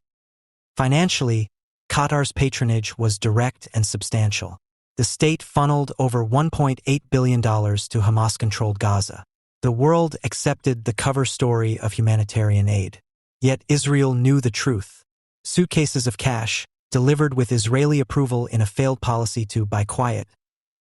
Financially, Qatar's patronage was direct and substantial. The state funneled over $1.8 billion to Hamas-controlled Gaza. The world accepted the cover story of humanitarian aid. Yet Israel knew the truth. Suitcases of cash, delivered with Israeli approval in a failed policy to buy quiet,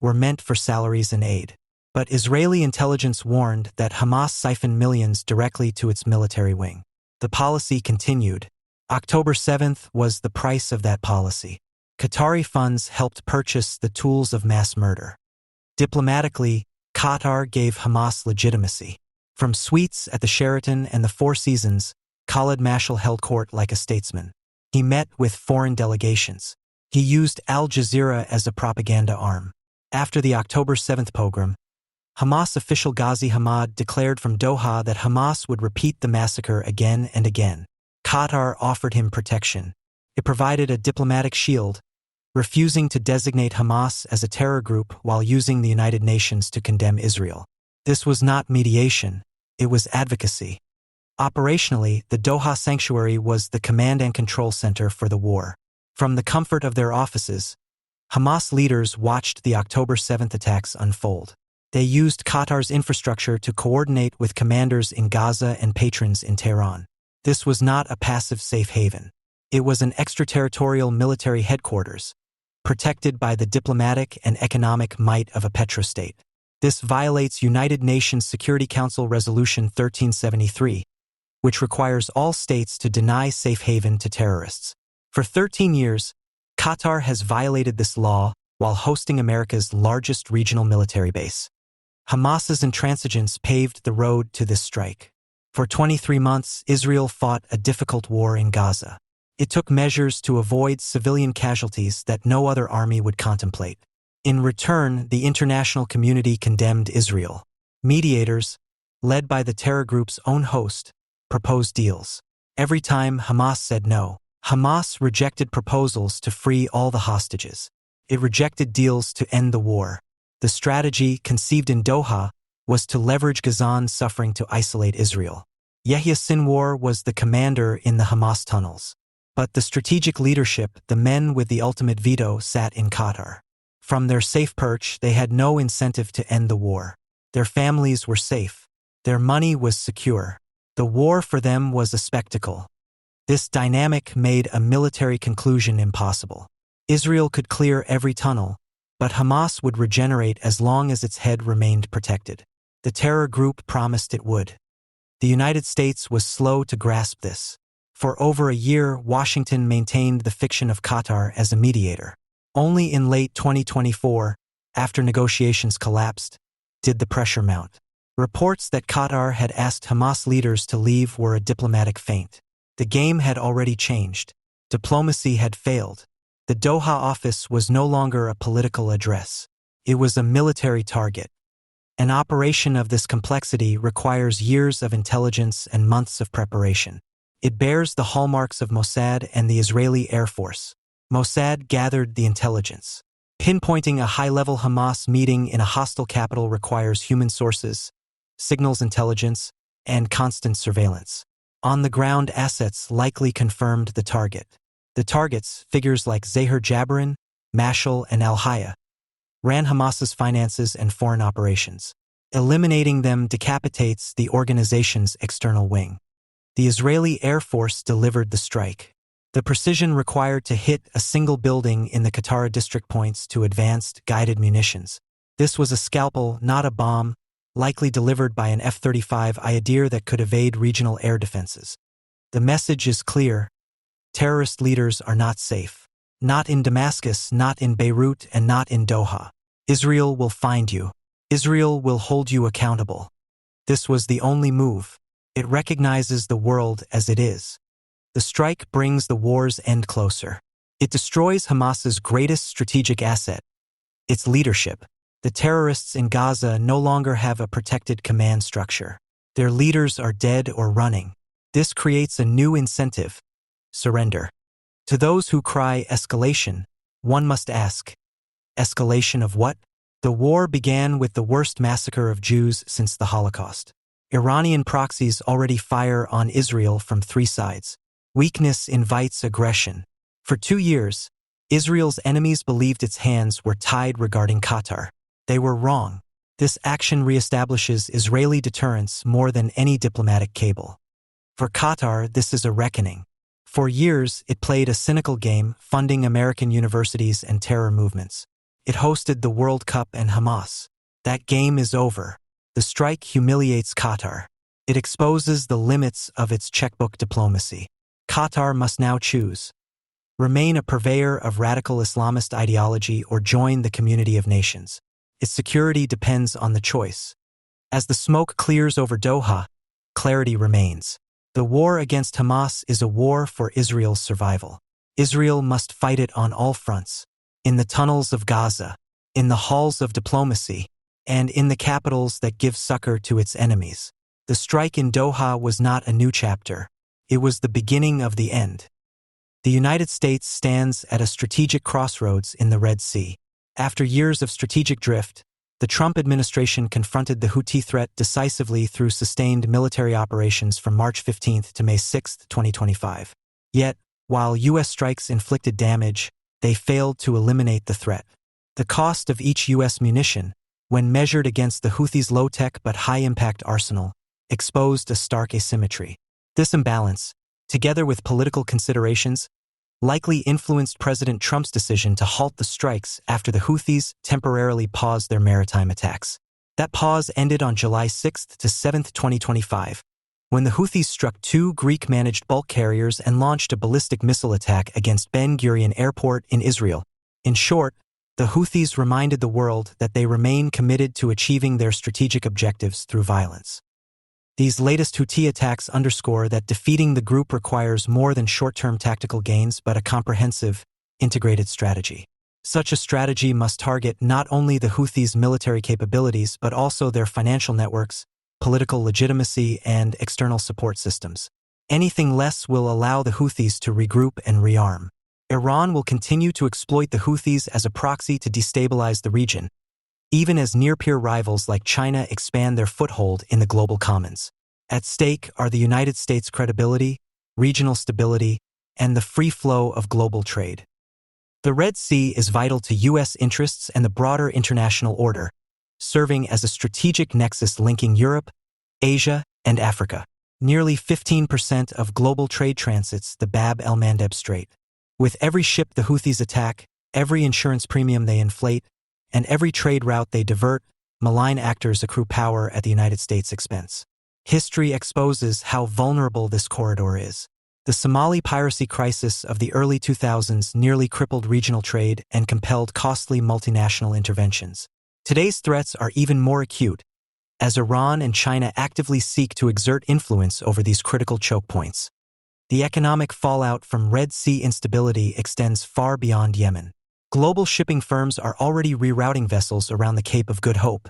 were meant for salaries and aid. But Israeli intelligence warned that Hamas siphoned millions directly to its military wing. The policy continued. October 7th was the price of that policy. Qatari funds helped purchase the tools of mass murder. Diplomatically, Qatar gave Hamas legitimacy. From suites at the Sheraton and the Four Seasons, Khalid Mashal held court like a statesman. He met with foreign delegations. He used Al Jazeera as a propaganda arm. After the October 7th pogrom, Hamas official Ghazi Hamad declared from Doha that Hamas would repeat the massacre again and again. Qatar offered him protection. It provided a diplomatic shield, refusing to designate Hamas as a terror group while using the United Nations to condemn Israel. This was not mediation, it was advocacy. Operationally, the Doha sanctuary was the command and control center for the war. From the comfort of their offices, Hamas leaders watched the October 7th attacks unfold. They used Qatar's infrastructure to coordinate with commanders in Gaza and patrons in Tehran. This was not a passive safe haven. It was an extraterritorial military headquarters, protected by the diplomatic and economic might of a petrostate. This violates United Nations Security Council Resolution 1373, which requires all states to deny safe haven to terrorists. For 13 years, Qatar has violated this law while hosting America's largest regional military base. Hamas's intransigence paved the road to this strike. For 23 months, Israel fought a difficult war in Gaza. It took measures to avoid civilian casualties that no other army would contemplate. In return, the international community condemned Israel. Mediators, led by the terror group's own host, proposed deals. Every time Hamas said no, Hamas rejected proposals to free all the hostages. It rejected deals to end the war. The strategy, conceived in Doha, was to leverage Gazan's suffering to isolate Israel. Yahya Sinwar was the commander in the Hamas tunnels. But the strategic leadership, the men with the ultimate veto, sat in Qatar. From their safe perch, they had no incentive to end the war. Their families were safe. Their money was secure. The war for them was a spectacle. This dynamic made a military conclusion impossible. Israel could clear every tunnel, but Hamas would regenerate as long as its head remained protected. The terror group promised it would. The United States was slow to grasp this. For over a year, Washington maintained the fiction of Qatar as a mediator. Only in late 2024, after negotiations collapsed, did the pressure mount. Reports that Qatar had asked Hamas leaders to leave were a diplomatic feint. The game had already changed. Diplomacy had failed. The Doha office was no longer a political address. It was a military target. An operation of this complexity requires years of intelligence and months of preparation. It bears the hallmarks of Mossad and the Israeli Air Force. Mossad gathered the intelligence. Pinpointing a high-level Hamas meeting in a hostile capital requires human sources, signals intelligence, and constant surveillance. On-the-ground assets likely confirmed the target. The targets, figures like Zahir Jabrin, Mashal, and Al-Haya, ran Hamas's finances and foreign operations. Eliminating them decapitates the organization's external wing. The Israeli Air Force delivered the strike. The precision required to hit a single building in the Qattara district points to advanced guided munitions. This was a scalpel, not a bomb, likely delivered by an F-35 Iadir that could evade regional air defenses. The message is clear. Terrorist leaders are not safe. Not in Damascus, not in Beirut, and not in Doha. Israel will find you. Israel will hold you accountable. This was the only move. It recognizes the world as it is. The strike brings the war's end closer. It destroys Hamas's greatest strategic asset, its leadership. The terrorists in Gaza no longer have a protected command structure. Their leaders are dead or running. This creates a new incentive: surrender. To those who cry escalation, one must ask, escalation of what? The war began with the worst massacre of Jews since the Holocaust. Iranian proxies already fire on Israel from three sides. Weakness invites aggression. For 2 years, Israel's enemies believed its hands were tied regarding Qatar. They were wrong. This action reestablishes Israeli deterrence more than any diplomatic cable. For Qatar, this is a reckoning. For years, it played a cynical game, funding American universities and terror movements. It hosted the World Cup and Hamas. That game is over. The strike humiliates Qatar. It exposes the limits of its checkbook diplomacy. Qatar must now choose: remain a purveyor of radical Islamist ideology or join the community of nations. Its security depends on the choice. As the smoke clears over Doha, clarity remains. The war against Hamas is a war for Israel's survival. Israel must fight it on all fronts: in the tunnels of Gaza, in the halls of diplomacy, and in the capitals that give succor to its enemies. The strike in Doha was not a new chapter. It was the beginning of the end. The United States stands at a strategic crossroads in the Red Sea. After years of strategic drift, the Trump administration confronted the Houthi threat decisively through sustained military operations from March 15 to May 6, 2025. Yet, while U.S. strikes inflicted damage, they failed to eliminate the threat. The cost of each U.S. munition, when measured against the Houthis' low-tech but high-impact arsenal, exposed a stark asymmetry. This imbalance, together with political considerations, likely influenced President Trump's decision to halt the strikes after the Houthis temporarily paused their maritime attacks. That pause ended on July 6 to 7, 2025, when the Houthis struck 2 Greek-managed bulk carriers and launched a ballistic missile attack against Ben Gurion Airport in Israel. In short, the Houthis reminded the world that they remain committed to achieving their strategic objectives through violence. These latest Houthi attacks underscore that defeating the group requires more than short-term tactical gains but a comprehensive, integrated strategy. Such a strategy must target not only the Houthis' military capabilities but also their financial networks, political legitimacy, and external support systems. Anything less will allow the Houthis to regroup and rearm. Iran will continue to exploit the Houthis as a proxy to destabilize the region, even as near-peer rivals like China expand their foothold in the global commons. At stake are the United States' credibility, regional stability, and the free flow of global trade. The Red Sea is vital to U.S. interests and the broader international order, serving as a strategic nexus linking Europe, Asia, and Africa. Nearly 15% of global trade transits the Bab el-Mandeb Strait. With every ship the Houthis attack, every insurance premium they inflate, and every trade route they divert, malign actors accrue power at the United States' expense. History exposes how vulnerable this corridor is. The Somali piracy crisis of the early 2000s nearly crippled regional trade and compelled costly multinational interventions. Today's threats are even more acute, as Iran and China actively seek to exert influence over these critical choke points. The economic fallout from Red Sea instability extends far beyond Yemen. Global shipping firms are already rerouting vessels around the Cape of Good Hope,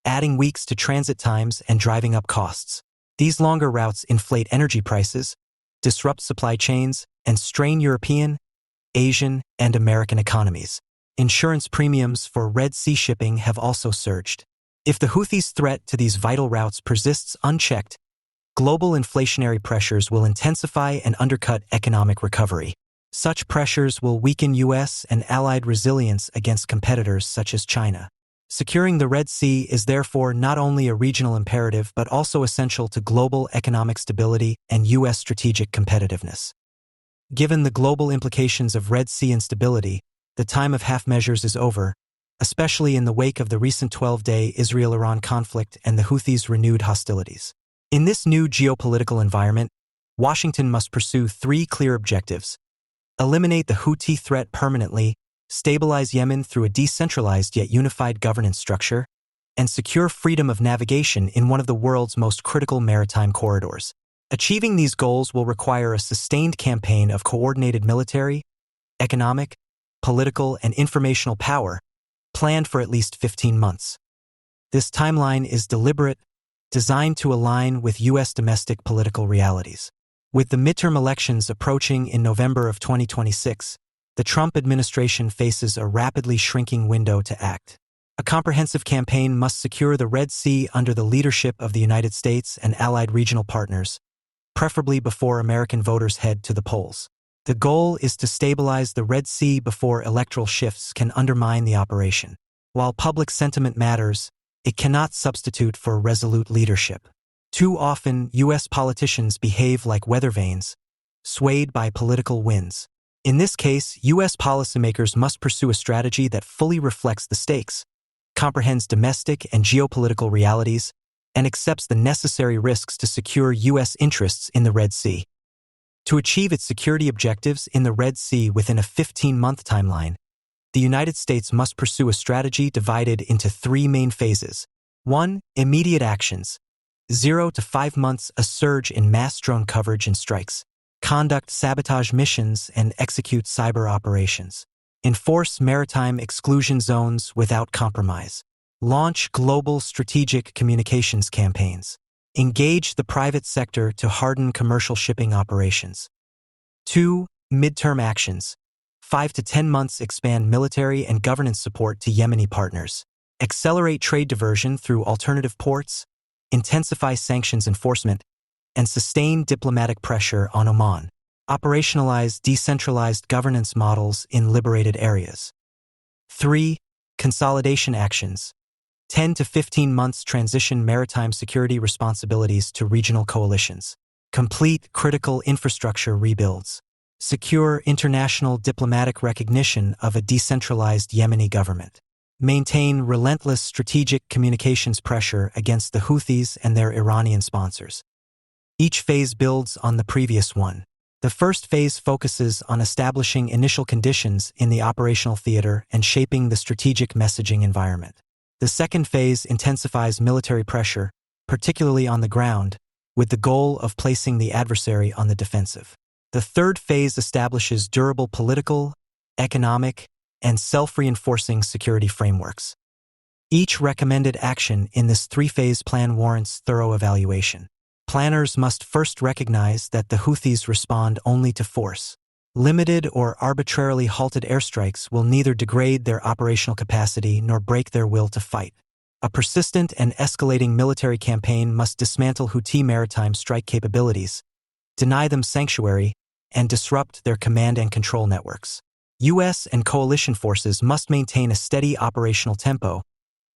adding weeks to transit times and driving up costs. These longer routes inflate energy prices, disrupt supply chains, and strain European, Asian, and American economies. Insurance premiums for Red Sea shipping have also surged. If the Houthis' threat to these vital routes persists unchecked, global inflationary pressures will intensify and undercut economic recovery. Such pressures will weaken U.S. and allied resilience against competitors such as China. Securing the Red Sea is therefore not only a regional imperative but also essential to global economic stability and U.S. strategic competitiveness. Given the global implications of Red Sea instability, the time of half measures is over, especially in the wake of the recent 12-day Israel-Iran conflict and the Houthis' renewed hostilities. In this new geopolitical environment, Washington must pursue 3 clear objectives: eliminate the Houthi threat permanently, stabilize Yemen through a decentralized yet unified governance structure, and secure freedom of navigation in one of the world's most critical maritime corridors. Achieving these goals will require a sustained campaign of coordinated military, economic, political, and informational power, planned for at least 15 months. This timeline is deliberate, designed to align with U.S. domestic political realities. With the midterm elections approaching in November of 2026, the Trump administration faces a rapidly shrinking window to act. A comprehensive campaign must secure the Red Sea under the leadership of the United States and allied regional partners, preferably before American voters head to the polls. The goal is to stabilize the Red Sea before electoral shifts can undermine the operation. While public sentiment matters, it cannot substitute for resolute leadership. Too often, U.S. politicians behave like weather vanes, swayed by political winds. In this case, U.S. policymakers must pursue a strategy that fully reflects the stakes, comprehends domestic and geopolitical realities, and accepts the necessary risks to secure U.S. interests in the Red Sea. To achieve its security objectives in the Red Sea within a 15-month timeline, the United States must pursue a strategy divided into 3 main phases. 1. Immediate actions. 0 to 5 months, a surge in mass drone coverage and strikes. Conduct sabotage missions and execute cyber operations. Enforce maritime exclusion zones without compromise. Launch global strategic communications campaigns. Engage the private sector to harden commercial shipping operations. 2. Midterm actions. 5 to 10 months, expand military and governance support to Yemeni partners. Accelerate trade diversion through alternative ports, intensify sanctions enforcement, and sustain diplomatic pressure on Oman. Operationalize decentralized governance models in liberated areas. 3. Consolidation actions. 10 to 15 months, transition maritime security responsibilities to regional coalitions. Complete critical infrastructure rebuilds. Secure international diplomatic recognition of a decentralized Yemeni government. Maintain relentless strategic communications pressure against the Houthis and their Iranian sponsors. Each phase builds on the previous one. The first phase focuses on establishing initial conditions in the operational theater and shaping the strategic messaging environment. The second phase intensifies military pressure, particularly on the ground, with the goal of placing the adversary on the defensive. The third phase establishes durable political, economic, and self-reinforcing security frameworks. Each recommended action in this 3-phase plan warrants thorough evaluation. Planners must first recognize that the Houthis respond only to force. Limited or arbitrarily halted airstrikes will neither degrade their operational capacity nor break their will to fight. A persistent and escalating military campaign must dismantle Houthi maritime strike capabilities, deny them sanctuary, and disrupt their command and control networks. U.S. and coalition forces must maintain a steady operational tempo,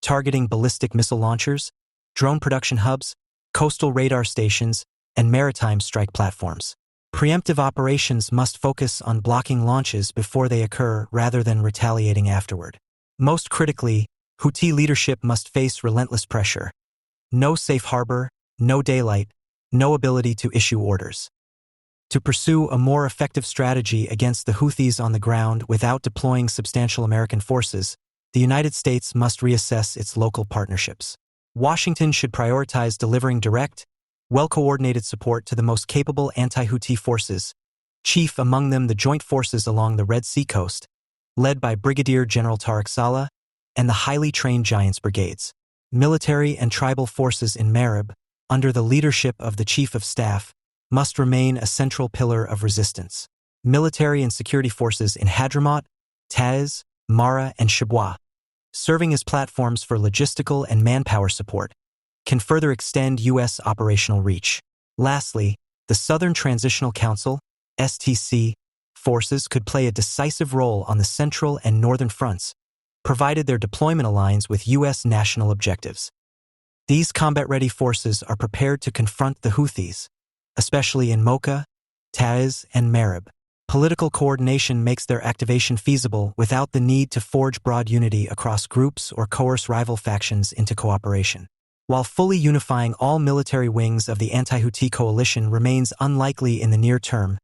targeting ballistic missile launchers, drone production hubs, coastal radar stations, and maritime strike platforms. Preemptive operations must focus on blocking launches before they occur rather than retaliating afterward. Most critically, Houthi leadership must face relentless pressure. No safe harbor, no daylight, no ability to issue orders. To pursue a more effective strategy against the Houthis on the ground without deploying substantial American forces, the United States must reassess its local partnerships. Washington should prioritize delivering direct, well-coordinated support to the most capable anti-Houthi forces, chief among them the joint forces along the Red Sea coast, led by Brigadier General Tariq Saleh, and the highly trained Giants Brigades. Military and tribal forces in Marib, under the leadership of the Chief of Staff, must remain a central pillar of resistance. Military and security forces in Hadramaut, Taiz, Mara, and Shabwa, serving as platforms for logistical and manpower support, can further extend U.S. operational reach. Lastly, the Southern Transitional Council, STC, forces could play a decisive role on the central and northern fronts, provided their deployment aligns with U.S. national objectives. These combat-ready forces are prepared to confront the Houthis, especially in Mocha, Taiz, and Marib. Political coordination makes their activation feasible without the need to forge broad unity across groups or coerce rival factions into cooperation. While fully unifying all military wings of the anti-Houthi coalition remains unlikely in the near term,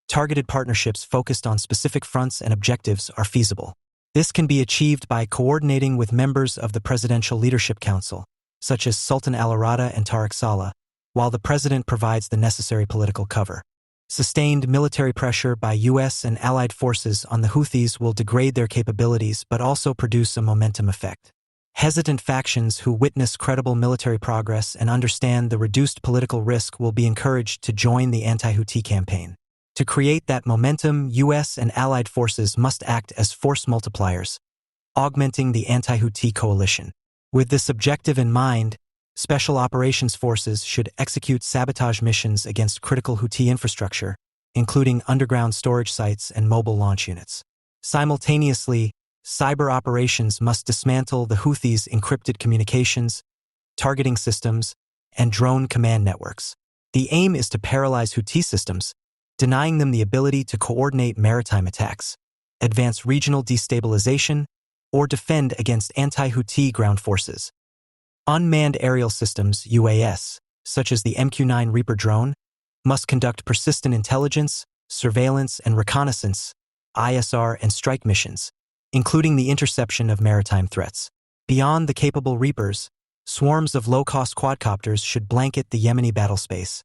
targeted partnerships focused on specific fronts and objectives are feasible. This can be achieved by coordinating with members of the Presidential Leadership Council, such as Sultan al-Arada and Tariq Saleh, while the president provides the necessary political cover. Sustained military pressure by U.S. and allied forces on the Houthis will degrade their capabilities but also produce a momentum effect. Hesitant factions who witness credible military progress and understand the reduced political risk will be encouraged to join the anti-Houthi campaign. To create that momentum, U.S. and allied forces must act as force multipliers, augmenting the anti-Houthi coalition. With this objective in mind, Special Operations Forces should execute sabotage missions against critical Houthi infrastructure, including underground storage sites and mobile launch units. Simultaneously, cyber operations must dismantle the Houthis' encrypted communications, targeting systems, and drone command networks. The aim is to paralyze Houthi systems, denying them the ability to coordinate maritime attacks, advance regional destabilization, or defend against anti-Houthi ground forces. Unmanned aerial systems, UAS, such as the MQ-9 Reaper drone, must conduct persistent intelligence, surveillance, and reconnaissance (ISR) and strike missions, including the interception of maritime threats. Beyond the capable Reapers, swarms of low-cost quadcopters should blanket the Yemeni battlespace,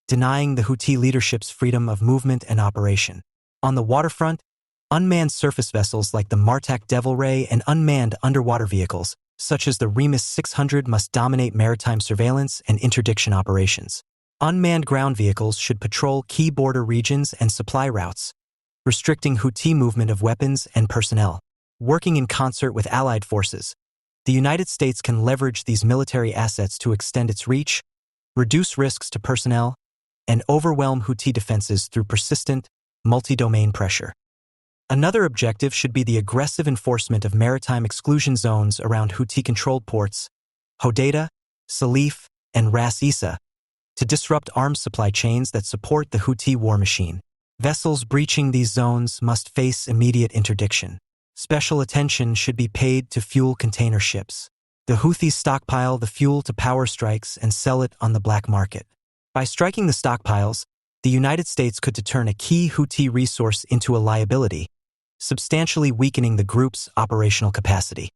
denying the Houthi leadership's freedom of movement and operation. On the waterfront, unmanned surface vessels like the Martak Devil Ray and unmanned underwater vehicles, such as the Remus 600, must dominate maritime surveillance and interdiction operations. Unmanned ground vehicles should patrol key border regions and supply routes, restricting Houthi movement of weapons and personnel. Working in concert with allied forces, the United States can leverage these military assets to extend its reach, reduce risks to personnel, and overwhelm Houthi defenses through persistent, multi-domain pressure. Another objective should be the aggressive enforcement of maritime exclusion zones around Houthi-controlled ports, Hodeidah, Salif, and Ras Isa, to disrupt arms supply chains that support the Houthi war machine. Vessels breaching these zones must face immediate interdiction. Special attention should be paid to fuel container ships. The Houthis stockpile the fuel to power strikes and sell it on the black market. By striking the stockpiles, the United States could turn a key Houthi resource into a liability, substantially weakening the group's operational capacity.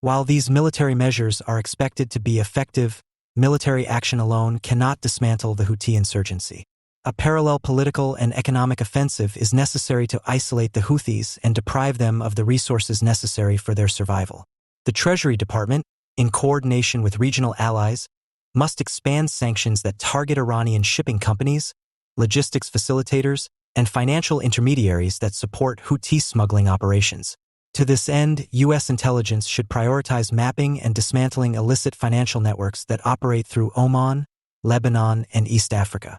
While these military measures are expected to be effective, military action alone cannot dismantle the Houthi insurgency. A parallel political and economic offensive is necessary to isolate the Houthis and deprive them of the resources necessary for their survival. The Treasury Department, in coordination with regional allies, must expand sanctions that target Iranian shipping companies, logistics facilitators, and financial intermediaries that support Houthi smuggling operations. To this end, U.S. intelligence should prioritize mapping and dismantling illicit financial networks that operate through Oman, Lebanon, and East Africa.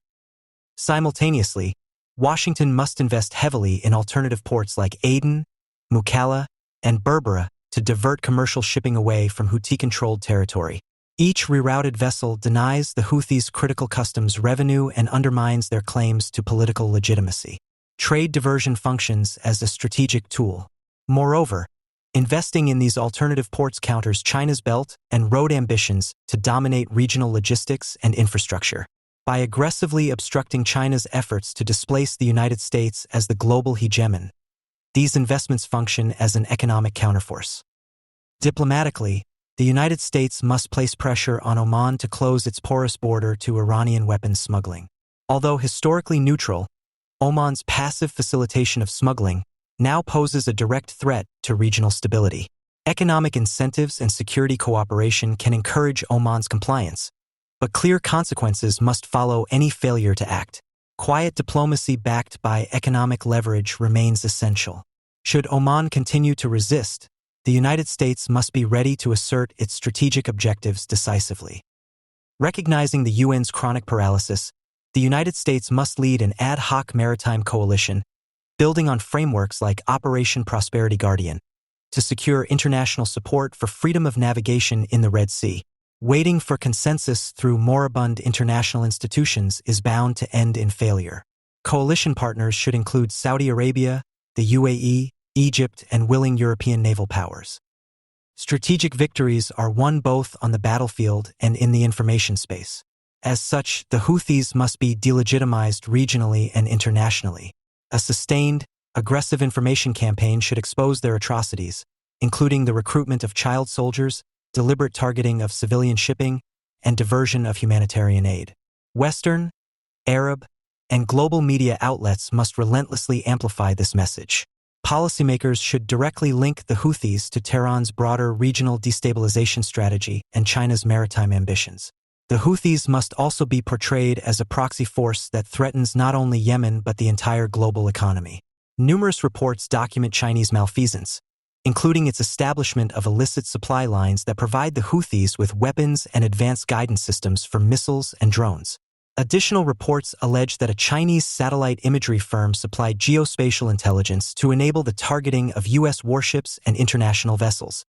Simultaneously, Washington must invest heavily in alternative ports like Aden, Mukalla, and Berbera to divert commercial shipping away from Houthi-controlled territory. Each rerouted vessel denies the Houthis critical customs revenue and undermines their claims to political legitimacy. Trade diversion functions as a strategic tool. Moreover, investing in these alternative ports counters China's Belt and Road ambitions to dominate regional logistics and infrastructure. By aggressively obstructing China's efforts to displace the United States as the global hegemon, these investments function as an economic counterforce. Diplomatically, the United States must place pressure on Oman to close its porous border to Iranian weapons smuggling. Although historically neutral, Oman's passive facilitation of smuggling now poses a direct threat to regional stability. Economic incentives and security cooperation can encourage Oman's compliance, but clear consequences must follow any failure to act. Quiet diplomacy backed by economic leverage remains essential. Should Oman continue to resist, the United States must be ready to assert its strategic objectives decisively. Recognizing the UN's chronic paralysis, the United States must lead an ad hoc maritime coalition, building on frameworks like Operation Prosperity Guardian, to secure international support for freedom of navigation in the Red Sea. Waiting for consensus through moribund international institutions is bound to end in failure. Coalition partners should include Saudi Arabia, the UAE, Egypt, and willing European naval powers. Strategic victories are won both on the battlefield and in the information space. As such, the Houthis must be delegitimized regionally and internationally. A sustained, aggressive information campaign should expose their atrocities, including the recruitment of child soldiers, deliberate targeting of civilian shipping, and diversion of humanitarian aid. Western, Arab, and global media outlets must relentlessly amplify this message. Policymakers should directly link the Houthis to Tehran's broader regional destabilization strategy and China's maritime ambitions. The Houthis must also be portrayed as a proxy force that threatens not only Yemen but the entire global economy. Numerous reports document Chinese malfeasance, including its establishment of illicit supply lines that provide the Houthis with weapons and advanced guidance systems for missiles and drones. Additional reports allege that a Chinese satellite imagery firm supplied geospatial intelligence to enable the targeting of U.S. warships and international vessels.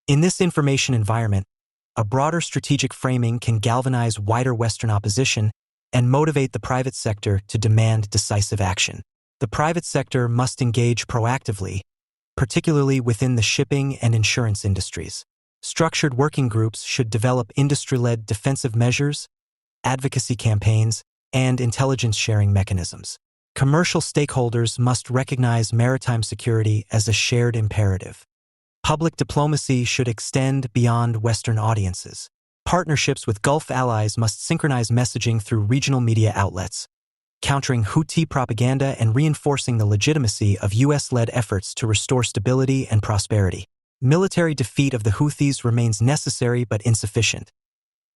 In this information environment, a broader strategic framing can galvanize wider Western opposition and motivate the private sector to demand decisive action. The private sector must engage proactively, particularly within the shipping and insurance industries. Structured working groups should develop industry-led defensive measures, advocacy campaigns, and intelligence sharing mechanisms. Commercial stakeholders must recognize maritime security as a shared imperative. Public diplomacy should extend beyond Western audiences. Partnerships with Gulf allies must synchronize messaging through regional media outlets, countering Houthi propaganda and reinforcing the legitimacy of U.S.-led efforts to restore stability and prosperity. Military defeat of the Houthis remains necessary but insufficient.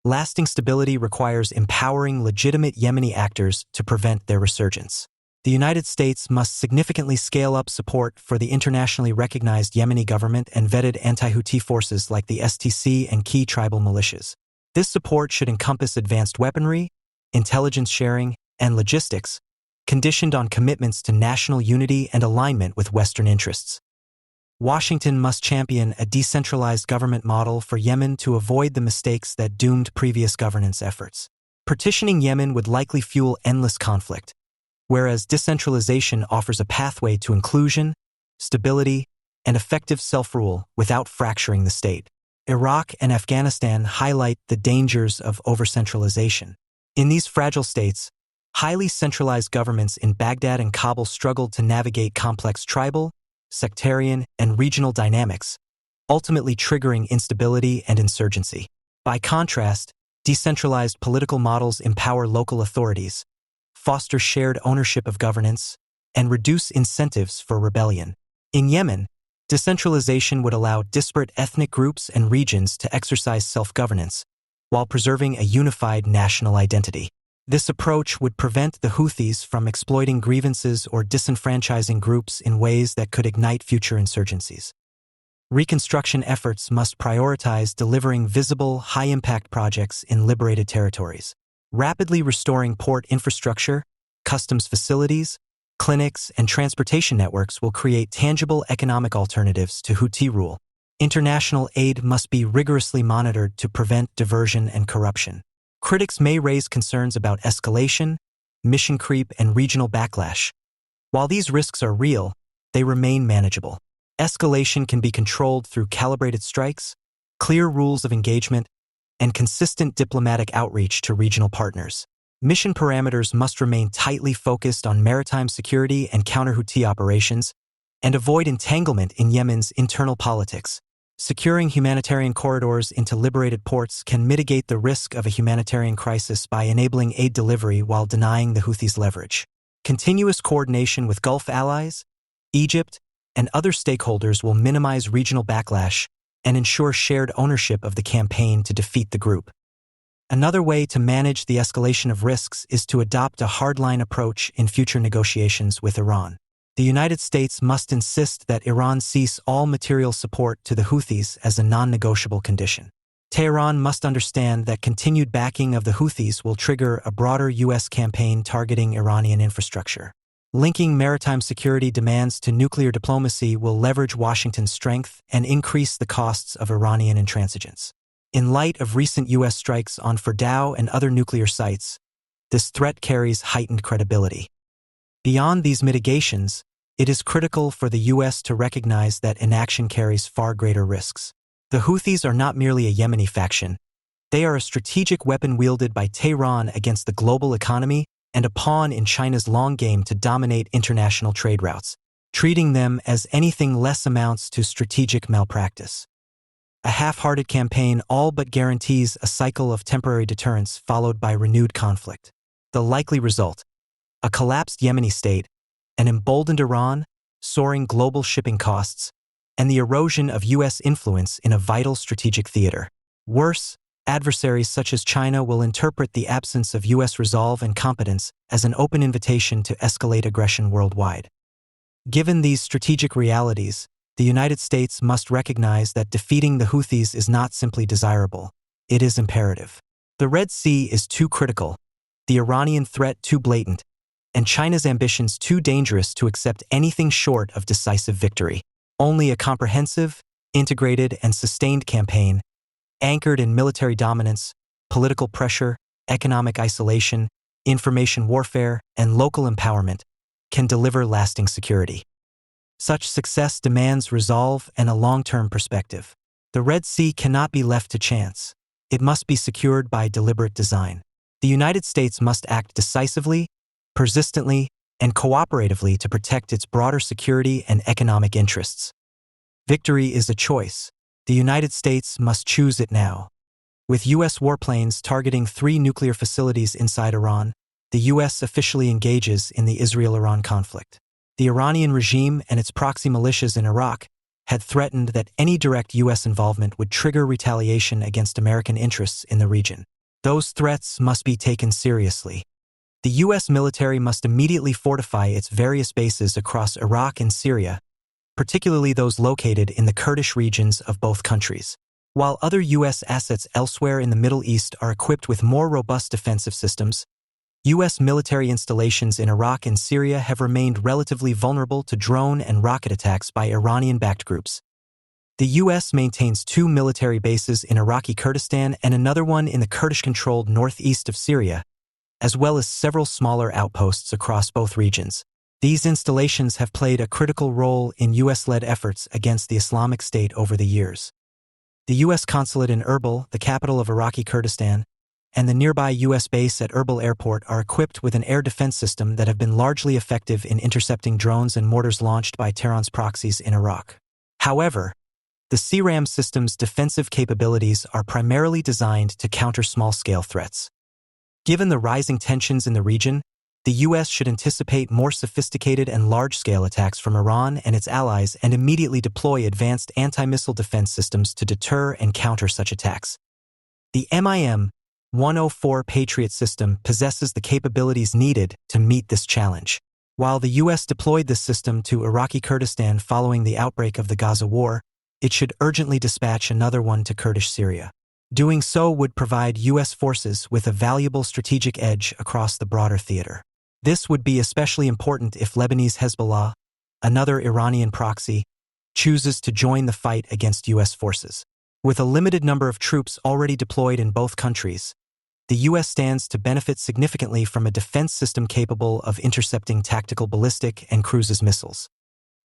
Lasting stability requires empowering legitimate Yemeni actors to prevent their resurgence. The United States must significantly scale up support for the internationally recognized Yemeni government and vetted anti-Houthi forces like the STC and key tribal militias. This support should encompass advanced weaponry, intelligence sharing, and logistics, conditioned on commitments to national unity and alignment with Western interests. Washington must champion a decentralized government model for Yemen to avoid the mistakes that doomed previous governance efforts. Partitioning Yemen would likely fuel endless conflict, whereas decentralization offers a pathway to inclusion, stability, and effective self-rule without fracturing the state. Iraq and Afghanistan highlight the dangers of over-centralization. In these fragile states, highly centralized governments in Baghdad and Kabul struggled to navigate complex tribal, sectarian, and regional dynamics, ultimately triggering instability and insurgency. By contrast, decentralized political models empower local authorities, foster shared ownership of governance, and reduce incentives for rebellion. In Yemen, decentralization would allow disparate ethnic groups and regions to exercise self-governance, while preserving a unified national identity. This approach would prevent the Houthis from exploiting grievances or disenfranchising groups in ways that could ignite future insurgencies. Reconstruction efforts must prioritize delivering visible, high-impact projects in liberated territories. Rapidly restoring port infrastructure, customs facilities, clinics, and transportation networks will create tangible economic alternatives to Houthi rule. International aid must be rigorously monitored to prevent diversion and corruption. Critics may raise concerns about escalation, mission creep, and regional backlash. While these risks are real, they remain manageable. Escalation can be controlled through calibrated strikes, clear rules of engagement, and consistent diplomatic outreach to regional partners. Mission parameters must remain tightly focused on maritime security and counter-Houthi operations, and avoid entanglement in Yemen's internal politics. Securing humanitarian corridors into liberated ports can mitigate the risk of a humanitarian crisis by enabling aid delivery while denying the Houthis leverage. Continuous coordination with Gulf allies, Egypt, and other stakeholders will minimize regional backlash and ensure shared ownership of the campaign to defeat the group. Another way to manage the escalation of risks is to adopt a hardline approach in future negotiations with Iran. The United States must insist that Iran cease all material support to the Houthis as a non-negotiable condition. Tehran must understand that continued backing of the Houthis will trigger a broader U.S. campaign targeting Iranian infrastructure. Linking maritime security demands to nuclear diplomacy will leverage Washington's strength and increase the costs of Iranian intransigence. In light of recent U.S. strikes on Fordow and other nuclear sites, this threat carries heightened credibility. Beyond these mitigations, it is critical for the U.S. to recognize that inaction carries far greater risks. The Houthis are not merely a Yemeni faction. They are a strategic weapon wielded by Tehran against the global economy and a pawn in China's long game to dominate international trade routes. Treating them as anything less amounts to strategic malpractice. A half-hearted campaign all but guarantees a cycle of temporary deterrence followed by renewed conflict. The likely result: a collapsed Yemeni state, an emboldened Iran, soaring global shipping costs, and the erosion of U.S. influence in a vital strategic theater. Worse, adversaries such as China will interpret the absence of U.S. resolve and competence as an open invitation to escalate aggression worldwide. Given these strategic realities, the United States must recognize that defeating the Houthis is not simply desirable, it is imperative. The Red Sea is too critical, the Iranian threat too blatant, and China's ambitions too dangerous to accept anything short of decisive victory. Only a comprehensive, integrated, and sustained campaign, anchored in military dominance, political pressure, economic isolation, information warfare, and local empowerment, can deliver lasting security. Such success demands resolve and a long-term perspective. The Red Sea cannot be left to chance. It must be secured by deliberate design. The United States must act decisively, persistently, and cooperatively to protect its broader security and economic interests. Victory is a choice. The United States must choose it now. With U.S. warplanes targeting 3 nuclear facilities inside Iran, the U.S. officially engages in the Israel-Iran conflict. The Iranian regime and its proxy militias in Iraq had threatened that any direct U.S. involvement would trigger retaliation against American interests in the region. Those threats must be taken seriously. The U.S. military must immediately fortify its various bases across Iraq and Syria, particularly those located in the Kurdish regions of both countries. While other U.S. assets elsewhere in the Middle East are equipped with more robust defensive systems, U.S. military installations in Iraq and Syria have remained relatively vulnerable to drone and rocket attacks by Iranian-backed groups. The U.S. maintains 2 military bases in Iraqi Kurdistan and another one in the Kurdish-controlled northeast of Syria, as well as several smaller outposts across both regions. These installations have played a critical role in U.S.-led efforts against the Islamic State over the years. The U.S. consulate in Erbil, the capital of Iraqi Kurdistan, and the nearby U.S. base at Erbil Airport are equipped with an air defense system that have been largely effective in intercepting drones and mortars launched by Tehran's proxies in Iraq. However, the CRAM system's defensive capabilities are primarily designed to counter small-scale threats. Given the rising tensions in the region, the U.S. should anticipate more sophisticated and large-scale attacks from Iran and its allies and immediately deploy advanced anti-missile defense systems to deter and counter such attacks. The MIM-104 Patriot system possesses the capabilities needed to meet this challenge. While the U.S. deployed this system to Iraqi Kurdistan following the outbreak of the Gaza War, it should urgently dispatch another one to Kurdish Syria. Doing so would provide U.S. forces with a valuable strategic edge across the broader theater. This would be especially important if Lebanese Hezbollah, another Iranian proxy, chooses to join the fight against U.S. forces. With a limited number of troops already deployed in both countries, the U.S. stands to benefit significantly from a defense system capable of intercepting tactical ballistic and cruise missiles.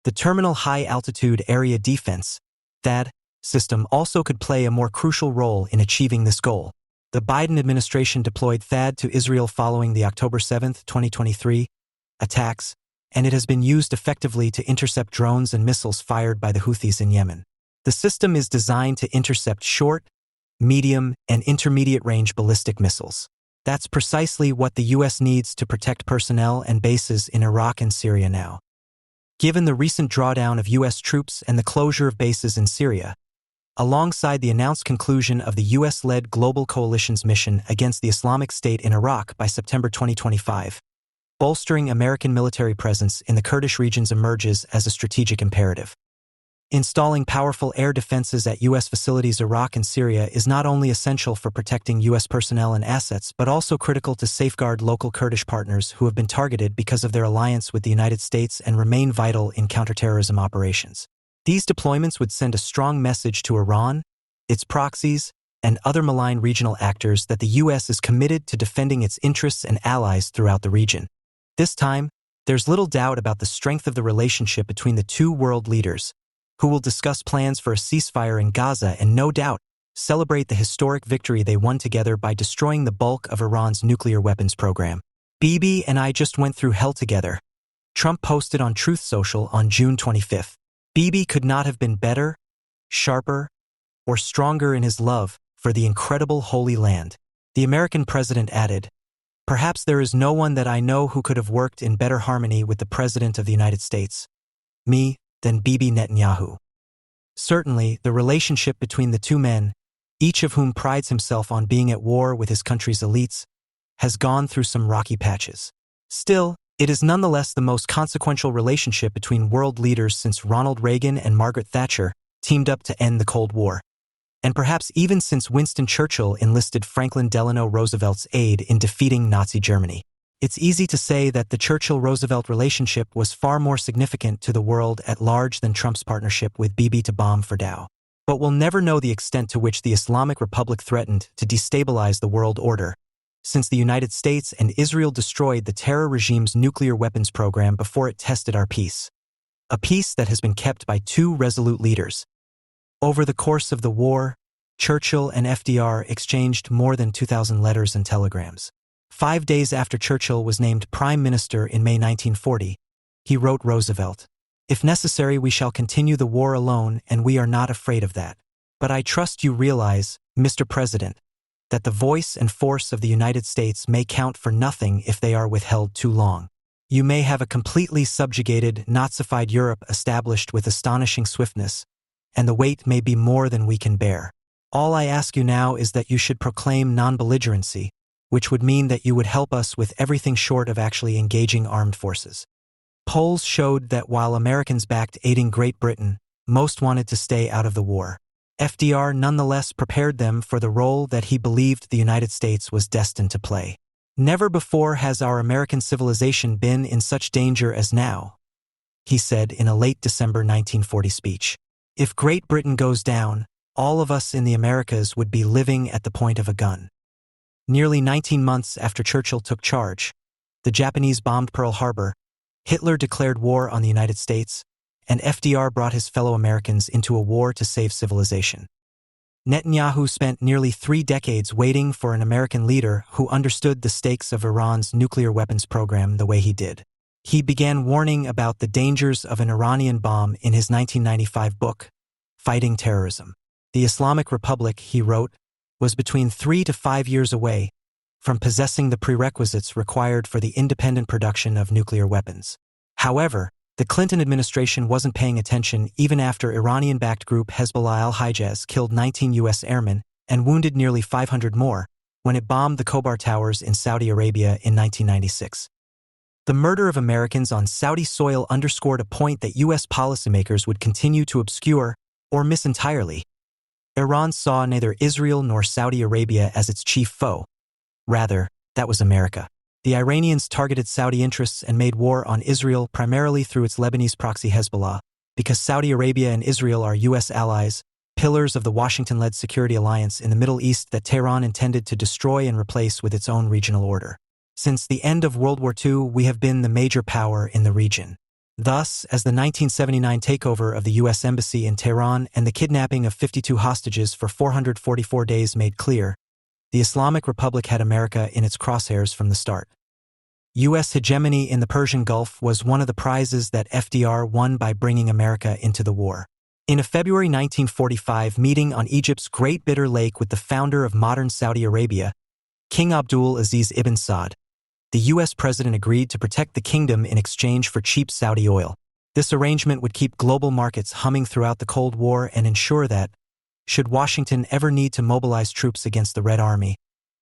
The Terminal High Altitude Area Defense (THAAD) system also could play a more crucial role in achieving this goal. The Biden administration deployed THAAD to Israel following the October 7, 2023, attacks, and it has been used effectively to intercept drones and missiles fired by the Houthis in Yemen. The system is designed to intercept short, medium, and intermediate-range ballistic missiles. That's precisely what the U.S. needs to protect personnel and bases in Iraq and Syria now. Given the recent drawdown of U.S. troops and the closure of bases in Syria, alongside the announced conclusion of the U.S.-led Global Coalition's mission against the Islamic State in Iraq by September 2025, bolstering American military presence in the Kurdish regions emerges as a strategic imperative. Installing powerful air defenses at U.S. facilities in Iraq and Syria is not only essential for protecting U.S. personnel and assets but also critical to safeguard local Kurdish partners who have been targeted because of their alliance with the United States and remain vital in counterterrorism operations. These deployments would send a strong message to Iran, its proxies, and other malign regional actors that the U.S. is committed to defending its interests and allies throughout the region. This time, there's little doubt about the strength of the relationship between the two world leaders, who will discuss plans for a ceasefire in Gaza and no doubt celebrate the historic victory they won together by destroying the bulk of Iran's nuclear weapons program. "Bibi and I just went through hell together," Trump posted on Truth Social on June 25th. Bibi could not have been better, sharper, or stronger in his love for the incredible Holy Land. The American president added, "Perhaps there is no one that I know who could have worked in better harmony with the President of the United States, me, than Bibi Netanyahu." Certainly, the relationship between the two men, each of whom prides himself on being at war with his country's elites, has gone through some rocky patches. Still, it is nonetheless the most consequential relationship between world leaders since Ronald Reagan and Margaret Thatcher teamed up to end the Cold War, and perhaps even since Winston Churchill enlisted Franklin Delano Roosevelt's aid in defeating Nazi Germany. It's easy to say that the Churchill-Roosevelt relationship was far more significant to the world at large than Trump's partnership with Bibi to bomb Fordow. But we'll never know the extent to which the Islamic Republic threatened to destabilize the world order, since the United States and Israel destroyed the terror regime's nuclear weapons program before it tested our peace. A peace that has been kept by two resolute leaders. Over the course of the war, Churchill and FDR exchanged more than 2,000 letters and telegrams. 5 days after Churchill was named Prime Minister in May 1940, he wrote Roosevelt, "If necessary, we shall continue the war alone, and we are not afraid of that. But I trust you realize, Mr. President, that the voice and force of the United States may count for nothing if they are withheld too long. You may have a completely subjugated, Nazified Europe established with astonishing swiftness, and the weight may be more than we can bear. All I ask you now is that you should proclaim non-belligerency, which would mean that you would help us with everything short of actually engaging armed forces." Polls showed that while Americans backed aiding Great Britain, most wanted to stay out of the war. FDR nonetheless prepared them for the role that he believed the United States was destined to play. "Never before has our American civilization been in such danger as now," he said in a late December 1940 speech. "If Great Britain goes down, all of us in the Americas would be living at the point of a gun." Nearly 19 months after Churchill took charge, the Japanese bombed Pearl Harbor, Hitler declared war on the United States, and FDR brought his fellow Americans into a war to save civilization. Netanyahu spent nearly 3 decades waiting for an American leader who understood the stakes of Iran's nuclear weapons program the way he did. He began warning about the dangers of an Iranian bomb in his 1995 book, Fighting Terrorism. The Islamic Republic, he wrote, was between 3 to 5 years away from possessing the prerequisites required for the independent production of nuclear weapons. However, the Clinton administration wasn't paying attention even after Iranian-backed group Hezbollah al-Hijaz killed 19 U.S. airmen and wounded nearly 500 more when it bombed the Khobar Towers in Saudi Arabia in 1996. The murder of Americans on Saudi soil underscored a point that U.S. policymakers would continue to obscure or miss entirely. Iran saw neither Israel nor Saudi Arabia as its chief foe. Rather, that was America. The Iranians targeted Saudi interests and made war on Israel primarily through its Lebanese proxy Hezbollah, because Saudi Arabia and Israel are U.S. allies, pillars of the Washington-led security alliance in the Middle East that Tehran intended to destroy and replace with its own regional order. Since the end of World War II, we have been the major power in the region. Thus, as the 1979 takeover of the U.S. Embassy in Tehran and the kidnapping of 52 hostages for 444 days made clear, the Islamic Republic had America in its crosshairs from the start. U.S. hegemony in the Persian Gulf was one of the prizes that FDR won by bringing America into the war. In a February 1945 meeting on Egypt's Great Bitter Lake with the founder of modern Saudi Arabia, King Abdul Aziz ibn Saud, the U.S. president agreed to protect the kingdom in exchange for cheap Saudi oil. This arrangement would keep global markets humming throughout the Cold War and ensure that, should Washington ever need to mobilize troops against the Red Army,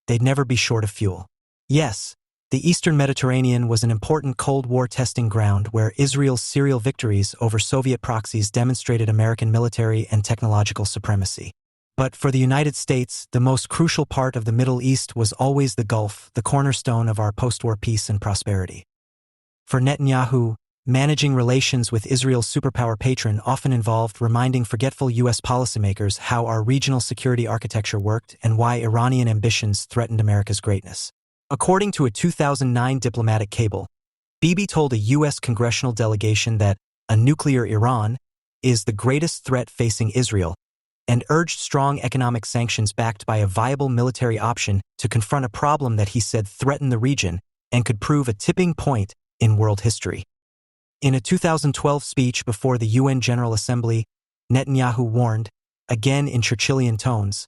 they'd never be short of fuel. Yes, the Eastern Mediterranean was an important Cold War testing ground where Israel's serial victories over Soviet proxies demonstrated American military and technological supremacy. But for the United States, the most crucial part of the Middle East was always the Gulf, the cornerstone of our post-war peace and prosperity. For Netanyahu, managing relations with Israel's superpower patron often involved reminding forgetful U.S. policymakers how our regional security architecture worked and why Iranian ambitions threatened America's greatness. According to a 2009 diplomatic cable, Bibi told a U.S. congressional delegation that a nuclear Iran is the greatest threat facing Israel and urged strong economic sanctions backed by a viable military option to confront a problem that he said threatened the region and could prove a tipping point in world history. In a 2012 speech before the UN General Assembly, Netanyahu warned, again in Churchillian tones,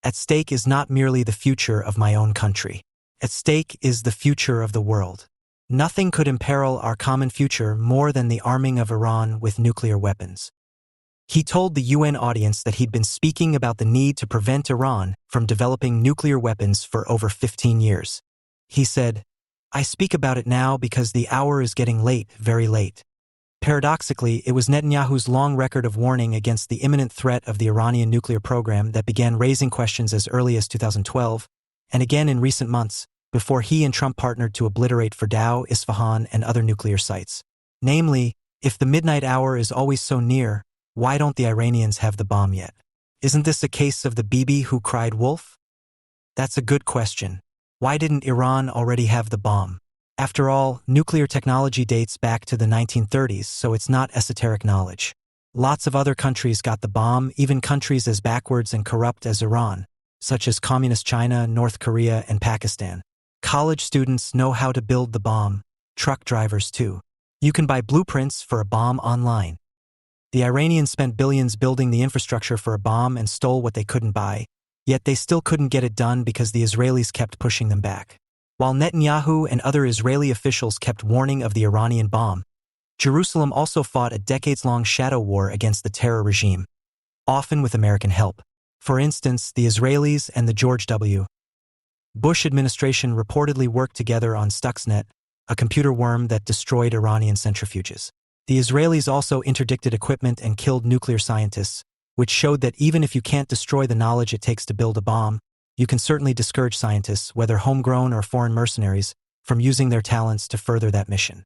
"At stake is not merely the future of my own country. At stake is the future of the world. Nothing could imperil our common future more than the arming of Iran with nuclear weapons." He told the UN audience that he'd been speaking about the need to prevent Iran from developing nuclear weapons for over 15 years. He said, "I speak about it now because the hour is getting late, very late." Paradoxically, it was Netanyahu's long record of warning against the imminent threat of the Iranian nuclear program that began raising questions as early as 2012, and again in recent months, before he and Trump partnered to obliterate Fordow, Isfahan, and other nuclear sites. Namely, if the midnight hour is always so near, why don't the Iranians have the bomb yet? Isn't this a case of the Bibi who cried wolf? That's a good question. Why didn't Iran already have the bomb? After all, nuclear technology dates back to the 1930s, so it's not esoteric knowledge. Lots of other countries got the bomb, even countries as backwards and corrupt as Iran, such as Communist China, North Korea, and Pakistan. college students know how to build the bomb, truck drivers too. You can buy blueprints for a bomb online. The Iranians spent billions building the infrastructure for a bomb and stole what they couldn't buy, yet they still couldn't get it done because the Israelis kept pushing them back. While Netanyahu and other Israeli officials kept warning of the Iranian bomb, Jerusalem also fought a decades-long shadow war against the terror regime, often with American help. For instance, the Israelis and the George W. Bush administration reportedly worked together on Stuxnet, a computer worm that destroyed Iranian centrifuges. The Israelis also interdicted equipment and killed nuclear scientists, which showed that even if you can't destroy the knowledge it takes to build a bomb, you can certainly discourage scientists, whether homegrown or foreign mercenaries, from using their talents to further that mission.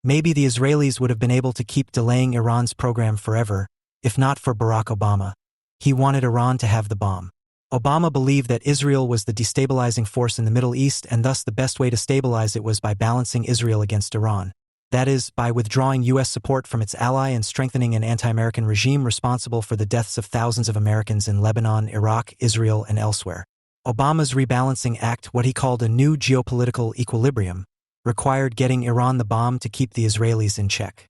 Maybe the Israelis would have been able to keep delaying Iran's program forever, if not for Barack Obama. He wanted Iran to have the bomb. Obama believed that Israel was the destabilizing force in the Middle East, and thus the best way to stabilize it was by balancing Israel against Iran. That is, by withdrawing U.S. support from its ally and strengthening an anti-American regime responsible for the deaths of thousands of Americans in Lebanon, Iraq, Israel, and elsewhere. Obama's rebalancing act, what he called a new geopolitical equilibrium, required getting Iran the bomb to keep the Israelis in check.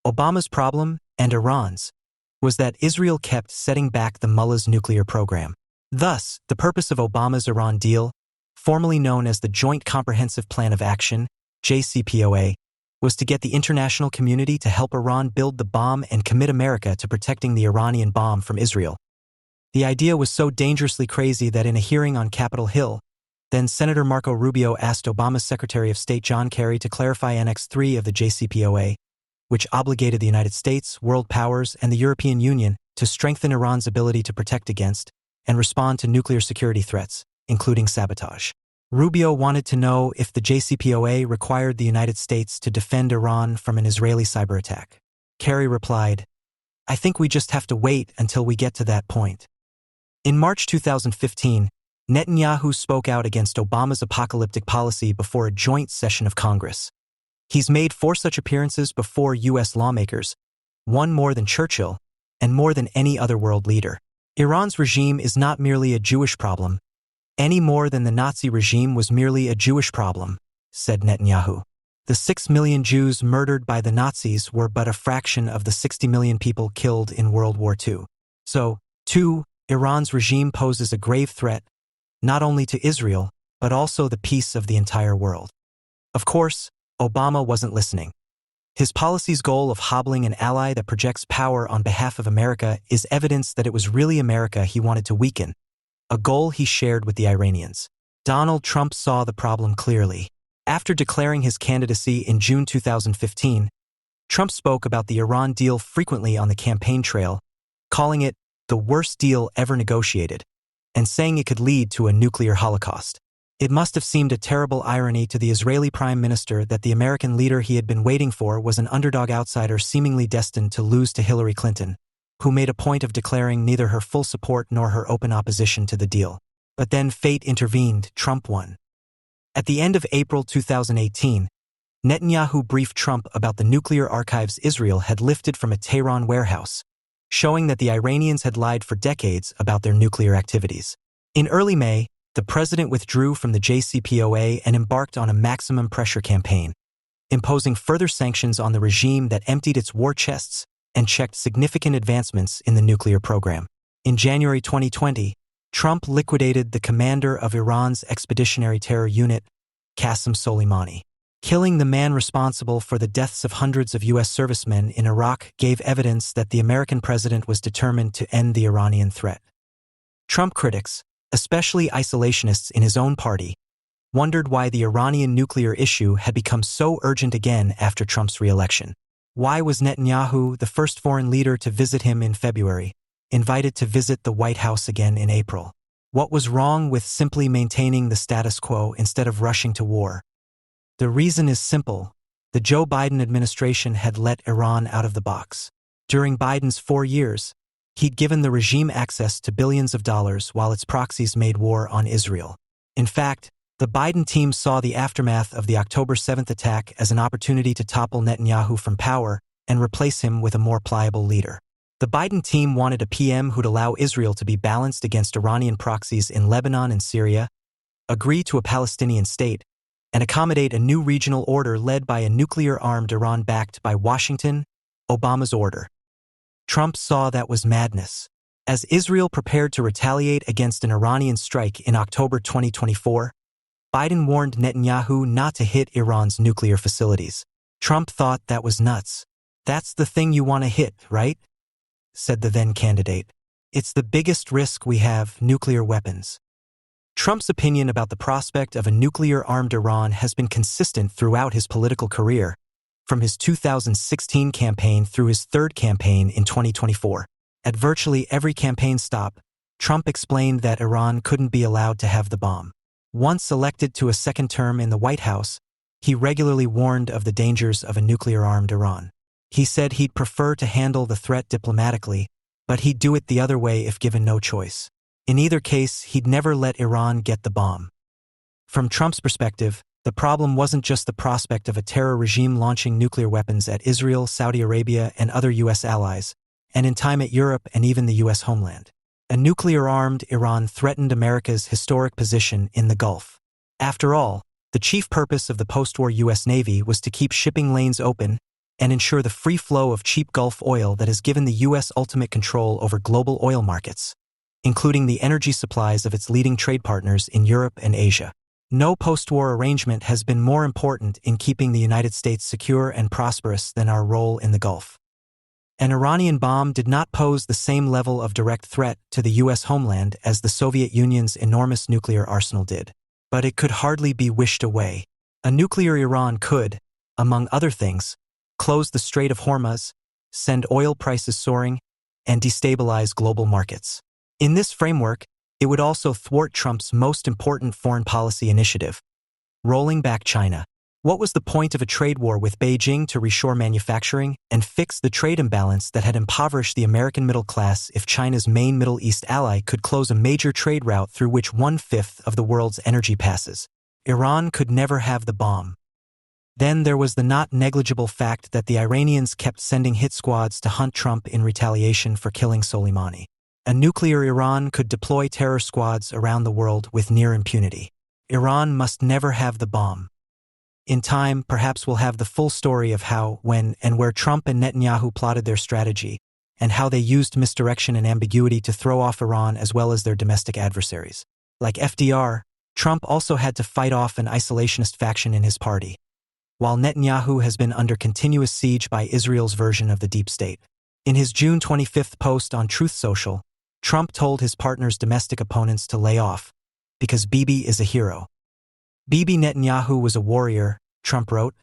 Obama's problem, and Iran's, was that Israel kept setting back the mullah's nuclear program. Thus, the purpose of Obama's Iran deal, formerly known as the Joint Comprehensive Plan of Action, JCPOA, was to get the international community to help Iran build the bomb and commit America to protecting the Iranian bomb from Israel. The idea was so dangerously crazy that in a hearing on Capitol Hill, then Senator Marco Rubio asked Obama's Secretary of State John Kerry to clarify Annex 3 of the JCPOA, which obligated the United States, world powers, and the European Union to strengthen Iran's ability to protect against and respond to nuclear security threats, including sabotage. Rubio wanted to know if the JCPOA required the United States to defend Iran from an Israeli cyber attack. Kerry replied, "I think we just have to wait until we get to that point." In March 2015, Netanyahu spoke out against Obama's apocalyptic policy before a joint session of Congress. He's made 4 such appearances before U.S. lawmakers, one more than Churchill, and more than any other world leader. Iran's regime is not merely a Jewish problem, any more than the Nazi regime was merely a Jewish problem, said Netanyahu. The 6 million Jews murdered by the Nazis were but a fraction of the 60 million people killed in World War II. So, 2. Iran's regime poses a grave threat, not only to Israel, but also the peace of the entire world. Of course, Obama wasn't listening. His policy's goal of hobbling an ally that projects power on behalf of America is evidence that it was really America he wanted to weaken, a goal he shared with the Iranians. Donald Trump saw the problem clearly. After declaring his candidacy in June 2015, Trump spoke about the Iran deal frequently on the campaign trail, calling it the worst deal ever negotiated, and saying it could lead to a nuclear holocaust. It must have seemed a terrible irony to the Israeli Prime Minister that the American leader he had been waiting for was an underdog outsider seemingly destined to lose to Hillary Clinton, who made a point of declaring neither her full support nor her open opposition to the deal. But then fate intervened, Trump won. At the end of April 2018, Netanyahu briefed Trump about the nuclear archives Israel had lifted from a Tehran warehouse, showing that the Iranians had lied for decades about their nuclear activities. In early May, the president withdrew from the JCPOA and embarked on a maximum pressure campaign, imposing further sanctions on the regime that emptied its war chests and checked significant advancements in the nuclear program. In January 2020, Trump liquidated the commander of Iran's Expeditionary Terror Unit, Qasem Soleimani. Killing the man responsible for the deaths of hundreds of U.S. servicemen in Iraq gave evidence that the American president was determined to end the Iranian threat. Trump critics, especially isolationists in his own party, wondered why the Iranian nuclear issue had become so urgent again after Trump's re-election. Why was Netanyahu, the first foreign leader to visit him in February, invited to visit the White House again in April? What was wrong with simply maintaining the status quo instead of rushing to war? The reason is simple. The Joe Biden administration had let Iran out of the box. During Biden's 4 years, he'd given the regime access to billions of dollars while its proxies made war on Israel. In fact, the Biden team saw the aftermath of the October 7th attack as an opportunity to topple Netanyahu from power and replace him with a more pliable leader. The Biden team wanted a PM who'd allow Israel to be balanced against Iranian proxies in Lebanon and Syria, agree to a Palestinian state, and accommodate a new regional order led by a nuclear-armed Iran backed by Washington, Obama's order. Trump saw that was madness. As Israel prepared to retaliate against an Iranian strike in October 2024, Biden warned Netanyahu not to hit Iran's nuclear facilities. Trump thought that was nuts. "That's the thing you want to hit, right?" said the then candidate. "It's the biggest risk we have, nuclear weapons." Trump's opinion about the prospect of a nuclear-armed Iran has been consistent throughout his political career, from his 2016 campaign through his third campaign in 2024. At virtually every campaign stop, Trump explained that Iran couldn't be allowed to have the bomb. Once elected to a second term in the White House, he regularly warned of the dangers of a nuclear-armed Iran. He said he'd prefer to handle the threat diplomatically, but he'd do it the other way if given no choice. In either case, he'd never let Iran get the bomb. From Trump's perspective, the problem wasn't just the prospect of a terror regime launching nuclear weapons at Israel, Saudi Arabia, and other U.S. allies, and in time at Europe and even the U.S. homeland. A nuclear-armed Iran threatened America's historic position in the Gulf. After all, the chief purpose of the post-war U.S. Navy was to keep shipping lanes open and ensure the free flow of cheap Gulf oil that has given the U.S. ultimate control over global oil markets, including the energy supplies of its leading trade partners in Europe and Asia. No post-war arrangement has been more important in keeping the United States secure and prosperous than our role in the Gulf. An Iranian bomb did not pose the same level of direct threat to the U.S. homeland as the Soviet Union's enormous nuclear arsenal did. But it could hardly be wished away. A nuclear Iran could, among other things, close the Strait of Hormuz, send oil prices soaring, and destabilize global markets. In this framework, it would also thwart Trump's most important foreign policy initiative, rolling back China. What was the point of a trade war with Beijing to reshore manufacturing and fix the trade imbalance that had impoverished the American middle class if China's main Middle East ally could close a major trade route through which 1/5 of the world's energy passes? Iran could never have the bomb. Then there was the not negligible fact that the Iranians kept sending hit squads to hunt Trump in retaliation for killing Soleimani. A nuclear Iran could deploy terror squads around the world with near impunity. Iran must never have the bomb. In time, perhaps we'll have the full story of how, when, and where Trump and Netanyahu plotted their strategy, and how they used misdirection and ambiguity to throw off Iran as well as their domestic adversaries. Like FDR, Trump also had to fight off an isolationist faction in his party, while Netanyahu has been under continuous siege by Israel's version of the deep state. In his June 25 post on Truth Social, Trump told his partner's domestic opponents to lay off, because Bibi is a hero. Bibi Netanyahu was a warrior, Trump wrote,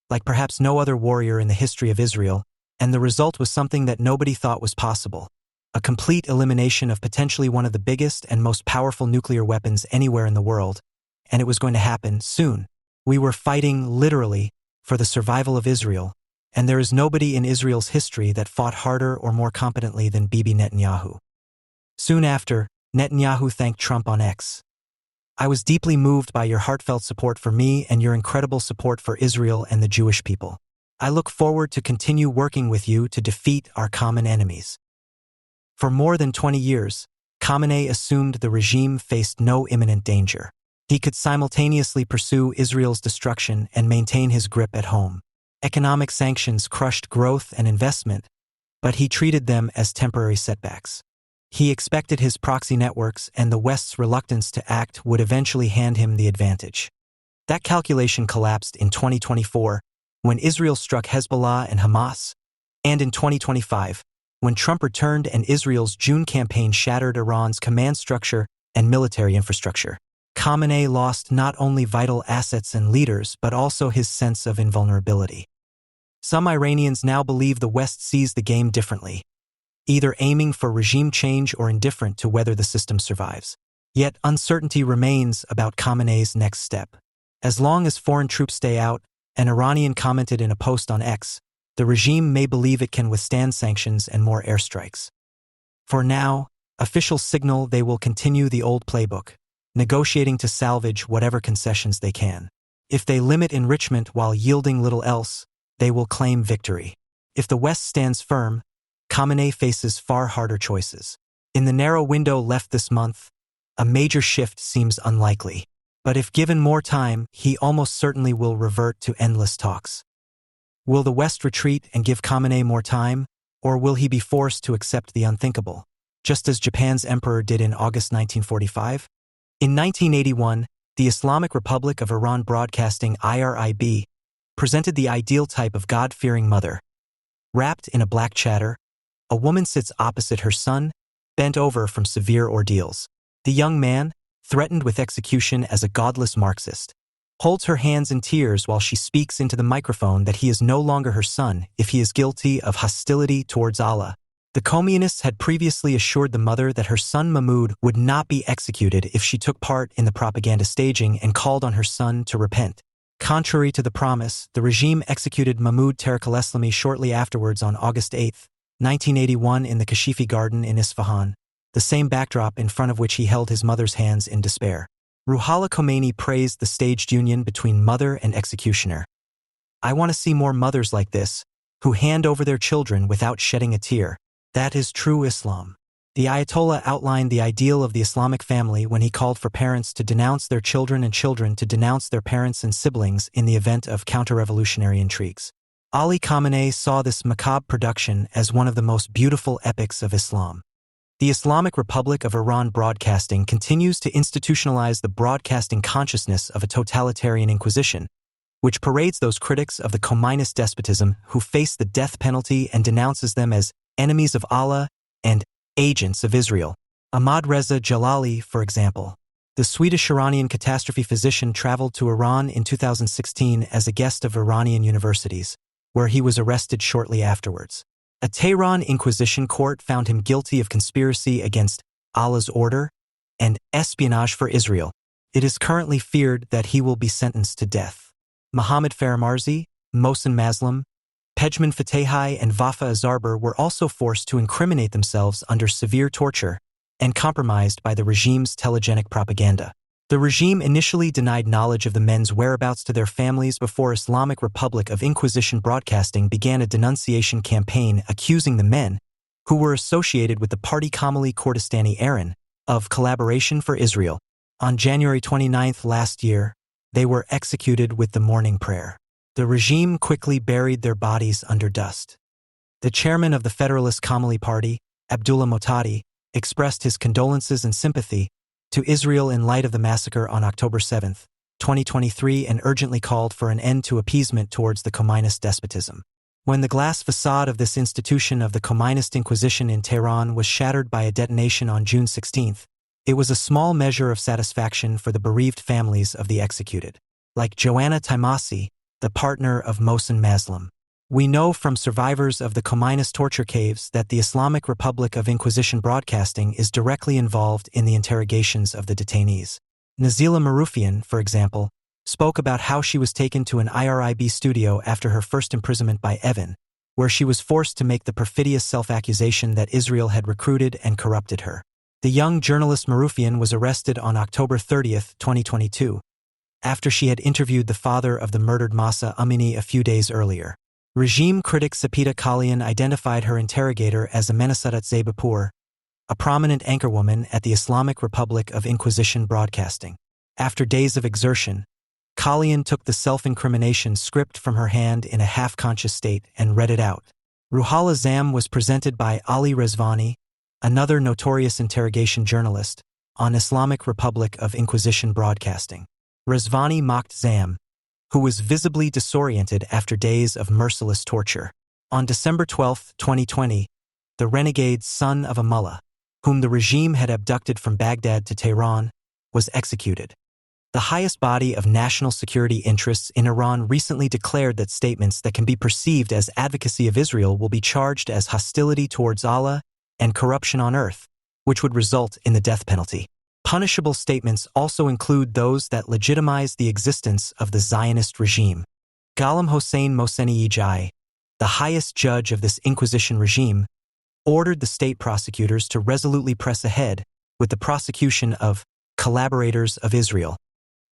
like perhaps no other warrior in the history of Israel, and the result was something that nobody thought was possible: a complete elimination of potentially one of the biggest and most powerful nuclear weapons anywhere in the world, and it was going to happen soon. We were fighting, literally, for the survival of Israel, and there is nobody in Israel's history that fought harder or more competently than Bibi Netanyahu. Soon after, Netanyahu thanked Trump on X. "I was deeply moved by your heartfelt support for me and your incredible support for Israel and the Jewish people. I look forward to continue working with you to defeat our common enemies." For more than 20 years, Khamenei assumed the regime faced no imminent danger. He could simultaneously pursue Israel's destruction and maintain his grip at home. Economic sanctions crushed growth and investment, but he treated them as temporary setbacks. He expected his proxy networks and the West's reluctance to act would eventually hand him the advantage. That calculation collapsed in 2024, when Israel struck Hezbollah and Hamas, and in 2025, when Trump returned and Israel's June campaign shattered Iran's command structure and military infrastructure. Khamenei lost not only vital assets and leaders, but also his sense of invulnerability. Some Iranians now believe the West sees the game differently, either aiming for regime change or indifferent to whether the system survives. Yet uncertainty remains about Khamenei's next step. As long as foreign troops stay out, an Iranian commented in a post on X, the regime may believe it can withstand sanctions and more airstrikes. For now, officials signal they will continue the old playbook, negotiating to salvage whatever concessions they can. If they limit enrichment while yielding little else, they will claim victory. If the West stands firm, Khamenei faces far harder choices. In the narrow window left this month, a major shift seems unlikely. But if given more time, he almost certainly will revert to endless talks. Will the West retreat and give Khamenei more time, or will he be forced to accept the unthinkable, just as Japan's emperor did in August 1945? In 1981, the Islamic Republic of Iran Broadcasting IRIB presented the ideal type of God-fearing mother. Wrapped in a black chador, a woman sits opposite her son, bent over from severe ordeals. The young man, threatened with execution as a godless Marxist, holds her hands in tears while she speaks into the microphone that he is no longer her son if he is guilty of hostility towards Allah. The communists had previously assured the mother that her son Mahmoud would not be executed if she took part in the propaganda staging and called on her son to repent. Contrary to the promise, the regime executed Mahmoud Tariq-al-Eslami shortly afterwards on August 8, 1981 in the Kashifi Garden in Isfahan, the same backdrop in front of which he held his mother's hands in despair. Ruhollah Khomeini praised the staged union between mother and executioner. "I want to see more mothers like this, who hand over their children without shedding a tear. That is true Islam." The Ayatollah outlined the ideal of the Islamic family when he called for parents to denounce their children and children to denounce their parents and siblings in the event of counter-revolutionary intrigues. Ali Khamenei saw this macabre production as one of the most beautiful epics of Islam. The Islamic Republic of Iran Broadcasting continues to institutionalize the broadcasting consciousness of a totalitarian inquisition, which parades those critics of the communist despotism who face the death penalty and denounces them as enemies of Allah and agents of Israel. Ahmad Reza Jalali, for example, the Swedish-Iranian catastrophe physician, traveled to Iran in 2016 as a guest of Iranian universities, where he was arrested shortly afterwards. A Tehran Inquisition court found him guilty of conspiracy against Allah's order and espionage for Israel. It is currently feared that he will be sentenced to death. Mohammad Faramarzi, Mohsen Maslam, Pejman Fatehai and Vafa Azarbar were also forced to incriminate themselves under severe torture and compromised by the regime's telegenic propaganda. The regime initially denied knowledge of the men's whereabouts to their families before Islamic Republic of Inquisition Broadcasting began a denunciation campaign accusing the men, who were associated with the party Kamali Kordestani Aaron, of collaboration for Israel. On January 29 last year, they were executed with the morning prayer. The regime quickly buried their bodies under dust. The chairman of the Federalist Kamali Party, Abdullah Motadi, expressed his condolences and sympathy to Israel in light of the massacre on October 7, 2023, and urgently called for an end to appeasement towards the communist despotism. When the glass facade of this institution of the communist Inquisition in Tehran was shattered by a detonation on June 16, it was a small measure of satisfaction for the bereaved families of the executed. Like Joanna Taimasi, the partner of Mohsen Maslam, we know from survivors of the communist torture caves that the Islamic Republic of Inquisition Broadcasting is directly involved in the interrogations of the detainees. Nazila Marufian, for example, spoke about how she was taken to an IRIB studio after her first imprisonment by Evan, where she was forced to make the perfidious self-accusation that Israel had recruited and corrupted her. The young journalist Marufian was arrested on October 30, 2022, after she had interviewed the father of the murdered Masa Amini a few days earlier. Regime critic Sapita Kalian identified her interrogator as Amenasadat Zeybapur, a prominent anchorwoman at the Islamic Republic of Inquisition Broadcasting. After days of exertion, Kalian took the self-incrimination script from her hand in a half-conscious state and read it out. Ruhollah Zam was presented by Ali Rezvani, another notorious interrogation journalist, on Islamic Republic of Inquisition Broadcasting. Rezvani mocked Zam, who was visibly disoriented after days of merciless torture. On December 12, 2020, the renegade son of a mullah, whom the regime had abducted from Baghdad to Tehran, was executed. The highest body of national security interests in Iran recently declared that statements that can be perceived as advocacy of Israel will be charged as hostility towards Allah and corruption on earth, which would result in the death penalty. Punishable statements also include those that legitimize the existence of the Zionist regime. Ghalam Hossein Mohseni-Ejai, the highest judge of this Inquisition regime, ordered the state prosecutors to resolutely press ahead with the prosecution of collaborators of Israel.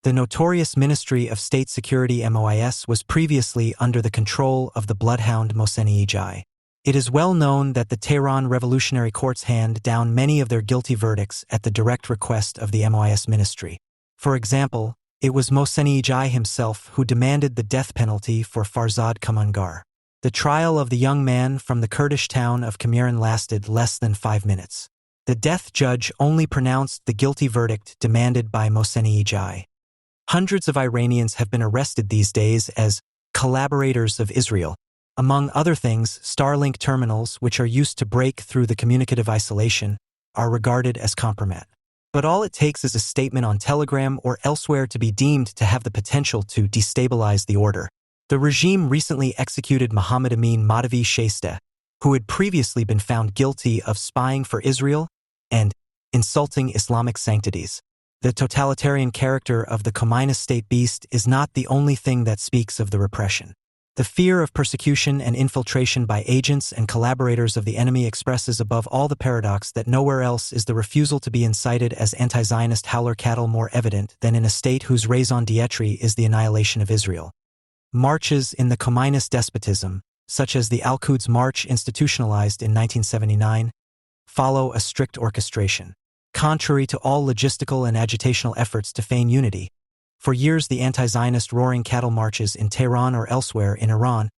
The notorious Ministry of State Security MOIS was previously under the control of the bloodhound Mohseni-Ejai. It is well known that the Tehran Revolutionary Courts hand down many of their guilty verdicts at the direct request of the MOIS ministry. For example, It was Mohseni Ejai himself who demanded the death penalty for Farzad Kamangar. The trial of the young man from the Kurdish town of Kamiran lasted less than 5 minutes. The death judge only pronounced the guilty verdict demanded by Mohseni Ejai. Hundreds of Iranians have been arrested these days as collaborators of Israel. Among other things, Starlink terminals, which are used to break through the communicative isolation, are regarded as compromat. But all it takes is a statement on Telegram or elsewhere to be deemed to have the potential to destabilize the order. The regime recently executed Mohammed Amin Mahdavi Shaisteh, who had previously been found guilty of spying for Israel and insulting Islamic sanctities. The totalitarian character of the communist state beast is not the only thing that speaks of the repression. The fear of persecution and infiltration by agents and collaborators of the enemy expresses above all the paradox that nowhere else is the refusal to be incited as anti-Zionist howler cattle more evident than in a state whose raison d'etre is the annihilation of Israel. Marches in the communist despotism, such as the Al-Quds March institutionalized in 1979, follow a strict orchestration. Contrary to all logistical and agitational efforts to feign unity, for years the anti-Zionist roaring cattle marches in Tehran or elsewhere in Iran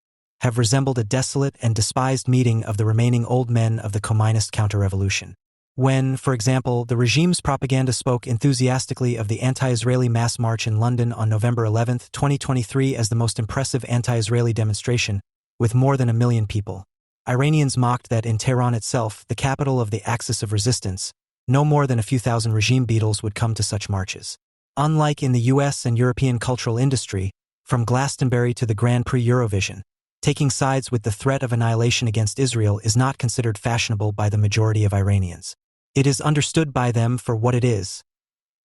have resembled a desolate and despised meeting of the remaining old men of the communist counter-revolution. When, for example, the regime's propaganda spoke enthusiastically of the anti-Israeli mass march in London on November 11, 2023 as the most impressive anti-Israeli demonstration, with more than 1 million people, Iranians mocked that in Tehran itself, the capital of the axis of resistance, no more than a few thousand regime beetles would come to such marches. Unlike in the US and European cultural industry, from Glastonbury to the Grand Prix Eurovision, taking sides with the threat of annihilation against Israel is not considered fashionable by the majority of Iranians. It is understood by them for what it is: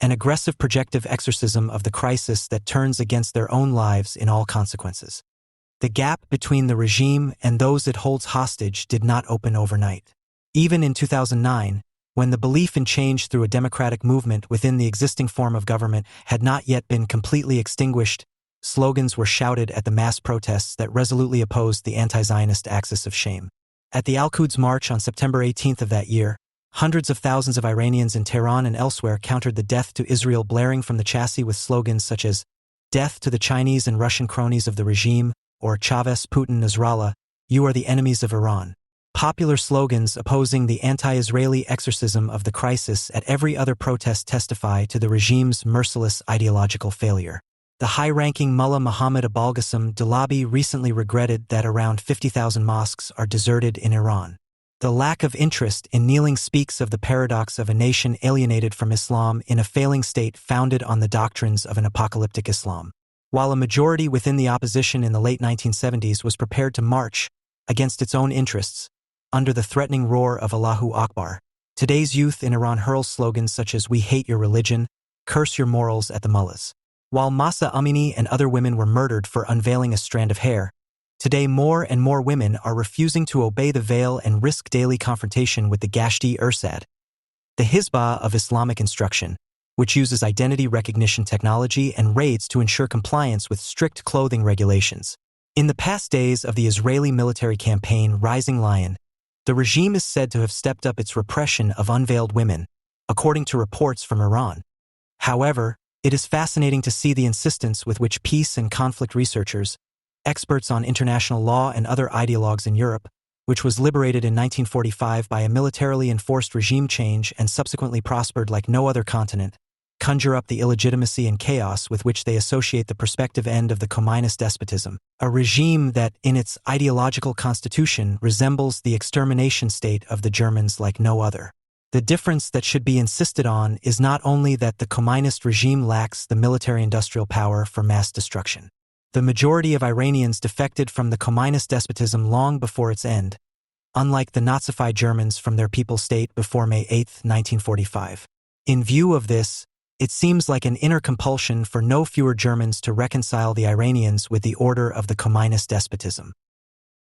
an aggressive projective exorcism of the crisis that turns against their own lives in all consequences. The gap between the regime and those it holds hostage did not open overnight. Even in 2009, when the belief in change through a democratic movement within the existing form of government had not yet been completely extinguished, slogans were shouted at the mass protests that resolutely opposed the anti-Zionist axis of shame. At the Al-Quds March on September 18th of that year, hundreds of thousands of Iranians in Tehran and elsewhere countered the death to Israel blaring from the chassis with slogans such as "Death to the Chinese and Russian cronies of the regime," or "Chavez, Putin, Nasrallah, you are the enemies of Iran." Popular slogans opposing the anti-Israeli exorcism of the crisis at every other protest testify to the regime's merciless ideological failure. The high-ranking Mullah Muhammad Abolghasem Dalabi recently regretted that around 50,000 mosques are deserted in Iran. The lack of interest in kneeling speaks of the paradox of a nation alienated from Islam in a failing state founded on the doctrines of an apocalyptic Islam. While a majority within the opposition in the late 1970s was prepared to march against its own interests, under the threatening roar of Allahu Akbar, today's youth in Iran hurls slogans such as "We hate your religion," "Curse your morals" at the mullahs. While Mahsa Amini and other women were murdered for unveiling a strand of hair, today more and more women are refusing to obey the veil and risk daily confrontation with the Gashti Irsad, the Hizbah of Islamic instruction, which uses identity recognition technology and raids to ensure compliance with strict clothing regulations. In the past days of the Israeli military campaign Rising Lion, the regime is said to have stepped up its repression of unveiled women, according to reports from Iran. However, it is fascinating to see the insistence with which peace and conflict researchers, experts on international law and other ideologues in Europe, which was liberated in 1945 by a militarily enforced regime change and subsequently prospered like no other continent, conjure up the illegitimacy and chaos with which they associate the prospective end of the communist despotism, a regime that, in its ideological constitution, resembles the extermination state of the Germans like no other. The difference that should be insisted on is not only that the communist regime lacks the military-industrial power for mass destruction. The majority of Iranians defected from the communist despotism long before its end, unlike the Nazified Germans from their people's state before May 8, 1945. In view of this, it seems like an inner compulsion for no fewer Germans to reconcile the Iranians with the order of the communist despotism.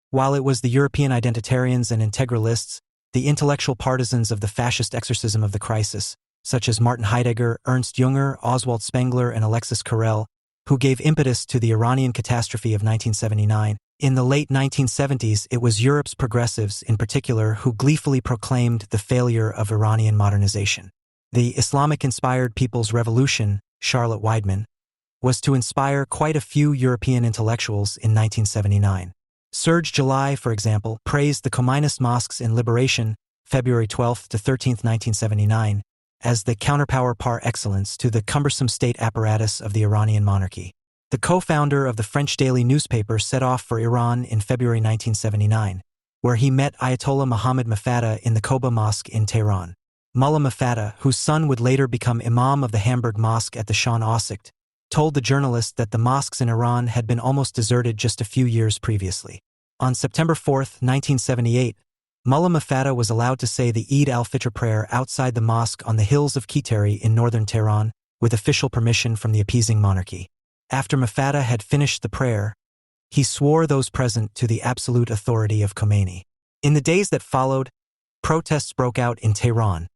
While it was the European identitarians and integralists, the intellectual partisans of the fascist exorcism of the crisis, such as Martin Heidegger, Ernst Jünger, Oswald Spengler, and Alexis Carrel, who gave impetus to the Iranian catastrophe of 1979. In the late 1970s, it was Europe's progressives in particular who gleefully proclaimed the failure of Iranian modernization. The Islamic-inspired People's Revolution, Charlotte Weidman, was to inspire quite a few European intellectuals in 1979. Serge July, for example, praised the Khomeini mosques in Liberation, February 12 to 13, 1979, as the counterpower par excellence to the cumbersome state apparatus of the Iranian monarchy. The co-founder of the French daily newspaper set off for Iran in February 1979, where he met Ayatollah Mohammad Mufata in the Koba Mosque in Tehran. Mullah Mufata, whose son would later become Imam of the Hamburg Mosque at the Shan Aussicht, told the journalist that the mosques in Iran had been almost deserted just a few years previously. On September 4, 1978, Mullah Mufata was allowed to say the Eid al-Fitr prayer outside the mosque on the hills of Kiteri in northern Tehran, with official permission from the appeasing monarchy. After Mufata had finished the prayer, he swore those present to the absolute authority of Khomeini. In the days that followed, protests broke out in Tehran,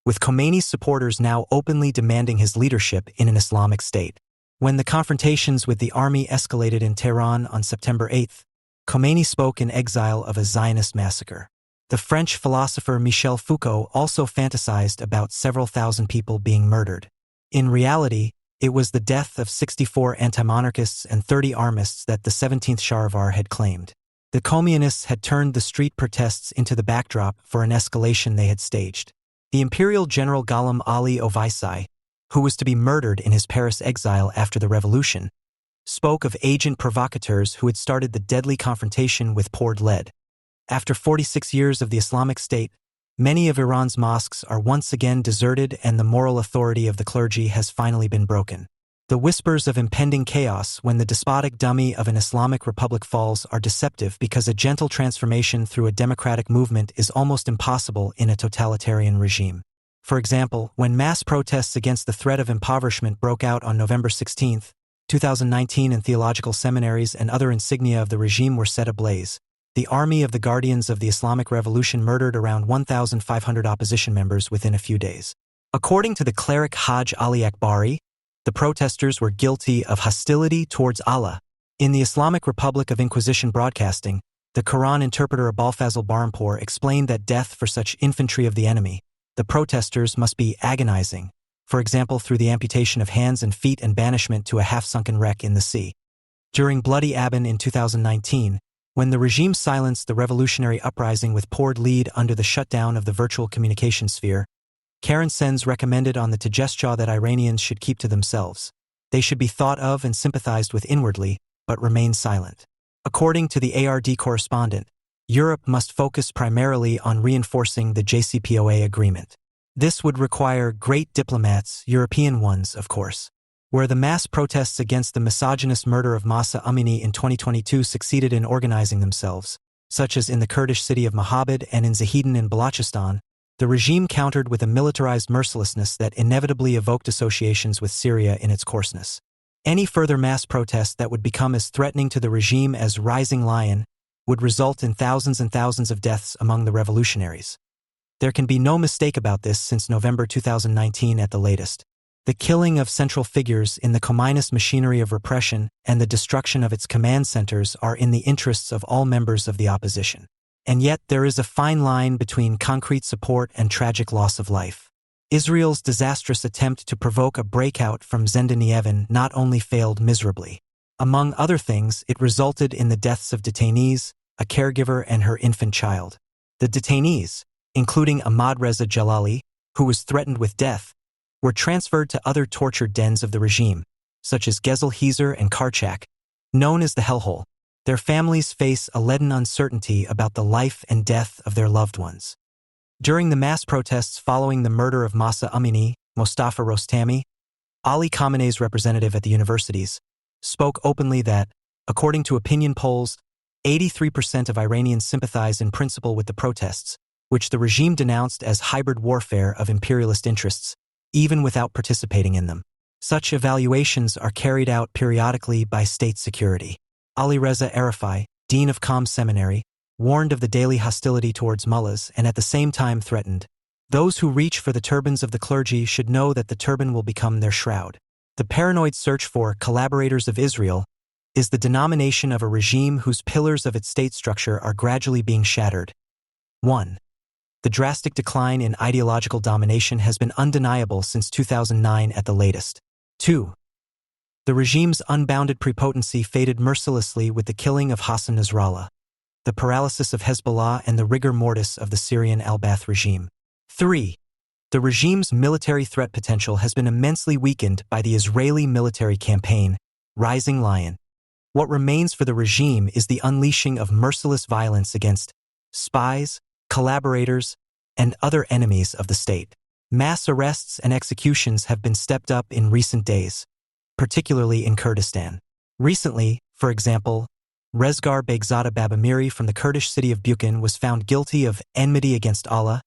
with Khomeini's supporters now openly demanding his leadership in an Islamic state. When the confrontations with the army escalated in Tehran on September 8, Khomeini spoke in exile of a Zionist massacre. The French philosopher Michel Foucault also fantasized about several thousand people being murdered. In reality, it was the death of 64 anti-monarchists and 30 armists that the 17th Shahrivar had claimed. The communists had turned the street protests into the backdrop for an escalation they had staged. The imperial general Ghulam Ali Ovaisi, who was to be murdered in his Paris exile after the revolution, spoke of agent provocateurs who had started the deadly confrontation with poured lead. After 46 years of the Islamic State, many of Iran's mosques are once again deserted and the moral authority of the clergy has finally been broken. The whispers of impending chaos when the despotic dummy of an Islamic republic falls are deceptive because a gentle transformation through a democratic movement is almost impossible in a totalitarian regime. For example, when mass protests against the threat of impoverishment broke out on November 16, 2019 in theological seminaries and other insignia of the regime were set ablaze, the Army of the Guardians of the Islamic Revolution murdered around 1,500 opposition members within a few days. According to the cleric Hajj Ali Akbari, the protesters were guilty of hostility towards Allah. In the Islamic Republic of Inquisition Broadcasting, the Quran interpreter Abolfazl Barhampour explained that death for such infantry of the enemy, the protesters must be agonizing, for example through the amputation of hands and feet and banishment to a half-sunken wreck in the sea. During Bloody Aben in 2019, when the regime silenced the revolutionary uprising with poured lead under the shutdown of the virtual communication sphere, Karen Sens recommended on the Tagesschau that Iranians should keep to themselves. They should be thought of and sympathized with inwardly, but remain silent. According to the ARD correspondent, Europe must focus primarily on reinforcing the JCPOA agreement. This would require great diplomats, European ones, of course. Where the mass protests against the misogynist murder of Mahsa Amini in 2022 succeeded in organizing themselves, such as in the Kurdish city of Mohabad and in Zahedan in Balochistan, the regime countered with a militarized mercilessness that inevitably evoked associations with Syria in its coarseness. Any further mass protest that would become as threatening to the regime as Rising Lion would result in thousands and thousands of deaths among the revolutionaries. There can be no mistake about this since November 2019 at the latest. The killing of central figures in the Khomeini machinery of repression and the destruction of its command centers are in the interests of all members of the opposition. And yet there is a fine line between concrete support and tragic loss of life. Israel's disastrous attempt to provoke a breakout from Zendaniyevan not only failed miserably. Among other things, it resulted in the deaths of detainees, a caregiver and her infant child. The detainees, including Ahmad Reza Jalali, who was threatened with death, were transferred to other torture dens of the regime, such as Gezel Hezer and Karchak, known as the Hellhole. Their families face a leaden uncertainty about the life and death of their loved ones. During the mass protests following the murder of Mahsa Amini, Mostafa Rostami, Ali Khamenei's representative at the universities, spoke openly that, according to opinion polls, 83% of Iranians sympathize in principle with the protests, which the regime denounced as hybrid warfare of imperialist interests, even without participating in them. Such evaluations are carried out periodically by state security. Ali Reza Arifai, dean of Qom Seminary, warned of the daily hostility towards mullahs and at the same time threatened, "Those who reach for the turbans of the clergy should know that the turban will become their shroud." The paranoid search for collaborators of Israel is the denomination of a regime whose pillars of its state structure are gradually being shattered. 1. The drastic decline in ideological domination has been undeniable since 2009 at the latest. 2. The regime's unbounded prepotency faded mercilessly with the killing of Hassan Nasrallah, the paralysis of Hezbollah, and the rigor mortis of the Syrian al-Ba'ath regime. 3. The regime's military threat potential has been immensely weakened by the Israeli military campaign, Rising Lion. What remains for the regime is the unleashing of merciless violence against spies, collaborators, and other enemies of the state. Mass arrests and executions have been stepped up in recent days, particularly in Kurdistan. Recently, for example, Rezgar Begzada Babamiri from the Kurdish city of Buchan was found guilty of enmity against Allah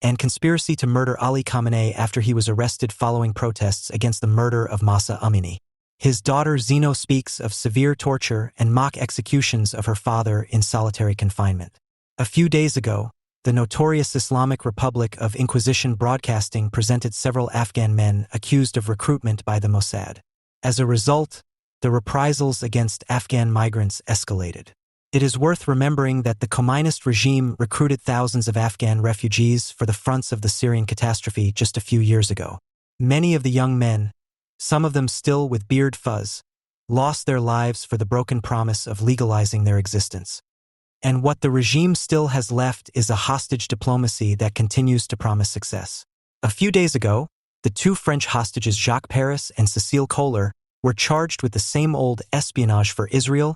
and conspiracy to murder Ali Khamenei after he was arrested following protests against the murder of Mahsa Amini. His daughter Zeno speaks of severe torture and mock executions of her father in solitary confinement. A few days ago, the notorious Islamic Republic of Inquisition Broadcasting presented several Afghan men accused of recruitment by the Mossad. As a result, the reprisals against Afghan migrants escalated. It is worth remembering that the communist regime recruited thousands of Afghan refugees for the fronts of the Syrian catastrophe just a few years ago. Many of the young men, some of them still with beard fuzz, lost their lives for the broken promise of legalizing their existence. And what the regime still has left is a hostage diplomacy that continues to promise success. A few days ago, the two French hostages Jacques Paris and Cécile Kohler were charged with the same old espionage for Israel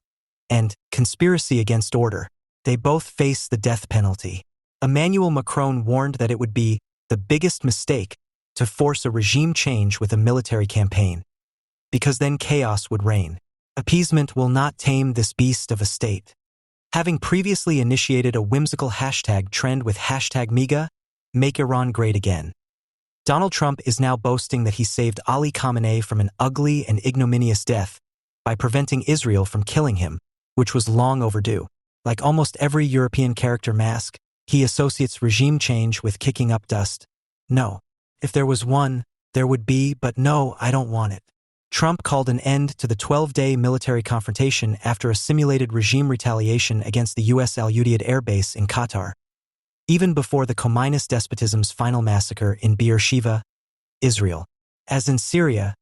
and conspiracy against order. They both face the death penalty. Emmanuel Macron warned that it would be the biggest mistake to force a regime change with a military campaign, because then chaos would reign. Appeasement will not tame this beast of a state. Having previously initiated a whimsical hashtag trend with hashtag MAGA, Make Iran Great Again, Donald Trump is now boasting that he saved Ali Khamenei from an ugly and ignominious death by preventing Israel from killing him, which was long overdue. Like almost every European character mask, he associates regime change with kicking up dust. No. If there was one, there would be, but no, I don't want it. Trump called an end to the 12-day military confrontation after a simulated regime retaliation against the U.S. Al-Udeid Air Base in Qatar, even before the communist despotism's final massacre in Beersheba, Israel. As in Syria,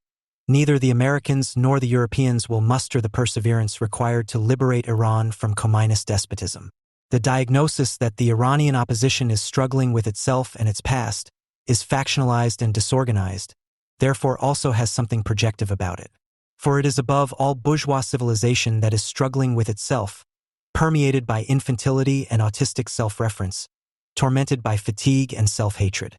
neither the Americans nor the Europeans will muster the perseverance required to liberate Iran from communist despotism. The diagnosis that the Iranian opposition is struggling with itself and its past is factionalized and disorganized, therefore also has something projective about it. For it is above all bourgeois civilization that is struggling with itself, permeated by infantility and autistic self-reference, tormented by fatigue and self-hatred.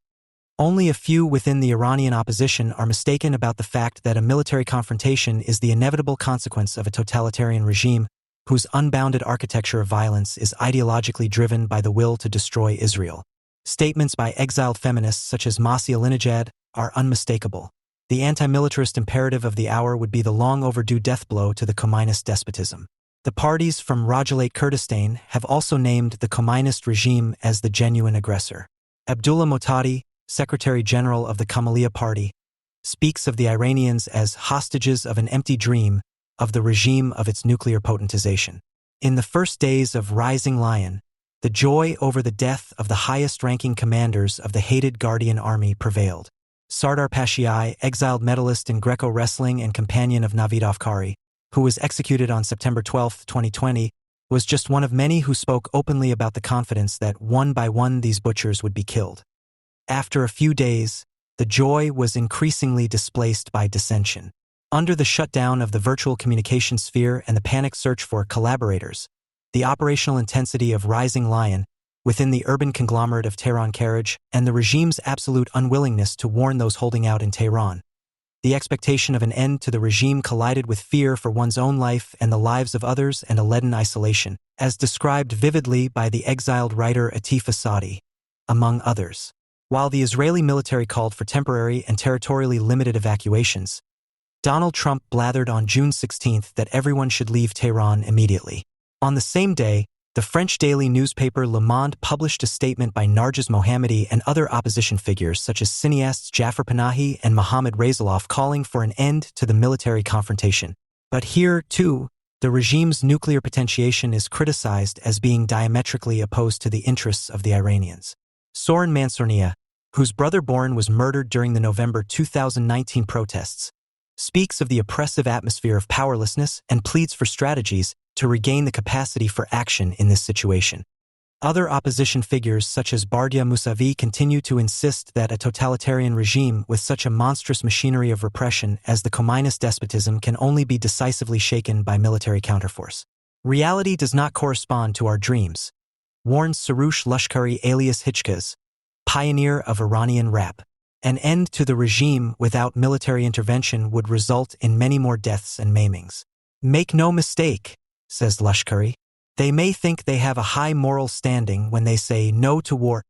Only a few within the Iranian opposition are mistaken about the fact that a military confrontation is the inevitable consequence of a totalitarian regime whose unbounded architecture of violence is ideologically driven by the will to destroy Israel. Statements by exiled feminists such as Masih Alinejad are unmistakable. The anti-militarist imperative of the hour would be the long-overdue death blow to the communist despotism. The parties from Rojavate Kurdistan have also named the communist regime as the genuine aggressor. Abdullah Motadi, Secretary General of the Kamalia Party, speaks of the Iranians as hostages of an empty dream of the regime of its nuclear potentization. In the first days of Rising Lion, the joy over the death of the highest-ranking commanders of the hated Guardian Army prevailed. Sardar Pashiai, exiled medalist in Greco wrestling and companion of Navid Afkari, who was executed on September 12, 2020, was just one of many who spoke openly about the confidence that one by one these butchers would be killed. After a few days, the joy was increasingly displaced by dissension. Under the shutdown of the virtual communication sphere and the panicked search for collaborators, the operational intensity of Rising Lion within the urban conglomerate of Tehran Karaj, and the regime's absolute unwillingness to warn those holding out in Tehran, the expectation of an end to the regime collided with fear for one's own life and the lives of others and a leaden isolation, as described vividly by the exiled writer Atif Asadi, among others. While the Israeli military called for temporary and territorially limited evacuations, Donald Trump blathered on June 16 that everyone should leave Tehran immediately. On the same day, the French daily newspaper Le Monde published a statement by Narges Mohammadi and other opposition figures such as cineasts Jafar Panahi and Mohammad Rezaloff calling for an end to the military confrontation. But here, too, the regime's nuclear potentiation is criticized as being diametrically opposed to the interests of the Iranians. Sorin Mansournia, whose brother Boran was murdered during the November 2019 protests, speaks of the oppressive atmosphere of powerlessness and pleads for strategies to regain the capacity for action in this situation. Other opposition figures such as Bardia Mousavi continue to insist that a totalitarian regime with such a monstrous machinery of repression as the communist despotism can only be decisively shaken by military counterforce. Reality does not correspond to our dreams, warns Sarush Lushkari alias Hitchkaz, pioneer of Iranian rap. An end to the regime without military intervention would result in many more deaths and maimings. Make no mistake, says Lushkari, they may think they have a high moral standing when they say no to war.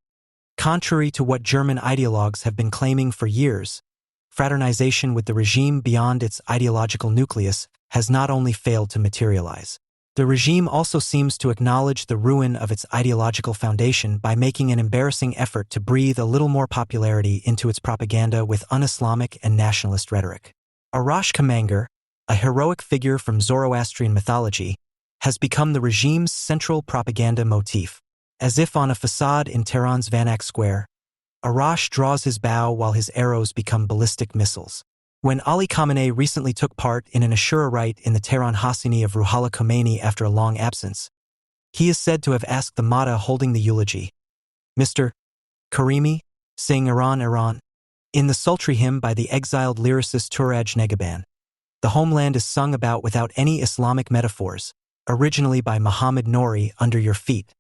Contrary to what German ideologues have been claiming for years, fraternization with the regime beyond its ideological nucleus has not only failed to materialize. The regime also seems to acknowledge the ruin of its ideological foundation by making an embarrassing effort to breathe a little more popularity into its propaganda with un-Islamic and nationalist rhetoric. Arash Kamanger, a heroic figure from Zoroastrian mythology, has become the regime's central propaganda motif. As if on a facade in Tehran's Vanak Square, Arash draws his bow while his arrows become ballistic missiles. When Ali Khamenei recently took part in an Ashura rite in the Tehran Hassini of Ruhollah Khomeini after a long absence, he is said to have asked the Mahdi holding the eulogy, "Mr. Karimi, sing Iran, Iran," in the sultry hymn by the exiled lyricist Turaj Negaban. The homeland is sung about without any Islamic metaphors, originally by Muhammad Nouri, under your feet,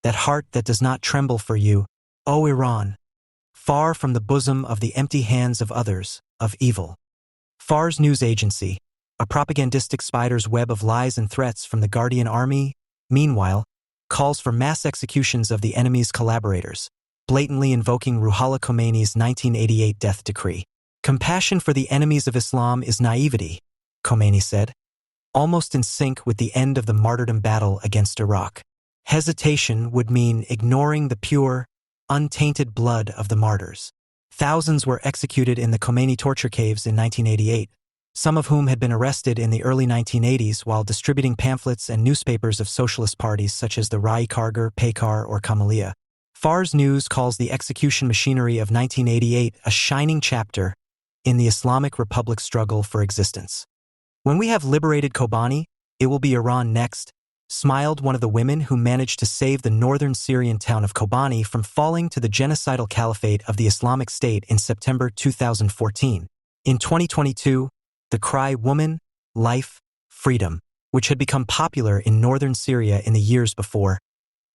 that heart that does not tremble for you, O Iran, far from the bosom of the empty hands of others, of evil. Fars News Agency, a propagandistic spider's web of lies and threats from the Guardian Army, meanwhile, calls for mass executions of the enemy's collaborators, blatantly invoking Ruhollah Khomeini's 1988 death decree. Compassion for the enemies of Islam is naivety, Khomeini said, almost in sync with the end of the martyrdom battle against Iraq. Hesitation would mean ignoring the pure, untainted blood of the martyrs. Thousands were executed in the Khomeini torture caves in 1988, some of whom had been arrested in the early 1980s while distributing pamphlets and newspapers of socialist parties such as the Rai Kargar, Paykar, or Kamalia. Fars News calls the execution machinery of 1988 a shining chapter in the Islamic Republic's struggle for existence. When we have liberated Kobani, it will be Iran next, smiled one of the women who managed to save the northern Syrian town of Kobani from falling to the genocidal caliphate of the Islamic State in September 2014. In 2022, the cry "Woman, Life, Freedom," which had become popular in northern Syria in the years before,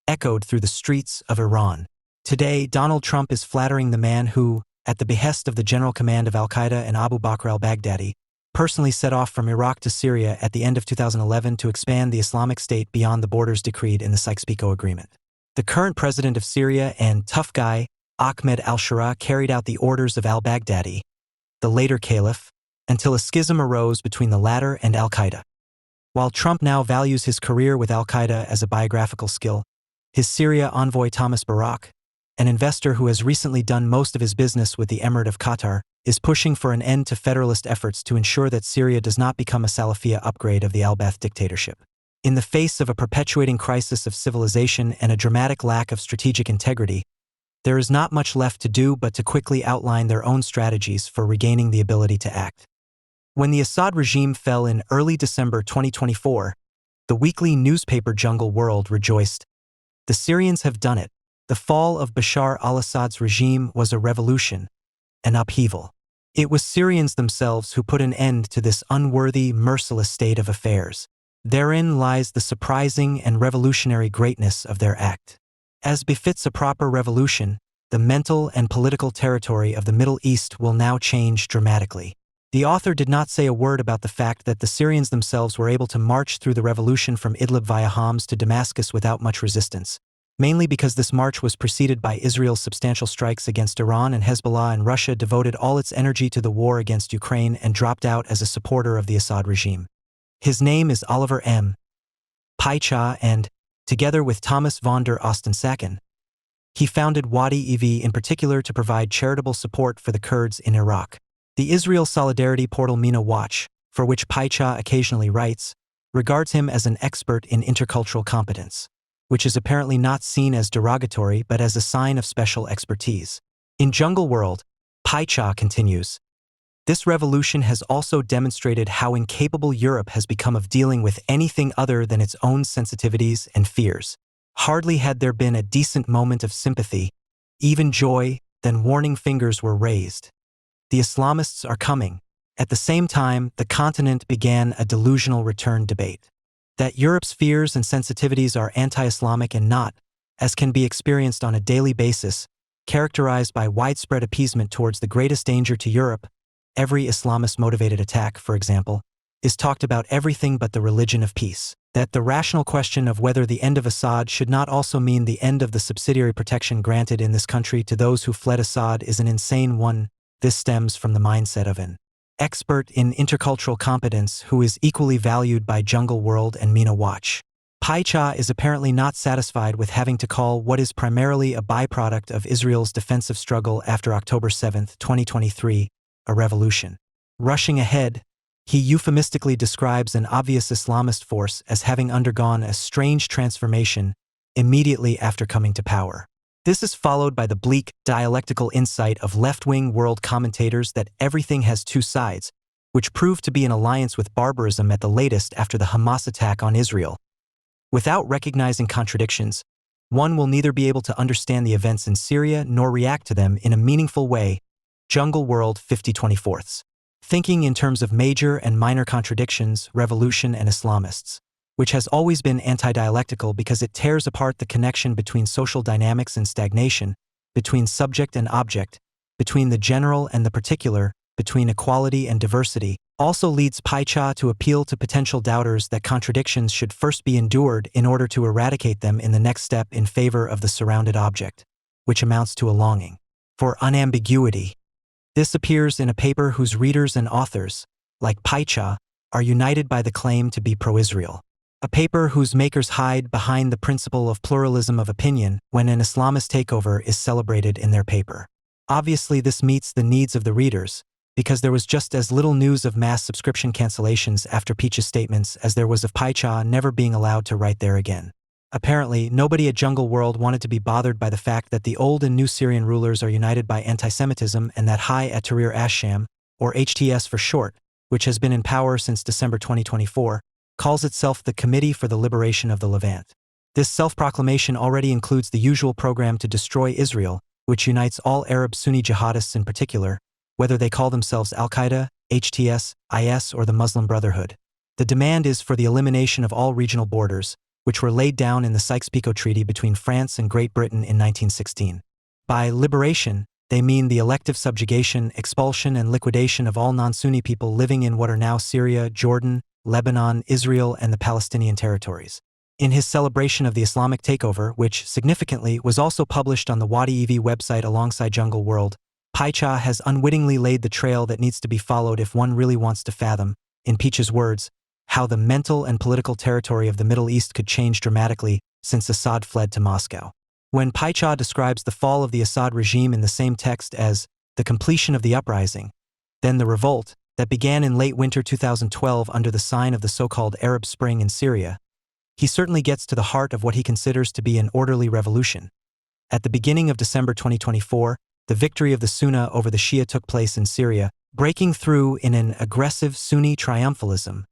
echoed through the streets of Iran. Today, Donald Trump is flattering the man who, at the behest of the General Command of al-Qaeda and Abu Bakr al-Baghdadi, personally set off from Iraq to Syria at the end of 2011 to expand the Islamic State beyond the borders decreed in the Sykes-Picot Agreement. The current president of Syria and tough guy, Ahmed al-Shara, carried out the orders of al-Baghdadi, the later caliph, until a schism arose between the latter and al-Qaeda. While Trump now values his career with al-Qaeda as a biographical skill, his Syria envoy Thomas Barak, an investor who has recently done most of his business with the Emirate of Qatar, is pushing for an end to federalist efforts to ensure that Syria does not become a Salafia upgrade of the al-Ba'ath dictatorship. In the face of a perpetuating crisis of civilization and a dramatic lack of strategic integrity, there is not much left to do but to quickly outline their own strategies for regaining the ability to act. When the Assad regime fell in early December 2024, the weekly newspaper Jungle World rejoiced. The Syrians have done it. The fall of Bashar al-Assad's regime was a revolution, an upheaval. It was Syrians themselves who put an end to this unworthy, merciless state of affairs. Therein lies the surprising and revolutionary greatness of their act. As befits a proper revolution, the mental and political territory of the Middle East will now change dramatically. The author did not say a word about the fact that the Syrians themselves were able to march through the revolution from Idlib via Homs to Damascus without much resistance, mainly because this march was preceded by Israel's substantial strikes against Iran, and Hezbollah and Russia devoted all its energy to the war against Ukraine and dropped out as a supporter of the Assad regime. His name is Oliver M. Paicha, and, together with Thomas von der Ostensacken, he founded Wadi EV in particular to provide charitable support for the Kurds in Iraq. The Israel Solidarity portal Mina Watch, for which Paicha occasionally writes, regards him as an expert in intercultural competence, which is apparently not seen as derogatory but as a sign of special expertise. In Jungle World, Paicha continues, This revolution has also demonstrated how incapable Europe has become of dealing with anything other than its own sensitivities and fears. Hardly had there been a decent moment of sympathy, even joy, than warning fingers were raised. The Islamists are coming. At the same time, the continent began a delusional return debate. That Europe's fears and sensitivities are anti-Islamic and not, as can be experienced on a daily basis, characterized by widespread appeasement towards the greatest danger to Europe. Every Islamist-motivated attack, for example, is talked about everything but the religion of peace. That the rational question of whether the end of Assad should not also mean the end of the subsidiary protection granted in this country to those who fled Assad is an insane one. This stems from the mindset of an expert in intercultural competence who is equally valued by Jungle World and Mina Watch. Paicha is apparently not satisfied with having to call what is primarily a byproduct of Israel's defensive struggle after October 7, 2023, a revolution. Rushing ahead, he euphemistically describes an obvious Islamist force as having undergone a strange transformation immediately after coming to power. This is followed by the bleak, dialectical insight of left-wing world commentators that everything has two sides, which proved to be in alliance with barbarism at the latest after the Hamas attack on Israel. Without recognizing contradictions, one will neither be able to understand the events in Syria nor react to them in a meaningful way. Jungle World 50/24. Thinking in terms of major and minor contradictions, revolution and Islamists, which has always been anti-dialectical because it tears apart the connection between social dynamics and stagnation, between subject and object, between the general and the particular, between equality and diversity, also leads Paicha to appeal to potential doubters that contradictions should first be endured in order to eradicate them in the next step in favor of the surrounded object, which amounts to a longing for unambiguity. This appears in a paper whose readers and authors, like Paicha, are united by the claim to be pro-Israel. A paper whose makers hide behind the principle of pluralism of opinion when an Islamist takeover is celebrated in their paper. Obviously, this meets the needs of the readers, because there was just as little news of mass subscription cancellations after Paicha's statements as there was of Paicha never being allowed to write there again. Apparently, nobody at Jungle World wanted to be bothered by the fact that the old and new Syrian rulers are united by anti-Semitism and that Hayat Tahrir Ash-Sham, or HTS for short, which has been in power since December 2024, calls itself the Committee for the Liberation of the Levant. This self-proclamation already includes the usual program to destroy Israel, which unites all Arab Sunni jihadists in particular, whether they call themselves Al-Qaeda, HTS, IS, or the Muslim Brotherhood. The demand is for the elimination of all regional borders, which were laid down in the Sykes-Picot Treaty between France and Great Britain in 1916. By liberation, they mean the elective subjugation, expulsion, and liquidation of all non-Sunni people living in what are now Syria, Jordan, Lebanon, Israel, and the Palestinian territories. In his celebration of the Islamic takeover, which, significantly, was also published on the Wadi EV website alongside Jungle World, Paicha has unwittingly laid the trail that needs to be followed if one really wants to fathom, in Paicha's words, how the mental and political territory of the Middle East could change dramatically since Assad fled to Moscow. When Paicha describes the fall of the Assad regime in the same text as the completion of the uprising, then the revolt that began in late winter 2012 under the sign of the so-called Arab Spring in Syria, he certainly gets to the heart of what he considers to be an orderly revolution. At the beginning of December 2024, the victory of the Sunni over the Shia took place in Syria, breaking through in an aggressive Sunni triumphalism.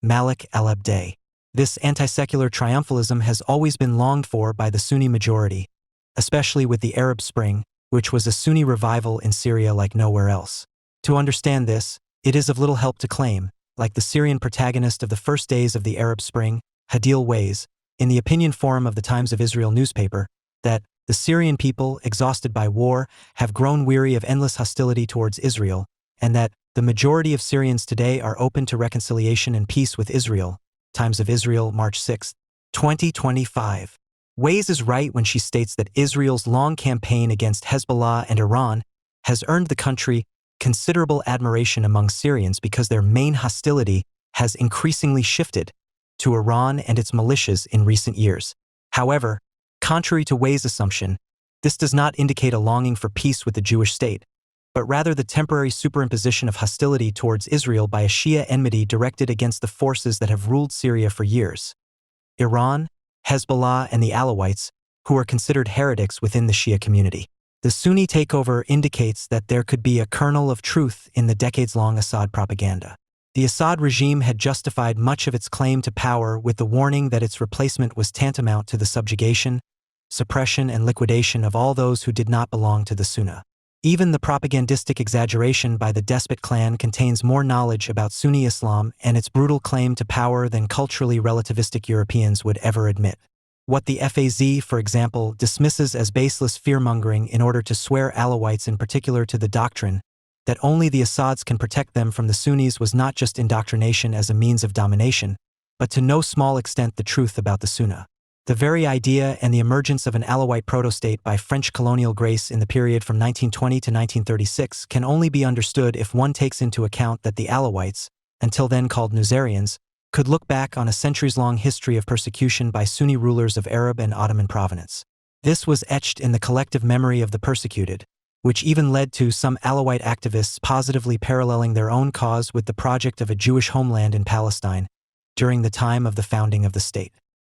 Malik al-Abday. This anti-secular triumphalism has always been longed for by the Sunni majority, especially with the Arab Spring, which was a Sunni revival in Syria like nowhere else. To understand this, it is of little help to claim, like the Syrian protagonist of the first days of the Arab Spring, Hadil Weiss, in the opinion forum of the Times of Israel newspaper, that the Syrian people, exhausted by war, have grown weary of endless hostility towards Israel, and that the majority of Syrians today are open to reconciliation and peace with Israel. Times of Israel, March 6, 2025. Weiss is right when she states that Israel's long campaign against Hezbollah and Iran has earned the country considerable admiration among Syrians because their main hostility has increasingly shifted to Iran and its militias in recent years. However, contrary to Weiss' assumption, this does not indicate a longing for peace with the Jewish state, but rather the temporary superimposition of hostility towards Israel by a Shia enmity directed against the forces that have ruled Syria for years: Iran, Hezbollah, and the Alawites, who are considered heretics within the Shia community. The Sunni takeover indicates that there could be a kernel of truth in the decades-long Assad propaganda. The Assad regime had justified much of its claim to power with the warning that its replacement was tantamount to the subjugation, suppression, and liquidation of all those who did not belong to the Sunnah. Even the propagandistic exaggeration by the despot clan contains more knowledge about Sunni Islam and its brutal claim to power than culturally relativistic Europeans would ever admit. What the FAZ, for example, dismisses as baseless fear-mongering in order to swear Alawites in particular to the doctrine that only the Assads can protect them from the Sunnis was not just indoctrination as a means of domination, but to no small extent the truth about the Sunnah. The very idea and the emergence of an Alawite protostate by French colonial grace in the period from 1920 to 1936 can only be understood if one takes into account that the Alawites, until then called Nusayrians, could look back on a centuries-long history of persecution by Sunni rulers of Arab and Ottoman provenance. This was etched in the collective memory of the persecuted, which even led to some Alawite activists positively paralleling their own cause with the project of a Jewish homeland in Palestine during the time of the founding of the state.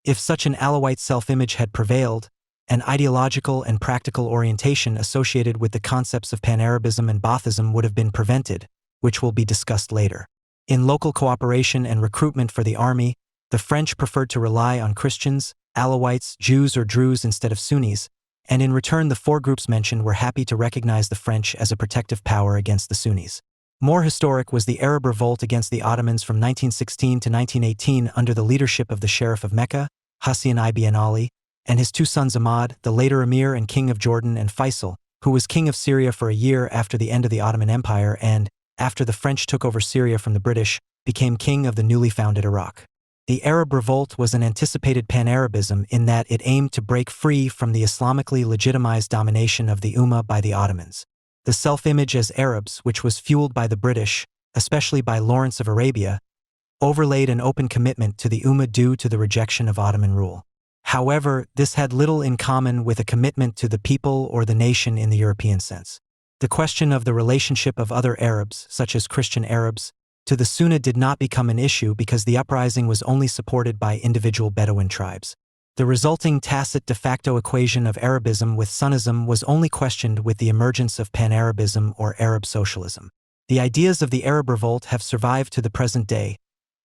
If such an Alawite self-image had prevailed, an ideological and practical orientation associated with the concepts of Pan-Arabism and Baathism would have been prevented, which will be discussed later. In local cooperation and recruitment for the army, the French preferred to rely on Christians, Alawites, Jews or Druze instead of Sunnis, and in return the four groups mentioned were happy to recognize the French as a protective power against the Sunnis. More historic was the Arab revolt against the Ottomans from 1916 to 1918 under the leadership of the Sheriff of Mecca, Hussein ibn Ali, and his two sons Ahmad, the later Emir and King of Jordan, and Faisal, who was King of Syria for a year after the end of the Ottoman Empire and, after the French took over Syria from the British, became king of the newly founded Iraq. The Arab revolt was an anticipated Pan-Arabism in that it aimed to break free from the Islamically legitimized domination of the Ummah by the Ottomans. The self-image as Arabs, which was fueled by the British, especially by Lawrence of Arabia, overlaid an open commitment to the Ummah due to the rejection of Ottoman rule. However, this had little in common with a commitment to the people or the nation in the European sense. The question of the relationship of other Arabs, such as Christian Arabs, to the Sunnah did not become an issue because the uprising was only supported by individual Bedouin tribes. The resulting tacit de facto equation of Arabism with Sunnism was only questioned with the emergence of Pan-Arabism or Arab socialism. The ideas of the Arab revolt have survived to the present day,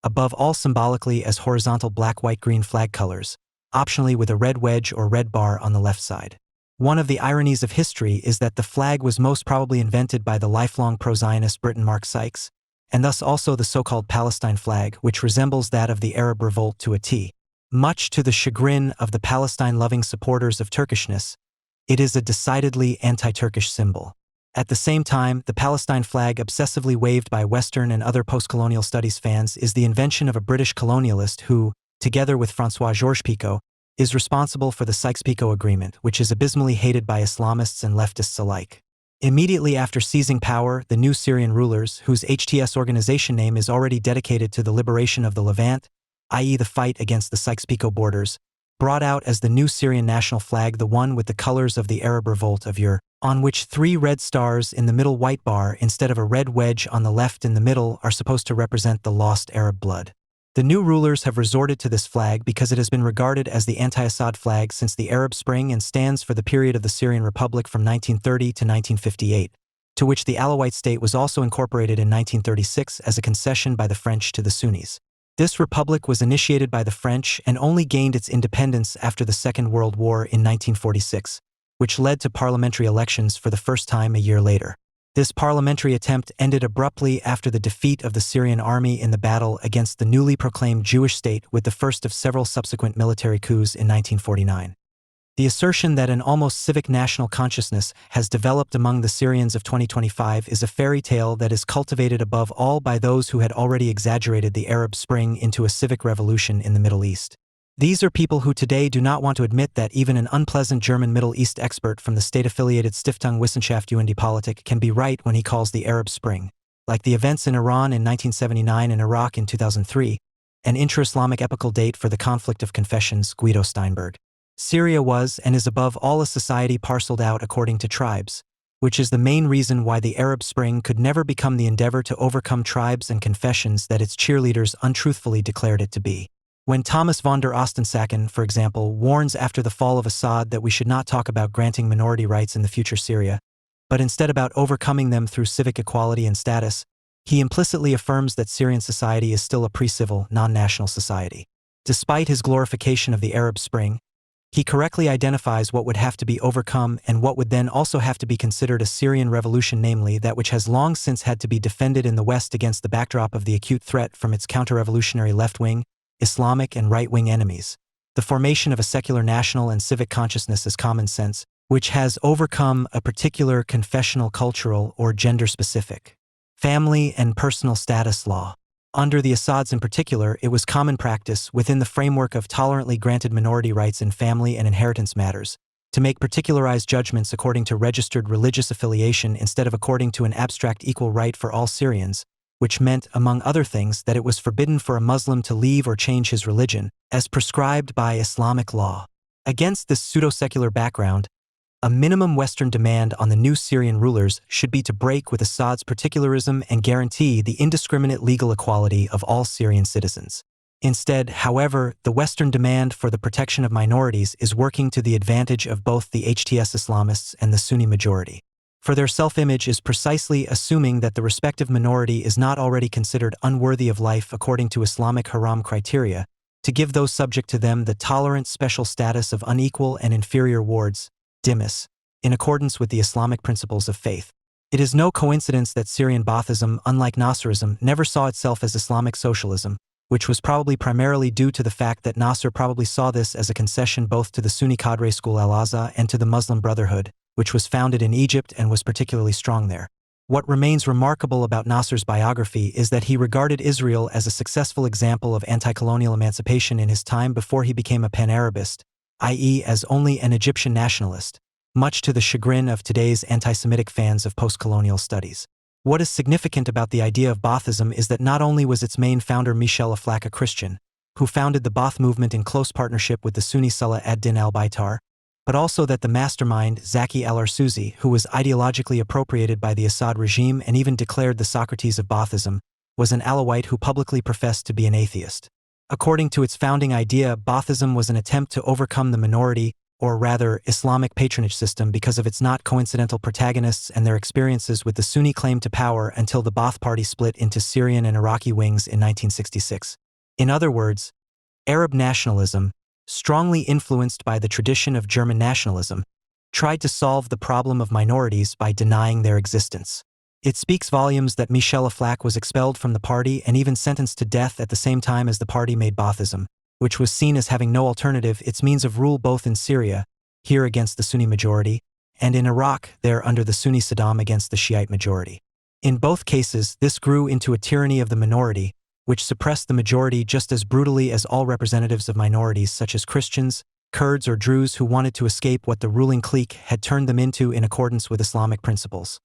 above all symbolically as horizontal black-white-green flag colors, optionally with a red wedge or red bar on the left side. One of the ironies of history is that the flag was most probably invented by the lifelong pro-Zionist Briton Mark Sykes, and thus also the so-called Palestine flag, which resembles that of the Arab revolt to a T. Much to the chagrin of the Palestine-loving supporters of Turkishness, it is a decidedly anti-Turkish symbol. At the same time, the Palestine flag obsessively waved by Western and other post-colonial studies fans is the invention of a British colonialist who, together with François-Georges Picot, is responsible for the Sykes-Picot Agreement, which is abysmally hated by Islamists and leftists alike. Immediately after seizing power, the new Syrian rulers, whose HTS organization name is already dedicated to the liberation of the Levant, i.e. the fight against the Sykes-Picot borders, brought out as the new Syrian national flag the one with the colors of the Arab revolt of Ur, on which 3 red stars in the middle white bar instead of a red wedge on the left in the middle are supposed to represent the lost Arab blood. The new rulers have resorted to this flag because it has been regarded as the anti-Assad flag since the Arab Spring and stands for the period of the Syrian Republic from 1930 to 1958, to which the Alawite state was also incorporated in 1936 as a concession by the French to the Sunnis. This republic was initiated by the French and only gained its independence after the Second World War in 1946, which led to parliamentary elections for the first time a year later. This parliamentary attempt ended abruptly after the defeat of the Syrian army in the battle against the newly proclaimed Jewish state with the first of several subsequent military coups in 1949. The assertion that an almost civic national consciousness has developed among the Syrians of 2025 is a fairy tale that is cultivated above all by those who had already exaggerated the Arab Spring into a civic revolution in the Middle East. These are people who today do not want to admit that even an unpleasant German Middle East expert from the state-affiliated Stiftung Wissenschaft und Politik can be right when he calls the Arab Spring, like the events in Iran in 1979 and Iraq in 2003, an intra-Islamic epochal date for the conflict of confessions. Guido Steinberg. Syria was and is above all a society parceled out according to tribes, which is the main reason why the Arab Spring could never become the endeavor to overcome tribes and confessions that its cheerleaders untruthfully declared it to be. When Thomas von der Ostensacken, for example, warns after the fall of Assad that we should not talk about granting minority rights in the future Syria, but instead about overcoming them through civic equality and status, he implicitly affirms that Syrian society is still a pre-civil, non-national society. Despite his glorification of the Arab Spring, he correctly identifies what would have to be overcome and what would then also have to be considered a Syrian revolution, namely that which has long since had to be defended in the West against the backdrop of the acute threat from its counter-revolutionary left-wing, Islamic and right-wing enemies, the formation of a secular national and civic consciousness as common sense, which has overcome a particular confessional, cultural, or gender-specific family and personal status law. Under the Assads in particular, it was common practice, within the framework of tolerantly granted minority rights in family and inheritance matters, to make particularized judgments according to registered religious affiliation instead of according to an abstract equal right for all Syrians, which meant, among other things, that it was forbidden for a Muslim to leave or change his religion, as prescribed by Islamic law. Against this pseudo-secular background, a minimum Western demand on the new Syrian rulers should be to break with Assad's particularism and guarantee the indiscriminate legal equality of all Syrian citizens. Instead, however, the Western demand for the protection of minorities is working to the advantage of both the HTS Islamists and the Sunni majority. For their self-image is precisely assuming that the respective minority is not already considered unworthy of life according to Islamic haram criteria, to give those subject to them the tolerant special status of unequal and inferior wards, dhimmis, in accordance with the Islamic principles of faith. It is no coincidence that Syrian Baathism, unlike Nasserism, never saw itself as Islamic socialism, which was probably primarily due to the fact that Nasser probably saw this as a concession both to the Sunni cadre school Al-Azhar and to the Muslim Brotherhood, which was founded in Egypt and was particularly strong there. What remains remarkable about Nasser's biography is that he regarded Israel as a successful example of anti-colonial emancipation in his time before he became a pan-Arabist, i.e. as only an Egyptian nationalist, much to the chagrin of today's anti-Semitic fans of post-colonial studies. What is significant about the idea of Baathism is that not only was its main founder Michel Aflaq a Christian, who founded the Baath movement in close partnership with the Sunni Salah ad-Din al-Baitar, but also that the mastermind, Zaki al-Arsuzi, who was ideologically appropriated by the Assad regime and even declared the Socrates of Baathism, was an Alawite who publicly professed to be an atheist. According to its founding idea, Baathism was an attempt to overcome the minority, or rather, Islamic patronage system because of its not coincidental protagonists and their experiences with the Sunni claim to power until the Baath party split into Syrian and Iraqi wings in 1966. In other words, Arab nationalism, strongly influenced by the tradition of German nationalism, tried to solve the problem of minorities by denying their existence. It speaks volumes that Michel Aflaq was expelled from the party and even sentenced to death at the same time as the party made Baathism, which was seen as having no alternative, its means of rule both in Syria, here against the Sunni majority, and in Iraq, there under the Sunni Saddam against the Shiite majority. In both cases, this grew into a tyranny of the minority, which suppressed the majority just as brutally as all representatives of minorities such as Christians, Kurds or Druze who wanted to escape what the ruling clique had turned them into in accordance with Islamic principles.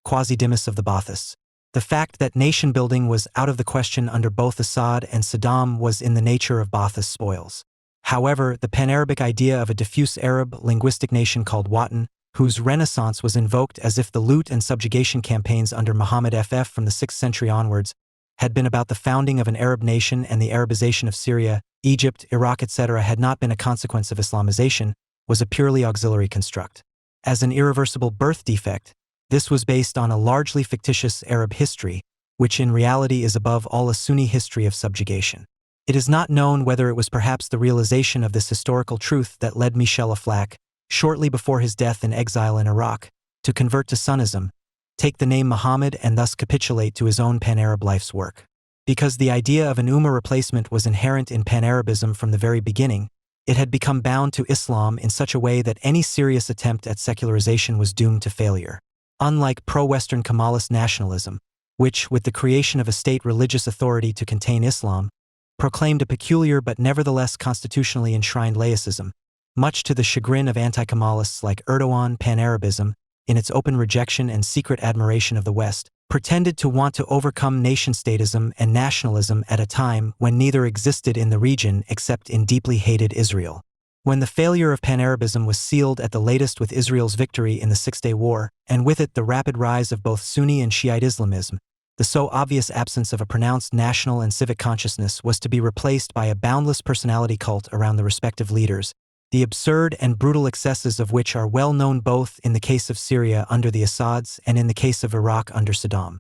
Quasi-dhimmis of the Baathists. The fact that nation-building was out of the question under both Assad and Saddam was in the nature of Baathist spoils. However, the pan-Arabic idea of a diffuse Arab linguistic nation called Watan, whose renaissance was invoked as if the loot and subjugation campaigns under Muhammad FF from the 6th century onwards had been about the founding of an Arab nation and the Arabization of Syria, Egypt, Iraq, etc. had not been a consequence of Islamization, was a purely auxiliary construct. As an irreversible birth defect, this was based on a largely fictitious Arab history, which in reality is above all a Sunni history of subjugation. It is not known whether it was perhaps the realization of this historical truth that led Michel Aflaq, shortly before his death in exile in Iraq, to convert to Sunnism, take the name Muhammad and thus capitulate to his own pan-Arab life's work. Because the idea of an Ummah replacement was inherent in pan-Arabism from the very beginning, it had become bound to Islam in such a way that any serious attempt at secularization was doomed to failure. Unlike pro-Western Kemalist nationalism, which, with the creation of a state religious authority to contain Islam, proclaimed a peculiar but nevertheless constitutionally enshrined laicism, much to the chagrin of anti-Kemalists like Erdogan, pan-Arabism, in its open rejection and secret admiration of the West, pretended to want to overcome nation-statism and nationalism at a time when neither existed in the region except in deeply hated Israel. When the failure of pan-Arabism was sealed at the latest with Israel's victory in the Six-Day War, and with it the rapid rise of both Sunni and Shiite Islamism, the so obvious absence of a pronounced national and civic consciousness was to be replaced by a boundless personality cult around the respective leaders, the absurd and brutal excesses of which are well known both in the case of Syria under the Assads and in the case of Iraq under Saddam.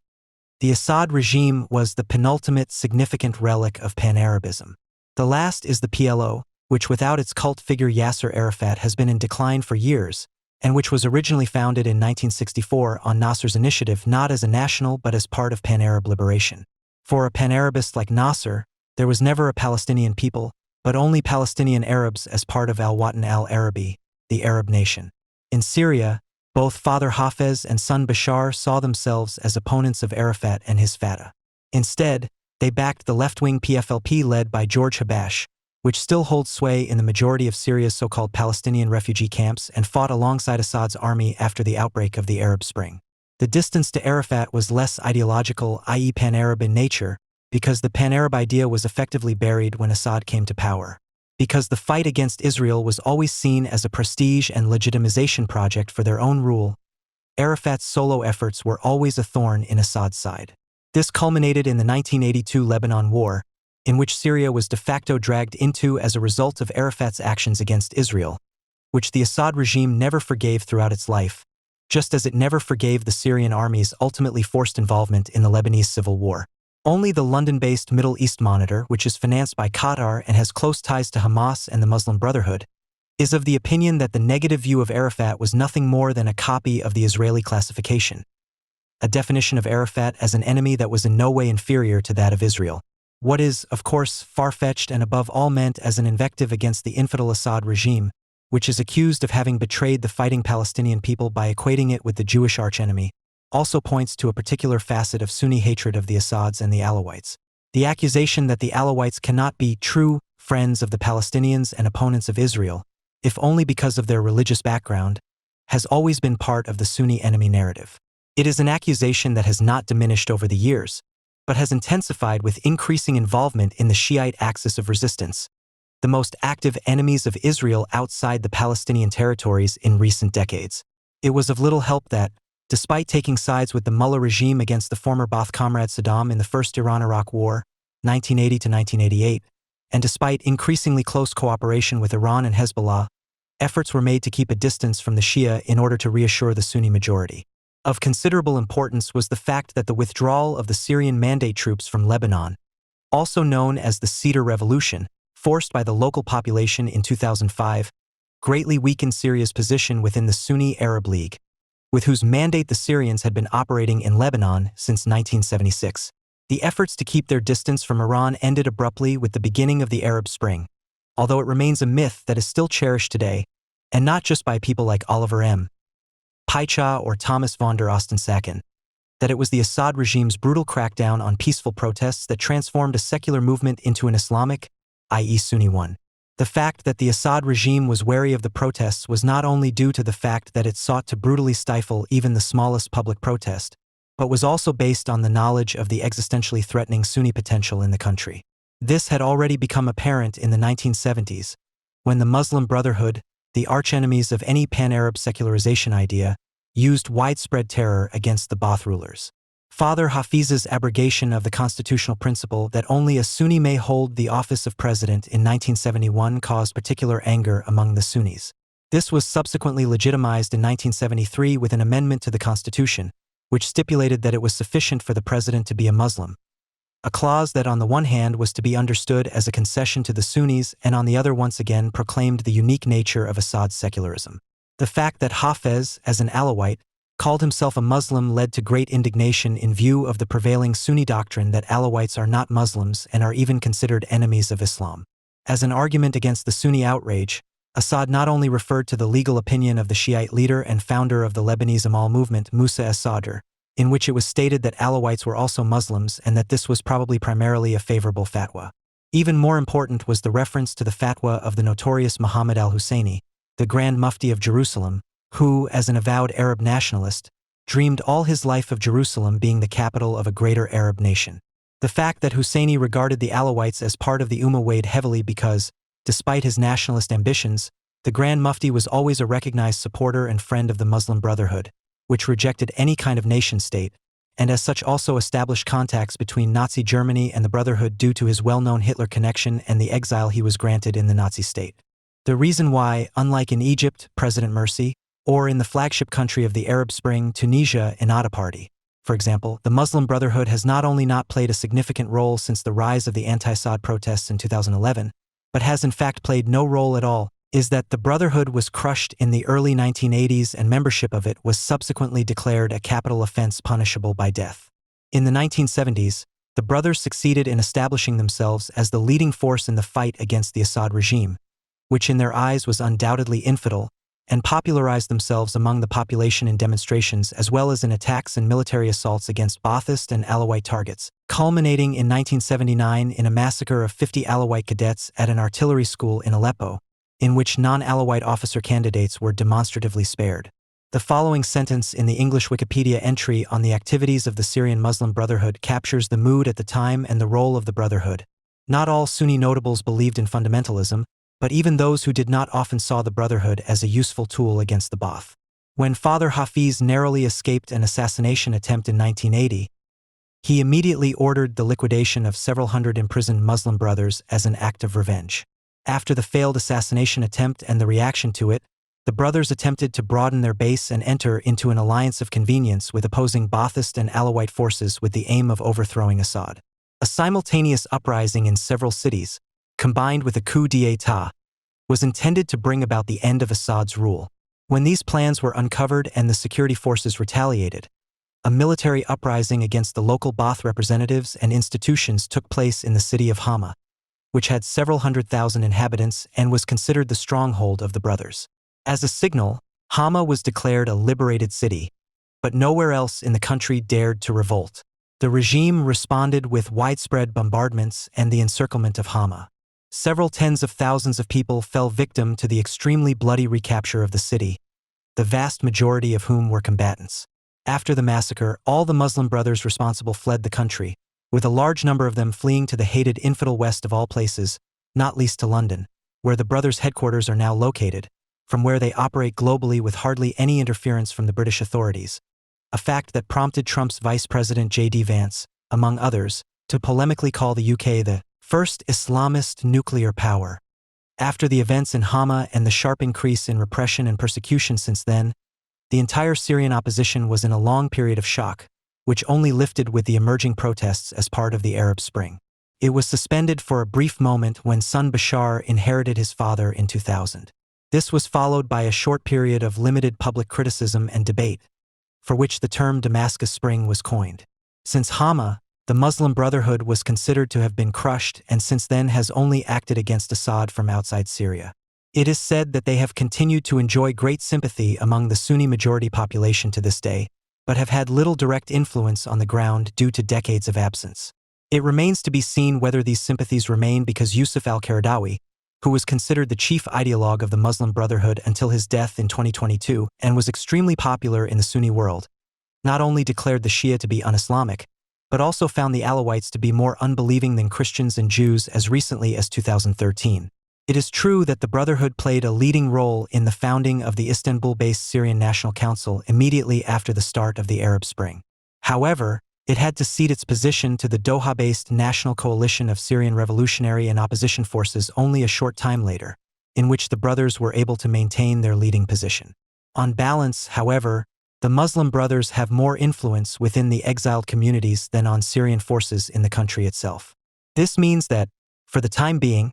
The Assad regime was the penultimate significant relic of Pan-Arabism. The last is the PLO, which without its cult figure Yasser Arafat has been in decline for years, and which was originally founded in 1964 on Nasser's initiative not as a national but as part of Pan-Arab liberation. For a Pan-Arabist like Nasser, there was never a Palestinian people, but only Palestinian Arabs as part of Al-Watan al-Arabi, the Arab nation. In Syria, both Father Hafez and son Bashar saw themselves as opponents of Arafat and his Fatah. Instead, they backed the left-wing PFLP led by George Habash, which still holds sway in the majority of Syria's so-called Palestinian refugee camps and fought alongside Assad's army after the outbreak of the Arab Spring. The distance to Arafat was less ideological, i.e. Pan-Arab in nature, because the Pan-Arab idea was effectively buried when Assad came to power. Because the fight against Israel was always seen as a prestige and legitimization project for their own rule, Arafat's solo efforts were always a thorn in Assad's side. This culminated in the 1982 Lebanon War, in which Syria was de facto dragged into as a result of Arafat's actions against Israel, which the Assad regime never forgave throughout its life, just as it never forgave the Syrian army's ultimately forced involvement in the Lebanese civil war. Only the London-based Middle East Monitor, which is financed by Qatar and has close ties to Hamas and the Muslim Brotherhood, is of the opinion that the negative view of Arafat was nothing more than a copy of the Israeli classification, a definition of Arafat as an enemy that was in no way inferior to that of Israel. What is, of course, far-fetched and above all meant as an invective against the infidel Assad regime, which is accused of having betrayed the fighting Palestinian people by equating it with the Jewish archenemy, also points to a particular facet of Sunni hatred of the Assads and the Alawites. The accusation that the Alawites cannot be true friends of the Palestinians and opponents of Israel, if only because of their religious background, has always been part of the Sunni enemy narrative. It is an accusation that has not diminished over the years, but has intensified with increasing involvement in the Shiite axis of resistance, the most active enemies of Israel outside the Palestinian territories in recent decades. It was of little help that, despite taking sides with the Mullah regime against the former Ba'ath comrade Saddam in the First Iran-Iraq War, 1980 to 1988, and despite increasingly close cooperation with Iran and Hezbollah, efforts were made to keep a distance from the Shia in order to reassure the Sunni majority. Of considerable importance was the fact that the withdrawal of the Syrian Mandate troops from Lebanon, also known as the Cedar Revolution, forced by the local population in 2005, greatly weakened Syria's position within the Sunni Arab League, with whose mandate the Syrians had been operating in Lebanon since 1976. The efforts to keep their distance from Iran ended abruptly with the beginning of the Arab Spring, although it remains a myth that is still cherished today, and not just by people like Oliver M. Paicha or Thomas von der Osten-Sacken, that it was the Assad regime's brutal crackdown on peaceful protests that transformed a secular movement into an Islamic, i.e. Sunni one. The fact that the Assad regime was wary of the protests was not only due to the fact that it sought to brutally stifle even the smallest public protest, but was also based on the knowledge of the existentially threatening Sunni potential in the country. This had already become apparent in the 1970s, when the Muslim Brotherhood, the archenemies of any pan-Arab secularization idea, used widespread terror against the Ba'ath rulers. Father Hafiz's abrogation of the constitutional principle that only a Sunni may hold the office of president in 1971 caused particular anger among the Sunnis. This was subsequently legitimized in 1973 with an amendment to the Constitution, which stipulated that it was sufficient for the president to be a Muslim, a clause that on the one hand was to be understood as a concession to the Sunnis and on the other once again proclaimed the unique nature of Assad's secularism. The fact that Hafez, as an Alawite, called himself a Muslim led to great indignation in view of the prevailing Sunni doctrine that Alawites are not Muslims and are even considered enemies of Islam. As an argument against the Sunni outrage, Assad not only referred to the legal opinion of the Shiite leader and founder of the Lebanese Amal movement, Musa as-Sadr, in which it was stated that Alawites were also Muslims and that this was probably primarily a favorable fatwa. Even more important was the reference to the fatwa of the notorious Muhammad al-Husseini, the Grand Mufti of Jerusalem, who, as an avowed Arab nationalist, dreamed all his life of Jerusalem being the capital of a greater Arab nation. The fact that Husseini regarded the Alawites as part of the Ummah weighed heavily because, despite his nationalist ambitions, the Grand Mufti was always a recognized supporter and friend of the Muslim Brotherhood, which rejected any kind of nation-state, and as such also established contacts between Nazi Germany and the Brotherhood due to his well-known Hitler connection and the exile he was granted in the Nazi state. The reason why, unlike in Egypt, President Morsi, or in the flagship country of the Arab Spring, Tunisia, Ennahda Party, for example, the Muslim Brotherhood has not only not played a significant role since the rise of the anti-Assad protests in 2011, but has in fact played no role at all, is that the Brotherhood was crushed in the early 1980s and membership of it was subsequently declared a capital offense punishable by death. In the 1970s, the brothers succeeded in establishing themselves as the leading force in the fight against the Assad regime, which in their eyes was undoubtedly infidel, and popularized themselves among the population in demonstrations as well as in attacks and military assaults against Ba'athist and Alawite targets, culminating in 1979 in a massacre of 50 Alawite cadets at an artillery school in Aleppo, in which non-Alawite officer candidates were demonstratively spared. The following sentence in the English Wikipedia entry on the activities of the Syrian Muslim Brotherhood captures the mood at the time and the role of the Brotherhood. Not all Sunni notables believed in fundamentalism, but even those who did not often saw the Brotherhood as a useful tool against the Ba'ath. When Father Hafiz narrowly escaped an assassination attempt in 1980, he immediately ordered the liquidation of several hundred imprisoned Muslim brothers as an act of revenge. After the failed assassination attempt and the reaction to it, the brothers attempted to broaden their base and enter into an alliance of convenience with opposing Ba'athist and Alawite forces with the aim of overthrowing Assad. A simultaneous uprising in several cities, combined with a coup d'état, was intended to bring about the end of Assad's rule. When these plans were uncovered and the security forces retaliated, a military uprising against the local Ba'ath representatives and institutions took place in the city of Hama, which had several 100,000 inhabitants and was considered the stronghold of the brothers. As a signal, Hama was declared a liberated city, but nowhere else in the country dared to revolt. The regime responded with widespread bombardments and the encirclement of Hama. Several tens of thousands of people fell victim to the extremely bloody recapture of the city, the vast majority of whom were combatants. After the massacre, all the Muslim brothers responsible fled the country, with a large number of them fleeing to the hated infidel West of all places, not least to London, where the brothers' headquarters are now located, from where they operate globally with hardly any interference from the British authorities, a fact that prompted Trump's Vice President J.D. Vance, among others, to polemically call the UK the first Islamist nuclear power. After the events in Hama and the sharp increase in repression and persecution since then, the entire Syrian opposition was in a long period of shock, which only lifted with the emerging protests as part of the Arab Spring. It was suspended for a brief moment when son Bashar inherited his father in 2000. This was followed by a short period of limited public criticism and debate, for which the term Damascus Spring was coined. Since Hama, the Muslim Brotherhood was considered to have been crushed and since then has only acted against Assad from outside Syria. It is said that they have continued to enjoy great sympathy among the Sunni majority population to this day, but have had little direct influence on the ground due to decades of absence. It remains to be seen whether these sympathies remain because Yusuf al-Qaradawi, who was considered the chief ideologue of the Muslim Brotherhood until his death in 2022 and was extremely popular in the Sunni world, not only declared the Shia to be un-Islamic, but also found the Alawites to be more unbelieving than Christians and Jews as recently as 2013. It is true that the Brotherhood played a leading role in the founding of the Istanbul-based Syrian National Council immediately after the start of the Arab Spring. However, it had to cede its position to the Doha-based National Coalition of Syrian Revolutionary and Opposition Forces only a short time later, in which the brothers were able to maintain their leading position. On balance, however, the Muslim brothers have more influence within the exiled communities than on Syrian forces in the country itself. This means that, for the time being,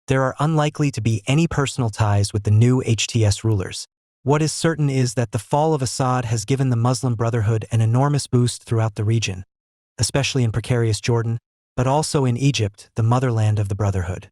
there are unlikely to be any personal ties with the new HTS rulers. What is certain is that the fall of Assad has given the Muslim Brotherhood an enormous boost throughout the region, especially in precarious Jordan, but also in Egypt, the motherland of the Brotherhood.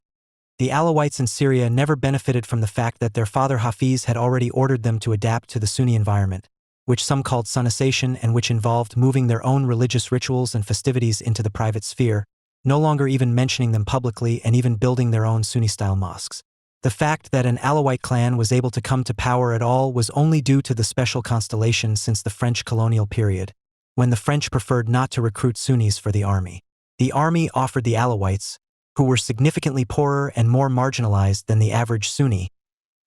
The Alawites in Syria never benefited from the fact that their father Hafiz had already ordered them to adapt to the Sunni environment, which some called Sunnization and which involved moving their own religious rituals and festivities into the private sphere, no longer even mentioning them publicly and even building their own Sunni-style mosques. The fact that an Alawite clan was able to come to power at all was only due to the special constellation since the French colonial period, when the French preferred not to recruit Sunnis for the army. The army offered the Alawites, who were significantly poorer and more marginalized than the average Sunni,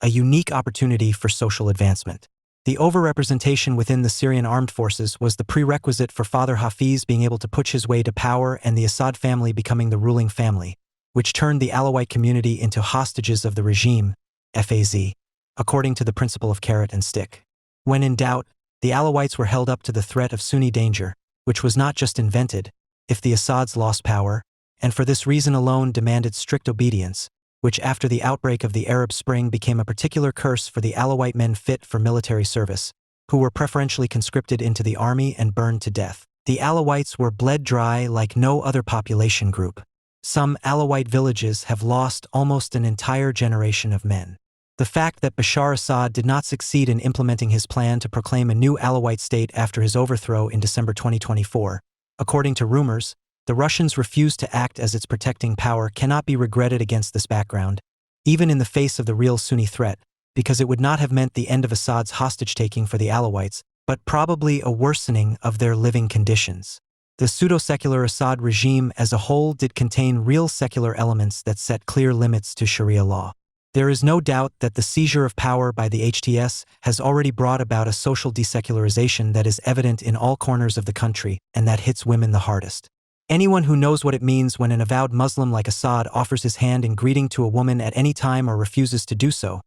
a unique opportunity for social advancement. The overrepresentation within the Syrian armed forces was the prerequisite for Father Hafiz being able to push his way to power and the Assad family becoming the ruling family, which turned the Alawite community into hostages of the regime, FAZ, according to the principle of carrot and stick. When in doubt, the Alawites were held up to the threat of Sunni danger, which was not just invented, if the Assads lost power, and for this reason alone demanded strict obedience, which after the outbreak of the Arab Spring became a particular curse for the Alawite men fit for military service, who were preferentially conscripted into the army and burned to death. The Alawites were bled dry like no other population group. Some Alawite villages have lost almost an entire generation of men. The fact that Bashar Assad did not succeed in implementing his plan to proclaim a new Alawite state after his overthrow in December 2024, according to rumors, the Russians refused to act as its protecting power cannot be regretted against this background, even in the face of the real Sunni threat, because it would not have meant the end of Assad's hostage-taking for the Alawites, but probably a worsening of their living conditions. The pseudo-secular Assad regime as a whole did contain real secular elements that set clear limits to Sharia law. There is no doubt that the seizure of power by the HTS has already brought about a social desecularization that is evident in all corners of the country and that hits women the hardest. Anyone who knows what it means when an avowed Muslim like Assad offers his hand in greeting to a woman at any time or refuses to do so,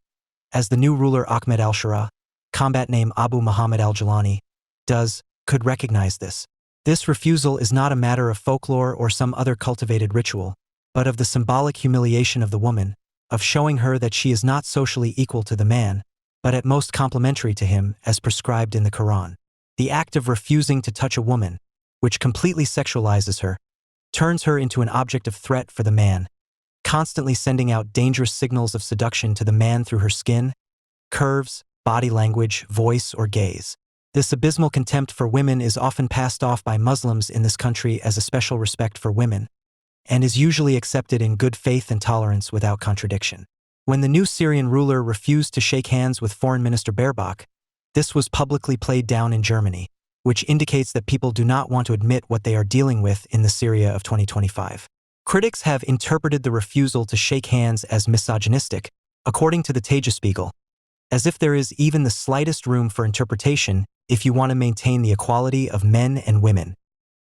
as the new ruler Ahmed al-Shara, combat name Abu Muhammad al-Jilani, does, could recognize this. This refusal is not a matter of folklore or some other cultivated ritual, but of the symbolic humiliation of the woman, of showing her that she is not socially equal to the man, but at most complementary to him as prescribed in the Quran. The act of refusing to touch a woman, which completely sexualizes her, turns her into an object of threat for the man, constantly sending out dangerous signals of seduction to the man through her skin, curves, body language, voice, or gaze. This abysmal contempt for women is often passed off by Muslims in this country as a special respect for women, and is usually accepted in good faith and tolerance without contradiction. When the new Syrian ruler refused to shake hands with Foreign Minister Baerbock, this was publicly played down in Germany, which indicates that people do not want to admit what they are dealing with in the Syria of 2025. Critics have interpreted the refusal to shake hands as misogynistic, according to the Tagesspiegel, as if there is even the slightest room for interpretation if you want to maintain the equality of men and women.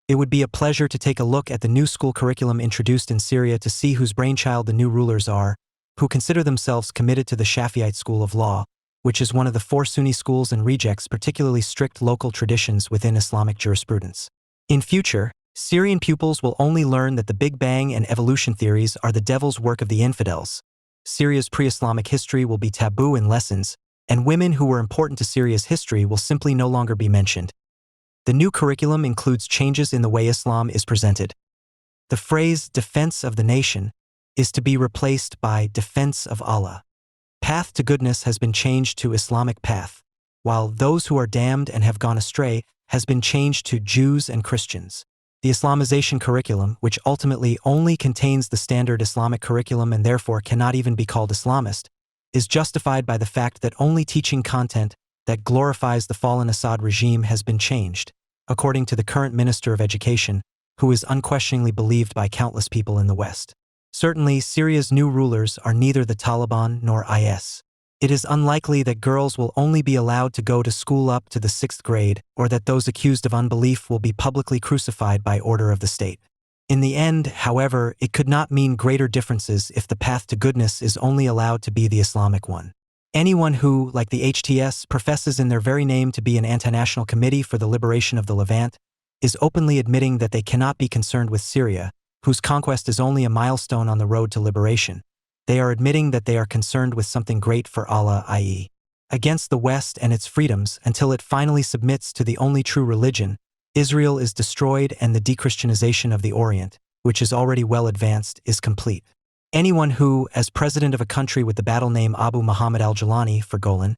It would be a pleasure to take a look at the new school curriculum introduced in Syria to see whose brainchild the new rulers are, who consider themselves committed to the Shafi'ite school of law, which is one of the 4 Sunni schools and rejects particularly strict local traditions within Islamic jurisprudence. In future, Syrian pupils will only learn that the Big Bang and evolution theories are the devil's work of the infidels. Syria's pre-Islamic history will be taboo in lessons, and women who were important to Syria's history will simply no longer be mentioned. The new curriculum includes changes in the way Islam is presented. The phrase defense of the nation is to be replaced by defense of Allah. Path to goodness has been changed to Islamic path, while those who are damned and have gone astray has been changed to Jews and Christians. The Islamization curriculum, which ultimately only contains the standard Islamic curriculum and therefore cannot even be called Islamist, is justified by the fact that only teaching content that glorifies the fallen Assad regime has been changed, according to the current Minister of Education, who is unquestioningly believed by countless people in the West. Certainly, Syria's new rulers are neither the Taliban nor IS. It is unlikely that girls will only be allowed to go to school up to the 6th grade, or that those accused of unbelief will be publicly crucified by order of the state. In the end, however, it could not mean greater differences if the path to goodness is only allowed to be the Islamic one. Anyone who, like the HTS, professes in their very name to be an anti-national committee for the liberation of the Levant, is openly admitting that they cannot be concerned with Syria, whose conquest is only a milestone on the road to liberation. They are admitting that they are concerned with something great for Allah, i.e., against the West and its freedoms until it finally submits to the only true religion. Israel is destroyed and the de-Christianization of the Orient, which is already well advanced, is complete. Anyone who, as president of a country with the battle name Abu Muhammad al-Jilani for Golan,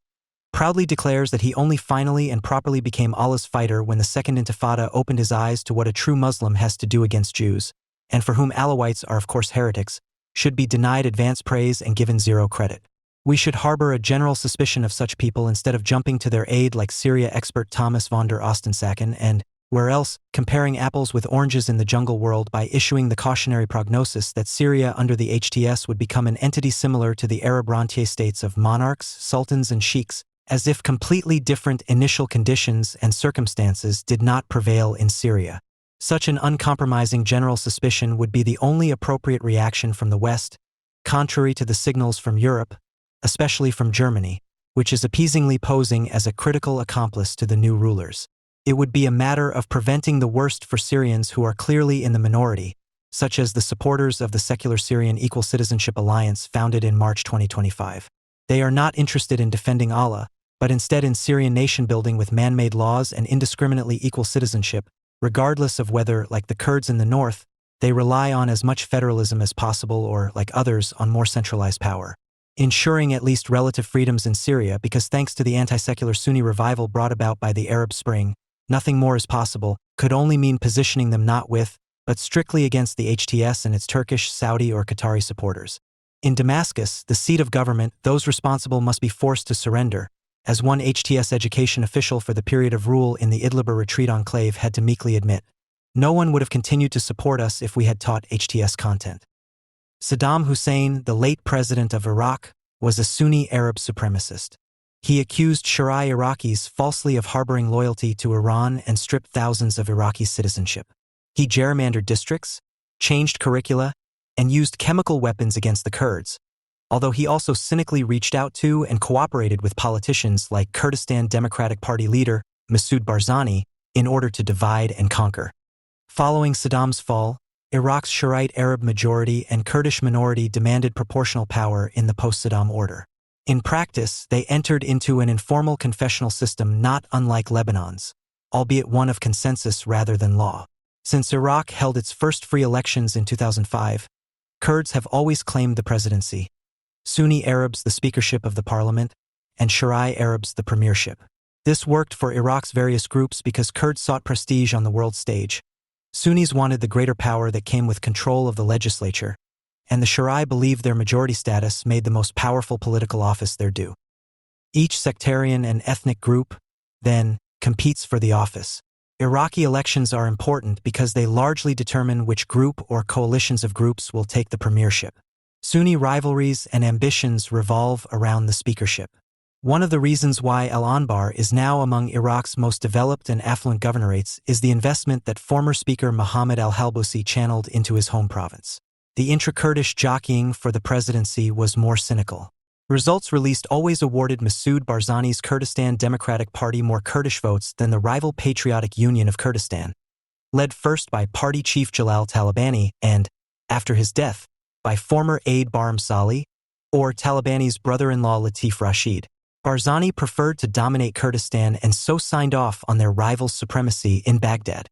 proudly declares that he only finally and properly became Allah's fighter when the Second Intifada opened his eyes to what a true Muslim has to do against Jews, and for whom Alawites are of course heretics, should be denied advance praise and given zero credit. We should harbor a general suspicion of such people instead of jumping to their aid like Syria expert Thomas von der Ostensacken and, where else, comparing apples with oranges in the jungle world by issuing the cautionary prognosis that Syria under the HTS would become an entity similar to the Arab rentier states of monarchs, sultans and sheiks, as if completely different initial conditions and circumstances did not prevail in Syria. Such an uncompromising general suspicion would be the only appropriate reaction from the West, contrary to the signals from Europe, especially from Germany, which is appeasingly posing as a critical accomplice to the new rulers. It would be a matter of preventing the worst for Syrians who are clearly in the minority, such as the supporters of the Secular Syrian Equal Citizenship Alliance founded in March 2025. They are not interested in defending Allah, but instead in Syrian nation-building with man-made laws and indiscriminately equal citizenship, regardless of whether, like the Kurds in the north, they rely on as much federalism as possible or, like others, on more centralized power. Ensuring at least relative freedoms in Syria because thanks to the anti-secular Sunni revival brought about by the Arab Spring, nothing more is possible, could only mean positioning them not with, but strictly against the HTS and its Turkish, Saudi, or Qatari supporters. In Damascus, the seat of government, those responsible must be forced to surrender, as one HTS education official for the period of rule in the Idlib retreat enclave had to meekly admit. No one would have continued to support us if we had taught HTS content. Saddam Hussein, the late president of Iraq, was a Sunni Arab supremacist. He accused Shia Iraqis falsely of harboring loyalty to Iran and stripped thousands of Iraqis' citizenship. He gerrymandered districts, changed curricula, and used chemical weapons against the Kurds, although he also cynically reached out to and cooperated with politicians like Kurdistan Democratic Party leader Masoud Barzani in order to divide and conquer. Following Saddam's fall, Iraq's Shiite Arab majority and Kurdish minority demanded proportional power in the post-Saddam order. In practice, they entered into an informal confessional system not unlike Lebanon's, albeit one of consensus rather than law. Since Iraq held its first free elections in 2005, Kurds have always claimed the presidency, Sunni Arabs the speakership of the parliament, and Shiite Arabs the premiership. This worked for Iraq's various groups because Kurds sought prestige on the world stage. Sunnis wanted the greater power that came with control of the legislature, and the Shiite believed their majority status made the most powerful political office their due. Each sectarian and ethnic group, then, competes for the office. Iraqi elections are important because they largely determine which group or coalitions of groups will take the premiership. Sunni rivalries and ambitions revolve around the speakership. One of the reasons why Al-Anbar is now among Iraq's most developed and affluent governorates is the investment that former Speaker Mohammed al-Halbousi channeled into his home province. The intra-Kurdish jockeying for the presidency was more cynical. Results released always awarded Masoud Barzani's Kurdistan Democratic Party more Kurdish votes than the rival Patriotic Union of Kurdistan, led first by party chief Jalal Talabani and, after his death, by former aide Barham Salih, or Talabani's brother-in-law Latif Rashid. Barzani preferred to dominate Kurdistan and so signed off on their rival's supremacy in Baghdad.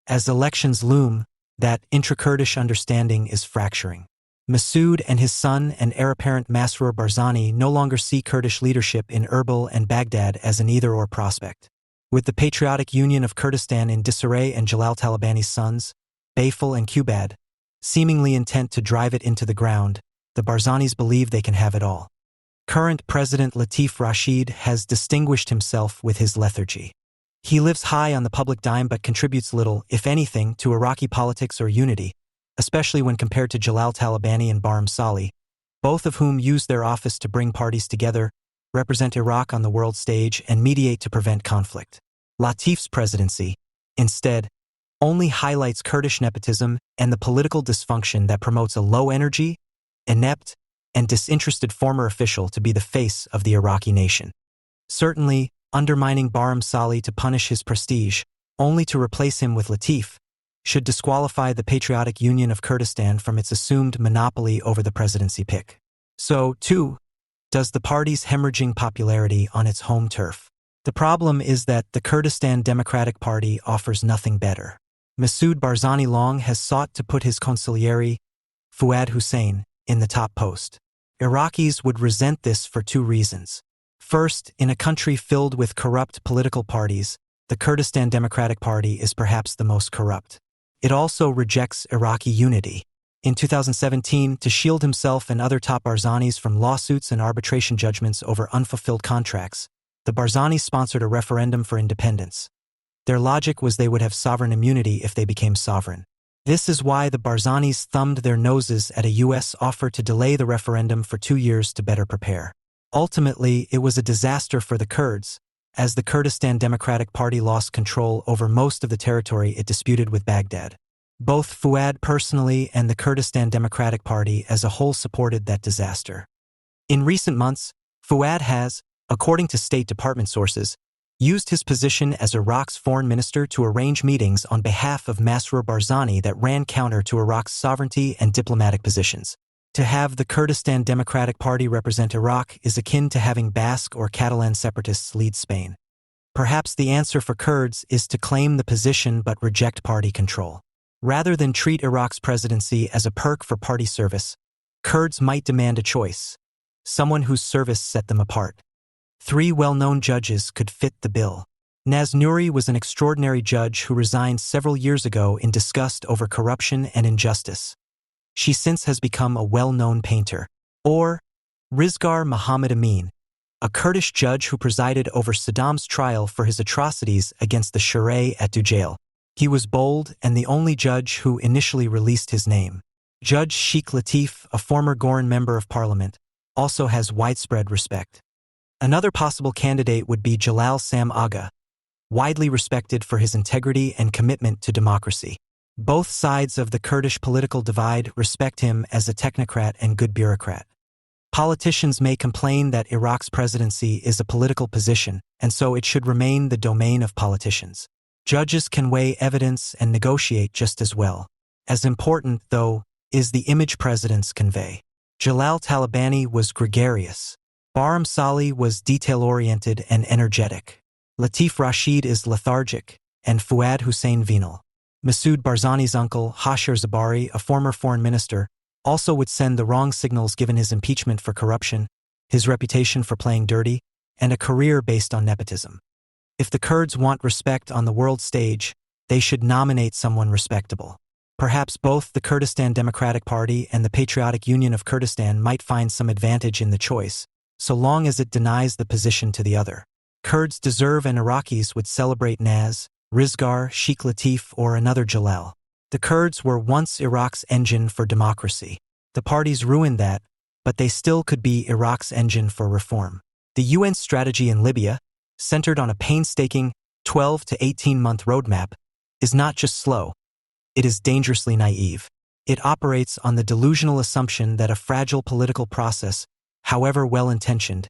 As elections loom, that intra-Kurdish understanding is fracturing. Masoud and his son and heir apparent Masroor Barzani no longer see Kurdish leadership in Erbil and Baghdad as an either-or prospect. With the Patriotic Union of Kurdistan in disarray and Jalal Talabani's sons, Bayful and Qubad, seemingly intent to drive it into the ground, the Barzanis believe they can have it all. Current President Latif Rashid has distinguished himself with his lethargy. He lives high on the public dime but contributes little, if anything, to Iraqi politics or unity, especially when compared to Jalal Talabani and Barham Salih, both of whom use their office to bring parties together, represent Iraq on the world stage, and mediate to prevent conflict. Latif's presidency, instead, only highlights Kurdish nepotism and the political dysfunction that promotes a low-energy, inept, and disinterested former official to be the face of the Iraqi nation. Certainly, undermining Barham Salih to punish his prestige, only to replace him with Latif, should disqualify the Patriotic Union of Kurdistan from its assumed monopoly over the presidency pick. So, too, does the party's hemorrhaging popularity on its home turf. The problem is that the Kurdistan Democratic Party offers nothing better. Masoud Barzani long has sought to put his consigliere, Fuad Hussein, in the top post. Iraqis would resent this for two reasons. First, in a country filled with corrupt political parties, the Kurdistan Democratic Party is perhaps the most corrupt. It also rejects Iraqi unity. In 2017, to shield himself and other top Barzanis from lawsuits and arbitration judgments over unfulfilled contracts, the Barzanis sponsored a referendum for independence. Their logic was they would have sovereign immunity if they became sovereign. This is why the Barzanis thumbed their noses at a U.S. offer to delay the referendum for 2 years to better prepare. Ultimately, it was a disaster for the Kurds, as the Kurdistan Democratic Party lost control over most of the territory it disputed with Baghdad. Both Fuad personally and the Kurdistan Democratic Party as a whole supported that disaster. In recent months, Fuad has, according to State Department sources, used his position as Iraq's foreign minister to arrange meetings on behalf of Masroor Barzani that ran counter to Iraq's sovereignty and diplomatic positions. To have the Kurdistan Democratic Party represent Iraq is akin to having Basque or Catalan separatists lead Spain. Perhaps the answer for Kurds is to claim the position but reject party control. Rather than treat Iraq's presidency as a perk for party service, Kurds might demand a choice, someone whose service set them apart. 3 well-known judges could fit the bill. Naz Nouri was an extraordinary judge who resigned several years ago in disgust over corruption and injustice. She since has become a well-known painter. Or Rizgar Muhammad Amin, a Kurdish judge who presided over Saddam's trial for his atrocities against the Shura at Dujail. He was bold and the only judge who initially released his name. Judge Sheikh Latif, a former Goran member of parliament, also has widespread respect. Another possible candidate would be Jalal Sam Agha, widely respected for his integrity and commitment to democracy. Both sides of the Kurdish political divide respect him as a technocrat and good bureaucrat. Politicians may complain that Iraq's presidency is a political position, and so it should remain the domain of politicians. Judges can weigh evidence and negotiate just as well. As important, though, is the image presidents convey. Jalal Talabani was gregarious. Bahram Salih was detail-oriented and energetic. Latif Rashid is lethargic, and Fuad Hussein venal. Masoud Barzani's uncle, Hashir Zabari, a former foreign minister, also would send the wrong signals given his impeachment for corruption, his reputation for playing dirty, and a career based on nepotism. If the Kurds want respect on the world stage, they should nominate someone respectable. Perhaps both the Kurdistan Democratic Party and the Patriotic Union of Kurdistan might find some advantage in the choice, so long as it denies the position to the other. Kurds deserve and Iraqis would celebrate Naz, Rizgar, Sheikh Latif, or another Jalal. The Kurds were once Iraq's engine for democracy. The parties ruined that, but they still could be Iraq's engine for reform. The UN's strategy in Libya, centered on a painstaking 12 to 18-month roadmap, is not just slow, it is dangerously naive. It operates on the delusional assumption that a fragile political process, however well-intentioned,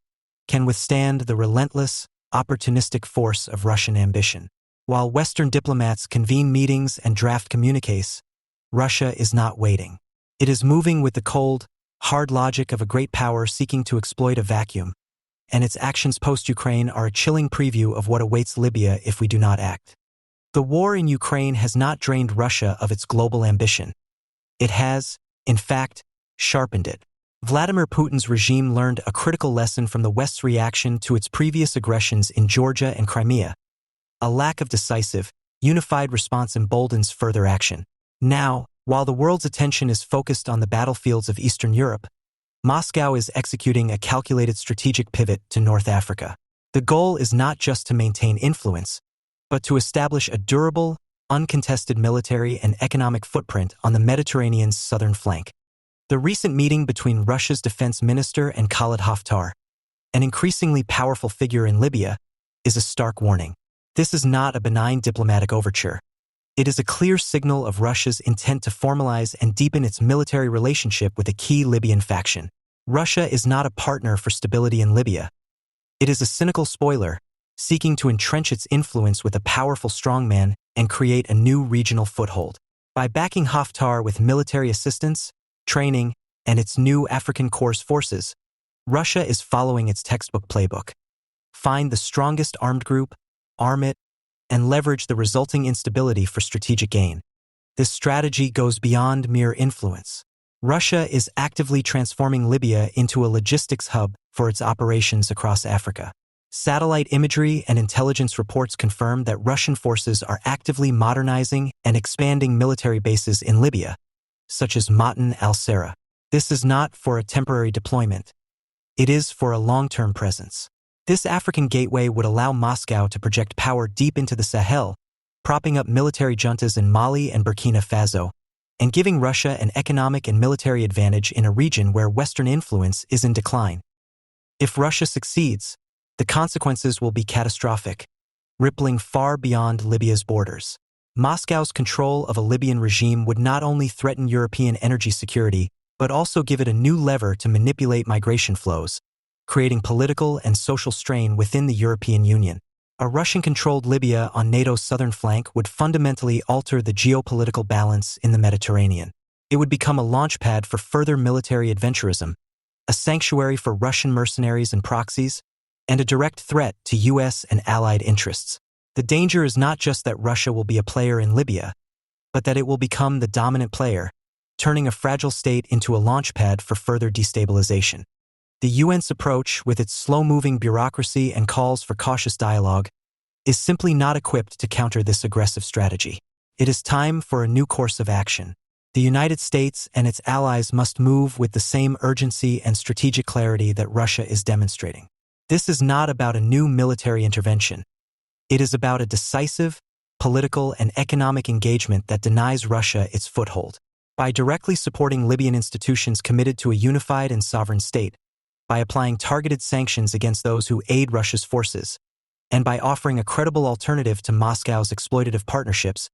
can withstand the relentless, opportunistic force of Russian ambition. While Western diplomats convene meetings and draft communiques, Russia is not waiting. It is moving with the cold, hard logic of a great power seeking to exploit a vacuum, and its actions post-Ukraine are a chilling preview of what awaits Libya if we do not act. The war in Ukraine has not drained Russia of its global ambition. It has, in fact, sharpened it. Vladimir Putin's regime learned a critical lesson from the West's reaction to its previous aggressions in Georgia and Crimea. A lack of decisive, unified response emboldens further action. Now, while the world's attention is focused on the battlefields of Eastern Europe, Moscow is executing a calculated strategic pivot to North Africa. The goal is not just to maintain influence, but to establish a durable, uncontested military and economic footprint on the Mediterranean's southern flank. The recent meeting between Russia's defense minister and Khalid Haftar, an increasingly powerful figure in Libya, is a stark warning. This is not a benign diplomatic overture. It is a clear signal of Russia's intent to formalize and deepen its military relationship with a key Libyan faction. Russia is not a partner for stability in Libya. It is a cynical spoiler, seeking to entrench its influence with a powerful strongman and create a new regional foothold. By backing Haftar with military assistance, training, and its new African Corps forces, Russia is following its textbook playbook. Find the strongest armed group, arm it, and leverage the resulting instability for strategic gain. This strategy goes beyond mere influence. Russia is actively transforming Libya into a logistics hub for its operations across Africa. Satellite imagery and intelligence reports confirm that Russian forces are actively modernizing and expanding military bases in Libya, such as Ma'in al-Sara. This is not for a temporary deployment. It is for a long-term presence. This African gateway would allow Moscow to project power deep into the Sahel, propping up military juntas in Mali and Burkina Faso, and giving Russia an economic and military advantage in a region where Western influence is in decline. If Russia succeeds, the consequences will be catastrophic, rippling far beyond Libya's borders. Moscow's control of a Libyan regime would not only threaten European energy security, but also give it a new lever to manipulate migration flows, creating political and social strain within the European Union. A Russian-controlled Libya on NATO's southern flank would fundamentally alter the geopolitical balance in the Mediterranean. It would become a launchpad for further military adventurism, a sanctuary for Russian mercenaries and proxies, and a direct threat to US and allied interests. The danger is not just that Russia will be a player in Libya, but that it will become the dominant player, turning a fragile state into a launchpad for further destabilization. The UN's approach, with its slow-moving bureaucracy and calls for cautious dialogue, is simply not equipped to counter this aggressive strategy. It is time for a new course of action. The United States and its allies must move with the same urgency and strategic clarity that Russia is demonstrating. This is not about a new military intervention. It is about a decisive, political and economic engagement that denies Russia its foothold. By directly supporting Libyan institutions committed to a unified and sovereign state, by applying targeted sanctions against those who aid Russia's forces, and by offering a credible alternative to Moscow's exploitative partnerships,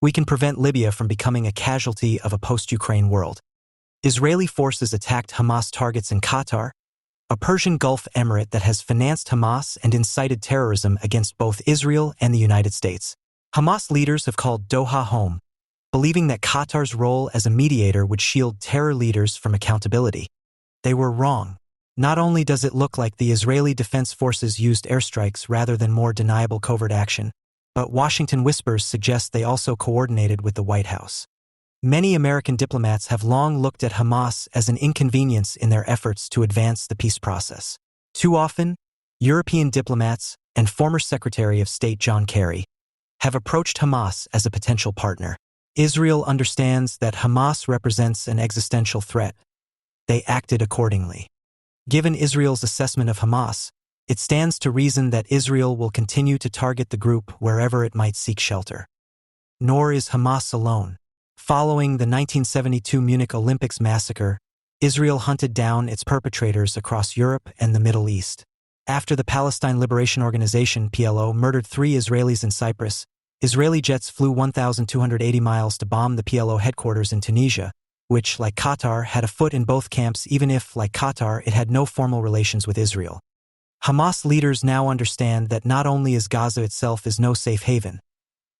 we can prevent Libya from becoming a casualty of a post-Ukraine world. Israeli forces attacked Hamas targets in Qatar, a Persian Gulf emirate that has financed Hamas and incited terrorism against both Israel and the United States. Hamas leaders have called Doha home, believing that Qatar's role as a mediator would shield terror leaders from accountability. They were wrong. Not only does it look like the Israeli Defense Forces used airstrikes rather than more deniable covert action, but Washington whispers suggest they also coordinated with the White House. Many American diplomats have long looked at Hamas as an inconvenience in their efforts to advance the peace process. Too often, European diplomats and former Secretary of State John Kerry have approached Hamas as a potential partner. Israel understands that Hamas represents an existential threat. They acted accordingly. Given Israel's assessment of Hamas, it stands to reason that Israel will continue to target the group wherever it might seek shelter. Nor is Hamas alone. Following the 1972 Munich Olympics massacre, Israel hunted down its perpetrators across Europe and the Middle East. After the Palestine Liberation Organization (PLO) murdered 3 Israelis in Cyprus, Israeli jets flew 1,280 miles to bomb the PLO headquarters in Tunisia, which, like Qatar, had a foot in both camps even if, like Qatar, it had no formal relations with Israel. Hamas leaders now understand that not only is Gaza itself is no safe haven,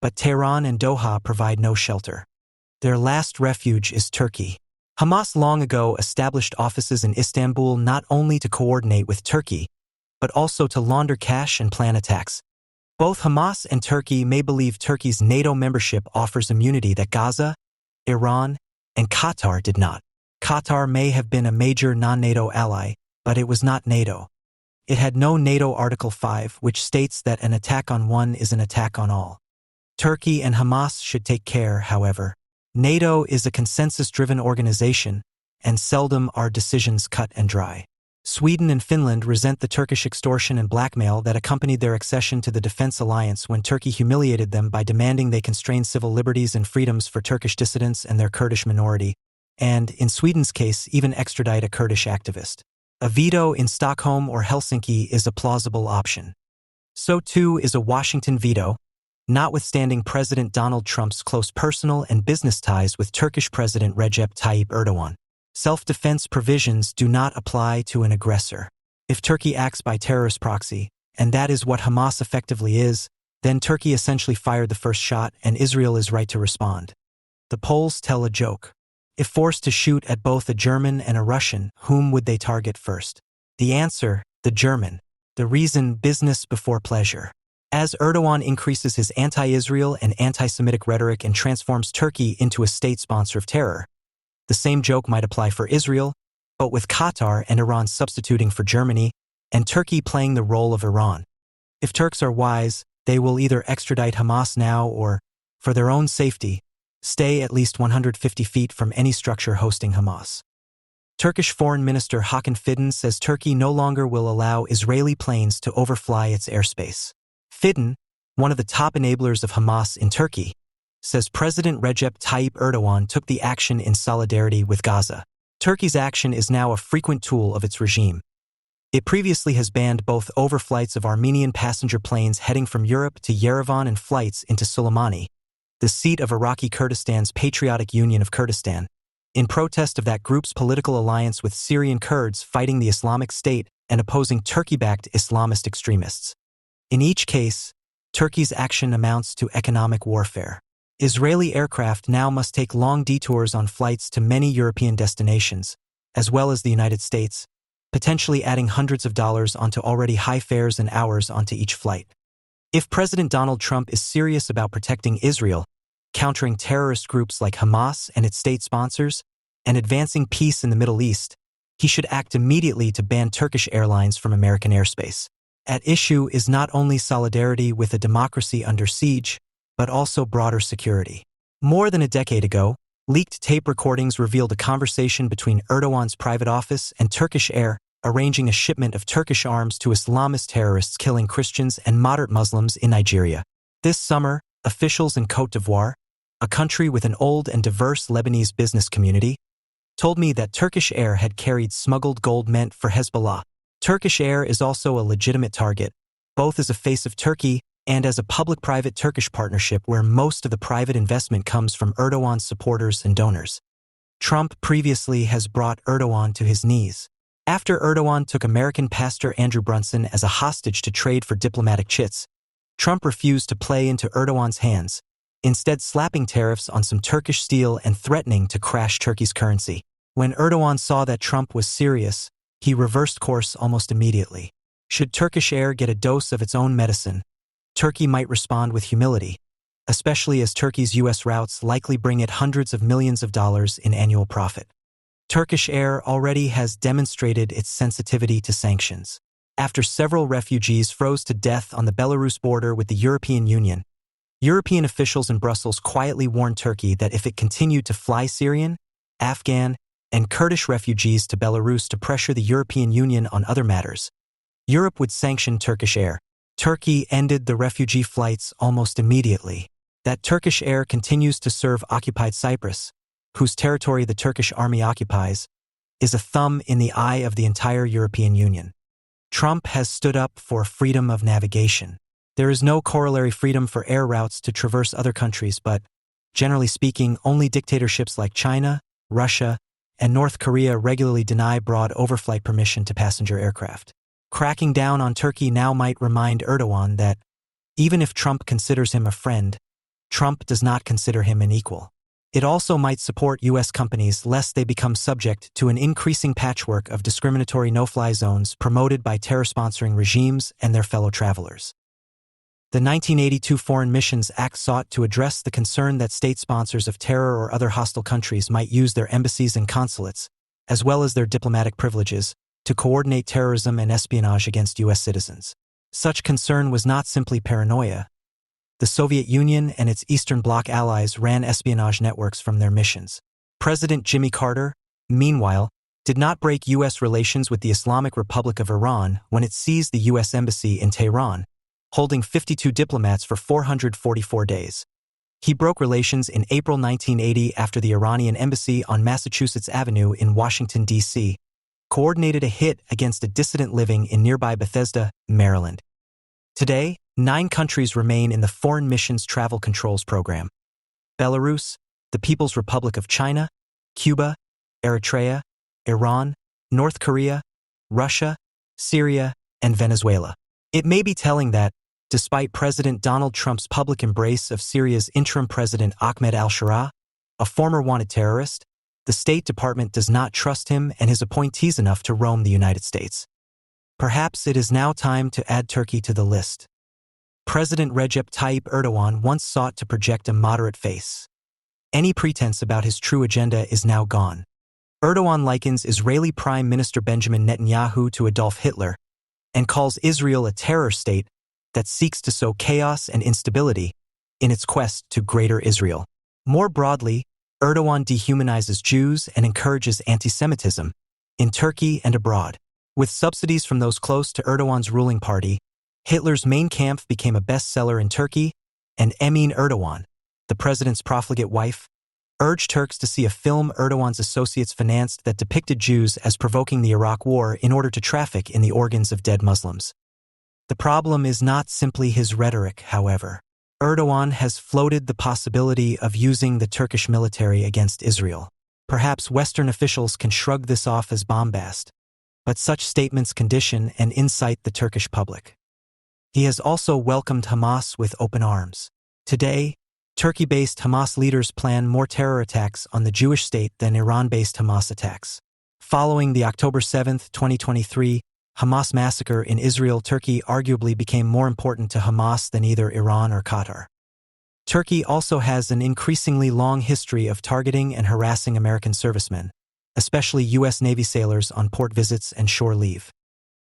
but Tehran and Doha provide no shelter. Their last refuge is Turkey. Hamas long ago established offices in Istanbul not only to coordinate with Turkey, but also to launder cash and plan attacks. Both Hamas and Turkey may believe Turkey's NATO membership offers immunity that Gaza, Iran, and Qatar did not. Qatar may have been a major non-NATO ally, but it was not NATO. It had no NATO Article 5, which states that an attack on one is an attack on all. Turkey and Hamas should take care, however. NATO is a consensus-driven organization, and seldom are decisions cut and dry. Sweden and Finland resent the Turkish extortion and blackmail that accompanied their accession to the Defense Alliance when Turkey humiliated them by demanding they constrain civil liberties and freedoms for Turkish dissidents and their Kurdish minority, and, in Sweden's case, even extradite a Kurdish activist. A veto in Stockholm or Helsinki is a plausible option. So too is a Washington veto, notwithstanding President Donald Trump's close personal and business ties with Turkish President Recep Tayyip Erdogan. Self-defense provisions do not apply to an aggressor. If Turkey acts by terrorist proxy, and that is what Hamas effectively is, then Turkey essentially fired the first shot and Israel is right to respond. The polls tell a joke. If forced to shoot at both a German and a Russian, whom would they target first? The answer, the German. The reason, business before pleasure. As Erdogan increases his anti-Israel and anti-Semitic rhetoric and transforms Turkey into a state sponsor of terror, the same joke might apply for Israel, but with Qatar and Iran substituting for Germany, and Turkey playing the role of Iran. If Turks are wise, they will either extradite Hamas now or, for their own safety, stay at least 150 feet from any structure hosting Hamas. Turkish Foreign Minister Hakan Fidan says Turkey no longer will allow Israeli planes to overfly its airspace. Fidan, one of the top enablers of Hamas in Turkey, says President Recep Tayyip Erdogan took the action in solidarity with Gaza. Turkey's action is now a frequent tool of its regime. It previously has banned both overflights of Armenian passenger planes heading from Europe to Yerevan and flights into Suleimani, the seat of Iraqi Kurdistan's Patriotic Union of Kurdistan, in protest of that group's political alliance with Syrian Kurds fighting the Islamic State and opposing Turkey-backed Islamist extremists. In each case, Turkey's action amounts to economic warfare. Israeli aircraft now must take long detours on flights to many European destinations, as well as the United States, potentially adding hundreds of dollars onto already high fares and hours onto each flight. If President Donald Trump is serious about protecting Israel, countering terrorist groups like Hamas and its state sponsors, and advancing peace in the Middle East, he should act immediately to ban Turkish Airlines from American airspace. At issue is not only solidarity with a democracy under siege, but also broader security. More than a decade ago, leaked tape recordings revealed a conversation between Erdogan's private office and Turkish Air, arranging a shipment of Turkish arms to Islamist terrorists killing Christians and moderate Muslims in Nigeria. This summer, officials in Côte d'Ivoire, a country with an old and diverse Lebanese business community, told me that Turkish Air had carried smuggled gold meant for Hezbollah. Turkish Air is also a legitimate target, both as a face of Turkey and as a public-private Turkish partnership where most of the private investment comes from Erdogan's supporters and donors. Trump previously has brought Erdogan to his knees. After Erdogan took American pastor Andrew Brunson as a hostage to trade for diplomatic chits, Trump refused to play into Erdogan's hands, instead slapping tariffs on some Turkish steel and threatening to crash Turkey's currency. When Erdogan saw that Trump was serious, he reversed course almost immediately. Should Turkish Air get a dose of its own medicine, Turkey might respond with humility, especially as Turkey's U.S. routes likely bring it hundreds of millions of dollars in annual profit. Turkish Air already has demonstrated its sensitivity to sanctions. After several refugees froze to death on the Belarus border with the European Union, European officials in Brussels quietly warned Turkey that if it continued to fly Syrian, Afghan, and Kurdish refugees to Belarus to pressure the European Union on other matters, Europe would sanction Turkish Air. Turkey ended the refugee flights almost immediately. That Turkish Air continues to serve occupied Cyprus, whose territory the Turkish army occupies, is a thumb in the eye of the entire European Union. Trump has stood up for freedom of navigation. There is no corollary freedom for air routes to traverse other countries, but, generally speaking, only dictatorships like China, Russia, and North Korea regularly deny broad overflight permission to passenger aircraft. Cracking down on Turkey now might remind Erdogan that, even if Trump considers him a friend, Trump does not consider him an equal. It also might support U.S. companies lest they become subject to an increasing patchwork of discriminatory no-fly zones promoted by terror-sponsoring regimes and their fellow travelers. The 1982 Foreign Missions Act sought to address the concern that state sponsors of terror or other hostile countries might use their embassies and consulates, as well as their diplomatic privileges, to coordinate terrorism and espionage against U.S. citizens. Such concern was not simply paranoia. The Soviet Union and its Eastern Bloc allies ran espionage networks from their missions. President Jimmy Carter, meanwhile, did not break U.S. relations with the Islamic Republic of Iran when it seized the U.S. Embassy in Tehran, holding 52 diplomats for 444 days. He broke relations in April 1980 after the Iranian embassy on Massachusetts Avenue in Washington, D.C., coordinated a hit against a dissident living in nearby Bethesda, Maryland. Today, 9 countries remain in the Foreign Missions Travel Controls Program: Belarus, the People's Republic of China, Cuba, Eritrea, Iran, North Korea, Russia, Syria, and Venezuela. It may be telling that, despite President Donald Trump's public embrace of Syria's interim president Ahmed al-Sharaa, a former wanted terrorist, the State Department does not trust him and his appointees enough to roam the United States. Perhaps it is now time to add Turkey to the list. President Recep Tayyip Erdogan once sought to project a moderate face. Any pretense about his true agenda is now gone. Erdogan likens Israeli Prime Minister Benjamin Netanyahu to Adolf Hitler and calls Israel a terror state that seeks to sow chaos and instability in its quest to greater Israel. More broadly, Erdogan dehumanizes Jews and encourages anti-Semitism in Turkey and abroad. With subsidies from those close to Erdogan's ruling party, Hitler's Mein Kampf became a bestseller in Turkey, and Emin Erdogan, the president's profligate wife, urged Turks to see a film Erdogan's associates financed that depicted Jews as provoking the Iraq War in order to traffic in the organs of dead Muslims. The problem is not simply his rhetoric, however. Erdogan has floated the possibility of using the Turkish military against Israel. Perhaps Western officials can shrug this off as bombast, but such statements condition and incite the Turkish public. He has also welcomed Hamas with open arms. Today, Turkey-based Hamas leaders plan more terror attacks on the Jewish state than Iran-based Hamas attacks. Following the October 7, 2023, Hamas massacre in Israel, Turkey arguably became more important to Hamas than either Iran or Qatar. Turkey also has an increasingly long history of targeting and harassing American servicemen, especially U.S. Navy sailors on port visits and shore leave.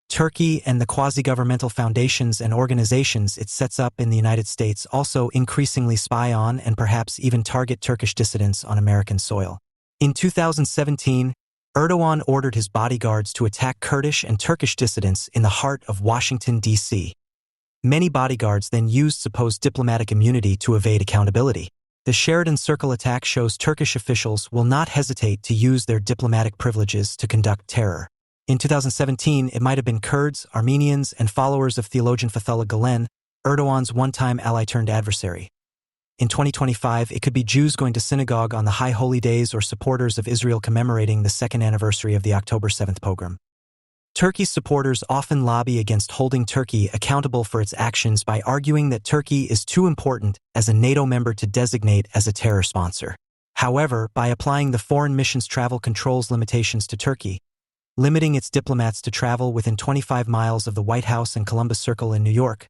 Turkey and the quasi-governmental foundations and organizations it sets up in the United States also increasingly spy on and perhaps even target Turkish dissidents on American soil. In 2017, Erdogan ordered his bodyguards to attack Kurdish and Turkish dissidents in the heart of Washington, D.C. Many bodyguards then used supposed diplomatic immunity to evade accountability. The Sheridan Circle attack shows Turkish officials will not hesitate to use their diplomatic privileges to conduct terror. In 2017, it might have been Kurds, Armenians, and followers of theologian Fethullah Gulen, Erdogan's one-time ally-turned-adversary. In 2025, it could be Jews going to synagogue on the High Holy Days or supporters of Israel commemorating the second anniversary of the October 7th pogrom. Turkey's supporters often lobby against holding Turkey accountable for its actions by arguing that Turkey is too important as a NATO member to designate as a terror sponsor. However, by applying the foreign missions travel controls limitations to Turkey, limiting its diplomats to travel within 25 miles of the White House and Columbus Circle in New York,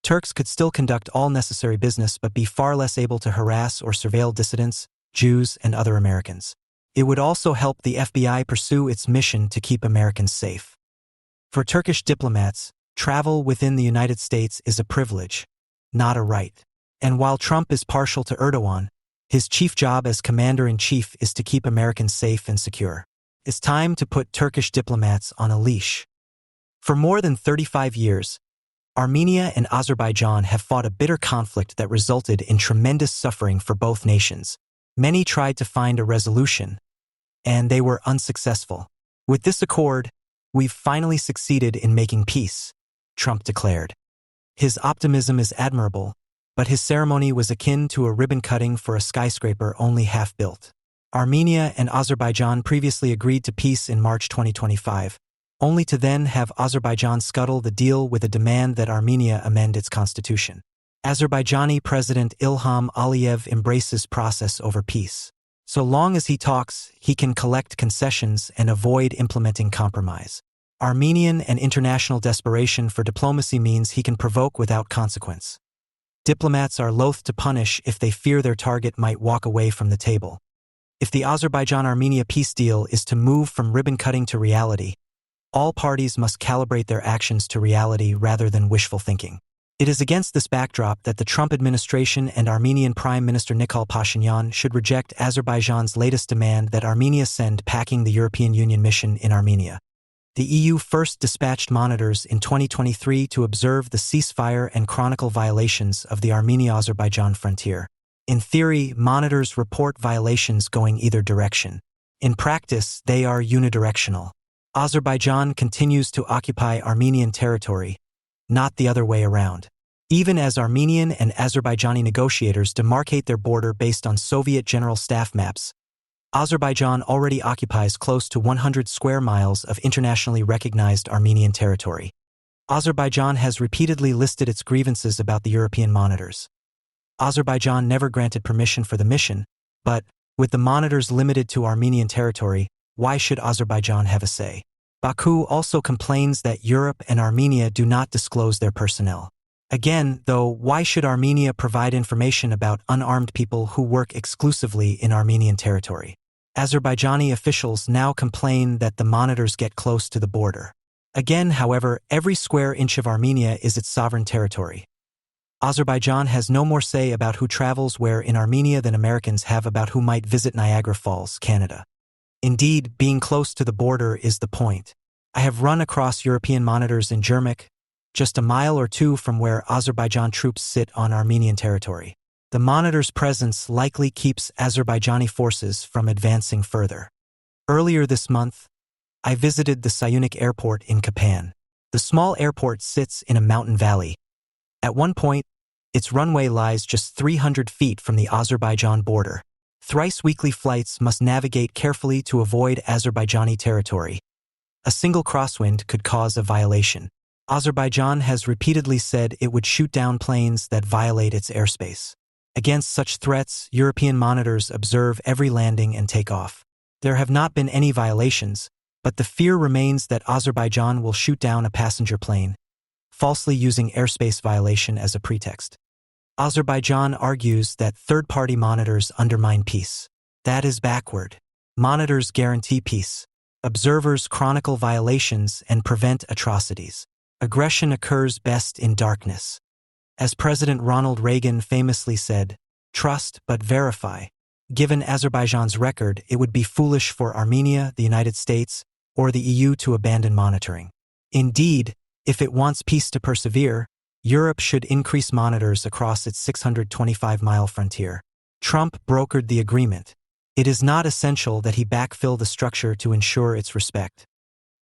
Turks could still conduct all necessary business but be far less able to harass or surveil dissidents, Jews, and other Americans. It would also help the FBI pursue its mission to keep Americans safe. For Turkish diplomats, travel within the United States is a privilege, not a right. And while Trump is partial to Erdogan, his chief job as commander-in-chief is to keep Americans safe and secure. It's time to put Turkish diplomats on a leash. For more than 35 years, Armenia and Azerbaijan have fought a bitter conflict that resulted in tremendous suffering for both nations. Many tried to find a resolution, and they were unsuccessful. With this accord, we've finally succeeded in making peace, Trump declared. His optimism is admirable, but his ceremony was akin to a ribbon cutting for a skyscraper only half built. Armenia and Azerbaijan previously agreed to peace in March 2025, only to then have Azerbaijan scuttle the deal with a demand that Armenia amend its constitution. Azerbaijani President Ilham Aliyev embraces process over peace. So long as he talks, he can collect concessions and avoid implementing compromise. Armenian and international desperation for diplomacy means he can provoke without consequence. Diplomats are loath to punish if they fear their target might walk away from the table. If the Azerbaijan-Armenia peace deal is to move from ribbon-cutting to reality, all parties must calibrate their actions to reality rather than wishful thinking. It is against this backdrop that the Trump administration and Armenian Prime Minister Nikol Pashinyan should reject Azerbaijan's latest demand that Armenia send packing the European Union mission in Armenia. The EU first dispatched monitors in 2023 to observe the ceasefire and chronicle violations of the Armenia-Azerbaijan frontier. In theory, monitors report violations going either direction. In practice, they are unidirectional. Azerbaijan continues to occupy Armenian territory, not the other way around. Even as Armenian and Azerbaijani negotiators demarcate their border based on Soviet General Staff maps, Azerbaijan already occupies close to 100 square miles of internationally recognized Armenian territory. Azerbaijan has repeatedly listed its grievances about the European monitors. Azerbaijan never granted permission for the mission, but, with the monitors limited to Armenian territory, why should Azerbaijan have a say? Baku also complains that Europe and Armenia do not disclose their personnel. Again, though, why should Armenia provide information about unarmed people who work exclusively in Armenian territory? Azerbaijani officials now complain that the monitors get close to the border. Again, however, every square inch of Armenia is its sovereign territory. Azerbaijan has no more say about who travels where in Armenia than Americans have about who might visit Niagara Falls, Canada. Indeed, being close to the border is the point. I have run across European monitors in Jermuk, just a mile or two from where Azerbaijan troops sit on Armenian territory. The monitor's presence likely keeps Azerbaijani forces from advancing further. Earlier this month, I visited the Sayunik Airport in Kapan. The small airport sits in a mountain valley. At one point, its runway lies just 300 feet from the Azerbaijan border. Thrice-weekly flights must navigate carefully to avoid Azerbaijani territory. A single crosswind could cause a violation. Azerbaijan has repeatedly said it would shoot down planes that violate its airspace. Against such threats, European monitors observe every landing and takeoff. There have not been any violations, but the fear remains that Azerbaijan will shoot down a passenger plane, falsely using airspace violation as a pretext. Azerbaijan argues that third-party monitors undermine peace. That is backward. Monitors guarantee peace. Observers chronicle violations and prevent atrocities. Aggression occurs best in darkness. As President Ronald Reagan famously said, "Trust but verify." Given Azerbaijan's record, it would be foolish for Armenia, the United States, or the EU to abandon monitoring. Indeed, if it wants peace to persevere, Europe should increase monitors across its 625-mile frontier. Trump brokered the agreement. It is not essential that he backfill the structure to ensure its respect.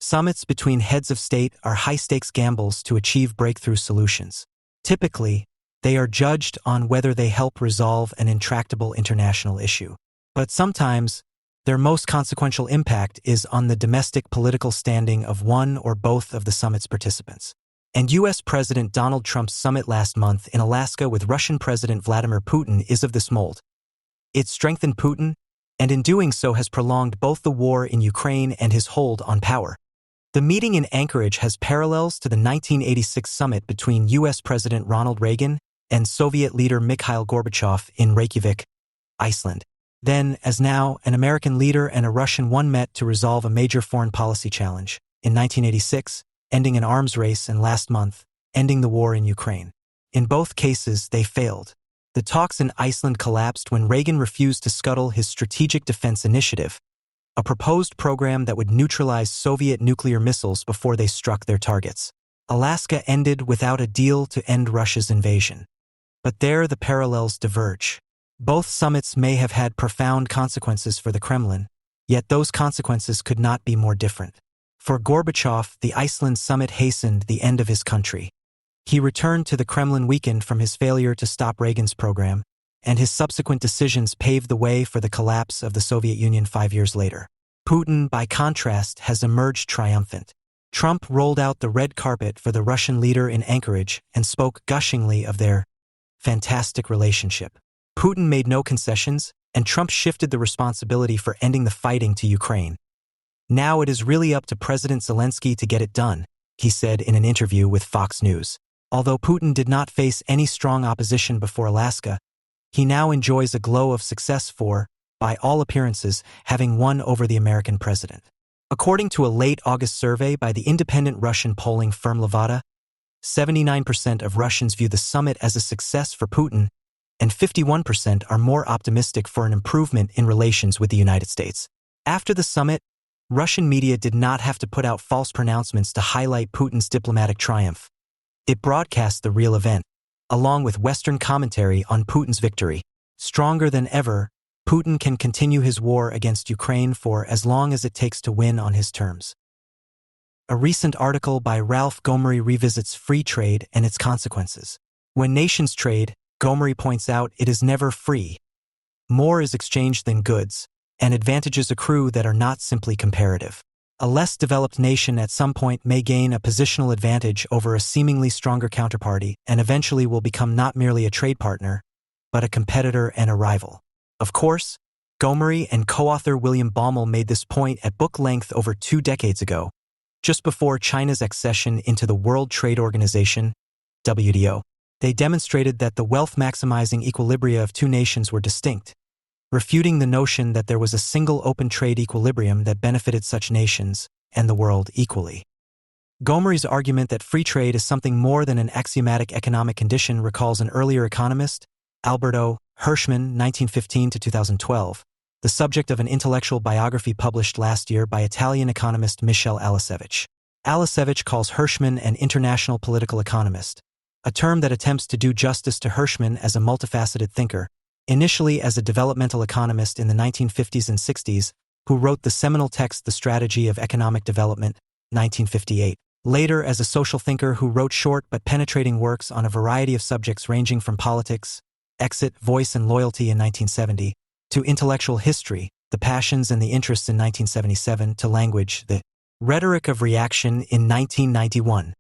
Summits between heads of state are high-stakes gambles to achieve breakthrough solutions. Typically, they are judged on whether they help resolve an intractable international issue. But sometimes, their most consequential impact is on the domestic political standing of one or both of the summit's participants. And U.S. President Donald Trump's summit last month in Alaska with Russian President Vladimir Putin is of this mold. It strengthened Putin, and in doing so has prolonged both the war in Ukraine and his hold on power. The meeting in Anchorage has parallels to the 1986 summit between U.S. President Ronald Reagan and Soviet leader Mikhail Gorbachev in Reykjavik, Iceland. Then, as now, an American leader and a Russian one met to resolve a major foreign policy challenge. In 1986, ending an arms race, and last month, ending the war in Ukraine. In both cases, they failed. The talks in Iceland collapsed when Reagan refused to scuttle his Strategic Defense Initiative, a proposed program that would neutralize Soviet nuclear missiles before they struck their targets. Alaska ended without a deal to end Russia's invasion. But there the parallels diverge. Both summits may have had profound consequences for the Kremlin, yet those consequences could not be more different. For Gorbachev, the Iceland summit hastened the end of his country. He returned to the Kremlin weakened from his failure to stop Reagan's program, and his subsequent decisions paved the way for the collapse of the Soviet Union 5 years later. Putin, by contrast, has emerged triumphant. Trump rolled out the red carpet for the Russian leader in Anchorage and spoke gushingly of their fantastic relationship. Putin made no concessions, and Trump shifted the responsibility for ending the fighting to Ukraine. Now it is really up to President Zelensky to get it done, he said in an interview with Fox News. Although Putin did not face any strong opposition before Alaska, he now enjoys a glow of success for, by all appearances, having won over the American president. According to a late August survey by the independent Russian polling firm Levada, 79% of Russians view the summit as a success for Putin, and 51% are more optimistic for an improvement in relations with the United States. After the summit, Russian media did not have to put out false pronouncements to highlight Putin's diplomatic triumph. It broadcast the real event, along with Western commentary on Putin's victory. Stronger than ever, Putin can continue his war against Ukraine for as long as it takes to win on his terms. A recent article by Ralph Gomery revisits free trade and its consequences. When nations trade, Gomery points out, it is never free. More is exchanged than goods, and advantages accrue that are not simply comparative. A less developed nation at some point may gain a positional advantage over a seemingly stronger counterparty and eventually will become not merely a trade partner, but a competitor and a rival. Of course, Gomery and co-author William Baumol made this point at book length over 2 decades ago, just before China's accession into the World Trade Organization, WTO. They demonstrated that the wealth-maximizing equilibria of 2 nations were distinct, refuting the notion that there was a single open trade equilibrium that benefited such nations and the world equally. Gomery's argument that free trade is something more than an axiomatic economic condition recalls an earlier economist, Alberto Hirschman, 1915 to 2012, the subject of an intellectual biography published last year by Italian economist Michel Alasevich. Alasevich calls Hirschman an international political economist, a term that attempts to do justice to Hirschman as a multifaceted thinker, initially as a developmental economist in the 1950s and 60s, who wrote the seminal text The Strategy of Economic Development, 1958. Later as a social thinker who wrote short but penetrating works on a variety of subjects ranging from politics, exit, voice and loyalty in 1970, to intellectual history, the passions and the interests in 1977, to language, the rhetoric of reaction in 1991.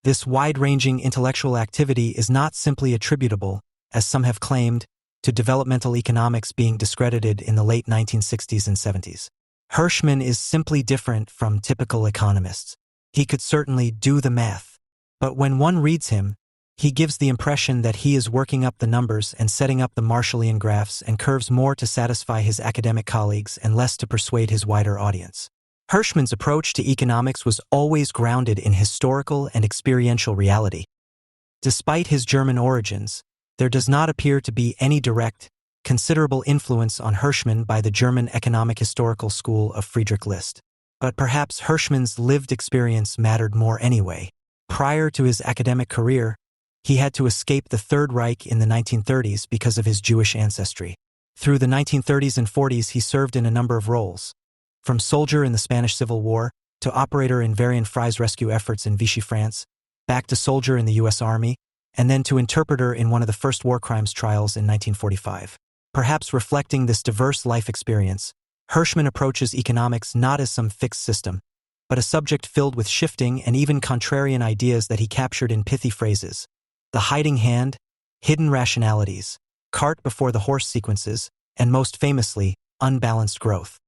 This wide-ranging intellectual activity is not simply attributable, as some have claimed, to developmental economics being discredited in the late 1960s and 70s. Hirschman is simply different from typical economists. He could certainly do the math, but when one reads him, he gives the impression that he is working up the numbers and setting up the Marshallian graphs and curves more to satisfy his academic colleagues and less to persuade his wider audience. Hirschman's approach to economics was always grounded in historical and experiential reality. Despite his German origins, there does not appear to be any direct, considerable influence on Hirschman by the German economic historical school of Friedrich List. But perhaps Hirschman's lived experience mattered more anyway. Prior to his academic career, he had to escape the Third Reich in the 1930s because of his Jewish ancestry. Through the 1930s and 40s, he served in a number of roles, from soldier in the Spanish Civil War, to operator in Varian Fry's rescue efforts in Vichy France, back to soldier in the U.S. Army, and then to interpreter in one of the first war crimes trials in 1945. Perhaps reflecting this diverse life experience, Hirschman approaches economics not as some fixed system, but a subject filled with shifting and even contrarian ideas that he captured in pithy phrases: the hiding hand, hidden rationalities, cart before the horse sequences, and most famously, unbalanced growth.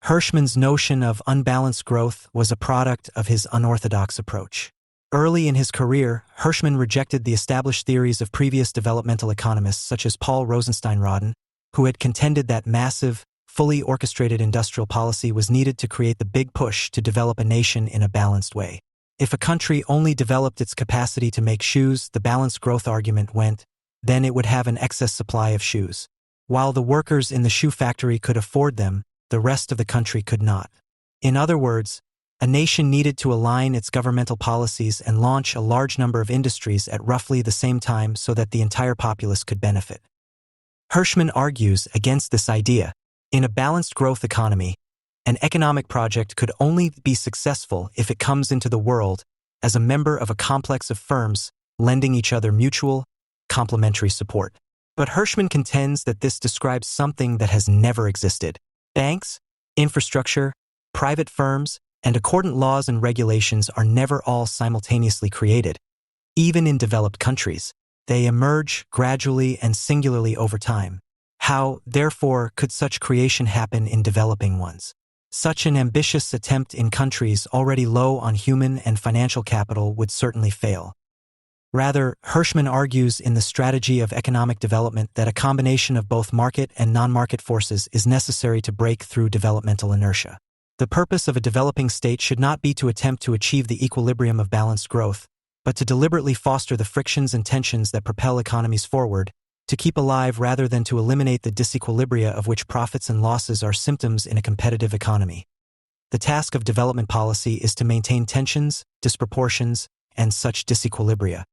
Hirschman's notion of unbalanced growth was a product of his unorthodox approach. Early in his career, Hirschman rejected the established theories of previous developmental economists such as Paul Rosenstein-Rodin, who had contended that massive, fully orchestrated industrial policy was needed to create the big push to develop a nation in a balanced way. If a country only developed its capacity to make shoes, the balanced growth argument went, then it would have an excess supply of shoes. While the workers in the shoe factory could afford them, the rest of the country could not. In other words, a nation needed to align its governmental policies and launch a large number of industries at roughly the same time so that the entire populace could benefit. Hirschman argues against this idea. In a balanced growth economy, an economic project could only be successful if it comes into the world as a member of a complex of firms lending each other mutual, complementary support. But Hirschman contends that this describes something that has never existed. Banks, infrastructure, private firms, and accordant laws and regulations are never all simultaneously created. Even in developed countries, they emerge gradually and singularly over time. How, therefore, could such creation happen in developing ones? Such an ambitious attempt in countries already low on human and financial capital would certainly fail. Rather, Hirschman argues in The Strategy of Economic Development that a combination of both market and non-market forces is necessary to break through developmental inertia. The purpose of a developing state should not be to attempt to achieve the equilibrium of balanced growth, but to deliberately foster the frictions and tensions that propel economies forward, to keep alive rather than to eliminate the disequilibria of which profits and losses are symptoms in a competitive economy. The task of development policy is to maintain tensions, disproportions, and such disequilibria.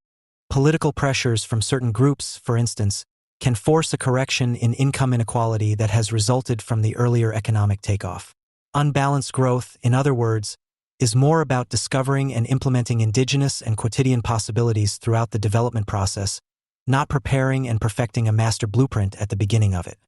Political pressures from certain groups, for instance, can force a correction in income inequality that has resulted from the earlier economic takeoff. Unbalanced growth, in other words, is more about discovering and implementing indigenous and quotidian possibilities throughout the development process, not preparing and perfecting a master blueprint at the beginning of it.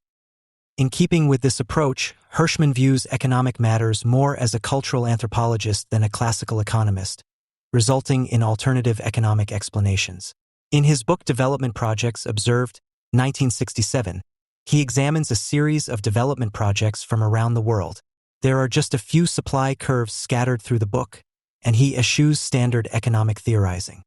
In keeping with this approach, Hirschman views economic matters more as a cultural anthropologist than a classical economist, resulting in alternative economic explanations. In his book Development Projects Observed, 1967, he examines a series of development projects from around the world. There are just a few supply curves scattered through the book, and he eschews standard economic theorizing.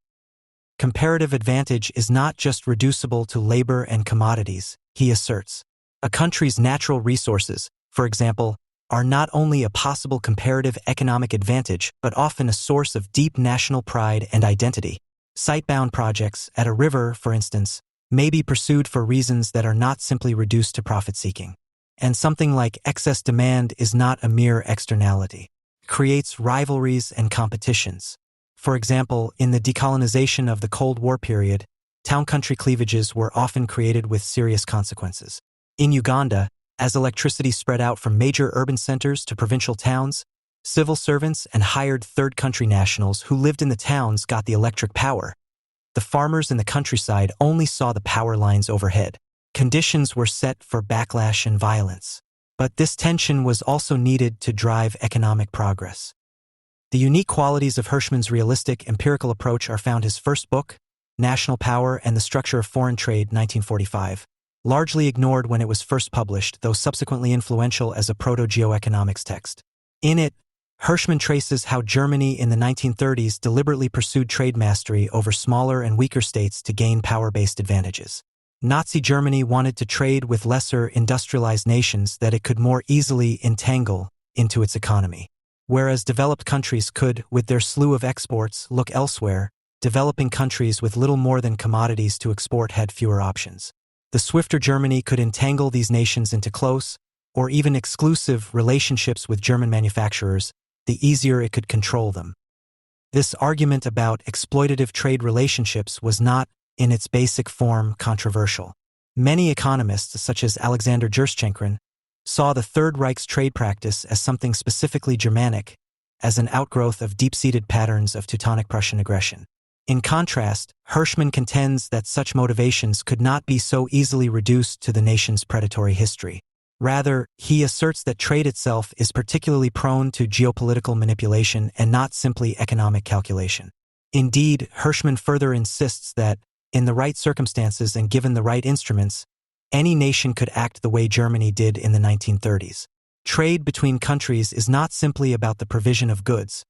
Comparative advantage is not just reducible to labor and commodities, he asserts. A country's natural resources, for example, are not only a possible comparative economic advantage but often a source of deep national pride and identity. Site-bound projects, at a river, for instance, may be pursued for reasons that are not simply reduced to profit-seeking. And something like excess demand is not a mere externality. It creates rivalries and competitions. For example, in the decolonization of the Cold War period, town-country cleavages were often created with serious consequences. In Uganda, as electricity spread out from major urban centers to provincial towns, civil servants and hired third-country nationals who lived in the towns got the electric power. The farmers in the countryside only saw the power lines overhead. Conditions were set for backlash and violence. But this tension was also needed to drive economic progress. The unique qualities of Hirschman's realistic, empirical approach are found in his first book, National Power and the Structure of Foreign Trade, 1945, largely ignored when it was first published, though subsequently influential as a proto-geoeconomics text. In it, Hirschman traces how Germany in the 1930s deliberately pursued trade mastery over smaller and weaker states to gain power-based advantages. Nazi Germany wanted to trade with lesser industrialized nations that it could more easily entangle into its economy. Whereas developed countries could, with their slew of exports, look elsewhere, developing countries with little more than commodities to export had fewer options. The swifter Germany could entangle these nations into close, or even exclusive, relationships with German manufacturers, the easier it could control them. This argument about exploitative trade relationships was not, in its basic form, controversial. Many economists, such as Alexander Gerschenkron, saw the Third Reich's trade practice as something specifically Germanic, as an outgrowth of deep-seated patterns of Teutonic Prussian aggression. In contrast, Hirschman contends that such motivations could not be so easily reduced to the nation's predatory history. Rather, he asserts that trade itself is particularly prone to geopolitical manipulation and not simply economic calculation. Indeed, Hirschman further insists that, in the right circumstances and given the right instruments, any nation could act the way Germany did in the 1930s. Trade between countries is not simply about the provision of goods,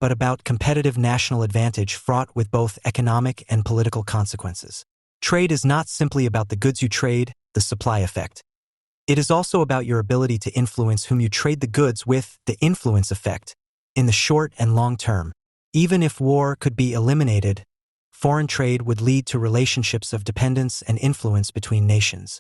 but about competitive national advantage fraught with both economic and political consequences. Trade is not simply about the goods you trade, the supply effect. It is also about your ability to influence whom you trade the goods with, the influence effect, in the short and long term. Even if war could be eliminated, foreign trade would lead to relationships of dependence and influence between nations.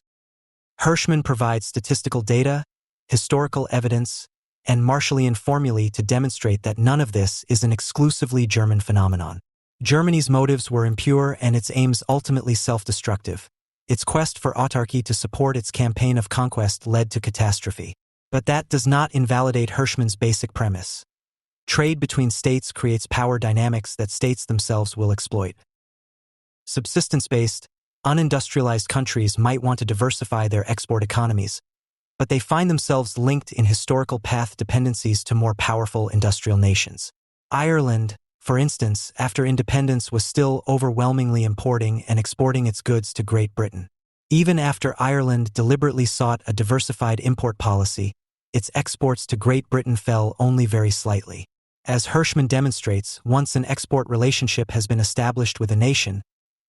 Hirschman provides statistical data, historical evidence, and Marshallian formulae to demonstrate that none of this is an exclusively German phenomenon. Germany's motives were impure and its aims ultimately self-destructive. Its quest for autarky to support its campaign of conquest led to catastrophe. But that does not invalidate Hirschman's basic premise. Trade between states creates power dynamics that states themselves will exploit. Subsistence-based, unindustrialized countries might want to diversify their export economies, but they find themselves linked in historical path dependencies to more powerful industrial nations. Ireland, for instance, after independence was still overwhelmingly importing and exporting its goods to Great Britain. Even after Ireland deliberately sought a diversified import policy, its exports to Great Britain fell only very slightly. As Hirschman demonstrates, once an export relationship has been established with a nation,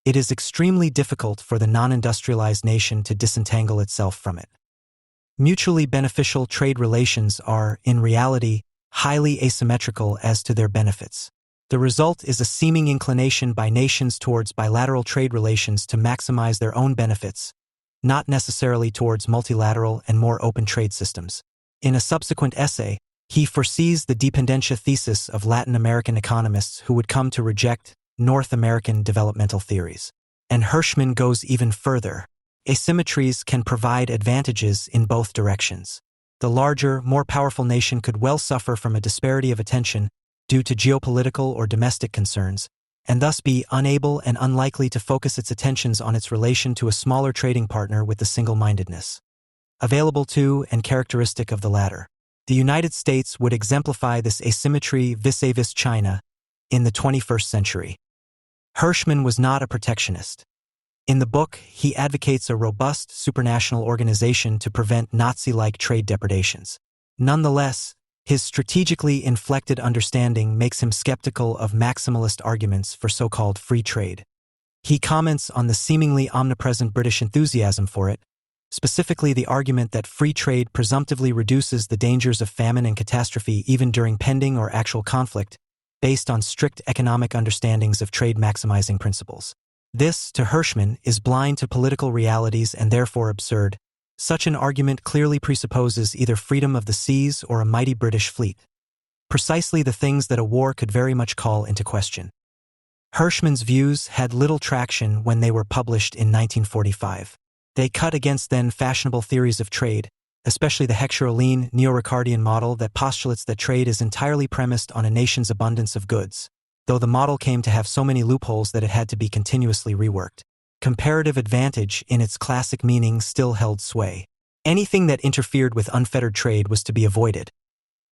it is extremely difficult for the non-industrialized nation to disentangle itself from it. Mutually beneficial trade relations are, in reality, highly asymmetrical as to their benefits. The result is a seeming inclination by nations towards bilateral trade relations to maximize their own benefits, not necessarily towards multilateral and more open trade systems. In a subsequent essay, he foresees the dependencia thesis of Latin American economists who would come to reject North American developmental theories. And Hirschman goes even further. Asymmetries can provide advantages in both directions. The larger, more powerful nation could well suffer from a disparity of attention due to geopolitical or domestic concerns, and thus be unable and unlikely to focus its attentions on its relation to a smaller trading partner with the single-mindedness available to and characteristic of the latter. The United States would exemplify this asymmetry vis-a-vis China in the 21st century. Hirschman was not a protectionist. In the book, he advocates a robust supranational organization to prevent Nazi-like trade depredations. Nonetheless, his strategically inflected understanding makes him skeptical of maximalist arguments for so-called free trade. He comments on the seemingly omnipresent British enthusiasm for it, specifically the argument that free trade presumptively reduces the dangers of famine and catastrophe even during pending or actual conflict, based on strict economic understandings of trade-maximizing principles. This, to Hirschman, is blind to political realities and therefore absurd. Such an argument clearly presupposes either freedom of the seas or a mighty British fleet. precisely the things that a war could very much call into question. Hirschman's views had little traction when they were published in 1945. They cut against then fashionable theories of trade, especially the Hector-Oline neo-Ricardian model that postulates that trade is entirely premised on a nation's abundance of goods, though the model came to have so many loopholes that it had to be continuously reworked. Comparative advantage in its classic meaning still held sway. Anything that interfered with unfettered trade was to be avoided.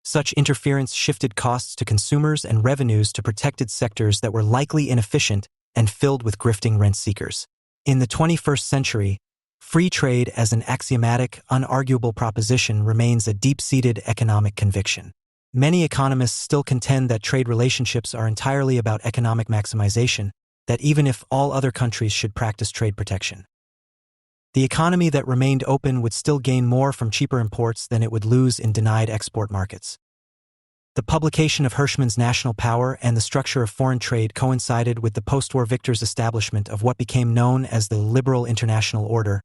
Such interference shifted costs to consumers and revenues to protected sectors that were likely inefficient and filled with grifting rent-seekers. In the 21st century, free trade as an axiomatic, unarguable proposition remains a deep-seated economic conviction. Many economists still contend that trade relationships are entirely about economic maximization, that even if all other countries should practice trade protection, the economy that remained open would still gain more from cheaper imports than it would lose in denied export markets. The publication of Hirschman's National Power and the Structure of Foreign Trade coincided with the post-war victors' establishment of what became known as the liberal international order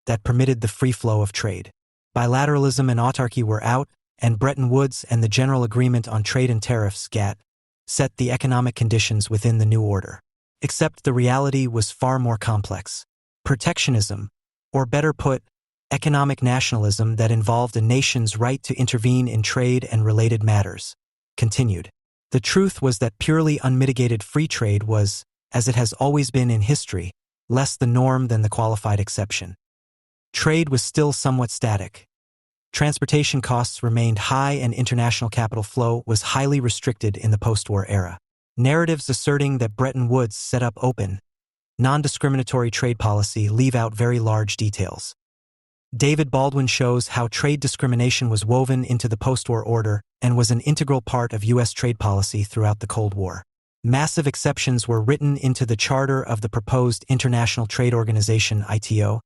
that permitted the free flow of trade. Bilateralism and autarky were out, and Bretton Woods and the General Agreement on Trade and Tariffs (GATT) set the economic conditions within the new order. Except the reality was far more complex. Protectionism, or better put, economic nationalism that involved a nation's right to intervene in trade and related matters, continued. The truth was that purely unmitigated free trade was, as it has always been in history, less the norm than the qualified exception. Trade was still somewhat static. Transportation costs remained high and international capital flow was highly restricted in the post-war era. Narratives asserting that Bretton Woods set up open, non-discriminatory trade policy leave out very large details. David Baldwin shows how trade discrimination was woven into the post-war order and was an integral part of U.S. trade policy throughout the Cold War. Massive exceptions were written into the charter of the proposed International Trade Organization (ITO)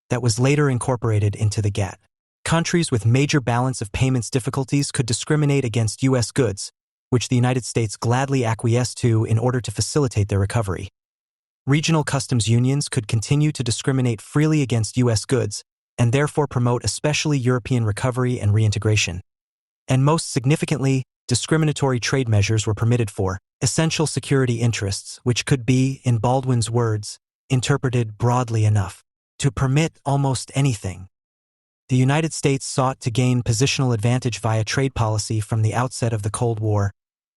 that was later incorporated into the GATT. Countries with major balance of payments difficulties could discriminate against U.S. goods, which the United States gladly acquiesced to in order to facilitate their recovery. Regional customs unions could continue to discriminate freely against U.S. goods and therefore promote especially European recovery and reintegration. And most significantly, discriminatory trade measures were permitted for essential security interests, which could be, in Baldwin's words, interpreted broadly enough to permit almost anything. The United States sought to gain positional advantage via trade policy from the outset of the Cold War,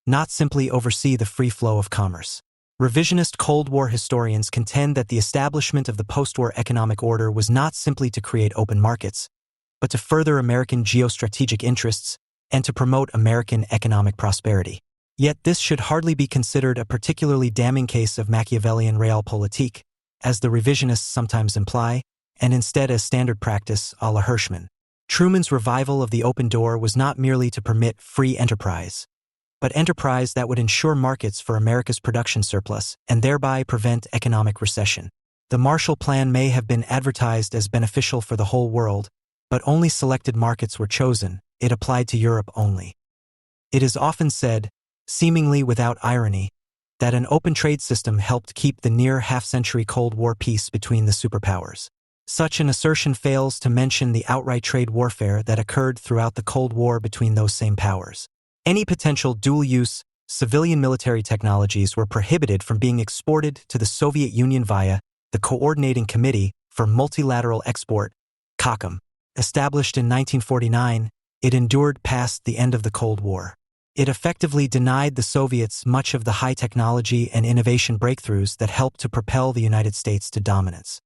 not simply oversee the free flow of commerce. Revisionist Cold War historians contend that the establishment of the post-war economic order was not simply to create open markets, but to further American geostrategic interests and to promote American economic prosperity. Yet this should hardly be considered a particularly damning case of Machiavellian realpolitik, as the revisionists sometimes imply, and instead as standard practice a la Hirschman. Truman's revival of the open door was not merely to permit free enterprise, but enterprise that would ensure markets for America's production surplus and thereby prevent economic recession. The Marshall Plan may have been advertised as beneficial for the whole world, but only selected markets were chosen. It applied to Europe only. It is often said, seemingly without irony, that an open trade system helped keep the near half-century Cold War peace between the superpowers. Such an assertion fails to mention the outright trade warfare that occurred throughout the Cold War between those same powers. Any potential dual-use, civilian military technologies were prohibited from being exported to the Soviet Union via the Coordinating Committee for Multilateral Export, COCOM. Established in 1949, it endured past the end of the Cold War. It effectively denied the Soviets much of the high technology and innovation breakthroughs that helped to propel the United States to dominance.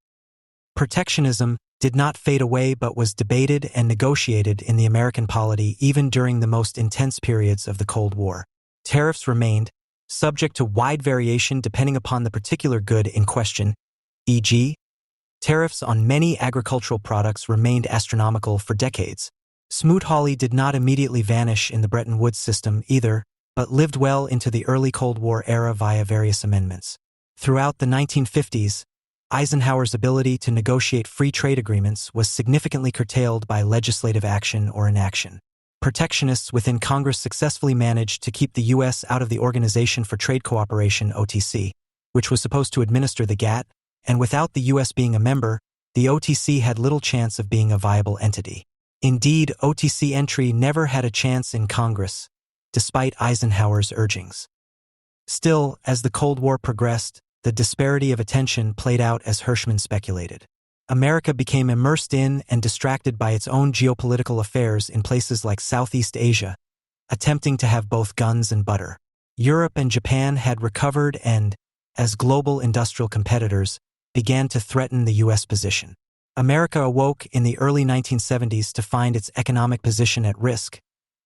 Protectionism did not fade away but was debated and negotiated in the American polity even during the most intense periods of the Cold War. Tariffs remained, subject to wide variation depending upon the particular good in question, e.g., tariffs on many agricultural products remained astronomical for decades. Smoot-Hawley did not immediately vanish in the Bretton Woods system either, but lived well into the early Cold War era via various amendments. Throughout the 1950s, Eisenhower's ability to negotiate free trade agreements was significantly curtailed by legislative action or inaction. Protectionists within Congress successfully managed to keep the U.S. out of the Organization for Trade Cooperation (OTC), which was supposed to administer the GATT, and without the U.S. being a member, the OTC had little chance of being a viable entity. Indeed, OTC entry never had a chance in Congress, despite Eisenhower's urgings. Still, as the Cold War progressed, the disparity of attention played out as Hirschman speculated. America became immersed in and distracted by its own geopolitical affairs in places like Southeast Asia, attempting to have both guns and butter. Europe and Japan had recovered and, as global industrial competitors, began to threaten the U.S. position. America awoke in the early 1970s to find its economic position at risk,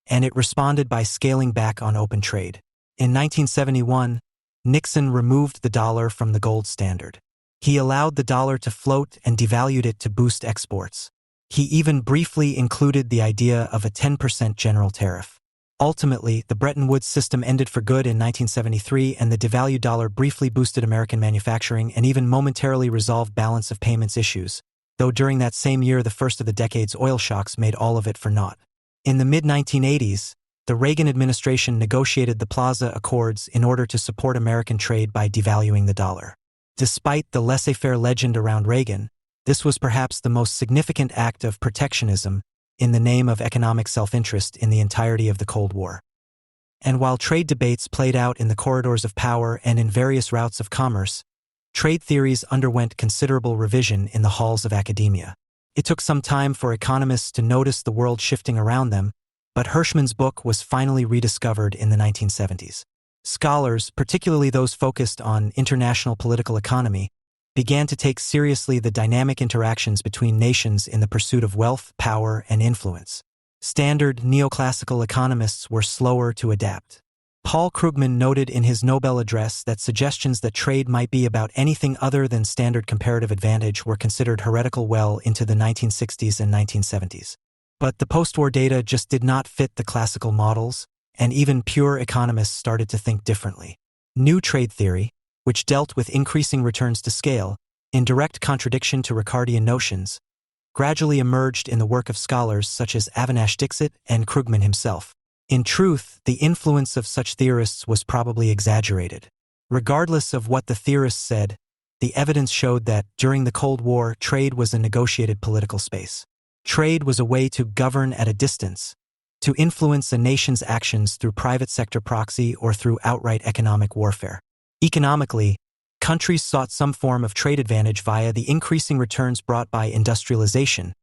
and it responded by scaling back on open trade. In 1971, Nixon removed the dollar from the gold standard. He allowed the dollar to float and devalued it to boost exports. He even briefly included the idea of a 10% general tariff. Ultimately, the Bretton Woods system ended for good in 1973, and the devalued dollar briefly boosted American manufacturing and even momentarily resolved balance of payments issues, though during that same year the first of the decade's oil shocks made all of it for naught. In the mid-1980s, the Reagan administration negotiated the Plaza Accords in order to support American trade by devaluing the dollar. Despite the laissez-faire legend around Reagan, this was perhaps the most significant act of protectionism in the name of economic self-interest in the entirety of the Cold War. And while trade debates played out in the corridors of power and in various routes of commerce, trade theories underwent considerable revision in the halls of academia. It took some time for economists to notice the world shifting around them, but Hirschman's book was finally rediscovered in the 1970s. Scholars, particularly those focused on international political economy, began to take seriously the dynamic interactions between nations in the pursuit of wealth, power, and influence. Standard neoclassical economists were slower to adapt. Paul Krugman noted in his Nobel address that suggestions that trade might be about anything other than standard comparative advantage were considered heretical well into the 1960s and 1970s. But the post-war data just did not fit the classical models, and even pure economists started to think differently. New trade theory, which dealt with increasing returns to scale, in direct contradiction to Ricardian notions, gradually emerged in the work of scholars such as Avinash Dixit and Krugman himself. In truth, the influence of such theorists was probably exaggerated. Regardless of what the theorists said, the evidence showed that, during the Cold War, trade was a negotiated political space. Trade was a way to govern at a distance, to influence a nation's actions through private sector proxy or through outright economic warfare. Economically, countries sought some form of trade advantage via the increasing returns brought by industrialization,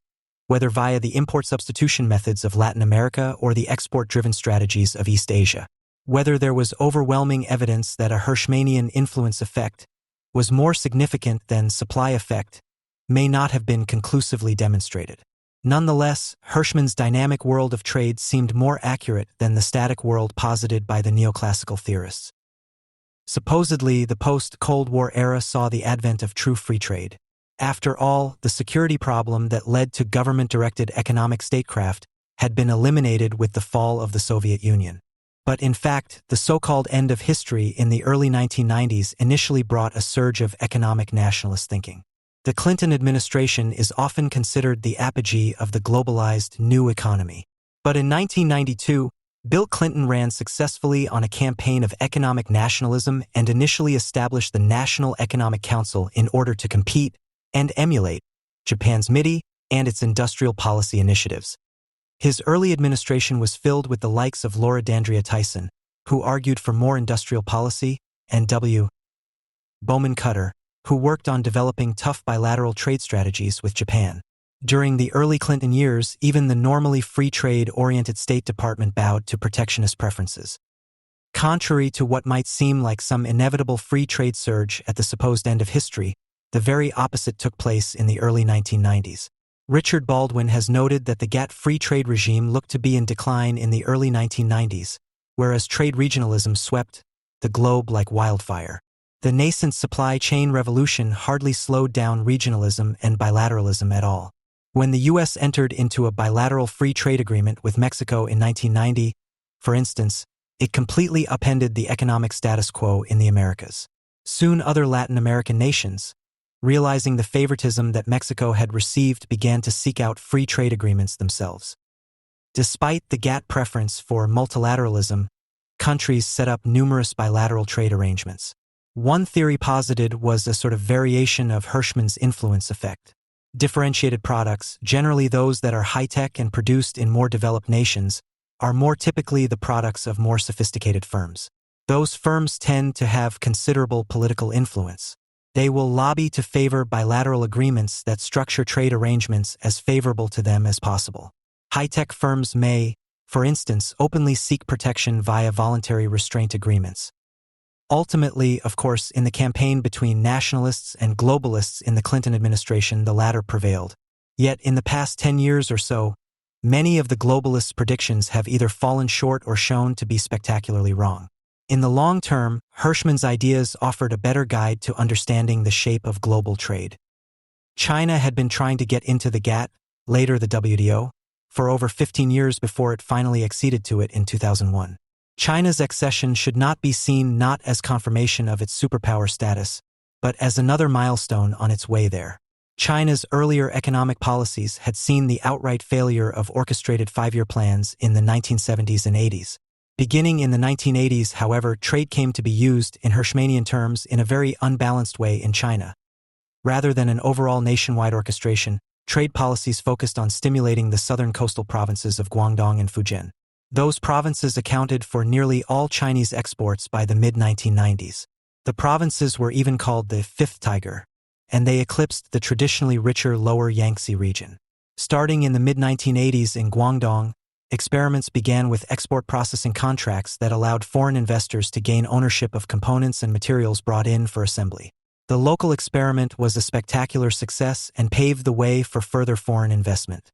whether via the import substitution methods of Latin America or the export-driven strategies of East Asia. Whether there was overwhelming evidence that a Hirschmanian influence effect was more significant than supply effect may not have been conclusively demonstrated. Nonetheless, Hirschman's dynamic world of trade seemed more accurate than the static world posited by the neoclassical theorists. Supposedly, the post-Cold War era saw the advent of true free trade. After all, the security problem that led to government-directed economic statecraft had been eliminated with the fall of the Soviet Union. But in fact, the so-called end of history in the early 1990s initially brought a surge of economic nationalist thinking. The Clinton administration is often considered the apogee of the globalized new economy. But in 1992, Bill Clinton ran successfully on a campaign of economic nationalism and initially established the National Economic Council in order to compete and emulate Japan's MIDI and its industrial policy initiatives. His early administration was filled with the likes of Laura Dandria Tyson, who argued for more industrial policy, and W. Bowman Cutter, who worked on developing tough bilateral trade strategies with Japan. During the early Clinton years, even the normally free trade-oriented State Department bowed to protectionist preferences. Contrary to what might seem like some inevitable free trade surge at the supposed end of history, the very opposite took place in the early 1990s. Richard Baldwin has noted that the GATT free trade regime looked to be in decline in the early 1990s, whereas trade regionalism swept the globe like wildfire. The nascent supply chain revolution hardly slowed down regionalism and bilateralism at all. When the U.S. entered into a bilateral free trade agreement with Mexico in 1990, for instance, it completely upended the economic status quo in the Americas. Soon other Latin American nations, realizing the favoritism that Mexico had received, began to seek out free trade agreements themselves. Despite the GATT preference for multilateralism, countries set up numerous bilateral trade arrangements. One theory posited was a sort of variation of Hirschman's influence effect. Differentiated products, generally those that are high-tech and produced in more developed nations, are more typically the products of more sophisticated firms. Those firms tend to have considerable political influence. They will lobby to favor bilateral agreements that structure trade arrangements as favorable to them as possible. High-tech firms may, for instance, openly seek protection via voluntary restraint agreements. Ultimately, of course, in the campaign between nationalists and globalists in the Clinton administration, the latter prevailed. Yet, in the past 10 years or so, many of the globalists' predictions have either fallen short or shown to be spectacularly wrong. In the long term, Hirschman's ideas offered a better guide to understanding the shape of global trade. China had been trying to get into the GATT, later the WTO, for over 15 years before it finally acceded to it in 2001. China's accession should not be seen not as confirmation of its superpower status, but as another milestone on its way there. China's earlier economic policies had seen the outright failure of orchestrated five-year plans in the 1970s and 80s. Beginning in the 1980s, however, trade came to be used in Hirschmanian terms in a very unbalanced way in China. Rather than an overall nationwide orchestration, trade policies focused on stimulating the southern coastal provinces of Guangdong and Fujian. Those provinces accounted for nearly all Chinese exports by the mid-1990s. The provinces were even called the Fifth Tiger, and they eclipsed the traditionally richer lower Yangtze region. Starting in the mid-1980s in Guangdong, experiments began with export processing contracts that allowed foreign investors to gain ownership of components and materials brought in for assembly. The local experiment was a spectacular success and paved the way for further foreign investment.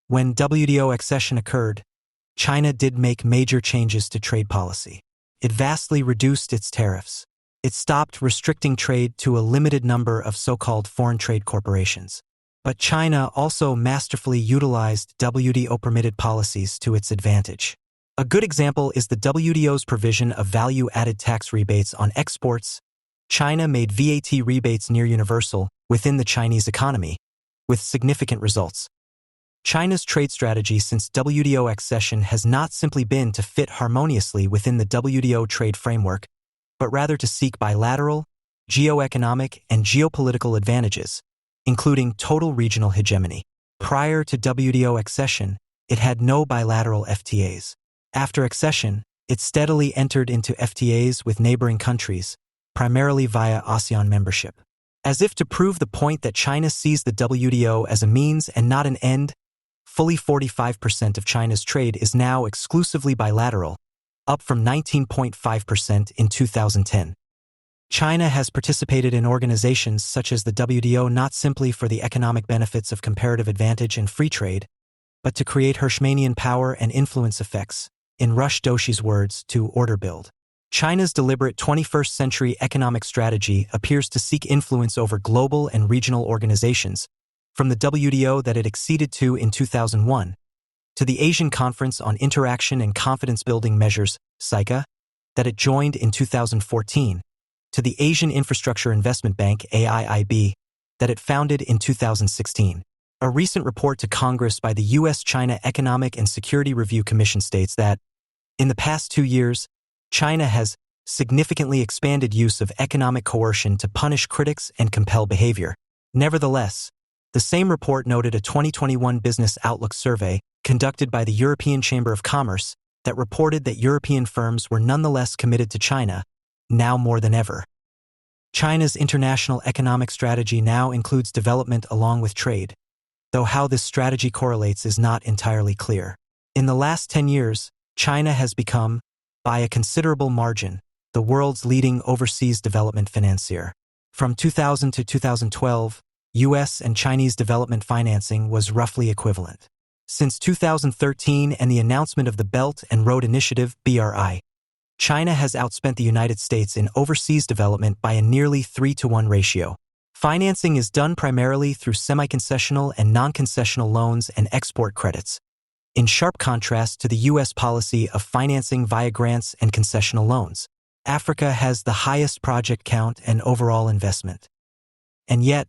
When WTO accession occurred, China did make major changes to trade policy. It vastly reduced its tariffs. It stopped restricting trade to a limited number of so-called foreign trade corporations. But China also masterfully utilized WTO-permitted policies to its advantage. A good example is the WTO's provision of value-added tax rebates on exports. China made VAT rebates near universal within the Chinese economy, with significant results. China's trade strategy since WTO accession has not simply been to fit harmoniously within the WTO trade framework, but rather to seek bilateral, geoeconomic, and geopolitical advantages, including total regional hegemony. Prior to WTO accession, it had no bilateral FTAs. After accession, it steadily entered into FTAs with neighboring countries, primarily via ASEAN membership. As if to prove the point that China sees the WTO as a means and not an end, fully 45% of China's trade is now exclusively bilateral, up from 19.5% in 2010. China has participated in organizations such as the WTO not simply for the economic benefits of comparative advantage and free trade, but to create Hirschmanian power and influence effects, in Rush Doshi's words, to order build. China's deliberate 21st-century economic strategy appears to seek influence over global and regional organizations, from the WTO that it acceded to in 2001, to the Asian Conference on Interaction and Confidence-Building Measures, SICA, that it joined in 2014, to the Asian Infrastructure Investment Bank, AIIB, that it founded in 2016. A recent report to Congress by the U.S.-China Economic and Security Review Commission states that, in the past 2 years, China has significantly expanded use of economic coercion to punish critics and compel behavior. Nevertheless, the same report noted a 2021 Business Outlook survey conducted by the European Chamber of Commerce that reported that European firms were nonetheless committed to China, now more than ever. China's international economic strategy now includes development along with trade, though how this strategy correlates is not entirely clear. In the last 10 years, China has become, by a considerable margin, the world's leading overseas development financier. From 2000 to 2012, U.S. and Chinese development financing was roughly equivalent. Since 2013 and the announcement of the Belt and Road Initiative, BRI, China has outspent the United States in overseas development by a nearly 3-to-1 ratio. Financing is done primarily through semi-concessional and non-concessional loans and export credits, in sharp contrast to the U.S. policy of financing via grants and concessional loans. Africa has the highest project count and overall investment. And yet,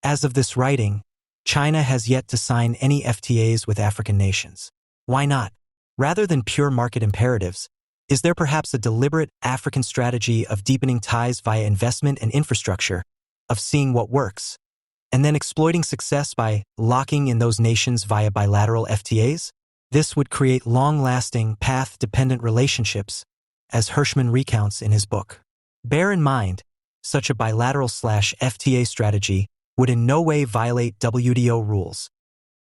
as of this writing, China has yet to sign any FTAs with African nations. Why not? Rather than pure market imperatives, is there perhaps a deliberate African strategy of deepening ties via investment and infrastructure, of seeing what works, and then exploiting success by locking in those nations via bilateral FTAs? This would create long-lasting, path-dependent relationships, as Hirschman recounts in his book. Bear in mind, such a bilateral/FTA strategy would in no way violate WTO rules.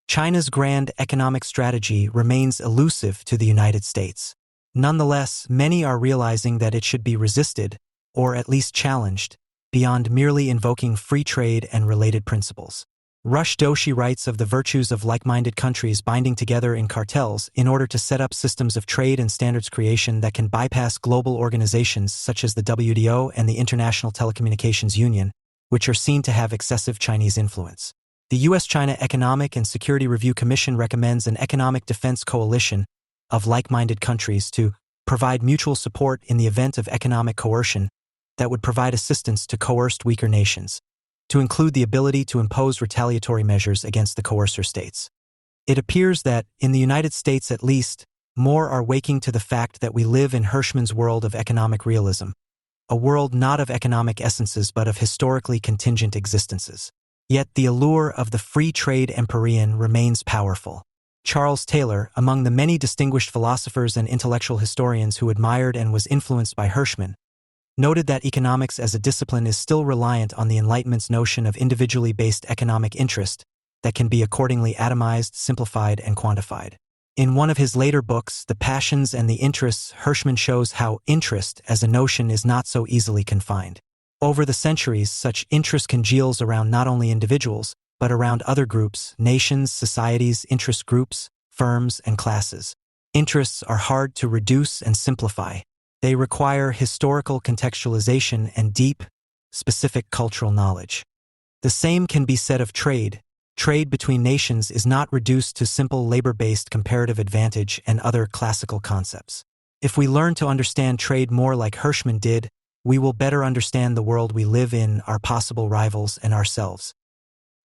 China's grand economic strategy remains elusive to the United States. Nonetheless, many are realizing that it should be resisted, or at least challenged, beyond merely invoking free trade and related principles. Rush Doshi writes of the virtues of like-minded countries binding together in cartels in order to set up systems of trade and standards creation that can bypass global organizations such as the WTO and the International Telecommunications Union, which are seen to have excessive Chinese influence. The U.S.-China Economic and Security Review Commission recommends an economic defense coalition of like-minded countries to provide mutual support in the event of economic coercion that would provide assistance to coerced weaker nations, to include the ability to impose retaliatory measures against the coercer states. It appears that, in the United States at least, more are waking to the fact that we live in Hirschman's world of economic realism, a world not of economic essences but of historically contingent existences. Yet the allure of the free trade empyrean remains powerful. Charles Taylor, among the many distinguished philosophers and intellectual historians who admired and was influenced by Hirschman, noted that economics as a discipline is still reliant on the Enlightenment's notion of individually based economic interest that can be accordingly atomized, simplified, and quantified. In one of his later books, The Passions and the Interests, Hirschman shows how interest as a notion is not so easily confined. Over the centuries, such interest congeals around not only individuals, but around other groups, nations, societies, interest groups, firms, and classes. Interests are hard to reduce and simplify. They require historical contextualization and deep, specific cultural knowledge. The same can be said of trade. Trade between nations is not reduced to simple labor-based comparative advantage and other classical concepts. If we learn to understand trade more like Hirschman did, we will better understand the world we live in, our possible rivals, and ourselves.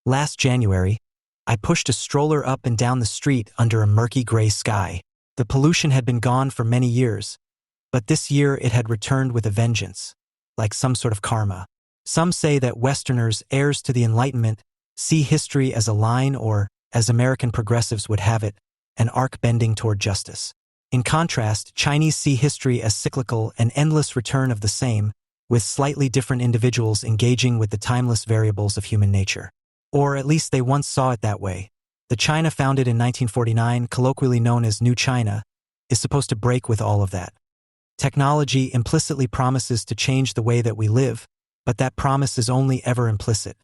Last January, I pushed a stroller up and down the street under a murky gray sky. The pollution had been gone for many years, but this year it had returned with a vengeance, like some sort of karma. Some say that Westerners, heirs to the Enlightenment, see history as a line or, as American progressives would have it, an arc bending toward justice. In contrast, Chinese see history as cyclical, an endless return of the same, with slightly different individuals engaging with the timeless variables of human nature. Or at least they once saw it that way. The China founded in 1949, colloquially known as New China, is supposed to break with all of that. Technology implicitly promises to change the way that we live, but that promise is only ever implicit.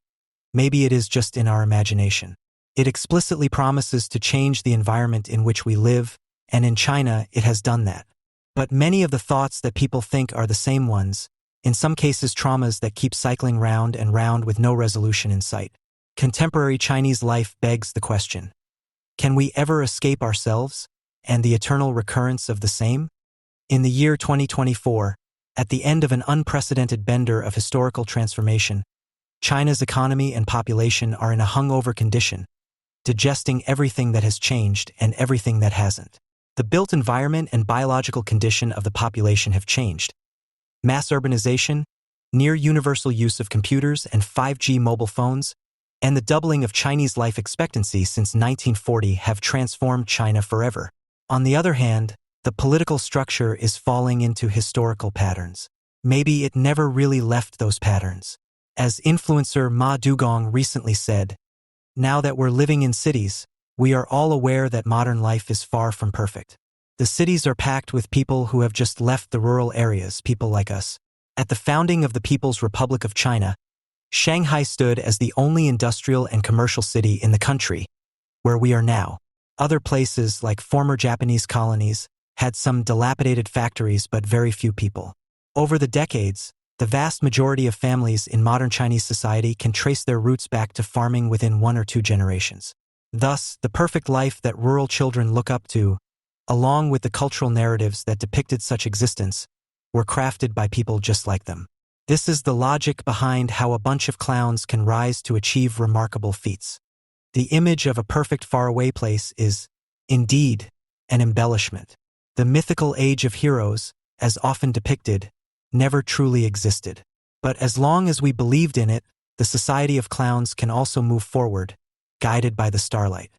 Maybe it is just in our imagination. It explicitly promises to change the environment in which we live, and in China it has done that. But many of the thoughts that people think are the same ones, in some cases traumas that keep cycling round and round with no resolution in sight. Contemporary Chinese life begs the question: can we ever escape ourselves and the eternal recurrence of the same? In the year 2024, at the end of an unprecedented bender of historical transformation, China's economy and population are in a hungover condition, digesting everything that has changed and everything that hasn't. The built environment and biological condition of the population have changed. Mass urbanization, near universal use of computers and 5G mobile phones, and the doubling of Chinese life expectancy since 1940 have transformed China forever. On the other hand, the political structure is falling into historical patterns. Maybe it never really left those patterns. As influencer Ma Dugong recently said, "Now that we're living in cities, we are all aware that modern life is far from perfect. The cities are packed with people who have just left the rural areas, people like us." At the founding of the People's Republic of China, Shanghai stood as the only industrial and commercial city in the country, where we are now. Other places, like former Japanese colonies, had some dilapidated factories but very few people. Over the decades, the vast majority of families in modern Chinese society can trace their roots back to farming within 1 or 2 generations. Thus, the perfect life that rural children look up to, along with the cultural narratives that depicted such existence, were crafted by people just like them. This is the logic behind how a bunch of clowns can rise to achieve remarkable feats. The image of a perfect faraway place is, indeed, an embellishment. The mythical age of heroes, as often depicted, never truly existed. But as long as we believed in it, the society of clowns can also move forward, guided by the starlight.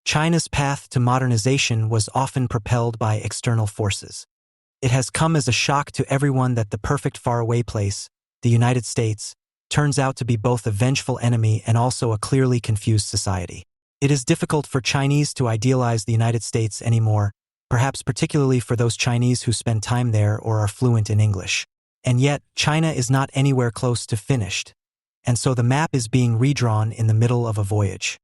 China's path to modernization was often propelled by external forces. It has come as a shock to everyone that the perfect faraway place, the United States, turns out to be both a vengeful enemy and also a clearly confused society. It is difficult for Chinese to idealize the United States anymore, perhaps particularly for those Chinese who spend time there or are fluent in English. And yet, China is not anywhere close to finished, and so the map is being redrawn in the middle of a voyage.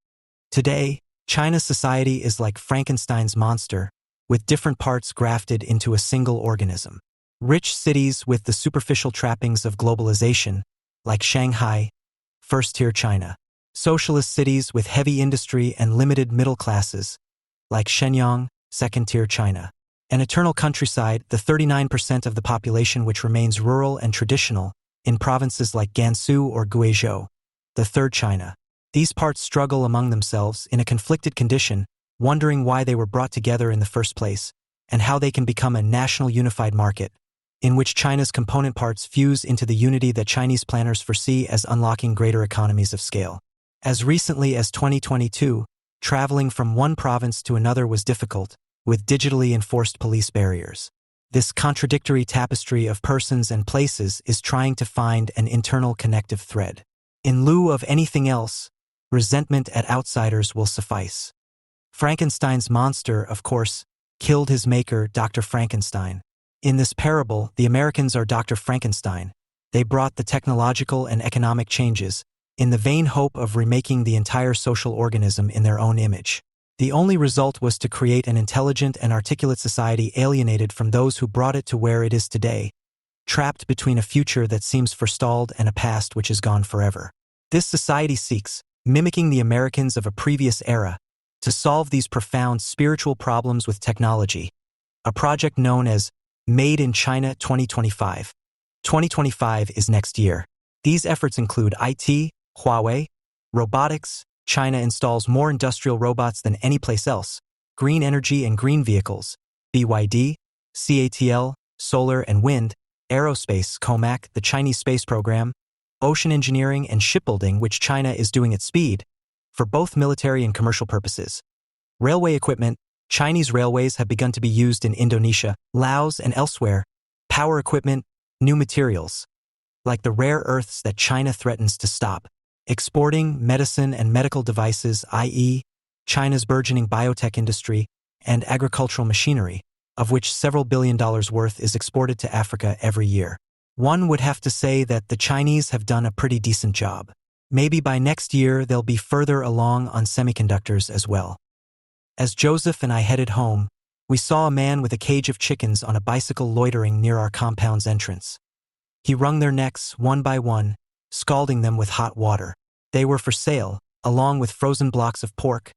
Today, China's society is like Frankenstein's monster, with different parts grafted into a single organism. Rich cities with the superficial trappings of globalization, like Shanghai, first-tier China. Socialist cities with heavy industry and limited middle classes, like Shenyang, second-tier China. An eternal countryside, the 39% of the population which remains rural and traditional, in provinces like Gansu or Guizhou, the third China. These parts struggle among themselves in a conflicted condition, wondering why they were brought together in the first place, and how they can become a national unified market, in which China's component parts fuse into the unity that Chinese planners foresee as unlocking greater economies of scale. As recently as 2022, traveling from one province to another was difficult, with digitally enforced police barriers. This contradictory tapestry of persons and places is trying to find an internal connective thread. In lieu of anything else, resentment at outsiders will suffice. Frankenstein's monster, of course, killed his maker, Dr. Frankenstein. In this parable, the Americans are Dr. Frankenstein. They brought the technological and economic changes, in the vain hope of remaking the entire social organism in their own image. The only result was to create an intelligent and articulate society alienated from those who brought it to where it is today, trapped between a future that seems forestalled and a past which is gone forever. This society seeks, mimicking the Americans of a previous era, to solve these profound spiritual problems with technology, a project known as Made in China 2025. 2025 is next year. These efforts include IT, Huawei, robotics. China installs more industrial robots than any place else, green energy and green vehicles, BYD, CATL, solar and wind, aerospace, COMAC, the Chinese space program, ocean engineering and shipbuilding, which China is doing at speed, for both military and commercial purposes. Railway equipment. Chinese railways have begun to be used in Indonesia, Laos, and elsewhere. Power equipment, new materials, like the rare earths that China threatens to stop. Exporting medicine and medical devices, i.e., China's burgeoning biotech industry and agricultural machinery, of which several $billion worth is exported to Africa every year. One would have to say that the Chinese have done a pretty decent job. Maybe by next year they'll be further along on semiconductors as well. As Joseph and I headed home, we saw a man with a cage of chickens on a bicycle loitering near our compound's entrance. He wrung their necks one by one, scalding them with hot water. They were for sale, along with frozen blocks of pork,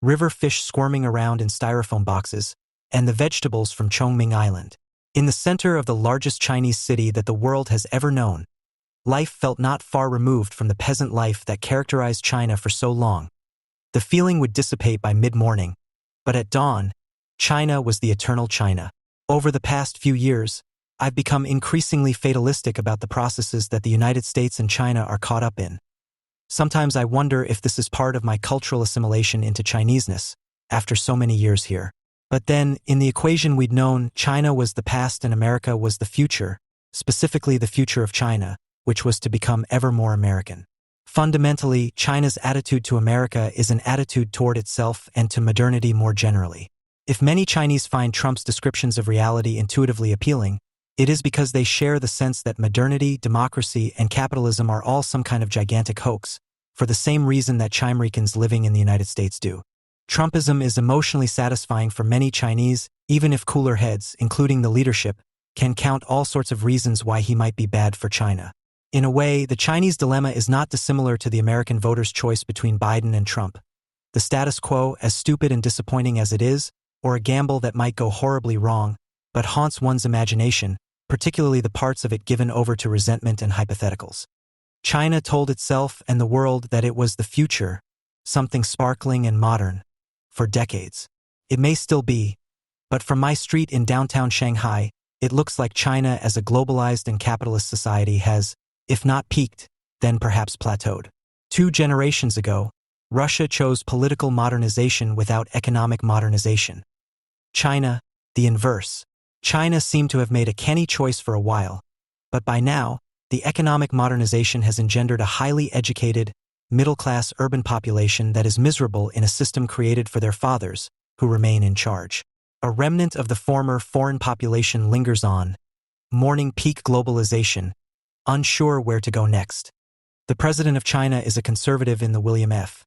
river fish squirming around in styrofoam boxes, and the vegetables from Chongming Island. In the center of the largest Chinese city that the world has ever known, life felt not far removed from the peasant life that characterized China for so long. The feeling would dissipate by mid-morning, but at dawn, China was the eternal China. Over the past few years, I've become increasingly fatalistic about the processes that the United States and China are caught up in. Sometimes I wonder if this is part of my cultural assimilation into Chineseness, after so many years here. But then, in the equation we'd known, China was the past and America was the future, specifically the future of China, which was to become ever more American. Fundamentally, China's attitude to America is an attitude toward itself and to modernity more generally. If many Chinese find Trump's descriptions of reality intuitively appealing, it is because they share the sense that modernity, democracy, and capitalism are all some kind of gigantic hoax, for the same reason that Chimericans living in the United States do. Trumpism is emotionally satisfying for many Chinese, even if cooler heads, including the leadership, can count all sorts of reasons why he might be bad for China. In a way, the Chinese dilemma is not dissimilar to the American voters' choice between Biden and Trump. The status quo, as stupid and disappointing as it is, or a gamble that might go horribly wrong, but haunts one's imagination, particularly the parts of it given over to resentment and hypotheticals. China told itself and the world that it was the future, something sparkling and modern, for decades. It may still be, but from my street in downtown Shanghai, it looks like China as a globalized and capitalist society has, if not peaked, then perhaps plateaued. 2 generations ago, Russia chose political modernization without economic modernization. China, the inverse. China seemed to have made a canny choice for a while, but by now, the economic modernization has engendered a highly educated, middle-class urban population that is miserable in a system created for their fathers, who remain in charge. A remnant of the former foreign population lingers on, mourning peak globalization, unsure where to go next. The president of China is a conservative in the William F.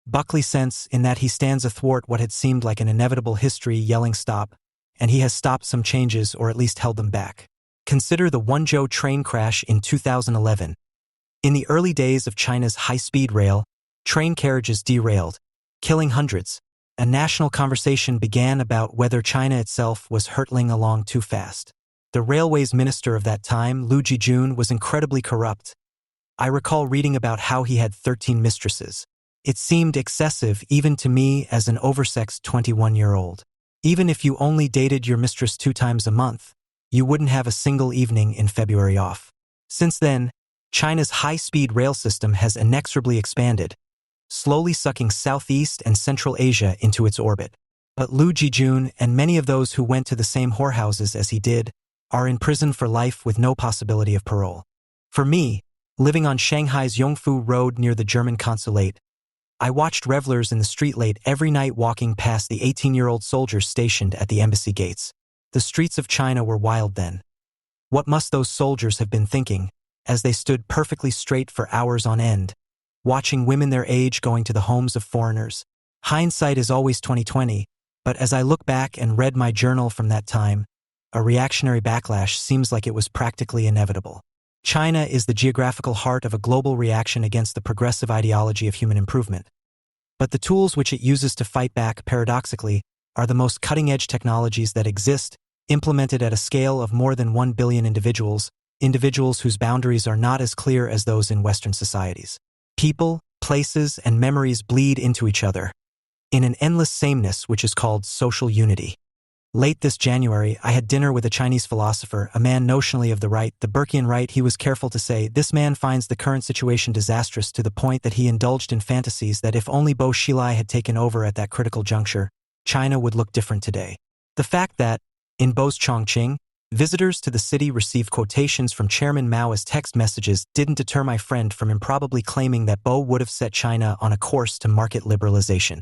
Buckley sense, in that he stands athwart what had seemed like an inevitable history yelling stop, and he has stopped some changes or at least held them back. Consider the Wenzhou train crash in 2011. In the early days of China's high-speed rail, train carriages derailed, killing hundreds. A national conversation began about whether China itself was hurtling along too fast. The railways minister of that time, Liu Jijun, was incredibly corrupt. I recall reading about how he had 13 mistresses. It seemed excessive even to me as an oversexed 21-year-old. Even if you only dated your mistress 2 times a month, you wouldn't have a single evening in February off. Since then, China's high-speed rail system has inexorably expanded, slowly sucking Southeast and Central Asia into its orbit. But Liu Jijun and many of those who went to the same whorehouses as he did are in prison for life with no possibility of parole. For me, living on Shanghai's Yongfu Road near the German consulate, I watched revelers in the street late every night walking past the 18-year-old soldiers stationed at the embassy gates. The streets of China were wild then. What must those soldiers have been thinking, as they stood perfectly straight for hours on end, watching women their age going to the homes of foreigners? Hindsight is always 20/20, but as I look back and read my journal from that time, a reactionary backlash seems like it was practically inevitable. China is the geographical heart of a global reaction against the progressive ideology of human improvement. But the tools which it uses to fight back, paradoxically, are the most cutting-edge technologies that exist, implemented at a scale of more than 1 billion individuals whose boundaries are not as clear as those in Western societies. People, places, and memories bleed into each other, in an endless sameness which is called social unity. Late this January, I had dinner with a Chinese philosopher, a man notionally of the right, the Burkean right. He was careful to say, this man finds the current situation disastrous to the point that he indulged in fantasies that if only Bo Xilai had taken over at that critical juncture, China would look different today. The fact that, in Bo's Chongqing, visitors to the city received quotations from Chairman Mao as text messages didn't deter my friend from improbably claiming that Bo would have set China on a course to market liberalization.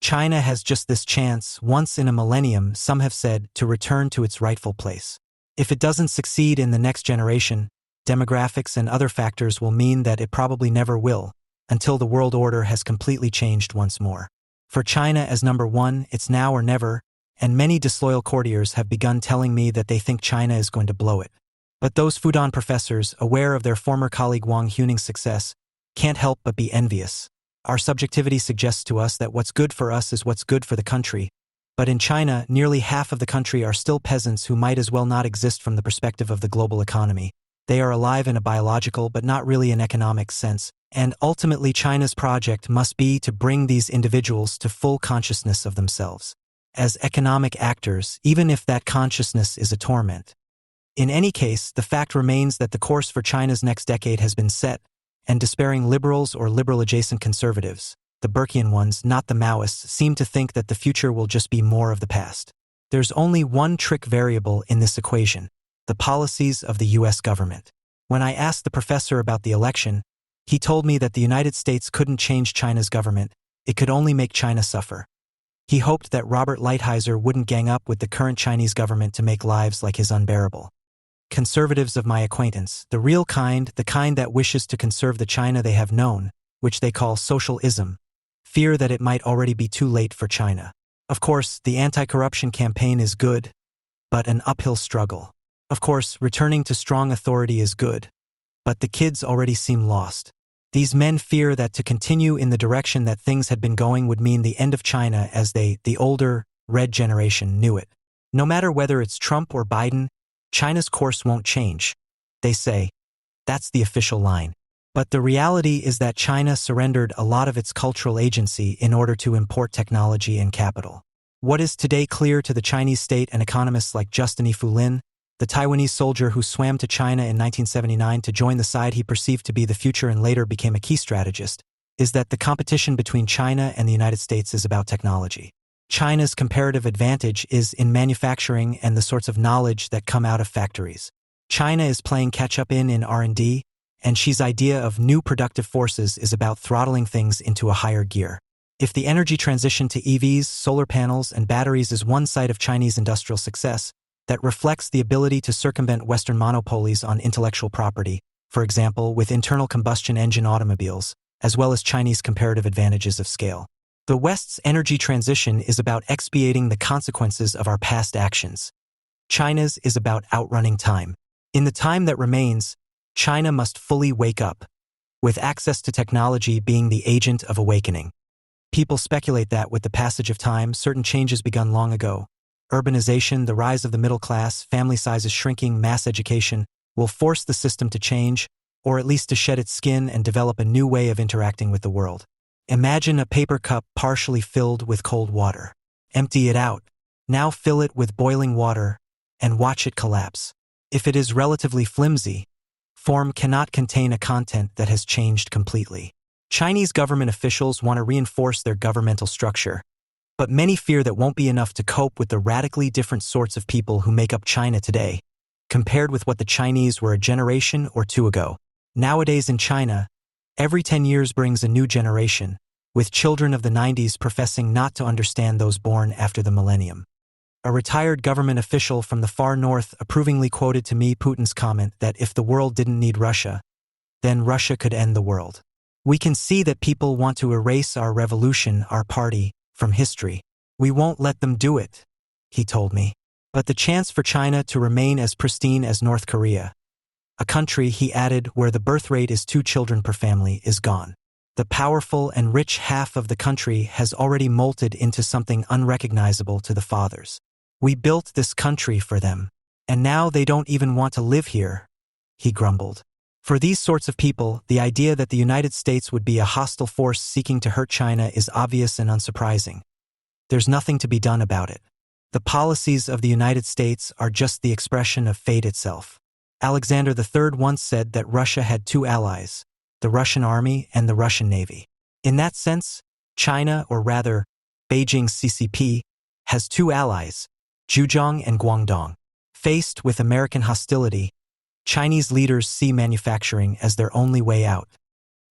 China has just this chance, once in a millennium, some have said, to return to its rightful place. If it doesn't succeed in the next generation, demographics and other factors will mean that it probably never will, until the world order has completely changed once more. For China as number one, it's now or never, and many disloyal courtiers have begun telling me that they think China is going to blow it. But those Fudan professors, aware of their former colleague Wang Huning's success, can't help but be envious. Our subjectivity suggests to us that what's good for us is what's good for the country. But in China, nearly half of the country are still peasants who might as well not exist from the perspective of the global economy. They are alive in a biological but not really an economic sense, and ultimately China's project must be to bring these individuals to full consciousness of themselves as economic actors, even if that consciousness is a torment. In any case, the fact remains that the course for China's next decade has been set, and despairing liberals or liberal-adjacent conservatives, the Burkean ones, not the Maoists, seem to think that the future will just be more of the past. There's only one trick variable in this equation: the policies of the U.S. government. When I asked the professor about the election, he told me that the United States couldn't change China's government, it could only make China suffer. He hoped that Robert Lighthizer wouldn't gang up with the current Chinese government to make lives like his unbearable. Conservatives of my acquaintance, the real kind, the kind that wishes to conserve the China they have known, which they call socialism, fear that it might already be too late for China. Of course, the anti-corruption campaign is good, but an uphill struggle. Of course, returning to strong authority is good, but the kids already seem lost. These men fear that to continue in the direction that things had been going would mean the end of China as they, the older, red generation, knew it. No matter whether it's Trump or Biden, China's course won't change, they say. That's the official line. But the reality is that China surrendered a lot of its cultural agency in order to import technology and capital. What is today clear to the Chinese state and economists like Justin E. Fulin, the Taiwanese soldier who swam to China in 1979 to join the side he perceived to be the future and later became a key strategist, is that the competition between China and the United States is about technology. China's comparative advantage is in manufacturing and the sorts of knowledge that come out of factories. China is playing catch-up in R&D, and Xi's idea of new productive forces is about throttling things into a higher gear. If the energy transition to EVs, solar panels, and batteries is one side of Chinese industrial success, that reflects the ability to circumvent Western monopolies on intellectual property, for example, with internal combustion engine automobiles, as well as Chinese comparative advantages of scale. The West's energy transition is about expiating the consequences of our past actions. China's is about outrunning time. In the time that remains, China must fully wake up, with access to technology being the agent of awakening. People speculate that with the passage of time, certain changes begun long ago. Urbanization, the rise of the middle class, family sizes shrinking, mass education will force the system to change, or at least to shed its skin and develop a new way of interacting with the world. Imagine a paper cup partially filled with cold water. Empty it out. Now fill it with boiling water and watch it collapse. If it is relatively flimsy, form cannot contain a content that has changed completely. Chinese government officials want to reinforce their governmental structure, but many fear that won't be enough to cope with the radically different sorts of people who make up China today, compared with what the Chinese were a generation or two ago. Nowadays in China, every 10 years brings a new generation, with children of the 90s professing not to understand those born after the millennium. A retired government official from the far north approvingly quoted to me Putin's comment that if the world didn't need Russia, then Russia could end the world. We can see that people want to erase our revolution, our party, from history. We won't let them do it, he told me. But the chance for China to remain as pristine as North Korea, a country, he added, where the birth rate is 2 children per family, is gone. The powerful and rich half of the country has already molted into something unrecognizable to the fathers. We built this country for them, and now they don't even want to live here, he grumbled. For these sorts of people, the idea that the United States would be a hostile force seeking to hurt China is obvious and unsurprising. There's nothing to be done about it. The policies of the United States are just the expression of fate itself. Alexander III once said that Russia had 2 allies, the Russian army and the Russian navy. In that sense, China, or rather, Beijing's CCP, has 2 allies, Zhejiang and Guangdong. Faced with American hostility, Chinese leaders see manufacturing as their only way out.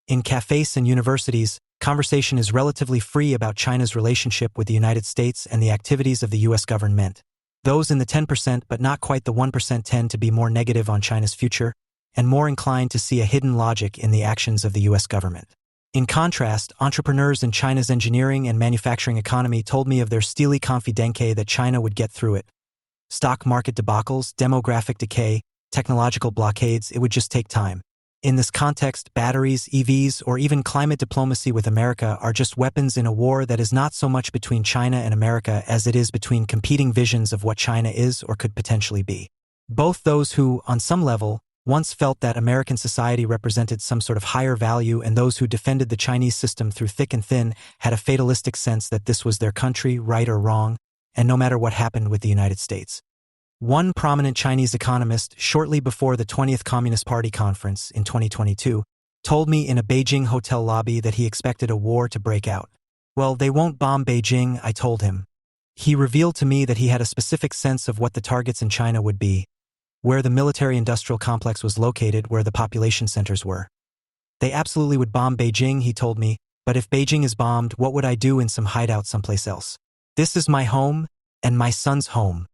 In cafes and universities, conversation is relatively free about China's relationship with the United States and the activities of the U.S. government. Those in the 10% but not quite the 1% tend to be more negative on China's future and more inclined to see a hidden logic in the actions of the U.S. government. In contrast, entrepreneurs in China's engineering and manufacturing economy told me of their steely confidence that China would get through it. Stock market debacles, demographic decay, technological blockades, it would just take time. In this context, batteries, EVs, or even climate diplomacy with America are just weapons in a war that is not so much between China and America as it is between competing visions of what China is or could potentially be. Both those who, on some level, once felt that American society represented some sort of higher value and those who defended the Chinese system through thick and thin had a fatalistic sense that this was their country, right or wrong, and no matter what happened with the United States. One prominent Chinese economist, shortly before the 20th Communist Party conference in 2022, told me in a Beijing hotel lobby that he expected a war to break out. Well, they won't bomb Beijing, I told him. He revealed to me that he had a specific sense of what the targets in China would be, where the military-industrial complex was located, where the population centers were. They absolutely would bomb Beijing, he told me, but if Beijing is bombed, what would I do in some hideout someplace else? This is my home, and my son's home.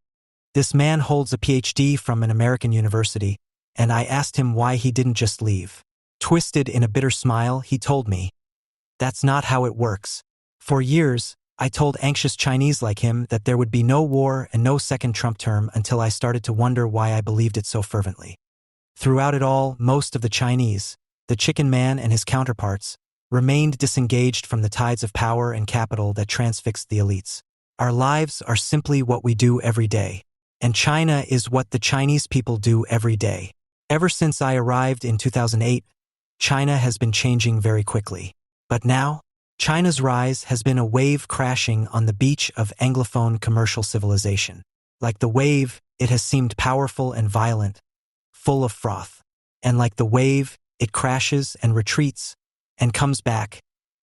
This man holds a PhD from an American university, and I asked him why he didn't just leave. Twisted in a bitter smile, he told me, "That's not how it works." For years, I told anxious Chinese like him that there would be no war and no second Trump term until I started to wonder why I believed it so fervently. Throughout it all, most of the Chinese, the chicken man and his counterparts, remained disengaged from the tides of power and capital that transfixed the elites. Our lives are simply what we do every day. And China is what the Chinese people do every day. Ever since I arrived in 2008, China has been changing very quickly. But now, China's rise has been a wave crashing on the beach of Anglophone commercial civilization. Like the wave, it has seemed powerful and violent, full of froth. And like the wave, it crashes and retreats and comes back,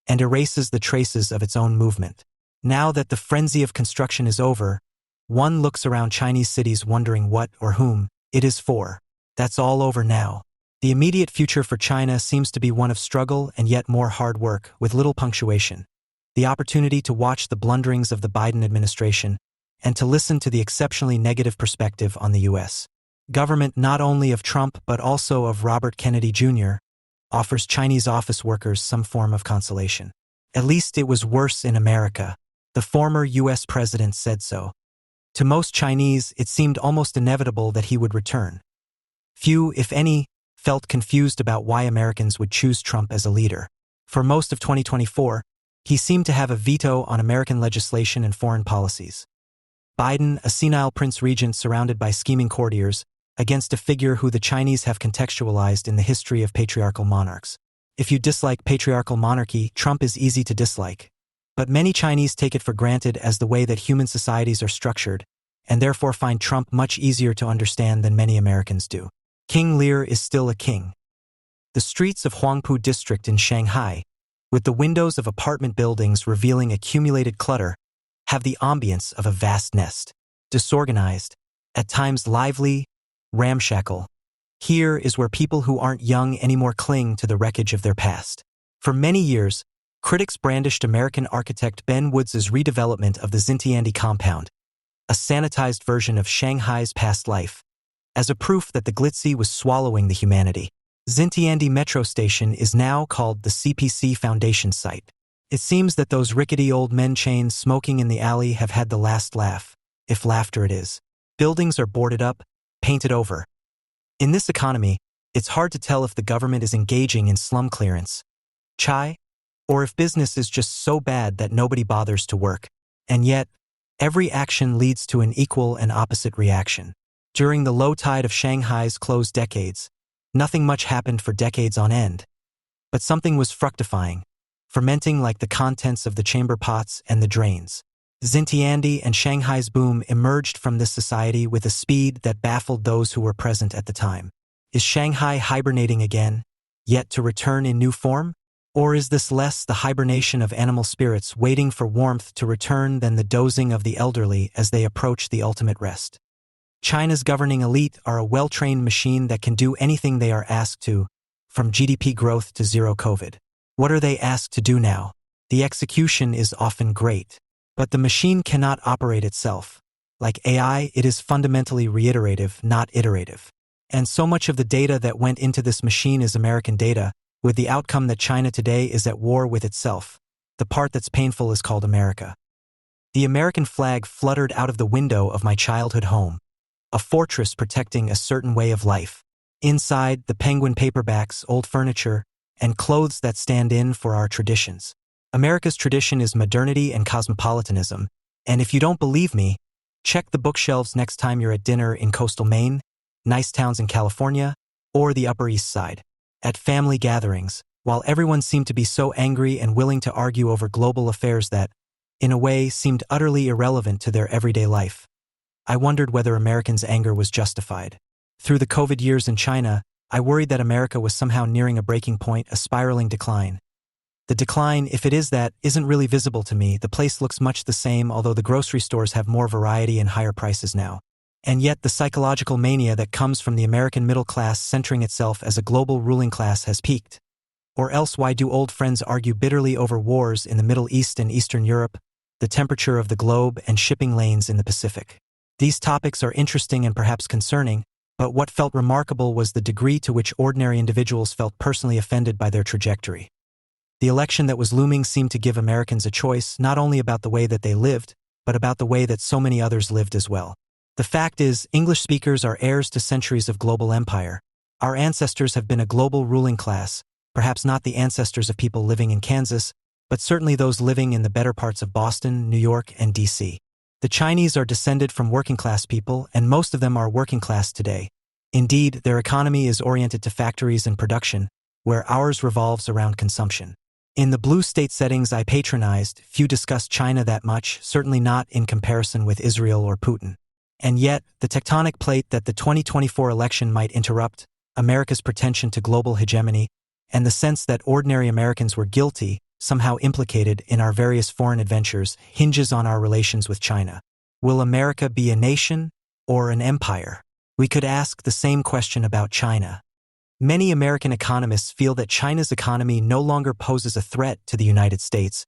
and erases the traces of its own movement. Now that the frenzy of construction is over, one looks around Chinese cities wondering what or whom it is for. That's all over now. The immediate future for China seems to be one of struggle and yet more hard work, with little punctuation. The opportunity to watch the blunderings of the Biden administration and to listen to the exceptionally negative perspective on the U.S. government, not only of Trump but also of Robert Kennedy Jr., offers Chinese office workers some form of consolation. At least it was worse in America. The former U.S. president said so. To most Chinese, it seemed almost inevitable that he would return. Few, if any, felt confused about why Americans would choose Trump as a leader. For most of 2024, he seemed to have a veto on American legislation and foreign policies. Biden, a senile prince regent surrounded by scheming courtiers, against a figure who the Chinese have contextualized in the history of patriarchal monarchs. If you dislike patriarchal monarchy, Trump is easy to dislike. But many Chinese take it for granted as the way that human societies are structured, and therefore find Trump much easier to understand than many Americans do. King Lear is still a king. The streets of Huangpu district in Shanghai, with the windows of apartment buildings revealing accumulated clutter, have the ambience of a vast nest. Disorganized, at times lively, ramshackle. Here is where people who aren't young anymore cling to the wreckage of their past. For many years, critics brandished American architect Ben Woods' redevelopment of the Xintiandi compound, a sanitized version of Shanghai's past life, as a proof that the glitzy was swallowing the humanity. Xintiandi Metro Station is now called the CPC Foundation site. It seems that those rickety old men chains smoking in the alley have had the last laugh, if laughter it is. Buildings are boarded up, painted over. In this economy, it's hard to tell if the government is engaging in slum clearance, or if business is just so bad that nobody bothers to work. And yet, every action leads to an equal and opposite reaction. During the low tide of Shanghai's closed decades, nothing much happened for decades on end. But something was fructifying, fermenting like the contents of the chamber pots and the drains. Xintiandi and Shanghai's boom emerged from this society with a speed that baffled those who were present at the time. Is Shanghai hibernating again, yet to return in new form? Or is this less the hibernation of animal spirits waiting for warmth to return than the dozing of the elderly as they approach the ultimate rest? China's governing elite are a well-trained machine that can do anything they are asked to, from GDP growth to zero COVID. What are they asked to do now? The execution is often great, but the machine cannot operate itself. Like AI, it is fundamentally reiterative, not iterative. And so much of the data that went into this machine is American data, with the outcome that China today is at war with itself. The part that's painful is called America. The American flag fluttered out of the window of my childhood home, a fortress protecting a certain way of life. Inside, the penguin paperbacks, old furniture, and clothes that stand in for our traditions. America's tradition is modernity and cosmopolitanism, and if you don't believe me, check the bookshelves next time you're at dinner in coastal Maine, nice towns in California, or the Upper East Side. At family gatherings, while everyone seemed to be so angry and willing to argue over global affairs that, in a way, seemed utterly irrelevant to their everyday life, I wondered whether Americans' anger was justified. Through the COVID years in China, I worried that America was somehow nearing a breaking point, a spiraling decline. The decline, if it is that, isn't really visible to me. The place looks much the same, although the grocery stores have more variety and higher prices now. And yet the psychological mania that comes from the American middle class centering itself as a global ruling class has peaked. Or else why do old friends argue bitterly over wars in the Middle East and Eastern Europe, the temperature of the globe, and shipping lanes in the Pacific? These topics are interesting and perhaps concerning, but what felt remarkable was the degree to which ordinary individuals felt personally offended by their trajectory. The election that was looming seemed to give Americans a choice not only about the way that they lived, but about the way that so many others lived as well. The fact is, English speakers are heirs to centuries of global empire. Our ancestors have been a global ruling class, perhaps not the ancestors of people living in Kansas, but certainly those living in the better parts of Boston, New York, and D.C. The Chinese are descended from working-class people, and most of them are working-class today. Indeed, their economy is oriented to factories and production, where ours revolves around consumption. In the blue state settings I patronized, few discussed China that much, certainly not in comparison with Israel or Putin. And yet, the tectonic plate that the 2024 election might interrupt, America's pretension to global hegemony, and the sense that ordinary Americans were guilty, somehow implicated in our various foreign adventures, hinges on our relations with China. Will America be a nation or an empire? We could ask the same question about China. Many American economists feel that China's economy no longer poses a threat to the United States,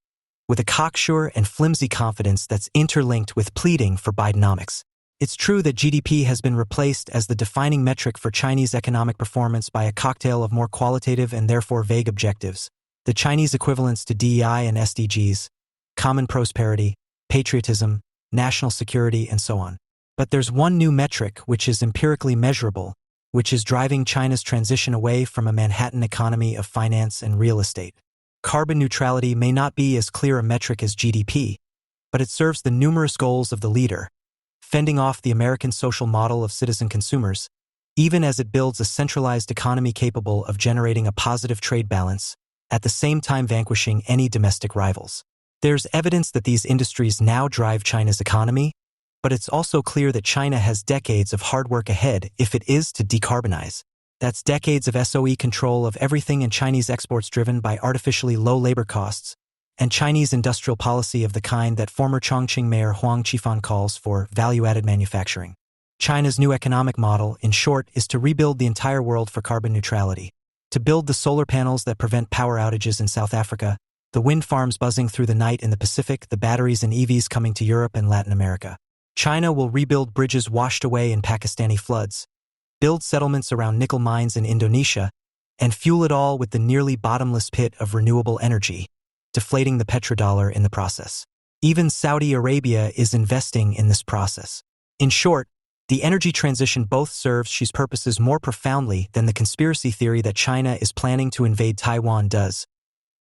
with a cocksure and flimsy confidence that's interlinked with pleading for Bidenomics. It's true that GDP has been replaced as the defining metric for Chinese economic performance by a cocktail of more qualitative and therefore vague objectives. The Chinese equivalents to DEI and SDGs, common prosperity, patriotism, national security, and so on. But there's one new metric which is empirically measurable, which is driving China's transition away from a Manhattan economy of finance and real estate. Carbon neutrality may not be as clear a metric as GDP, but it serves the numerous goals of the leader, fending off the American social model of citizen consumers, even as it builds a centralized economy capable of generating a positive trade balance, at the same time vanquishing any domestic rivals. There's evidence that these industries now drive China's economy, but it's also clear that China has decades of hard work ahead if it is to decarbonize. That's decades of SOE control of everything and Chinese exports driven by artificially low labor costs, and Chinese industrial policy of the kind that former Chongqing Mayor Huang Qifan calls for value-added manufacturing. China's new economic model, in short, is to rebuild the entire world for carbon neutrality, to build the solar panels that prevent power outages in South Africa, the wind farms buzzing through the night in the Pacific, the batteries and EVs coming to Europe and Latin America. China will rebuild bridges washed away in Pakistani floods, build settlements around nickel mines in Indonesia, and fuel it all with the nearly bottomless pit of renewable energy, deflating the petrodollar in the process. Even Saudi Arabia is investing in this process. In short, the energy transition both serves Xi's purposes more profoundly than the conspiracy theory that China is planning to invade Taiwan does,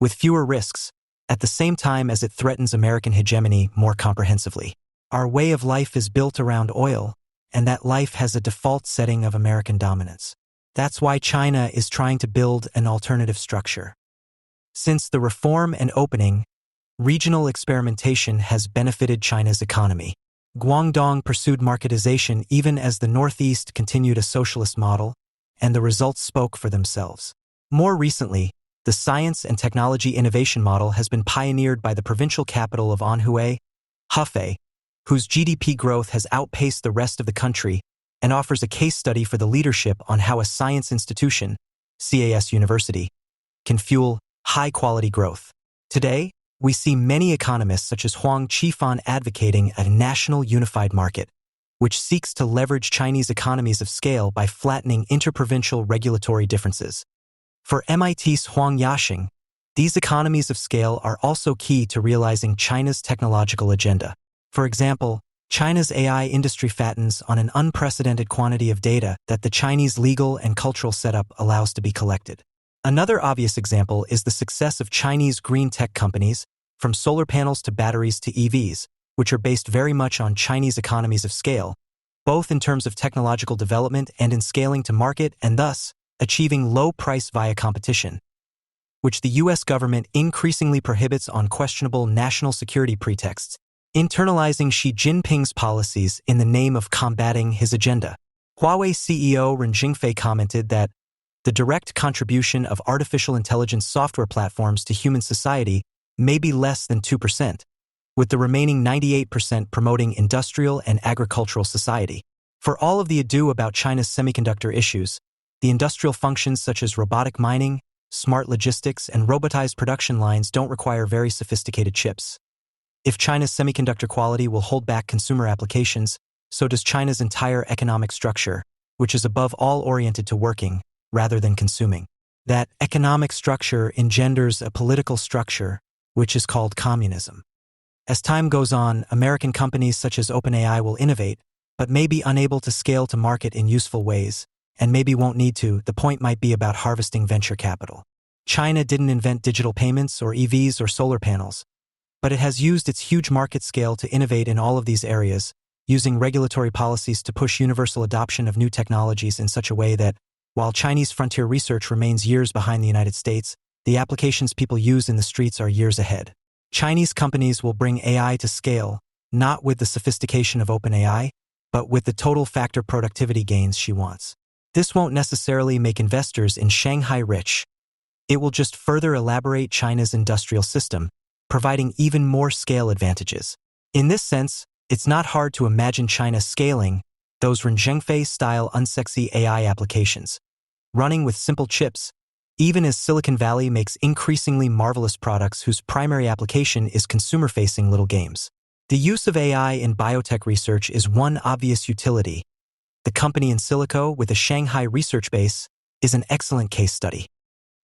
with fewer risks, at the same time as it threatens American hegemony more comprehensively. Our way of life is built around oil, and that life has a default setting of American dominance. That's why China is trying to build an alternative structure. Since the reform and opening, regional experimentation has benefited China's economy. Guangdong pursued marketization even as the Northeast continued a socialist model, and the results spoke for themselves. More recently, the science and technology innovation model has been pioneered by the provincial capital of Anhui, Hefei, whose GDP growth has outpaced the rest of the country and offers a case study for the leadership on how a science institution, CAS University, can fuel high-quality growth. Today, we see many economists such as Huang Qifan advocating a national unified market, which seeks to leverage Chinese economies of scale by flattening interprovincial regulatory differences. For MIT's Huang Yashing, these economies of scale are also key to realizing China's technological agenda. For example, China's AI industry fattens on an unprecedented quantity of data that the Chinese legal and cultural setup allows to be collected. Another obvious example is the success of Chinese green tech companies, from solar panels to batteries to EVs, which are based very much on Chinese economies of scale, both in terms of technological development and in scaling to market and thus achieving low price via competition, which the US government increasingly prohibits on questionable national security pretexts, internalizing Xi Jinping's policies in the name of combating his agenda. Huawei CEO Ren Jingfei commented that the direct contribution of artificial intelligence software platforms to human society may be less than 2%, with the remaining 98% promoting industrial and agricultural society. For all of the ado about China's semiconductor issues, the industrial functions such as robotic mining, smart logistics, and robotized production lines don't require very sophisticated chips. If China's semiconductor quality will hold back consumer applications, so does China's entire economic structure, which is above all oriented to working, rather than consuming. That economic structure engenders a political structure, which is called communism. As time goes on, American companies such as OpenAI will innovate, but may be unable to scale to market in useful ways, and maybe won't need to. The point might be about harvesting venture capital. China didn't invent digital payments or EVs or solar panels, but it has used its huge market scale to innovate in all of these areas, using regulatory policies to push universal adoption of new technologies in such a way that, while Chinese frontier research remains years behind the United States, the applications people use in the streets are years ahead. Chinese companies will bring AI to scale, not with the sophistication of OpenAI, but with the total factor productivity gains she wants. This won't necessarily make investors in Shanghai rich, It will just further elaborate China's industrial system, providing even more scale advantages. In this sense, it's not hard to imagine China scaling those Ren-Zhengfei-style unsexy AI applications, running with simple chips, even as Silicon Valley makes increasingly marvelous products whose primary application is consumer-facing little games. The use of AI in biotech research is one obvious utility. The company in silico with a Shanghai research base is an excellent case study.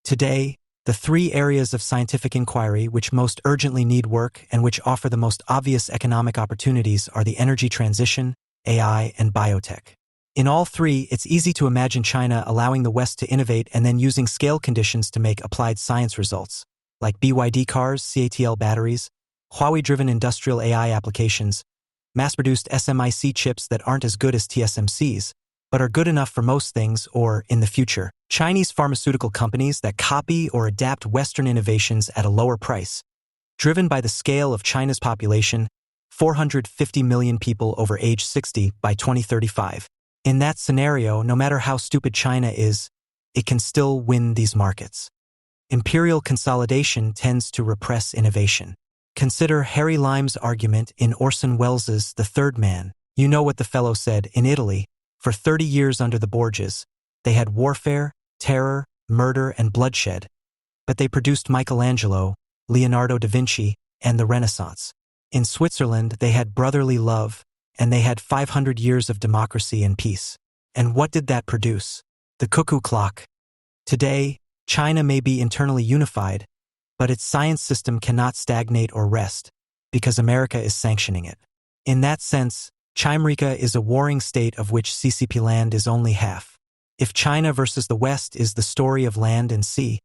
Today, the three areas of scientific inquiry which most urgently need work and which offer the most obvious economic opportunities are the energy transition, AI, and biotech. In all three, it's easy to imagine China allowing the West to innovate and then using scale conditions to make applied science results, like BYD cars, CATL batteries, Huawei-driven industrial AI applications, mass-produced SMIC chips that aren't as good as TSMC's, but are good enough for most things, or, in the future, Chinese pharmaceutical companies that copy or adapt Western innovations at a lower price. Driven by the scale of China's population, 450 million people over age 60 by 2035. In that scenario, no matter how stupid China is, it can still win these markets. Imperial consolidation tends to repress innovation. Consider Harry Lime's argument in Orson Welles' The Third Man. You know what the fellow said. In Italy, for 30 years under the Borgias, they had warfare, terror, murder, and bloodshed, but they produced Michelangelo, Leonardo da Vinci, and the Renaissance. In Switzerland, they had brotherly love, and they had 500 years of democracy and peace. And what did that produce? The cuckoo clock. Today, China may be internally unified, but its science system cannot stagnate or rest, because America is sanctioning it. In that sense, Chimerica is a warring state of which CCP land is only half. If China versus the West is the story of land and sea,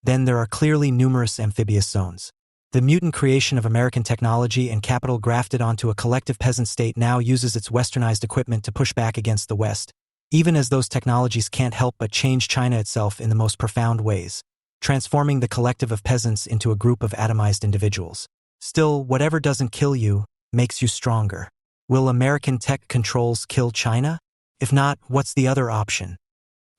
then there are clearly numerous amphibious zones. The mutant creation of American technology and capital grafted onto a collective peasant state now uses its westernized equipment to push back against the West, even as those technologies can't help but change China itself in the most profound ways, transforming the collective of peasants into a group of atomized individuals. Still, whatever doesn't kill you makes you stronger. Will American tech controls kill China? If not, what's the other option?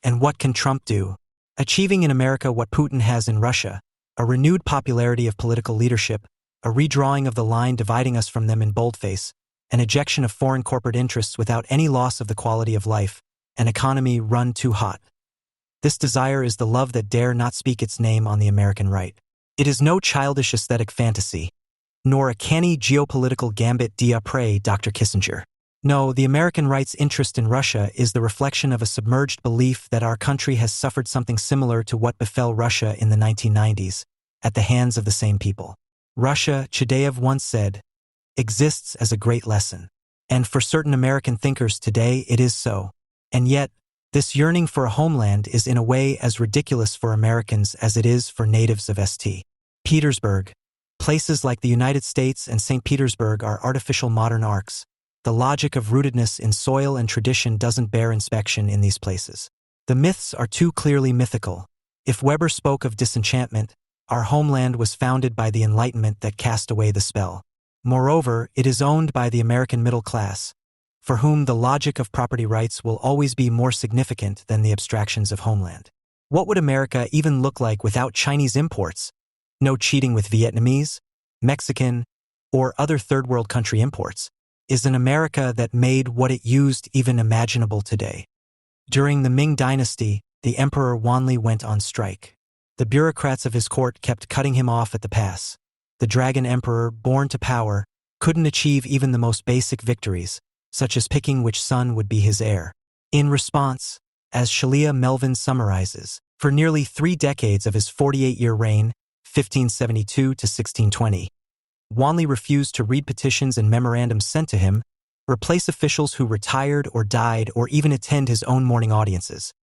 And what can Trump do? Achieving in America what Putin has in Russia, a renewed popularity of political leadership, a redrawing of the line dividing us from them in boldface, an ejection of foreign corporate interests without any loss of the quality of life, an economy run too hot. This desire is the love that dare not speak its name on the American right. It is no childish aesthetic fantasy, nor a canny geopolitical gambit d'après Dr. Kissinger. No, the American right's interest in Russia is the reflection of a submerged belief that our country has suffered something similar to what befell Russia in the 1990s, at the hands of the same people. Russia, Chideyev once said, exists as a great lesson. And for certain American thinkers today, it is so. And yet, this yearning for a homeland is in a way as ridiculous for Americans as it is for natives of St. Petersburg. Places like the United States and St. Petersburg are artificial modern arcs. The logic of rootedness in soil and tradition doesn't bear inspection in these places. The myths are too clearly mythical. If Weber spoke of disenchantment, our homeland was founded by the Enlightenment that cast away the spell. Moreover, it is owned by the American middle class, for whom the logic of property rights will always be more significant than the abstractions of homeland. What would America even look like without Chinese imports? No cheating with Vietnamese, Mexican, or other third-world country imports. Is an America that made what it used even imaginable today. During the Ming Dynasty, the Emperor Wanli went on strike. The bureaucrats of his court kept cutting him off at the pass. The Dragon Emperor, born to power, couldn't achieve even the most basic victories, such as picking which son would be his heir. In response, as Shalia Melvin summarizes, for nearly 3 decades of his 48-year reign, 1572 to 1620, Wanli refused to read petitions and memorandums sent to him, replace officials who retired or died, or even attend his own morning audiences.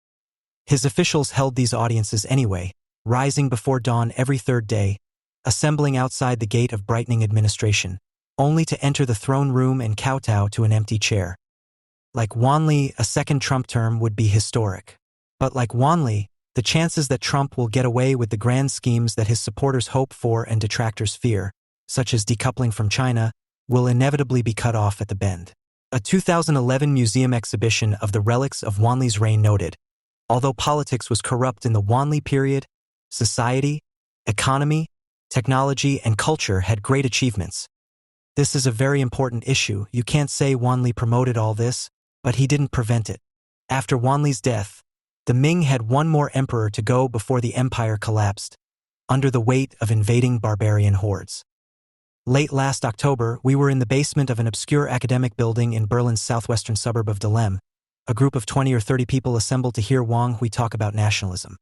His officials held these audiences anyway, rising before dawn every 3rd day, assembling outside the gate of brightening administration, only to enter the throne room and kowtow to an empty chair. Like Wanli, a second Trump term would be historic. But like Wanli, the chances that Trump will get away with the grand schemes that his supporters hope for and detractors fear, such as decoupling from China, will inevitably be cut off at the bend. A 2011 museum exhibition of the relics of Wanli's reign noted, although politics was corrupt in the Wanli period, society, economy, technology, and culture had great achievements. This is a very important issue. You can't say Wanli promoted all this, but he didn't prevent it. After Wanli's death, the Ming had one more emperor to go before the empire collapsed, under the weight of invading barbarian hordes. Late last October, we were in the basement of an obscure academic building in Berlin's southwestern suburb of Dahlem. A group of 20 or 30 people assembled to hear Wang Hui talk about nationalism.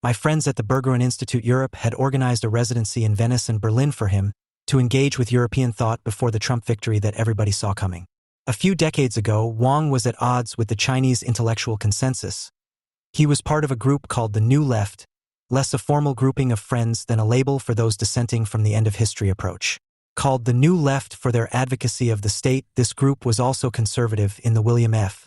My friends at the Berggruen Institute Europe had organized a residency in Venice and Berlin for him to engage with European thought before the Trump victory that everybody saw coming. A few decades ago, Wang was at odds with the Chinese intellectual consensus. He was part of a group called the New Left, less a formal grouping of friends than a label for those dissenting from the end-of-history approach. Called the New Left for their advocacy of the state, this group was also conservative in the William F.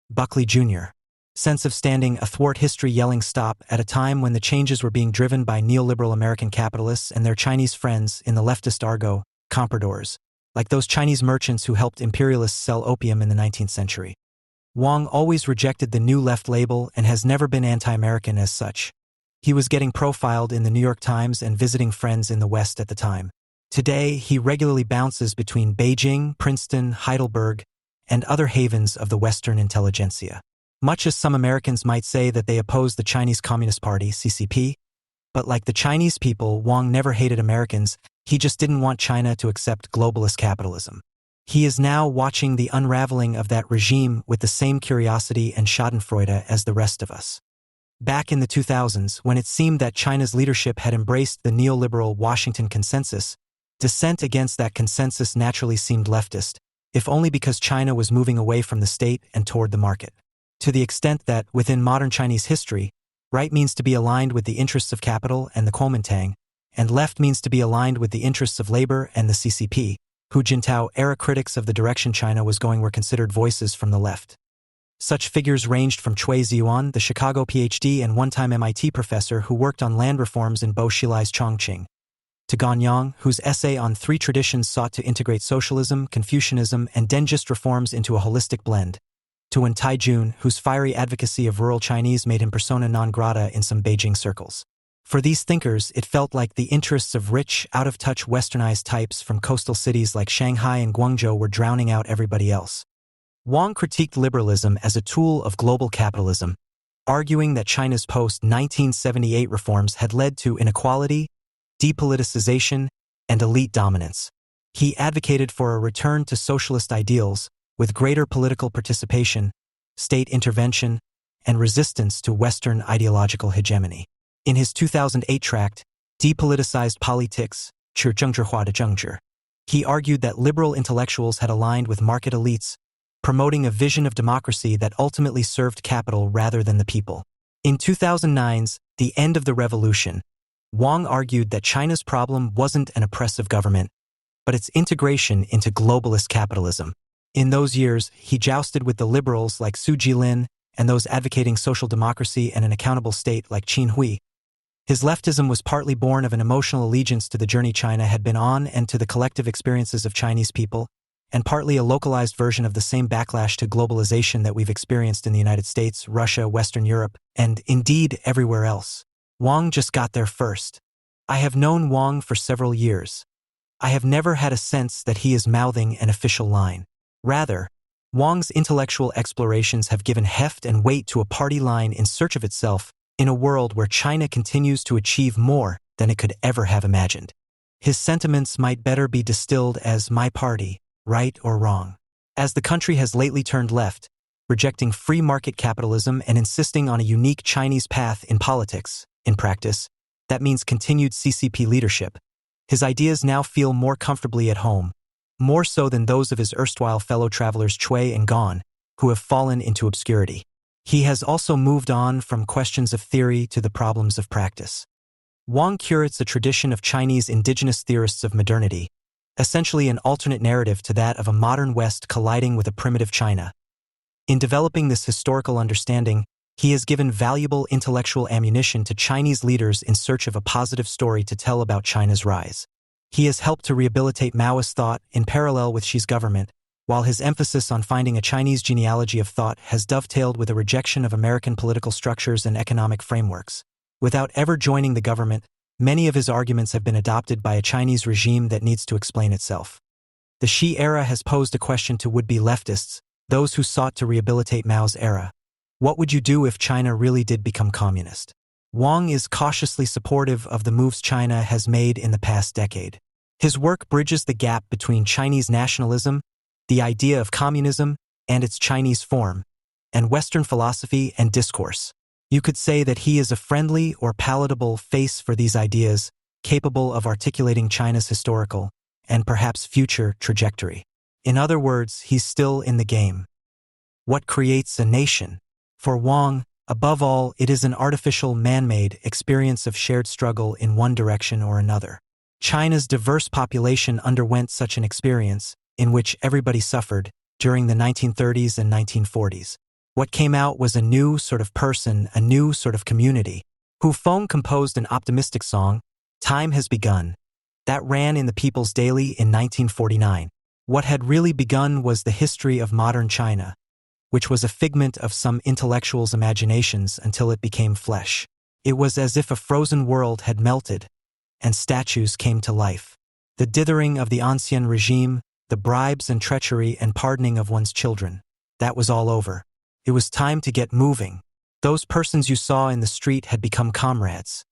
Buckley Jr. sense of standing athwart history, yelling stop at a time when the changes were being driven by neoliberal American capitalists and their Chinese friends in the leftist argot, compradors, like those Chinese merchants who helped imperialists sell opium in the 19th century. Wang always rejected the New Left label and has never been anti-American as such. He was getting profiled in the New York Times and visiting friends in the West at the time. Today, he regularly bounces between Beijing, Princeton, Heidelberg, and other havens of the Western intelligentsia. Much as some Americans might say that they oppose the Chinese Communist Party, CCP, but like the Chinese people, Wang never hated Americans, he just didn't want China to accept globalist capitalism. He is now watching the unraveling of that regime with the same curiosity and schadenfreude as the rest of us. Back in the 2000s, when it seemed that China's leadership had embraced the neoliberal Washington consensus, dissent against that consensus naturally seemed leftist, if only because China was moving away from the state and toward the market. To the extent that, within modern Chinese history, right means to be aligned with the interests of capital and the Kuomintang, and left means to be aligned with the interests of labor and the CCP, Hu Jintao-era critics of the direction China was going were considered voices from the left. Such figures ranged from Cui Ziyuan, the Chicago PhD and one-time MIT professor who worked on land reforms in Bo Xilai's Chongqing, to Gan Yang, whose essay on three traditions sought to integrate socialism, Confucianism, and Dengist reforms into a holistic blend, to Wen Taijun, whose fiery advocacy of rural Chinese made him persona non grata in some Beijing circles. For these thinkers, it felt like the interests of rich, out-of-touch westernized types from coastal cities like Shanghai and Guangzhou were drowning out everybody else. Wang critiqued liberalism as a tool of global capitalism, arguing that China's post-1978 reforms had led to inequality, depoliticization, and elite dominance. He advocated for a return to socialist ideals with greater political participation, state intervention, and resistance to Western ideological hegemony. In his 2008 tract, Depoliticized Politics, 治政治化的政治, he argued that liberal intellectuals had aligned with market elites, promoting a vision of democracy that ultimately served capital rather than the people. In 2009's The End of the Revolution, Wang argued that China's problem wasn't an oppressive government, but its integration into globalist capitalism. In those years, he jousted with the liberals like Su Jilin and those advocating social democracy and an accountable state like Qin Hui. His leftism was partly born of an emotional allegiance to the journey China had been on and to the collective experiences of Chinese people, and partly a localized version of the same backlash to globalization that we've experienced in the United States, Russia, Western Europe, and indeed everywhere else. Wang just got there first. I have known Wang for several years. I have never had a sense that he is mouthing an official line. Rather, Wang's intellectual explorations have given heft and weight to a party line in search of itself in a world where China continues to achieve more than it could ever have imagined. His sentiments might better be distilled as my party, right or wrong. As the country has lately turned left, rejecting free market capitalism and insisting on a unique Chinese path in politics, in practice, that means continued CCP leadership. His ideas now feel more comfortably at home, more so than those of his erstwhile fellow travelers Cui and Gan, who have fallen into obscurity. He has also moved on from questions of theory to the problems of practice. Wang curates a tradition of Chinese indigenous theorists of modernity, essentially an alternate narrative to that of a modern West colliding with a primitive China. In developing this historical understanding, he has given valuable intellectual ammunition to Chinese leaders in search of a positive story to tell about China's rise. He has helped to rehabilitate Maoist thought in parallel with Xi's government, while his emphasis on finding a Chinese genealogy of thought has dovetailed with a rejection of American political structures and economic frameworks. Without ever joining the government, many of his arguments have been adopted by a Chinese regime that needs to explain itself. The Xi era has posed a question to would-be leftists, those who sought to rehabilitate Mao's era. What would you do if China really did become communist? Wang is cautiously supportive of the moves China has made in the past decade. His work bridges the gap between Chinese nationalism, the idea of communism, and its Chinese form, and Western philosophy and discourse. You could say that he is a friendly or palatable face for these ideas, capable of articulating China's historical and perhaps future trajectory. In other words, he's still in the game. What creates a nation? For Wang, above all, it is an artificial, man-made experience of shared struggle in one direction or another. China's diverse population underwent such an experience, in which everybody suffered, during the 1930s and 1940s. What came out was a new sort of person, a new sort of community. Hu Feng composed an optimistic song, "Time Has Begun," that ran in the People's Daily in 1949. What had really begun was the history of modern China, which was a figment of some intellectuals' imaginations until it became flesh. It was as if a frozen world had melted, and statues came to life. The dithering of the ancien regime, the bribes and treachery and pardoning of one's children, that was all over. It was time to get moving. Those persons you saw in the street had become comrades.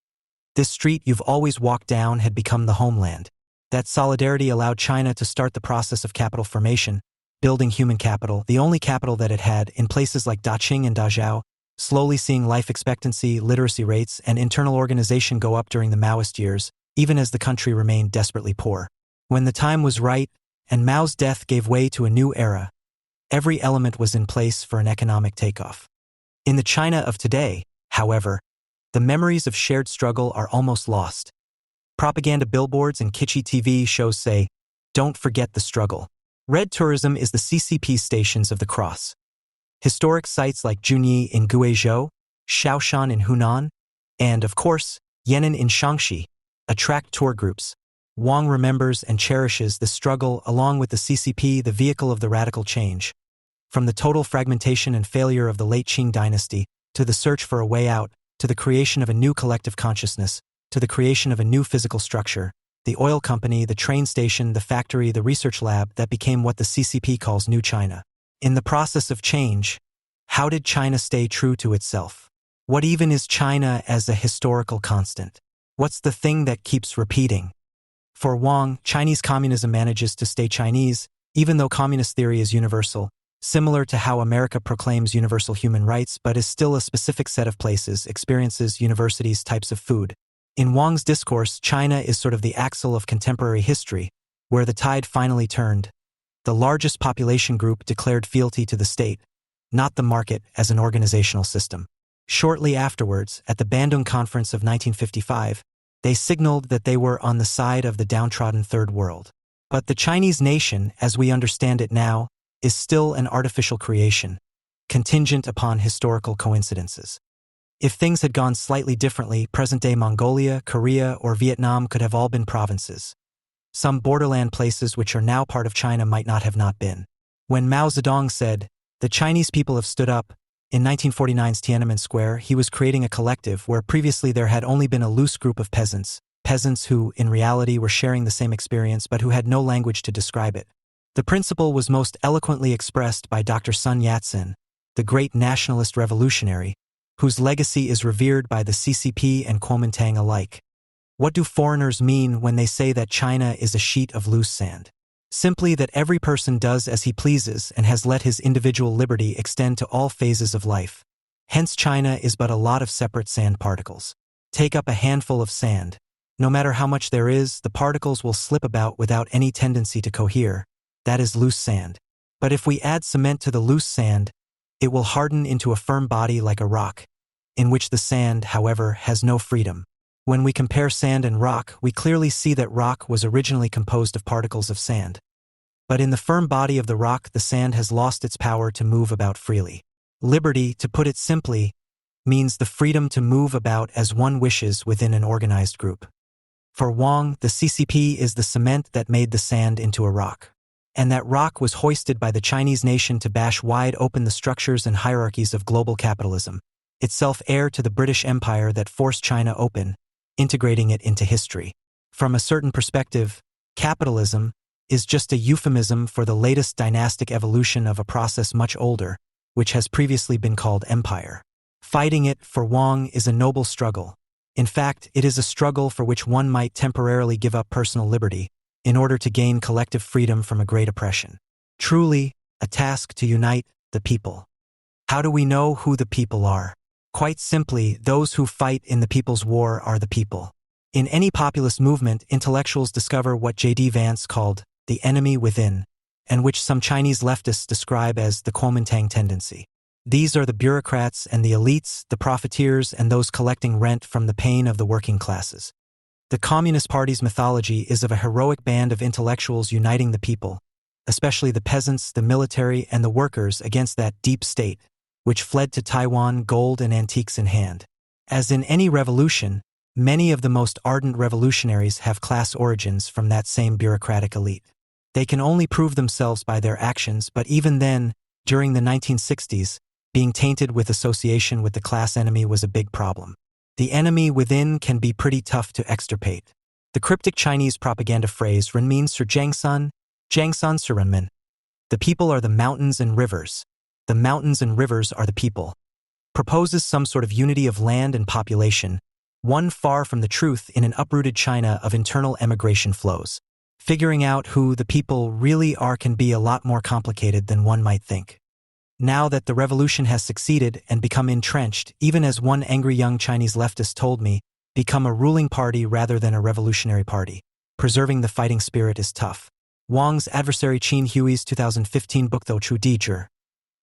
This street you've always walked down had become the homeland. That solidarity allowed China to start the process of capital formation, building human capital, the only capital that it had, in places like Daqing and Dazhou, slowly seeing life expectancy, literacy rates, and internal organization go up during the Maoist years, even as the country remained desperately poor. When the time was right, and Mao's death gave way to a new era, every element was in place for an economic takeoff. In the China of today, however, the memories of shared struggle are almost lost. Propaganda billboards and kitschy TV shows say, "Don't forget the struggle." Red tourism is the CCP stations of the cross. Historic sites like Junyi in Guizhou, Shaoshan in Hunan, and, of course, Yan'an in Shaanxi attract tour groups. Wang remembers and cherishes the struggle along with the CCP, the vehicle of the radical change. From the total fragmentation and failure of the late Qing dynasty, to the search for a way out, to the creation of a new collective consciousness, to the creation of a new physical structure, the oil company, the train station, the factory, the research lab that became what the CCP calls New China. In the process of change, how did China stay true to itself? What even is China as a historical constant? What's the thing that keeps repeating? For Wang, Chinese communism manages to stay Chinese, even though communist theory is universal, similar to how America proclaims universal human rights but is still a specific set of places, experiences, universities, types of food. In Wang's discourse, China is sort of the axle of contemporary history, where the tide finally turned. The largest population group declared fealty to the state, not the market as an organizational system. Shortly afterwards, at the Bandung Conference of 1955, they signaled that they were on the side of the downtrodden Third World. But the Chinese nation, as we understand it now, is still an artificial creation, contingent upon historical coincidences. If things had gone slightly differently, present-day Mongolia, Korea, or Vietnam could have all been provinces. Some borderland places which are now part of China might not have not been. When Mao Zedong said, "The Chinese people have stood up," in 1949's Tiananmen Square, he was creating a collective where previously there had only been a loose group of peasants who, in reality, were sharing the same experience but who had no language to describe it. The principle was most eloquently expressed by Dr. Sun Yat-sen, the great nationalist revolutionary, whose legacy is revered by the CCP and Kuomintang alike. What do foreigners mean when they say that China is a sheet of loose sand? Simply that every person does as he pleases and has let his individual liberty extend to all phases of life. Hence China is but a lot of separate sand particles. Take up a handful of sand. No matter how much there is, the particles will slip about without any tendency to cohere. That is loose sand. But if we add cement to the loose sand, it will harden into a firm body like a rock, in which the sand, however, has no freedom. When we compare sand and rock, we clearly see that rock was originally composed of particles of sand. But in the firm body of the rock, the sand has lost its power to move about freely. Liberty, to put it simply, means the freedom to move about as one wishes within an organized group. For Wang, the CCP is the cement that made the sand into a rock. And that rock was hoisted by the Chinese nation to bash wide open the structures and hierarchies of global capitalism. itself heir to the British Empire that forced China open, integrating it into history. From a certain perspective, capitalism is just a euphemism for the latest dynastic evolution of a process much older, which has previously been called empire. Fighting it, for Wang, is a noble struggle. In fact, it is a struggle for which one might temporarily give up personal liberty in order to gain collective freedom from a great oppression. Truly, a task to unite the people. How do we know who the people are? Quite simply, those who fight in the people's war are the people. In any populist movement, intellectuals discover what J.D. Vance called the enemy within, and which some Chinese leftists describe as the Kuomintang tendency. These are the bureaucrats and the elites, the profiteers, and those collecting rent from the pain of the working classes. The Communist Party's mythology is of a heroic band of intellectuals uniting the people, especially the peasants, the military, and the workers against that deep state, which fled to Taiwan, gold and antiques in hand. As in any revolution, many of the most ardent revolutionaries have class origins from that same bureaucratic elite. They can only prove themselves by their actions, but even then, during the 1960s, being tainted with association with the class enemy was a big problem. The enemy within can be pretty tough to extirpate. The cryptic Chinese propaganda phrase Renmin Sir Jiangsan, Jiangsan Sir Renmin. The people are the mountains and rivers. The mountains and rivers are the people. Proposes some sort of unity of land and population, one far from the truth in an uprooted China of internal emigration flows. Figuring out who the people really are can be a lot more complicated than one might think. Now that the revolution has succeeded and become entrenched, even as one angry young Chinese leftist told me, become a ruling party rather than a revolutionary party. Preserving the fighting spirit is tough. Wang's adversary Qin Hui's 2015 book Though Chu Dizhi,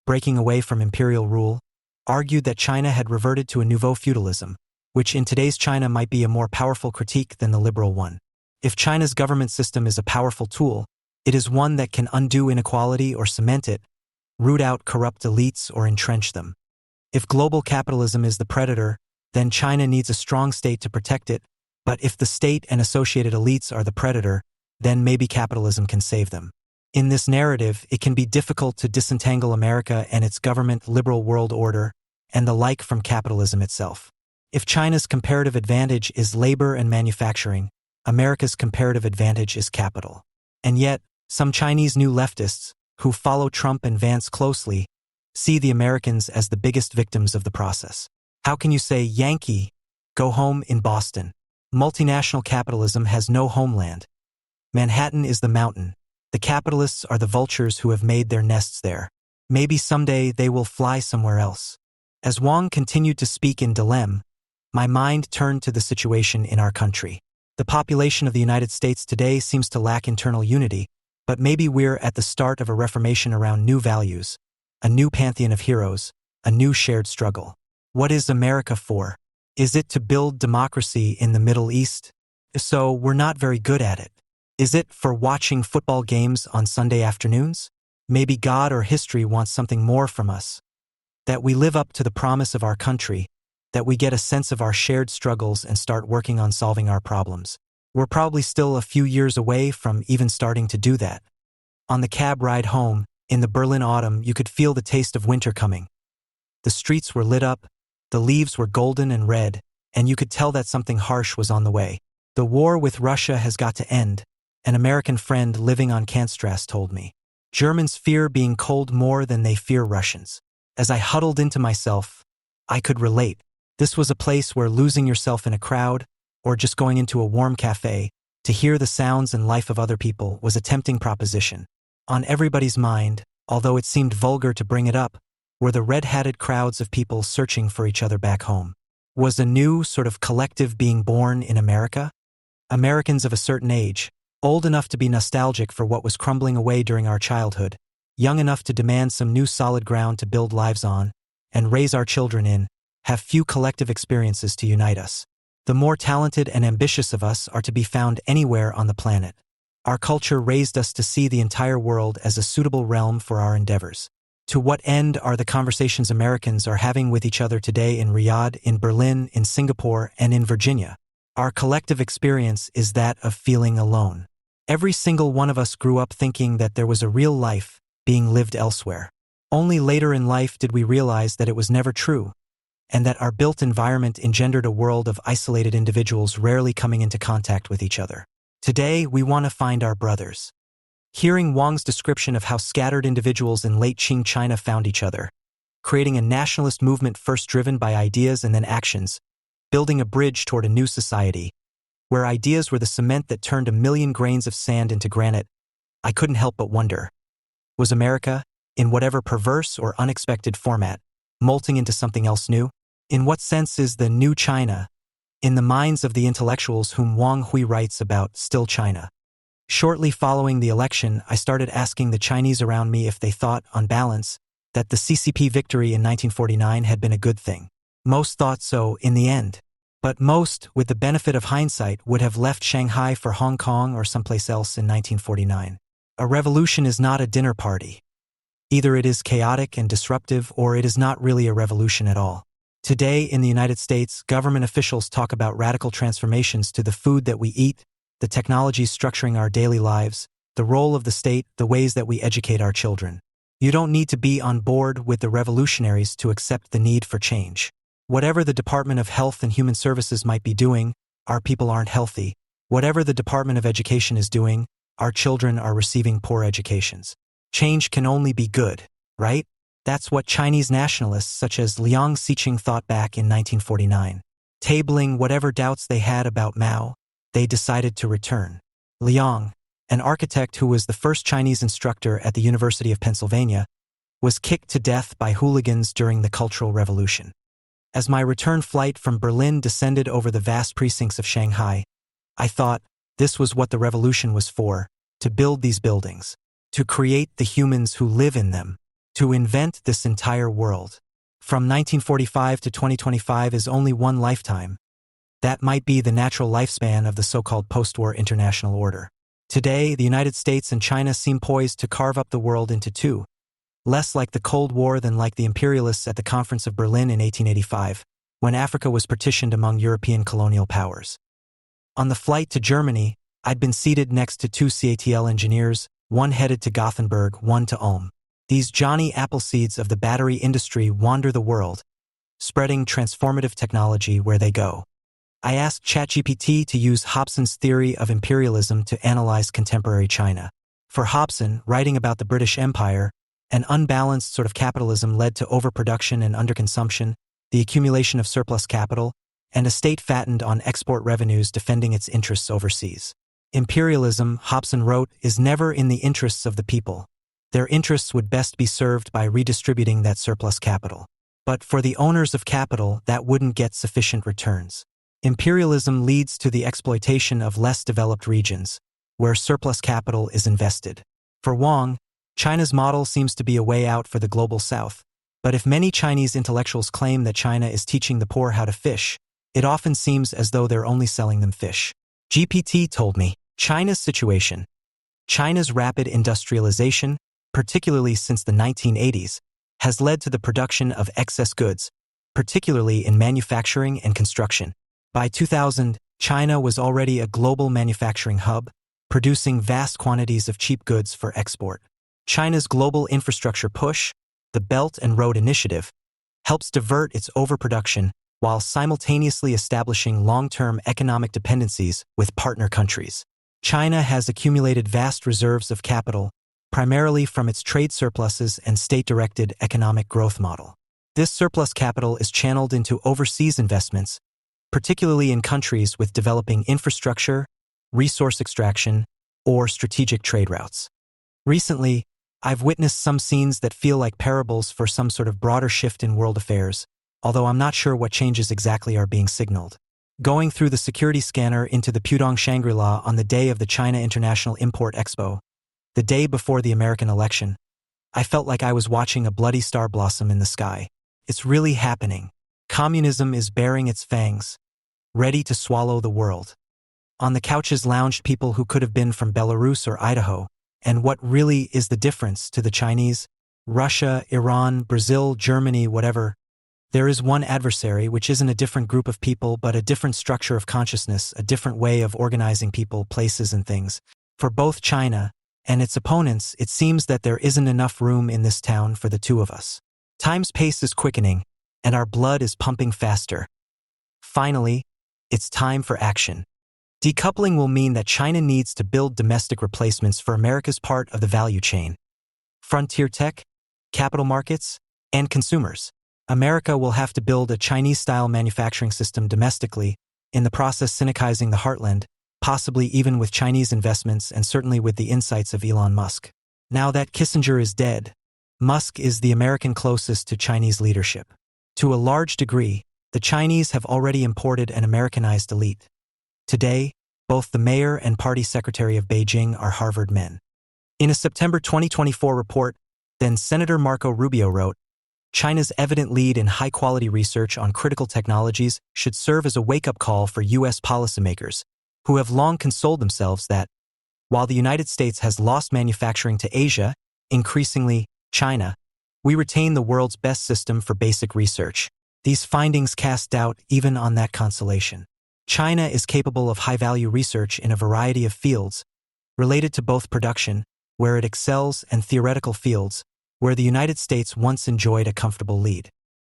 Breaking Away from Imperial Rule, argued that China had reverted to a nouveau feudalism, which in today's China might be a more powerful critique than the liberal one. If China's government system is a powerful tool, it is one that can undo inequality or cement it, root out corrupt elites or entrench them. If global capitalism is the predator, then China needs a strong state to protect it, but if the state and associated elites are the predator, then maybe capitalism can save them. In this narrative, it can be difficult to disentangle America and its government liberal world order and the like from capitalism itself. If China's comparative advantage is labor and manufacturing, America's comparative advantage is capital. And yet, some Chinese new leftists, who follow Trump and Vance closely, see the Americans as the biggest victims of the process. How can you say, Yankee, go home in Boston? Multinational capitalism has no homeland. Manhattan is the mountain. The capitalists are the vultures who have made their nests there. Maybe someday they will fly somewhere else. As Wang continued to speak in dilemma, my mind turned to the situation in our country. The population of the United States today seems to lack internal unity, but maybe we're at the start of a reformation around new values, a new pantheon of heroes, a new shared struggle. What is America for? Is it to build democracy in the Middle East? If so, we're not very good at it. Is it for watching football games on Sunday afternoons? Maybe God or history wants something more from us. That we live up to the promise of our country, that we get a sense of our shared struggles and start working on solving our problems. We're probably still a few years away from even starting to do that. On the cab ride home, in the Berlin autumn, you could feel the taste of winter coming. The streets were lit up, the leaves were golden and red, and you could tell that something harsh was on the way. The war with Russia has got to end, an American friend living on Kantstrasse told me. Germans fear being cold more than they fear Russians. As I huddled into myself, I could relate. This was a place where losing yourself in a crowd, or just going into a warm cafe, to hear the sounds and life of other people was a tempting proposition. On everybody's mind, although it seemed vulgar to bring it up, were the red-hatted crowds of people searching for each other back home. Was a new sort of collective being born in America? Americans of a certain age, old enough to be nostalgic for what was crumbling away during our childhood, young enough to demand some new solid ground to build lives on, and raise our children in, have few collective experiences to unite us. The more talented and ambitious of us are to be found anywhere on the planet. Our culture raised us to see the entire world as a suitable realm for our endeavors. To what end are the conversations Americans are having with each other today in Riyadh, in Berlin, in Singapore, and in Virginia? Our collective experience is that of feeling alone. Every single one of us grew up thinking that there was a real life being lived elsewhere. Only later in life did we realize that it was never true. and that our built environment engendered a world of isolated individuals rarely coming into contact with each other. Today, we want to find our brothers. Hearing Wang's description of how scattered individuals in late Qing China found each other, creating a nationalist movement first driven by ideas and then actions, building a bridge toward a new society, where ideas were the cement that turned a million grains of sand into granite, I couldn't help but wonder, was America, in whatever perverse or unexpected format, molting into something else new? In what sense is the new China, in the minds of the intellectuals whom Wang Hui writes about, still China? Shortly following the election, I started asking the Chinese around me if they thought, on balance, that the CCP victory in 1949 had been a good thing. Most thought so in the end. But most, with the benefit of hindsight, would have left Shanghai for Hong Kong or someplace else in 1949. A revolution is not a dinner party. Either it is chaotic and disruptive, or it is not really a revolution at all. Today, in the United States, government officials talk about radical transformations to the food that we eat, the technologies structuring our daily lives, the role of the state, the ways that we educate our children. You don't need to be on board with the revolutionaries to accept the need for change. Whatever the Department of Health and Human Services might be doing, our people aren't healthy. Whatever the Department of Education is doing, our children are receiving poor educations. Change can only be good, right? That's what Chinese nationalists such as Liang Xiqing thought back in 1949. Tabling whatever doubts they had about Mao, they decided to return. Liang, an architect who was the first Chinese instructor at the University of Pennsylvania, was kicked to death by hooligans during the Cultural Revolution. As my return flight from Berlin descended over the vast precincts of Shanghai, I thought, this was what the revolution was for, to build these buildings, to create the humans who live in them, to invent this entire world. From 1945 to 2025 is only one lifetime. That might be the natural lifespan of the so-called post-war international order. Today, the United States and China seem poised to carve up the world into two, less like the Cold War than like the imperialists at the Conference of Berlin in 1885, when Africa was partitioned among European colonial powers. On the flight to Germany, I'd been seated next to two CATL engineers, one headed to Gothenburg, one to Ulm. These Johnny Appleseeds of the battery industry wander the world, spreading transformative technology where they go. I asked ChatGPT to use Hobson's theory of imperialism to analyze contemporary China. For Hobson, writing about the British Empire, an unbalanced sort of capitalism led to overproduction and underconsumption, the accumulation of surplus capital, and a state fattened on export revenues defending its interests overseas. Imperialism, Hobson wrote, is never in the interests of the people. Their interests would best be served by redistributing that surplus capital. But for the owners of capital, that wouldn't get sufficient returns. Imperialism leads to the exploitation of less developed regions, where surplus capital is invested. For Wang, China's model seems to be a way out for the global south. But if many Chinese intellectuals claim that China is teaching the poor how to fish, it often seems as though they're only selling them fish. GPT told me, China's situation. China's rapid industrialization, particularly since the 1980s, has led to the production of excess goods, particularly in manufacturing and construction. By 2000, China was already a global manufacturing hub, producing vast quantities of cheap goods for export. China's global infrastructure push, the Belt and Road Initiative, helps divert its overproduction while simultaneously establishing long-term economic dependencies with partner countries. China has accumulated vast reserves of capital, primarily from its trade surpluses and state-directed economic growth model. This surplus capital is channeled into overseas investments, particularly in countries with developing infrastructure, resource extraction, or strategic trade routes. Recently, I've witnessed some scenes that feel like parables for some sort of broader shift in world affairs, although I'm not sure what changes exactly are being signaled. Going through the security scanner into the Pudong Shangri-La on the day of the China International Import Expo, the day before the American election, I felt like I was watching a bloody star blossom in the sky. It's really happening. Communism is baring its fangs, ready to swallow the world. On the couches lounged people who could have been from Belarus or Idaho, and what really is the difference to the Chinese? Russia, Iran, Brazil, Germany, whatever. There is one adversary which isn't a different group of people but a different structure of consciousness, a different way of organizing people, places, and things. For both China and its opponents, it seems that there isn't enough room in this town for the two of us. Time's pace is quickening, and our blood is pumping faster. Finally, it's time for action. Decoupling will mean that China needs to build domestic replacements for America's part of the value chain. Frontier tech, capital markets, and consumers. America will have to build a Chinese-style manufacturing system domestically, in the process synergizing the heartland, possibly even with Chinese investments and certainly with the insights of Elon Musk. Now that Kissinger is dead, Musk is the American closest to Chinese leadership. To a large degree, the Chinese have already imported an Americanized elite. Today, both the mayor and party secretary of Beijing are Harvard men. In a September 2024 report, then Senator Marco Rubio wrote, China's evident lead in high-quality research on critical technologies should serve as a wake-up call for U.S. policymakers, who have long consoled themselves that, while the United States has lost manufacturing to Asia, increasingly China, we retain the world's best system for basic research. These findings cast doubt even on that consolation. China is capable of high-value research in a variety of fields, related to both production, where it excels, and theoretical fields, where the United States once enjoyed a comfortable lead.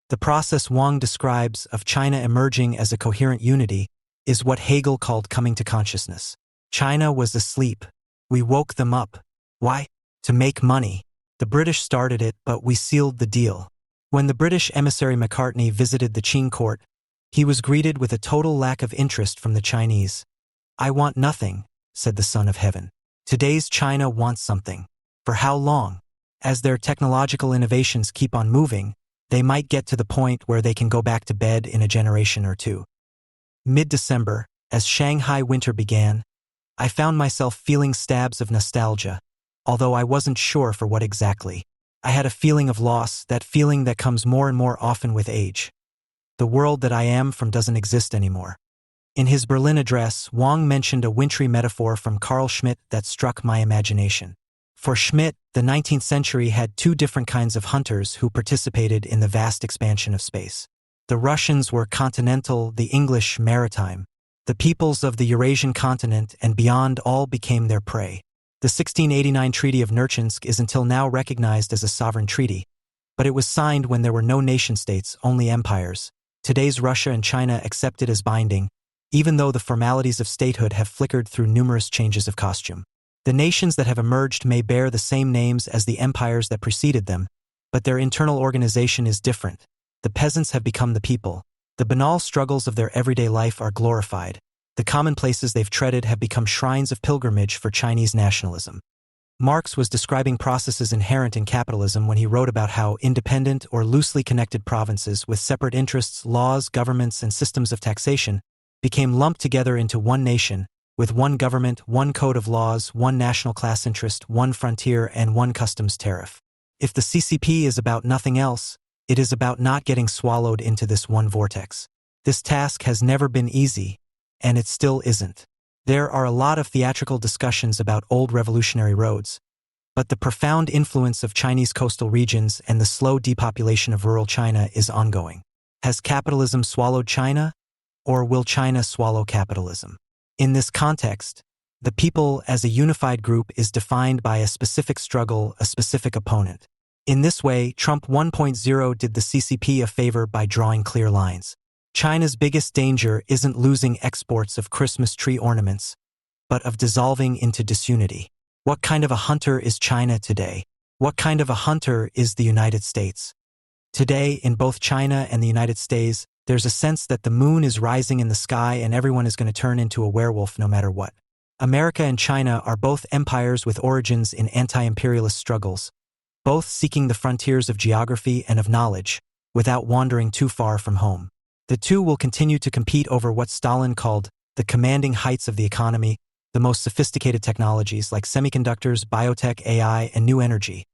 The process Wang describes of China emerging as a coherent unity is what Hegel called coming to consciousness. China was asleep. We woke them up. Why? To make money. The British started it, but we sealed the deal. When the British emissary Macartney visited the Qing court, he was greeted with a total lack of interest from the Chinese. I want nothing, said the Son of Heaven. Today's China wants something. For how long? As their technological innovations keep on moving, they might get to the point where they can go back to bed in a generation or two. Mid-December, as Shanghai winter began, I found myself feeling stabs of nostalgia, although I wasn't sure for what exactly. I had a feeling of loss, that feeling that comes more and more often with age. The world that I am from doesn't exist anymore. In his Berlin address, Wang mentioned a wintry metaphor from Carl Schmitt that struck my imagination. For Schmitt, the 19th century had two different kinds of hunters who participated in the vast expansion of space. The Russians were continental, the English maritime. The peoples of the Eurasian continent and beyond all became their prey. The 1689 Treaty of Nerchinsk is until now recognized as a sovereign treaty, but it was signed when there were no nation-states, only empires. Today's Russia and China accept it as binding, even though the formalities of statehood have flickered through numerous changes of costume. The nations that have emerged may bear the same names as the empires that preceded them, but their internal organization is different. The peasants have become the people. The banal struggles of their everyday life are glorified. The commonplaces they've treaded have become shrines of pilgrimage for Chinese nationalism. Marx was describing processes inherent in capitalism when he wrote about how independent or loosely connected provinces with separate interests, laws, governments, and systems of taxation became lumped together into one nation, with one government, one code of laws, one national class interest, one frontier, and one customs tariff. If the CCP is about nothing else, it is about not getting swallowed into this one vortex. This task has never been easy, and it still isn't. There are a lot of theatrical discussions about old revolutionary roads, but the profound influence of Chinese coastal regions and the slow depopulation of rural China is ongoing. Has capitalism swallowed China, or will China swallow capitalism? In this context, the people as a unified group is defined by a specific struggle, a specific opponent. In this way, Trump 1.0 did the CCP a favor by drawing clear lines. China's biggest danger isn't losing exports of Christmas tree ornaments, but of dissolving into disunity. What kind of a hunter is China today? What kind of a hunter is the United States? Today, in both China and the United States, there's a sense that the moon is rising in the sky and everyone is going to turn into a werewolf no matter what. America and China are both empires with origins in anti-imperialist struggles, both seeking the frontiers of geography and of knowledge, without wandering too far from home. The two will continue to compete over what Stalin called the commanding heights of the economy, the most sophisticated technologies like semiconductors, biotech, AI, and new energy.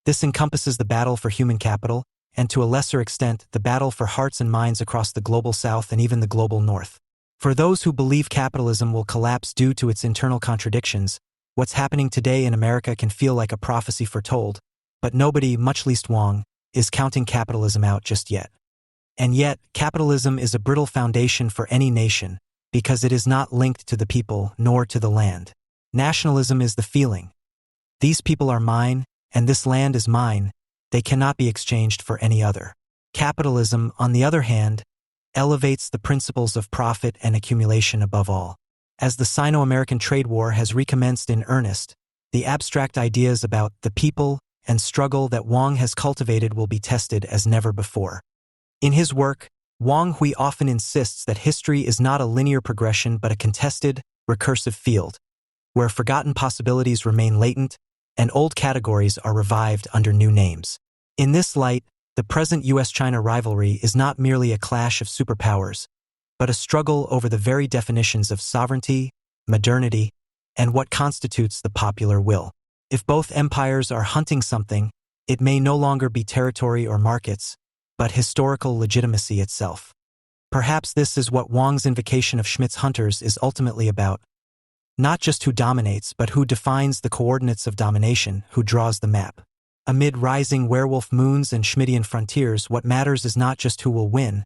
This encompasses the battle for human capital, and to a lesser extent, the battle for hearts and minds across the global south and even the global north. For those who believe capitalism will collapse due to its internal contradictions, what's happening today in America can feel like a prophecy foretold, but nobody, much least Wang, is counting capitalism out just yet. And yet, capitalism is a brittle foundation for any nation, because it is not linked to the people nor to the land. Nationalism is the feeling. These people are mine, and this land is mine. They cannot be exchanged for any other. Capitalism, on the other hand, elevates the principles of profit and accumulation above all. As the Sino-American trade war has recommenced in earnest, the abstract ideas about the people and struggle that Wang has cultivated will be tested as never before. In his work, Wang Hui often insists that history is not a linear progression but a contested, recursive field, where forgotten possibilities remain latent and old categories are revived under new names. In this light, the present US-China rivalry is not merely a clash of superpowers, but a struggle over the very definitions of sovereignty, modernity, and what constitutes the popular will. If both empires are hunting something, it may no longer be territory or markets, but historical legitimacy itself. Perhaps this is what Wang's invocation of Schmidt's hunters is ultimately about. Not just who dominates, but who defines the coordinates of domination, who draws the map. Amid rising werewolf moons and Schmittian frontiers, what matters is not just who will win,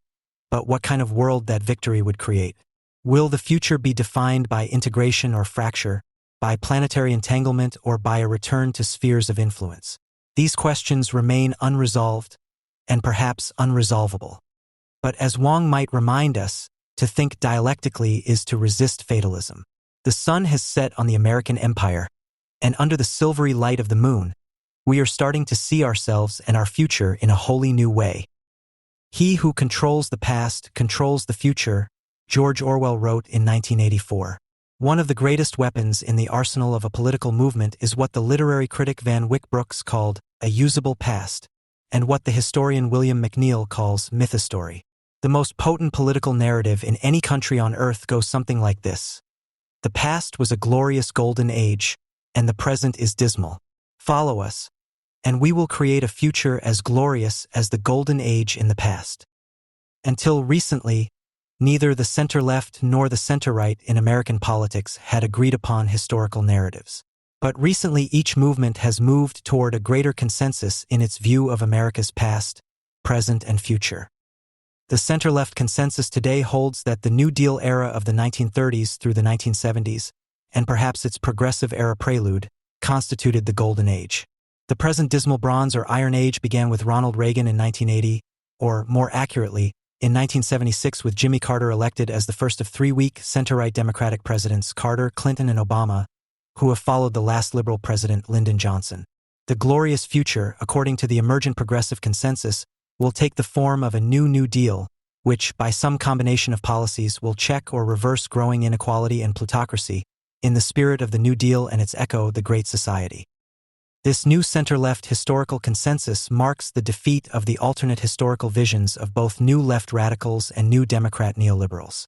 but what kind of world that victory would create. Will the future be defined by integration or fracture, by planetary entanglement or by a return to spheres of influence? These questions remain unresolved and perhaps unresolvable. But as Wang might remind us, to think dialectically is to resist fatalism. The sun has set on the American empire, and under the silvery light of the moon, we are starting to see ourselves and our future in a wholly new way. He who controls the past controls the future, George Orwell wrote in 1984. One of the greatest weapons in the arsenal of a political movement is what the literary critic Van Wyck Brooks called a usable past, and what the historian William McNeill calls mythostory. The most potent political narrative in any country on earth goes something like this. The past was a glorious golden age, and the present is dismal. Follow us, and we will create a future as glorious as the golden age in the past. Until recently, neither the center-left nor the center-right in American politics had agreed upon historical narratives. But recently each movement has moved toward a greater consensus in its view of America's past, present, and future. The center-left consensus today holds that the New Deal era of the 1930s through the 1970s, and perhaps its progressive era prelude, constituted the Golden Age. The present dismal Bronze or Iron Age began with Ronald Reagan in 1980, or more accurately, in 1976 with Jimmy Carter elected as the first of three weak center-right Democratic presidents, Carter, Clinton, and Obama, who have followed the last liberal president, Lyndon Johnson. The glorious future, according to the emergent progressive consensus, will take the form of a New Deal, which, by some combination of policies, will check or reverse growing inequality and plutocracy, in the spirit of the New Deal and its echo, the Great Society. This new center-left historical consensus marks the defeat of the alternate historical visions of both new left radicals and new Democrat neoliberals.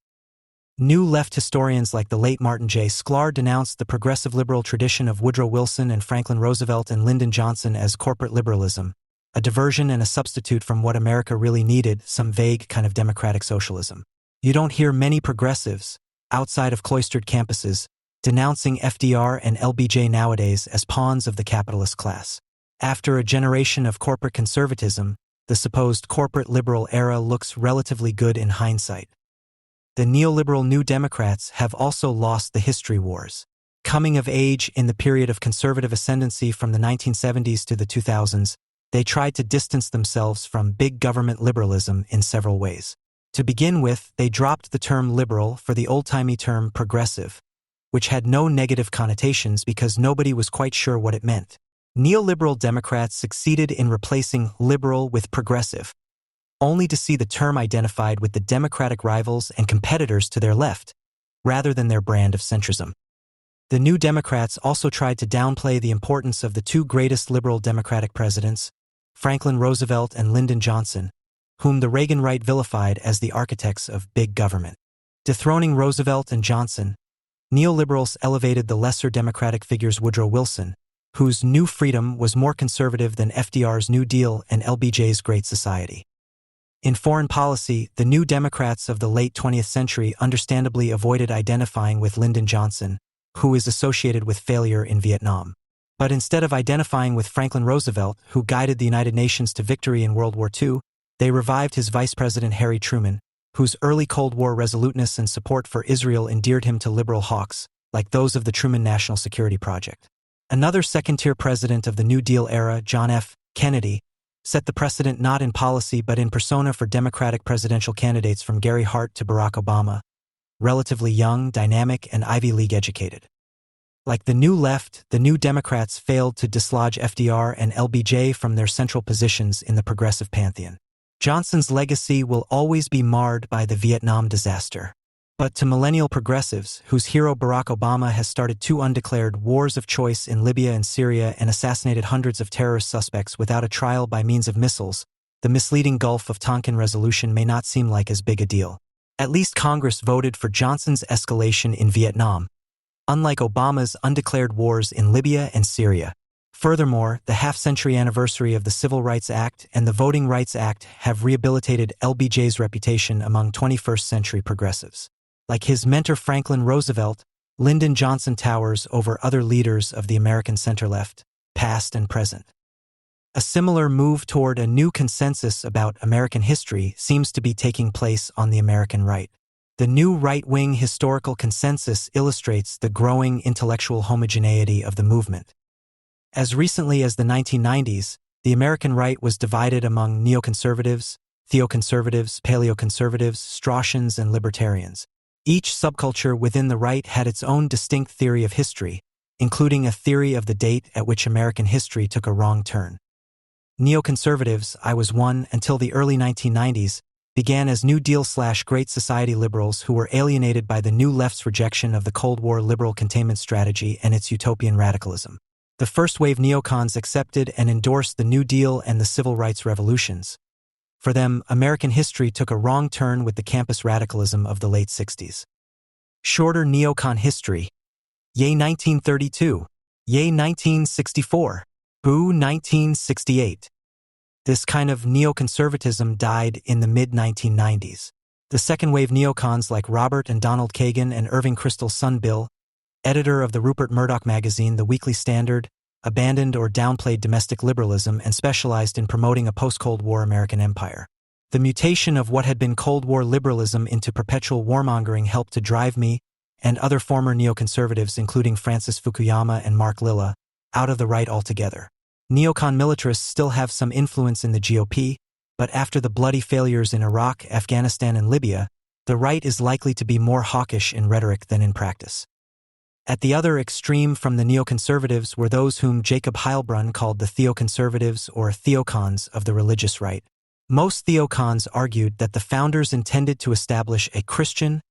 New left historians like the late Martin J. Sklar denounced the progressive liberal tradition of Woodrow Wilson and Franklin Roosevelt and Lyndon Johnson as corporate liberalism, a diversion and a substitute from what America really needed, some vague kind of democratic socialism. You don't hear many progressives, outside of cloistered campuses, denouncing FDR and LBJ nowadays as pawns of the capitalist class. After a generation of corporate conservatism, the supposed corporate liberal era looks relatively good in hindsight. The neoliberal New Democrats have also lost the history wars. Coming of age in the period of conservative ascendancy from the 1970s to the 2000s, they tried to distance themselves from big government liberalism in several ways. To begin with, they dropped the term liberal for the old-timey term progressive, which had no negative connotations because nobody was quite sure what it meant. Neoliberal Democrats succeeded in replacing liberal with progressive, only to see the term identified with the Democratic rivals and competitors to their left, rather than their brand of centrism. The New Democrats also tried to downplay the importance of the two greatest liberal Democratic presidents, Franklin Roosevelt and Lyndon Johnson, whom the Reagan right vilified as the architects of big government. Dethroning Roosevelt and Johnson, neoliberals elevated the lesser Democratic figures Woodrow Wilson, whose New Freedom was more conservative than FDR's New Deal and LBJ's Great Society. In foreign policy, the New Democrats of the late 20th century understandably avoided identifying with Lyndon Johnson, who is associated with failure in Vietnam. But instead of identifying with Franklin Roosevelt, who guided the United Nations to victory in World War II, they revived his Vice President Harry Truman, whose early Cold War resoluteness and support for Israel endeared him to liberal hawks, like those of the Truman National Security Project. Another second-tier president of the New Deal era, John F. Kennedy, set the precedent not in policy but in persona for Democratic presidential candidates from Gary Hart to Barack Obama, relatively young, dynamic, and Ivy League educated. Like the New Left, the New Democrats failed to dislodge FDR and LBJ from their central positions in the progressive pantheon. Johnson's legacy will always be marred by the Vietnam disaster. But to millennial progressives, whose hero Barack Obama has started 2 undeclared wars of choice in Libya and Syria and assassinated hundreds of terrorist suspects without a trial by means of missiles, the misleading Gulf of Tonkin resolution may not seem like as big a deal. At least Congress voted for Johnson's escalation in Vietnam, unlike Obama's undeclared wars in Libya and Syria. Furthermore, the half-century anniversary of the Civil Rights Act and the Voting Rights Act have rehabilitated LBJ's reputation among 21st-century progressives. Like his mentor Franklin Roosevelt, Lyndon Johnson towers over other leaders of the American center-left, past and present. A similar move toward a new consensus about American history seems to be taking place on the American right. The new right-wing historical consensus illustrates the growing intellectual homogeneity of the movement. As recently as the 1990s, the American right was divided among neoconservatives, theoconservatives, paleoconservatives, Straussians, and libertarians. Each subculture within the right had its own distinct theory of history, including a theory of the date at which American history took a wrong turn. Neoconservatives, I was one until the early 1990s, began as New Deal/Great Society liberals who were alienated by the New Left's rejection of the Cold War liberal containment strategy and its utopian radicalism. The first-wave neocons accepted and endorsed the New Deal and the civil rights revolutions. For them, American history took a wrong turn with the campus radicalism of the late 60s. Shorter neocon history. Yay 1932. Yay 1964. Boo 1968. This kind of neoconservatism died in the mid-1990s. The second-wave neocons like Robert and Donald Kagan and Irving Kristol's son Bill, editor of the Rupert Murdoch magazine The Weekly Standard, abandoned or downplayed domestic liberalism and specialized in promoting a post-Cold War American empire. The mutation of what had been Cold War liberalism into perpetual warmongering helped to drive me, and other former neoconservatives including Francis Fukuyama and Mark Lilla, out of the right altogether. Neocon militarists still have some influence in the GOP, but after the bloody failures in Iraq, Afghanistan, and Libya, the right is likely to be more hawkish in rhetoric than in practice. At the other extreme from the neoconservatives were those whom Jacob Heilbrunn called the theoconservatives or theocons of the religious right. Most theocons argued that the founders intended to establish a Christian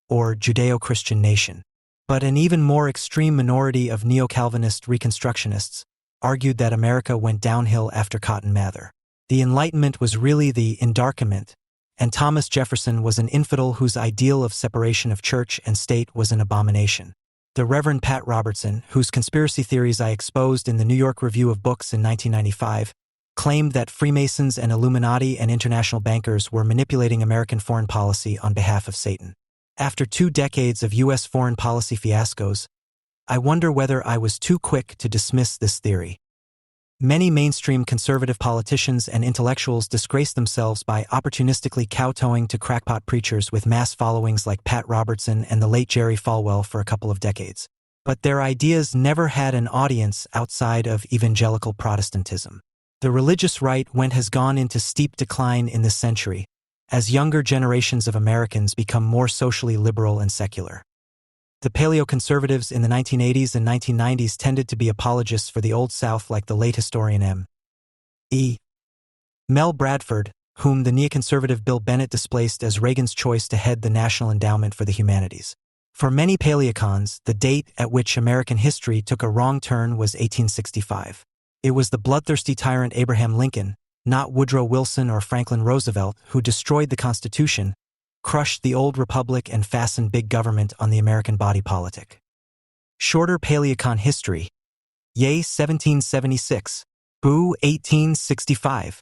or Judeo-Christian nation. But an even more extreme minority of neo-Calvinist Reconstructionists argued that America went downhill after Cotton Mather. The Enlightenment was really the Endarkment, and Thomas Jefferson was an infidel whose ideal of separation of church and state was an abomination. The Reverend Pat Robertson, whose conspiracy theories I exposed in the New York Review of Books in 1995, claimed that Freemasons and Illuminati and international bankers were manipulating American foreign policy on behalf of Satan. After 2 decades of U.S. foreign policy fiascos, I wonder whether I was too quick to dismiss this theory. Many mainstream conservative politicians and intellectuals disgrace themselves by opportunistically kowtowing to crackpot preachers with mass followings like Pat Robertson and the late Jerry Falwell for a couple of decades. But their ideas never had an audience outside of evangelical Protestantism. The religious right has gone into steep decline in this century, as younger generations of Americans become more socially liberal and secular. The paleoconservatives in the 1980s and 1990s tended to be apologists for the Old South like the late historian M.E. Mel Bradford, whom the neoconservative Bill Bennett displaced as Reagan's choice to head the National Endowment for the Humanities. For many paleocons, the date at which American history took a wrong turn was 1865. It was the bloodthirsty tyrant Abraham Lincoln, not Woodrow Wilson or Franklin Roosevelt, who destroyed the Constitution, crushed the old republic, and fastened big government on the American body politic. Shorter paleocon history. Yay 1776. Boo 1865.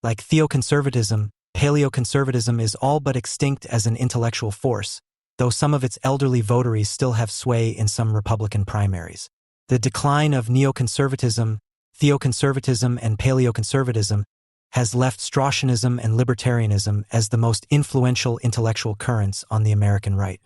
Like theoconservatism, paleoconservatism is all but extinct as an intellectual force, though some of its elderly votaries still have sway in some Republican primaries. The decline of neoconservatism, theoconservatism, and paleoconservatism has left Straussianism and libertarianism as the most influential intellectual currents on the American right.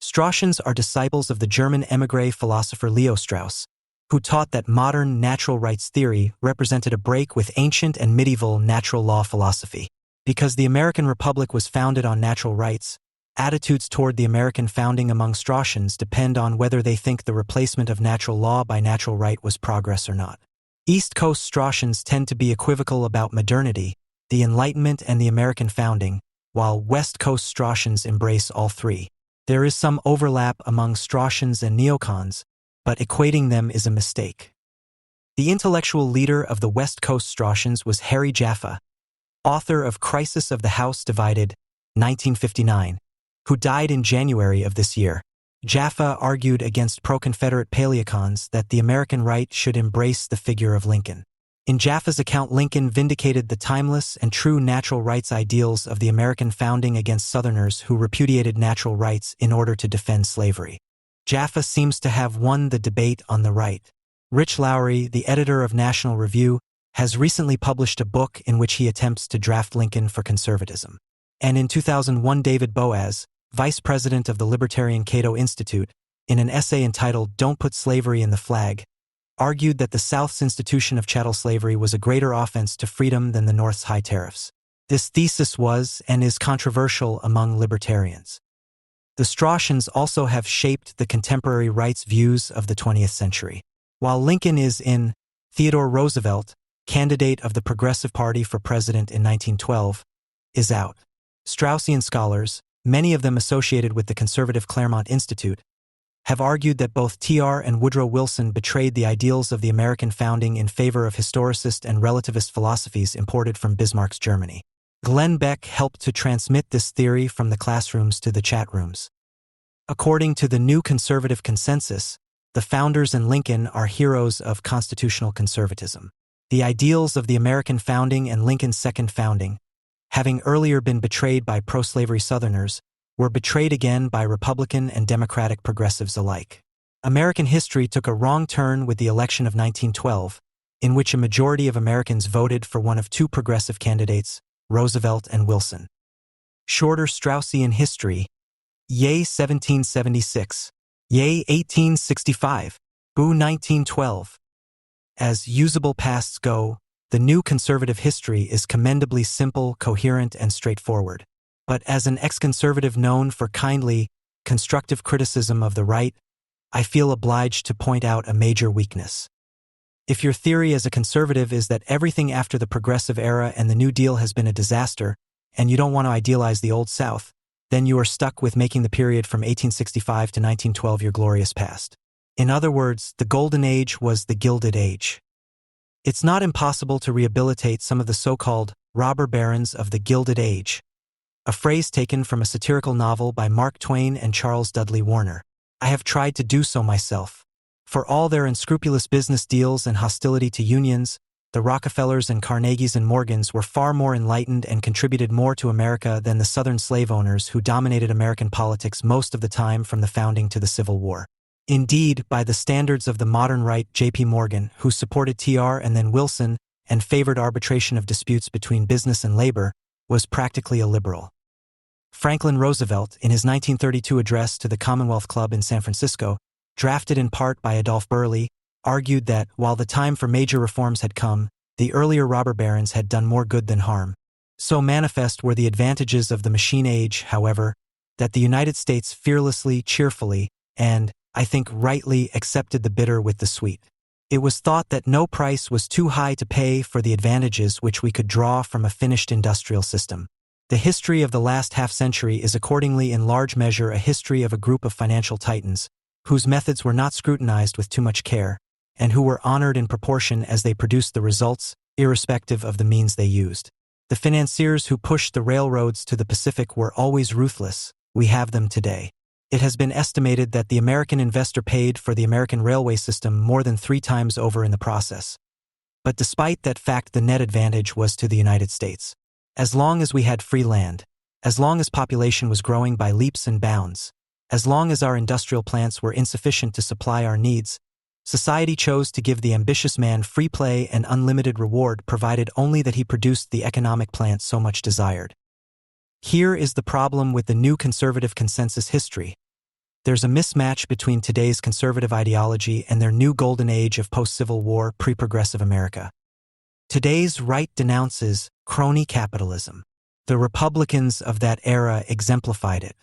Straussians are disciples of the German émigré philosopher Leo Strauss, who taught that modern natural rights theory represented a break with ancient and medieval natural law philosophy. Because the American Republic was founded on natural rights, attitudes toward the American founding among Straussians depend on whether they think the replacement of natural law by natural right was progress or not. East Coast Straussians tend to be equivocal about modernity, the Enlightenment, and the American founding, while West Coast Straussians embrace all three. There is some overlap among Straussians and neocons, but equating them is a mistake. The intellectual leader of the West Coast Straussians was Harry Jaffa, author of Crisis of the House Divided, 1959, who died in January of this year. Jaffa argued against pro-Confederate paleocons that the American right should embrace the figure of Lincoln. In Jaffa's account, Lincoln vindicated the timeless and true natural rights ideals of the American founding against Southerners who repudiated natural rights in order to defend slavery. Jaffa seems to have won the debate on the right. Rich Lowry, the editor of National Review, has recently published a book in which he attempts to draft Lincoln for conservatism. And in 2001, David Boaz, vice president of the Libertarian Cato Institute, in an essay entitled "Don't Put Slavery in the Flag," argued that the South's institution of chattel slavery was a greater offense to freedom than the North's high tariffs. This thesis was and is controversial among libertarians. The Straussians also have shaped the contemporary rights views of the 20th century. While Lincoln is in, Theodore Roosevelt, candidate of the Progressive Party for president in 1912, is out. Straussian scholars, many of them associated with the conservative Claremont Institute, have argued that both T.R. and Woodrow Wilson betrayed the ideals of the American founding in favor of historicist and relativist philosophies imported from Bismarck's Germany. Glenn Beck helped to transmit this theory from the classrooms to the chat rooms. According to the New Conservative Consensus, the founders and Lincoln are heroes of constitutional conservatism. The ideals of the American founding and Lincoln's second founding, having earlier been betrayed by pro-slavery Southerners, were betrayed again by Republican and Democratic progressives alike. American history took a wrong turn with the election of 1912, in which a majority of Americans voted for one of two progressive candidates, Roosevelt and Wilson. Shorter Straussian history: Yay 1776, Yay 1865, Boo 1912. As usable pasts go, the new conservative history is commendably simple, coherent, and straightforward. But as an ex-conservative known for kindly, constructive criticism of the right, I feel obliged to point out a major weakness. If your theory as a conservative is that everything after the Progressive Era and the New Deal has been a disaster, and you don't want to idealize the Old South, then you are stuck with making the period from 1865 to 1912 your glorious past. In other words, the Golden Age was the Gilded Age. It's not impossible to rehabilitate some of the so-called robber barons of the Gilded Age, a phrase taken from a satirical novel by Mark Twain and Charles Dudley Warner. I have tried to do so myself. For all their unscrupulous business deals and hostility to unions, the Rockefellers and Carnegies and Morgans were far more enlightened and contributed more to America than the Southern slave owners who dominated American politics most of the time from the founding to the Civil War. Indeed, by the standards of the modern right, J.P. Morgan, who supported T.R. and then Wilson and favored arbitration of disputes between business and labor, was practically a liberal. Franklin Roosevelt, in his 1932 address to the Commonwealth Club in San Francisco, drafted in part by Adolph Burley, argued that, while the time for major reforms had come, the earlier robber barons had done more good than harm. So manifest were the advantages of the machine age, however, that the United States fearlessly, cheerfully, and, I think rightly, accepted the bitter with the sweet. It was thought that no price was too high to pay for the advantages which we could draw from a finished industrial system. The history of the last half-century is accordingly in large measure a history of a group of financial titans, whose methods were not scrutinized with too much care, and who were honored in proportion as they produced the results, irrespective of the means they used. The financiers who pushed the railroads to the Pacific were always ruthless. We have them today. It has been estimated that the American investor paid for the American railway system more than 3 times over in the process. But despite that fact, the net advantage was to the United States. As long as we had free land, as long as population was growing by leaps and bounds, as long as our industrial plants were insufficient to supply our needs, society chose to give the ambitious man free play and unlimited reward provided only that he produced the economic plant so much desired. Here is the problem with the new conservative consensus history. There's a mismatch between today's conservative ideology and their new golden age of post-Civil War, pre-progressive America. Today's right denounces crony capitalism. The Republicans of that era exemplified it.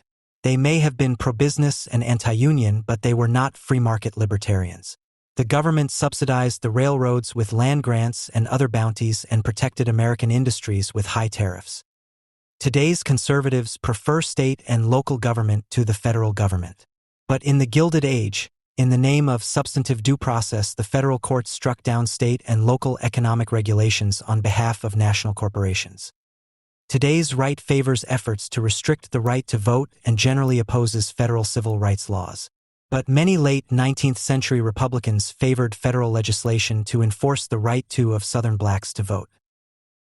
They may have been pro-business and anti-union, but they were not free-market libertarians. The government subsidized the railroads with land grants and other bounties and protected American industries with high tariffs. Today's conservatives prefer state and local government to the federal government. But in the Gilded Age, in the name of substantive due process, the federal courts struck down state and local economic regulations on behalf of national corporations. Today's right favors efforts to restrict the right to vote and generally opposes federal civil rights laws. But many late 19th century Republicans favored federal legislation to enforce the right of Southern blacks to vote.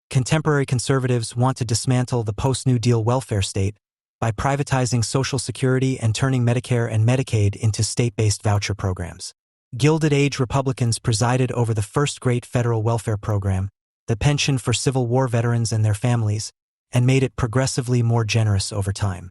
Contemporary conservatives want to dismantle the post-New Deal welfare state by privatizing Social Security and turning Medicare and Medicaid into state-based voucher programs. Gilded Age Republicans presided over the first great federal welfare program, the pension for Civil War veterans and their families, and made it progressively more generous over time.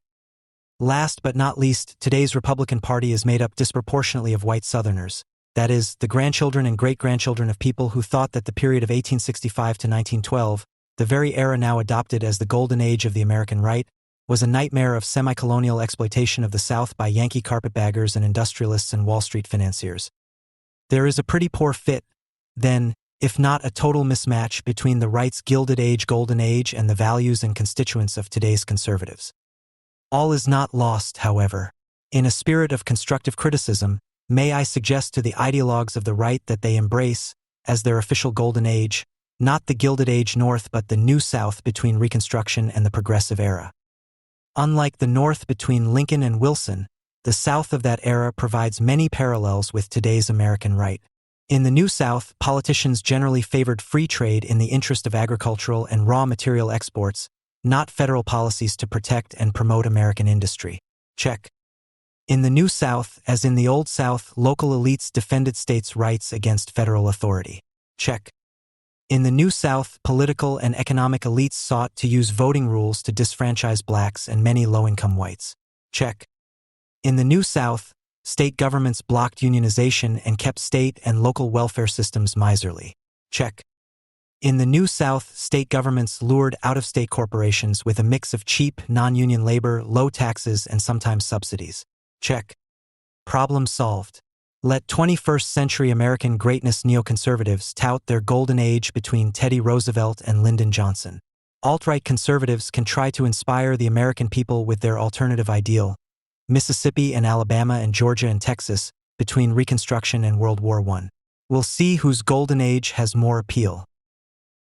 Last but not least, today's Republican Party is made up disproportionately of white Southerners, that is, the grandchildren and great-grandchildren of people who thought that the period of 1865 to 1912, the very era now adopted as the golden age of the American right, was a nightmare of semi-colonial exploitation of the South by Yankee carpetbaggers and industrialists and Wall Street financiers. There is a pretty poor fit, then, if not a total mismatch between the right's Gilded Age golden age and the values and constituents of today's conservatives. All is not lost, however. In a spirit of constructive criticism, may I suggest to the ideologues of the right that they embrace, as their official golden age, not the Gilded Age North but the New South between Reconstruction and the Progressive Era. Unlike the North between Lincoln and Wilson, the South of that era provides many parallels with today's American right. In the New South, politicians generally favored free trade in the interest of agricultural and raw material exports, not federal policies to protect and promote American industry. Check. In the New South, as in the Old South, local elites defended states' rights against federal authority. Check. In the New South, political and economic elites sought to use voting rules to disfranchise blacks and many low-income whites. Check. In the New South, state governments blocked unionization and kept state and local welfare systems miserly. Check. In the New South, state governments lured out-of-state corporations with a mix of cheap, non-union labor, low taxes, and sometimes subsidies. Check. Problem solved. Let 21st century American greatness neoconservatives tout their golden age between Teddy Roosevelt and Lyndon Johnson. Alt-right conservatives can try to inspire the American people with their alternative ideal, Mississippi and Alabama and Georgia and Texas, between Reconstruction and World War I. We'll see whose golden age has more appeal.